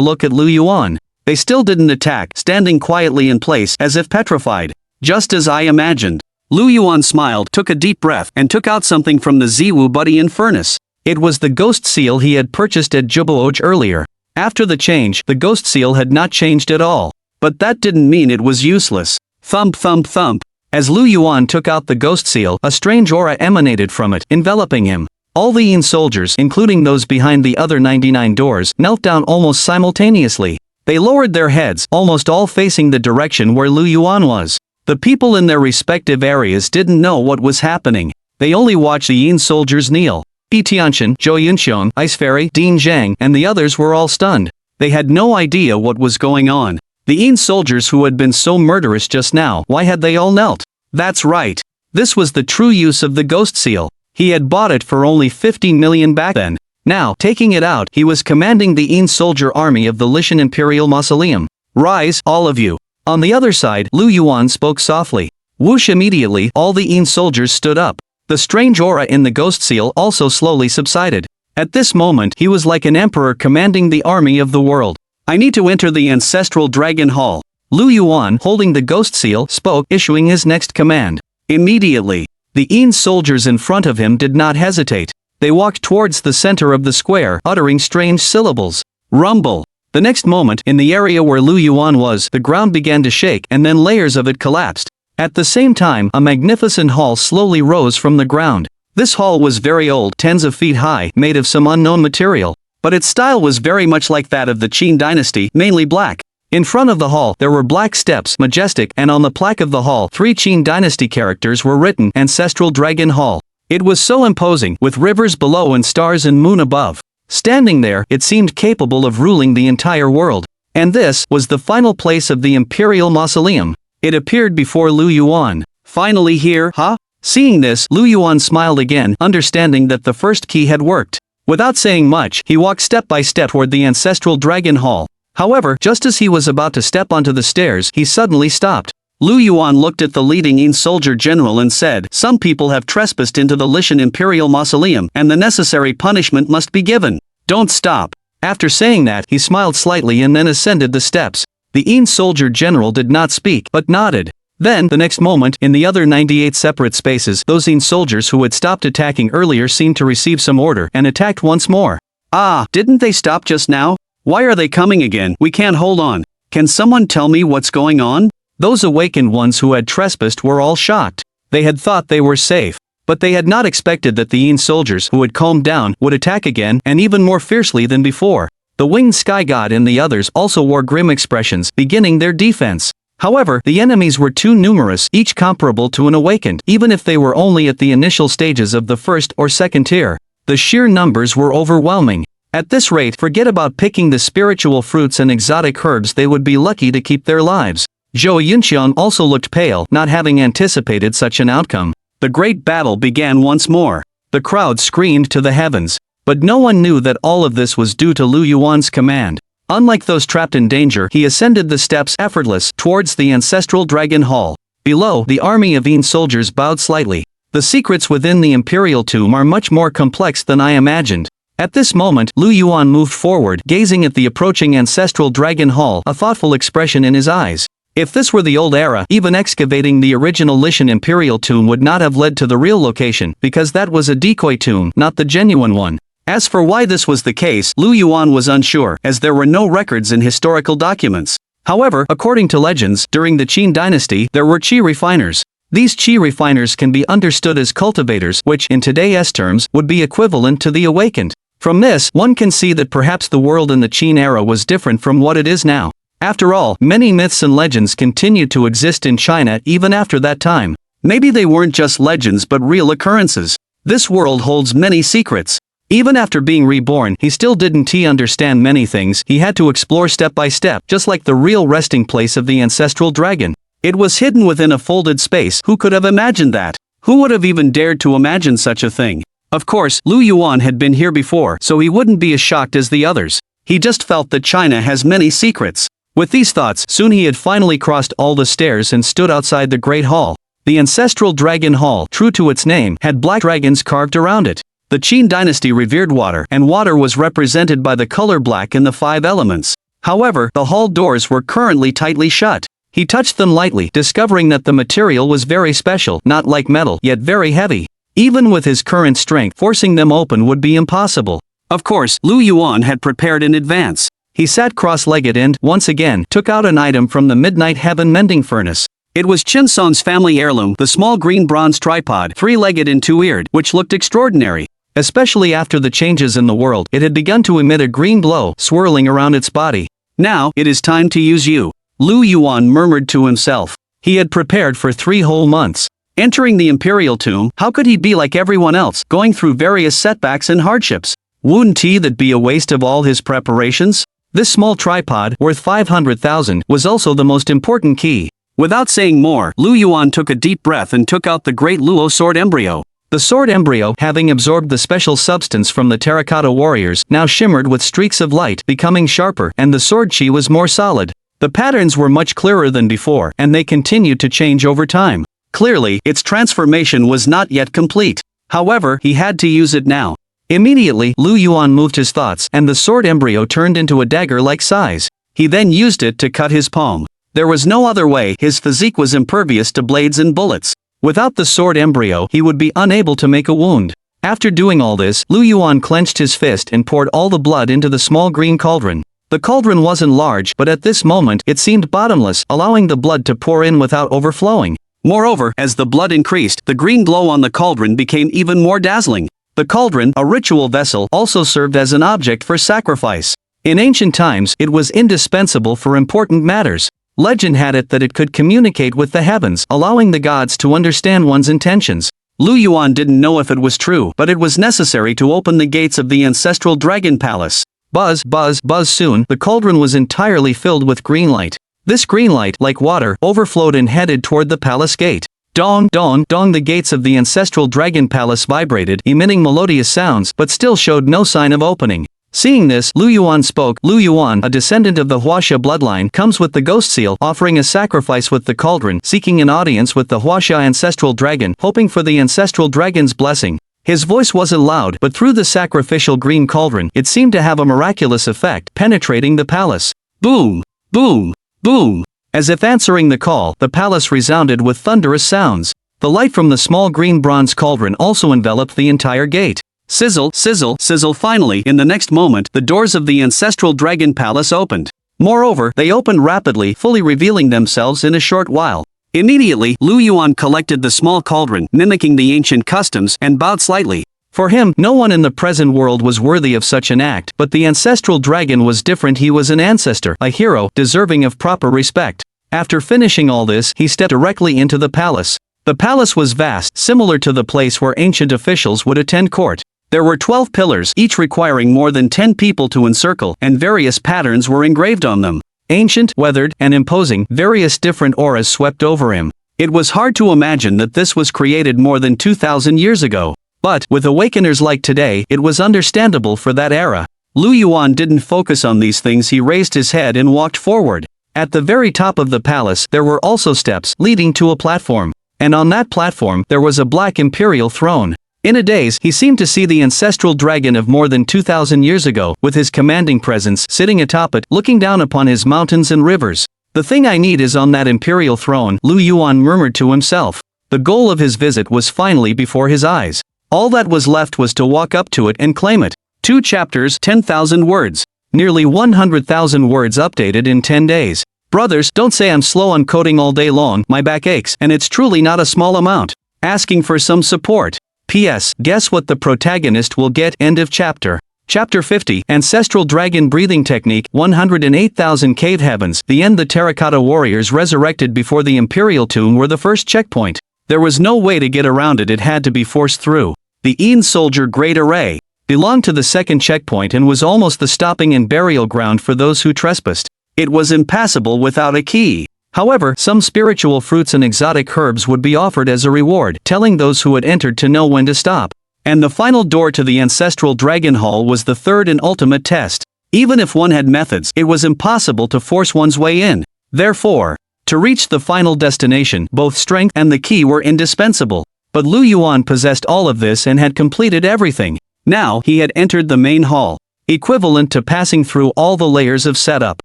look at Lu Yuan. They still didn't attack, standing quietly in place as if petrified. Just as I imagined. Lu Yuan smiled, took a deep breath, and took out something from the Ziwu Buddy in furnace. It was the ghost seal he had purchased at Jubooj earlier. After the change, the ghost seal had not changed at all. But that didn't mean it was useless. Thump thump thump. As Lu Yuan took out the ghost seal, a strange aura emanated from it, enveloping him. All the Yin soldiers, including those behind the other 99 doors, knelt down almost simultaneously. They lowered their heads, almost all facing the direction where Lu Yuan was. The people in their respective areas didn't know what was happening. They only watched the Yin soldiers kneel. Yi Tianxian, Zhou Yunxiong, Ice Fairy, Dean Zhang, and the others were all stunned. They had no idea what was going on. The Yin soldiers who had been so murderous just now, why had they all knelt? That's right. This was the true use of the ghost seal. He had bought it for only 50 million back then. Now, taking it out, he was commanding the Yin soldier army of the Lishan Imperial Mausoleum. Rise, all of you. On the other side, Lu Yuan spoke softly. Whoosh! Immediately, all the Yin soldiers stood up. The strange aura in the ghost seal also slowly subsided. At this moment, he was like an emperor commanding the army of the world. I need to enter the ancestral dragon hall. Lu Yuan, holding the ghost seal, spoke, issuing his next command. Immediately, the Yin soldiers in front of him did not hesitate. They walked towards the center of the square, uttering strange syllables. Rumble. The next moment, in the area where Lu Yuan was, the ground began to shake and then layers of it collapsed. At the same time, a magnificent hall slowly rose from the ground. This hall was very old, tens of feet high, made of some unknown material. But its style was very much like that of the Qin dynasty, mainly black. In front of the hall, there were black steps, majestic, and on the plaque of the hall, 3 Qin dynasty characters were written, Ancestral Dragon Hall. It was so imposing, with rivers below and stars and moon above. Standing there, it seemed capable of ruling the entire world. And this was the final place of the Imperial Mausoleum. It appeared before Lu Yuan. Finally here, huh? Seeing this, Lu Yuan smiled again, understanding that the first key had worked. Without saying much, he walked step by step toward the Ancestral Dragon Hall. However, just as he was about to step onto the stairs, he suddenly stopped. Lu Yuan looked at the leading Yin soldier general and said, some people have trespassed into the Lishan Imperial Mausoleum, and the necessary punishment must be given. Don't stop. After saying that, he smiled slightly and then ascended the steps. The Yin soldier general did not speak, but nodded. Then, the next moment, in the other 98 separate spaces, those Yin soldiers who had stopped attacking earlier seemed to receive some order and attacked once more. Ah, didn't they stop just now? Why are they coming again? We can't hold on. Can someone tell me what's going on? Those awakened ones who had trespassed were all shocked. They had thought they were safe. But they had not expected that the Yin soldiers who had calmed down would attack again and even more fiercely than before. The winged sky god and the others also wore grim expressions, beginning their defense. However, the enemies were too numerous, each comparable to an awakened, even if they were only at the initial stages of the first or second tier. The sheer numbers were overwhelming. At this rate, forget about picking the spiritual fruits and exotic herbs, they would be lucky to keep their lives. Zhou Yunxiang also looked pale, not having anticipated such an outcome. The great battle began once more. The crowd screamed to the heavens. But no one knew that all of this was due to Lu Yuan's command. Unlike those trapped in danger, he ascended the steps effortless towards the Ancestral Dragon Hall. Below, the army of Yin soldiers bowed slightly. The secrets within the Imperial Tomb are much more complex than I imagined. At this moment, Lu Yuan moved forward, gazing at the approaching Ancestral Dragon Hall, a thoughtful expression in his eyes. If this were the old era, even excavating the original Lishan Imperial Tomb would not have led to the real location, because that was a decoy tomb, not the genuine one. As for why this was the case, Lu Yuan was unsure, as there were no records in historical documents. However, according to legends, during the Qin dynasty, there were qi refiners. These qi refiners can be understood as cultivators, which, in today's terms, would be equivalent to the awakened. From this, one can see that perhaps the world in the Qin era was different from what it is now. After all, many myths and legends continued to exist in China even after that time. Maybe they weren't just legends but real occurrences. This world holds many secrets. Even after being reborn, he still didn't understand many things. He had to explore step by step, just like the real resting place of the ancestral dragon. It was hidden within a folded space. Who could have imagined that? Who would have even dared to imagine such a thing? Of course, Lu Yuan had been here before, so he wouldn't be as shocked as the others. He just felt that China has many secrets. With these thoughts, soon he had finally crossed all the stairs and stood outside the Great Hall. The ancestral Dragon Hall, true to its name, had black dragons carved around it. The Qin dynasty revered water, and water was represented by the color black in the 5 elements. However, the hall doors were currently tightly shut. He touched them lightly, discovering that the material was very special, not like metal, yet very heavy. Even with his current strength, forcing them open would be impossible. Of course, Lu Yuan had prepared in advance. He sat cross-legged and, once again, took out an item from the Midnight Heaven mending furnace. It was Chen Song's family heirloom, the small green bronze tripod, 3-legged and 2-eared, which looked extraordinary. Especially after the changes in the world, it had begun to emit a green glow, swirling around its body. Now, it is time to use you, Lu Yuan murmured to himself. He had prepared for 3 whole months. Entering the imperial tomb, how could he be like everyone else, going through various setbacks and hardships? Wouldn't that be a waste of all his preparations? This small tripod, worth 500,000, was also the most important key. Without saying more, Lu Yuan took a deep breath and took out the great Luo sword embryo. The sword embryo, having absorbed the special substance from the terracotta warriors, now shimmered with streaks of light, becoming sharper, and the sword chi was more solid. The patterns were much clearer than before, and they continued to change over time. Clearly, its transformation was not yet complete. However, he had to use it now. Immediately, Lu Yuan moved his thoughts, and the sword embryo turned into a dagger-like size. He then used it to cut his palm. There was no other way. His physique was impervious to blades and bullets. Without the sword embryo, he would be unable to make a wound. After doing all this, Lu Yuan clenched his fist and poured all the blood into the small green cauldron. The cauldron wasn't large, but at this moment, it seemed bottomless, allowing the blood to pour in without overflowing. Moreover, as the blood increased, the green glow on the cauldron became even more dazzling. The cauldron, a ritual vessel, also served as an object for sacrifice. In ancient times, it was indispensable for important matters. Legend had it that it could communicate with the heavens, allowing the gods to understand one's intentions. Lu Yuan didn't know if it was true, but it was necessary to open the gates of the ancestral dragon palace. Buzz, buzz, buzz. Soon, the cauldron was entirely filled with green light. This green light, like water, overflowed and headed toward the palace gate. Dong, dong, dong. The gates of the ancestral dragon palace vibrated, emitting melodious sounds, but still showed no sign of opening. Seeing this, Lu Yuan spoke. Lu Yuan, a descendant of the Huaxia bloodline, comes with the ghost seal, offering a sacrifice with the cauldron, seeking an audience with the Huaxia ancestral dragon, hoping for the ancestral dragon's blessing. His voice wasn't loud, but through the sacrificial green cauldron, it seemed to have a miraculous effect, penetrating the palace. Boom! Boom! Boom! As if answering the call, the palace resounded with thunderous sounds. The light from the small green bronze cauldron also enveloped the entire gate. Sizzle, sizzle, sizzle. Finally, in the next moment, the doors of the ancestral dragon palace opened. Moreover, they opened rapidly, fully revealing themselves in a short while. Immediately, Lu Yuan collected the small cauldron, mimicking the ancient customs, and bowed slightly. For him, no one in the present world was worthy of such an act, but the ancestral dragon was different. He was an ancestor, a hero, deserving of proper respect. After finishing all this, he stepped directly into the palace. The palace was vast, similar to the place where ancient officials would attend court. There were 12 pillars, each requiring more than 10 people to encircle, and various patterns were engraved on them. Ancient, weathered, and imposing, various different auras swept over him. It was hard to imagine that this was created more than 2,000 years ago. But, with awakeners like today, it was understandable for that era. Lu Yuan didn't focus on these things. He raised his head and walked forward. At the very top of the palace, there were also steps, leading to a platform. And on that platform, there was a black imperial throne. In a daze, he seemed to see the ancestral dragon of more than 2,000 years ago, with his commanding presence, sitting atop it, looking down upon his mountains and rivers. The thing I need is on that imperial throne, Lu Yuan murmured to himself. The goal of his visit was finally before his eyes. All that was left was to walk up to it and claim it. 2 chapters, 10,000 words. Nearly 100,000 words updated in 10 days. Brothers, don't say I'm slow on coding all day long, my back aches, and it's truly not a small amount. Asking for some support. P.S. Guess what the protagonist will get? End of chapter. Chapter 50, Ancestral Dragon Breathing Technique, 108,000 Cave Heavens. The end. The terracotta warriors resurrected before the Imperial tomb were the first checkpoint. There was no way to get around it, it had to be forced through. The Een Soldier Great Array belonged to the second checkpoint and was almost the stopping and burial ground for those who trespassed. It was impassable without a key. However, some spiritual fruits and exotic herbs would be offered as a reward, telling those who had entered to know when to stop. And the final door to the Ancestral Dragon Hall was the third and ultimate test. Even if one had methods, it was impossible to force one's way in. Therefore, to reach the final destination, both strength and the key were indispensable. But Lu Yuan possessed all of this and had completed everything. Now, he had entered the main hall, equivalent to passing through all the layers of setup.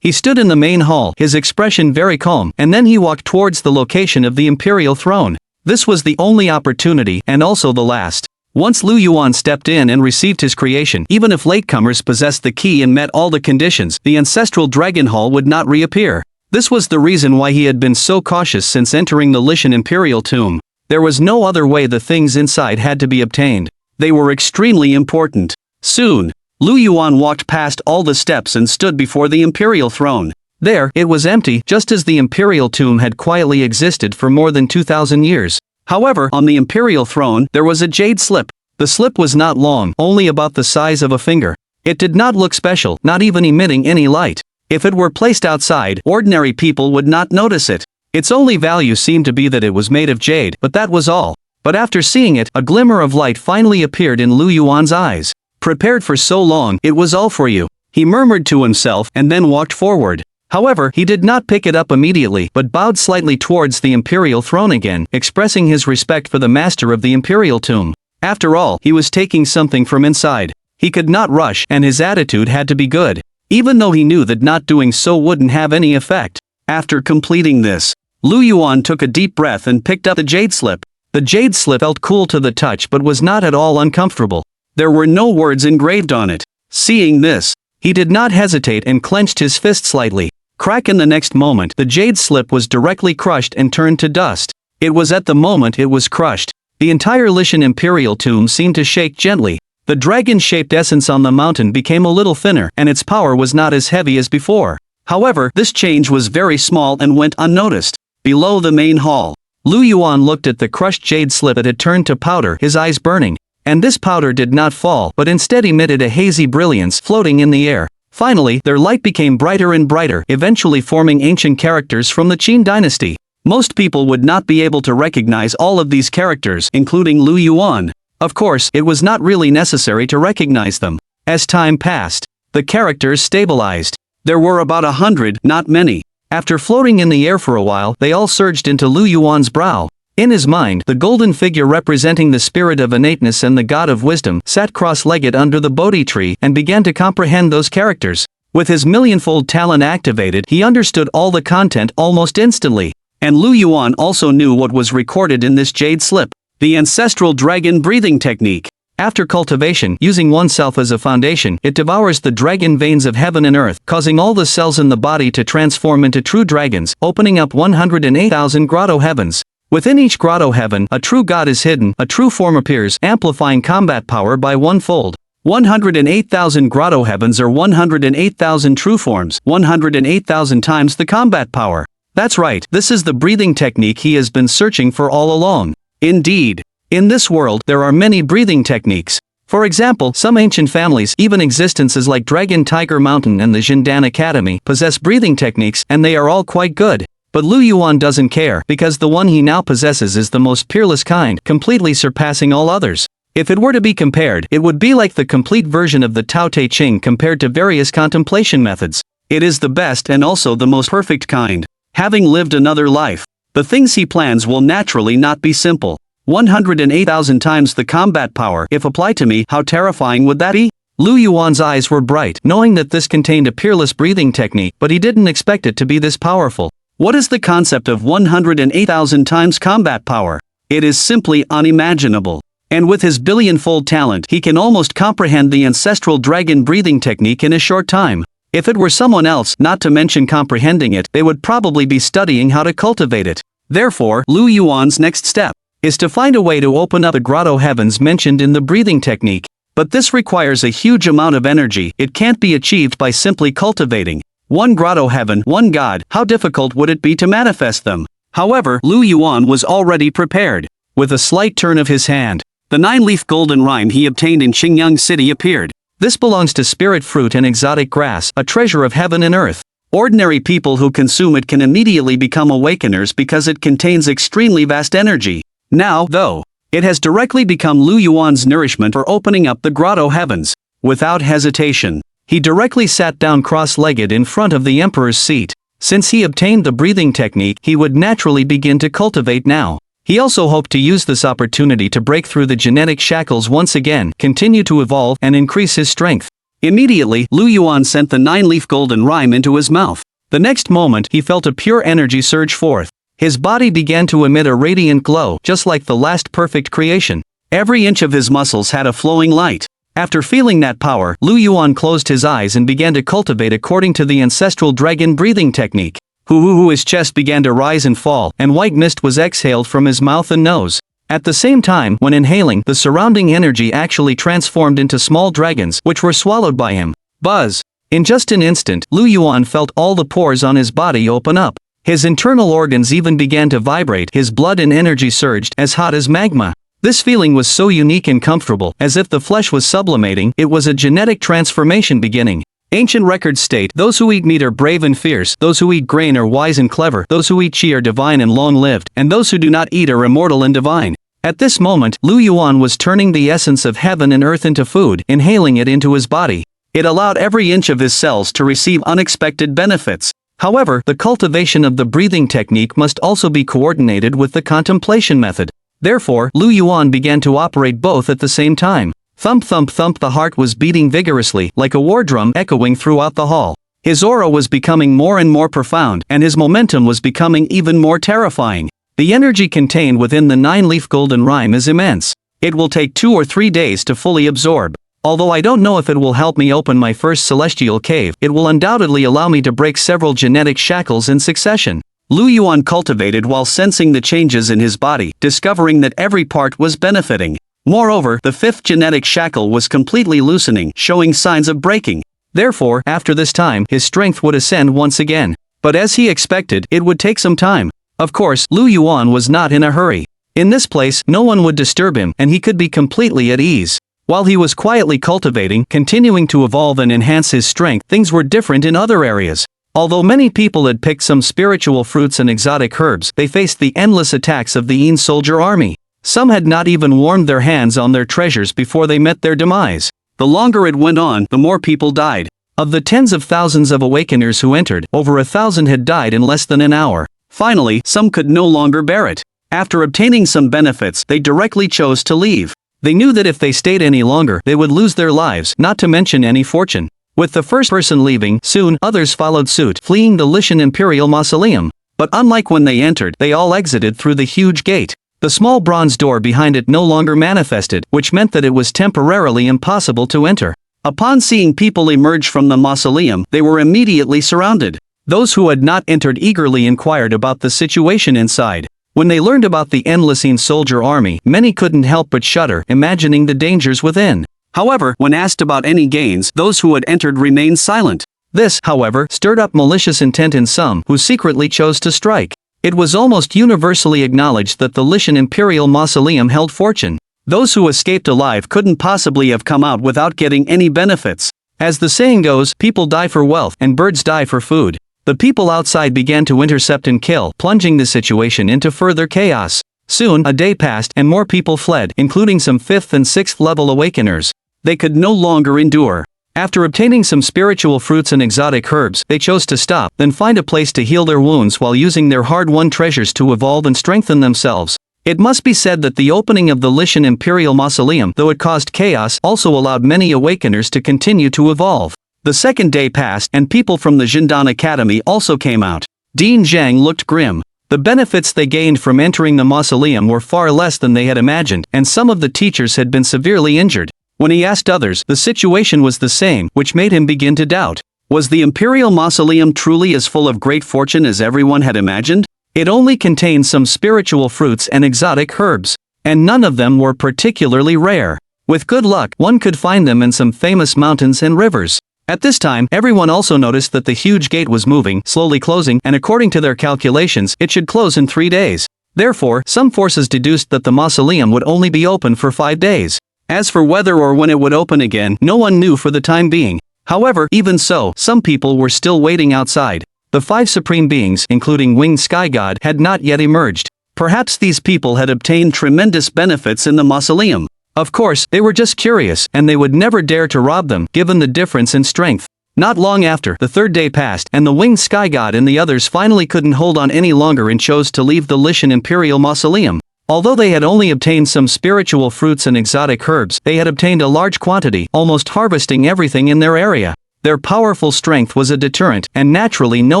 He stood in the main hall, his expression very calm, and then he walked towards the location of the Imperial throne. This was the only opportunity, and also the last. Once Lu Yuan stepped in and received his creation, even if latecomers possessed the key and met all the conditions, the Ancestral Dragon Hall would not reappear. This was the reason why he had been so cautious since entering the Lishan Imperial tomb. There was no other way. The things inside had to be obtained. They were extremely important. Soon, Lu Yuan walked past all the steps and stood before the Imperial throne. There, it was empty, just as the Imperial tomb had quietly existed for more than 2,000 years. However, on the Imperial throne, there was a jade slip. The slip was not long, only about the size of a finger. It did not look special, not even emitting any light. If it were placed outside, ordinary people would not notice it. Its only value seemed to be that it was made of jade, but that was all. But after seeing it, a glimmer of light finally appeared in Lu Yuan's eyes. Prepared for so long, it was all for you. He murmured to himself and then walked forward. However, he did not pick it up immediately, but bowed slightly towards the Imperial throne again, expressing his respect for the master of the Imperial tomb. After all, he was taking something from inside. He could not rush, and his attitude had to be good. Even though he knew that not doing so wouldn't have any effect. After completing this, Lu Yuan took a deep breath and picked up the jade slip. The jade slip felt cool to the touch but was not at all uncomfortable. There were no words engraved on it. Seeing this, he did not hesitate and clenched his fist slightly. Crack! In the next moment, the jade slip was directly crushed and turned to dust. It was at the moment it was crushed. The entire Lishan Imperial tomb seemed to shake gently. The dragon-shaped essence on the mountain became a little thinner, and its power was not as heavy as before. However, this change was very small and went unnoticed. Below the main hall, Lu Yuan looked at the crushed jade slip that had turned to powder, his eyes burning. And this powder did not fall, but instead emitted a hazy brilliance floating in the air. Finally, their light became brighter and brighter, eventually forming ancient characters from the Qin dynasty. Most people would not be able to recognize all of these characters, including Lu Yuan. Of course, it was not really necessary to recognize them. As time passed, the characters stabilized. There were about 100, not many. After floating in the air for a while, they all surged into Lu Yuan's brow. In his mind, the golden figure representing the spirit of innateness and the god of wisdom sat cross-legged under the Bodhi tree and began to comprehend those characters. With his millionfold talent activated, he understood all the content almost instantly. And Lu Yuan also knew what was recorded in this jade slip. The Ancestral Dragon Breathing Technique. After cultivation, using oneself as a foundation, it devours the dragon veins of heaven and earth, causing all the cells in the body to transform into true dragons, opening up 108,000 grotto heavens. Within each grotto heaven, a true god is hidden, a true form appears, amplifying combat power by one-fold. 108,000 grotto heavens are 108,000 true forms, 108,000 times the combat power. That's right, this is the breathing technique he has been searching for all along. Indeed, in this world, there are many breathing techniques. For example, some ancient families, even existences like Dragon Tiger Mountain and the Jindan Academy, possess breathing techniques, and they are all quite good. But Lu Yuan doesn't care, because the one he now possesses is the most peerless kind, completely surpassing all others. If it were to be compared, it would be like the complete version of the Tao Te Ching compared to various contemplation methods. It is the best and also the most perfect kind. Having lived another life, the things he plans will naturally not be simple. 108,000 times the combat power, if applied to me, how terrifying would that be? Lu Yuan's eyes were bright, knowing that this contained a peerless breathing technique, but he didn't expect it to be this powerful. What is the concept of 108,000 times combat power? It is simply unimaginable. And with his billion-fold talent, he can almost comprehend the ancestral dragon breathing technique in a short time. If it were someone else, not to mention comprehending it, they would probably be studying how to cultivate it. Therefore, Lu Yuan's next step is to find a way to open up the grotto heavens mentioned in the breathing technique. But this requires a huge amount of energy. It can't be achieved by simply cultivating one grotto heaven, one god. How difficult would it be to manifest them? However, Lu Yuan was already prepared. With a slight turn of his hand, the 9-leaf golden rhyme he obtained in Qingyang City appeared. This belongs to spirit fruit and exotic grass, a treasure of heaven and earth. Ordinary people who consume it can immediately become awakeners because it contains extremely vast energy. Now, though, it has directly become Lu Yuan's nourishment for opening up the grotto heavens. Without hesitation, he directly sat down cross-legged in front of the emperor's seat. Since he obtained the breathing technique, he would naturally begin to cultivate now. He also hoped to use this opportunity to break through the genetic shackles once again, continue to evolve, and increase his strength. Immediately, Lu Yuan sent the 9-leaf golden rhyme into his mouth. The next moment, he felt a pure energy surge forth. His body began to emit a radiant glow, just like the last perfect creation. Every inch of his muscles had a flowing light. After feeling that power, Lu Yuan closed his eyes and began to cultivate according to the ancestral dragon breathing technique. His chest began to rise and fall, and white mist was exhaled from his mouth and nose. At the same time, when inhaling, the surrounding energy actually transformed into small dragons, which were swallowed by him. Buzz! In just an instant, Lu Yuan felt all the pores on his body open up. His internal organs even began to vibrate, his blood and energy surged, as hot as magma. This feeling was so unique and comfortable, as if the flesh was sublimating. It was a genetic transformation beginning. Ancient records state, those who eat meat are brave and fierce, those who eat grain are wise and clever, those who eat chi are divine and long-lived, and those who do not eat are immortal and divine. At this moment, Lu Yuan was turning the essence of heaven and earth into food, inhaling it into his body. It allowed every inch of his cells to receive unexpected benefits. However, the cultivation of the breathing technique must also be coordinated with the contemplation method. Therefore, Lu Yuan began to operate both at the same time. Thump thump thump, the heart was beating vigorously, like a war drum echoing throughout the hall. His aura was becoming more and more profound, and his momentum was becoming even more terrifying. The energy contained within the 9-leaf golden rhyme is immense. It will take 2 or 3 days to fully absorb. Although I don't know if it will help me open my first celestial cave, it will undoubtedly allow me to break several genetic shackles in succession. Lu Yuan cultivated while sensing the changes in his body, discovering that every part was benefiting. Moreover, the 5th genetic shackle was completely loosening, showing signs of breaking. Therefore, after this time, his strength would ascend once again. But as he expected, it would take some time. Of course, Lu Yuan was not in a hurry. In this place, no one would disturb him, and he could be completely at ease. While he was quietly cultivating, continuing to evolve and enhance his strength, things were different in other areas. Although many people had picked some spiritual fruits and exotic herbs, they faced the endless attacks of the Yin soldier army. Some had not even warmed their hands on their treasures before they met their demise. The longer it went on, the more people died. Of the tens of thousands of awakeners who entered, over 1,000 had died in less than an hour. Finally, some could no longer bear it. After obtaining some benefits, they directly chose to leave. They knew that if they stayed any longer, they would lose their lives, not to mention any fortune. With the first person leaving, soon others followed suit, fleeing the Lishan Imperial Mausoleum. But unlike when they entered, they all exited through the huge gate. The small bronze door behind it no longer manifested, which meant that it was temporarily impossible to enter. Upon seeing people emerge from the mausoleum, they were immediately surrounded. Those who had not entered eagerly inquired about the situation inside. When they learned about the endless Yin soldier army, many couldn't help but shudder, imagining the dangers within. However, when asked about any gains, those who had entered remained silent. This, however, stirred up malicious intent in some, who secretly chose to strike. It was almost universally acknowledged that the Lishan Imperial Mausoleum held fortune. Those who escaped alive couldn't possibly have come out without getting any benefits. As the saying goes, people die for wealth, and birds die for food. The people outside began to intercept and kill, plunging the situation into further chaos. Soon, a day passed, and more people fled, including some 5th and 6th level awakeners. They could no longer endure. After obtaining some spiritual fruits and exotic herbs, they chose to stop, then find a place to heal their wounds while using their hard-won treasures to evolve and strengthen themselves. It must be said that the opening of the Lishan Imperial Mausoleum, though it caused chaos, also allowed many awakeners to continue to evolve. The second day passed, and people from the Jindan Academy also came out. Dean Zhang looked grim. The benefits they gained from entering the mausoleum were far less than they had imagined, and some of the teachers had been severely injured. When he asked others, the situation was the same, which made him begin to doubt. Was the Imperial Mausoleum truly as full of great fortune as everyone had imagined? It only contained some spiritual fruits and exotic herbs, and none of them were particularly rare. With good luck, one could find them in some famous mountains and rivers. At this time, everyone also noticed that the huge gate was moving, slowly closing, and according to their calculations, it should close in 3 days. Therefore, some forces deduced that the mausoleum would only be open for 5 days. As for whether or when it would open again, no one knew for the time being. However, even so, some people were still waiting outside. The 5 supreme beings, including winged sky god, had not yet emerged. Perhaps these people had obtained tremendous benefits in the mausoleum. Of course, they were just curious, and they would never dare to rob them, given the difference in strength. Not long after, the 3rd day passed, and the winged sky god and the others finally couldn't hold on any longer and chose to leave the Lycian Imperial Mausoleum. Although they had only obtained some spiritual fruits and exotic herbs, they had obtained a large quantity, almost harvesting everything in their area. Their powerful strength was a deterrent, and naturally no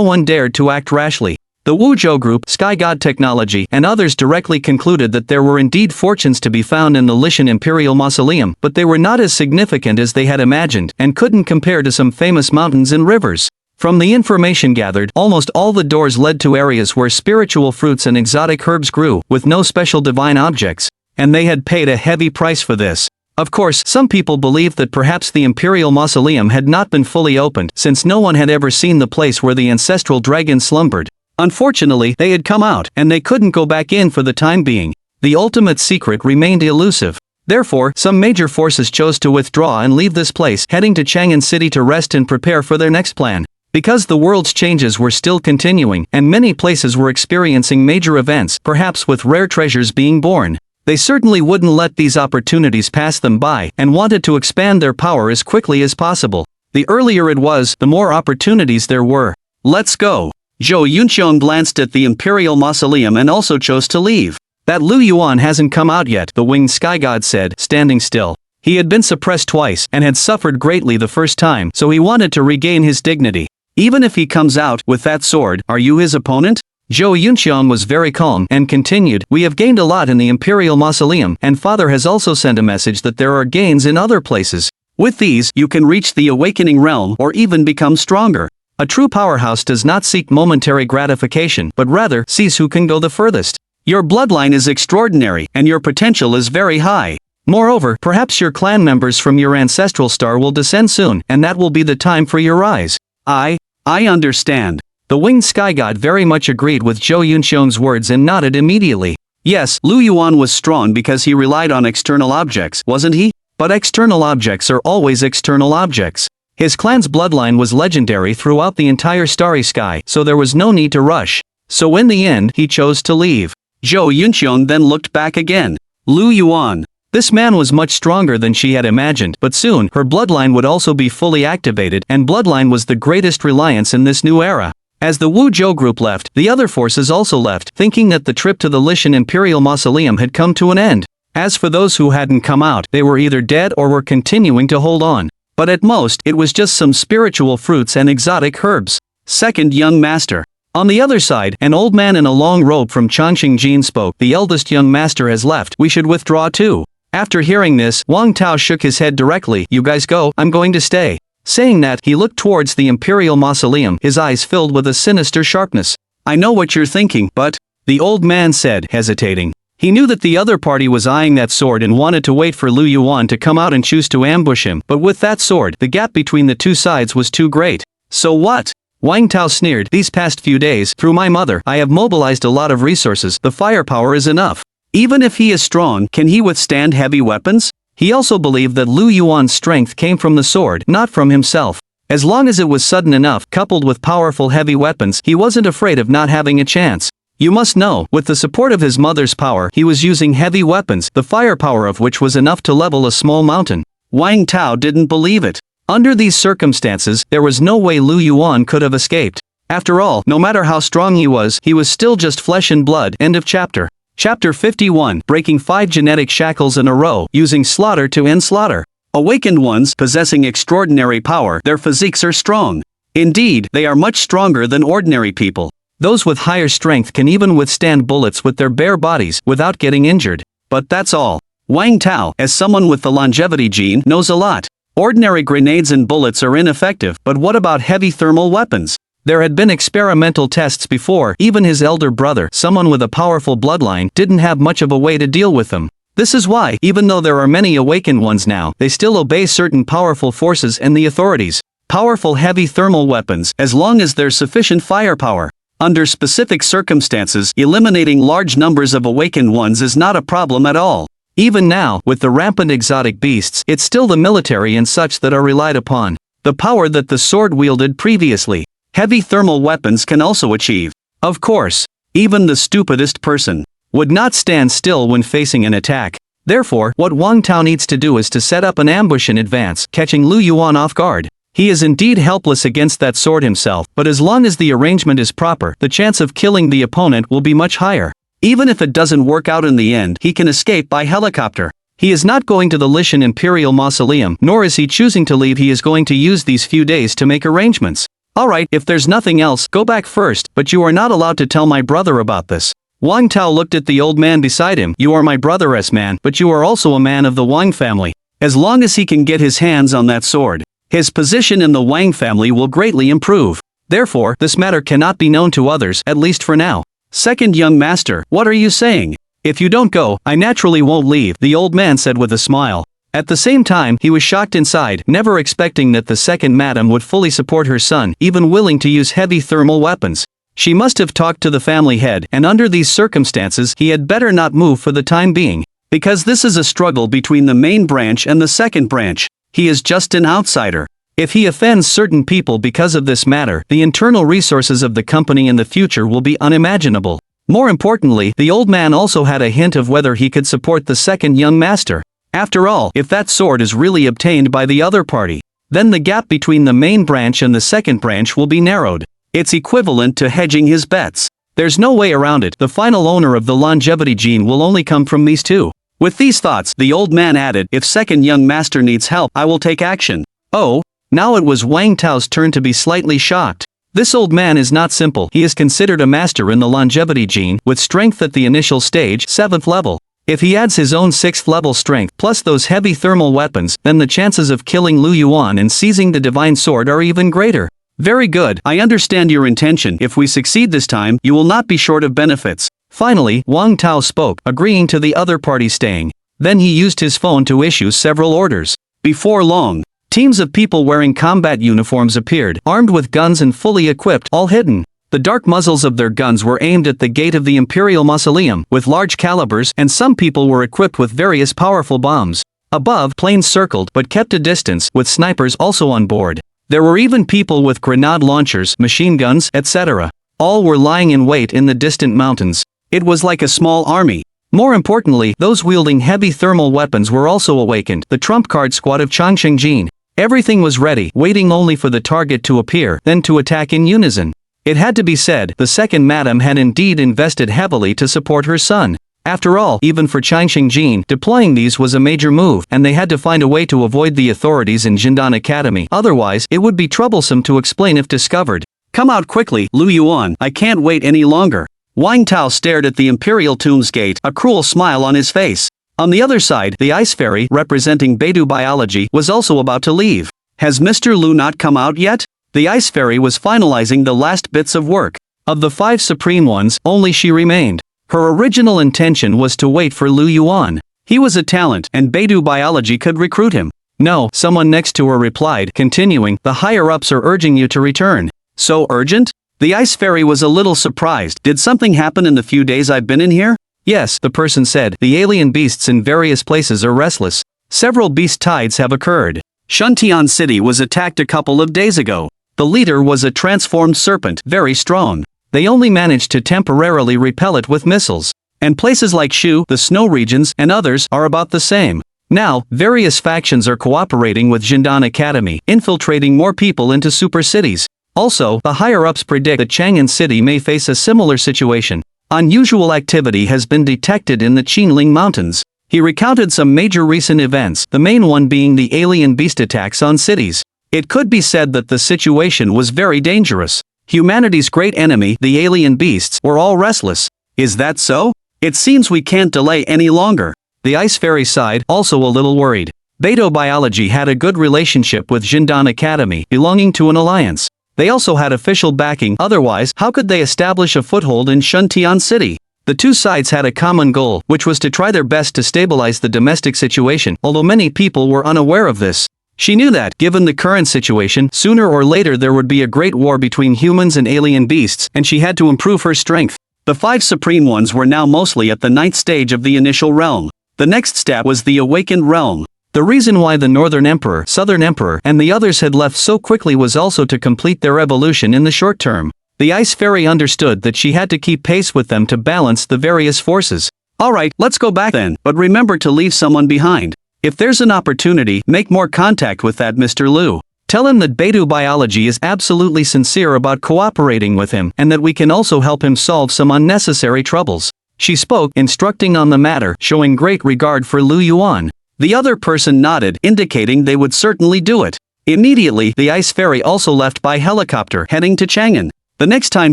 one dared to act rashly. The Wuzhou Group, Sky God Technology, and others directly concluded that there were indeed fortunes to be found in the Lycian Imperial Mausoleum, but they were not as significant as they had imagined, and couldn't compare to some famous mountains and rivers. From the information gathered, almost all the doors led to areas where spiritual fruits and exotic herbs grew, with no special divine objects, and they had paid a heavy price for this. Of course, some people believed that perhaps the Imperial Mausoleum had not been fully opened, since no one had ever seen the place where the ancestral dragon slumbered. Unfortunately, they had come out, and they couldn't go back in for the time being. The ultimate secret remained elusive. Therefore, some major forces chose to withdraw and leave this place, heading to Chang'an City to rest and prepare for their next plan. Because the world's changes were still continuing, and many places were experiencing major events, perhaps with rare treasures being born, they certainly wouldn't let these opportunities pass them by, and wanted to expand their power as quickly as possible. The earlier it was, the more opportunities there were. Let's go. Zhou Yunqiang glanced at the Imperial Mausoleum and also chose to leave. That Lu Yuan hasn't come out yet, the winged sky god said, standing still. He had been suppressed twice, and had suffered greatly the first time, so he wanted to regain his dignity. Even if he comes out with that sword, are you his opponent? Zhou Yunqiang was very calm, and continued, we have gained a lot in the Imperial Mausoleum, and Father has also sent a message that there are gains in other places. With these, you can reach the awakening realm, or even become stronger. A true powerhouse does not seek momentary gratification, but rather sees who can go the furthest. Your bloodline is extraordinary, and your potential is very high. Moreover, perhaps your clan members from your ancestral star will descend soon, and that will be the time for your rise. I understand. The winged sky god very much agreed with Zhou Yunqiang's words and nodded immediately. Yes, Lu Yuan was strong because he relied on external objects, wasn't he? But external objects are always external objects. His clan's bloodline was legendary throughout the entire starry sky, so there was no need to rush. So in the end, he chose to leave. Zhou Yunqiang then looked back again. Lu Yuan. This man was much stronger than she had imagined, but soon, her bloodline would also be fully activated, and bloodline was the greatest reliance in this new era. As the Wuzhou group left, the other forces also left, thinking that the trip to the Lycian Imperial Mausoleum had come to an end. As for those who hadn't come out, they were either dead or were continuing to hold on. But at most, it was just some spiritual fruits and exotic herbs. Second young master. On the other side, an old man in a long robe from Chongqing Jin spoke, the eldest young master has left, we should withdraw too. After hearing this, Wang Tao shook his head directly, you guys go, I'm going to stay. Saying that, he looked towards the Imperial Mausoleum, his eyes filled with a sinister sharpness. I know what you're thinking, but, the old man said, hesitating. He knew that the other party was eyeing that sword and wanted to wait for Lu Yuan to come out and choose to ambush him, but with that sword, the gap between the two sides was too great. So what? Wang Tao sneered, these past few days, through my mother, I have mobilized a lot of resources, the firepower is enough. Even if he is strong, can he withstand heavy weapons? He also believed that Lu Yuan's strength came from the sword, not from himself. As long as it was sudden enough, coupled with powerful heavy weapons, he wasn't afraid of not having a chance. You must know, with the support of his mother's power, he was using heavy weapons, the firepower of which was enough to level a small mountain. Wang Tao didn't believe it. Under these circumstances, there was no way Lu Yuan could have escaped. After all, no matter how strong he was still just flesh and blood. End of chapter. Chapter 51, breaking 5 genetic shackles in a row, using slaughter to end slaughter. Awakened ones, possessing extraordinary power, their physiques are strong. Indeed, they are much stronger than ordinary people. Those with higher strength can even withstand bullets with their bare bodies, without getting injured. But that's all. Wang Tao, as someone with the longevity gene, knows a lot. Ordinary grenades and bullets are ineffective, but what about heavy thermal weapons? There had been experimental tests before. Even his elder brother, someone with a powerful bloodline, didn't have much of a way to deal with them. This is why, even though there are many awakened ones now, they still obey certain powerful forces and the authorities. Powerful heavy thermal weapons, as long as there's sufficient firepower. Under specific circumstances, eliminating large numbers of awakened ones is not a problem at all. Even now, with the rampant exotic beasts, it's still the military and such that are relied upon. The power that the sword wielded previously, heavy thermal weapons can also achieve. Of course, even the stupidest person would not stand still when facing an attack. Therefore, what Wang Tao needs to do is to set up an ambush in advance, catching Lu Yuan off guard. He is indeed helpless against that sword himself, but as long as the arrangement is proper, the chance of killing the opponent will be much higher. Even if it doesn't work out in the end, he can escape by helicopter. He is not going to the Lishan Imperial Mausoleum, nor is he choosing to leave. He is going to use these few days to make arrangements. Alright, if there's nothing else, go back first, but you are not allowed to tell my brother about this. Wang Tao looked at the old man beside him. You are my brother's man, but you are also a man of the Wang family. As long as he can get his hands on that sword, his position in the Wang family will greatly improve. Therefore, this matter cannot be known to others, at least for now. Second young master, what are you saying? If you don't go, I naturally won't leave, the old man said with a smile. At the same time, he was shocked inside, never expecting that the second madam would fully support her son, even willing to use heavy thermal weapons. She must have talked to the family head, and under these circumstances, he had better not move for the time being. Because this is a struggle between the main branch and the second branch. He is just an outsider. If he offends certain people because of this matter, the internal resources of the company in the future will be unimaginable. More importantly, the old man also had a hint of whether he could support the second young master. After all, if that sword is really obtained by the other party, then the gap between the main branch and the second branch will be narrowed. It's equivalent to hedging his bets. There's no way around it. The final owner of the longevity gene will only come from these two. With these thoughts, the old man added, if second young master needs help, I will take action. Oh, now it was Wang Tao's turn to be slightly shocked. This old man is not simple. He is considered a master in the longevity gene, with strength at the initial stage, 7th level. If he adds his own 6th level strength, plus those heavy thermal weapons, then the chances of killing Lu Yuan and seizing the divine sword are even greater. Very good, I understand your intention. If we succeed this time, you will not be short of benefits. Finally, Wang Tao spoke, agreeing to the other party staying. Then he used his phone to issue several orders. Before long, teams of people wearing combat uniforms appeared, armed with guns and fully equipped, all hidden. The dark muzzles of their guns were aimed at the gate of the Imperial Mausoleum, with large calibers, and some people were equipped with various powerful bombs. Above, planes circled, but kept a distance, with snipers also on board. There were even people with grenade launchers, machine guns, etc. All were lying in wait in the distant mountains. It was like a small army. More importantly, those wielding heavy thermal weapons were also awakened, the trump card squad of Changsheng Jin. Everything was ready, waiting only for the target to appear, then to attack in unison. It had to be said, the second madam had indeed invested heavily to support her son. After all, even for Changsheng Jin, deploying these was a major move, and they had to find a way to avoid the authorities in Jindan Academy, otherwise, it would be troublesome to explain if discovered. Come out quickly, Lu Yuan, I can't wait any longer. Wang Tao stared at the Imperial Tomb's gate, a cruel smile on his face. On the other side, the ice fairy, representing Beidou biology, was also about to leave. Has Mr. Lu not come out yet? The ice fairy was finalizing the last bits of work. Of the 5 supreme ones, only she remained. Her original intention was to wait for Lu Yuan. He was a talent, and Beidou biology could recruit him. No, someone next to her replied, continuing, the higher-ups are urging you to return. So urgent? The ice fairy was a little surprised. Did something happen in the few days I've been in here? Yes, the person said, the alien beasts in various places are restless. Several beast tides have occurred. Shuntian City was attacked a couple of days ago. The leader was a transformed serpent, very strong. They only managed to temporarily repel it with missiles. And places like Shu, the snow regions, and others, are about the same. Now, various factions are cooperating with Jindan Academy, infiltrating more people into super cities. Also, the higher-ups predict that Chang'an City may face a similar situation. Unusual activity has been detected in the Qinling Mountains. He recounted some major recent events, the main one being the alien beast attacks on cities. It could be said that the situation was very dangerous. Humanity's great enemy, the alien beasts, were all restless. Is that so? It seems we can't delay any longer. The ice fairy sighed, also a little worried. Beidou Biology had a good relationship with Jindan Academy, belonging to an alliance. They also had official backing, otherwise, how could they establish a foothold in Shuntian City? The two sides had a common goal, which was to try their best to stabilize the domestic situation, although many people were unaware of this. She knew that, given the current situation, sooner or later there would be a great war between humans and alien beasts, and she had to improve her strength. The 5 supreme ones were now mostly at the 9th stage of the initial realm. The next step was the awakened realm. The reason why the Northern Emperor, Southern Emperor, and the others had left so quickly was also to complete their evolution in the short term. The Ice Fairy understood that she had to keep pace with them to balance the various forces. Alright, let's go back then, but remember to leave someone behind. If there's an opportunity, make more contact with that Mr. Liu. Tell him that Beidou Biology is absolutely sincere about cooperating with him, and that we can also help him solve some unnecessary troubles. She spoke, instructing on the matter, showing great regard for Lu Yuan. The other person nodded, indicating they would certainly do it. Immediately, the Ice Fairy also left by helicopter, heading to Chang'an. The next time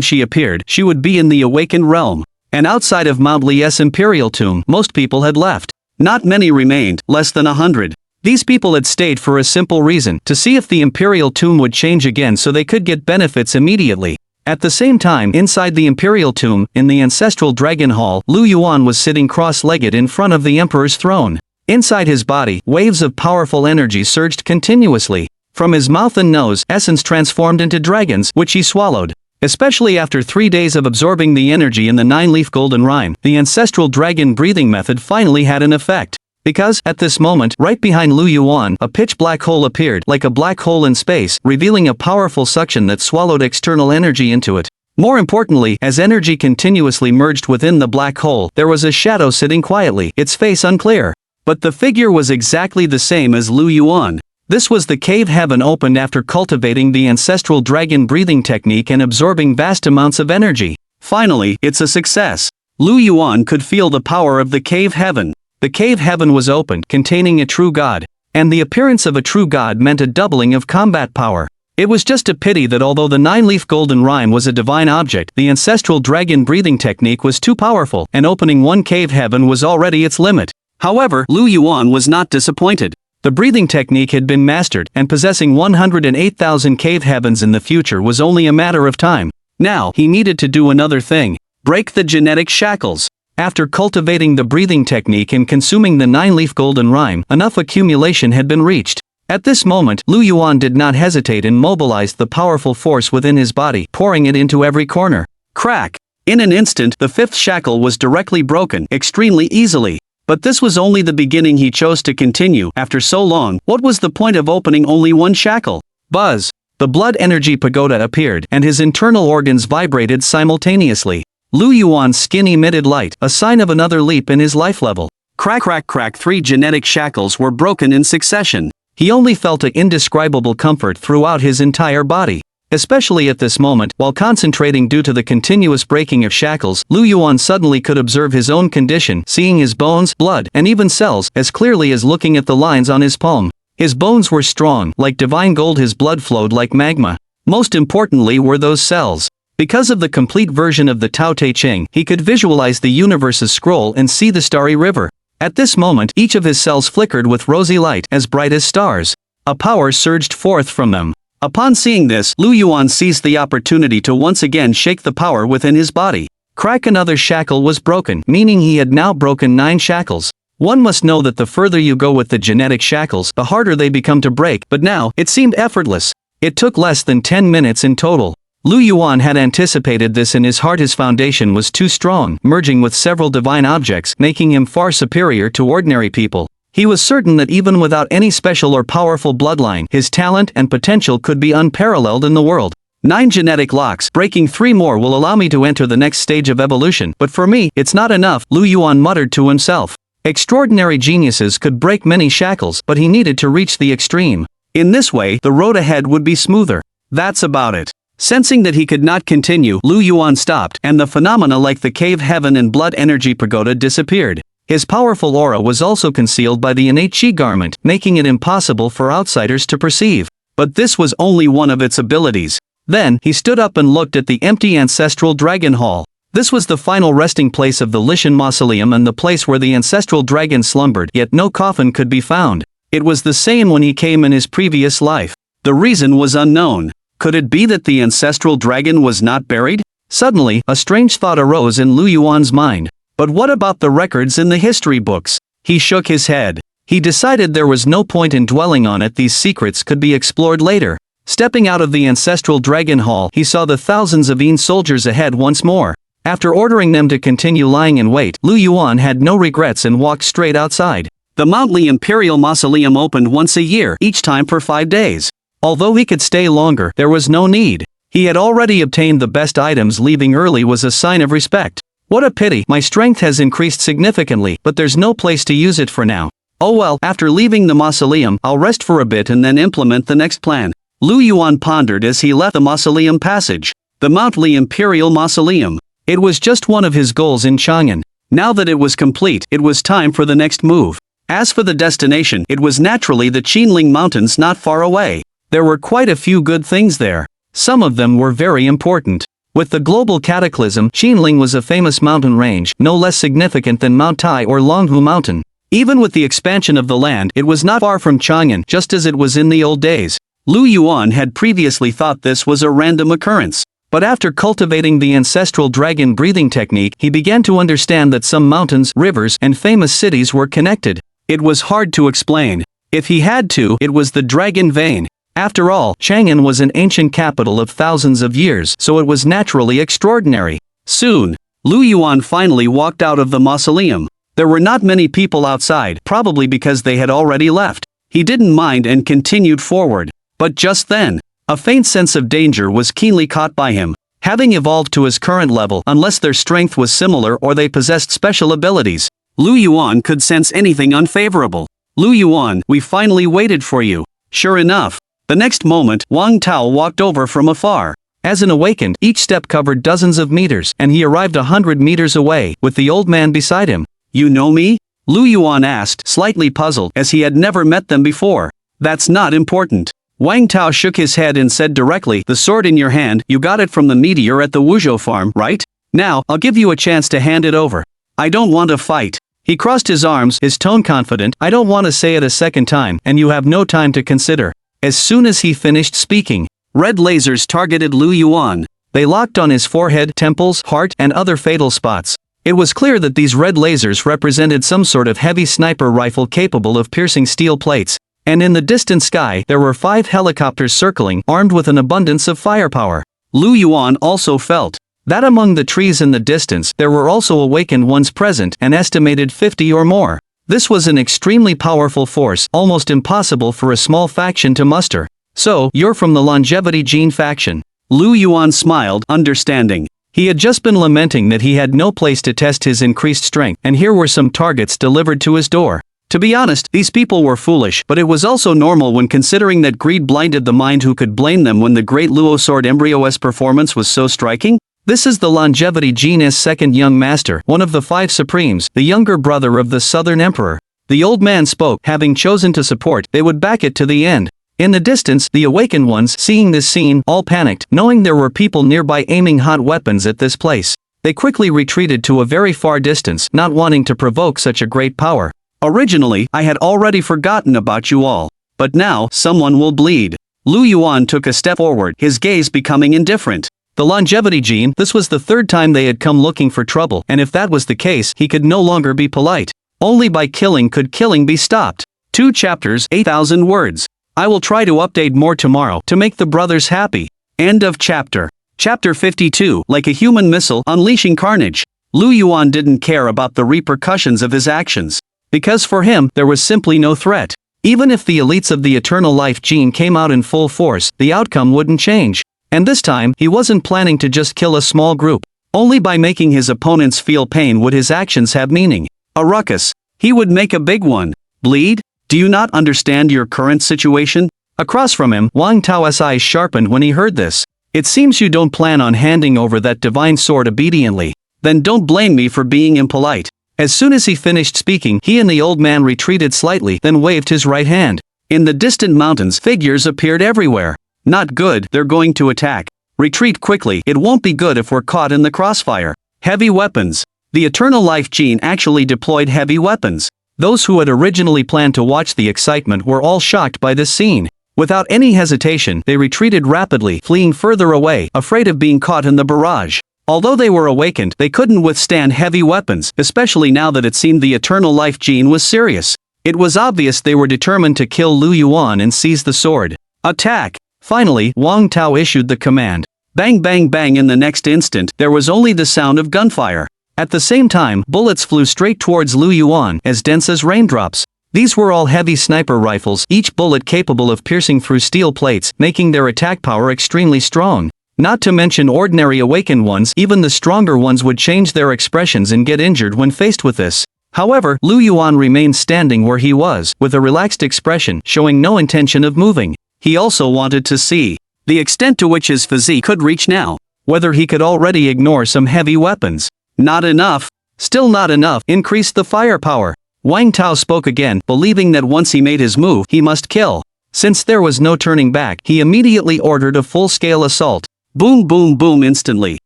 she appeared, she would be in the awakened realm. And outside of Mount Li's imperial tomb, most people had left. Not many remained, less than 100. These people had stayed for a simple reason, to see if the imperial tomb would change again so they could get benefits immediately. At the same time, inside the imperial tomb, in the ancestral dragon hall, Lu Yuan was sitting cross-legged in front of the emperor's throne. Inside his body, waves of powerful energy surged continuously. From his mouth and nose, essence transformed into dragons, which he swallowed. Especially after 3 days of absorbing the energy in the 9-leaf golden rhyme, the ancestral dragon breathing method finally had an effect. Because, at this moment, right behind Lu Yuan, a pitch-black hole appeared, like a black hole in space, revealing a powerful suction that swallowed external energy into it. More importantly, as energy continuously merged within the black hole, there was a shadow sitting quietly, its face unclear. But the figure was exactly the same as Lu Yuan. This was the cave heaven opened after cultivating the ancestral dragon breathing technique and absorbing vast amounts of energy. Finally, it's a success. Lu Yuan could feel the power of the cave heaven. The cave heaven was opened, containing a true god. And the appearance of a true god meant a doubling of combat power. It was just a pity that although the 9-leaf golden rhyme was a divine object, the ancestral dragon breathing technique was too powerful, and opening one cave heaven was already its limit. However, Lu Yuan was not disappointed. The breathing technique had been mastered, and possessing 108,000 cave heavens in the future was only a matter of time. Now, he needed to do another thing. Break the genetic shackles. After cultivating the breathing technique and consuming the 9-leaf golden rhyme, enough accumulation had been reached. At this moment, Lu Yuan did not hesitate and mobilized the powerful force within his body, pouring it into every corner. Crack! In an instant, the 5th shackle was directly broken, extremely easily. But this was only the beginning. He chose to continue. After so long, what was the point of opening only one shackle? Buzz! The blood energy pagoda appeared, and his internal organs vibrated simultaneously. Lu Yuan's skin emitted light, a sign of another leap in his life level. Crack crack crack, 3 genetic shackles were broken in succession. He only felt an indescribable comfort throughout his entire body. Especially at this moment, while concentrating due to the continuous breaking of shackles, Lu Yuan suddenly could observe his own condition, seeing his bones, blood, and even cells, as clearly as looking at the lines on his palm. His bones were strong, like divine gold. His blood flowed like magma. Most importantly were those cells. Because of the complete version of the Tao Te Ching, he could visualize the universe's scroll and see the starry river. At this moment, each of his cells flickered with rosy light, as bright as stars. A power surged forth from them. Upon seeing this, Lu Yuan seized the opportunity to once again shake the power within his body. Crack! Another shackle was broken, meaning he had now broken 9 shackles. One must know that the further you go with the genetic shackles, the harder they become to break, but now, it seemed effortless. It took less than 10 minutes in total. Lu Yuan had anticipated this in his heart. His foundation was too strong, merging with several divine objects, making him far superior to ordinary people. He was certain that even without any special or powerful bloodline, his talent and potential could be unparalleled in the world. 9 genetic locks, breaking 3 more will allow me to enter the next stage of evolution, but for me, it's not enough, Lu Yuan muttered to himself. Extraordinary geniuses could break many shackles, but he needed to reach the extreme. In this way, the road ahead would be smoother. That's about it. Sensing that he could not continue, Lu Yuan stopped, and the phenomena like the cave heaven and blood energy pagoda disappeared. His powerful aura was also concealed by the innate chi garment, making it impossible for outsiders to perceive. But this was only one of its abilities. Then, he stood up and looked at the empty ancestral dragon hall. This was the final resting place of the Lishan mausoleum and the place where the ancestral dragon slumbered, yet no coffin could be found. It was the same when he came in his previous life. The reason was unknown. Could it be that the ancestral dragon was not buried? Suddenly, a strange thought arose in Lu Yuan's mind. But what about the records in the history books? He shook his head. He decided there was no point in dwelling on it, these secrets could be explored later. Stepping out of the ancestral dragon hall, he saw the thousands of Yin soldiers ahead once more. After ordering them to continue lying in wait, Lu Yuan had no regrets and walked straight outside. The Mount Li Imperial Mausoleum opened once a year, each time for 5 days. Although he could stay longer, there was no need. He had already obtained the best items. Leaving early was a sign of respect. What a pity, my strength has increased significantly, but there's no place to use it for now. Oh well, after leaving the mausoleum, I'll rest for a bit and then implement the next plan. Lu Yuan pondered as he left the mausoleum passage. The Mount Li Imperial Mausoleum. It was just one of his goals in Chang'an. Now that it was complete, it was time for the next move. As for the destination, it was naturally the Qinling Mountains not far away. There were quite a few good things there. Some of them were very important. With the global cataclysm, Qinling was a famous mountain range, no less significant than Mount Tai or Longhu Mountain. Even with the expansion of the land, it was not far from Chang'an, just as it was in the old days. Lu Yuan had previously thought this was a random occurrence. But after cultivating the ancestral dragon breathing technique, he began to understand that some mountains, rivers, and famous cities were connected. It was hard to explain. If he had to, it was the dragon vein. After all, Chang'an was an ancient capital of thousands of years, so it was naturally extraordinary. Soon, Lu Yuan finally walked out of the mausoleum. There were not many people outside, probably because they had already left. He didn't mind and continued forward. But just then, a faint sense of danger was keenly caught by him. Having evolved to his current level, unless their strength was similar or they possessed special abilities, Lu Yuan could sense anything unfavorable. Lu Yuan, we finally waited for you. Sure enough. The next moment, Wang Tao walked over from afar. As an awakened, each step covered dozens of meters, and he arrived 100 meters away, with the old man beside him. You know me? Lu Yuan asked, slightly puzzled, as he had never met them before. That's not important. Wang Tao shook his head and said directly, the sword in your hand, you got it from the meteor at the Wuzhou farm, right? Now, I'll give you a chance to hand it over. I don't want to fight. He crossed his arms, his tone confident. I don't want to say it a second time, and you have no time to consider. As soon as he finished speaking, red lasers targeted Lu Yuan. They locked on his forehead, temples, heart, and other fatal spots. It was clear that these red lasers represented some sort of heavy sniper rifle capable of piercing steel plates. And in the distant sky, there were 5 helicopters circling, armed with an abundance of firepower. Lu Yuan also felt that among the trees in the distance, there were also awakened ones present, an estimated 50 or more. This was an extremely powerful force, almost impossible for a small faction to muster. So, you're from the longevity gene faction. Lu Yuan smiled, understanding. He had just been lamenting that he had no place to test his increased strength, and here were some targets delivered to his door. To be honest, these people were foolish, but it was also normal when considering that greed blinded the mind. Who could blame them when the great Luo Sword Embryo's performance was so striking? This is the longevity gene's second young master, one of the 5 supremes, the younger brother of the Southern Emperor. The old man spoke, having chosen to support, they would back it to the end. In the distance, the awakened ones, seeing this scene, all panicked, knowing there were people nearby aiming hot weapons at this place. They quickly retreated to a very far distance, not wanting to provoke such a great power. Originally, I had already forgotten about you all. But now, someone will bleed. Lu Yuan took a step forward, his gaze becoming indifferent. The longevity gene, this was the 3rd time they had come looking for trouble, and if that was the case, he could no longer be polite. Only by killing could killing be stopped. 2 chapters, 8,000 words. I will try to update more tomorrow, to make the brothers happy. End of chapter. Chapter 52, like a human missile, unleashing carnage. Lu Yuan didn't care about the repercussions of his actions. Because for him, there was simply no threat. Even if the elites of the eternal life gene came out in full force, the outcome wouldn't change. And this time, he wasn't planning to just kill a small group. Only by making his opponents feel pain would his actions have meaning. A ruckus. He would make a big one. Bleed? Do you not understand your current situation? Across from him, Wang Tao's eyes sharpened when he heard this. It seems you don't plan on handing over that divine sword obediently. Then don't blame me for being impolite. As soon as he finished speaking, he and the old man retreated slightly, then waved his right hand. In the distant mountains, figures appeared everywhere. Not good, they're going to attack. Retreat quickly, it won't be good if we're caught in the crossfire. Heavy weapons. The eternal life gene actually deployed heavy weapons. Those who had originally planned to watch the excitement were all shocked by this scene. Without any hesitation, they retreated rapidly, fleeing further away, afraid of being caught in the barrage. Although they were awakened, they couldn't withstand heavy weapons, especially now that it seemed the eternal life gene was serious. It was obvious they were determined to kill Lu Yuan and seize the sword. Attack! Finally, Wang Tao issued the command. Bang bang bang. In the next instant, there was only the sound of gunfire. At the same time, bullets flew straight towards Lu Yuan, as dense as raindrops. These were all heavy sniper rifles, each bullet capable of piercing through steel plates, making their attack power extremely strong. Not to mention ordinary awakened ones, even the stronger ones would change their expressions and get injured when faced with this. However, Lu Yuan remained standing where he was, with a relaxed expression, showing no intention of moving. He also wanted to see the extent to which his physique could reach now. Whether he could already ignore some heavy weapons. Not enough. Still not enough. Increase the firepower. Wang Tao spoke again, believing that once he made his move, he must kill. Since there was no turning back, he immediately ordered a full-scale assault. Boom boom boom. Instantly,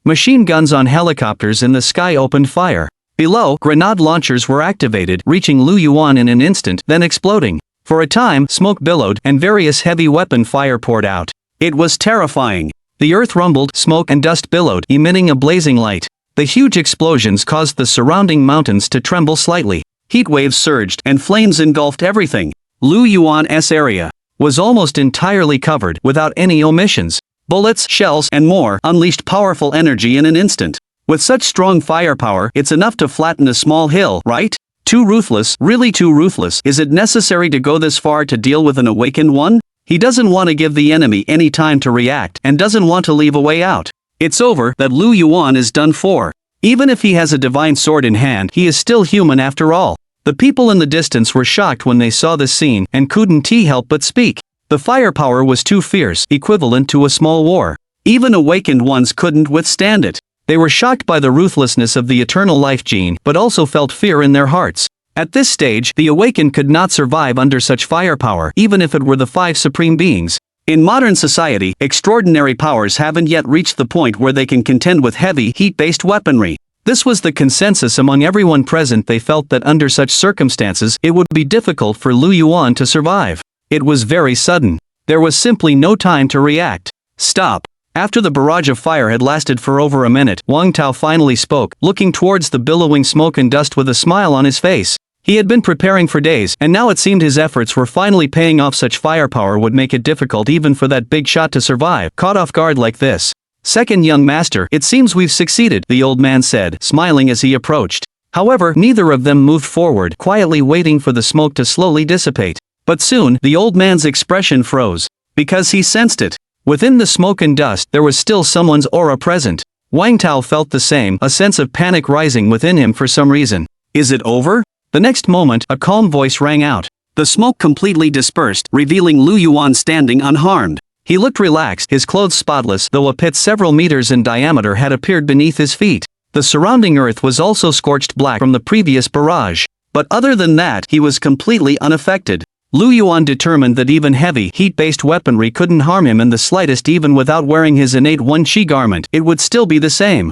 machine guns on helicopters in the sky opened fire. Below, grenade launchers were activated, reaching Lu Yuan in an instant, then exploding. For a time, smoke billowed, and various heavy weapon fire poured out. It was terrifying. The earth rumbled, smoke and dust billowed, emitting a blazing light. The huge explosions caused the surrounding mountains to tremble slightly. Heat waves surged, and flames engulfed everything. Lu Yuan's area was almost entirely covered, without any omissions. Bullets, shells, and more unleashed powerful energy in an instant. With such strong firepower, it's enough to flatten a small hill, right? Too ruthless, really too ruthless. Is it necessary to go this far to deal with an awakened one? He doesn't want to give the enemy any time to react, and doesn't want to leave a way out. It's over, that Lu Yuan is done for. Even if he has a divine sword in hand, he is still human after all. The people in the distance were shocked when they saw this scene, and couldn't help but speak. The firepower was too fierce, equivalent to a small war. Even awakened ones couldn't withstand it. They were shocked by the ruthlessness of the eternal life gene, but also felt fear in their hearts. At this stage, the awakened could not survive under such firepower, even if it were the 5 supreme beings. In modern society, extraordinary powers haven't yet reached the point where they can contend with heavy, heat-based weaponry. This was the consensus among everyone present. They felt that under such circumstances, it would be difficult for Lu Yuan to survive. It was very sudden. There was simply no time to react. Stop. After the barrage of fire had lasted for over a minute, Wang Tao finally spoke, looking towards the billowing smoke and dust with a smile on his face. He had been preparing for days, and now it seemed his efforts were finally paying off. Such firepower would make it difficult even for that big shot to survive, caught off guard like this. Second young master, it seems we've succeeded, the old man said, smiling as he approached. However, neither of them moved forward, quietly waiting for the smoke to slowly dissipate. But soon, the old man's expression froze. Because he sensed it. Within the smoke and dust, there was still someone's aura present. Wang Tao felt the same, a sense of panic rising within him for some reason. Is it over? The next moment, a calm voice rang out. The smoke completely dispersed, revealing Lu Yuan standing unharmed. He looked relaxed, his clothes spotless, though a pit several meters in diameter had appeared beneath his feet. The surrounding earth was also scorched black from the previous barrage. But other than that, he was completely unaffected. Lu Yuan determined that even heavy, heat-based weaponry couldn't harm him in the slightest. Even without wearing his innate one-chi garment, it would still be the same.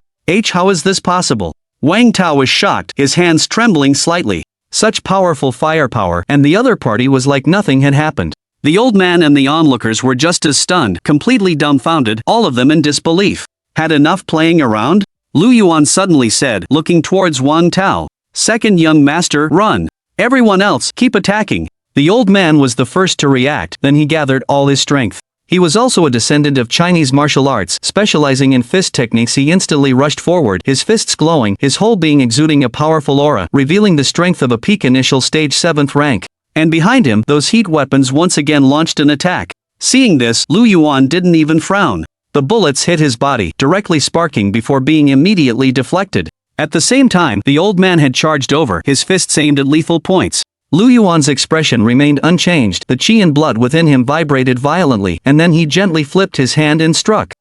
How is this possible? Wang Tao was shocked, his hands trembling slightly. Such powerful firepower, and the other party was like nothing had happened. The old man and the onlookers were just as stunned, completely dumbfounded, all of them in disbelief. Had enough playing around? Lu Yuan suddenly said, looking towards Wang Tao. Second young master, run. Everyone else, keep attacking. The old man was the first to react, then he gathered all his strength. He was also a descendant of Chinese martial arts, specializing in fist techniques. He instantly rushed forward, his fists glowing, his whole being exuding a powerful aura, revealing the strength of a peak initial stage 7th rank. And behind him, those heat weapons once again launched an attack. Seeing this, Lu Yuan didn't even frown. The bullets hit his body, directly sparking before being immediately deflected. At the same time, the old man had charged over, his fists aimed at lethal points. Lu Yuan's expression remained unchanged, the chi and blood within him vibrated violently, and then he gently flipped his hand and struck.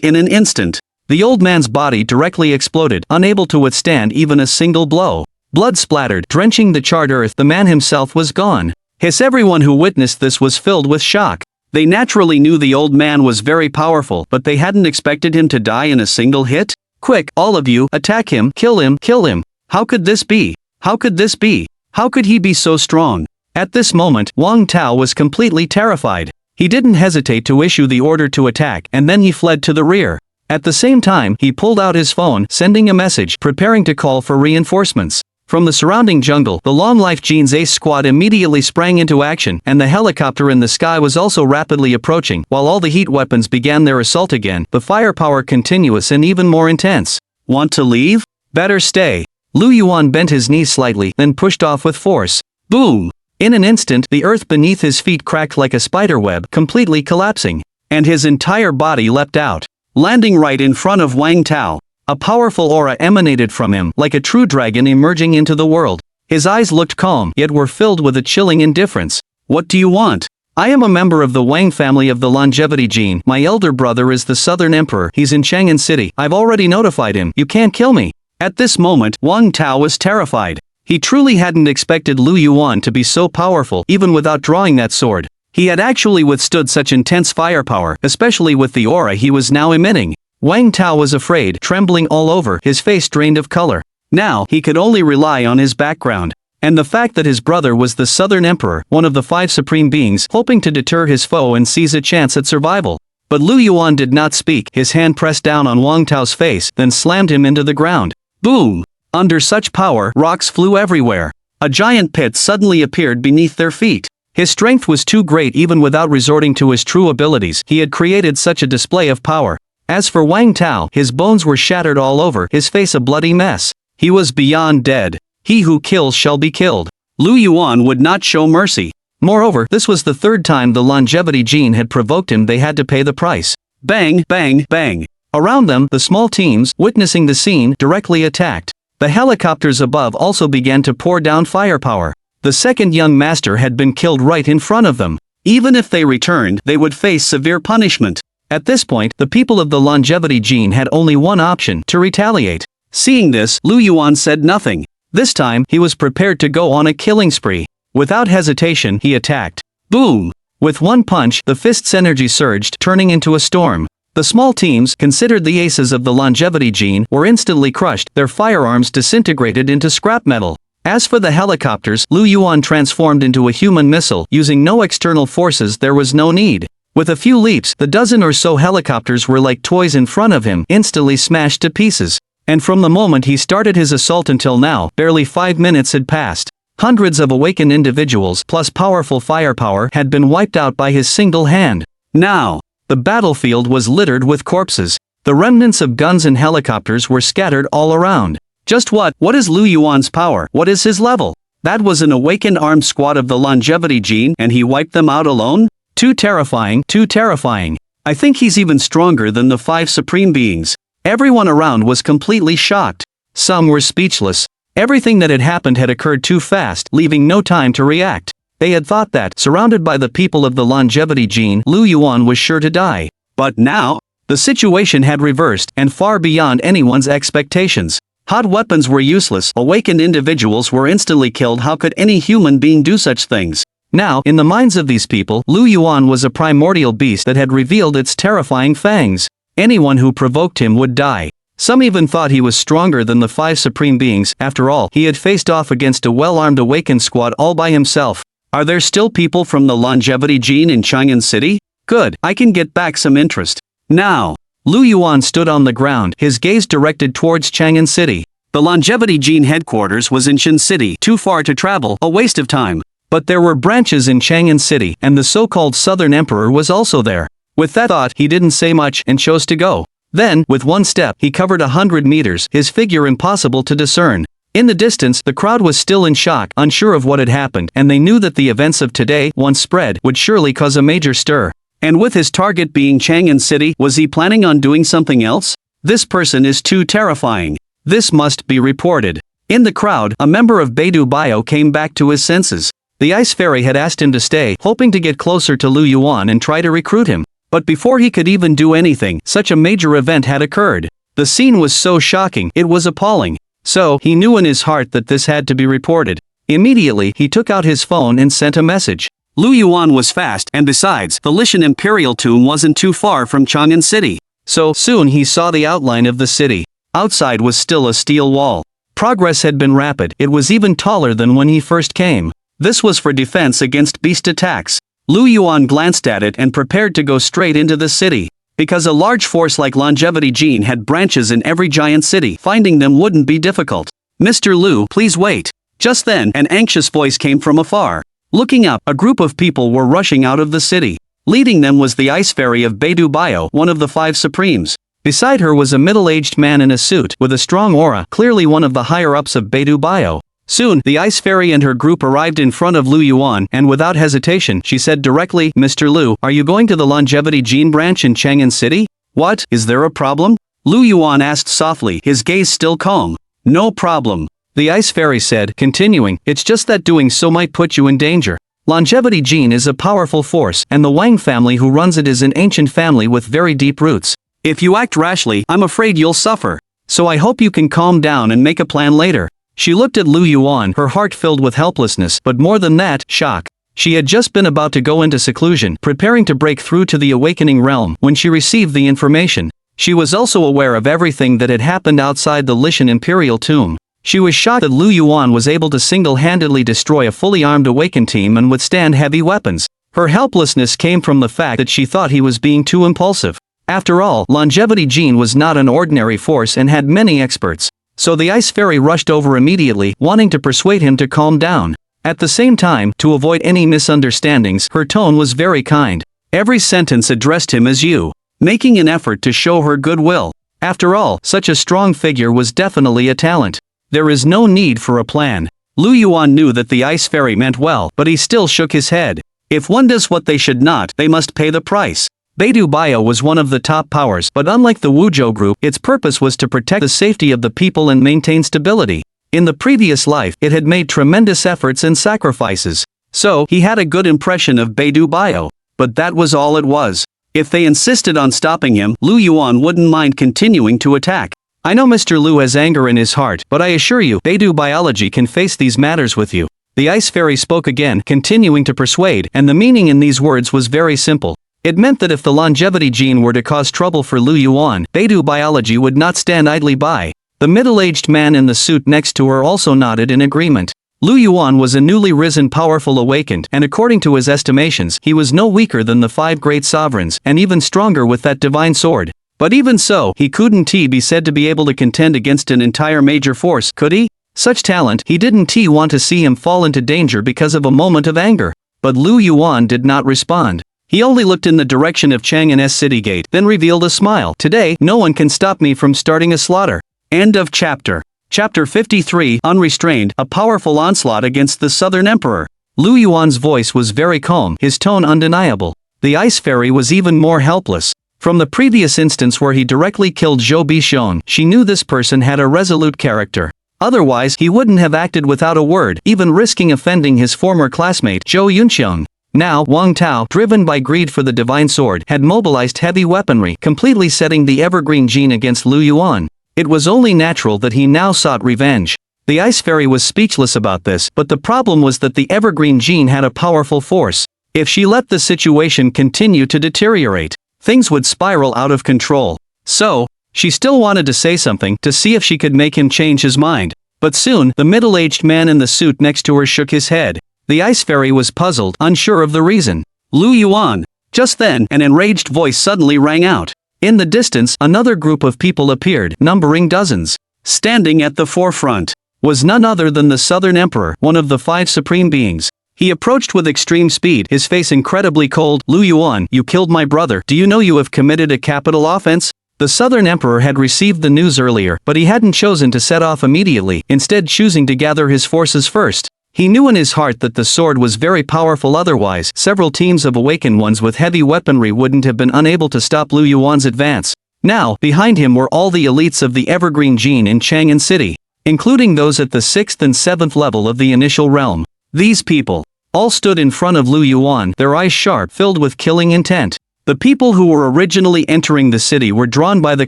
In an instant, the old man's body directly exploded, unable to withstand even a single blow. Blood splattered, drenching the charred earth. The man himself was gone. Everyone who witnessed this was filled with shock. They naturally knew the old man was very powerful, but they hadn't expected him to die in a single hit. Quick, all of you, attack him, kill him, kill him. How could this be? How could this be? How could he be so strong? At this moment, Wang Tao was completely terrified. He didn't hesitate to issue the order to attack, and then he fled to the rear. At the same time, he pulled out his phone, sending a message, preparing to call for reinforcements. From the surrounding jungle, the Long Life Gene's ace squad immediately sprang into action, and the helicopter in the sky was also rapidly approaching. While all the heat weapons began their assault again, the firepower continuous and even more intense. Want to leave? Better stay. Lu Yuan bent his knees slightly, then pushed off with force. Boom! In an instant, the earth beneath his feet cracked like a spider web, completely collapsing. And his entire body leapt out, landing right in front of Wang Tao. A powerful aura emanated from him, like a true dragon emerging into the world. His eyes looked calm, yet were filled with a chilling indifference. What do you want? I am a member of the Wang family of the longevity gene. My elder brother is the Southern Emperor. He's in Chang'an City. I've already notified him. You can't kill me. At this moment, Wang Tao was terrified. He truly hadn't expected Lu Yuan to be so powerful, even without drawing that sword. He had actually withstood such intense firepower, especially with the aura he was now emitting. Wang Tao was afraid, trembling all over, his face drained of color. Now, he could only rely on his background, and the fact that his brother was the Southern Emperor, one of the 5 supreme beings, hoping to deter his foe and seize a chance at survival. But Lu Yuan did not speak. His hand pressed down on Wang Tao's face, then slammed him into the ground. Boom! Under such power, rocks flew everywhere. A giant pit suddenly appeared beneath their feet. His strength was too great. Even without resorting to his true abilities, he had created such a display of power. As for Wang Tao, his bones were shattered all over, his face a bloody mess. He was beyond dead. He who kills shall be killed. Lu Yuan would not show mercy. Moreover, this was the 3rd time the longevity gene had provoked him. They had to pay the price. Bang, bang, bang. Around them, the small teams, witnessing the scene, directly attacked. The helicopters above also began to pour down firepower. The second young master had been killed right in front of them. Even if they returned, they would face severe punishment. At this point, the people of the longevity gene had only one option: to retaliate. Seeing this, Lu Yuan said nothing. This time, he was prepared to go on a killing spree. Without hesitation, he attacked. Boom! With one punch, the fist's energy surged, turning into a storm. The small teams, considered the aces of the longevity gene, were instantly crushed, their firearms disintegrated into scrap metal. As for the helicopters, Lu Yuan transformed into a human missile. Using no external forces, there was no need. With a few leaps, the dozen or so helicopters were like toys in front of him, instantly smashed to pieces. And from the moment he started his assault until now, barely 5 minutes had passed. Hundreds of awakened individuals, plus powerful firepower, had been wiped out by his single hand. Now, the battlefield was littered with corpses. The remnants of guns and helicopters were scattered all around. Just what is Lu Yuan's power? What is his level? That was an awakened armed squad of the longevity gene, and he wiped them out alone? Too terrifying, too terrifying. I think he's even stronger than the 5 supreme beings. Everyone around was completely shocked. Some were speechless. Everything that had happened had occurred too fast, leaving no time to react. They had thought that, surrounded by the people of the longevity gene, Lu Yuan was sure to die. But now, the situation had reversed, and far beyond anyone's expectations. Hot weapons were useless. Awakened individuals were instantly killed. How could any human being do such things? Now, in the minds of these people, Lu Yuan was a primordial beast that had revealed its terrifying fangs. Anyone who provoked him would die. Some even thought he was stronger than the 5 supreme beings. After all, he had faced off against a well-armed awakened squad all by himself. Are there still people from the longevity gene in Chang'an City? Good, I can get back some interest. Now, Lu Yuan stood on the ground, his gaze directed towards Chang'an City. The longevity gene headquarters was in Shin City. Too far to travel, a waste of time. But there were branches in Chang'an City, and the so-called Southern Emperor was also there. With that thought, he didn't say much and chose to go. Then, with one step, he covered 100 meters, his figure impossible to discern. In the distance, the crowd was still in shock, unsure of what had happened, and they knew that the events of today, once spread, would surely cause a major stir. And with his target being Chang'an City, was he planning on doing something else? This person is too terrifying. This must be reported. In the crowd, a member of Beidou Bio came back to his senses. The ice fairy had asked him to stay, hoping to get closer to Lu Yuan and try to recruit him. But before he could even do anything, such a major event had occurred. The scene was so shocking, it was appalling. So, he knew in his heart that this had to be reported. Immediately, he took out his phone and sent a message. Lu Yuan was fast, and besides, the Lishan Imperial tomb wasn't too far from Chang'an City. So, soon he saw the outline of the city. Outside was still a steel wall. Progress had been rapid, it was even taller than when he first came. This was for defense against beast attacks. Lu Yuan glanced at it and prepared to go straight into the city. Because a large force like Longevity Gene had branches in every giant city, finding them wouldn't be difficult. Mr. Lu, please wait. Just then, an anxious voice came from afar. Looking up, a group of people were rushing out of the city. Leading them was the ice fairy of Beidou Bio, one of the 5 supremes. Beside her was a middle-aged man in a suit, with a strong aura, clearly one of the higher-ups of Beidou Bio. Soon, the ice fairy and her group arrived in front of Lu Yuan, and without hesitation, she said directly, Mr. Lu, are you going to the Longevity Gene branch in Chang'an City? What, is there a problem? Lu Yuan asked softly, his gaze still calm. No problem. The ice fairy said, continuing, it's just that doing so might put you in danger. Longevity Gene is a powerful force, and the Wang family who runs it is an ancient family with very deep roots. If you act rashly, I'm afraid you'll suffer. So I hope you can calm down and make a plan later. She looked at Lu Yuan, her heart filled with helplessness, but more than that, shock. She had just been about to go into seclusion, preparing to break through to the awakening realm, when she received the information. She was also aware of everything that had happened outside the Lishan Imperial Tomb. She was shocked that Lu Yuan was able to single-handedly destroy a fully armed awakened team and withstand heavy weapons. Her helplessness came from the fact that she thought he was being too impulsive. After all, Longevity Gene was not an ordinary force and had many experts. So the ice fairy rushed over immediately, wanting to persuade him to calm down. At the same time, to avoid any misunderstandings, her tone was very kind. Every sentence addressed him as you, making an effort to show her goodwill. After all, such a strong figure was definitely a talent. There is no need for a plan. Lu Yuan knew that the ice fairy meant well, but he still shook his head. If one does what they should not, they must pay the price. Beidou Bio was one of the top powers, but unlike the Wuzhou group, its purpose was to protect the safety of the people and maintain stability. In the previous life, it had made tremendous efforts and sacrifices. So, he had a good impression of Beidou Bio. But that was all it was. If they insisted on stopping him, Lu Yuan wouldn't mind continuing to attack. I know Mr. Lu has anger in his heart, but I assure you, Beidou Biology can face these matters with you. The ice fairy spoke again, continuing to persuade, and the meaning in these words was very simple. It meant that if the Longevity Gene were to cause trouble for Lu Yuan, Beidou Biology would not stand idly by. The middle-aged man in the suit next to her also nodded in agreement. Lu Yuan was a newly risen powerful awakened, and according to his estimations, he was no weaker than the 5 great sovereigns, and even stronger with that divine sword. But even so, he couldn't be said to be able to contend against an entire major force, could he? Such talent, he didn't want to see him fall into danger because of a moment of anger. But Lu Yuan did not respond. He only looked in the direction of Chang'an's city gate, then revealed a smile. Today, no one can stop me from starting a slaughter. End of chapter. Chapter 53, Unrestrained, a powerful onslaught against the Southern Emperor. Lu Yuan's voice was very calm, his tone undeniable. The ice fairy was even more helpless. From the previous instance where he directly killed Zhou Bishon, she knew this person had a resolute character. Otherwise, he wouldn't have acted without a word, even risking offending his former classmate, Zhou Yunxiong. Now, Wang Tao, driven by greed for the divine sword, had mobilized heavy weaponry, completely setting the evergreen gene against Lu Yuan. It was only natural that he now sought revenge. The ice fairy was speechless about this, but the problem was that the evergreen gene had a powerful force. If she let the situation continue to deteriorate, things would spiral out of control. So, she still wanted to say something, to see if she could make him change his mind. But soon, the middle-aged man in the suit next to her shook his head. The ice fairy was puzzled, unsure of the reason. Lu Yuan. Just then, an enraged voice suddenly rang out. In the distance, another group of people appeared, numbering dozens. Standing at the forefront was none other than the Southern Emperor, one of the 5 supreme beings. He approached with extreme speed, his face incredibly cold. Lu Yuan, you killed my brother. Do you know you have committed a capital offense? The Southern Emperor had received the news earlier, but he hadn't chosen to set off immediately, instead choosing to gather his forces first. He knew in his heart that the sword was very powerful, otherwise, several teams of awakened ones with heavy weaponry wouldn't have been unable to stop Lu Yuan's advance. Now, behind him were all the elites of the Evergreen Gene in Chang'an City, including those at the 6th and 7th level of the initial realm. These people all stood in front of Lu Yuan, their eyes sharp, filled with killing intent. The people who were originally entering the city were drawn by the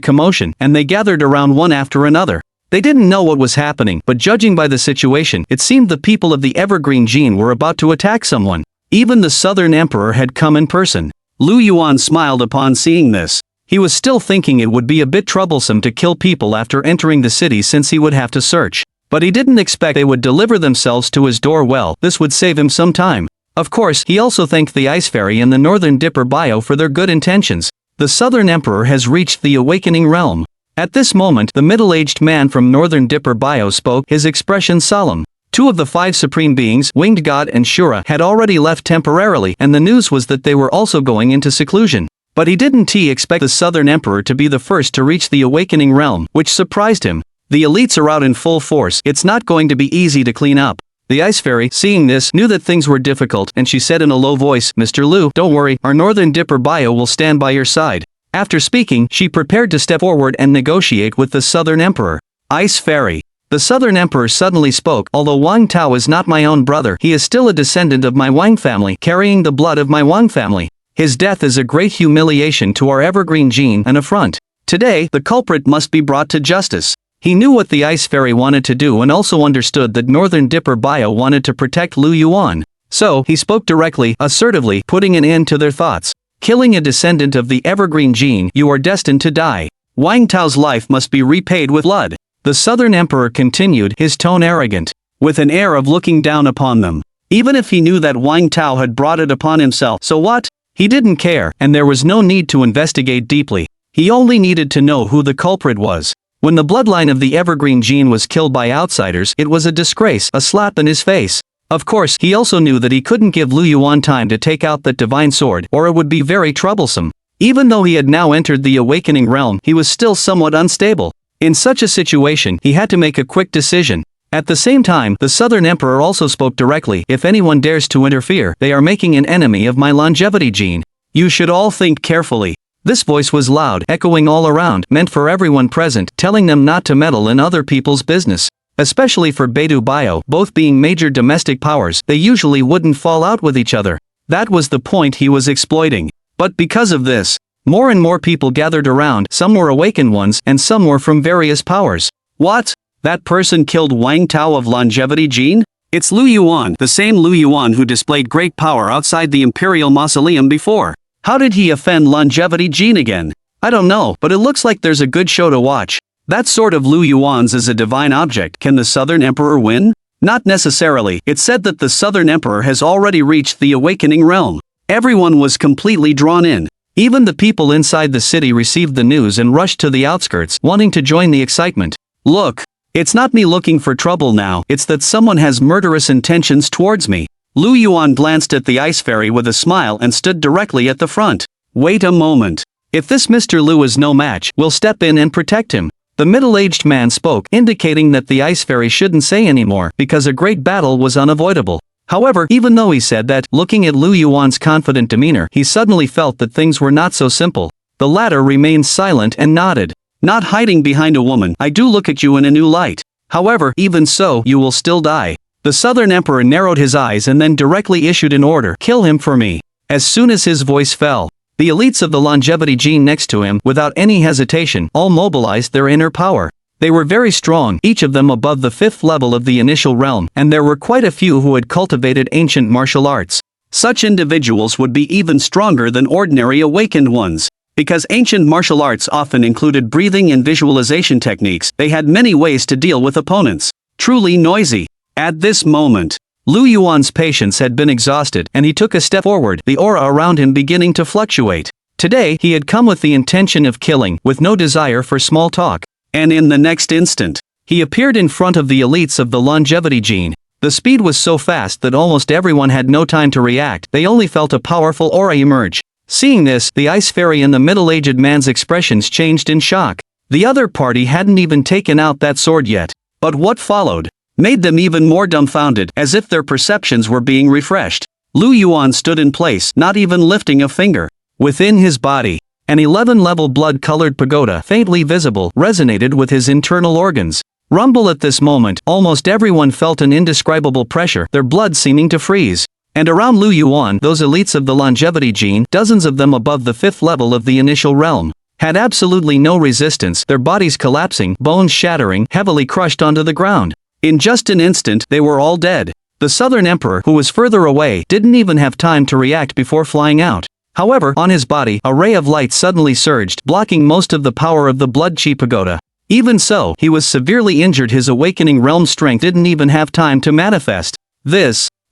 commotion, and they gathered around one after another. They didn't know what was happening, but judging by the situation, it seemed the people of the Evergreen Gene were about to attack someone. Even the Southern Emperor had come in person. Lu Yuan smiled upon seeing this. He was still thinking it would be a bit troublesome to kill people after entering the city since he would have to search. But he didn't expect they would deliver themselves to his door. Well, this would save him some time. Of course, he also thanked the Ice Fairy and the Northern Dipper Bio for their good intentions. The Southern Emperor has reached the awakening realm. At this moment, the middle-aged man from Northern Dipper Bio spoke, his expression solemn. 2 of the 5 supreme beings, Winged God and Shura, had already left temporarily, and the news was that they were also going into seclusion. But he didn't expect the Southern Emperor to be the first to reach the awakening realm, which surprised him. The elites are out in full force. It's not going to be easy to clean up. The Ice Fairy, seeing this, knew that things were difficult, and she said in a low voice, "Mr. Lu, don't worry, our Northern Dipper Bio will stand by your side." After speaking, she prepared to step forward and negotiate with the Southern Emperor. Ice Fairy. The Southern Emperor suddenly spoke, "Although Wang Tao is not my own brother, he is still a descendant of my Wang family, carrying the blood of my Wang family. His death is a great humiliation to our evergreen gene, an affront. Today, the culprit must be brought to justice." He knew what the Ice Fairy wanted to do and also understood that Northern Dipper Bio wanted to protect Lu Yuan. So, he spoke directly, assertively, putting an end to their thoughts. "Killing a descendant of the evergreen gene, you are destined to die. Wang Tao's life must be repaid with blood." The Southern Emperor continued, his tone arrogant, with an air of looking down upon them. Even if he knew that Wang Tao had brought it upon himself, so what? He didn't care, and there was no need to investigate deeply. He only needed to know who the culprit was. When the bloodline of the evergreen gene was killed by outsiders, it was a disgrace, a slap in his face. Of course, he also knew that he couldn't give Lu Yuan time to take out that divine sword, or it would be very troublesome. Even though he had now entered the awakening realm, he was still somewhat unstable. In such a situation, he had to make a quick decision. At the same time, the Southern Emperor also spoke directly, "If anyone dares to interfere, they are making an enemy of my longevity gene. You should all think carefully." This voice was loud, echoing all around, meant for everyone present, telling them not to meddle in other people's business. Especially for Beidou Bio, both being major domestic powers, they usually wouldn't fall out with each other. That was the point he was exploiting. But because of this, more and more people gathered around, some were awakened ones, and some were from various powers. What? That person killed Wang Tao of longevity gene? It's Lu Yuan, the same Lu Yuan who displayed great power outside the Imperial Mausoleum before. How did he offend longevity gene again? I don't know, but it looks like there's a good show to watch. That sort of Lu Yuan's is a divine object. Can the Southern Emperor win? Not necessarily. It's said that the Southern Emperor has already reached the awakening realm. Everyone was completely drawn in. Even the people inside the city received the news and rushed to the outskirts, wanting to join the excitement. Look, it's not me looking for trouble now, it's that someone has murderous intentions towards me. Lu Yuan glanced at the Ice Fairy with a smile and stood directly at the front. Wait a moment. If this Mr. Lu is no match, we'll step in and protect him. The middle-aged man spoke, indicating that the Ice Fairy shouldn't say anymore, because a great battle was unavoidable. However, even though he said that, looking at Lu Yuan's confident demeanor, he suddenly felt that things were not so simple. The latter remained silent and nodded. Not hiding behind a woman, I do look at you in a new light. However, even so, you will still die. The Southern Emperor narrowed his eyes and then directly issued an order, "Kill him for me." As soon as his voice fell, the elites of the longevity gene next to him, without any hesitation, all mobilized their inner power. They were very strong, each of them above the 5th level of the initial realm, and there were quite a few who had cultivated ancient martial arts. Such individuals would be even stronger than ordinary awakened ones. Because ancient martial arts often included breathing and visualization techniques, they had many ways to deal with opponents. Truly noisy. At this moment, Lu Yuan's patience had been exhausted, and he took a step forward, the aura around him beginning to fluctuate. Today, he had come with the intention of killing, with no desire for small talk. And in the next instant, he appeared in front of the elites of the longevity gene. The speed was so fast that almost everyone had no time to react, they only felt a powerful aura emerge. Seeing this, the Ice Fairy and the middle-aged man's expressions changed in shock. The other party hadn't even taken out that sword yet. But what followed made them even more dumbfounded, as if their perceptions were being refreshed. Lu Yuan stood in place, not even lifting a finger. Within his body, an 11-level blood-colored pagoda, faintly visible, resonated with his internal organs. Rumble at this moment, almost everyone felt an indescribable pressure, their blood seeming to freeze. And around Lu Yuan, those elites of the longevity gene, dozens of them above the 5th level of the initial realm, had absolutely no resistance, their bodies collapsing, bones shattering, heavily crushed onto the ground. In just an instant, they were all dead. The Southern Emperor, who was further away, didn't even have time to react before flying out. However, on his body, a ray of light suddenly surged, blocking most of the power of the blood chi pagoda. Even so, he was severely injured. His awakening realm strength didn't even have time to manifest.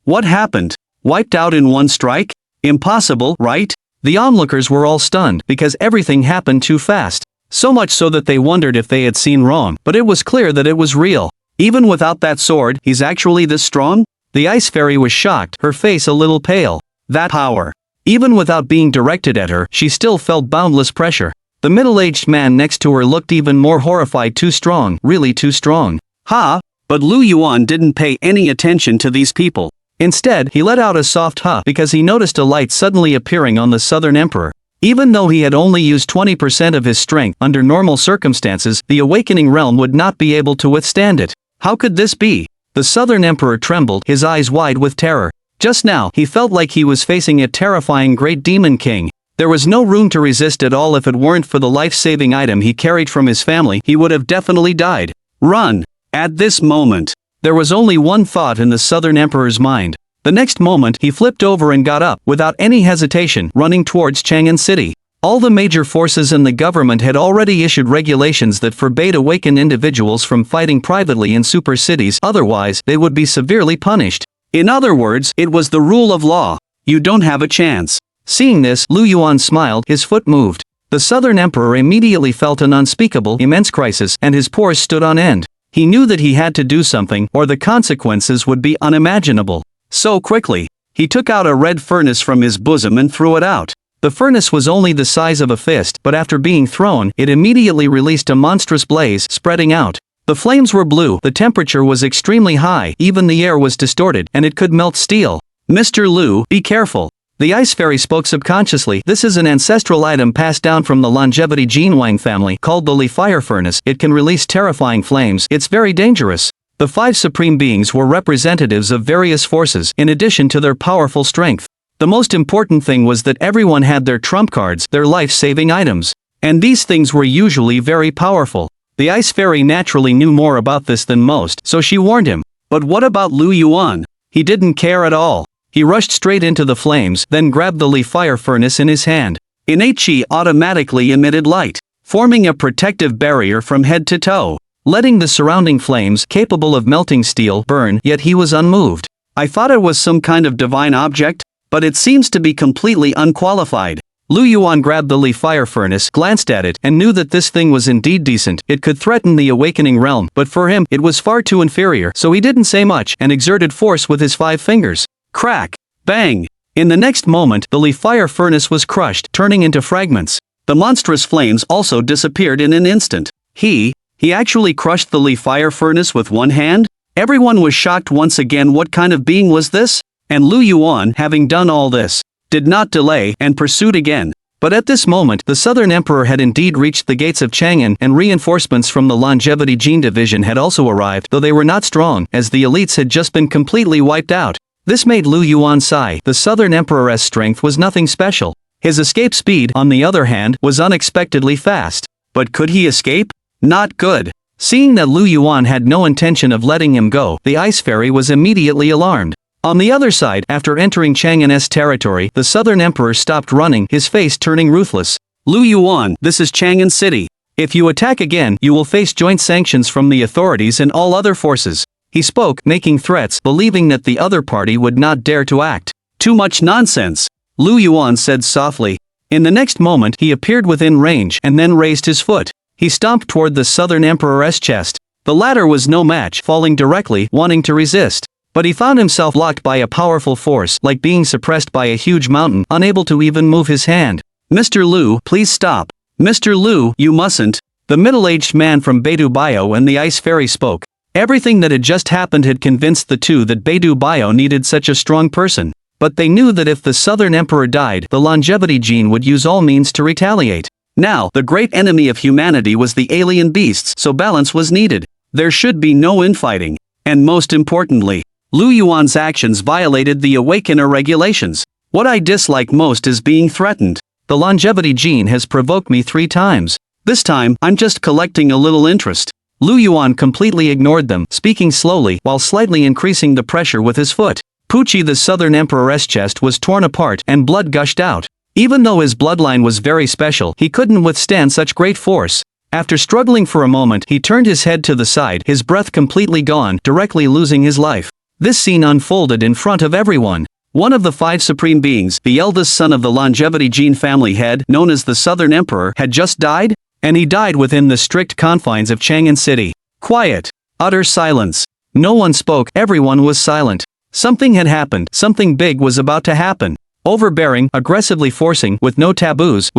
What happened? Wiped out in one strike? Impossible, right? The onlookers were all stunned because everything happened too fast. So much so that they wondered if they had seen wrong, but it was clear that it was real. Even without that sword, he's actually this strong? The ice fairy was shocked, her face a little pale. That power. Even without being directed at her, she still felt boundless pressure. The middle-aged man next to her looked even more horrified. Too strong, really too strong. But Lu Yuan didn't pay any attention to these people. Instead, he let out a soft huh because he noticed a light suddenly appearing on the Southern Emperor. Even though he had only used 20% of his strength under normal circumstances, the awakening realm would not be able to withstand it. How could this be? The Southern Emperor trembled, his eyes wide with terror. Just now, he felt like he was facing a terrifying great demon king. There was no room to resist at all. If it weren't for the life-saving item he carried from his family, he would have definitely died. Run! At this moment, there was only one thought in the Southern Emperor's mind. The next moment, he flipped over and got up, without any hesitation, running towards Chang'an City. All the major forces in the government had already issued regulations that forbade awakened individuals from fighting privately in super cities, otherwise, they would be severely punished. In other words, it was the rule of law. You don't have a chance. Seeing this, Lu Yuan smiled, his foot moved. The Southern Emperor immediately felt an unspeakable, immense crisis, and his pores stood on end. He knew that he had to do something, or the consequences would be unimaginable. So quickly, he took out a red furnace from his bosom and threw it out. The furnace was only the size of a fist, but after being thrown, it immediately released a monstrous blaze, spreading out. The flames were blue, the temperature was extremely high, even the air was distorted, and it could melt steel. Mr. Lu, be careful. The ice fairy spoke subconsciously. This is an ancestral item passed down from the longevity gene Wang family, called the Li Fire Furnace. It can release terrifying flames. It's very dangerous. The 5 supreme beings were representatives of various forces, in addition to their powerful strength. The most important thing was that everyone had their trump cards, their life-saving items. And these things were usually very powerful. The ice fairy naturally knew more about this than most, so she warned him. But what about Lu Yuan? He didn't care at all. He rushed straight into the flames, then grabbed the Li Fire Furnace in his hand. Innate chi automatically emitted light, forming a protective barrier from head to toe, letting the surrounding flames, capable of melting steel, burn, yet he was unmoved. I thought it was some kind of divine object, but it seems to be completely unqualified. Lu Yuan grabbed the Li Fire Furnace, glanced at it, and knew that this thing was indeed decent. It could threaten the awakening realm, but for him, it was far too inferior, so he didn't say much, and exerted force with his 5 fingers. Crack! Bang! In the next moment, the Li Fire Furnace was crushed, turning into fragments. The monstrous flames also disappeared in an instant. He actually crushed the Li Fire Furnace with one hand? Everyone was shocked once again. What kind of being was this? And Lu Yuan, having done all this, did not delay, and pursued again. But at this moment, the Southern Emperor had indeed reached the gates of Chang'an, and reinforcements from the Longevity Gene Division had also arrived, though they were not strong, as the elites had just been completely wiped out. This made Lu Yuan sigh. The Southern Emperor's strength was nothing special. His escape speed, on the other hand, was unexpectedly fast. But could he escape? Not good. Seeing that Lu Yuan had no intention of letting him go, the ice fairy was immediately alarmed. On the other side, after entering Chang'an's territory, the Southern Emperor stopped running, his face turning ruthless. Lu Yuan, this is Chang'an City. If you attack again, you will face joint sanctions from the authorities and all other forces. He spoke, making threats, believing that the other party would not dare to act. Too much nonsense, Lu Yuan said softly. In the next moment, he appeared within range, and then raised his foot. He stomped toward the Southern Emperor's chest. The latter was no match, falling directly, wanting to resist. But he found himself locked by a powerful force, like being suppressed by a huge mountain, unable to even move his hand. Mr. Lu, please stop. Mr. Lu, you mustn't. The middle-aged man from Beidou Bio and the ice fairy spoke. Everything that had just happened had convinced the two that Beidou Bio needed such a strong person. But they knew that if the Southern Emperor died, the longevity gene would use all means to retaliate. Now, the great enemy of humanity was the alien beasts, so balance was needed. There should be no infighting. And most importantly, Lu Yuan's actions violated the Awakener regulations. What I dislike most is being threatened. The longevity gene has provoked me 3 times. This time, I'm just collecting a little interest. Lu Yuan completely ignored them, speaking slowly, while slightly increasing the pressure with his foot. Pucci, the Southern Emperor's chest was torn apart, and blood gushed out. Even though his bloodline was very special, he couldn't withstand such great force. After struggling for a moment, he turned his head to the side, his breath completely gone, directly losing his life. This scene unfolded in front of everyone. One of the 5 supreme beings, the eldest son of the longevity gene family head, known as the Southern Emperor, had just died? And he died within the strict confines of Chang'an City. Quiet. Utter silence. No one spoke, everyone was silent. Something had happened, something big was about to happen. Overbearing, aggressively forcing, with no taboos.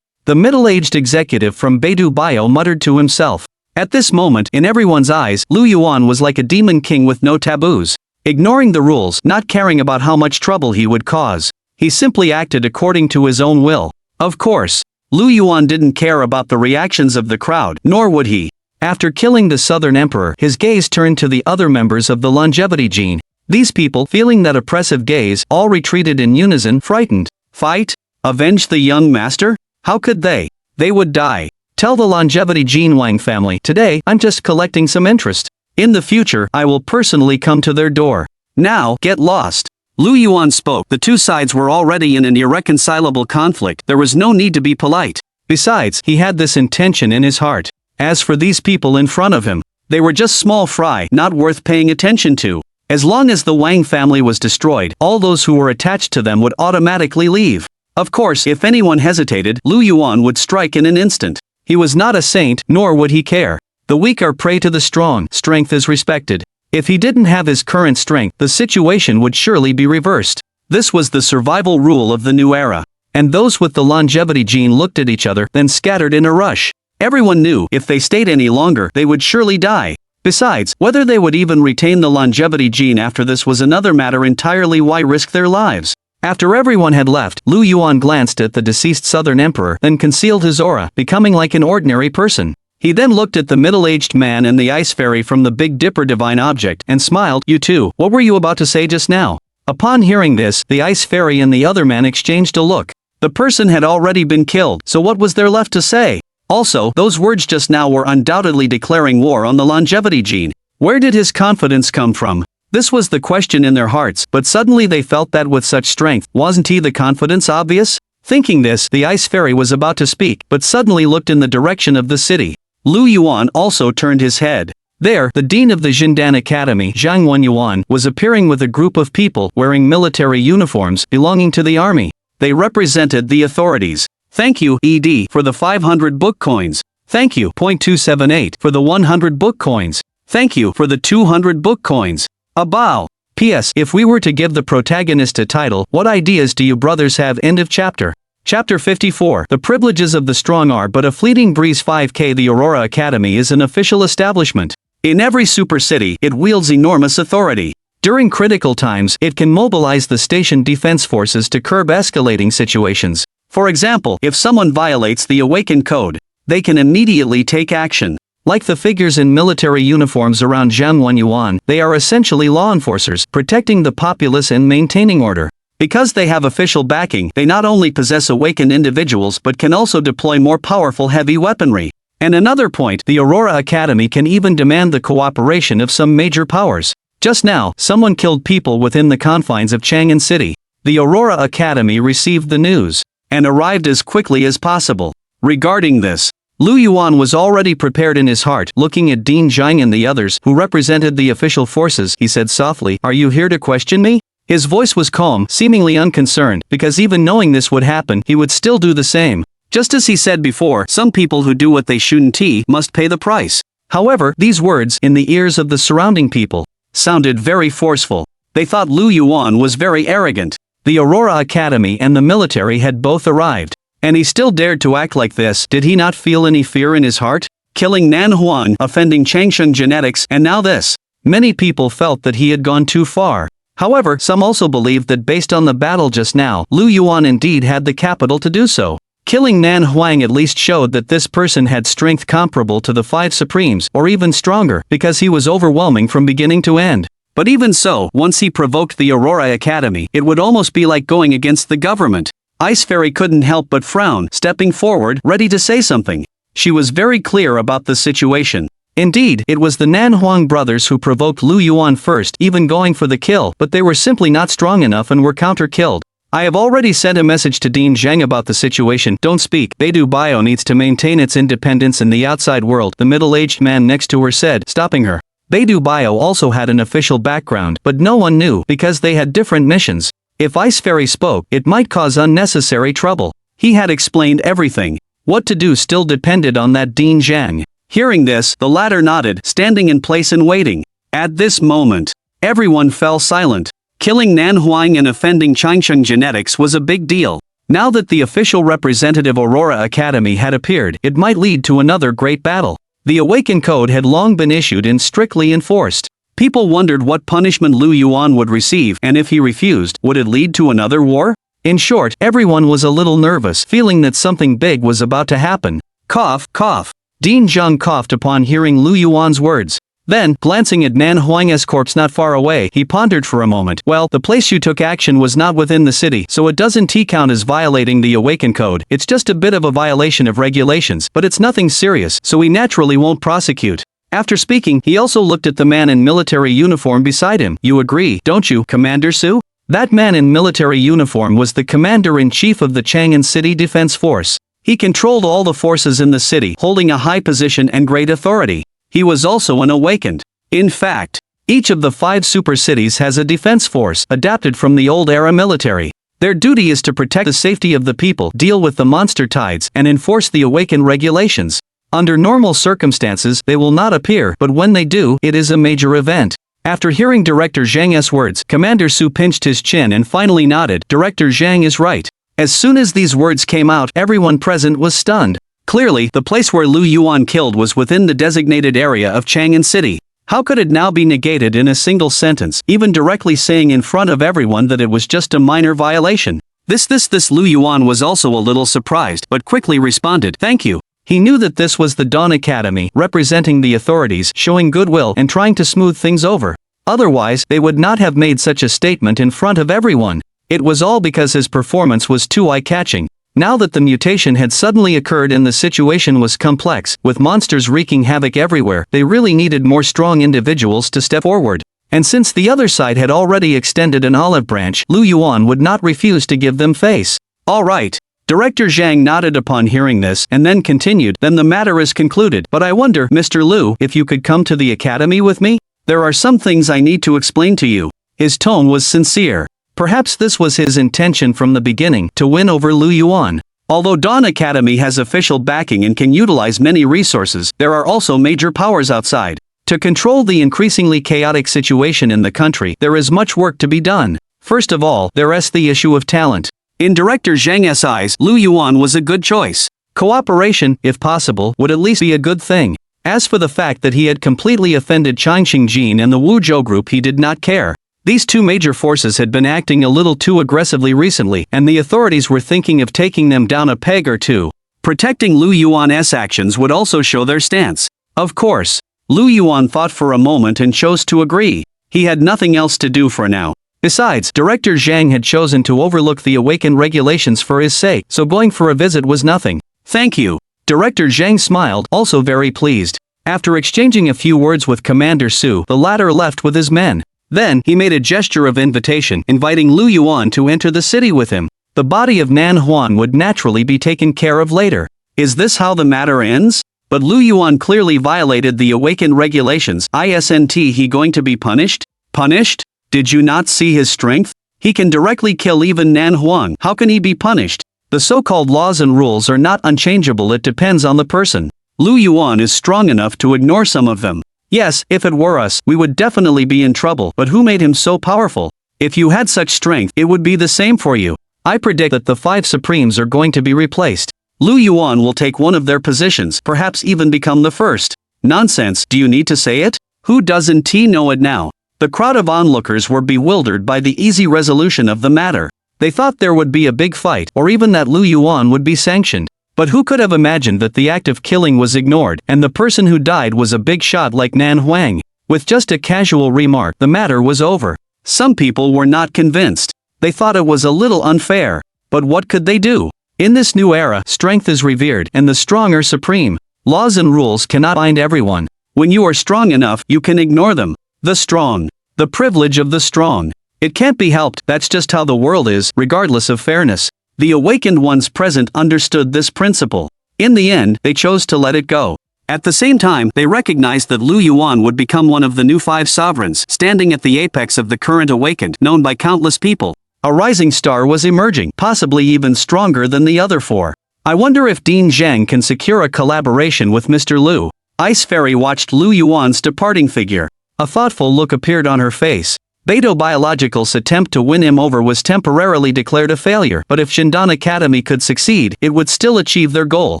The middle-aged executive from Beidou Bio muttered to himself. At this moment, in everyone's eyes, Lu Yuan was like a demon king with no taboos. Ignoring the rules, not caring about how much trouble he would cause. He simply acted according to his own will. Of course, Lu Yuan didn't care about the reactions of the crowd, nor would he. After killing the Southern Emperor, his gaze turned to the other members of the longevity gene. These people, feeling that oppressive gaze, all retreated in unison, frightened. Fight? Avenge the young master? How could they? They would die. Tell the longevity gene Wang family, today, I'm just collecting some interest. In the future, I will personally come to their door. Now, get lost. Lu Yuan spoke. The two sides were already in an irreconcilable conflict. There was no need to be polite. Besides, he had this intention in his heart. As for these people in front of him, they were just small fry, not worth paying attention to. As long as the Wang family was destroyed, all those who were attached to them would automatically leave. Of course, if anyone hesitated, Lu Yuan would strike in an instant. He was not a saint, nor would he care. The weak are prey to the strong, strength is respected. If he didn't have his current strength, the situation would surely be reversed. This was the survival rule of the new era. And those with the longevity gene looked at each other, then scattered in a rush. Everyone knew, if they stayed any longer, they would surely die. Besides, whether they would even retain the longevity gene after this was another matter entirely. Why risk their lives? After everyone had left, Lu Yuan glanced at the deceased Southern Emperor, then concealed his aura, becoming like an ordinary person. He then looked at the middle-aged man and the ice fairy from the Big Dipper divine object, and smiled. You two, what were you about to say just now? Upon hearing this, the ice fairy and the other man exchanged a look. The person had already been killed, so what was there left to say? Also, those words just now were undoubtedly declaring war on the longevity gene. Where did his confidence come from? This was the question in their hearts, but suddenly they felt that with such strength, wasn't he the confidence obvious? Thinking this, the ice fairy was about to speak, but suddenly looked in the direction of the city. Lu Yuan also turned his head. There, the dean of the Jindan Academy, Zhang Wenyuan, was appearing with a group of people wearing military uniforms belonging to the army. They represented the authorities. Thank you, ED, for the 500 book coins. Thank you, .278, for the 100 book coins. Thank you for the 200 book coins. A bow. P.S. If we were to give the protagonist a title, what ideas do you brothers have? End of chapter. Chapter 54. The privileges of the strong are but a fleeting breeze. 5K. The Aurora Academy is an official establishment. In every super city, it wields enormous authority. During critical times, it can mobilize the station defense forces to curb escalating situations. For example, if someone violates the Awaken Code, they can immediately take action. Like the figures in military uniforms around Zhang Wenyuan, they are essentially law enforcers, protecting the populace and maintaining order. Because they have official backing, they not only possess awakened individuals but can also deploy more powerful heavy weaponry. And another point, the Aurora Academy can even demand the cooperation of some major powers. Just now, someone killed people within the confines of Chang'an City. The Aurora Academy received the news and arrived as quickly as possible. Regarding this, Lu Yuan was already prepared in his heart. Looking at Dean Zhang and the others who represented the official forces, he said softly, "Are you here to question me?" His voice was calm, seemingly unconcerned, because even knowing this would happen, he would still do the same. Just as he said before, some people who do what they shouldn't must pay the price. However, these words, in the ears of the surrounding people, sounded very forceful. They thought Lu Yuan was very arrogant. The Aurora Academy and the military had both arrived. And he still dared to act like this. Did he not feel any fear in his heart? Killing Nan Huang, offending Changsheng genetics, and now this. Many people felt that he had gone too far. However, some also believed that based on the battle just now, Lu Yuan indeed had the capital to do so. Killing Nan Huang at least showed that this person had strength comparable to the 5 Supremes, or even stronger, because he was overwhelming from beginning to end. But even so, once he provoked the Aurora Academy, it would almost be like going against the government. Ice Fairy couldn't help but frown, stepping forward, ready to say something. She was very clear about the situation. Indeed, it was the Nan Huang brothers who provoked Lu Yuan first, even going for the kill, but they were simply not strong enough and were counter-killed. I have already sent a message to Dean Zhang about the situation. Don't speak. Beidou Bio needs to maintain its independence in the outside world, the middle-aged man next to her said, stopping her. Beidou Bio also had an official background, but no one knew because they had different missions. If Ice Fairy spoke, it might cause unnecessary trouble. He had explained everything. What to do still depended on that Dean Zhang. Hearing this, the latter nodded, standing in place and waiting. At this moment, everyone fell silent. Killing Nan Huang and offending Changsheng genetics was a big deal. Now that the official representative Aurora Academy had appeared, it might lead to another great battle. The Awaken Code had long been issued and strictly enforced. People wondered what punishment Lu Yuan would receive, and if he refused, would it lead to another war? In short, everyone was a little nervous, feeling that something big was about to happen. Cough, cough. Dean Zhang coughed upon hearing Lu Yuan's words. Then, glancing at Nan Huang's corpse not far away, he pondered for a moment. Well, the place you took action was not within the city, so it doesn't count as violating the Awaken Code. It's just a bit of a violation of regulations, but it's nothing serious, so we naturally won't prosecute. After speaking, he also looked at the man in military uniform beside him. You agree, don't you, Commander Su? That man in military uniform was the commander-in-chief of the Chang'an City Defense Force. He controlled all the forces in the city, holding a high position and great authority. He was also an awakened. In fact, each of the 5 super cities has a defense force, adapted from the old era military. Their duty is to protect the safety of the people, deal with the monster tides, and enforce the awakened regulations. Under normal circumstances, they will not appear, but when they do, it is a major event. After hearing Director Zhang's words, Commander Su pinched his chin and finally nodded. Director Zhang is right. As soon as these words came out, everyone present was stunned. Clearly, the place where Lu Yuan killed was within the designated area of Chang'an City. How could it now be negated in a single sentence, even directly saying in front of everyone that it was just a minor violation? This Lu Yuan was also a little surprised, but quickly responded, thank you. He knew that this was the Dawn Academy, representing the authorities, showing goodwill and trying to smooth things over. Otherwise, they would not have made such a statement in front of everyone. It was all because his performance was too eye-catching. Now that the mutation had suddenly occurred and the situation was complex, with monsters wreaking havoc everywhere, they really needed more strong individuals to step forward. And since the other side had already extended an olive branch, Lu Yuan would not refuse to give them face. All right. Director Zhang nodded upon hearing this, and then continued, then the matter is concluded, but I wonder, Mr. Lu, if you could come to the academy with me? There are some things I need to explain to you. His tone was sincere. Perhaps this was his intention from the beginning, to win over Lu Yuan. Although Dawn Academy has official backing and can utilize many resources, there are also major powers outside. To control the increasingly chaotic situation in the country, there is much work to be done. First of all, there is the issue of talent. In Director Zhang's eyes, Lu Yuan was a good choice. Cooperation, if possible, would at least be a good thing. As for the fact that he had completely offended Changxing Jin and the Wuzhou group, he did not care. These two major forces had been acting a little too aggressively recently, and the authorities were thinking of taking them down a peg or two. Protecting Lu Yuan's actions would also show their stance. Of course, Lu Yuan thought for a moment and chose to agree. He had nothing else to do for now. Besides, Director Zhang had chosen to overlook the awakened regulations for his sake, so going for a visit was nothing. Thank you. Director Zhang smiled, also very pleased. After exchanging a few words with Commander Su, the latter left with his men. Then, he made a gesture of invitation, inviting Lu Yuan to enter the city with him. The body of Nan Huan would naturally be taken care of later. Is this how the matter ends? But Lu Yuan clearly violated the awakened regulations. Isn't he going to be punished? Punished? Did you not see his strength? He can directly kill even Nan Huang. How can he be punished? The so-called laws and rules are not unchangeable, it depends on the person. Lu Yuan is strong enough to ignore some of them. Yes, if it were us, we would definitely be in trouble, but who made him so powerful? If you had such strength, it would be the same for you. I predict that the 5 Supremes are going to be replaced. Lu Yuan will take one of their positions, perhaps even become the first. Nonsense, do you need to say it? Who doesn't know it now? The crowd of onlookers were bewildered by the easy resolution of the matter. They thought there would be a big fight, or even that Lu Yuan would be sanctioned. But who could have imagined that the act of killing was ignored, and the person who died was a big shot like Nan Huang? With just a casual remark, the matter was over. Some people were not convinced. They thought it was a little unfair. But what could they do? In this new era, strength is revered, and the strong are supreme. Laws and rules cannot bind everyone. When you are strong enough, you can ignore them. The strong. The privilege of the strong. It can't be helped, that's just how the world is, regardless of fairness. The awakened ones present understood this principle. In the end, they chose to let it go. At the same time, they recognized that Lu Yuan would become one of the new 5 sovereigns, standing at the apex of the current awakened, known by countless people. A rising star was emerging, possibly even stronger than the other 4. I wonder if Dean Zhang can secure a collaboration with Mr. Lu. Ice Fairy watched Lu Yuan's departing figure. A thoughtful look appeared on her face. Beidou Biological's attempt to win him over was temporarily declared a failure, but if Shindan Academy could succeed, it would still achieve their goal.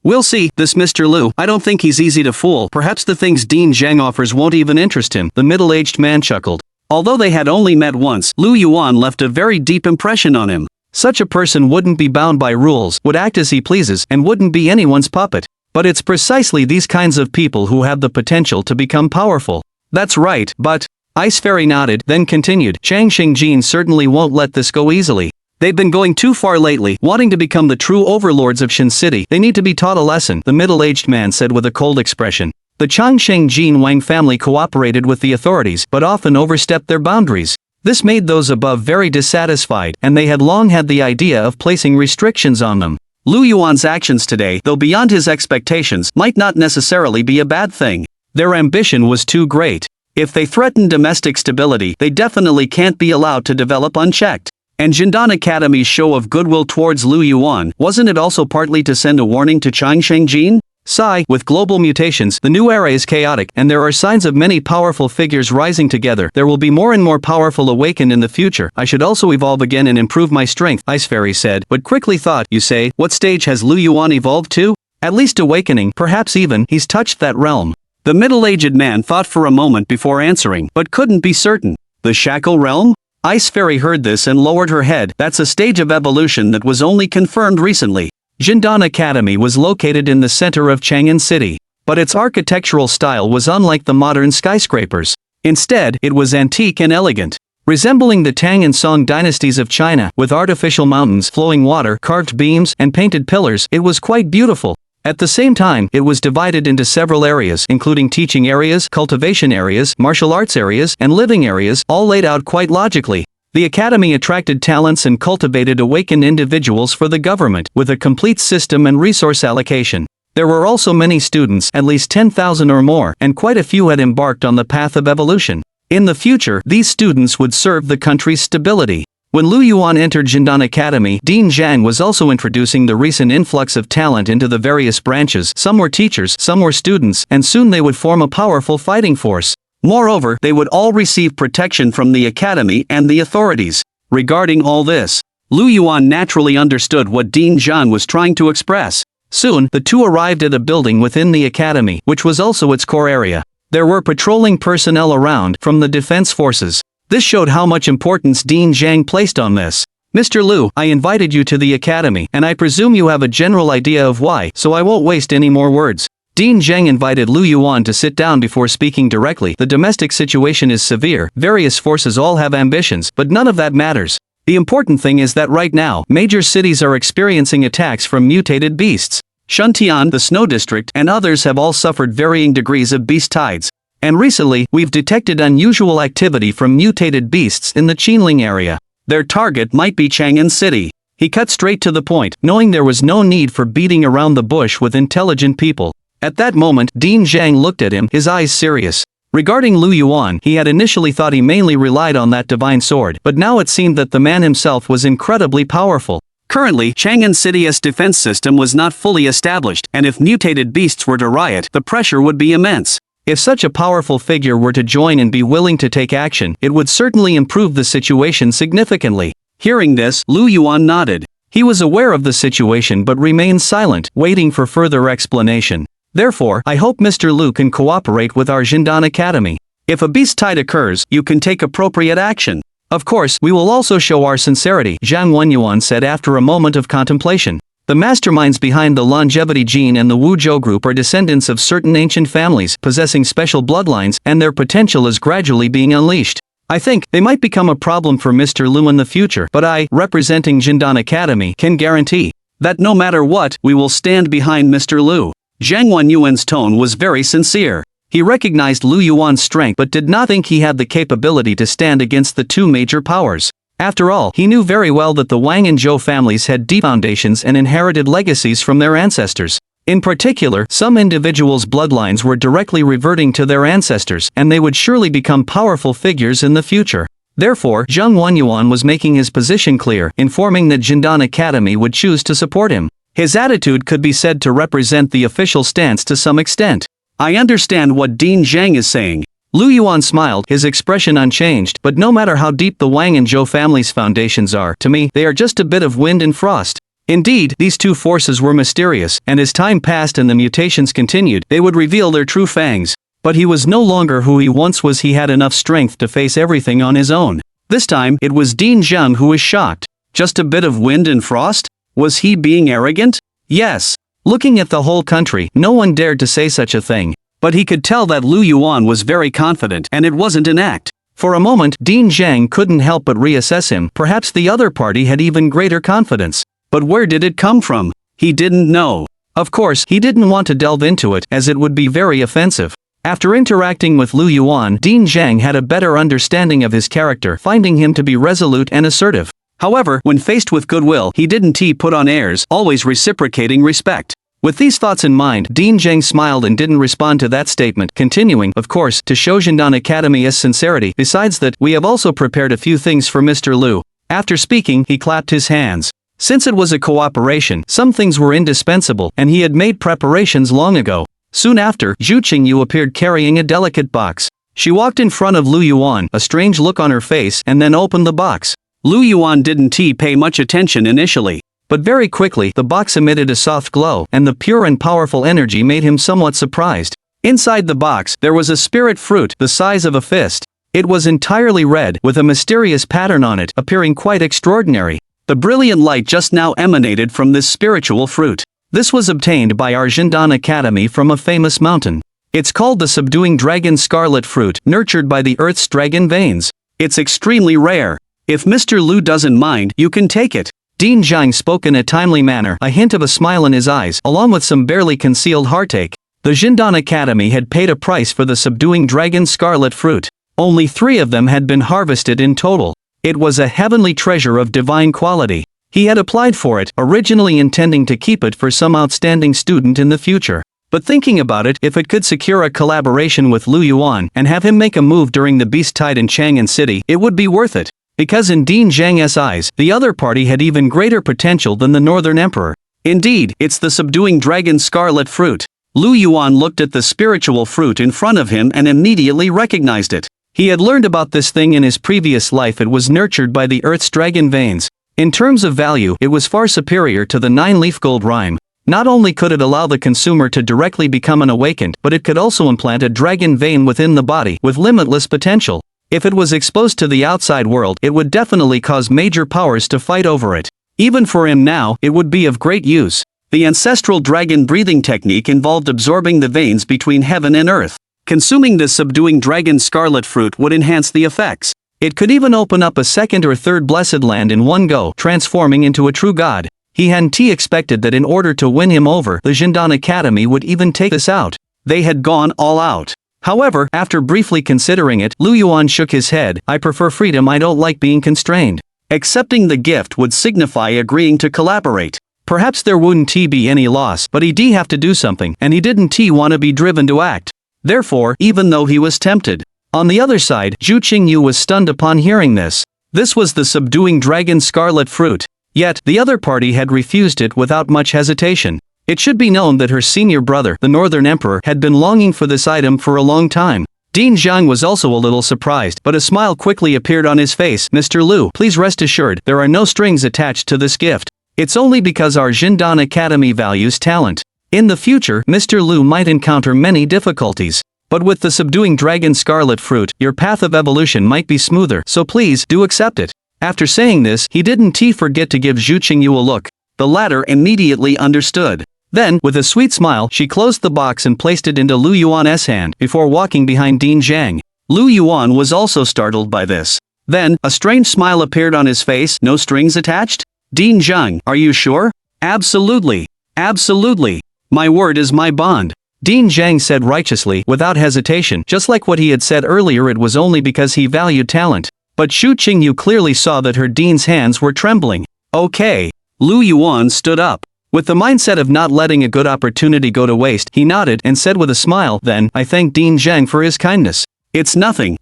We'll see, this Mr. Lu, I don't think he's easy to fool. Perhaps the things Dean Zhang offers won't even interest him, the middle-aged man chuckled. Although they had only met once, Lu Yuan left a very deep impression on him. Such a person wouldn't be bound by rules, would act as he pleases, and wouldn't be anyone's puppet. But it's precisely these kinds of people who have the potential to become powerful. That's right, but... Ice Fairy nodded, then continued, Chang Xingjin certainly won't let this go easily. They've been going too far lately, wanting to become the true overlords of Shin City. They need to be taught a lesson, the middle-aged man said with a cold expression. The Changsheng Jin Wang family cooperated with the authorities, but often overstepped their boundaries. This made those above very dissatisfied, and they had long had the idea of placing restrictions on them. Lu Yuan's actions today, though beyond his expectations, might not necessarily be a bad thing. Their ambition was too great. If they threaten domestic stability, they definitely can't be allowed to develop unchecked. And Jindan Academy's show of goodwill towards Lu Yuan, wasn't it also partly to send a warning to Changsheng Jin? Sigh, with global mutations, the new era is chaotic, and there are signs of many powerful figures rising together. There will be more and more powerful awakened in the future. I should also evolve again and improve my strength, Ice Fairy said, but quickly thought, you say, what stage has Lu Yuan evolved to? At least awakening, perhaps even, he's touched that realm. The middle-aged man thought for a moment before answering, but couldn't be certain. The Shackle Realm? Ice Fairy heard this and lowered her head. That's a stage of evolution that was only confirmed recently. Jindan Academy was located in the center of Chang'an City, but its architectural style was unlike the modern skyscrapers. Instead, it was antique and elegant. Resembling the Tang and Song dynasties of China, with artificial mountains, flowing water, carved beams, and painted pillars, it was quite beautiful. At the same time, it was divided into several areas, including teaching areas, cultivation areas, martial arts areas, and living areas, all laid out quite logically. The academy attracted talents and cultivated awakened individuals for the government, with a complete system and resource allocation. There were also many students, at least 10,000 or more, and quite a few had embarked on the path of evolution. In the future, these students would serve the country's stability. When Lu Yuan entered Jindan Academy, Dean Zhang was also introducing the recent influx of talent into the various branches. Some were teachers, some were students, and soon they would form a powerful fighting force. Moreover, they would all receive protection from the academy and the authorities. Regarding all this, Lu Yuan naturally understood what Dean Zhang was trying to express. Soon, the two arrived at a building within the academy, which was also its core area. There were patrolling personnel around, from the defense forces. This showed how much importance Dean Zhang placed on this. Mr. Lu, I invited you to the academy, and I presume you have a general idea of why, so I won't waste any more words. Dean Zhang invited Lu Yuan to sit down before speaking directly. The domestic situation is severe, various forces all have ambitions, but none of that matters. The important thing is that right now, major cities are experiencing attacks from mutated beasts. Shuntian, the Snow District, and others have all suffered varying degrees of beast tides. And recently, we've detected unusual activity from mutated beasts in the Qinling area. Their target might be Chang'an City. He cut straight to the point, knowing there was no need for beating around the bush with intelligent people. At that moment, Dean Zhang looked at him, his eyes serious. Regarding Lu Yuan, he had initially thought he mainly relied on that divine sword, but now it seemed that the man himself was incredibly powerful. Currently, Chang'an City's defense system was not fully established, and if mutated beasts were to riot, the pressure would be immense. If such a powerful figure were to join and be willing to take action, it would certainly improve the situation significantly. Hearing this, Lu Yuan nodded. He was aware of the situation but remained silent, waiting for further explanation. Therefore, I hope Mr. Lu can cooperate with our Jindan Academy. If a beast tide occurs, you can take appropriate action. Of course, we will also show our sincerity, Zhang Wenyuan said after a moment of contemplation. The masterminds behind the longevity gene and the Wuzhou group are descendants of certain ancient families, possessing special bloodlines, and their potential is gradually being unleashed. I think they might become a problem for Mr. Lu in the future, but I, representing Jindan Academy, can guarantee that no matter what, we will stand behind Mr. Lu. Zhang Wenyuan's tone was very sincere. He recognized Lu Yuan's strength but did not think he had the capability to stand against the two major powers. After all, he knew very well that the Wang and Zhou families had deep foundations and inherited legacies from their ancestors. In particular, some individuals' bloodlines were directly reverting to their ancestors, and they would surely become powerful figures in the future. Therefore, Zheng Wenyuan was making his position clear, informing that Jindan Academy would choose to support him. His attitude could be said to represent the official stance to some extent. I understand what Dean Zhang is saying. Lu Yuan smiled, his expression unchanged, but no matter how deep the Wang and Zhou family's foundations are, to me, they are just a bit of wind and frost. Indeed, these two forces were mysterious, and as time passed and the mutations continued, they would reveal their true fangs. But he was no longer who he once was. He had enough strength to face everything on his own. This time, it was Dean Zhang who was shocked. Just a bit of wind and frost? Was he being arrogant? Yes. Looking at the whole country, no one dared to say such a thing. But he could tell that Lu Yuan was very confident, and it wasn't an act. For a moment, Dean Zhang couldn't help but reassess him. Perhaps the other party had even greater confidence. But where did it come from? He didn't know. Of course, he didn't want to delve into it, as it would be very offensive. After interacting with Lu Yuan, Dean Zhang had a better understanding of his character, finding him to be resolute and assertive. However, when faced with goodwill, he didn't put on airs, always reciprocating respect. With these thoughts in mind, Dean Zhang smiled and didn't respond to that statement, continuing, of course, to show Jindan Academy's sincerity. Besides that, we have also prepared a few things for Mr. Lu. After speaking, he clapped his hands. Since it was a cooperation, some things were indispensable, and he had made preparations long ago. Soon after, Zhu Qingyu appeared carrying a delicate box. She walked in front of Lu Yuan, a strange look on her face, and then opened the box. Lu Yuan didn't pay much attention initially. But very quickly, the box emitted a soft glow, and the pure and powerful energy made him somewhat surprised. Inside the box, there was a spirit fruit the size of a fist. It was entirely red, with a mysterious pattern on it, appearing quite extraordinary. The brilliant light just now emanated from this spiritual fruit. This was obtained by our Jindan Academy from a famous mountain. It's called the subduing dragon scarlet fruit, nurtured by the earth's dragon veins. It's extremely rare. If Mr. Lu doesn't mind, you can take it. Dean Zhang spoke in a timely manner, a hint of a smile in his eyes, along with some barely concealed heartache. The Jindan Academy had paid a price for the subduing dragon scarlet fruit. Only 3 of them had been harvested in total. It was a heavenly treasure of divine quality. He had applied for it, originally intending to keep it for some outstanding student in the future. But thinking about it, if it could secure a collaboration with Lu Yuan and have him make a move during the beast tide in Chang'an City, it would be worth it. Because in Dean Zhang's eyes, the other party had even greater potential than the Northern Emperor. Indeed, it's the subduing dragon scarlet fruit. Lu Yuan looked at the spiritual fruit in front of him and immediately recognized it. He had learned about this thing in his previous life. It was nurtured by the Earth's dragon veins. In terms of value, it was far superior to the 9-leaf gold rhyme. Not only could it allow the consumer to directly become an awakened, but it could also implant a dragon vein within the body, with limitless potential. If it was exposed to the outside world, it would definitely cause major powers to fight over it. Even for him now, it would be of great use. The ancestral dragon breathing technique involved absorbing the veins between heaven and earth. Consuming this subduing dragon scarlet fruit would enhance the effects. It could even open up a second or third blessed land in one go, transforming into a true god. He hadn't expected that in order to win him over, the Jindan Academy would even take this out. They had gone all out. However, after briefly considering it, Lu Yuan shook his head. I prefer freedom. I don't like being constrained. Accepting the gift would signify agreeing to collaborate. Perhaps there wouldn't be any loss, but he'd have to do something, and he didn't want to be driven to act. Therefore, even though he was tempted. On the other side, Zhu Qingyu was stunned upon hearing this. This was the subduing dragon scarlet fruit. Yet, the other party had refused it without much hesitation. It should be known that her senior brother, the Northern Emperor, had been longing for this item for a long time. Dean Zhang was also a little surprised, but a smile quickly appeared on his face. Mr. Lu, please rest assured, there are no strings attached to this gift. It's only because our Jindan Academy values talent. In the future, Mr. Lu might encounter many difficulties. But with the subduing dragon scarlet fruit, your path of evolution might be smoother, so please, do accept it. After saying this, he didn't forget to give Zhu Qingyu a look. The latter immediately understood. Then, with a sweet smile, she closed the box and placed it into Lu Yuan's hand, before walking behind Dean Zhang. Lu Yuan was also startled by this. Then, a strange smile appeared on his face. No strings attached? Dean Zhang, are you sure? Absolutely. Absolutely. My word is my bond. Dean Zhang said righteously, without hesitation, just like what he had said earlier. It was only because he valued talent. But Xu Qingyu clearly saw that her Dean's hands were trembling. Okay. Lu Yuan stood up. With the mindset of not letting a good opportunity go to waste, he nodded and said with a smile, "Then, I thank Dean Zhang for his kindness." It's nothing.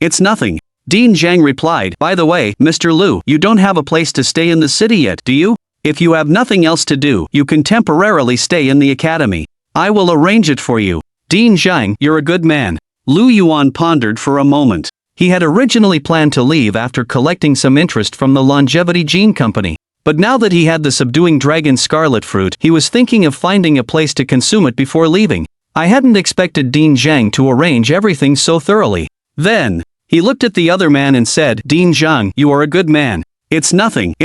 Dean Zhang replied, "By the way, Mr. Lu, you don't have a place to stay in the city yet, do you? If you have nothing else to do, you can temporarily stay in the academy. I will arrange it for you." Dean Zhang, you're a good man. Lu Yuan pondered for a moment. He had originally planned to leave after collecting some interest from the Longevity Gene Company. But now that he had the subduing dragon scarlet fruit, he was thinking of finding a place to consume it before leaving. I hadn't expected Dean Zhang to arrange everything so thoroughly. Then, he looked at the other man and said, "Dean Zhang, you are a good man." It's nothing.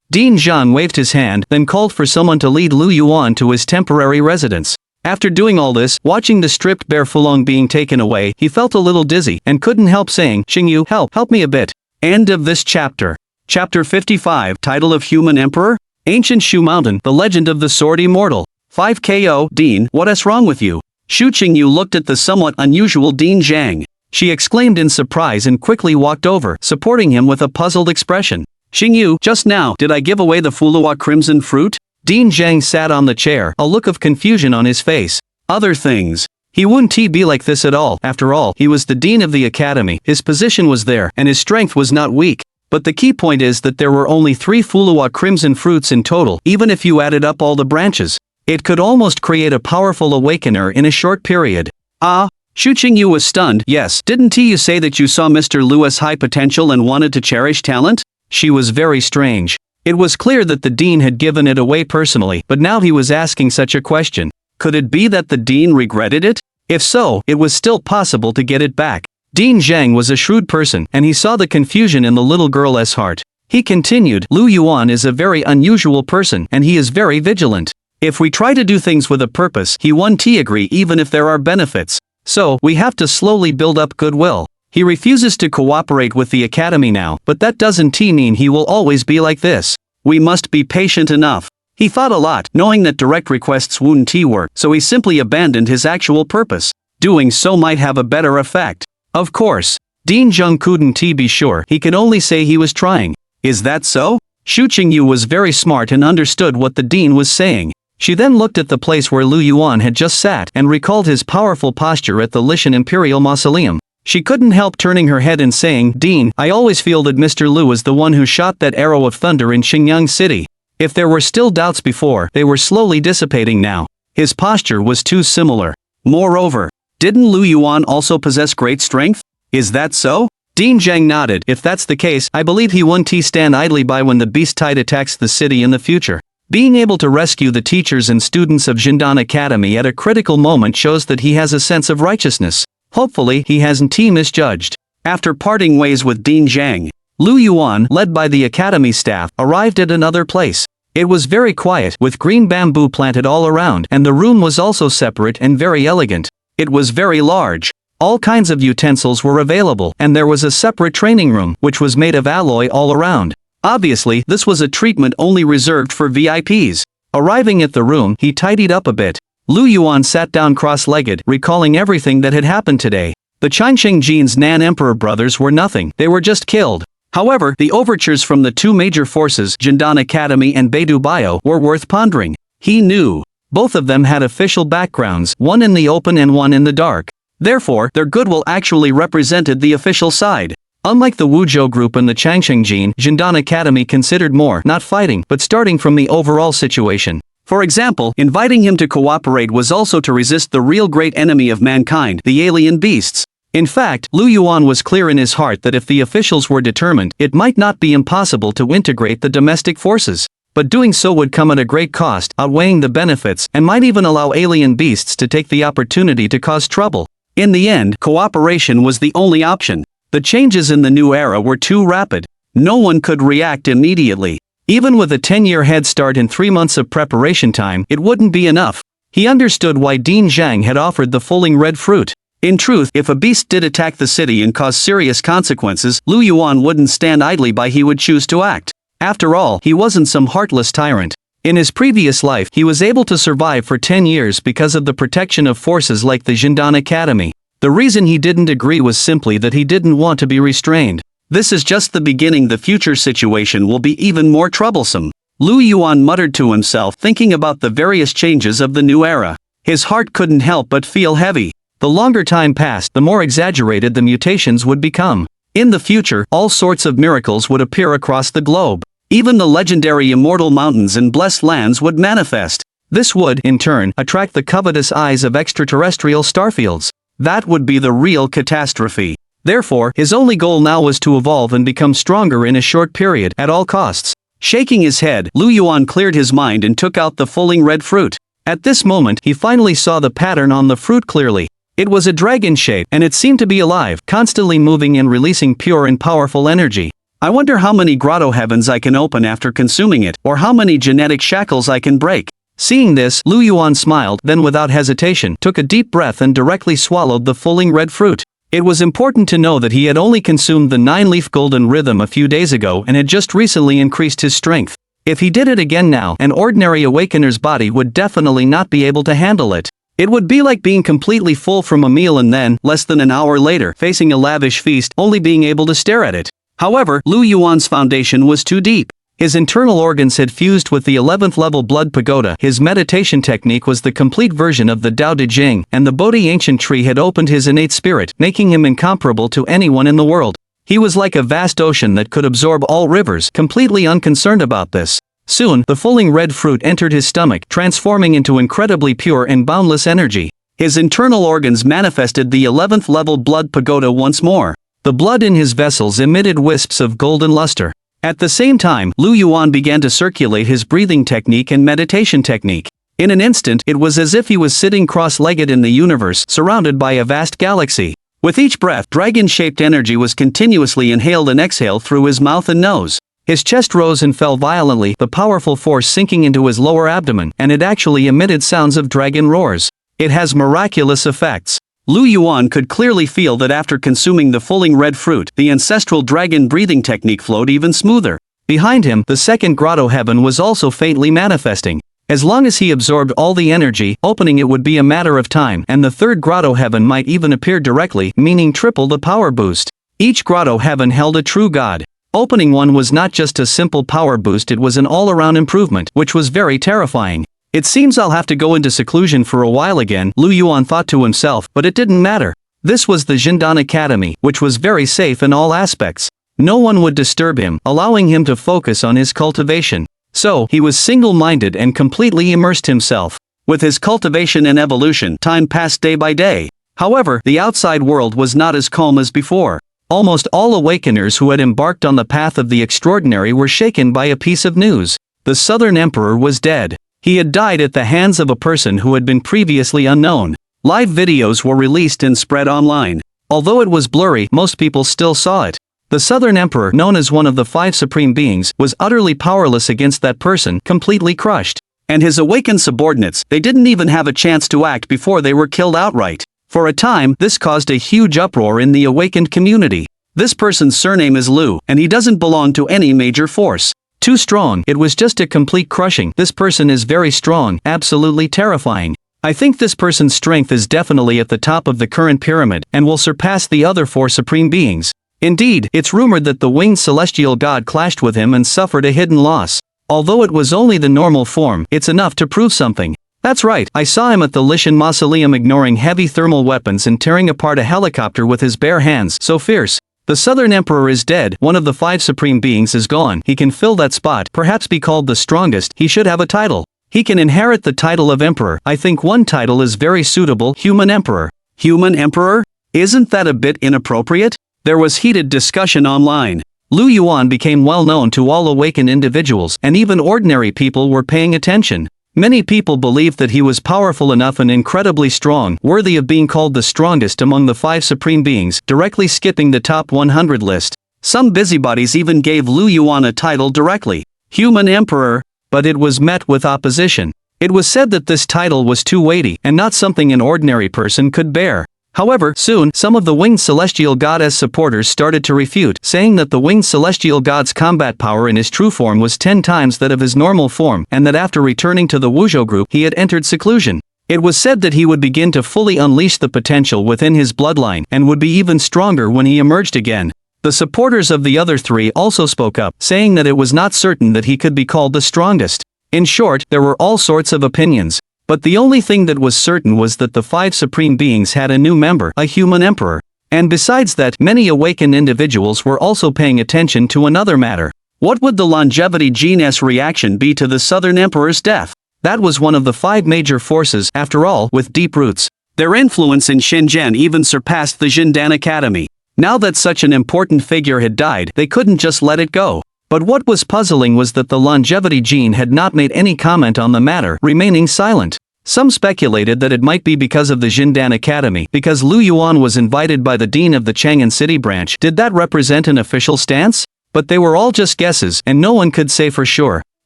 Dean Zhang waved his hand, then called for someone to lead Lu Yuan to his temporary residence. After doing all this, watching the stripped bare Fulong being taken away, he felt a little dizzy, and couldn't help saying, "Xingyu, help me a bit." End of this chapter. Chapter 55, Title of Human Emperor? Ancient Shu Mountain, The Legend of the Sword Immortal. 5KO, Dean, what's wrong with you? Xu Qingyu looked at the somewhat unusual Dean Zhang. She exclaimed in surprise and quickly walked over, supporting him with a puzzled expression. "Xingyu, just now, did I give away the Fulua Crimson Fruit?" Dean Zhang sat on the chair, a look of confusion on his face. "Other things. He wouldn't be like this at all. After all, he was the dean of the academy, his position was there, and his strength was not weak. But the key point is that there were only 3 Fulua Crimson Fruits in total, even if you added up all the branches. It could almost create a powerful awakener in a short period." Ah? Xu Qingyu was stunned. "Yes, didn't you say that you saw Mr. Lu's high potential and wanted to cherish talent?" She was very strange. It was clear that the dean had given it away personally, but now he was asking such a question. Could it be that the dean regretted it? If so, it was still possible to get it back. Dean Zhang was a shrewd person, and he saw the confusion in the little girl's heart. He continued, "Lu Yuan is a very unusual person, and he is very vigilant. If we try to do things with a purpose, he won't agree even if there are benefits. So, we have to slowly build up goodwill. He refuses to cooperate with the academy now, but that doesn't mean he will always be like this. We must be patient enough." He thought a lot, knowing that direct requests wouldn't work, so he simply abandoned his actual purpose. Doing so might have a better effect. Of course, Dean Zhang couldn't be sure, he could only say he was trying. Is that so? Xu Qingyu was very smart and understood what the dean was saying. She then looked at the place where Lu Yuan had just sat and recalled his powerful posture at the Lishan Imperial Mausoleum. She couldn't help turning her head and saying, "Dean, I always feel that Mr. Lu is the one who shot that arrow of thunder in Xingyang City." If there were still doubts before, they were slowly dissipating now. His posture was too similar. Moreover, didn't Lu Yuan also possess great strength? Is that so? Dean Zhang nodded. If that's the case, I believe he won't stand idly by when the beast tide attacks the city in the future. Being able to rescue the teachers and students of Jindan Academy at a critical moment shows that he has a sense of righteousness. Hopefully, he hasn't misjudged. After parting ways with Dean Zhang, Lu Yuan, led by the academy staff, arrived at another place. It was very quiet, with green bamboo planted all around, and the room was also separate and very elegant. It was very large. All kinds of utensils were available, and there was a separate training room, which was made of alloy all around. Obviously, this was a treatment only reserved for VIPs. Arriving at the room, he tidied up a bit. Lu Yuan sat down cross-legged, recalling everything that had happened today. The Changsheng Jin's Nan Emperor brothers were nothing, they were just killed. However, the overtures from the 2 major forces, Jindan Academy and Beidou Bio, were worth pondering. He knew. Both of them had official backgrounds, one in the open and one in the dark. Therefore, their goodwill actually represented the official side. Unlike the Wuzhou group and the Changsheng Jin, Jindan Academy considered more, not fighting, but starting from the overall situation. For example, inviting him to cooperate was also to resist the real great enemy of mankind, the alien beasts. In fact, Lu Yuan was clear in his heart that if the officials were determined, it might not be impossible to integrate the domestic forces. But doing so would come at a great cost, outweighing the benefits, and might even allow alien beasts to take the opportunity to cause trouble. In the end, cooperation was the only option. The changes in the new era were too rapid. No one could react immediately. Even with a 10-year head start and 3 months of preparation time, it wouldn't be enough. He understood why Dean Zhang had offered the fulling red fruit. In truth, if a beast did attack the city and cause serious consequences, Lu Yuan wouldn't stand idly by, he would choose to act. After all, he wasn't some heartless tyrant. In his previous life, he was able to survive for 10 years because of the protection of forces like the Jindan Academy. The reason he didn't agree was simply that he didn't want to be restrained. This is just the beginning. The future situation will be even more troublesome. Lu Yuan muttered to himself, thinking about the various changes of the new era. His heart couldn't help but feel heavy. The longer time passed, the more exaggerated the mutations would become. In the future, all sorts of miracles would appear across the globe. Even the legendary immortal mountains and blessed lands would manifest. This would, in turn, attract the covetous eyes of extraterrestrial starfields. That would be the real catastrophe. Therefore, his only goal now was to evolve and become stronger in a short period, at all costs. Shaking his head, Lu Yuan cleared his mind and took out the fulling red fruit. At this moment, he finally saw the pattern on the fruit clearly. It was a dragon shape, and it seemed to be alive, constantly moving and releasing pure and powerful energy. I wonder how many grotto heavens I can open after consuming it, or how many genetic shackles I can break. Seeing this, Lu Yuan smiled, then without hesitation, took a deep breath and directly swallowed the fulling red fruit. It was important to know that he had only consumed the 9-leaf golden rhythm a few days ago and had just recently increased his strength. If he did it again now, an ordinary awakener's body would definitely not be able to handle it. It would be like being completely full from a meal and then, less than an hour later, facing a lavish feast, only being able to stare at it. However, Lu Yuan's foundation was too deep. His internal organs had fused with the 11th level blood pagoda. His meditation technique was the complete version of the Tao Te Ching, and the Bodhi ancient tree had opened his innate spirit, making him incomparable to anyone in the world. He was like a vast ocean that could absorb all rivers, completely unconcerned about this. Soon, the fulling red fruit entered his stomach, transforming into incredibly pure and boundless energy. His internal organs manifested the 11th level blood pagoda once more. The blood in his vessels emitted wisps of golden luster. At the same time, Lu Yuan began to circulate his breathing technique and meditation technique. In an instant, it was as if he was sitting cross-legged in the universe, surrounded by a vast galaxy. With each breath, dragon-shaped energy was continuously inhaled and exhaled through his mouth and nose. His chest rose and fell violently, the powerful force sinking into his lower abdomen, and it actually emitted sounds of dragon roars. It has miraculous effects. Lu Yuan could clearly feel that after consuming the fulling red fruit, the ancestral dragon breathing technique flowed even smoother. Behind him, the second grotto heaven was also faintly manifesting. As long as he absorbed all the energy, opening it would be a matter of time, and the third grotto heaven might even appear directly, meaning triple the power boost. Each grotto heaven held a true god. Opening one was not just a simple power boost, it was an all-around improvement, which was very terrifying. It seems I'll have to go into seclusion for a while again, Lu Yuan thought to himself, but it didn't matter. This was the Jindan Academy, which was very safe in all aspects. No one would disturb him, allowing him to focus on his cultivation. So, he was single-minded and completely immersed himself. With his cultivation and evolution, time passed day by day. However, the outside world was not as calm as before. Almost all awakeners who had embarked on the path of the extraordinary were shaken by a piece of news. The Southern Emperor was dead. He had died at the hands of a person who had been previously unknown. Live videos were released and spread online. Although it was blurry, most people still saw it. The Southern Emperor, known as one of the 5 supreme beings, was utterly powerless against that person, completely crushed. And his awakened subordinates, they didn't even have a chance to act before they were killed outright. For a time, this caused a huge uproar in the awakened community. This person's surname is Lu, and he doesn't belong to any major force. Too strong, it was just a complete crushing. This person is very strong, absolutely terrifying. I think this person's strength is definitely at the top of the current pyramid, and will surpass the other 4 supreme beings. Indeed, it's rumored that the winged celestial god clashed with him and suffered a hidden loss. Although it was only the normal form, it's enough to prove something. That's right, I saw him at the Lishan Mausoleum ignoring heavy thermal weapons and tearing apart a helicopter with his bare hands, so fierce. The Southern Emperor is dead, one of the 5 supreme beings is gone. He can fill that spot, perhaps be called the strongest. He should have a title. He can inherit the title of Emperor. I think one title is very suitable, Human Emperor. Human Emperor? Isn't that a bit inappropriate? There was heated discussion online. Lu Yuan became well known to all awakened individuals, and even ordinary people were paying attention. Many people believed that he was powerful enough and incredibly strong, worthy of being called the strongest among the 5 supreme beings, directly skipping the top 100 list. Some busybodies even gave Lu Yuan a title directly, Human Emperor, but it was met with opposition. It was said that this title was too weighty, and not something an ordinary person could bear. However, soon, some of the winged celestial god's supporters started to refute, saying that the winged celestial god's combat power in his true form was 10 times that of his normal form, and that after returning to the Wuzhou group, he had entered seclusion. It was said that he would begin to fully unleash the potential within his bloodline, and would be even stronger when he emerged again. The supporters of the other three also spoke up, saying that it was not certain that he could be called the strongest. In short, there were all sorts of opinions. But the only thing that was certain was that the 5 supreme beings had a new member, a human emperor. And besides that, many awakened individuals were also paying attention to another matter. What would the longevity gene's reaction be to the Southern Emperor's death? That was one of the 5 major forces, after all, with deep roots. Their influence in Shenzhen even surpassed the Jindan Academy. Now that such an important figure had died, they couldn't just let it go. But what was puzzling was that the longevity gene had not made any comment on the matter, remaining silent. Some speculated that it might be because of the Jindan Academy, because Lu Yuan was invited by the dean of the Chang'an City branch. Did that represent an official stance? But they were all just guesses, and no one could say for sure.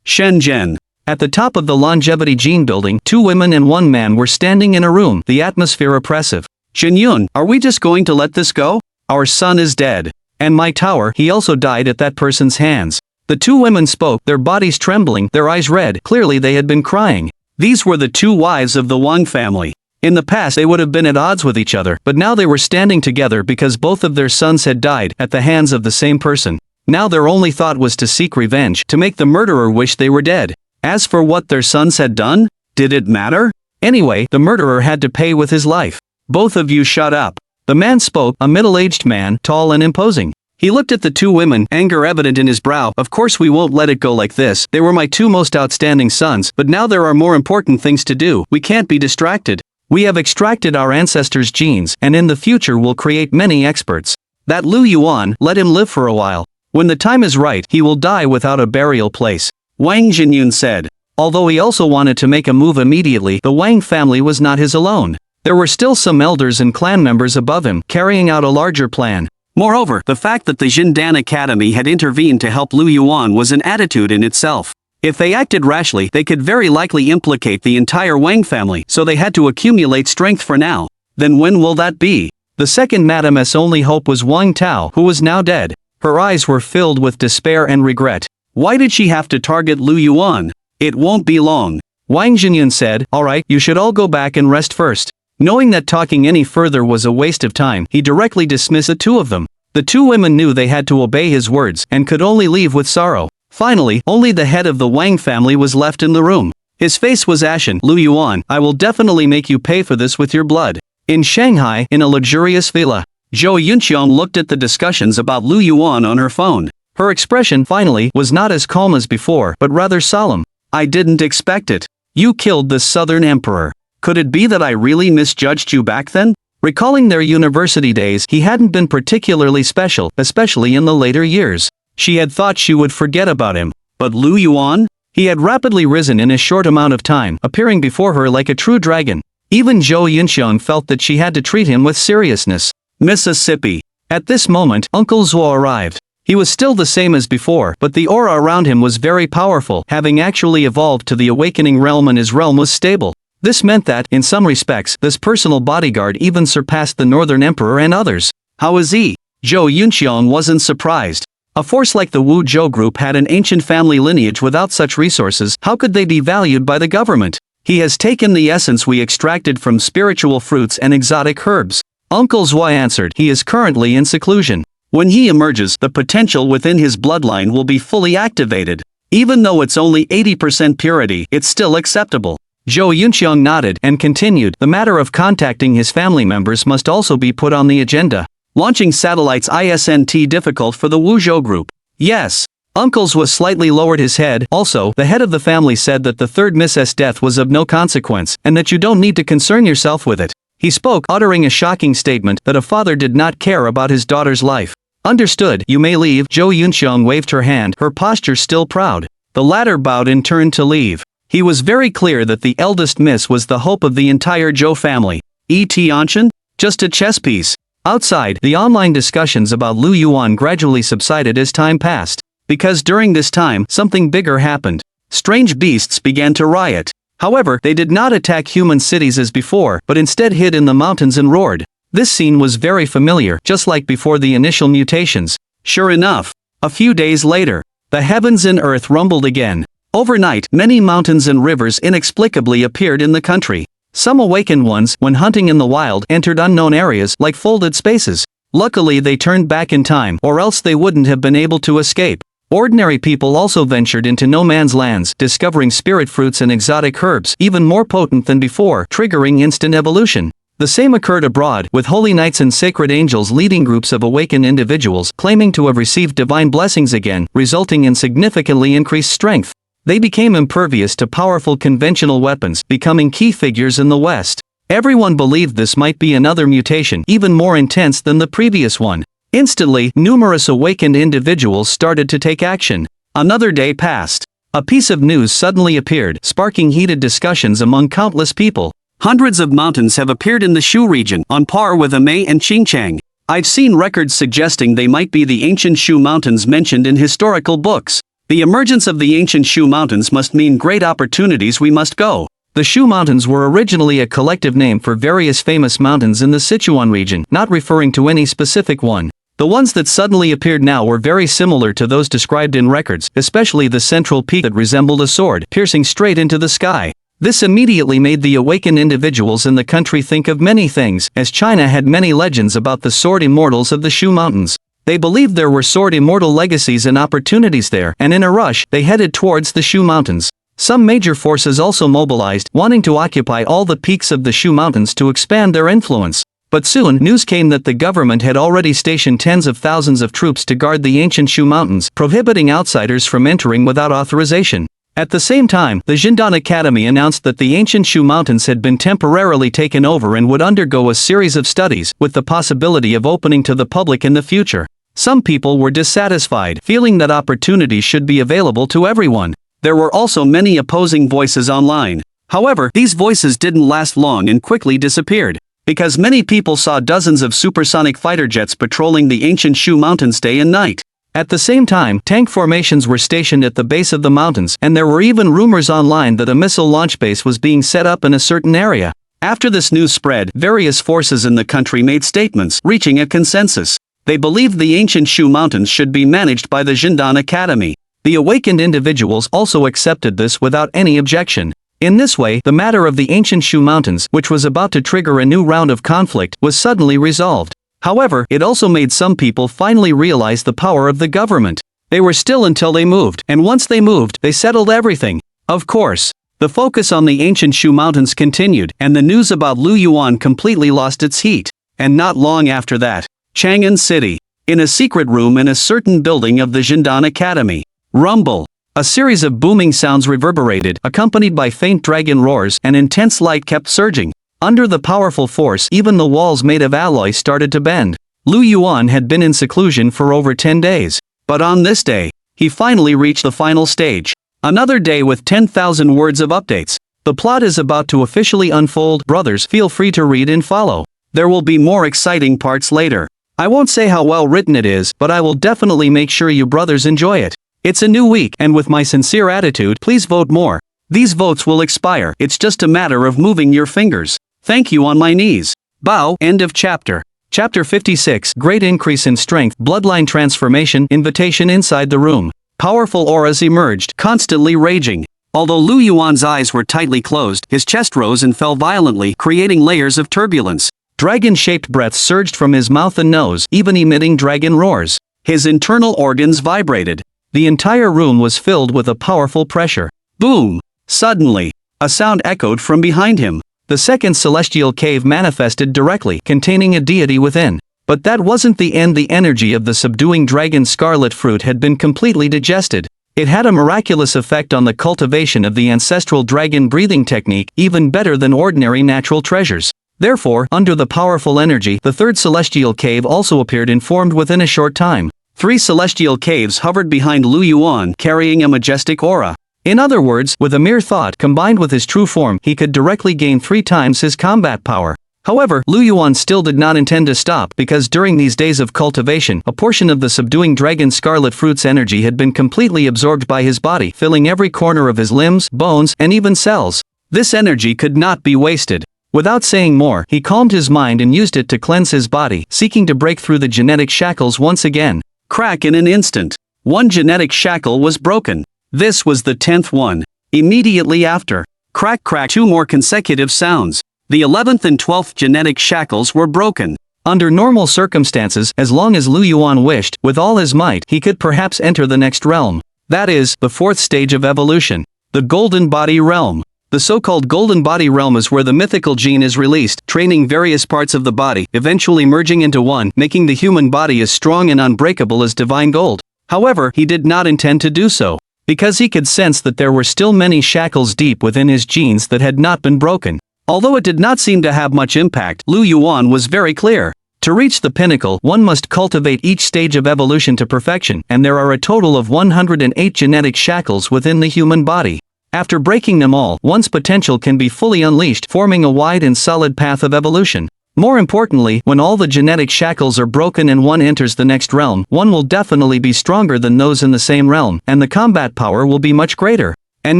Shenzhen. At the top of the longevity gene building, 2 women and 1 man were standing in a room, the atmosphere oppressive. Jinyun, are we just going to let this go? Our son is dead. And my tower, he also died at that person's hands. The 2 women spoke, their bodies trembling, their eyes red. Clearly they had been crying. These were the 2 wives of the Wang family. In the past they would have been at odds with each other, but now they were standing together because both of their sons had died at the hands of the same person. Now their only thought was to seek revenge, to make the murderer wish they were dead. As for what their sons had done, did it matter? Anyway, the murderer had to pay with his life. Both of you shut up. The man spoke, a middle-aged man, tall and imposing. He looked at the 2 women, anger evident in his brow. Of course we won't let it go like this. They were my 2 most outstanding sons, but now there are more important things to do. We can't be distracted. We have extracted our ancestors' genes, and in the future will create many experts. That Lu Yuan, let him live for a while. When the time is right, he will die without a burial place. Wang Jinyun said. Although he also wanted to make a move immediately, the Wang family was not his alone. There were still some elders and clan members above him, carrying out a larger plan. Moreover, the fact that the Jindan Academy had intervened to help Lu Yuan was an attitude in itself. If they acted rashly, they could very likely implicate the entire Wang family, so they had to accumulate strength for now. Then when will that be? The second Madame's only hope was Wang Tao, who was now dead. Her eyes were filled with despair and regret. Why did she have to target Lu Yuan? It won't be long. Wang Jinyun said, alright, you should all go back and rest first. Knowing that talking any further was a waste of time, he directly dismissed the 2 of them. The 2 women knew they had to obey his words, and could only leave with sorrow. Finally, only the head of the Wang family was left in the room. His face was ashen. Lu Yuan, I will definitely make you pay for this with your blood. In Shanghai, in a luxurious villa, Zhou Yunqiang looked at the discussions about Lu Yuan on her phone. Her expression, finally, was not as calm as before, but rather solemn. I didn't expect it. You killed the Southern Emperor. Could it be that I really misjudged you back then? Recalling their university days, he hadn't been particularly special, especially in the later years. She had thought she would forget about him. But Lu Yuan? He had rapidly risen in a short amount of time, appearing before her like a true dragon. Even Zhou Yunxiang felt that she had to treat him with seriousness. Mississippi. At this moment, Uncle Zuo arrived. He was still the same as before, but the aura around him was very powerful, having actually evolved to the awakening realm, and his realm was stable. This meant that, in some respects, this personal bodyguard even surpassed the Northern Emperor and others. How is he? Zhou Yunxiang wasn't surprised. A force like the Wu Zhou group had an ancient family lineage. Without such resources, how could they be valued by the government? He has taken the essence we extracted from spiritual fruits and exotic herbs. Uncle Zhuai answered. He is currently in seclusion. When he emerges, the potential within his bloodline will be fully activated. Even though it's only 80% purity, it's still acceptable. Zhou Yunxiang nodded and continued. The matter of contacting his family members must also be put on the agenda. Launching satellites isn't difficult for the Wuzhou group. Yes. Uncles was slightly lowered his head. Also, the head of the family said that the 3rd Miss's death was of no consequence, and that you don't need to concern yourself with it. He spoke, uttering a shocking statement that a father did not care about his daughter's life. Understood, you may leave. Zhou Yunxiang waved her hand, her posture still proud. The latter bowed in turn to leave. He was very clear that the eldest miss was the hope of the entire Zhou family. Anshan? Just a chess piece. Outside, the online discussions about Lu Yuan gradually subsided as time passed. Because during this time, something bigger happened. Strange beasts began to riot. However, they did not attack human cities as before, but instead hid in the mountains and roared. This scene was very familiar, just like before the initial mutations. Sure enough, a few days later, the heavens and earth rumbled again. Overnight, many mountains and rivers inexplicably appeared in the country. Some awakened ones, when hunting in the wild, entered unknown areas like folded spaces. Luckily they turned back in time, or else they wouldn't have been able to escape. Ordinary people also ventured into no man's lands, discovering spirit fruits and exotic herbs, even more potent than before, triggering instant evolution. The same occurred abroad, with holy knights and sacred angels leading groups of awakened individuals, claiming to have received divine blessings again, resulting in significantly increased strength. They became impervious to powerful conventional weapons, becoming key figures in the West. Everyone believed this might be another mutation, even more intense than the previous one. Instantly, numerous awakened individuals started to take action. Another day passed. A piece of news suddenly appeared, sparking heated discussions among countless people. Hundreds of mountains have appeared in the Shu region, on par with Amei and Xinjiang. I've seen records suggesting they might be the ancient Shu mountains mentioned in historical books. The emergence of the ancient Shu mountains must mean great opportunities. We must go. The Shu mountains were originally a collective name for various famous mountains in the Sichuan region, not referring to any specific one. The ones that suddenly appeared now were very similar to those described in records, especially the central peak that resembled a sword, piercing straight into the sky. This immediately made the awakened individuals in the country think of many things, as China had many legends about the sword immortals of the Shu mountains. They believed there were sword immortal legacies and opportunities there, and in a rush, they headed towards the Shu mountains. Some major forces also mobilized, wanting to occupy all the peaks of the Shu mountains to expand their influence. But soon, news came that the government had already stationed tens of thousands of troops to guard the ancient Shu mountains, prohibiting outsiders from entering without authorization. At the same time, the Jindan Academy announced that the ancient Shu mountains had been temporarily taken over and would undergo a series of studies, with the possibility of opening to the public in the future. Some people were dissatisfied, feeling that opportunities should be available to everyone. There were also many opposing voices online. However, these voices didn't last long and quickly disappeared, because many people saw dozens of supersonic fighter jets patrolling the ancient Shu mountains day and night. At the same time, tank formations were stationed at the base of the mountains, and there were even rumors online that a missile launch base was being set up in a certain area. After this news spread, various forces in the country made statements, reaching a consensus. They believed the ancient Shu mountains should be managed by the Jindan Academy. The awakened individuals also accepted this without any objection. In this way, the matter of the ancient Shu mountains, which was about to trigger a new round of conflict, was suddenly resolved. However, it also made some people finally realize the power of the government. They were still until they moved, and once they moved, they settled everything. Of course, the focus on the ancient Shu mountains continued, and the news about Lu Yuan completely lost its heat. And not long after that, Chang'an City, in a secret room in a certain building of the Jindan Academy. Rumble. A series of booming sounds reverberated, accompanied by faint dragon roars, and intense light kept surging. Under the powerful force, even the walls made of alloy started to bend. Lu Yuan had been in seclusion for over 10 days. But on this day, he finally reached the final stage. Another day with 10,000 words of updates. The plot is about to officially unfold. Brothers, feel free to read and follow. There will be more exciting parts later. I won't say how well written it is, but I will definitely make sure you brothers enjoy it. It's a new week, and with my sincere attitude, please vote more. These votes will expire. It's just a matter of moving your fingers. Thank you on my knees. Bow. End of chapter. Chapter 56. Great increase in strength. Bloodline transformation. Invitation inside the room. Powerful auras emerged, constantly raging. Although Lu Yuan's eyes were tightly closed, his chest rose and fell violently, creating layers of turbulence. Dragon-shaped breaths surged from his mouth and nose, even emitting dragon roars. His internal organs vibrated. The entire room was filled with a powerful pressure. Boom! Suddenly, a sound echoed from behind him. The second celestial cave manifested directly, containing a deity within. But that wasn't the end. The energy of the subduing dragon scarlet fruit had been completely digested. It had a miraculous effect on the cultivation of the ancestral dragon breathing technique, even better than ordinary natural treasures. Therefore, under the powerful energy, the third celestial cave also appeared and formed within a short time. 3 celestial caves hovered behind Lu Yuan, carrying a majestic aura. In other words, with a mere thought combined with his true form, he could directly gain 3 times his combat power. However, Lu Yuan still did not intend to stop, because during these days of cultivation, a portion of the subduing dragon scarlet fruit's energy had been completely absorbed by his body, filling every corner of his limbs, bones, and even cells. This energy could not be wasted. Without saying more, he calmed his mind and used it to cleanse his body, seeking to break through the genetic shackles once again. Crack in an instant. One genetic shackle was broken. This was the 10th one. Immediately after, crack crack, 2 more consecutive sounds. The 11th and 12th genetic shackles were broken. Under normal circumstances, as long as Lu Yuan wished, with all his might, he could perhaps enter the next realm. That is, the 4th stage of evolution. The Golden Body Realm. The so-called Golden Body Realm is where the mythical gene is released, training various parts of the body, eventually merging into one, making the human body as strong and unbreakable as divine gold. However, he did not intend to do so, because he could sense that there were still many shackles deep within his genes that had not been broken. Although it did not seem to have much impact, Lu Yuan was very clear. To reach the pinnacle, one must cultivate each stage of evolution to perfection, and there are a total of 108 genetic shackles within the human body. After breaking them all, one's potential can be fully unleashed, forming a wide and solid path of evolution. More importantly, when all the genetic shackles are broken and one enters the next realm, one will definitely be stronger than those in the same realm, and the combat power will be much greater. And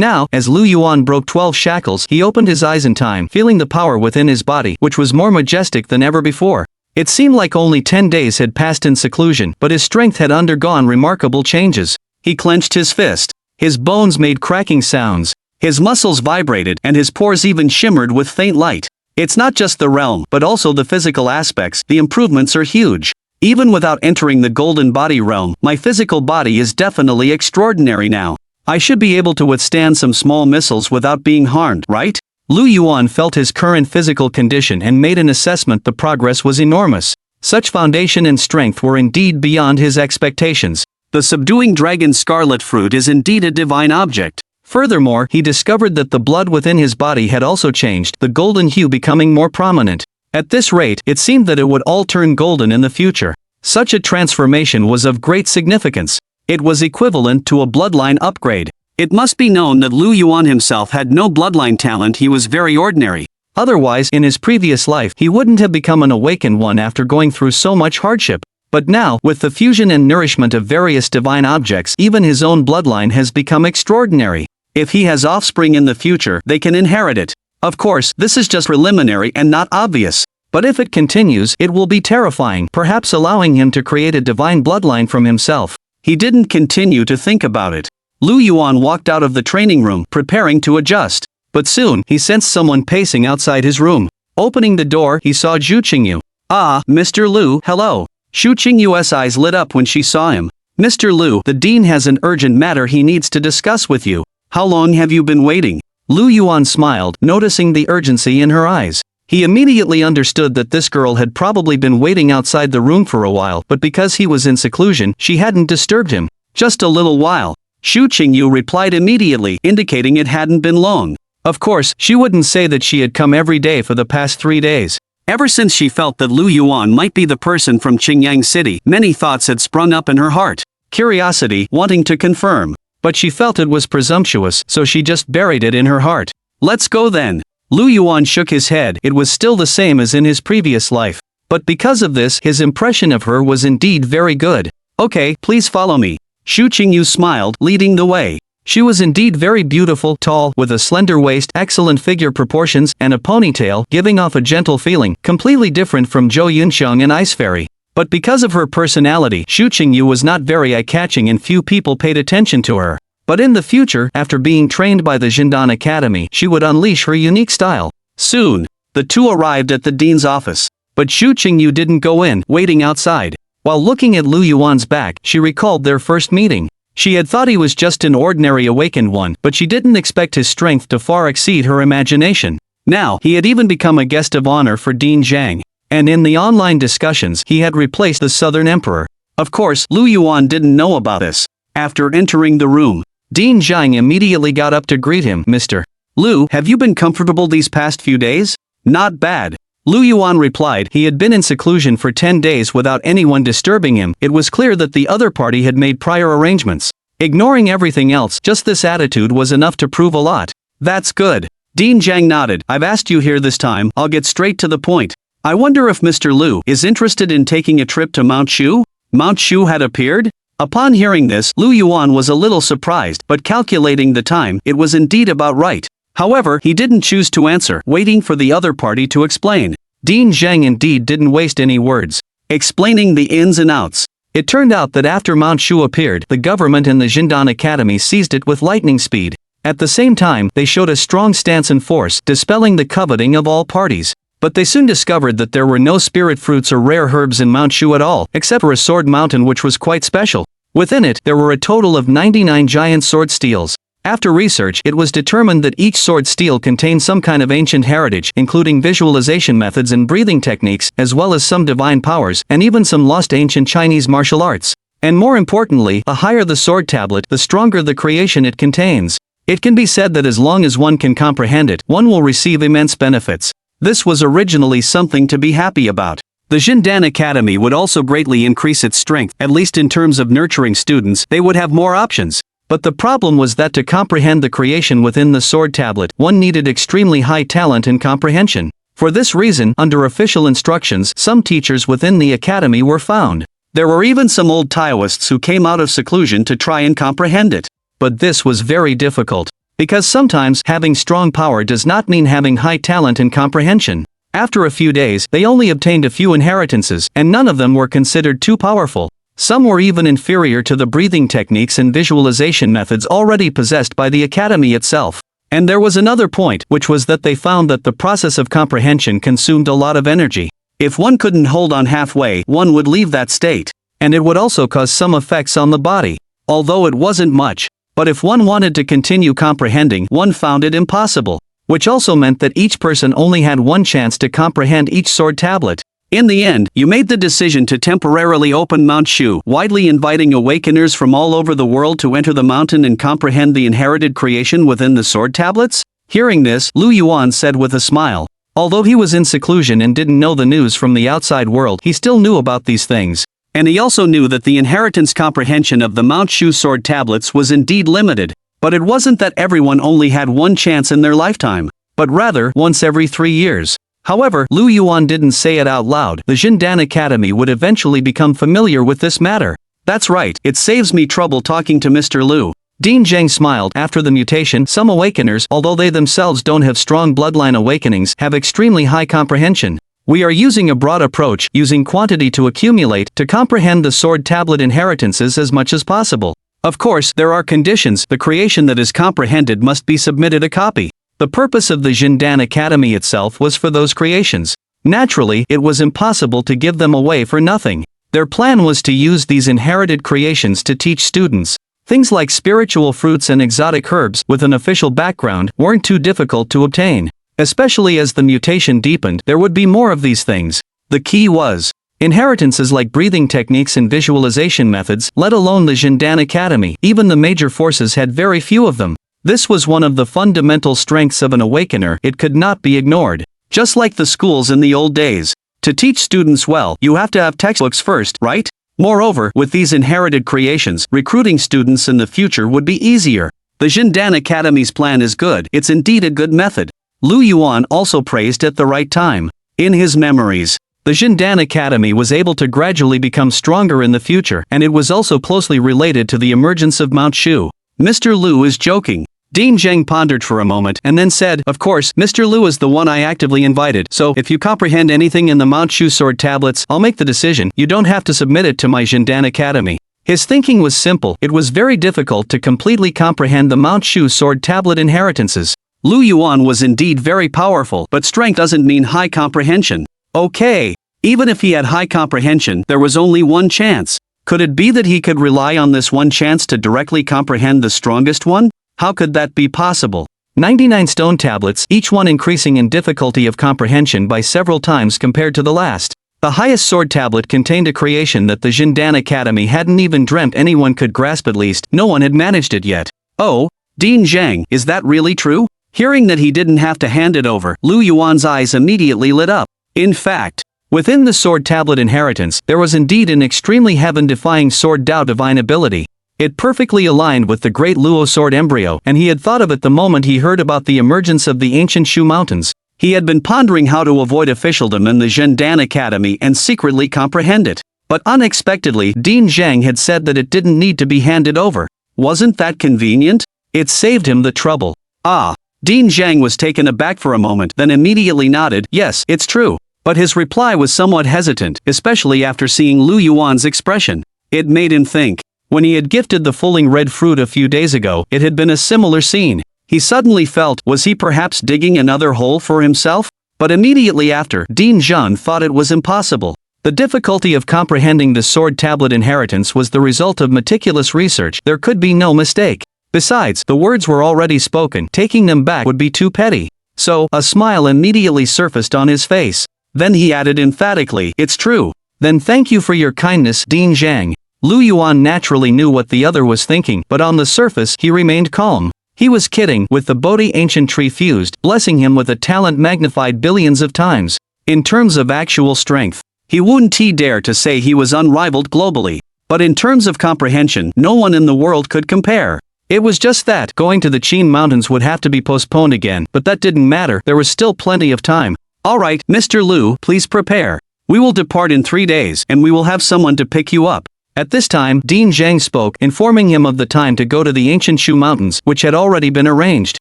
now, as Lu Yuan broke 12 shackles, he opened his eyes in time, feeling the power within his body, which was more majestic than ever before. It seemed like only 10 days had passed in seclusion, but his strength had undergone remarkable changes. He clenched his fist. His bones made cracking sounds. His muscles vibrated, and his pores even shimmered with faint light. It's not just the realm, but also the physical aspects. The improvements are huge. Even without entering the Golden Body Realm, my physical body is definitely extraordinary now. I should be able to withstand some small missiles without being harmed, right? Lu Yuan felt his current physical condition and made an assessment. The progress was enormous. Such foundation and strength were indeed beyond his expectations. The subduing dragon scarlet fruit is indeed a divine object. Furthermore, he discovered that the blood within his body had also changed, the golden hue becoming more prominent. At this rate, it seemed that it would all turn golden in the future. Such a transformation was of great significance. It was equivalent to a bloodline upgrade. It must be known that Lu Yuan himself had no bloodline talent. He was very ordinary. Otherwise, in his previous life, he wouldn't have become an awakened one after going through so much hardship. But now, with the fusion and nourishment of various divine objects, even his own bloodline has become extraordinary. If he has offspring in the future, they can inherit it. Of course, this is just preliminary and not obvious. But if it continues, it will be terrifying, perhaps allowing him to create a divine bloodline from himself. He didn't continue to think about it. Lu Yuan walked out of the training room, preparing to adjust. But soon, he sensed someone pacing outside his room. Opening the door, he saw Zhu Qingyu. "Ah, Mr. Lu, hello." Zhu Qingyu's eyes lit up when she saw him. "Mr. Lu, the dean has an urgent matter he needs to discuss with you. How long have you been waiting?" Lu Yuan smiled, noticing the urgency in her eyes. He immediately understood that this girl had probably been waiting outside the room for a while, but because he was in seclusion, she hadn't disturbed him. "Just a little while." Zhu Qingyu replied immediately, indicating it hadn't been long. Of course, she wouldn't say that she had come every day for the past 3 days. Ever since she felt that Lu Yuan might be the person from Qingyang City, many thoughts had sprung up in her heart. Curiosity, wanting to confirm. But she felt it was presumptuous, so she just buried it in her heart. "Let's go then." Lu Yuan shook his head. It was still the same as in his previous life. But because of this, his impression of her was indeed very good. "Okay, please follow me." Zhu Qingyu smiled, leading the way. She was indeed very beautiful, tall, with a slender waist, excellent figure proportions, and a ponytail, giving off a gentle feeling, completely different from Zhou Yunxiang and Ice Fairy. But because of her personality, Zhu Qingyu was not very eye-catching and few people paid attention to her. But in the future, after being trained by the Jindan Academy, she would unleash her unique style. Soon, the two arrived at the dean's office. But Zhu Qingyu didn't go in, waiting outside. While looking at Lu Yuan's back, she recalled their first meeting. She had thought he was just an ordinary awakened one, but she didn't expect his strength to far exceed her imagination. Now, he had even become a guest of honor for Dean Zhang. And in the online discussions, he had replaced the Southern Emperor. Of course, Lu Yuan didn't know about this. After entering the room, Dean Zhang immediately got up to greet him. "Mr. Lu, have you been comfortable these past few days?" "Not bad." Lu Yuan replied. He had been in seclusion for 10 days without anyone disturbing him. It was clear that the other party had made prior arrangements. Ignoring everything else, just this attitude was enough to prove a lot. "That's good." Dean Zhang nodded. "I've asked you here this time, I'll get straight to the point. I wonder if Mr. Lu is interested in taking a trip to Mount Shu?" Mount Shu had appeared? Upon hearing this, Lu Yuan was a little surprised, but calculating the time, it was indeed about right. However, he didn't choose to answer, waiting for the other party to explain. Ding Zhang indeed didn't waste any words, explaining the ins and outs. It turned out that after Mount Shu appeared, the government and the Jindan Academy seized it with lightning speed. At the same time, they showed a strong stance and force, dispelling the coveting of all parties. But they soon discovered that there were no spirit fruits or rare herbs in Mount Shu at all, except for a sword mountain which was quite special. Within it, there were a total of 99 giant sword steels. After research, it was determined that each sword steel contained some kind of ancient heritage, including visualization methods and breathing techniques, as well as some divine powers, and even some lost ancient Chinese martial arts. And more importantly, the higher the sword tablet, the stronger the creation it contains. It can be said that as long as one can comprehend it, one will receive immense benefits. This was originally something to be happy about. The Jindan Academy would also greatly increase its strength, at least in terms of nurturing students. They would have more options. But the problem was that to comprehend the creation within the sword tablet, one needed extremely high talent and comprehension. For this reason, under official instructions, some teachers within the academy were found. There were even some old Taoists who came out of seclusion to try and comprehend it. But this was very difficult. Because sometimes, having strong power does not mean having high talent and comprehension. After a few days, they only obtained a few inheritances, and none of them were considered too powerful. Some were even inferior to the breathing techniques and visualization methods already possessed by the academy itself. And there was another point, which was that they found that the process of comprehension consumed a lot of energy. If one couldn't hold on halfway, one would leave that state. And it would also cause some effects on the body. Although it wasn't much. But if one wanted to continue comprehending, one found it impossible. Which also meant that each person only had one chance to comprehend each sword tablet. In the end, you made the decision to temporarily open Mount Shu, widely inviting awakeners from all over the world to enter the mountain and comprehend the inherited creation within the sword tablets? Hearing this, Lu Yuan said with a smile. Although he was in seclusion and didn't know the news from the outside world, he still knew about these things. And he also knew that the inheritance comprehension of the Mount Shu sword tablets was indeed limited. But it wasn't that everyone only had one chance in their lifetime, but rather, once every 3 years. However, Lu Yuan didn't say it out loud. The Jindan Academy would eventually become familiar with this matter. That's right, it saves me trouble talking to Mr. Lu. Ding Zhang smiled. After the mutation, some awakeners, although they themselves don't have strong bloodline awakenings, have extremely high comprehension. We are using a broad approach, using quantity to accumulate, to comprehend the sword tablet inheritances as much as possible. Of course, there are conditions. The creation that is comprehended must be submitted a copy. The purpose of the Jindan Academy itself was for those creations. Naturally, it was impossible to give them away for nothing. Their plan was to use these inherited creations to teach students. Things like spiritual fruits and exotic herbs, with an official background, weren't too difficult to obtain. Especially as the mutation deepened, there would be more of these things. The key was inheritances like breathing techniques and visualization methods, let alone the Jindan Academy. Even the major forces had very few of them. This was one of the fundamental strengths of an awakener. It could not be ignored. Just like the schools in the old days. To teach students well, you have to have textbooks first, right? Moreover, with these inherited creations, recruiting students in the future would be easier. The Jindan Academy's plan is good. It's indeed a good method. Lu Yuan also praised at the right time. In his memories, the Jindan Academy was able to gradually become stronger in the future, and it was also closely related to the emergence of Mount Shu. Mr. Lu is joking. Ding Zhang pondered for a moment and then said, of course, Mr. Lu is the one I actively invited, so if you comprehend anything in the Mount Shu sword tablets, I'll make the decision. You don't have to submit it to my Jindan Academy. His thinking was simple. It was very difficult to completely comprehend the Mount Shu sword tablet inheritances. Lu Yuan was indeed very powerful, but strength doesn't mean high comprehension. Okay. Even if he had high comprehension, there was only one chance. Could it be that he could rely on this one chance to directly comprehend the strongest one? How could that be possible? 99 stone tablets, each one increasing in difficulty of comprehension by several times compared to the last. The highest sword tablet contained a creation that the Jindan Academy hadn't even dreamt anyone could grasp. At least, no one had managed it yet. Oh, Ding Zhang, is that really true? Hearing that he didn't have to hand it over, Lu Yuan's eyes immediately lit up. In fact, within the sword tablet inheritance, there was indeed an extremely heaven-defying sword Dao divine ability. It perfectly aligned with the great Luo sword embryo, and he had thought of it the moment he heard about the emergence of the ancient Shu mountains. He had been pondering how to avoid officialdom in the Jindan Academy and secretly comprehend it. But unexpectedly, Ding Zhang had said that it didn't need to be handed over. Wasn't that convenient? It saved him the trouble. Ah, Dean Zhang was taken aback for a moment, then immediately nodded, yes, it's true. But his reply was somewhat hesitant, especially after seeing Lu Yuan's expression. It made him think. When he had gifted the fulling red fruit a few days ago, it had been a similar scene. He suddenly felt, was he perhaps digging another hole for himself? But immediately after, Dean Zhang thought it was impossible. The difficulty of comprehending the sword tablet inheritance was the result of meticulous research. There could be no mistake. Besides, the words were already spoken. Taking them back would be too petty. So, a smile immediately surfaced on his face. Then he added emphatically, it's true. Then thank you for your kindness, Dean Zhang. Lu Yuan naturally knew what the other was thinking, but on the surface he remained calm. He was kidding, with the Bodhi ancient tree fused, blessing him with a talent magnified billions of times. In terms of actual strength, he wouldn't dare to say he was unrivaled globally. But in terms of comprehension, no one in the world could compare. It was just that going to the Qin Mountains would have to be postponed again, but that didn't matter, there was still plenty of time. Alright, Mr. Lu, please prepare. We will depart in 3 days, and we will have someone to pick you up. At this time, Dean Zhang spoke, informing him of the time to go to the ancient Shu Mountains, which had already been arranged.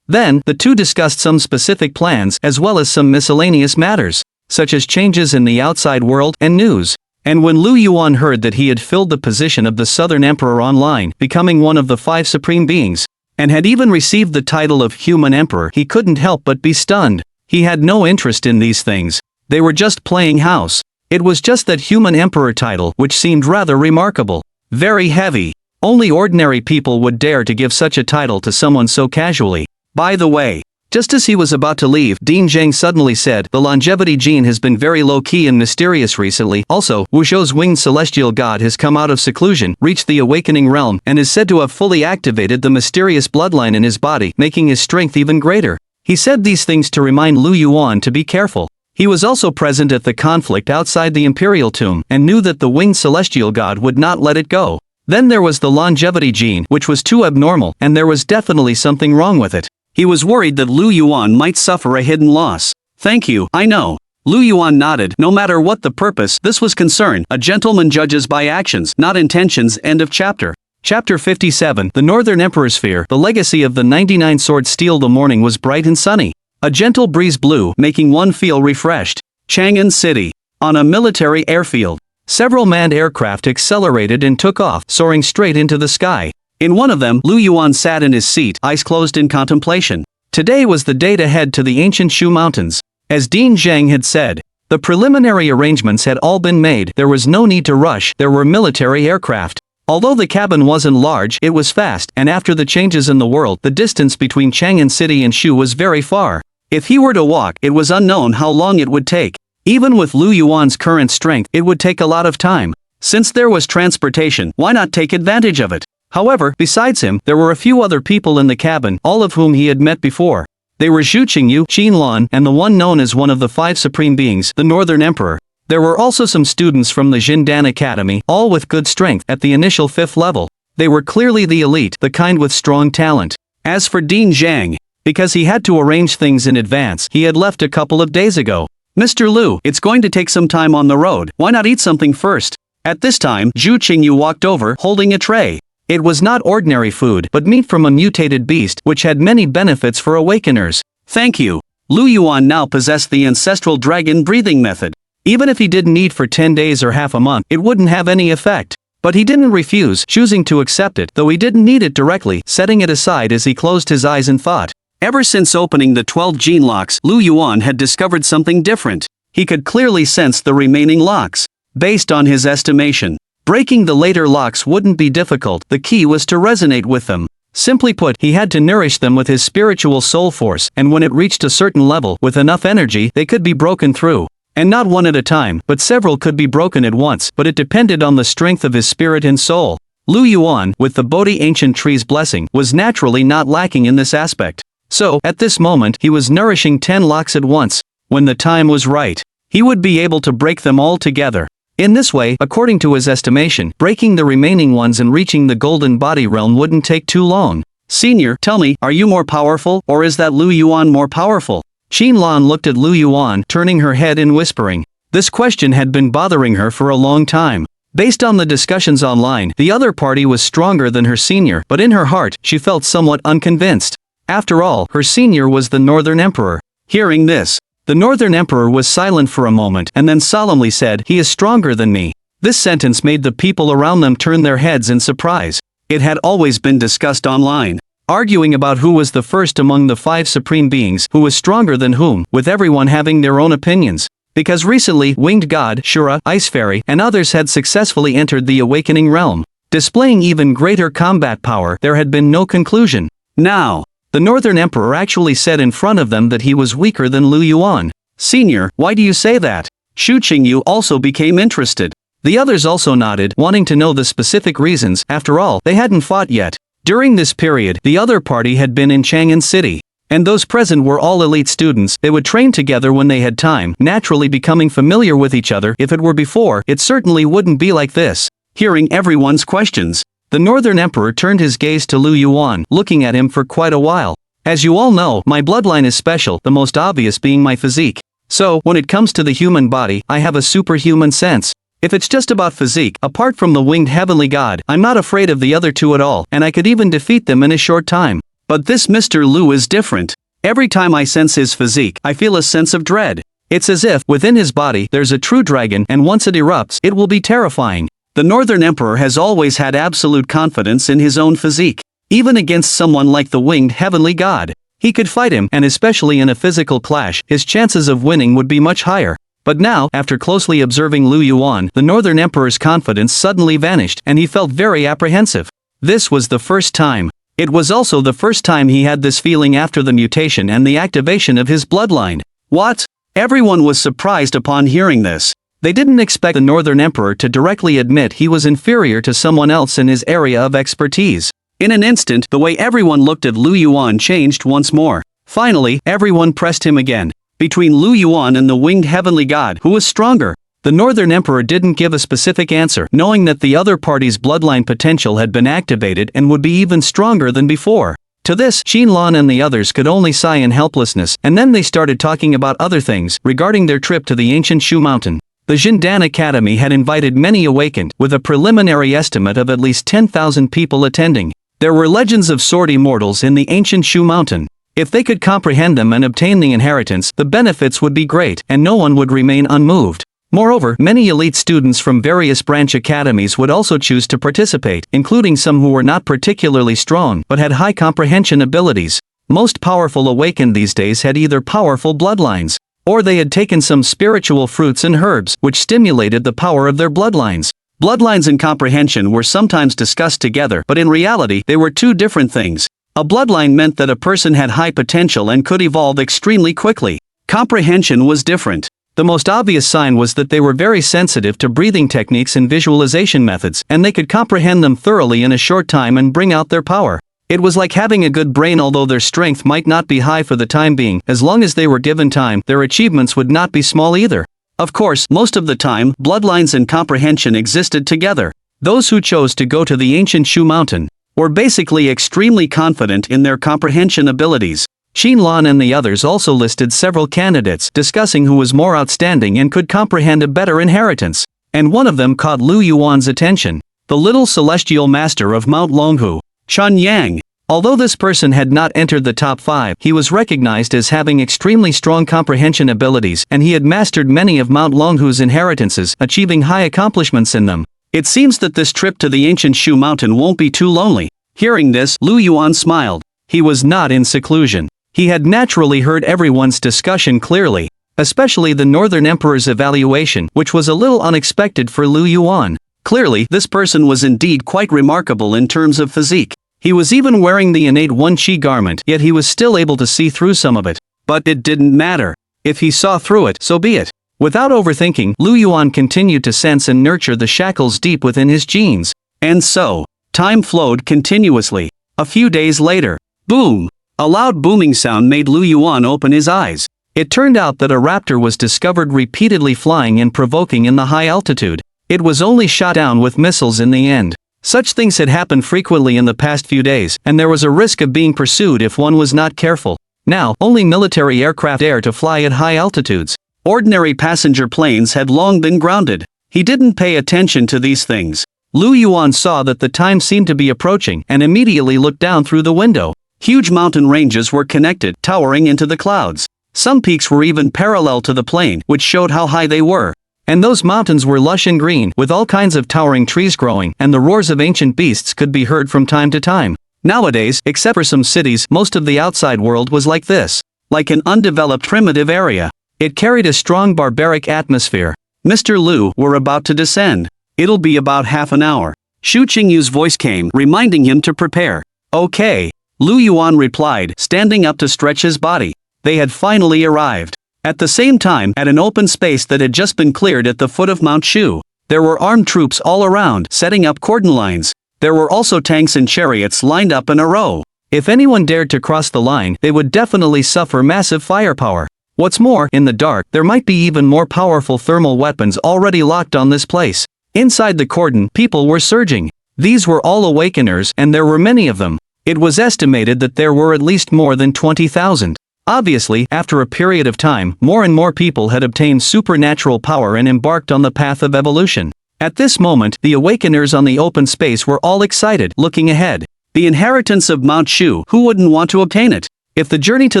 Then, the two discussed some specific plans as well as some miscellaneous matters, such as changes in the outside world and news. And when Lu Yuan heard that he had filled the position of the Southern Emperor online, becoming one of the 5 supreme beings, and had even received the title of Human Emperor, he couldn't help but be stunned. He had no interest in these things. They were just playing house. It was just that Human Emperor title which seemed rather remarkable. Very heavy. Only ordinary people would dare to give such a title to someone so casually. By the way, just as he was about to leave, Dean Zhang suddenly said, the longevity gene has been very low-key and mysterious recently. Also, Wuzhou's winged celestial god has come out of seclusion, reached the awakening realm, and is said to have fully activated the mysterious bloodline in his body, making his strength even greater. He said these things to remind Lu Yuan to be careful. He was also present at the conflict outside the imperial tomb, and knew that the winged celestial god would not let it go. Then there was the longevity gene, which was too abnormal, and there was definitely something wrong with it. He was worried that Lu Yuan might suffer a hidden loss. Thank you, I know. Lu Yuan nodded. No matter what the purpose this was concerned, a gentleman judges by actions, not intentions. End of chapter. Chapter 57, The Northern Emperor's Fear. The legacy of the 99 Sword Steel. The morning was bright and sunny. A gentle breeze blew, making one feel refreshed. Chang'an City. On a military airfield, several manned aircraft accelerated and took off, soaring straight into the sky. In one of them, Lu Yuan sat in his seat, eyes closed in contemplation. Today was the day to head to the ancient Shu Mountains. As Dean Zhang had said, the preliminary arrangements had all been made. There was no need to rush. There were military aircraft. Although the cabin wasn't large, it was fast, and after the changes in the world, the distance between Chang'an City and Shu was very far. If he were to walk, it was unknown how long it would take. Even with Lu Yuan's current strength, it would take a lot of time. Since there was transportation, why not take advantage of it? However, besides him, there were a few other people in the cabin, all of whom he had met before. They were Zhu Qingyu, Qinlan, and the one known as one of the 5 supreme beings, the Northern Emperor. There were also some students from the Jindan Academy, all with good strength at the initial 5th level. They were clearly the elite, the kind with strong talent. As for Dean Zhang, because he had to arrange things in advance, he had left a couple of days ago. Mr. Lu, it's going to take some time on the road, why not eat something first? At this time, Zhu Qingyu walked over, holding a tray. It was not ordinary food, but meat from a mutated beast, which had many benefits for awakeners. Thank you. Lu Yuan now possessed the ancestral dragon breathing method. Even if he didn't eat for 10 days or half a month, it wouldn't have any effect. But he didn't refuse, choosing to accept it, though he didn't need it directly, setting it aside as he closed his eyes and thought. Ever since opening the 12 gene locks, Lu Yuan had discovered something different. He could clearly sense the remaining locks. Based on his estimation, breaking the later locks wouldn't be difficult. The key was to resonate with them. Simply put, he had to nourish them with his spiritual soul force, and when it reached a certain level, with enough energy, they could be broken through. And not one at a time, but several could be broken at once, but it depended on the strength of his spirit and soul. Lu Yuan, with the Bodhi ancient tree's blessing, was naturally not lacking in this aspect. So, at this moment, he was nourishing 10 locks at once. When the time was right, he would be able to break them all together. In this way, according to his estimation, breaking the remaining ones and reaching the golden body realm wouldn't take too long. Senior, tell me, are you more powerful, or is that Lu Yuan more powerful? Qinlan looked at Lu Yuan, turning her head and whispering. This question had been bothering her for a long time. Based on the discussions online, the other party was stronger than her senior, but in her heart, she felt somewhat unconvinced. After all, her senior was the Northern Emperor. Hearing this, the Northern Emperor was silent for a moment and then solemnly said, "He is stronger than me." This sentence made the people around them turn their heads in surprise. It had always been discussed online, arguing about who was the first among the 5 supreme beings, who was stronger than whom, with everyone having their own opinions. Because recently, Winged God, Shura, Ice Fairy, and others had successfully entered the Awakening Realm, displaying even greater combat power, there had been no conclusion. Now, the Northern Emperor actually said in front of them that he was weaker than Lu Yuan. "Senior, why do you say that?" Shu Qingyu also became interested. The others also nodded, wanting to know the specific reasons. After all, they hadn't fought yet. During this period, the other party had been in Chang'an City, and those present were all elite students. They would train together when they had time, naturally becoming familiar with each other. If it were before, it certainly wouldn't be like this. Hearing everyone's questions, the Northern Emperor turned his gaze to Lu Yuan, looking at him for quite a while. "As you all know, my bloodline is special, the most obvious being my physique. So, when it comes to the human body, I have a superhuman sense. If it's just about physique, apart from the winged heavenly god, I'm not afraid of the other two at all, and I could even defeat them in a short time. But this Mr. Lu is different. Every time I sense his physique, I feel a sense of dread. It's as if, within his body, there's a true dragon, and once it erupts, it will be terrifying." The Northern Emperor has always had absolute confidence in his own physique. Even against someone like the winged heavenly god, he could fight him, and especially in a physical clash, his chances of winning would be much higher. But now, after closely observing Lu Yuan, the Northern Emperor's confidence suddenly vanished, and he felt very apprehensive. This was the first time. It was also the first time he had this feeling after the mutation and the activation of his bloodline. What? Everyone was surprised upon hearing this. They didn't expect the Northern Emperor to directly admit he was inferior to someone else in his area of expertise. In an instant, the way everyone looked at Lu Yuan changed once more. Finally, everyone pressed him again. Between Lu Yuan and the winged heavenly god, who was stronger? The Northern Emperor didn't give a specific answer, knowing that the other party's bloodline potential had been activated and would be even stronger than before. To this, Xinlan and the others could only sigh in helplessness, and then they started talking about other things, regarding their trip to the ancient Shu Mountain. The Jindan Academy had invited many awakened, with a preliminary estimate of at least 10,000 people attending. There were legends of sword immortals in the ancient Shu Mountain. If they could comprehend them and obtain the inheritance, the benefits would be great, and no one would remain unmoved. Moreover, many elite students from various branch academies would also choose to participate, including some who were not particularly strong but had high comprehension abilities. Most powerful awakened these days had either powerful bloodlines, or they had taken some spiritual fruits and herbs, which stimulated the power of their bloodlines. Bloodlines and comprehension were sometimes discussed together, but in reality, they were two different things. A bloodline meant that a person had high potential and could evolve extremely quickly. Comprehension was different. The most obvious sign was that they were very sensitive to breathing techniques and visualization methods, and they could comprehend them thoroughly in a short time and bring out their power. It was like having a good brain. Although their strength might not be high for the time being, as long as they were given time, their achievements would not be small either. Of course, most of the time, bloodlines and comprehension existed together. Those who chose to go to the ancient Shu Mountain were basically extremely confident in their comprehension abilities. Xinlan and the others also listed several candidates, discussing who was more outstanding and could comprehend a better inheritance. And one of them caught Lu Yuan's attention. The little celestial master of Mount Longhu, Chun Yang. Although this person had not entered the top 5, he was recognized as having extremely strong comprehension abilities, and he had mastered many of Mount Longhu's inheritances, achieving high accomplishments in them. It seems that this trip to the ancient Shu Mountain won't be too lonely. Hearing this, Lu Yuan smiled. He was not in seclusion. He had naturally heard everyone's discussion clearly, especially the Northern Emperor's evaluation, which was a little unexpected for Lu Yuan. Clearly, this person was indeed quite remarkable in terms of physique. He was even wearing the innate One Qi garment, yet he was still able to see through some of it. But it didn't matter. If he saw through it, so be it. Without overthinking, Lu Yuan continued to sense and nurture the shackles deep within his genes. And so, time flowed continuously. A few days later, boom! A loud booming sound made Lu Yuan open his eyes. It turned out that a raptor was discovered repeatedly flying and provoking in the high altitude. It was only shot down with missiles in the end. Such things had happened frequently in the past few days, and there was a risk of being pursued if one was not careful. Now, only military aircraft dare to fly at high altitudes. Ordinary passenger planes had long been grounded. He didn't pay attention to these things. Lu Yuan saw that the time seemed to be approaching and immediately looked down through the window. Huge mountain ranges were connected, towering into the clouds. Some peaks were even parallel to the plain, which showed how high they were. And those mountains were lush and green, with all kinds of towering trees growing, and the roars of ancient beasts could be heard from time to time. Nowadays, except for some cities, most of the outside world was like this. Like an undeveloped primitive area. It carried a strong barbaric atmosphere. Mr. Liu, we're about to descend. It'll be about half an hour. Shu Qingyu's voice came, reminding him to prepare. Okay. Lu Yuan replied, standing up to stretch his body. They had finally arrived. At the same time, at an open space that had just been cleared at the foot of Mount Shu, there were armed troops all around, setting up cordon lines. There were also tanks and chariots lined up in a row. If anyone dared to cross the line, they would definitely suffer massive firepower. What's more, in the dark, there might be even more powerful thermal weapons already locked on this place. Inside the cordon, people were surging. These were all awakeners, and there were many of them. It was estimated that there were at least more than 20,000. Obviously, after a period of time, more and more people had obtained supernatural power and embarked on the path of evolution. At this moment, the awakeners on the open space were all excited, looking ahead. The inheritance of Mount Shu, who wouldn't want to obtain it? If the journey to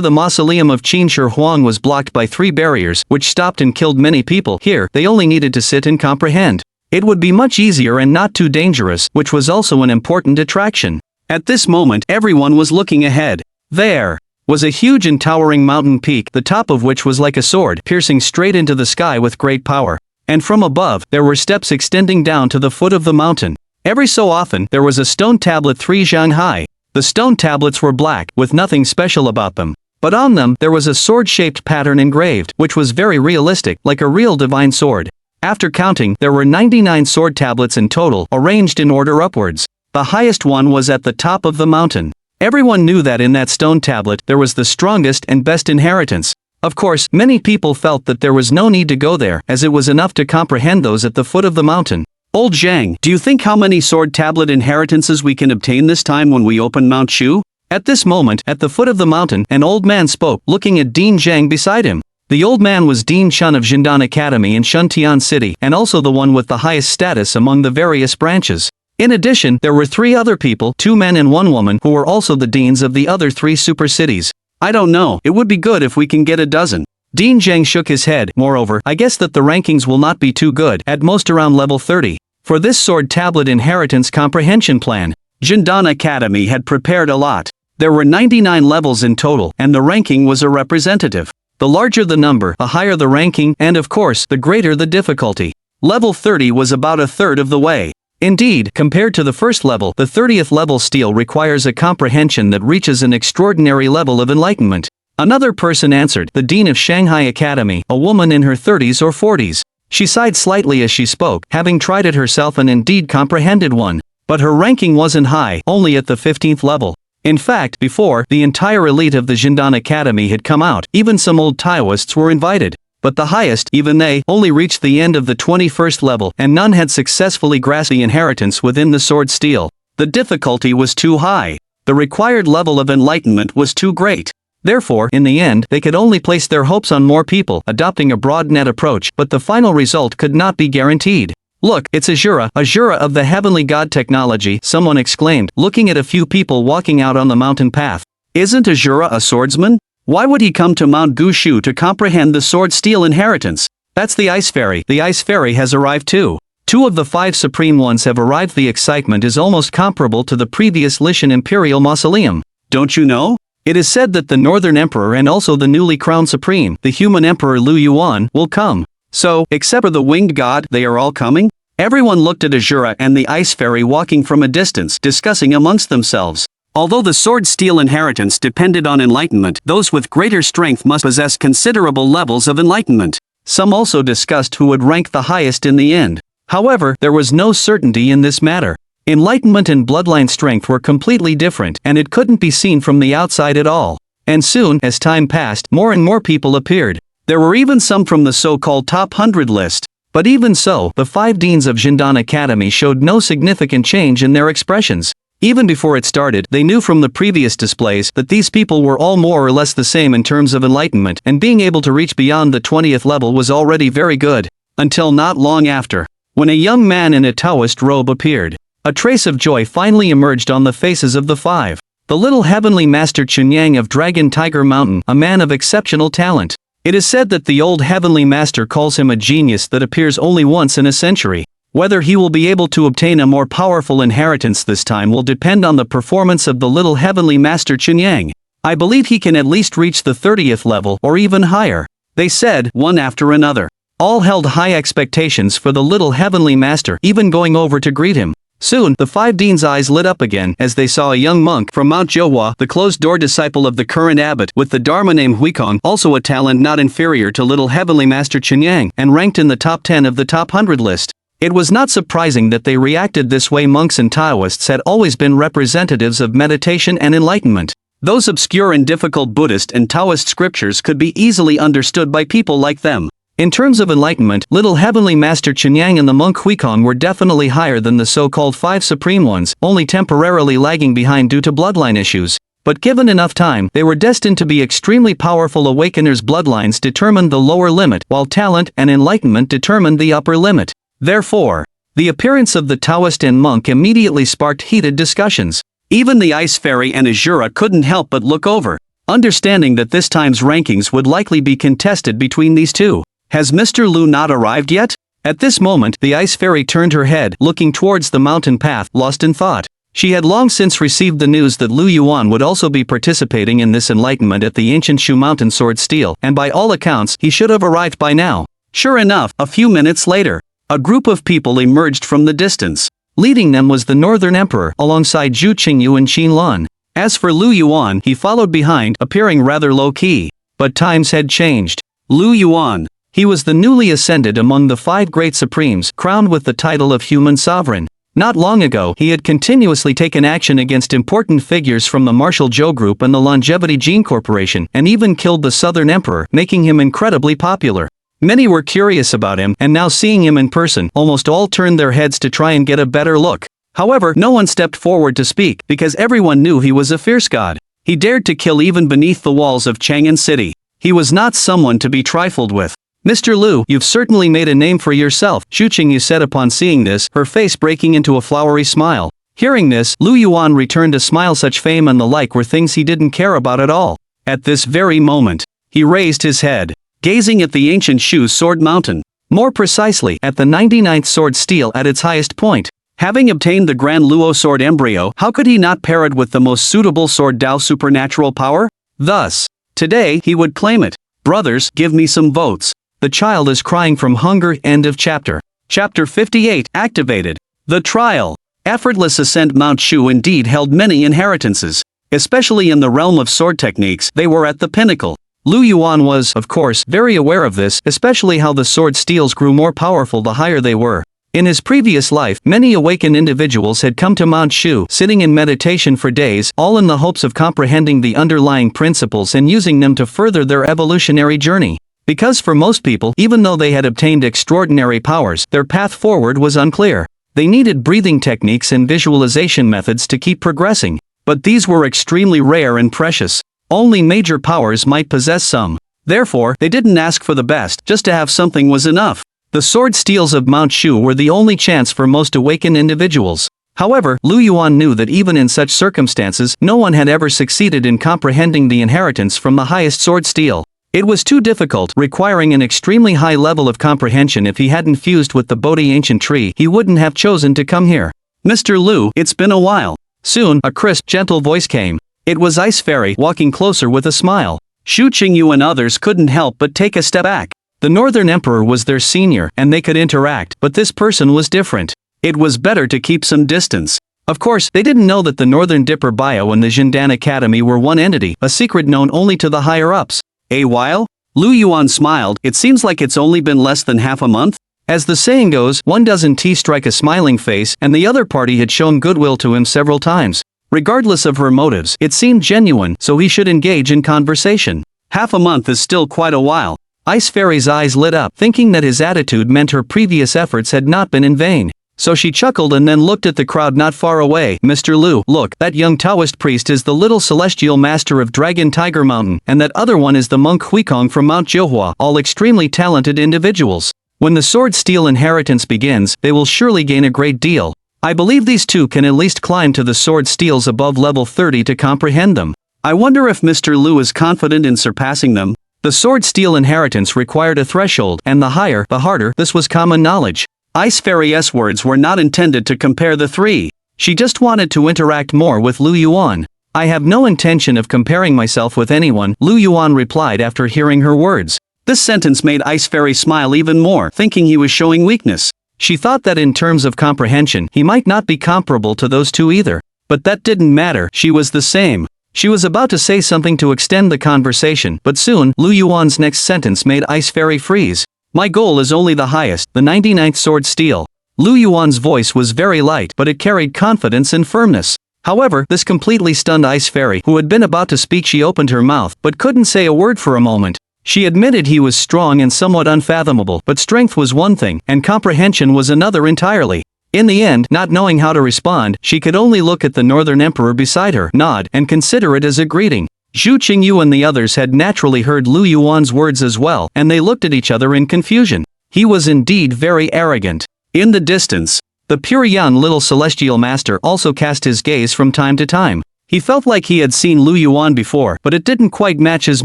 the mausoleum of Qin Shi Huang was blocked by 3 barriers, which stopped and killed many people, here, they only needed to sit and comprehend. It would be much easier and not too dangerous, which was also an important attraction. At this moment, everyone was looking ahead. There was a huge and towering mountain peak, the top of which was like a sword, piercing straight into the sky with great power. And from above, there were steps extending down to the foot of the mountain. Every so often, there was a stone tablet 3 zhang high. The stone tablets were black, with nothing special about them. But on them, there was a sword-shaped pattern engraved, which was very realistic, like a real divine sword. After counting, there were 99 sword tablets in total, arranged in order upwards. The highest one was at the top of the mountain. Everyone knew that in that stone tablet, there was the strongest and best inheritance. Of course, many people felt that there was no need to go there, as it was enough to comprehend those at the foot of the mountain. Old Zhang, do you think how many sword tablet inheritances we can obtain this time when we open Mount Shu? At this moment, at the foot of the mountain, an old man spoke, looking at Dean Zhang beside him. The old man was Dean Chun of Jindan Academy in Shuntian City, and also the one with the highest status among the various branches. In addition, there were 3 other people, 2 men and 1 woman, who were also the deans of the other 3 super cities. I don't know, it would be good if we can get a dozen. Dean Zhang shook his head. Moreover, I guess that the rankings will not be too good, at most around level 30. For this sword tablet inheritance comprehension plan, Jindan Academy had prepared a lot. There were 99 levels in total, and the ranking was a representative. The larger the number, the higher the ranking, and of course, the greater the difficulty. Level 30 was about a third of the way. Indeed, compared to the first level, the 30th level still requires a comprehension that reaches an extraordinary level of enlightenment. Another person answered, the Dean of Shanghai Academy, a woman in her 30s or 40s. She sighed slightly as she spoke, having tried it herself and indeed comprehended one. But her ranking wasn't high, only at the 15th level. In fact, before, the entire elite of the Jindan Academy had come out, even some old Taoists were invited. But the highest, even they, only reached the end of the 21st level, and none had successfully grasped the inheritance within the sword steel. The difficulty was too high. The required level of enlightenment was too great. Therefore, in the end, they could only place their hopes on more people, adopting a broad net approach, but the final result could not be guaranteed. Look, it's Azura of the heavenly god technology, someone exclaimed, looking at a few people walking out on the mountain path. Isn't Azura a swordsman? Why would he come to Mount Gushu to comprehend the sword steel inheritance? That's the ice fairy. The ice fairy has arrived too. 2 of the 5 supreme ones have arrived. The excitement is almost comparable to the previous Lishan Imperial Mausoleum. Don't you know? It is said that the Northern Emperor and also the newly crowned Supreme, the human Emperor Lu Yuan, will come. So, except for the winged god, they are all coming? Everyone looked at Azura and the ice fairy walking from a distance, discussing amongst themselves. Although the sword steel inheritance depended on enlightenment, those with greater strength must possess considerable levels of enlightenment. Some also discussed who would rank the highest in the end. However, there was no certainty in this matter. Enlightenment and bloodline strength were completely different, and it couldn't be seen from the outside at all. And soon, as time passed, more and more people appeared. There were even some from the so-called top 100 list. But even so, the 5 deans of Jindan Academy showed no significant change in their expressions. Even before it started, they knew from the previous displays that these people were all more or less the same in terms of enlightenment, and being able to reach beyond the 20th level was already very good. Until not long after, when a young man in a Taoist robe appeared. A trace of joy finally emerged on the faces of the 5. the little heavenly master Chunyang of Dragon Tiger Mountain, a man of exceptional talent. It is said that the old heavenly master calls him a genius that appears only once in a century. Whether he will be able to obtain a more powerful inheritance this time will depend on the performance of the little heavenly master Chunyang. I believe he can at least reach the 30th level or even higher, they said, one after another. All held high expectations for the little heavenly master, even going over to greet him. Soon, the 5 deans' eyes lit up again as they saw a young monk from Mount Johua, the closed-door disciple of the current abbot with the Dharma name Huikong, also a talent not inferior to little heavenly master Chunyang, and ranked in the top 10 of the top 100 list. It was not surprising that they reacted this way. Monks and Taoists had always been representatives of meditation and enlightenment. Those obscure and difficult Buddhist and Taoist scriptures could be easily understood by people like them. In terms of enlightenment, little heavenly master Chunyang and the monk Huikong were definitely higher than the so-called 5 supreme ones, only temporarily lagging behind due to bloodline issues. But given enough time, they were destined to be extremely powerful awakeners. Bloodlines determined the lower limit, while talent and enlightenment determined the upper limit. Therefore, the appearance of the Taoist and monk immediately sparked heated discussions. Even the Ice Fairy and Azura couldn't help but look over, understanding that this time's rankings would likely be contested between these two. Has Mr. Lu not arrived yet? At this moment, the Ice Fairy turned her head, looking towards the mountain path, lost in thought. She had long since received the news that Lu Yuan would also be participating in this enlightenment at the ancient Shu Mountain Sword Steel, and by all accounts, he should have arrived by now. Sure enough, a few minutes later, a group of people emerged from the distance. Leading them was the Northern Emperor, alongside Zhu Qingyu and Qin Lan. As for Lu Yuan, he followed behind, appearing rather low-key. But times had changed. Lu Yuan. He was the newly ascended among the 5 great supremes, crowned with the title of human sovereign. Not long ago, he had continuously taken action against important figures from the Martial Zhou Group and the Longevity Gene Corporation, and even killed the Southern Emperor, making him incredibly popular. Many were curious about him, and now seeing him in person, almost all turned their heads to try and get a better look. However, no one stepped forward to speak, because everyone knew he was a fierce god. He dared to kill even beneath the walls of Chang'an City. He was not someone to be trifled with. Mr. Lu, you've certainly made a name for yourself, Zhu Qingyu said upon seeing this, her face breaking into a flowery smile. Hearing this, Lu Yuan returned a smile. Such fame and the like were things he didn't care about at all. At this very moment, he raised his head, gazing at the ancient Shu Sword Mountain. More precisely, at the 99th sword steel at its highest point. Having obtained the Grand Luo Sword Embryo, how could he not pair it with the most suitable sword Dao supernatural power? Thus, today he would claim it. Brothers, give me some votes. The child is crying from hunger. End of chapter. Chapter 58, activated. The trial. Effortless ascent. Mount Shu indeed held many inheritances. Especially in the realm of sword techniques, they were at the pinnacle. Lu Yuan was, of course, very aware of this, especially how the sword steels grew more powerful the higher they were. In his previous life, many awakened individuals had come to Mount Shu, sitting in meditation for days, all in the hopes of comprehending the underlying principles and using them to further their evolutionary journey. Because for most people, even though they had obtained extraordinary powers, their path forward was unclear. They needed breathing techniques and visualization methods to keep progressing. But these were extremely rare and precious. Only major powers might possess some. Therefore, they didn't ask for the best, just to have something was enough. The sword steels of Mount Shu were the only chance for most awakened individuals. However, Lu Yuan knew that even in such circumstances, no one had ever succeeded in comprehending the inheritance from the highest sword steel. It was too difficult, requiring an extremely high level of comprehension. If he hadn't fused with the Bodhi ancient tree, he wouldn't have chosen to come here. Mr. Lu, it's been a while. Soon, a crisp, gentle voice came. It was Ice Fairy, walking closer with a smile. Zhu Qingyu and others couldn't help but take a step back. The Northern Emperor was their senior, and they could interact, but this person was different. It was better to keep some distance. Of course, they didn't know that the Northern Dipper Bio and the Jindan Academy were one entity, a secret known only to the higher-ups. A while? Lu Yuan smiled. It seems like it's only been less than half a month? As the saying goes, one doesn't strike a smiling face, and the other party had shown goodwill to him several times. Regardless of her motives, it seemed genuine, so he should engage in conversation. Half a month is still quite a while. Ice Fairy's eyes lit up, thinking that his attitude meant her previous efforts had not been in vain. So she chuckled and then looked at the crowd not far away. Mr. Lu, look, that young Taoist priest is the little celestial master of Dragon Tiger Mountain, and that other one is the monk Huikong from Mount Johua, all extremely talented individuals. When the sword steel inheritance begins, they will surely gain a great deal. I believe these two can at least climb to the sword steels above level 30 to comprehend them. I wonder if Mr. Liu is confident in surpassing them. The sword steel inheritance required a threshold, and the higher, the harder. This was common knowledge. Ice Fairy's words were not intended to compare the three. She just wanted to interact more with Lu Yuan. I have no intention of comparing myself with anyone, Lu Yuan replied after hearing her words. This sentence made Ice Fairy smile even more, thinking he was showing weakness. She thought that in terms of comprehension, he might not be comparable to those two either. But that didn't matter, she was the same. She was about to say something to extend the conversation, but soon, Lu Yuan's next sentence made Ice Fairy freeze. My goal is only the highest, the 99th sword steel. Lu Yuan's voice was very light, but it carried confidence and firmness. However, this completely stunned Ice Fairy, who had been about to speak. She opened her mouth, but couldn't say a word for a moment. She admitted he was strong and somewhat unfathomable, but strength was one thing, and comprehension was another entirely. In the end, not knowing how to respond, she could only look at the Northern Emperor beside her, nod, and consider it as a greeting. Zhu Qingyu and the others had naturally heard Lu Yuan's words as well, and they looked at each other in confusion. He was indeed very arrogant. In the distance, the pure young little celestial master also cast his gaze from time to time. He felt like he had seen Lu Yuan before, but it didn't quite match his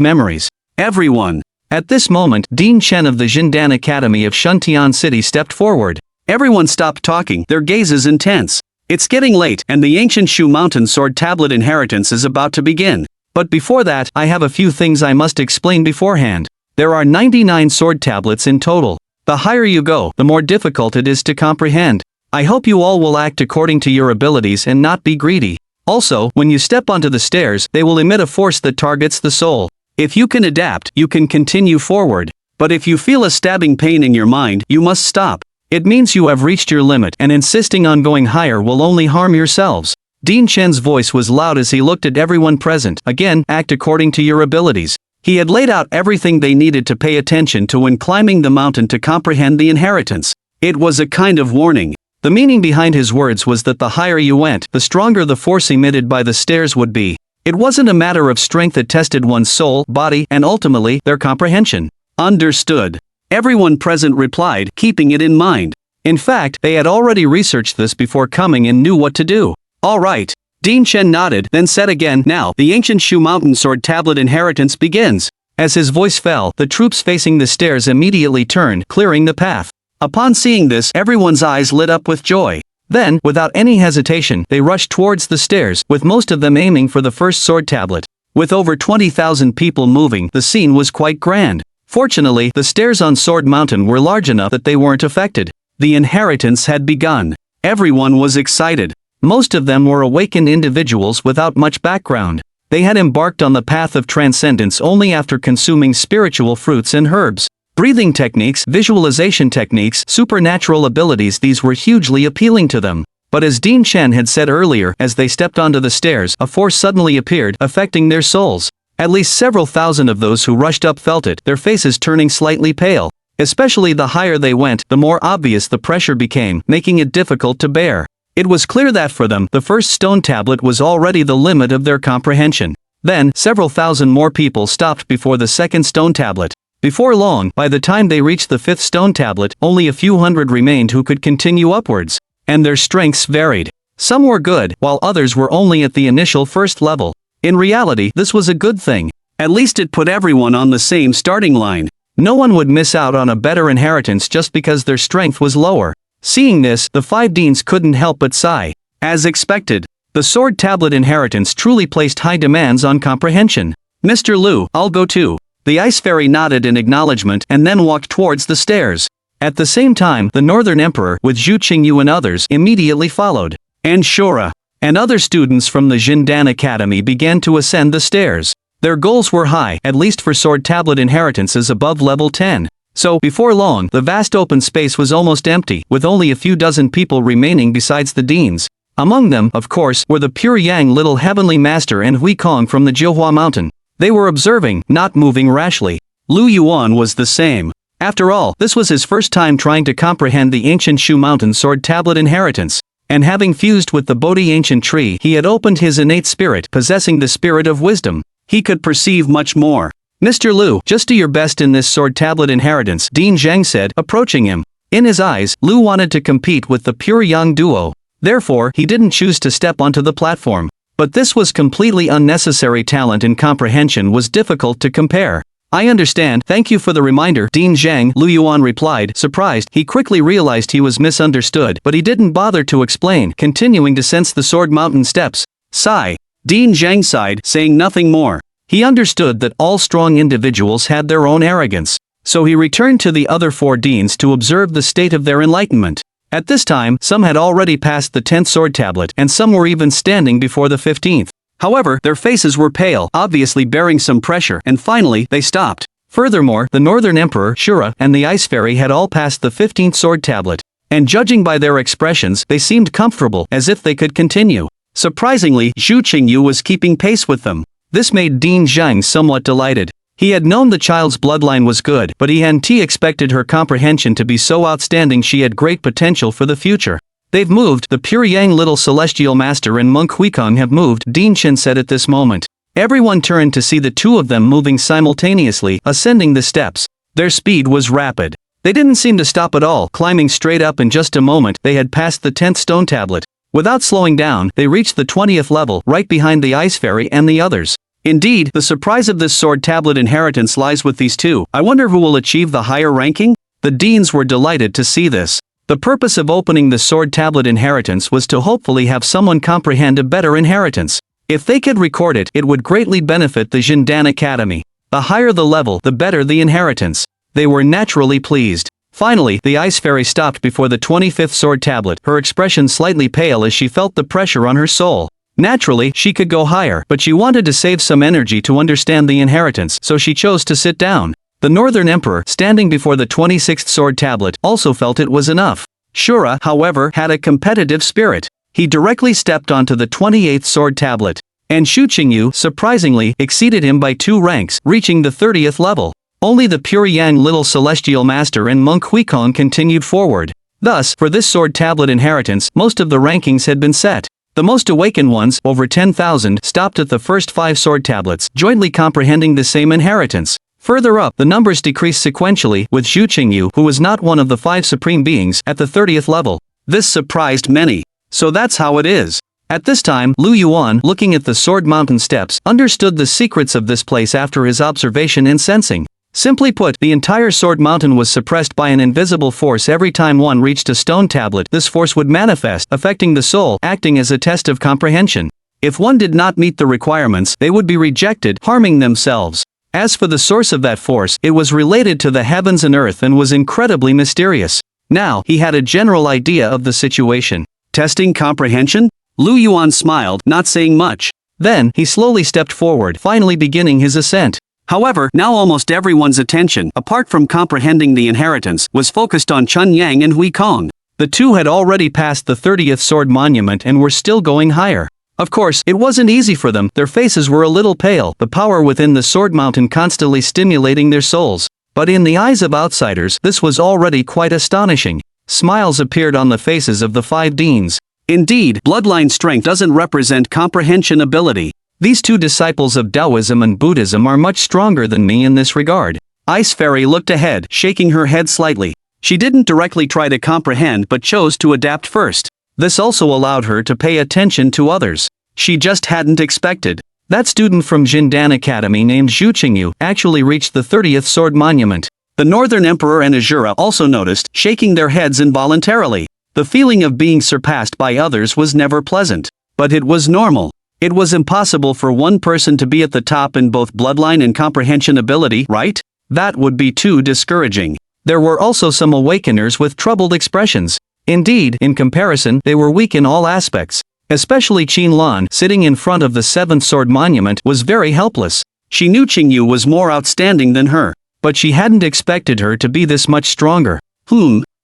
memories. Everyone. At this moment, Dean Chen of the Jindan Academy of Shuntian City stepped forward. Everyone stopped talking, their gazes intense. It's getting late, and the ancient Shu Mountain Sword Tablet inheritance is about to begin. But before that, I have a few things I must explain beforehand. There are 99 sword tablets in total. The higher you go, the more difficult it is to comprehend. I hope you all will act according to your abilities and not be greedy. Also, when you step onto the stairs, they will emit a force that targets the soul. If you can adapt, you can continue forward. But if you feel a stabbing pain in your mind, you must stop. It means you have reached your limit, and insisting on going higher will only harm yourselves. Dean Chen's voice was loud as he looked at everyone present. Again, act according to your abilities. He had laid out everything they needed to pay attention to when climbing the mountain to comprehend the inheritance. It was a kind of warning. The meaning behind his words was that the higher you went, the stronger the force emitted by the stairs would be. It wasn't a matter of strength that tested one's soul, body, and ultimately, their comprehension. Understood. Everyone present replied, keeping it in mind. In fact, they had already researched this before coming and knew what to do. All right. Dean Chen nodded, then said again, now, the ancient Shu Mountain Sword Tablet inheritance begins. As his voice fell, the troops facing the stairs immediately turned, clearing the path. Upon seeing this, everyone's eyes lit up with joy. Then, without any hesitation, they rushed towards the stairs, with most of them aiming for the first sword tablet. With over 20,000 people moving, the scene was quite grand. Fortunately, the stairs on Sword Mountain were large enough that they weren't affected. The inheritance had begun. Everyone was excited. Most of them were awakened individuals without much background. They had embarked on the path of transcendence only after consuming spiritual fruits and herbs. Breathing techniques, visualization techniques, supernatural abilities, these were hugely appealing to them. But as Dean Chen had said earlier, as they stepped onto the stairs, a force suddenly appeared, affecting their souls. At least several thousand of those who rushed up felt it, their faces turning slightly pale. Especially the higher they went, the more obvious the pressure became, making it difficult to bear. It was clear that for them, the first stone tablet was already the limit of their comprehension. Then, several thousand more people stopped before the second stone tablet. Before long, by the time they reached the fifth stone tablet, only a few hundred remained who could continue upwards. And their strengths varied. Some were good, while others were only at the initial first level. In reality, this was a good thing. At least it put everyone on the same starting line. No one would miss out on a better inheritance just because their strength was lower. Seeing this, the 5 deans couldn't help but sigh. As expected, the sword tablet inheritance truly placed high demands on comprehension. Mr. Liu, I'll go too. The Ice Fairy nodded in acknowledgement and then walked towards the stairs. At the same time, the Northern Emperor, with Zhu Qingyu and others, immediately followed. And Shura and other students from the Jindan Academy began to ascend the stairs. Their goals were high, at least for sword tablet inheritances above level 10. So, before long, the vast open space was almost empty, with only a few dozen people remaining besides the deans. Among them, of course, were the pure yang little heavenly master and Hui Kong from the Jihua Mountain. They were observing, not moving rashly. Lu Yuan was the same. After all, this was his first time trying to comprehend the ancient Shu Mountain Sword Tablet inheritance. And having fused with the Bodhi ancient tree, he had opened his innate spirit, possessing the spirit of wisdom. He could perceive much more. Mr. Liu, just do your best in this sword tablet inheritance, Dean Zhang said, approaching him. In his eyes, Liu wanted to compete with the pure young duo. Therefore, he didn't choose to step onto the platform. But this was completely unnecessary. Talent and comprehension was difficult to compare. I understand, thank you for the reminder, Dean Zhang, Lu Yuan replied, surprised. He quickly realized he was misunderstood, but he didn't bother to explain, continuing to sense the Sword Mountain steps. Sigh. Dean Zhang sighed, saying nothing more. He understood that all strong individuals had their own arrogance. So he returned to the other 4 deans to observe the state of their enlightenment. At this time, some had already passed the 10th sword tablet, and some were even standing before the 15th. However, their faces were pale, obviously bearing some pressure, and finally, they stopped. Furthermore, the Northern Emperor, Shura, and the Ice Fairy had all passed the 15th sword tablet. And judging by their expressions, they seemed comfortable, as if they could continue. Surprisingly, Zhu Qingyu was keeping pace with them. This made Dean Zhang somewhat delighted. He had known the child's bloodline was good, but he hadn't expected her comprehension to be so outstanding. She had great potential for the future. They've moved, the pure Yang Little Celestial Master and Monk Huikong have moved, Dean Chen said at this moment. Everyone turned to see the two of them moving simultaneously, ascending the steps. Their speed was rapid. They didn't seem to stop at all, climbing straight up. In just a moment, they had passed the 10th stone tablet. Without slowing down, they reached the 20th level, right behind the Ice Fairy and the others. Indeed, the surprise of this sword tablet inheritance lies with these two. I wonder who will achieve the higher ranking? The deans were delighted to see this. The purpose of opening the sword tablet inheritance was to hopefully have someone comprehend a better inheritance. If they could record it, it would greatly benefit the Jindan Academy. The higher the level, the better the inheritance. They were naturally pleased. Finally, the Ice Fairy stopped before the 25th sword tablet, her expression slightly pale as she felt the pressure on her soul. Naturally, she could go higher, but she wanted to save some energy to understand the inheritance, so she chose to sit down. The Northern Emperor, standing before the 26th sword tablet, also felt it was enough. Shura, however, had a competitive spirit. He directly stepped onto the 28th sword tablet. And Zhu Qingyu, surprisingly, exceeded him by 2 ranks, reaching the 30th level. Only the pure Yang Little Celestial Master and Monk Huikong continued forward. Thus, for this sword tablet inheritance, most of the rankings had been set. The most awakened ones, over 10,000, stopped at the first 5 sword tablets, jointly comprehending the same inheritance. Further up, the numbers decreased sequentially, with Zhu Qingyu, who was not one of the 5 supreme beings, at the 30th level. This surprised many. So that's how it is. At this time, Lu Yuan, looking at the Sword Mountain steps, understood the secrets of this place after his observation and sensing. Simply put, the entire Sword Mountain was suppressed by an invisible force. Every time one reached a stone tablet, this force would manifest, affecting the soul, acting as a test of comprehension. If one did not meet the requirements, they would be rejected, harming themselves. As for the source of that force, it was related to the heavens and earth and was incredibly mysterious. Now, he had a general idea of the situation. Testing comprehension? Lu Yuan smiled, not saying much. Then, he slowly stepped forward, finally beginning his ascent. However, now almost everyone's attention, apart from comprehending the inheritance, was focused on Chun Yang and Huikong. The two had already passed the 30th sword monument and were still going higher. Of course, it wasn't easy for them, their faces were a little pale, the power within the Sword Mountain constantly stimulating their souls. But in the eyes of outsiders, this was already quite astonishing. Smiles appeared on the faces of the 5 deans. Indeed, bloodline strength doesn't represent comprehension ability. These 2 disciples of Taoism and Buddhism are much stronger than me in this regard. Ice Fairy looked ahead, shaking her head slightly. She didn't directly try to comprehend but chose to adapt first. This also allowed her to pay attention to others. She just hadn't expected. That student from Jindan Academy named Zhu Qingyu actually reached the 30th sword monument. The Northern Emperor and Azura also noticed, shaking their heads involuntarily. The feeling of being surpassed by others was never pleasant. But it was normal. It was impossible for one person to be at the top in both bloodline and comprehension ability, right? That would be too discouraging. There were also some awakeners with troubled expressions. Indeed, in comparison, they were weak in all aspects. Especially Qin Lan, sitting in front of the 7th sword monument, was very helpless. She knew Qingyu was more outstanding than her, but she hadn't expected her to be this much stronger.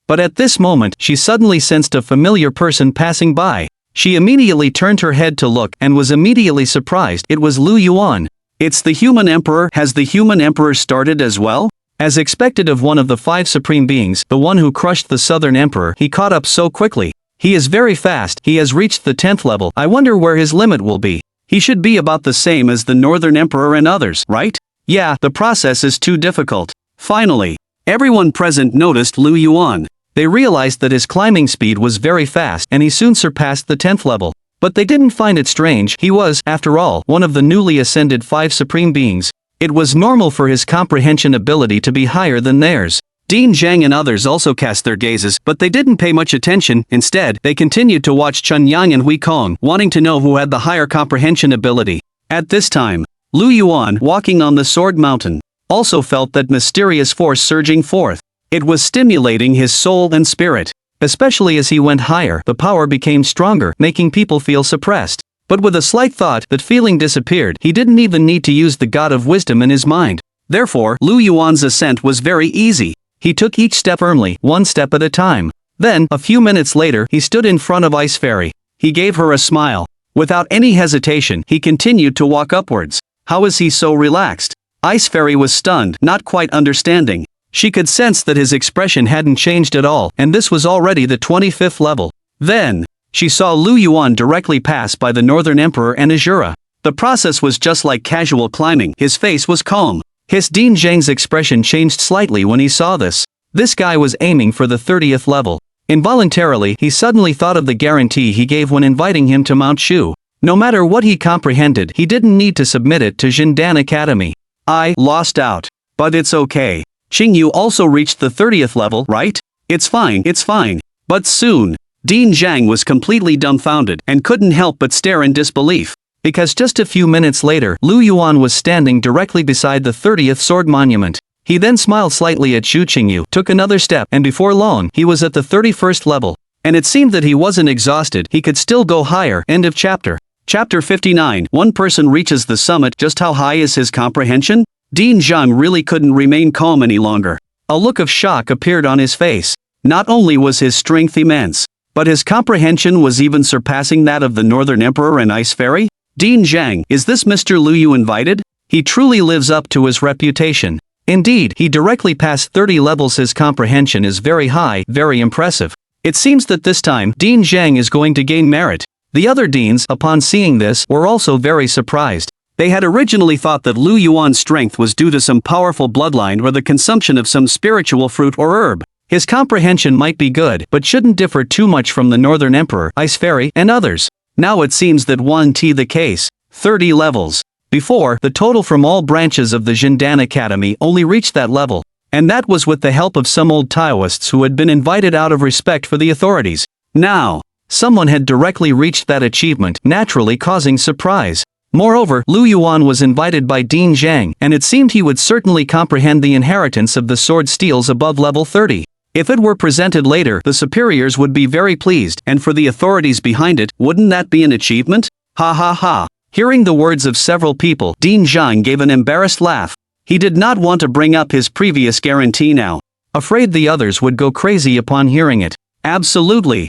But at this moment, she suddenly sensed a familiar person passing by. She immediately turned her head to look and was immediately surprised. It was Lu Yuan. It's the human emperor. Has the human emperor started as well? As expected of one of the 5 supreme beings, the one who crushed the southern emperor, he caught up so quickly. He is very fast. He has reached the 10th level. I wonder where his limit will be. He should be about the same as the northern emperor and others, right? Yeah, the process is too difficult. Finally, everyone present noticed Lu Yuan. They realized that his climbing speed was very fast and he soon surpassed the 10th level. But they didn't find it strange. He was, after all, one of the newly ascended 5 supreme beings. It was normal for his comprehension ability to be higher than theirs. Dean Zhang and others also cast their gazes, but they didn't pay much attention. Instead, they continued to watch Chun Yang and Hui Kong, wanting to know who had the higher comprehension ability. At this time, Lu Yuan, walking on the Sword Mountain, also felt that mysterious force surging forth. It was stimulating his soul and spirit. Especially as he went higher, the power became stronger, making people feel suppressed. But with a slight thought, that feeling disappeared. He didn't even need to use the God of Wisdom in his mind. Therefore, Lu Yuan's ascent was very easy. He took each step firmly, one step at a time. Then, a few minutes later, he stood in front of Ice Fairy. He gave her a smile. Without any hesitation, he continued to walk upwards. How is he so relaxed? Ice Fairy was stunned, not quite understanding. She could sense that his expression hadn't changed at all, and this was already the 25th level. Then, she saw Lu Yuan directly pass by the Northern Emperor and Azura. The process was just like casual climbing. His face was calm. His Dean Zhang's expression changed slightly when he saw this. This guy was aiming for the 30th level. Involuntarily, he suddenly thought of the guarantee he gave when inviting him to Mount Shu. No matter what he comprehended, he didn't need to submit it to Jindan Academy. I lost out. But it's okay. Qingyu also reached the 30th level, right? It's fine. But soon, Dean Zhang was completely dumbfounded and couldn't help but stare in disbelief. Because just a few minutes later, Lu Yuan was standing directly beside the 30th sword monument. He then smiled slightly at Xu Qingyu, took another step, and before long, he was at the 31st level. And it seemed that he wasn't exhausted, he could still go higher. End of chapter. Chapter 59. One person reaches the summit. Just how high is his comprehension? Dean Zhang really couldn't remain calm any longer. A look of shock appeared on his face. Not only was his strength immense, but his comprehension was even surpassing that of the Northern Emperor and Ice Fairy? Dean Zhang, is this Mr. Lu Yu invited? He truly lives up to his reputation. Indeed, he directly passed 30 levels. His comprehension is very high, very impressive. It seems that this time, Dean Zhang is going to gain merit. The other deans, upon seeing this, were also very surprised. They had originally thought that Lu Yuan's strength was due to some powerful bloodline or the consumption of some spiritual fruit or herb. His comprehension might be good, but shouldn't differ too much from the Northern Emperor, Ice Fairy, and others. Now it seems that 1T the case. 30 levels. Before, the total from all branches of the Jindan Academy only reached that level. And that was with the help of some old Taoists who had been invited out of respect for the authorities. Now, someone had directly reached that achievement, naturally causing surprise. Moreover, Lu Yuan was invited by Dean Zhang, and it seemed he would certainly comprehend the inheritance of the sword steels above level 30. If it were presented later, the superiors would be very pleased, and for the authorities behind it, wouldn't that be an achievement? Ha ha ha. Hearing the words of several people, Dean Zhang gave an embarrassed laugh. He did not want to bring up his previous guarantee now. Afraid the others would go crazy upon hearing it. Absolutely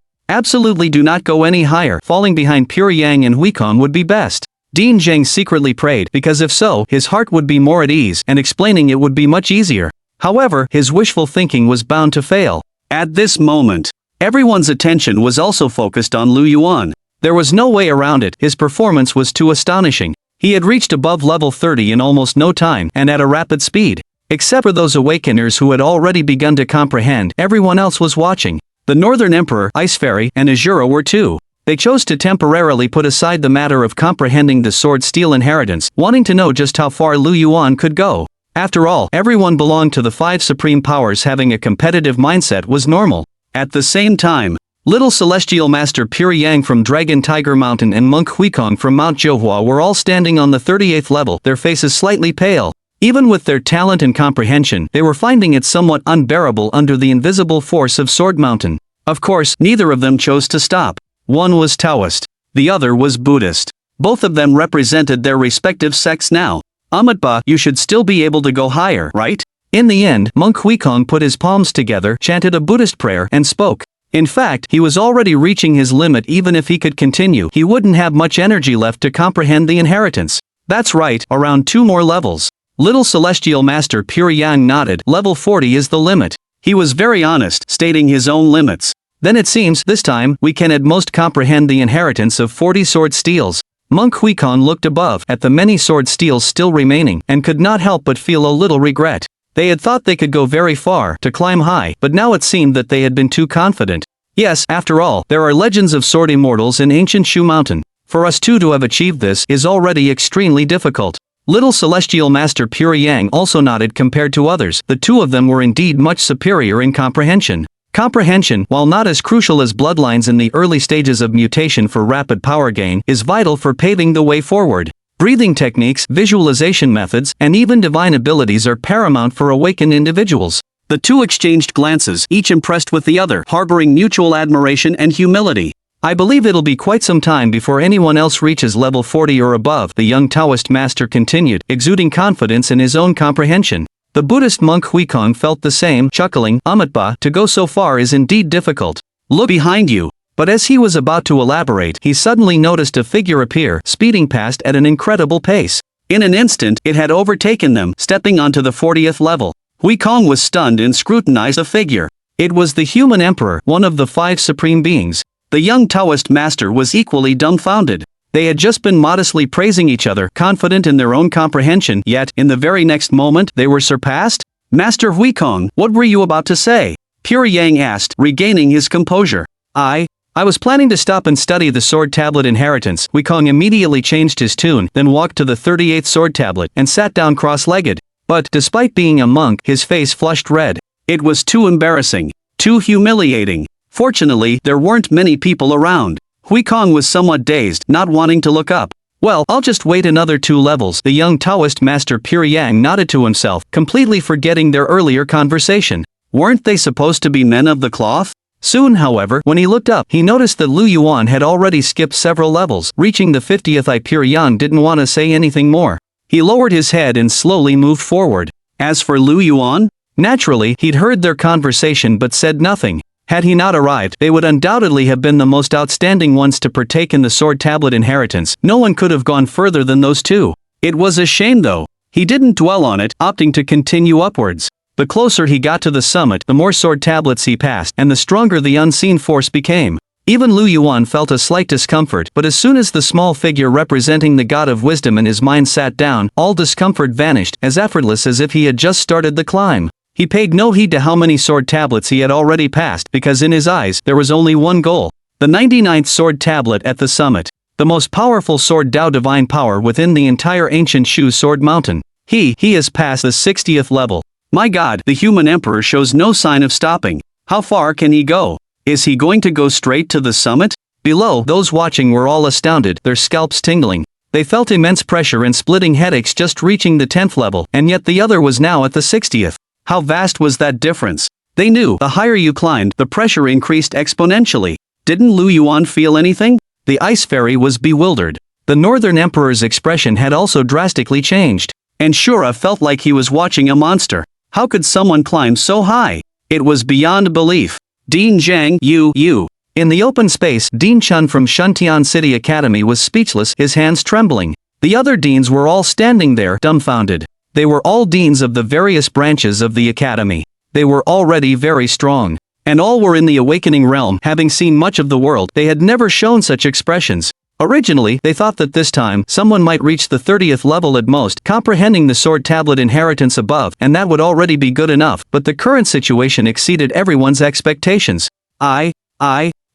do not go any higher. Falling behind Pure Yang and Huikong would be best. Dean Zhang secretly prayed, because if so, his heart would be more at ease, and explaining it would be much easier. However, his wishful thinking was bound to fail. At this moment, everyone's attention was also focused on Lu Yuan. There was no way around it, his performance was too astonishing. He had reached above level 30 in almost no time, and at a rapid speed. Except for those awakeners who had already begun to comprehend, everyone else was watching. The Northern Emperor, Ice Fairy, and Azura were too. They chose to temporarily put aside the matter of comprehending the sword steel inheritance, wanting to know just how far Lu Yuan could go. After all, everyone belonged to the 5 supreme powers. Having a competitive mindset was normal. At the same time, Little Celestial Master Pure Yang from Dragon Tiger Mountain and Monk Huikong from Mount Johua were all standing on the 38th level, their faces slightly pale. Even with their talent and comprehension, they were finding it somewhat unbearable under the invisible force of Sword Mountain. Of course, neither of them chose to stop. One was Taoist. The other was Buddhist. Both of them represented their respective sects now. Amitba, you should still be able to go higher, right? In the end, Monk Huikong put his palms together, chanted a Buddhist prayer, and spoke. In fact, he was already reaching his limit. Even if he could continue, he wouldn't have much energy left to comprehend the inheritance. That's right, around 2 more levels. Little Celestial Master Pure Yang nodded. Level 40 is the limit. He was very honest, stating his own limits. Then it seems, this time, we can at most comprehend the inheritance of 40 sword steels. Monk Huikong looked above, at the many sword steels still remaining, and could not help but feel a little regret. They had thought they could go very far, to climb high, but now it seemed that they had been too confident. Yes, after all, there are legends of sword immortals in ancient Shu Mountain. For us two to have achieved this is already extremely difficult. Little Celestial Master Pure Yang also nodded. Compared to others, the two of them were indeed much superior in comprehension. Comprehension, while not as crucial as bloodlines in the early stages of mutation for rapid power gain, is vital for paving the way forward. Breathing techniques, visualization methods, and even divine abilities are paramount for awakened individuals. The two exchanged glances, each impressed with the other, harboring mutual admiration and humility. I believe it'll be quite some time before anyone else reaches level 40 or above, the young Taoist master continued, exuding confidence in his own comprehension. The Buddhist monk Huikong felt the same, chuckling, Amitba, to go so far is indeed difficult. Look behind you. But as he was about to elaborate, he suddenly noticed a figure appear, speeding past at an incredible pace. In an instant, it had overtaken them, stepping onto the 40th level. Huikong was stunned and scrutinized the figure. It was the human emperor, one of the 5 supreme beings. The young Taoist master was equally dumbfounded. They had just been modestly praising each other, confident in their own comprehension, yet, in the very next moment, they were surpassed? Master Huikong, what were you about to say? Pure Yang asked, regaining his composure. I was planning to stop and study the sword tablet inheritance. Huikong immediately changed his tune, then walked to the 38th sword tablet, and sat down cross-legged. But, despite being a monk, his face flushed red. It was too embarrassing. Too humiliating. Fortunately, there weren't many people around. Huikong was somewhat dazed, not wanting to look up. Well, I'll just wait another 2 levels. The young Taoist master Pure Yang nodded to himself, completely forgetting their earlier conversation. Weren't they supposed to be men of the cloth? Soon, however, when he looked up, he noticed that Lu Yuan had already skipped several levels. Reaching the 50th, Pure Yang didn't want to say anything more. He lowered his head and slowly moved forward. As for Lu Yuan, naturally, he'd heard their conversation but said nothing. Had he not arrived, they would undoubtedly have been the most outstanding ones to partake in the sword tablet inheritance. No one could have gone further than those two. It was a shame though. He didn't dwell on it, opting to continue upwards. The closer he got to the summit, the more sword tablets he passed, and the stronger the unseen force became. Even Lu Yuan felt a slight discomfort, but as soon as the small figure representing the god of wisdom in his mind sat down, all discomfort vanished, as effortless as if he had just started the climb. He paid no heed to how many sword tablets he had already passed, because in his eyes, there was only one goal. The 99th sword tablet at the summit. The most powerful sword Dao divine power within the entire ancient Shu sword mountain. He has passed the 60th level. My god, the human emperor shows no sign of stopping. How far can he go? Is he going to go straight to the summit? Below, those watching were all astounded, their scalps tingling. They felt immense pressure and splitting headaches just reaching the 10th level, and yet the other was now at the 60th. How vast was that difference? They knew, the higher you climbed, the pressure increased exponentially. Didn't Lu Yuan feel anything? The ice fairy was bewildered. The Northern Emperor's expression had also drastically changed. And Shura felt like he was watching a monster. How could someone climb so high? It was beyond belief. Dean Zhang, you. In the open space, Dean Chun from Shuntian City Academy was speechless, his hands trembling. The other deans were all standing there, dumbfounded. They were all deans of the various branches of the academy. They were already very strong. And all were in the awakening realm, having seen much of the world. They had never shown such expressions. Originally, they thought that this time, someone might reach the 30th level at most, comprehending the sword tablet inheritance above, and that would already be good enough, but the current situation exceeded everyone's expectations. And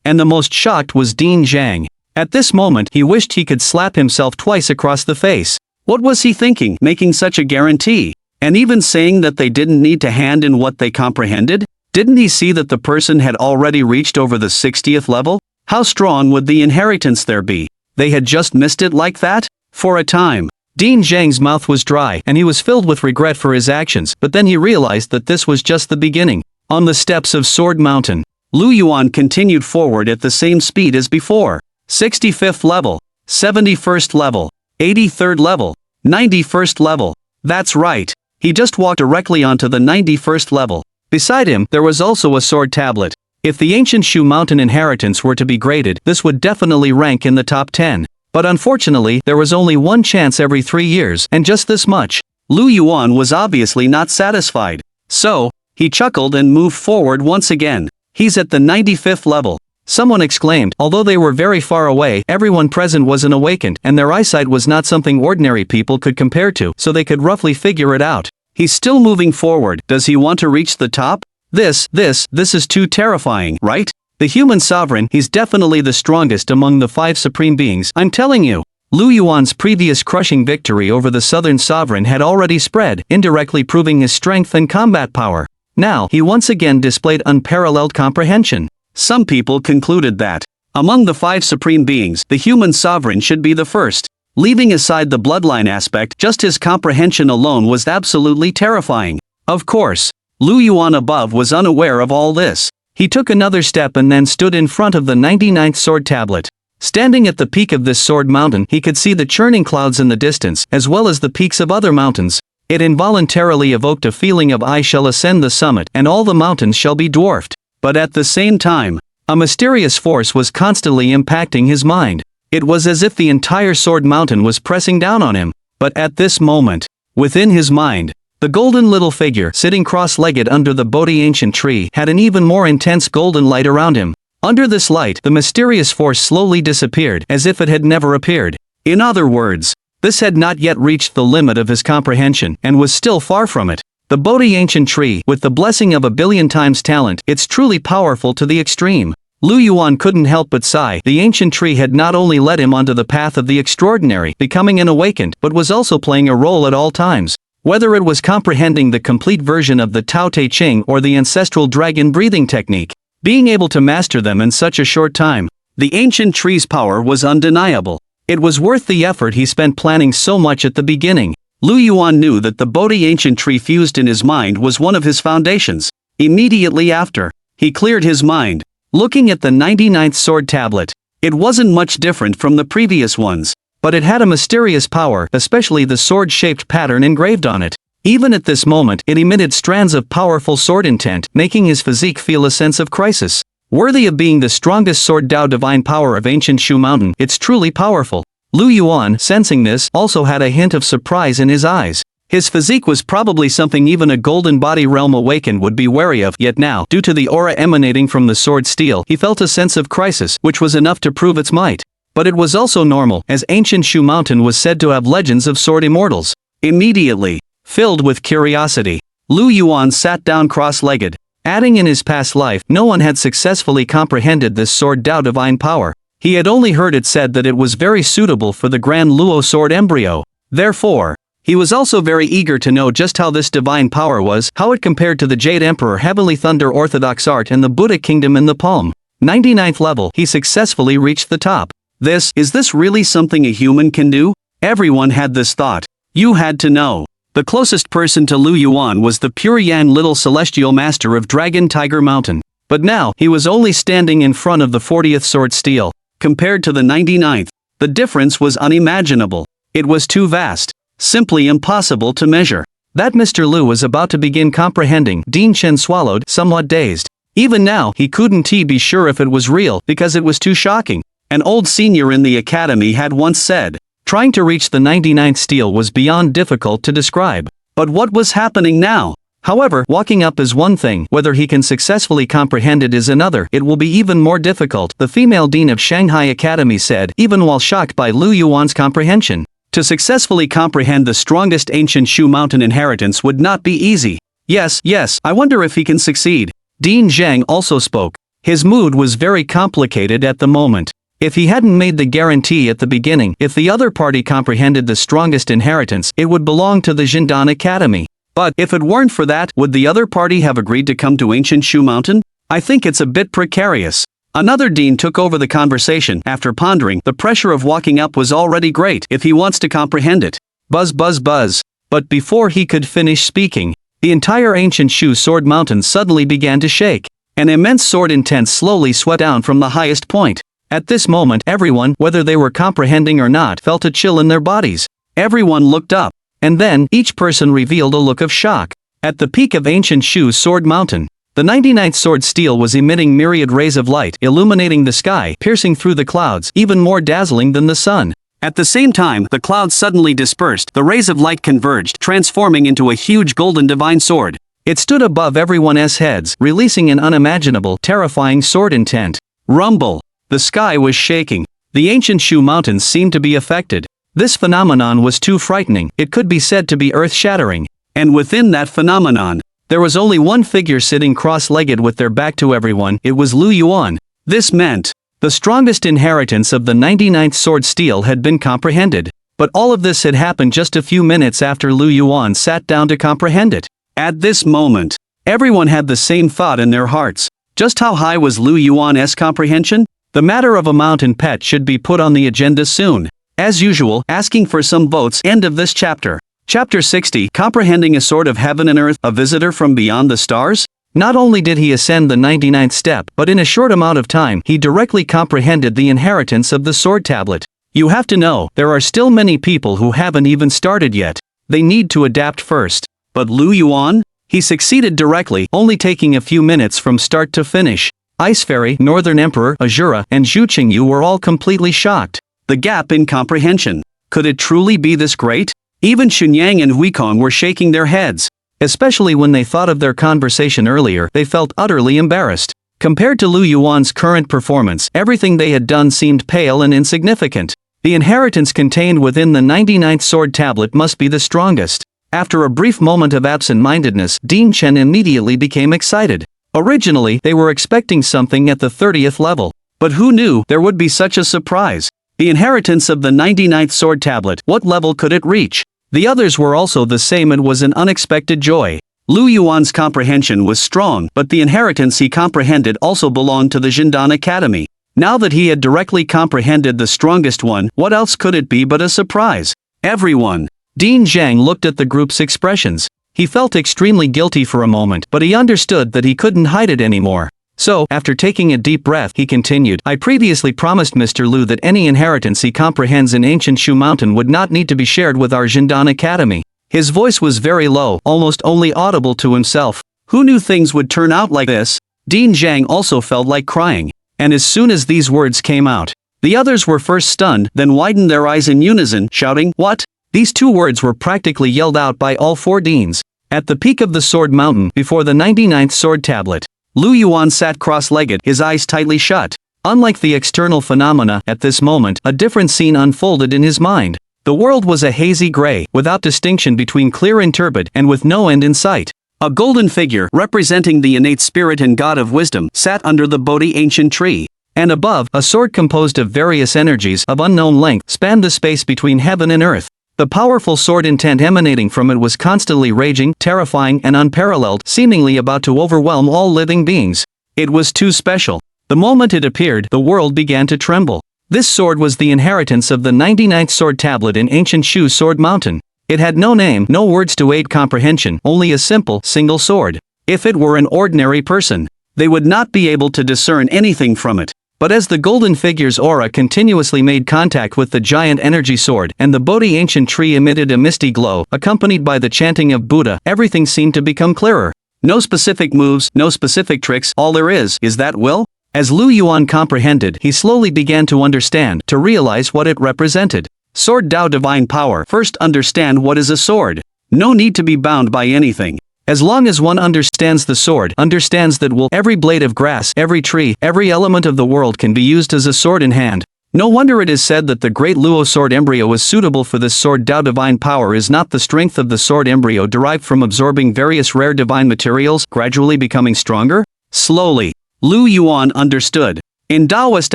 the most shocked was Dean Zhang. At this moment, he wished he could slap himself twice across the face. What was he thinking, making such a guarantee? And even saying that they didn't need to hand in what they comprehended? Didn't he see that the person had already reached over the 60th level? How strong would the inheritance there be? They had just missed it like that? For a time, Dean Zhang's mouth was dry, and he was filled with regret for his actions, but then he realized that this was just the beginning. On the steps of Sword Mountain, Lu Yuan continued forward at the same speed as before. 65th level, 71st level, 83rd level, 91st level. That's right. He just walked directly onto the 91st level. Beside him, there was also a sword tablet. If the ancient Shu Mountain inheritance were to be graded, this would definitely rank in the top 10. But unfortunately, there was only one chance every 3 years, and just this much. Lu Yuan was obviously not satisfied. So, he chuckled and moved forward once again. He's at the 95th level. Someone exclaimed. Although they were very far away, everyone present was awakened, and their eyesight was not something ordinary people could compare to, so they could roughly figure it out. He's still moving forward. Does he want to reach the top? This is too terrifying, right? The human sovereign, he's definitely the strongest among the 5 supreme beings, I'm telling you. Lu Yuan's previous crushing victory over the southern sovereign had already spread, indirectly proving his strength and combat power. Now, he once again displayed unparalleled comprehension. Some people concluded that, among the 5 supreme beings, the human sovereign should be the first. Leaving aside the bloodline aspect, just his comprehension alone was absolutely terrifying. Of course, Lu Yuan above was unaware of all this. He took another step and then stood in front of the 99th sword tablet. Standing at the peak of this sword mountain, he could see the churning clouds in the distance, as well as the peaks of other mountains. It involuntarily evoked a feeling of I shall ascend the summit and all the mountains shall be dwarfed. But at the same time, a mysterious force was constantly impacting his mind. It was as if the entire sword mountain was pressing down on him. But at this moment, within his mind, the golden little figure sitting cross-legged under the Bodhi ancient tree had an even more intense golden light around him. Under this light, the mysterious force slowly disappeared, as if it had never appeared. In other words, this had not yet reached the limit of his comprehension, and was still far from it. The Bodhi ancient tree, with the blessing of 1,000,000,000 times talent, it's truly powerful to the extreme. Lu Yuan couldn't help but sigh. The ancient tree had not only led him onto the path of the extraordinary, becoming an awakened, but was also playing a role at all times. Whether it was comprehending the complete version of the Tao Te Ching or the ancestral dragon breathing technique, being able to master them in such a short time, the ancient tree's power was undeniable. It was worth the effort he spent planning so much at the beginning. Lu Yuan knew that the Bodhi ancient tree fused in his mind was one of his foundations. Immediately after, he cleared his mind. Looking at the 99th sword tablet, it wasn't much different from the previous ones, but it had a mysterious power, especially the sword-shaped pattern engraved on it. Even at this moment, it emitted strands of powerful sword intent, making his physique feel a sense of crisis. Worthy of being the strongest sword Tao divine power of ancient Shu Mountain, it's truly powerful. Lu Yuan, sensing this, also had a hint of surprise in his eyes. His physique was probably something even a golden body realm awakened would be wary of, yet now, due to the aura emanating from the sword steel, he felt a sense of crisis, which was enough to prove its might. But it was also normal, as ancient Shu Mountain was said to have legends of sword immortals. Immediately, filled with curiosity, Lu Yuan sat down cross-legged. Adding in his past life, no one had successfully comprehended this sword Tao divine power. He had only heard it said that it was very suitable for the Grand Luo sword embryo. Therefore, he was also very eager to know just how this divine power was, how it compared to the Jade Emperor Heavenly Thunder Orthodox Art and the Buddha Kingdom in the palm. 99th level, he successfully reached the top. Is this really something a human can do? Everyone had this thought. You had to know. The closest person to Lu Yuan was the pure Yan little celestial master of Dragon Tiger Mountain. But now, he was only standing in front of the 40th sword steel. Compared to the 99th, the difference was unimaginable. It was too vast. Simply impossible to measure. That Mr. Lu was about to begin comprehending, Dean Chen swallowed, somewhat dazed. Even now, he couldn't be sure if it was real, because it was too shocking. An old senior in the academy had once said, trying to reach the 99th steel was beyond difficult to describe. But what was happening now? However, walking up is one thing, whether he can successfully comprehend it is another. It will be even more difficult, the female dean of Shanghai Academy said, even while shocked by Lu Yuan's comprehension. To successfully comprehend the strongest ancient Shu Mountain inheritance would not be easy. Yes, I wonder if he can succeed. Dean Zhang also spoke. His mood was very complicated at the moment. If he hadn't made the guarantee at the beginning, if the other party comprehended the strongest inheritance, it would belong to the Jindan Academy. But, if it weren't for that, would the other party have agreed to come to ancient Shu Mountain? I think it's a bit precarious. Another dean took over the conversation. After pondering, the pressure of walking up was already great if he wants to comprehend it. Buzz buzz buzz. But before he could finish speaking, the entire ancient Shu sword mountain suddenly began to shake. An immense sword intent slowly swept down from the highest point. At this moment, everyone, whether they were comprehending or not, felt a chill in their bodies. Everyone looked up. And then, each person revealed a look of shock. At the peak of ancient Shu sword mountain, the 99th sword steel was emitting myriad rays of light, illuminating the sky, piercing through the clouds, even more dazzling than the sun. At the same time, the clouds suddenly dispersed, the rays of light converged, transforming into a huge golden divine sword. It stood above everyone's heads, releasing an unimaginable, terrifying sword intent. Rumble. The sky was shaking. The ancient Shu mountains seemed to be affected. This phenomenon was too frightening, it could be said to be earth-shattering. And within that phenomenon, there was only one figure sitting cross-legged with their back to everyone. It was Lu Yuan. This meant the strongest inheritance of the 99th sword steel had been comprehended. But all of this had happened just a few minutes after Lu Yuan sat down to comprehend it. At this moment, everyone had the same thought in their hearts. Just how high was Lu Yuan's comprehension? The matter of a mountain pet should be put on the agenda soon. As usual, asking for some votes. End of this chapter. Chapter 60, Comprehending a Sword of Heaven and Earth, a visitor from beyond the stars? Not only did he ascend the 99th step, but in a short amount of time, he directly comprehended the inheritance of the sword tablet. You have to know, there are still many people who haven't even started yet. They need to adapt first. But Lu Yuan? He succeeded directly, only taking a few minutes from start to finish. Ice Fairy, Northern Emperor, Azura, and Zhu Qingyu were all completely shocked. The gap in comprehension. Could it truly be this great? Even Xunyang and Huikong were shaking their heads. Especially when they thought of their conversation earlier, they felt utterly embarrassed. Compared to Lu Yuan's current performance, everything they had done seemed pale and insignificant. The inheritance contained within the 99th sword tablet must be the strongest. After a brief moment of absent-mindedness, Ding Chen immediately became excited. Originally, they were expecting something at the 30th level. But who knew there would be such a surprise? The inheritance of the 99th sword tablet, what level could it reach? The others were also the same and was an unexpected joy. Lu Yuan's comprehension was strong, but the inheritance he comprehended also belonged to the Jindan Academy. Now that he had directly comprehended the strongest one, what else could it be but a surprise? Everyone. Dean Zhang looked at the group's expressions. He felt extremely guilty for a moment, but he understood that he couldn't hide it anymore. So, after taking a deep breath, he continued, I previously promised Mr. Lu that any inheritance he comprehends in ancient Shu Mountain would not need to be shared with our Jindan Academy. His voice was very low, almost only audible to himself. Who knew things would turn out like this? Dean Zhang also felt like crying. And as soon as these words came out, the others were first stunned, then widened their eyes in unison, shouting, What? These two words were practically yelled out by all four deans. At the peak of the Sword Mountain, before the 99th sword tablet, Lu Yuan sat cross-legged, his eyes tightly shut. Unlike the external phenomena, at this moment, a different scene unfolded in his mind. The world was a hazy gray, without distinction between clear and turbid, and with no end in sight. A golden figure, representing the innate spirit and god of wisdom, sat under the Bodhi ancient tree. And above, a sword composed of various energies of unknown length spanned the space between heaven and earth. The powerful sword intent emanating from it was constantly raging, terrifying and unparalleled, seemingly about to overwhelm all living beings. It was too special. The moment it appeared, the world began to tremble. This sword was the inheritance of the 99th sword tablet in ancient Shu Sword Mountain. It had no name, no words to aid comprehension, only a simple, single sword. If it were an ordinary person, they would not be able to discern anything from it. But as the golden figure's aura continuously made contact with the giant energy sword, and the Bodhi ancient tree emitted a misty glow, accompanied by the chanting of Buddha, everything seemed to become clearer. No specific moves, no specific tricks, all there is that will? As Lu Yuan comprehended, he slowly began to understand, to realize what it represented. Sword Tao divine power. First understand what is a sword. No need to be bound by anything. As long as one understands the sword, understands that every blade of grass, every tree, every element of the world can be used as a sword in hand. No wonder it is said that the great Luo sword embryo is suitable for this sword. Tao divine power is not the strength of the sword embryo derived from absorbing various rare divine materials, gradually becoming stronger? Slowly, Lu Yuan understood. In Taoist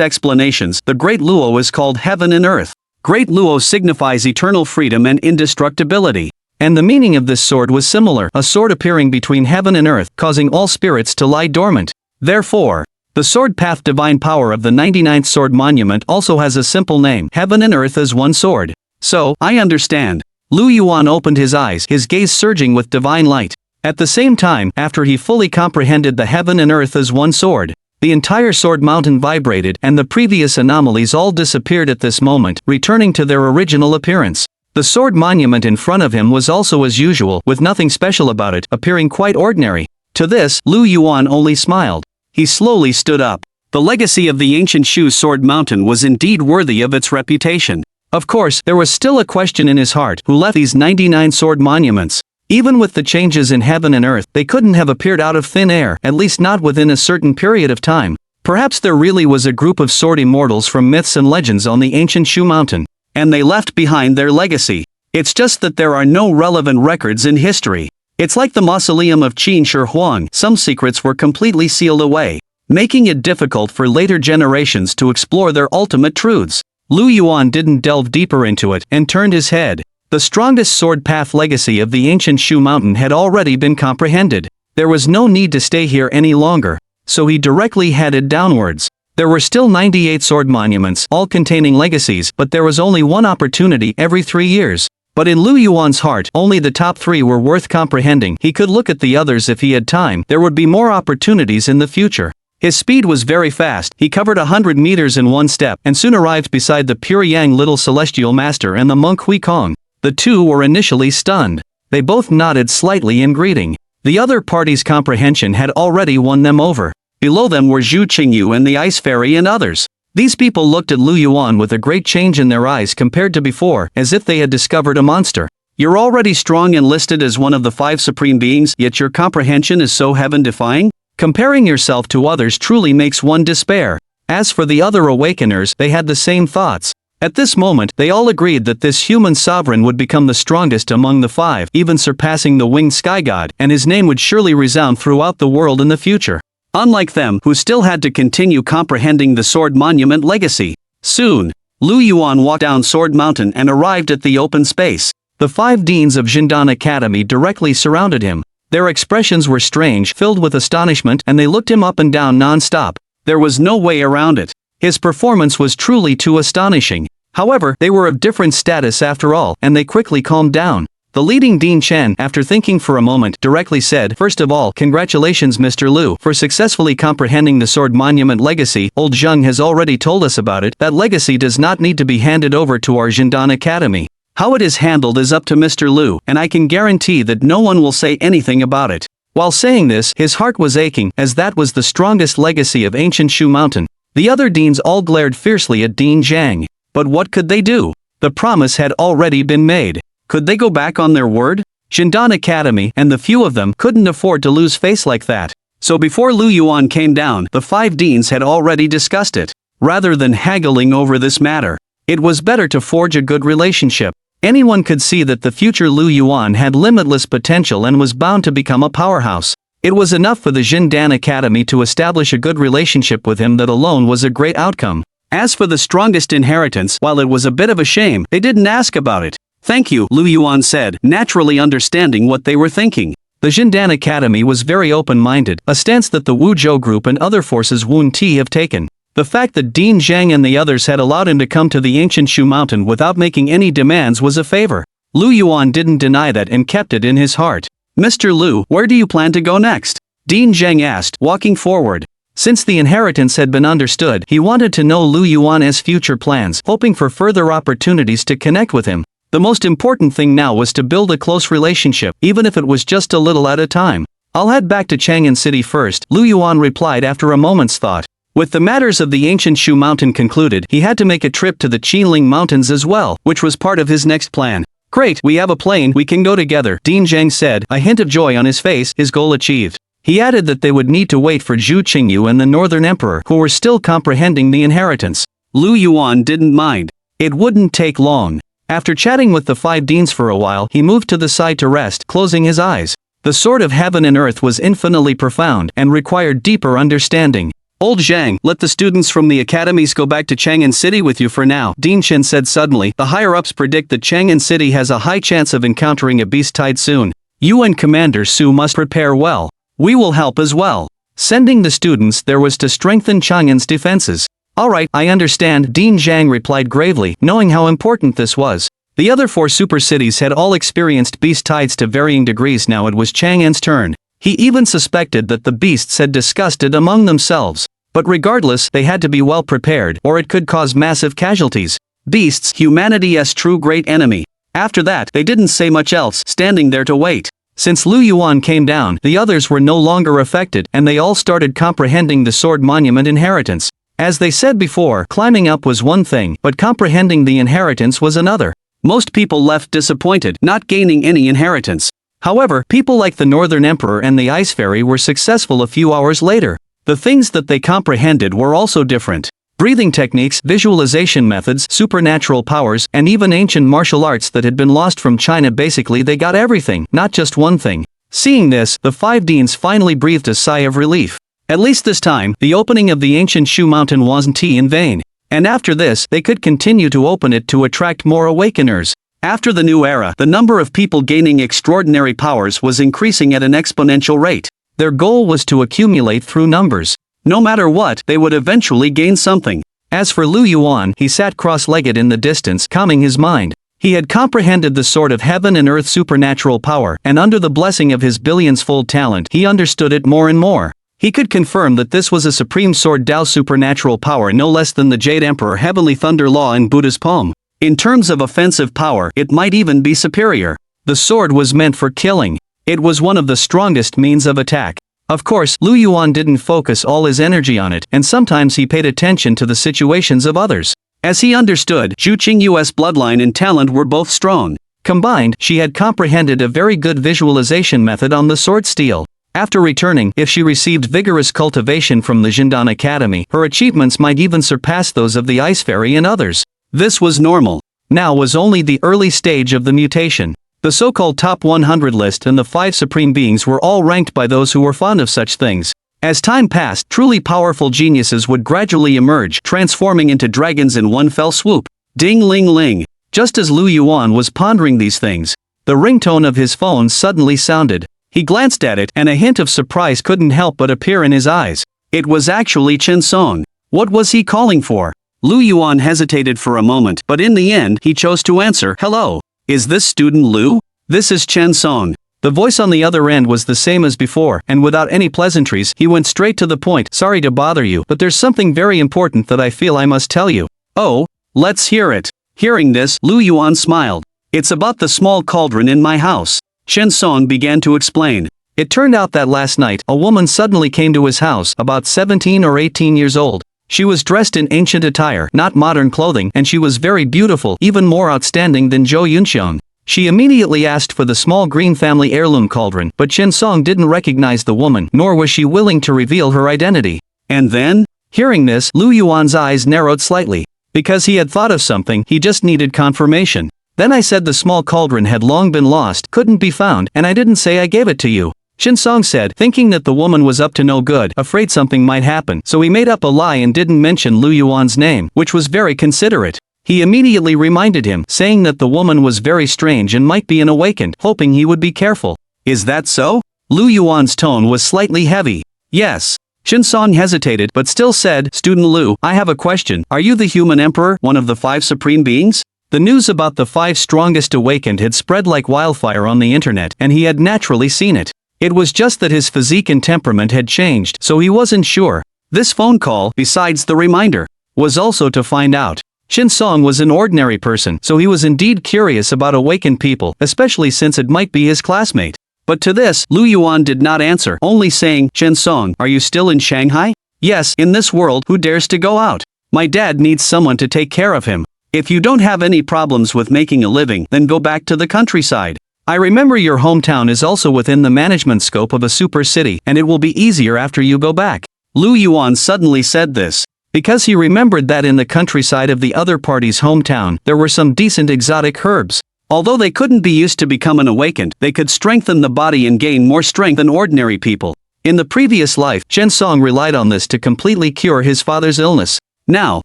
explanations, the great Luo is called heaven and earth. Great Luo signifies eternal freedom and indestructibility. And the meaning of this sword was similar, a sword appearing between heaven and earth, causing all spirits to lie dormant. Therefore, the sword path divine power of the 99th sword monument also has a simple name, heaven and earth as one sword. So, I understand. Lu Yuan opened his eyes, his gaze surging with divine light. At the same time, after he fully comprehended the heaven and earth as one sword, the entire sword mountain vibrated and the previous anomalies all disappeared at this moment, returning to their original appearance. The sword monument in front of him was also as usual, with nothing special about it, appearing quite ordinary. To this, Lu Yuan only smiled. He slowly stood up. The legacy of the ancient Shu Sword Mountain was indeed worthy of its reputation. Of course, there was still a question in his heart, who left these 99 sword monuments? Even with the changes in heaven and earth, they couldn't have appeared out of thin air, at least not within a certain period of time. Perhaps there really was a group of sword immortals from myths and legends on the ancient Shu Mountain. And they left behind their legacy. It's just that there are no relevant records in history. It's like the mausoleum of Qin Shi Huang, some secrets were completely sealed away, making it difficult for later generations to explore their ultimate truths. Lu Yuan didn't delve deeper into it and turned his head. The strongest sword path legacy of the ancient Shu Mountain had already been comprehended. There was no need to stay here any longer, so he directly headed downwards. There were still 98 sword monuments, all containing legacies, but there was only one opportunity every 3 years. But in Lu Yuan's heart, only the top 3 were worth comprehending. He could look at the others if he had time. There would be more opportunities in the future. His speed was very fast. He covered 100 meters in one step, and soon arrived beside the pure yang little celestial master and the monk Hui Kong. The two were initially stunned. They both nodded slightly in greeting. The other party's comprehension had already won them over. Below them were Zhu Qingyu and the Ice Fairy and others. These people looked at Lu Yuan with a great change in their eyes compared to before, as if they had discovered a monster. You're already strong and listed as one of the 5 supreme beings, yet your comprehension is so heaven-defying? Comparing yourself to others truly makes one despair. As for the other awakeners, they had the same thoughts. At this moment, they all agreed that this human sovereign would become the strongest among the 5, even surpassing the winged sky god, and his name would surely resound throughout the world in the future. Unlike them, who still had to continue comprehending the Sword Monument legacy. Soon, Lu Yuan walked down Sword Mountain and arrived at the open space. The 5 deans of Jindan Academy directly surrounded him. Their expressions were strange, filled with astonishment, and they looked him up and down non-stop. There was no way around it. His performance was truly too astonishing. However, they were of different status after all, and they quickly calmed down. The leading Dean Chen, after thinking for a moment, directly said, "First of all, congratulations Mr. Lu, for successfully comprehending the Sword Monument legacy. Old Zheng has already told us about it. That legacy does not need to be handed over to our Jindan Academy. How it is handled is up to Mr. Lu, and I can guarantee that no one will say anything about it." While saying this, his heart was aching, as that was the strongest legacy of ancient Shu Mountain. The other deans all glared fiercely at Dean Zhang. But what could they do? The promise had already been made. Could they go back on their word? Jindan Academy, and the few of them, couldn't afford to lose face like that. So before Lu Yuan came down, the 5 deans had already discussed it. Rather than haggling over this matter, it was better to forge a good relationship. Anyone could see that the future Lu Yuan had limitless potential and was bound to become a powerhouse. It was enough for the Jindan Academy to establish a good relationship with him. That alone was a great outcome. As for the strongest inheritance, while it was a bit of a shame, they didn't ask about it. "Thank you," Lu Yuan said, naturally understanding what they were thinking. The Jindan Academy was very open-minded, a stance that the Wuzhou Group and other forces Wun Ti have taken. The fact that Dean Zhang and the others had allowed him to come to the ancient Shu Mountain without making any demands was a favor. Lu Yuan didn't deny that and kept it in his heart. "Mr. Lu, where do you plan to go next?" Dean Zhang asked, walking forward. Since the inheritance had been understood, he wanted to know Lu Yuan's future plans, hoping for further opportunities to connect with him. The most important thing now was to build a close relationship, even if it was just a little at a time. "I'll head back to Chang'an City first," Lu Yuan replied after a moment's thought. With the matters of the ancient Shu Mountain concluded, he had to make a trip to the Qinling Mountains as well, which was part of his next plan. "Great, we have a plane, we can go together," Dean Zhang said, a hint of joy on his face, his goal achieved. He added that they would need to wait for Zhu Qingyu and the Northern Emperor, who were still comprehending the inheritance. Lu Yuan didn't mind. It wouldn't take long. After chatting with the 5 deans for a while, he moved to the side to rest, closing his eyes. The Sword of Heaven and Earth was infinitely profound and required deeper understanding. "Old Zhang, let the students from the academies go back to Chang'an City with you for now," Dean Chen said suddenly. "The higher-ups predict that Chang'an City has a high chance of encountering a beast tide soon. You and Commander Su must prepare well. We will help as well." Sending the students there was to strengthen Chang'an's defenses. "Alright, I understand," Dean Zhang replied gravely, knowing how important this was. The other 4 super cities had all experienced beast tides to varying degrees. Now it was Chang'an's turn. He even suspected that the beasts had discussed it among themselves. But regardless, they had to be well prepared, or it could cause massive casualties. Beasts, humanity's true great enemy. After that, they didn't say much else, standing there to wait. Since Lu Yuan came down, the others were no longer affected, and they all started comprehending the Sword Monument inheritance. As they said before, climbing up was one thing, but comprehending the inheritance was another. Most people left disappointed, not gaining any inheritance. However, people like the Northern Emperor and the Ice Fairy were successful a few hours later. The things that they comprehended were also different. Breathing techniques, visualization methods, supernatural powers, and even ancient martial arts that had been lost from China. Basically they got everything, not just one thing. Seeing this, the 5 deans finally breathed a sigh of relief. At least this time, the opening of the ancient Shu Mountain wasn't in vain. And after this, they could continue to open it to attract more awakeners. After the new era, the number of people gaining extraordinary powers was increasing at an exponential rate. Their goal was to accumulate through numbers. No matter what, they would eventually gain something. As for Lu Yuan, he sat cross-legged in the distance, calming his mind. He had comprehended the sort of heaven and earth supernatural power, and under the blessing of his billions-fold talent, he understood it more and more. He could confirm that this was a supreme sword Tao supernatural power no less than the Jade Emperor Heavenly Thunder Law in Buddha's poem. In terms of offensive power, it might even be superior. The sword was meant for killing. It was one of the strongest means of attack. Of course, Lu Yuan didn't focus all his energy on it, and sometimes he paid attention to the situations of others. As he understood, Zhu Qingyu's bloodline and talent were both strong. Combined, she had comprehended a very good visualization method on the sword steel. After returning, if she received vigorous cultivation from the Jindan Academy, her achievements might even surpass those of the Ice Fairy and others. This was normal. Now was only the early stage of the mutation. The so-called top 100 list and the 5 supreme beings were all ranked by those who were fond of such things. As time passed, truly powerful geniuses would gradually emerge, transforming into dragons in one fell swoop. Ding-ling-ling. Just as Lu Yuan was pondering these things, the ringtone of his phone suddenly sounded. He glanced at it, and a hint of surprise couldn't help but appear in his eyes. It was actually Chen Song. What was he calling for? Lu Yuan hesitated for a moment, but in the end, he chose to answer, "Hello. Is this student Lu? This is Chen Song." The voice on the other end was the same as before, and without any pleasantries, he went straight to the point. "Sorry to bother you, but there's something very important that I feel I must tell you." "Oh? Let's hear it." Hearing this, Lu Yuan smiled. "It's about the small cauldron in my house." Chen Song began to explain. It turned out that last night, a woman suddenly came to his house, about 17 or 18 years old. She was dressed in ancient attire, not modern clothing, and she was very beautiful, even more outstanding than Zhou Yunxiang. She immediately asked for the small green family heirloom cauldron, but Chen Song didn't recognize the woman, nor was she willing to reveal her identity. And then? Hearing this, Lu Yuan's eyes narrowed slightly. Because he had thought of something, he just needed confirmation. "Then I said the small cauldron had long been lost, couldn't be found, and I didn't say I gave it to you." Chen Song said, thinking that the woman was up to no good, afraid something might happen, so he made up a lie and didn't mention Lu Yuan's name, which was very considerate. He immediately reminded him, saying that the woman was very strange and might be an awakened, hoping he would be careful. "Is that so?" Lu Yuan's tone was slightly heavy. "Yes." Chen Song hesitated, but still said, "Student Lu, I have a question. Are you the human emperor, one of the 5 supreme beings?" The news about the 5 strongest awakened had spread like wildfire on the internet, and he had naturally seen it. It was just that his physique and temperament had changed, so he wasn't sure. This phone call, besides the reminder, was also to find out. Chen Song was an ordinary person, so he was indeed curious about awakened people, especially since it might be his classmate. But to this, Lu Yuan did not answer, only saying, "Chen Song, are you still in Shanghai?" "Yes, in this world, who dares to go out? My dad needs someone to take care of him. If you don't have any problems with making a living, then go back to the countryside. I remember your hometown is also within the management scope of a super city, and it will be easier after you go back." Lu Yuan suddenly said this because he remembered that in the countryside of the other party's hometown, there were some decent exotic herbs. Although they couldn't be used to become an awakened, they could strengthen the body and gain more strength than ordinary people. In the previous life, Chen Song relied on this to completely cure his father's illness. Now,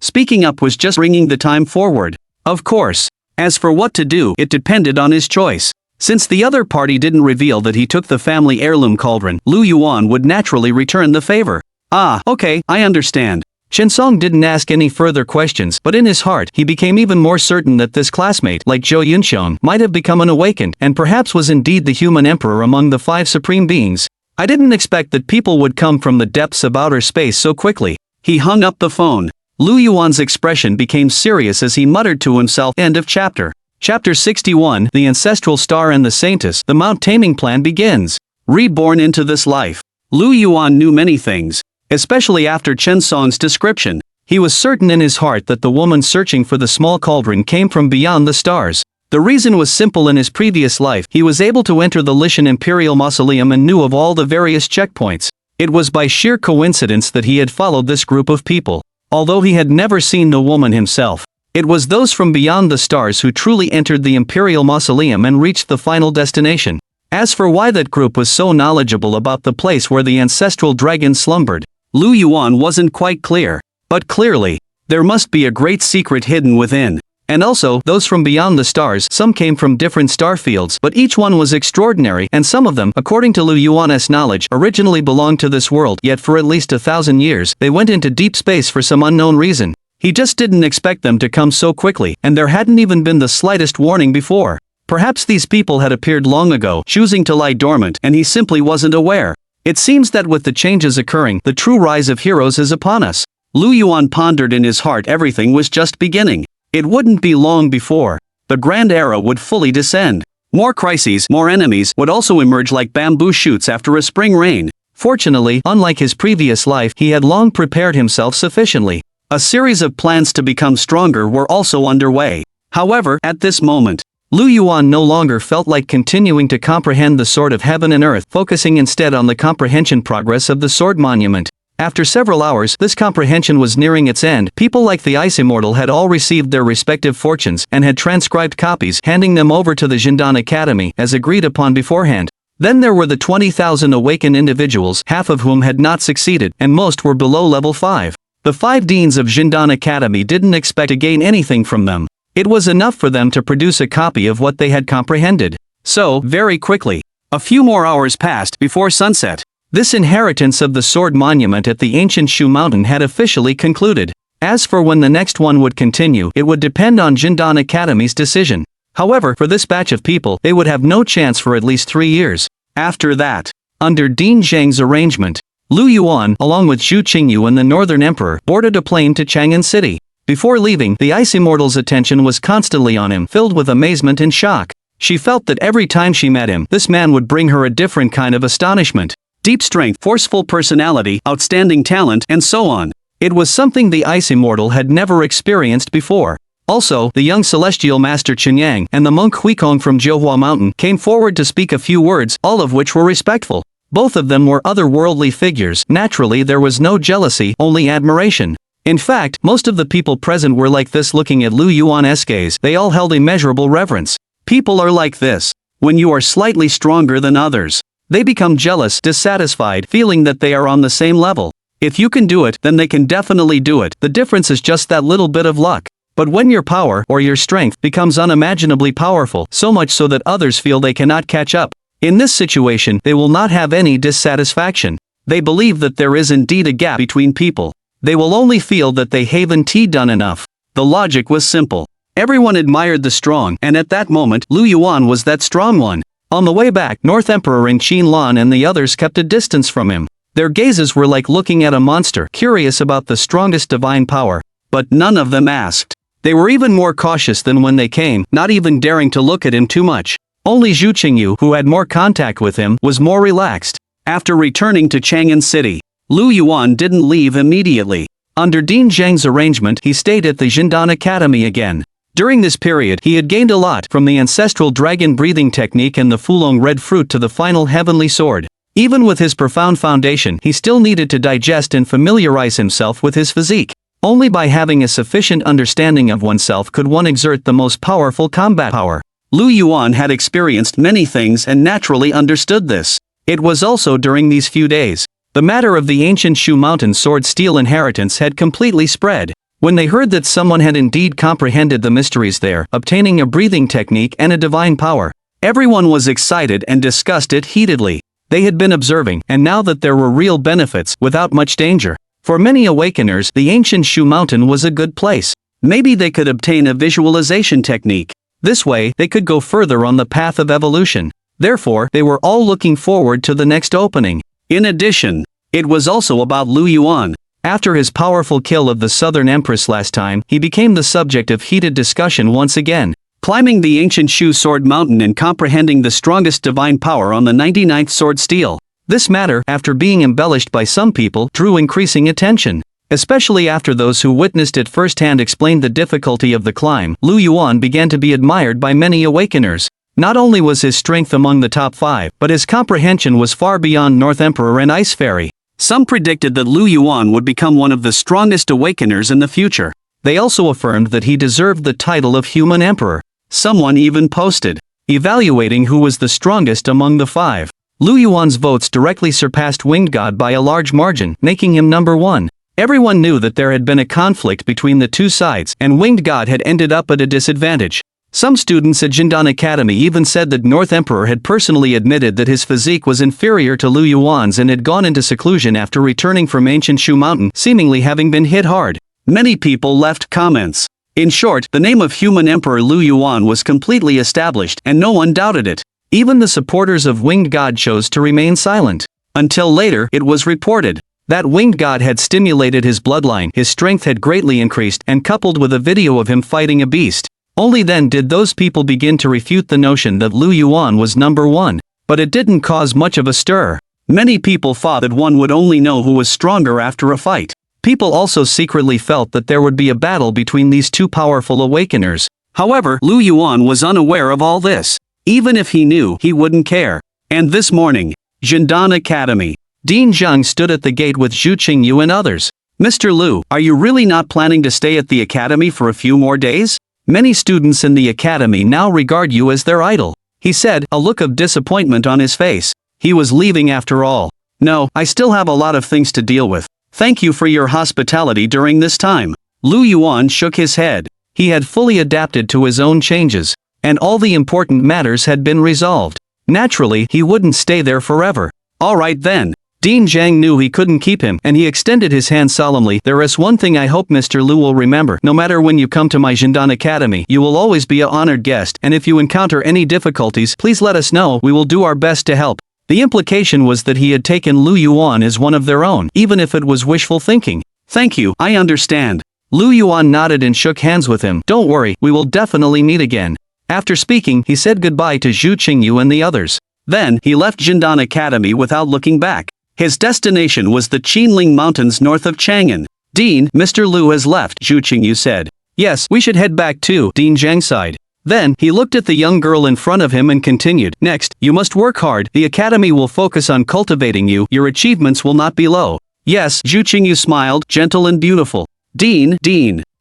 speaking up was just bringing the time forward. Of course. As for what to do, it depended on his choice. Since the other party didn't reveal that he took the family heirloom cauldron, Lu Yuan would naturally return the favor. "Ah, okay, I understand." Chen Song didn't ask any further questions, but in his heart, he became even more certain that this classmate, like Zhou Yunxiang, might have become an awakened, and perhaps was indeed the human emperor among the 5 supreme beings. "I didn't expect that people would come from the depths of outer space so quickly." He hung up the phone. Lu Yuan's expression became serious as he muttered to himself. End of chapter. Chapter 61, The Ancestral Star and the Saintess, the Mount Taming Plan begins. Reborn into this life. Lu Yuan knew many things, especially after Chen Song's description. He was certain in his heart that the woman searching for the small cauldron came from beyond the stars. The reason was simple. In his previous life, he was able to enter the Lishan Imperial Mausoleum and knew of all the various checkpoints. It was by sheer coincidence that he had followed this group of people. Although he had never seen the woman himself, it was those from beyond the stars who truly entered the Imperial Mausoleum and reached the final destination. As for why that group was so knowledgeable about the place where the ancestral dragon slumbered, Lu Yuan wasn't quite clear. But clearly, there must be a great secret hidden within. And also, those from beyond the stars, some came from different star fields, but each one was extraordinary, and some of them, according to Lu Yuan's knowledge, originally belonged to this world, yet for at least 1,000 years, they went into deep space for some unknown reason. He just didn't expect them to come so quickly, and there hadn't even been the slightest warning before. Perhaps these people had appeared long ago, choosing to lie dormant, and he simply wasn't aware. It seems that with the changes occurring, the true rise of heroes is upon us. Lu Yuan pondered in his heart everything was just beginning. It wouldn't be long before the grand era would fully descend. More crises, more enemies would also emerge like bamboo shoots after a spring rain. Fortunately, unlike his previous life, he had long prepared himself sufficiently. A series of plans to become stronger were also underway. However, at this moment, Lu Yuan no longer felt like continuing to comprehend the sword of heaven and earth, focusing instead on the comprehension progress of the sword monument. After several hours, this comprehension was nearing its end. People like the Ice Immortal had all received their respective fortunes and had transcribed copies, handing them over to the Jindan Academy as agreed upon beforehand. Then there were the 20,000 awakened individuals, half of whom had not succeeded, and most were below level 5. The 5 deans of Jindan Academy didn't expect to gain anything from them. It was enough for them to produce a copy of what they had comprehended. So, very quickly, a few more hours passed before sunset. This inheritance of the sword monument at the ancient Shu Mountain had officially concluded. As for when the next one would continue, it would depend on Jindan Academy's decision. However, for this batch of people, they would have no chance for at least 3 years. After that, under Dean Zheng's arrangement, Lu Yuan, along with Zhu Qingyu and the Northern Emperor, boarded a plane to Chang'an City. Before leaving, the Ice Immortal's attention was constantly on him, filled with amazement and shock. She felt that every time she met him, this man would bring her a different kind of astonishment. Deep strength, forceful personality, outstanding talent, and so on. It was something the Ice Immortal had never experienced before. Also, the young celestial master Qinyang and the monk Huikong from Jiuhua Mountain came forward to speak a few words, all of which were respectful. Both of them were otherworldly figures. Naturally, there was no jealousy, only admiration. In fact, most of the people present were like this, looking at Lu Yuan's gaze. They all held immeasurable reverence. People are like this. When you are slightly stronger than others, they become jealous, dissatisfied, feeling that they are on the same level. If you can do it, then they can definitely do it. The difference is just that little bit of luck. But when your power, or your strength, becomes unimaginably powerful, so much so that others feel they cannot catch up, in this situation, they will not have any dissatisfaction. They believe that there is indeed a gap between people. They will only feel that they haven't done enough. The logic was simple. Everyone admired the strong, and at that moment, Lu Yuan was that strong one. On the way back, North Emperor and Qin Lan and the others kept a distance from him. Their gazes were like looking at a monster, curious about the strongest divine power. But none of them asked. They were even more cautious than when they came, not even daring to look at him too much. Only Zhu Qingyu, who had more contact with him, was more relaxed. After returning to Chang'an City, Lu Yuan didn't leave immediately. Under Dean Zheng's arrangement, he stayed at the Jindan Academy again. During this period, he had gained a lot, from the ancestral dragon breathing technique and the Fulong red fruit to the final heavenly sword. Even with his profound foundation, he still needed to digest and familiarize himself with his physique. Only by having a sufficient understanding of oneself could one exert the most powerful combat power. Lu Yuan had experienced many things and naturally understood this. It was also during these few days. The matter of the ancient Shu Mountain sword steel inheritance had completely spread. When they heard that someone had indeed comprehended the mysteries there, obtaining a breathing technique and a divine power, everyone was excited and discussed it heatedly. They had been observing, and now that there were real benefits, without much danger. For many awakeners, the ancient Shu Mountain was a good place. Maybe they could obtain a visualization technique. This way, they could go further on the path of evolution. Therefore, they were all looking forward to the next opening. In addition, it was also about Lu Yuan. After his powerful kill of the Southern Empress last time, he became the subject of heated discussion once again. Climbing the ancient Shu Sword Mountain and comprehending the strongest divine power on the 99th Sword Steel. This matter, after being embellished by some people, drew increasing attention. Especially after those who witnessed it firsthand explained the difficulty of the climb, Lu Yuan began to be admired by many awakeners. Not only was his strength among the top 5, but his comprehension was far beyond North Emperor and Ice Fairy. Some predicted that Lu Yuan would become one of the strongest awakeners in the future. They also affirmed that he deserved the title of Human Emperor. Someone even posted, evaluating who was the strongest among the five. Lu Yuan's votes directly surpassed Winged God by a large margin, making him number one. Everyone knew that there had been a conflict between the two sides, and Winged God had ended up at a disadvantage. Some students at Jindan Academy even said that North Emperor had personally admitted that his physique was inferior to Lu Yuan's and had gone into seclusion after returning from ancient Shu Mountain, seemingly having been hit hard. Many people left comments. In short, the name of human Emperor Lu Yuan was completely established, and no one doubted it. Even the supporters of Winged God chose to remain silent. Until later, it was reported that Winged God had stimulated his bloodline, his strength had greatly increased, and coupled with a video of him fighting a beast. Only then did those people begin to refute the notion that Lu Yuan was number one. But it didn't cause much of a stir. Many people thought that one would only know who was stronger after a fight. People also secretly felt that there would be a battle between these two powerful awakeners. However, Lu Yuan was unaware of all this. Even if he knew, he wouldn't care. And this morning, Jindan Academy. Dean Zheng stood at the gate with Zhu Qingyu and others. Mr. Lu, are you really not planning to stay at the academy for a few more days? Many students in the academy now regard you as their idol, he said, a look of disappointment on his face. He was leaving after all. No, I still have a lot of things to deal with. Thank you for your hospitality during this time. Lu Yuan shook his head. He had fully adapted to his own changes, and all the important matters had been resolved. Naturally, he wouldn't stay there forever. All right then. Dean Zhang knew he couldn't keep him, and he extended his hand solemnly. There is one thing I hope Mr. Lu will remember. No matter when you come to my Jindan Academy, you will always be an honored guest, and if you encounter any difficulties, please let us know. We will do our best to help. The implication was that he had taken Lu Yuan as one of their own, even if it was wishful thinking. Thank you, I understand. Lu Yuan nodded and shook hands with him. Don't worry, we will definitely meet again. After speaking, he said goodbye to Zhu Qingyu and the others. Then, he left Jindan Academy without looking back. His destination was the Qinling Mountains north of Chang'an. Dean, Mr. Lu has left, Zhu Qingyu said. Yes, we should head back too, Dean Zhang sighed. Then, he looked at the young girl in front of him and continued. Next, you must work hard. The academy will focus on cultivating you. Your achievements will not be low. Yes, Zhu Qingyu smiled, gentle and beautiful. Dean.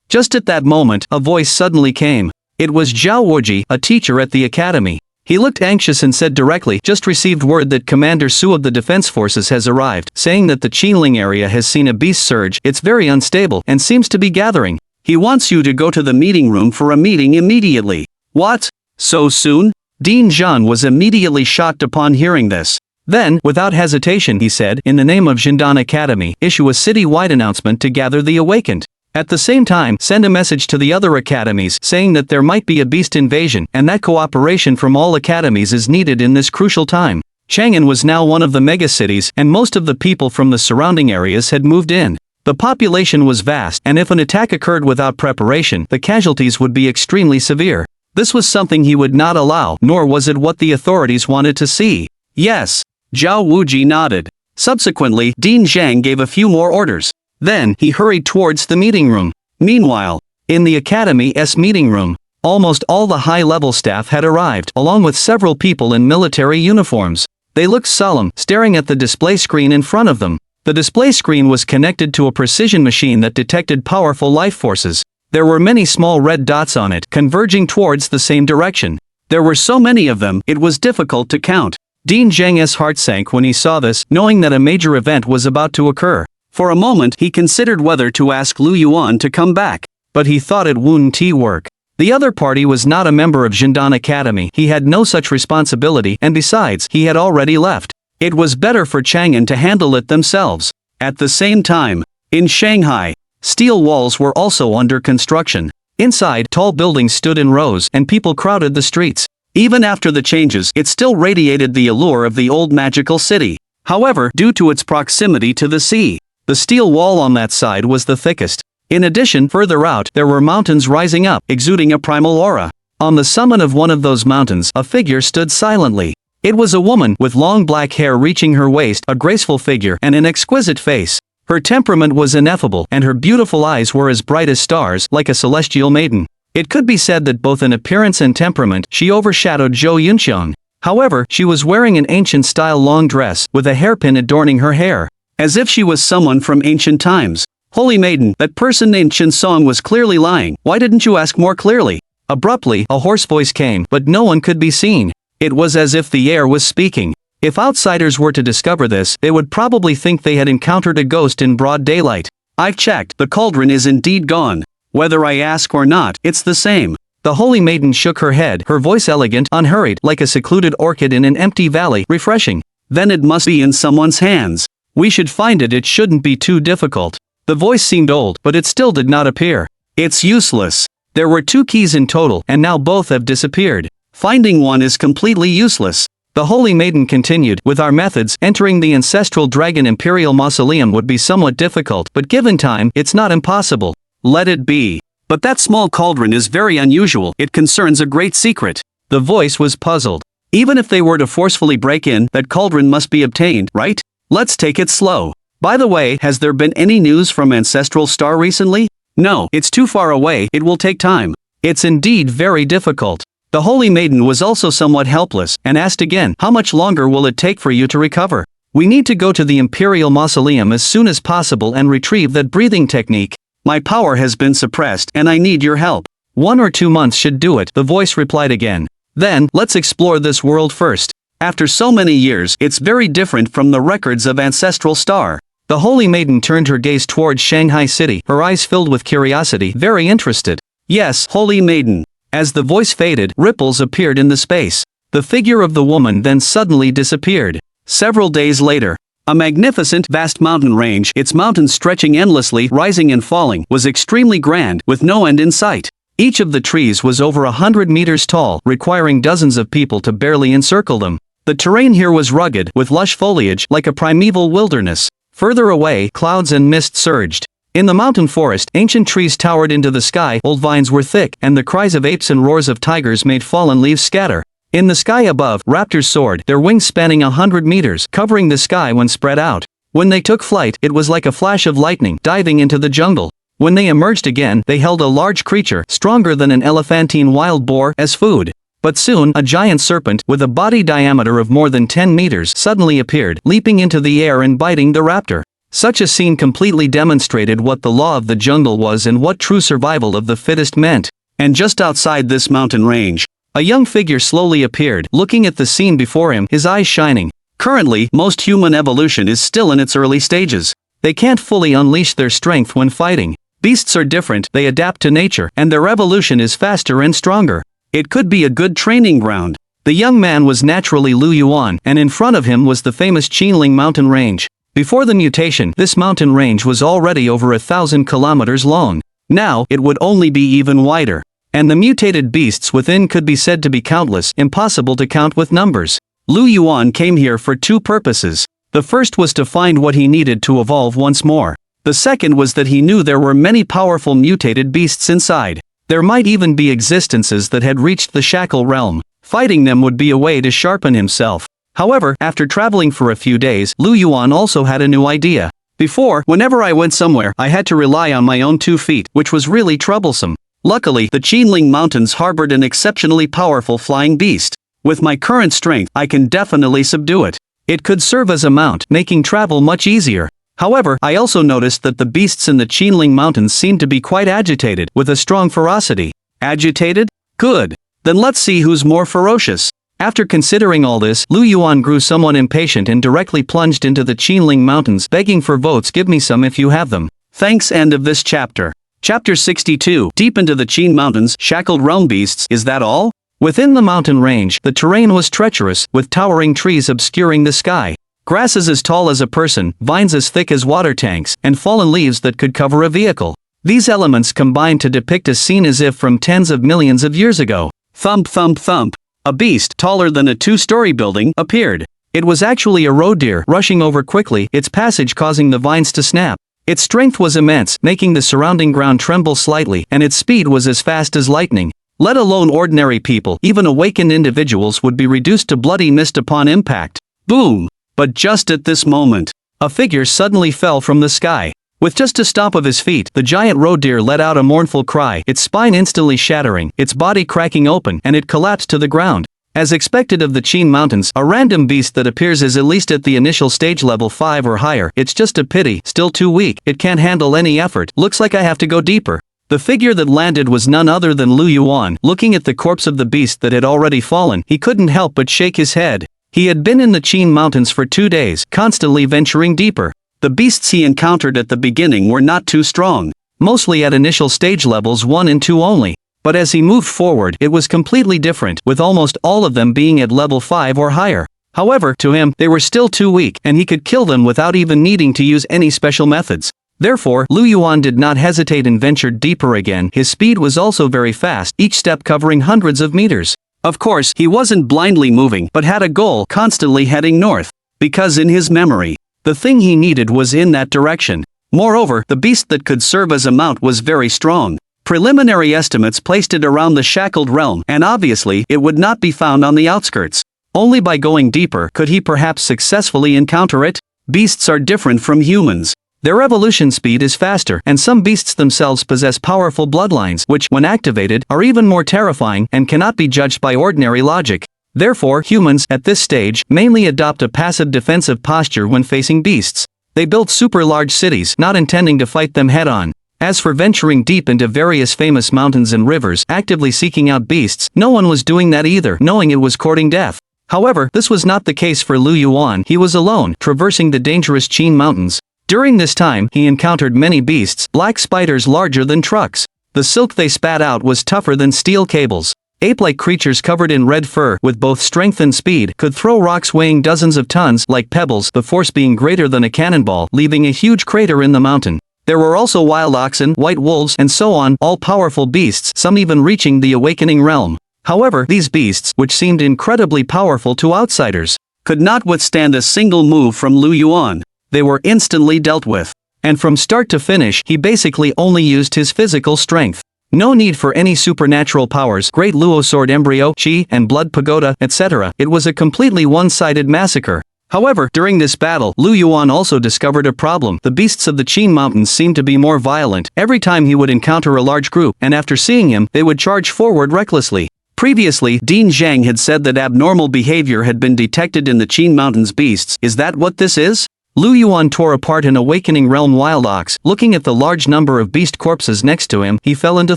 Just at that moment, a voice suddenly came. It was Zhao Wuji, a teacher at the academy. He looked anxious and said directly, just received word that Commander Su of the Defense Forces has arrived, saying that the Qinling area has seen a beast surge. It's very unstable and seems to be gathering. He wants you to go to the meeting room for a meeting immediately. What? So soon? Dean Zhan was immediately shocked upon hearing this. Then, without hesitation, he said, in the name of Jindan Academy, issue a city-wide announcement to gather the awakened. At the same time, send a message to the other academies saying that there might be a beast invasion and that cooperation from all academies is needed in this crucial time. Chang'an was now one of the megacities, and most of the people from the surrounding areas had moved in. The population was vast, and if an attack occurred without preparation, the casualties would be extremely severe. This was something he would not allow, nor was it what the authorities wanted to see. Yes. Zhao Wuji nodded. Subsequently, Dean Zhang gave a few more orders. Then, he hurried towards the meeting room. Meanwhile, in the Academy's meeting room, almost all the high-level staff had arrived, along with several people in military uniforms. They looked solemn, staring at the display screen in front of them. The display screen was connected to a precision machine that detected powerful life forces. There were many small red dots on it, converging towards the same direction. There were so many of them, it was difficult to count. Dean Zhang's heart sank when he saw this, knowing that a major event was about to occur. For a moment, he considered whether to ask Lu Yuan to come back, but he thought it wouldn't work. The other party was not a member of Jindan Academy, he had no such responsibility, and besides, he had already left. It was better for Chang'an to handle it themselves. At the same time, in Shanghai, steel walls were also under construction. Inside, tall buildings stood in rows, and people crowded the streets. Even after the changes, it still radiated the allure of the old magical city. However, due to its proximity to the sea, the steel wall on that side was the thickest. In addition, further out, there were mountains rising up, exuding a primal aura. On the summit of one of those mountains, a figure stood silently. It was a woman, with long black hair reaching her waist, a graceful figure, and an exquisite face. Her temperament was ineffable, and her beautiful eyes were as bright as stars, like a celestial maiden. It could be said that both in appearance and temperament, she overshadowed Zhou Yunxiang. However, she was wearing an ancient-style long dress, with a hairpin adorning her hair, as if she was someone from ancient times. Holy maiden, that person named Chen Song was clearly lying. Why didn't you ask more clearly? Abruptly, a hoarse voice came, but no one could be seen. It was as if the air was speaking. If outsiders were to discover this, they would probably think they had encountered a ghost in broad daylight. I've checked, the cauldron is indeed gone. Whether I ask or not, it's the same. The holy maiden shook her head, her voice elegant, unhurried, like a secluded orchid in an empty valley, refreshing. Then it must be in someone's hands. We should find it shouldn't be too difficult. The voice seemed old, but it still did not appear. It's useless. There were 2 keys in total, and now both have disappeared. Finding one is completely useless. The holy maiden continued, with our methods, entering the ancestral dragon imperial mausoleum would be somewhat difficult, but given time, it's not impossible. Let it be. But that small cauldron is very unusual, it concerns a great secret. The voice was puzzled. Even if they were to forcefully break in, that cauldron must be obtained, right? Let's take it slow. By the way, has there been any news from Ancestral Star recently? No, it's too far away, it will take time. It's indeed very difficult. The holy maiden was also somewhat helpless, and asked again, how much longer will it take for you to recover? We need to go to the Imperial Mausoleum as soon as possible and retrieve that breathing technique. My power has been suppressed, and I need your help. 1 or 2 months should do it, the voice replied again. Then, let's explore this world first. After so many years, it's very different from the records of Ancestral Star. The holy maiden turned her gaze towards Shanghai City, her eyes filled with curiosity, very interested. Yes, holy maiden. As the voice faded, ripples appeared in the space. The figure of the woman then suddenly disappeared. Several days later, a magnificent, vast mountain range, its mountains stretching endlessly, rising and falling, was extremely grand, with no end in sight. Each of the trees was over 100 meters tall, requiring dozens of people to barely encircle them. The terrain here was rugged, with lush foliage, like a primeval wilderness. Further away, clouds and mist surged. In the mountain forest, ancient trees towered into the sky, old vines were thick, and the cries of apes and roars of tigers made fallen leaves scatter. In the sky above, raptors soared, their wings spanning 100 meters, covering the sky when spread out. When they took flight, it was like a flash of lightning, diving into the jungle. When they emerged again, they held a large creature, stronger than an elephantine wild boar, as food. But soon, a giant serpent, with a body diameter of more than 10 meters, suddenly appeared, leaping into the air and biting the raptor. Such a scene completely demonstrated what the law of the jungle was and what true survival of the fittest meant. And just outside this mountain range, a young figure slowly appeared, looking at the scene before him, his eyes shining. Currently, most human evolution is still in its early stages. They can't fully unleash their strength when fighting. Beasts are different, they adapt to nature, and their evolution is faster and stronger. It could be a good training ground. The young man was naturally Lu Yuan, and in front of him was the famous Qinling mountain range. Before the mutation, this mountain range was already over 1,000 kilometers long. Now, it would only be even wider. And the mutated beasts within could be said to be countless, impossible to count with numbers. Lu Yuan came here for 2 purposes. The first was to find what he needed to evolve once more. The second was that he knew there were many powerful mutated beasts inside. There might even be existences that had reached the shackle realm. Fighting them would be a way to sharpen himself. However, after traveling for a few days, Lu Yuan also had a new idea. Before, whenever I went somewhere, I had to rely on my own 2 feet, which was really troublesome. Luckily, the Qinling Mountains harbored an exceptionally powerful flying beast. With my current strength, I can definitely subdue it. It could serve as a mount, making travel much easier. However, I also noticed that the beasts in the Qinling Mountains seemed to be quite agitated, with a strong ferocity. Agitated? Good. Then let's see who's more ferocious. After considering all this, Lu Yuan grew somewhat impatient and directly plunged into the Qinling Mountains, begging for votes. Give me some if you have them. Thanks. End of this chapter. Chapter 62. Deep into the Qin Mountains, shackled realm beasts. Is that all? Within the mountain range, the terrain was treacherous, with towering trees obscuring the sky. Grasses as tall as a person, vines as thick as water tanks, and fallen leaves that could cover a vehicle. These elements combined to depict a scene as if from tens of millions of years ago. Thump thump thump. A beast, taller than a 2-story building, appeared. It was actually a roe deer, rushing over quickly, its passage causing the vines to snap. Its strength was immense, making the surrounding ground tremble slightly, and its speed was as fast as lightning. Let alone ordinary people, even awakened individuals would be reduced to bloody mist upon impact. Boom! But just at this moment, a figure suddenly fell from the sky. With just a stomp of his feet, the giant roe deer let out a mournful cry, its spine instantly shattering, its body cracking open, and it collapsed to the ground. As expected of the Qin Mountains, a random beast that appears is at least at the initial stage level 5 or higher. It's just a pity, still too weak, it can't handle any effort, looks like I have to go deeper. The figure that landed was none other than Lu Yuan. Looking at the corpse of the beast that had already fallen, he couldn't help but shake his head. He had been in the Qin Mountains for 2 days, constantly venturing deeper. The beasts he encountered at the beginning were not too strong, mostly at initial stage levels 1 and 2 only. But as he moved forward, it was completely different, with almost all of them being at level 5 or higher. However, to him, they were still too weak, and he could kill them without even needing to use any special methods. Therefore, Lu Yuan did not hesitate and ventured deeper again. His speed was also very fast, each step covering hundreds of meters. Of course, he wasn't blindly moving, but had a goal, constantly heading north. Because in his memory, the thing he needed was in that direction. Moreover, the beast that could serve as a mount was very strong. Preliminary estimates placed it around the shackled realm, and obviously, it would not be found on the outskirts. Only by going deeper could he perhaps successfully encounter it. Beasts are different from humans. Their evolution speed is faster, and some beasts themselves possess powerful bloodlines which, when activated, are even more terrifying and cannot be judged by ordinary logic. Therefore, humans, at this stage, mainly adopt a passive defensive posture when facing beasts. They build super large cities, not intending to fight them head-on. As for venturing deep into various famous mountains and rivers, actively seeking out beasts, no one was doing that either, knowing it was courting death. However, this was not the case for Lu Yuan. He was alone, traversing the dangerous Qin Mountains. During this time, he encountered many beasts, black spiders larger than trucks. The silk they spat out was tougher than steel cables. Ape-like creatures covered in red fur, with both strength and speed, could throw rocks weighing dozens of tons, like pebbles, the force being greater than a cannonball, leaving a huge crater in the mountain. There were also wild oxen, white wolves, and so on, all powerful beasts, some even reaching the awakening realm. However, these beasts, which seemed incredibly powerful to outsiders, could not withstand a single move from Lu Yuan. They were instantly dealt with. And from start to finish, he basically only used his physical strength. No need for any supernatural powers, Great Luo Sword Embryo, Qi, and Blood Pagoda, etc. It was a completely one-sided massacre. However, during this battle, Lu Yuan also discovered a problem. The beasts of the Qin Mountains seemed to be more violent. Every time he would encounter a large group, and after seeing him, they would charge forward recklessly. Previously, Dean Zhang had said that abnormal behavior had been detected in the Qin Mountains beasts. Is that what this is? Lu Yuan tore apart an awakening realm wild ox. Looking at the large number of beast corpses next to him, he fell into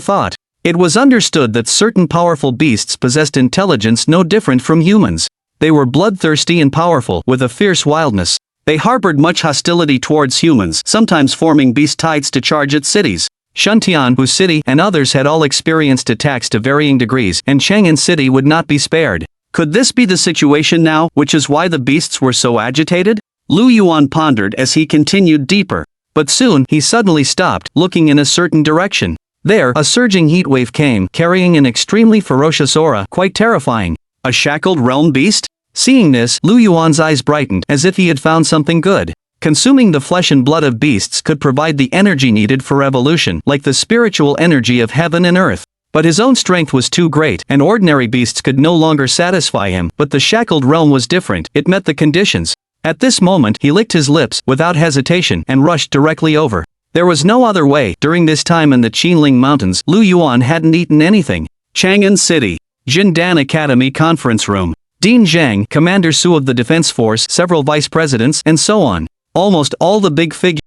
thought. It was understood that certain powerful beasts possessed intelligence no different from humans. They were bloodthirsty and powerful, with a fierce wildness. They harbored much hostility towards humans, sometimes forming beast tides to charge at cities. Shuntian, whose city, and others had all experienced attacks to varying degrees, and Chang'an City would not be spared. Could this be the situation now, which is why the beasts were so agitated? Lu Yuan pondered as he continued deeper. But soon, he suddenly stopped, looking in a certain direction. There, a surging heatwave came, carrying an extremely ferocious aura, quite terrifying. A shackled realm beast? Seeing this, Lu Yuan's eyes brightened, as if he had found something good. Consuming the flesh and blood of beasts could provide the energy needed for evolution, like the spiritual energy of heaven and earth. But his own strength was too great, and ordinary beasts could no longer satisfy him. But the shackled realm was different, it met the conditions. At this moment, he licked his lips, without hesitation, and rushed directly over. There was no other way. During this time in the Qinling Mountains, Lu Yuan hadn't eaten anything. Chang'an City. Jindan Academy Conference Room. Dean Zhang, Commander Su of the Defense Force, several vice presidents, and so on. Almost all the big figures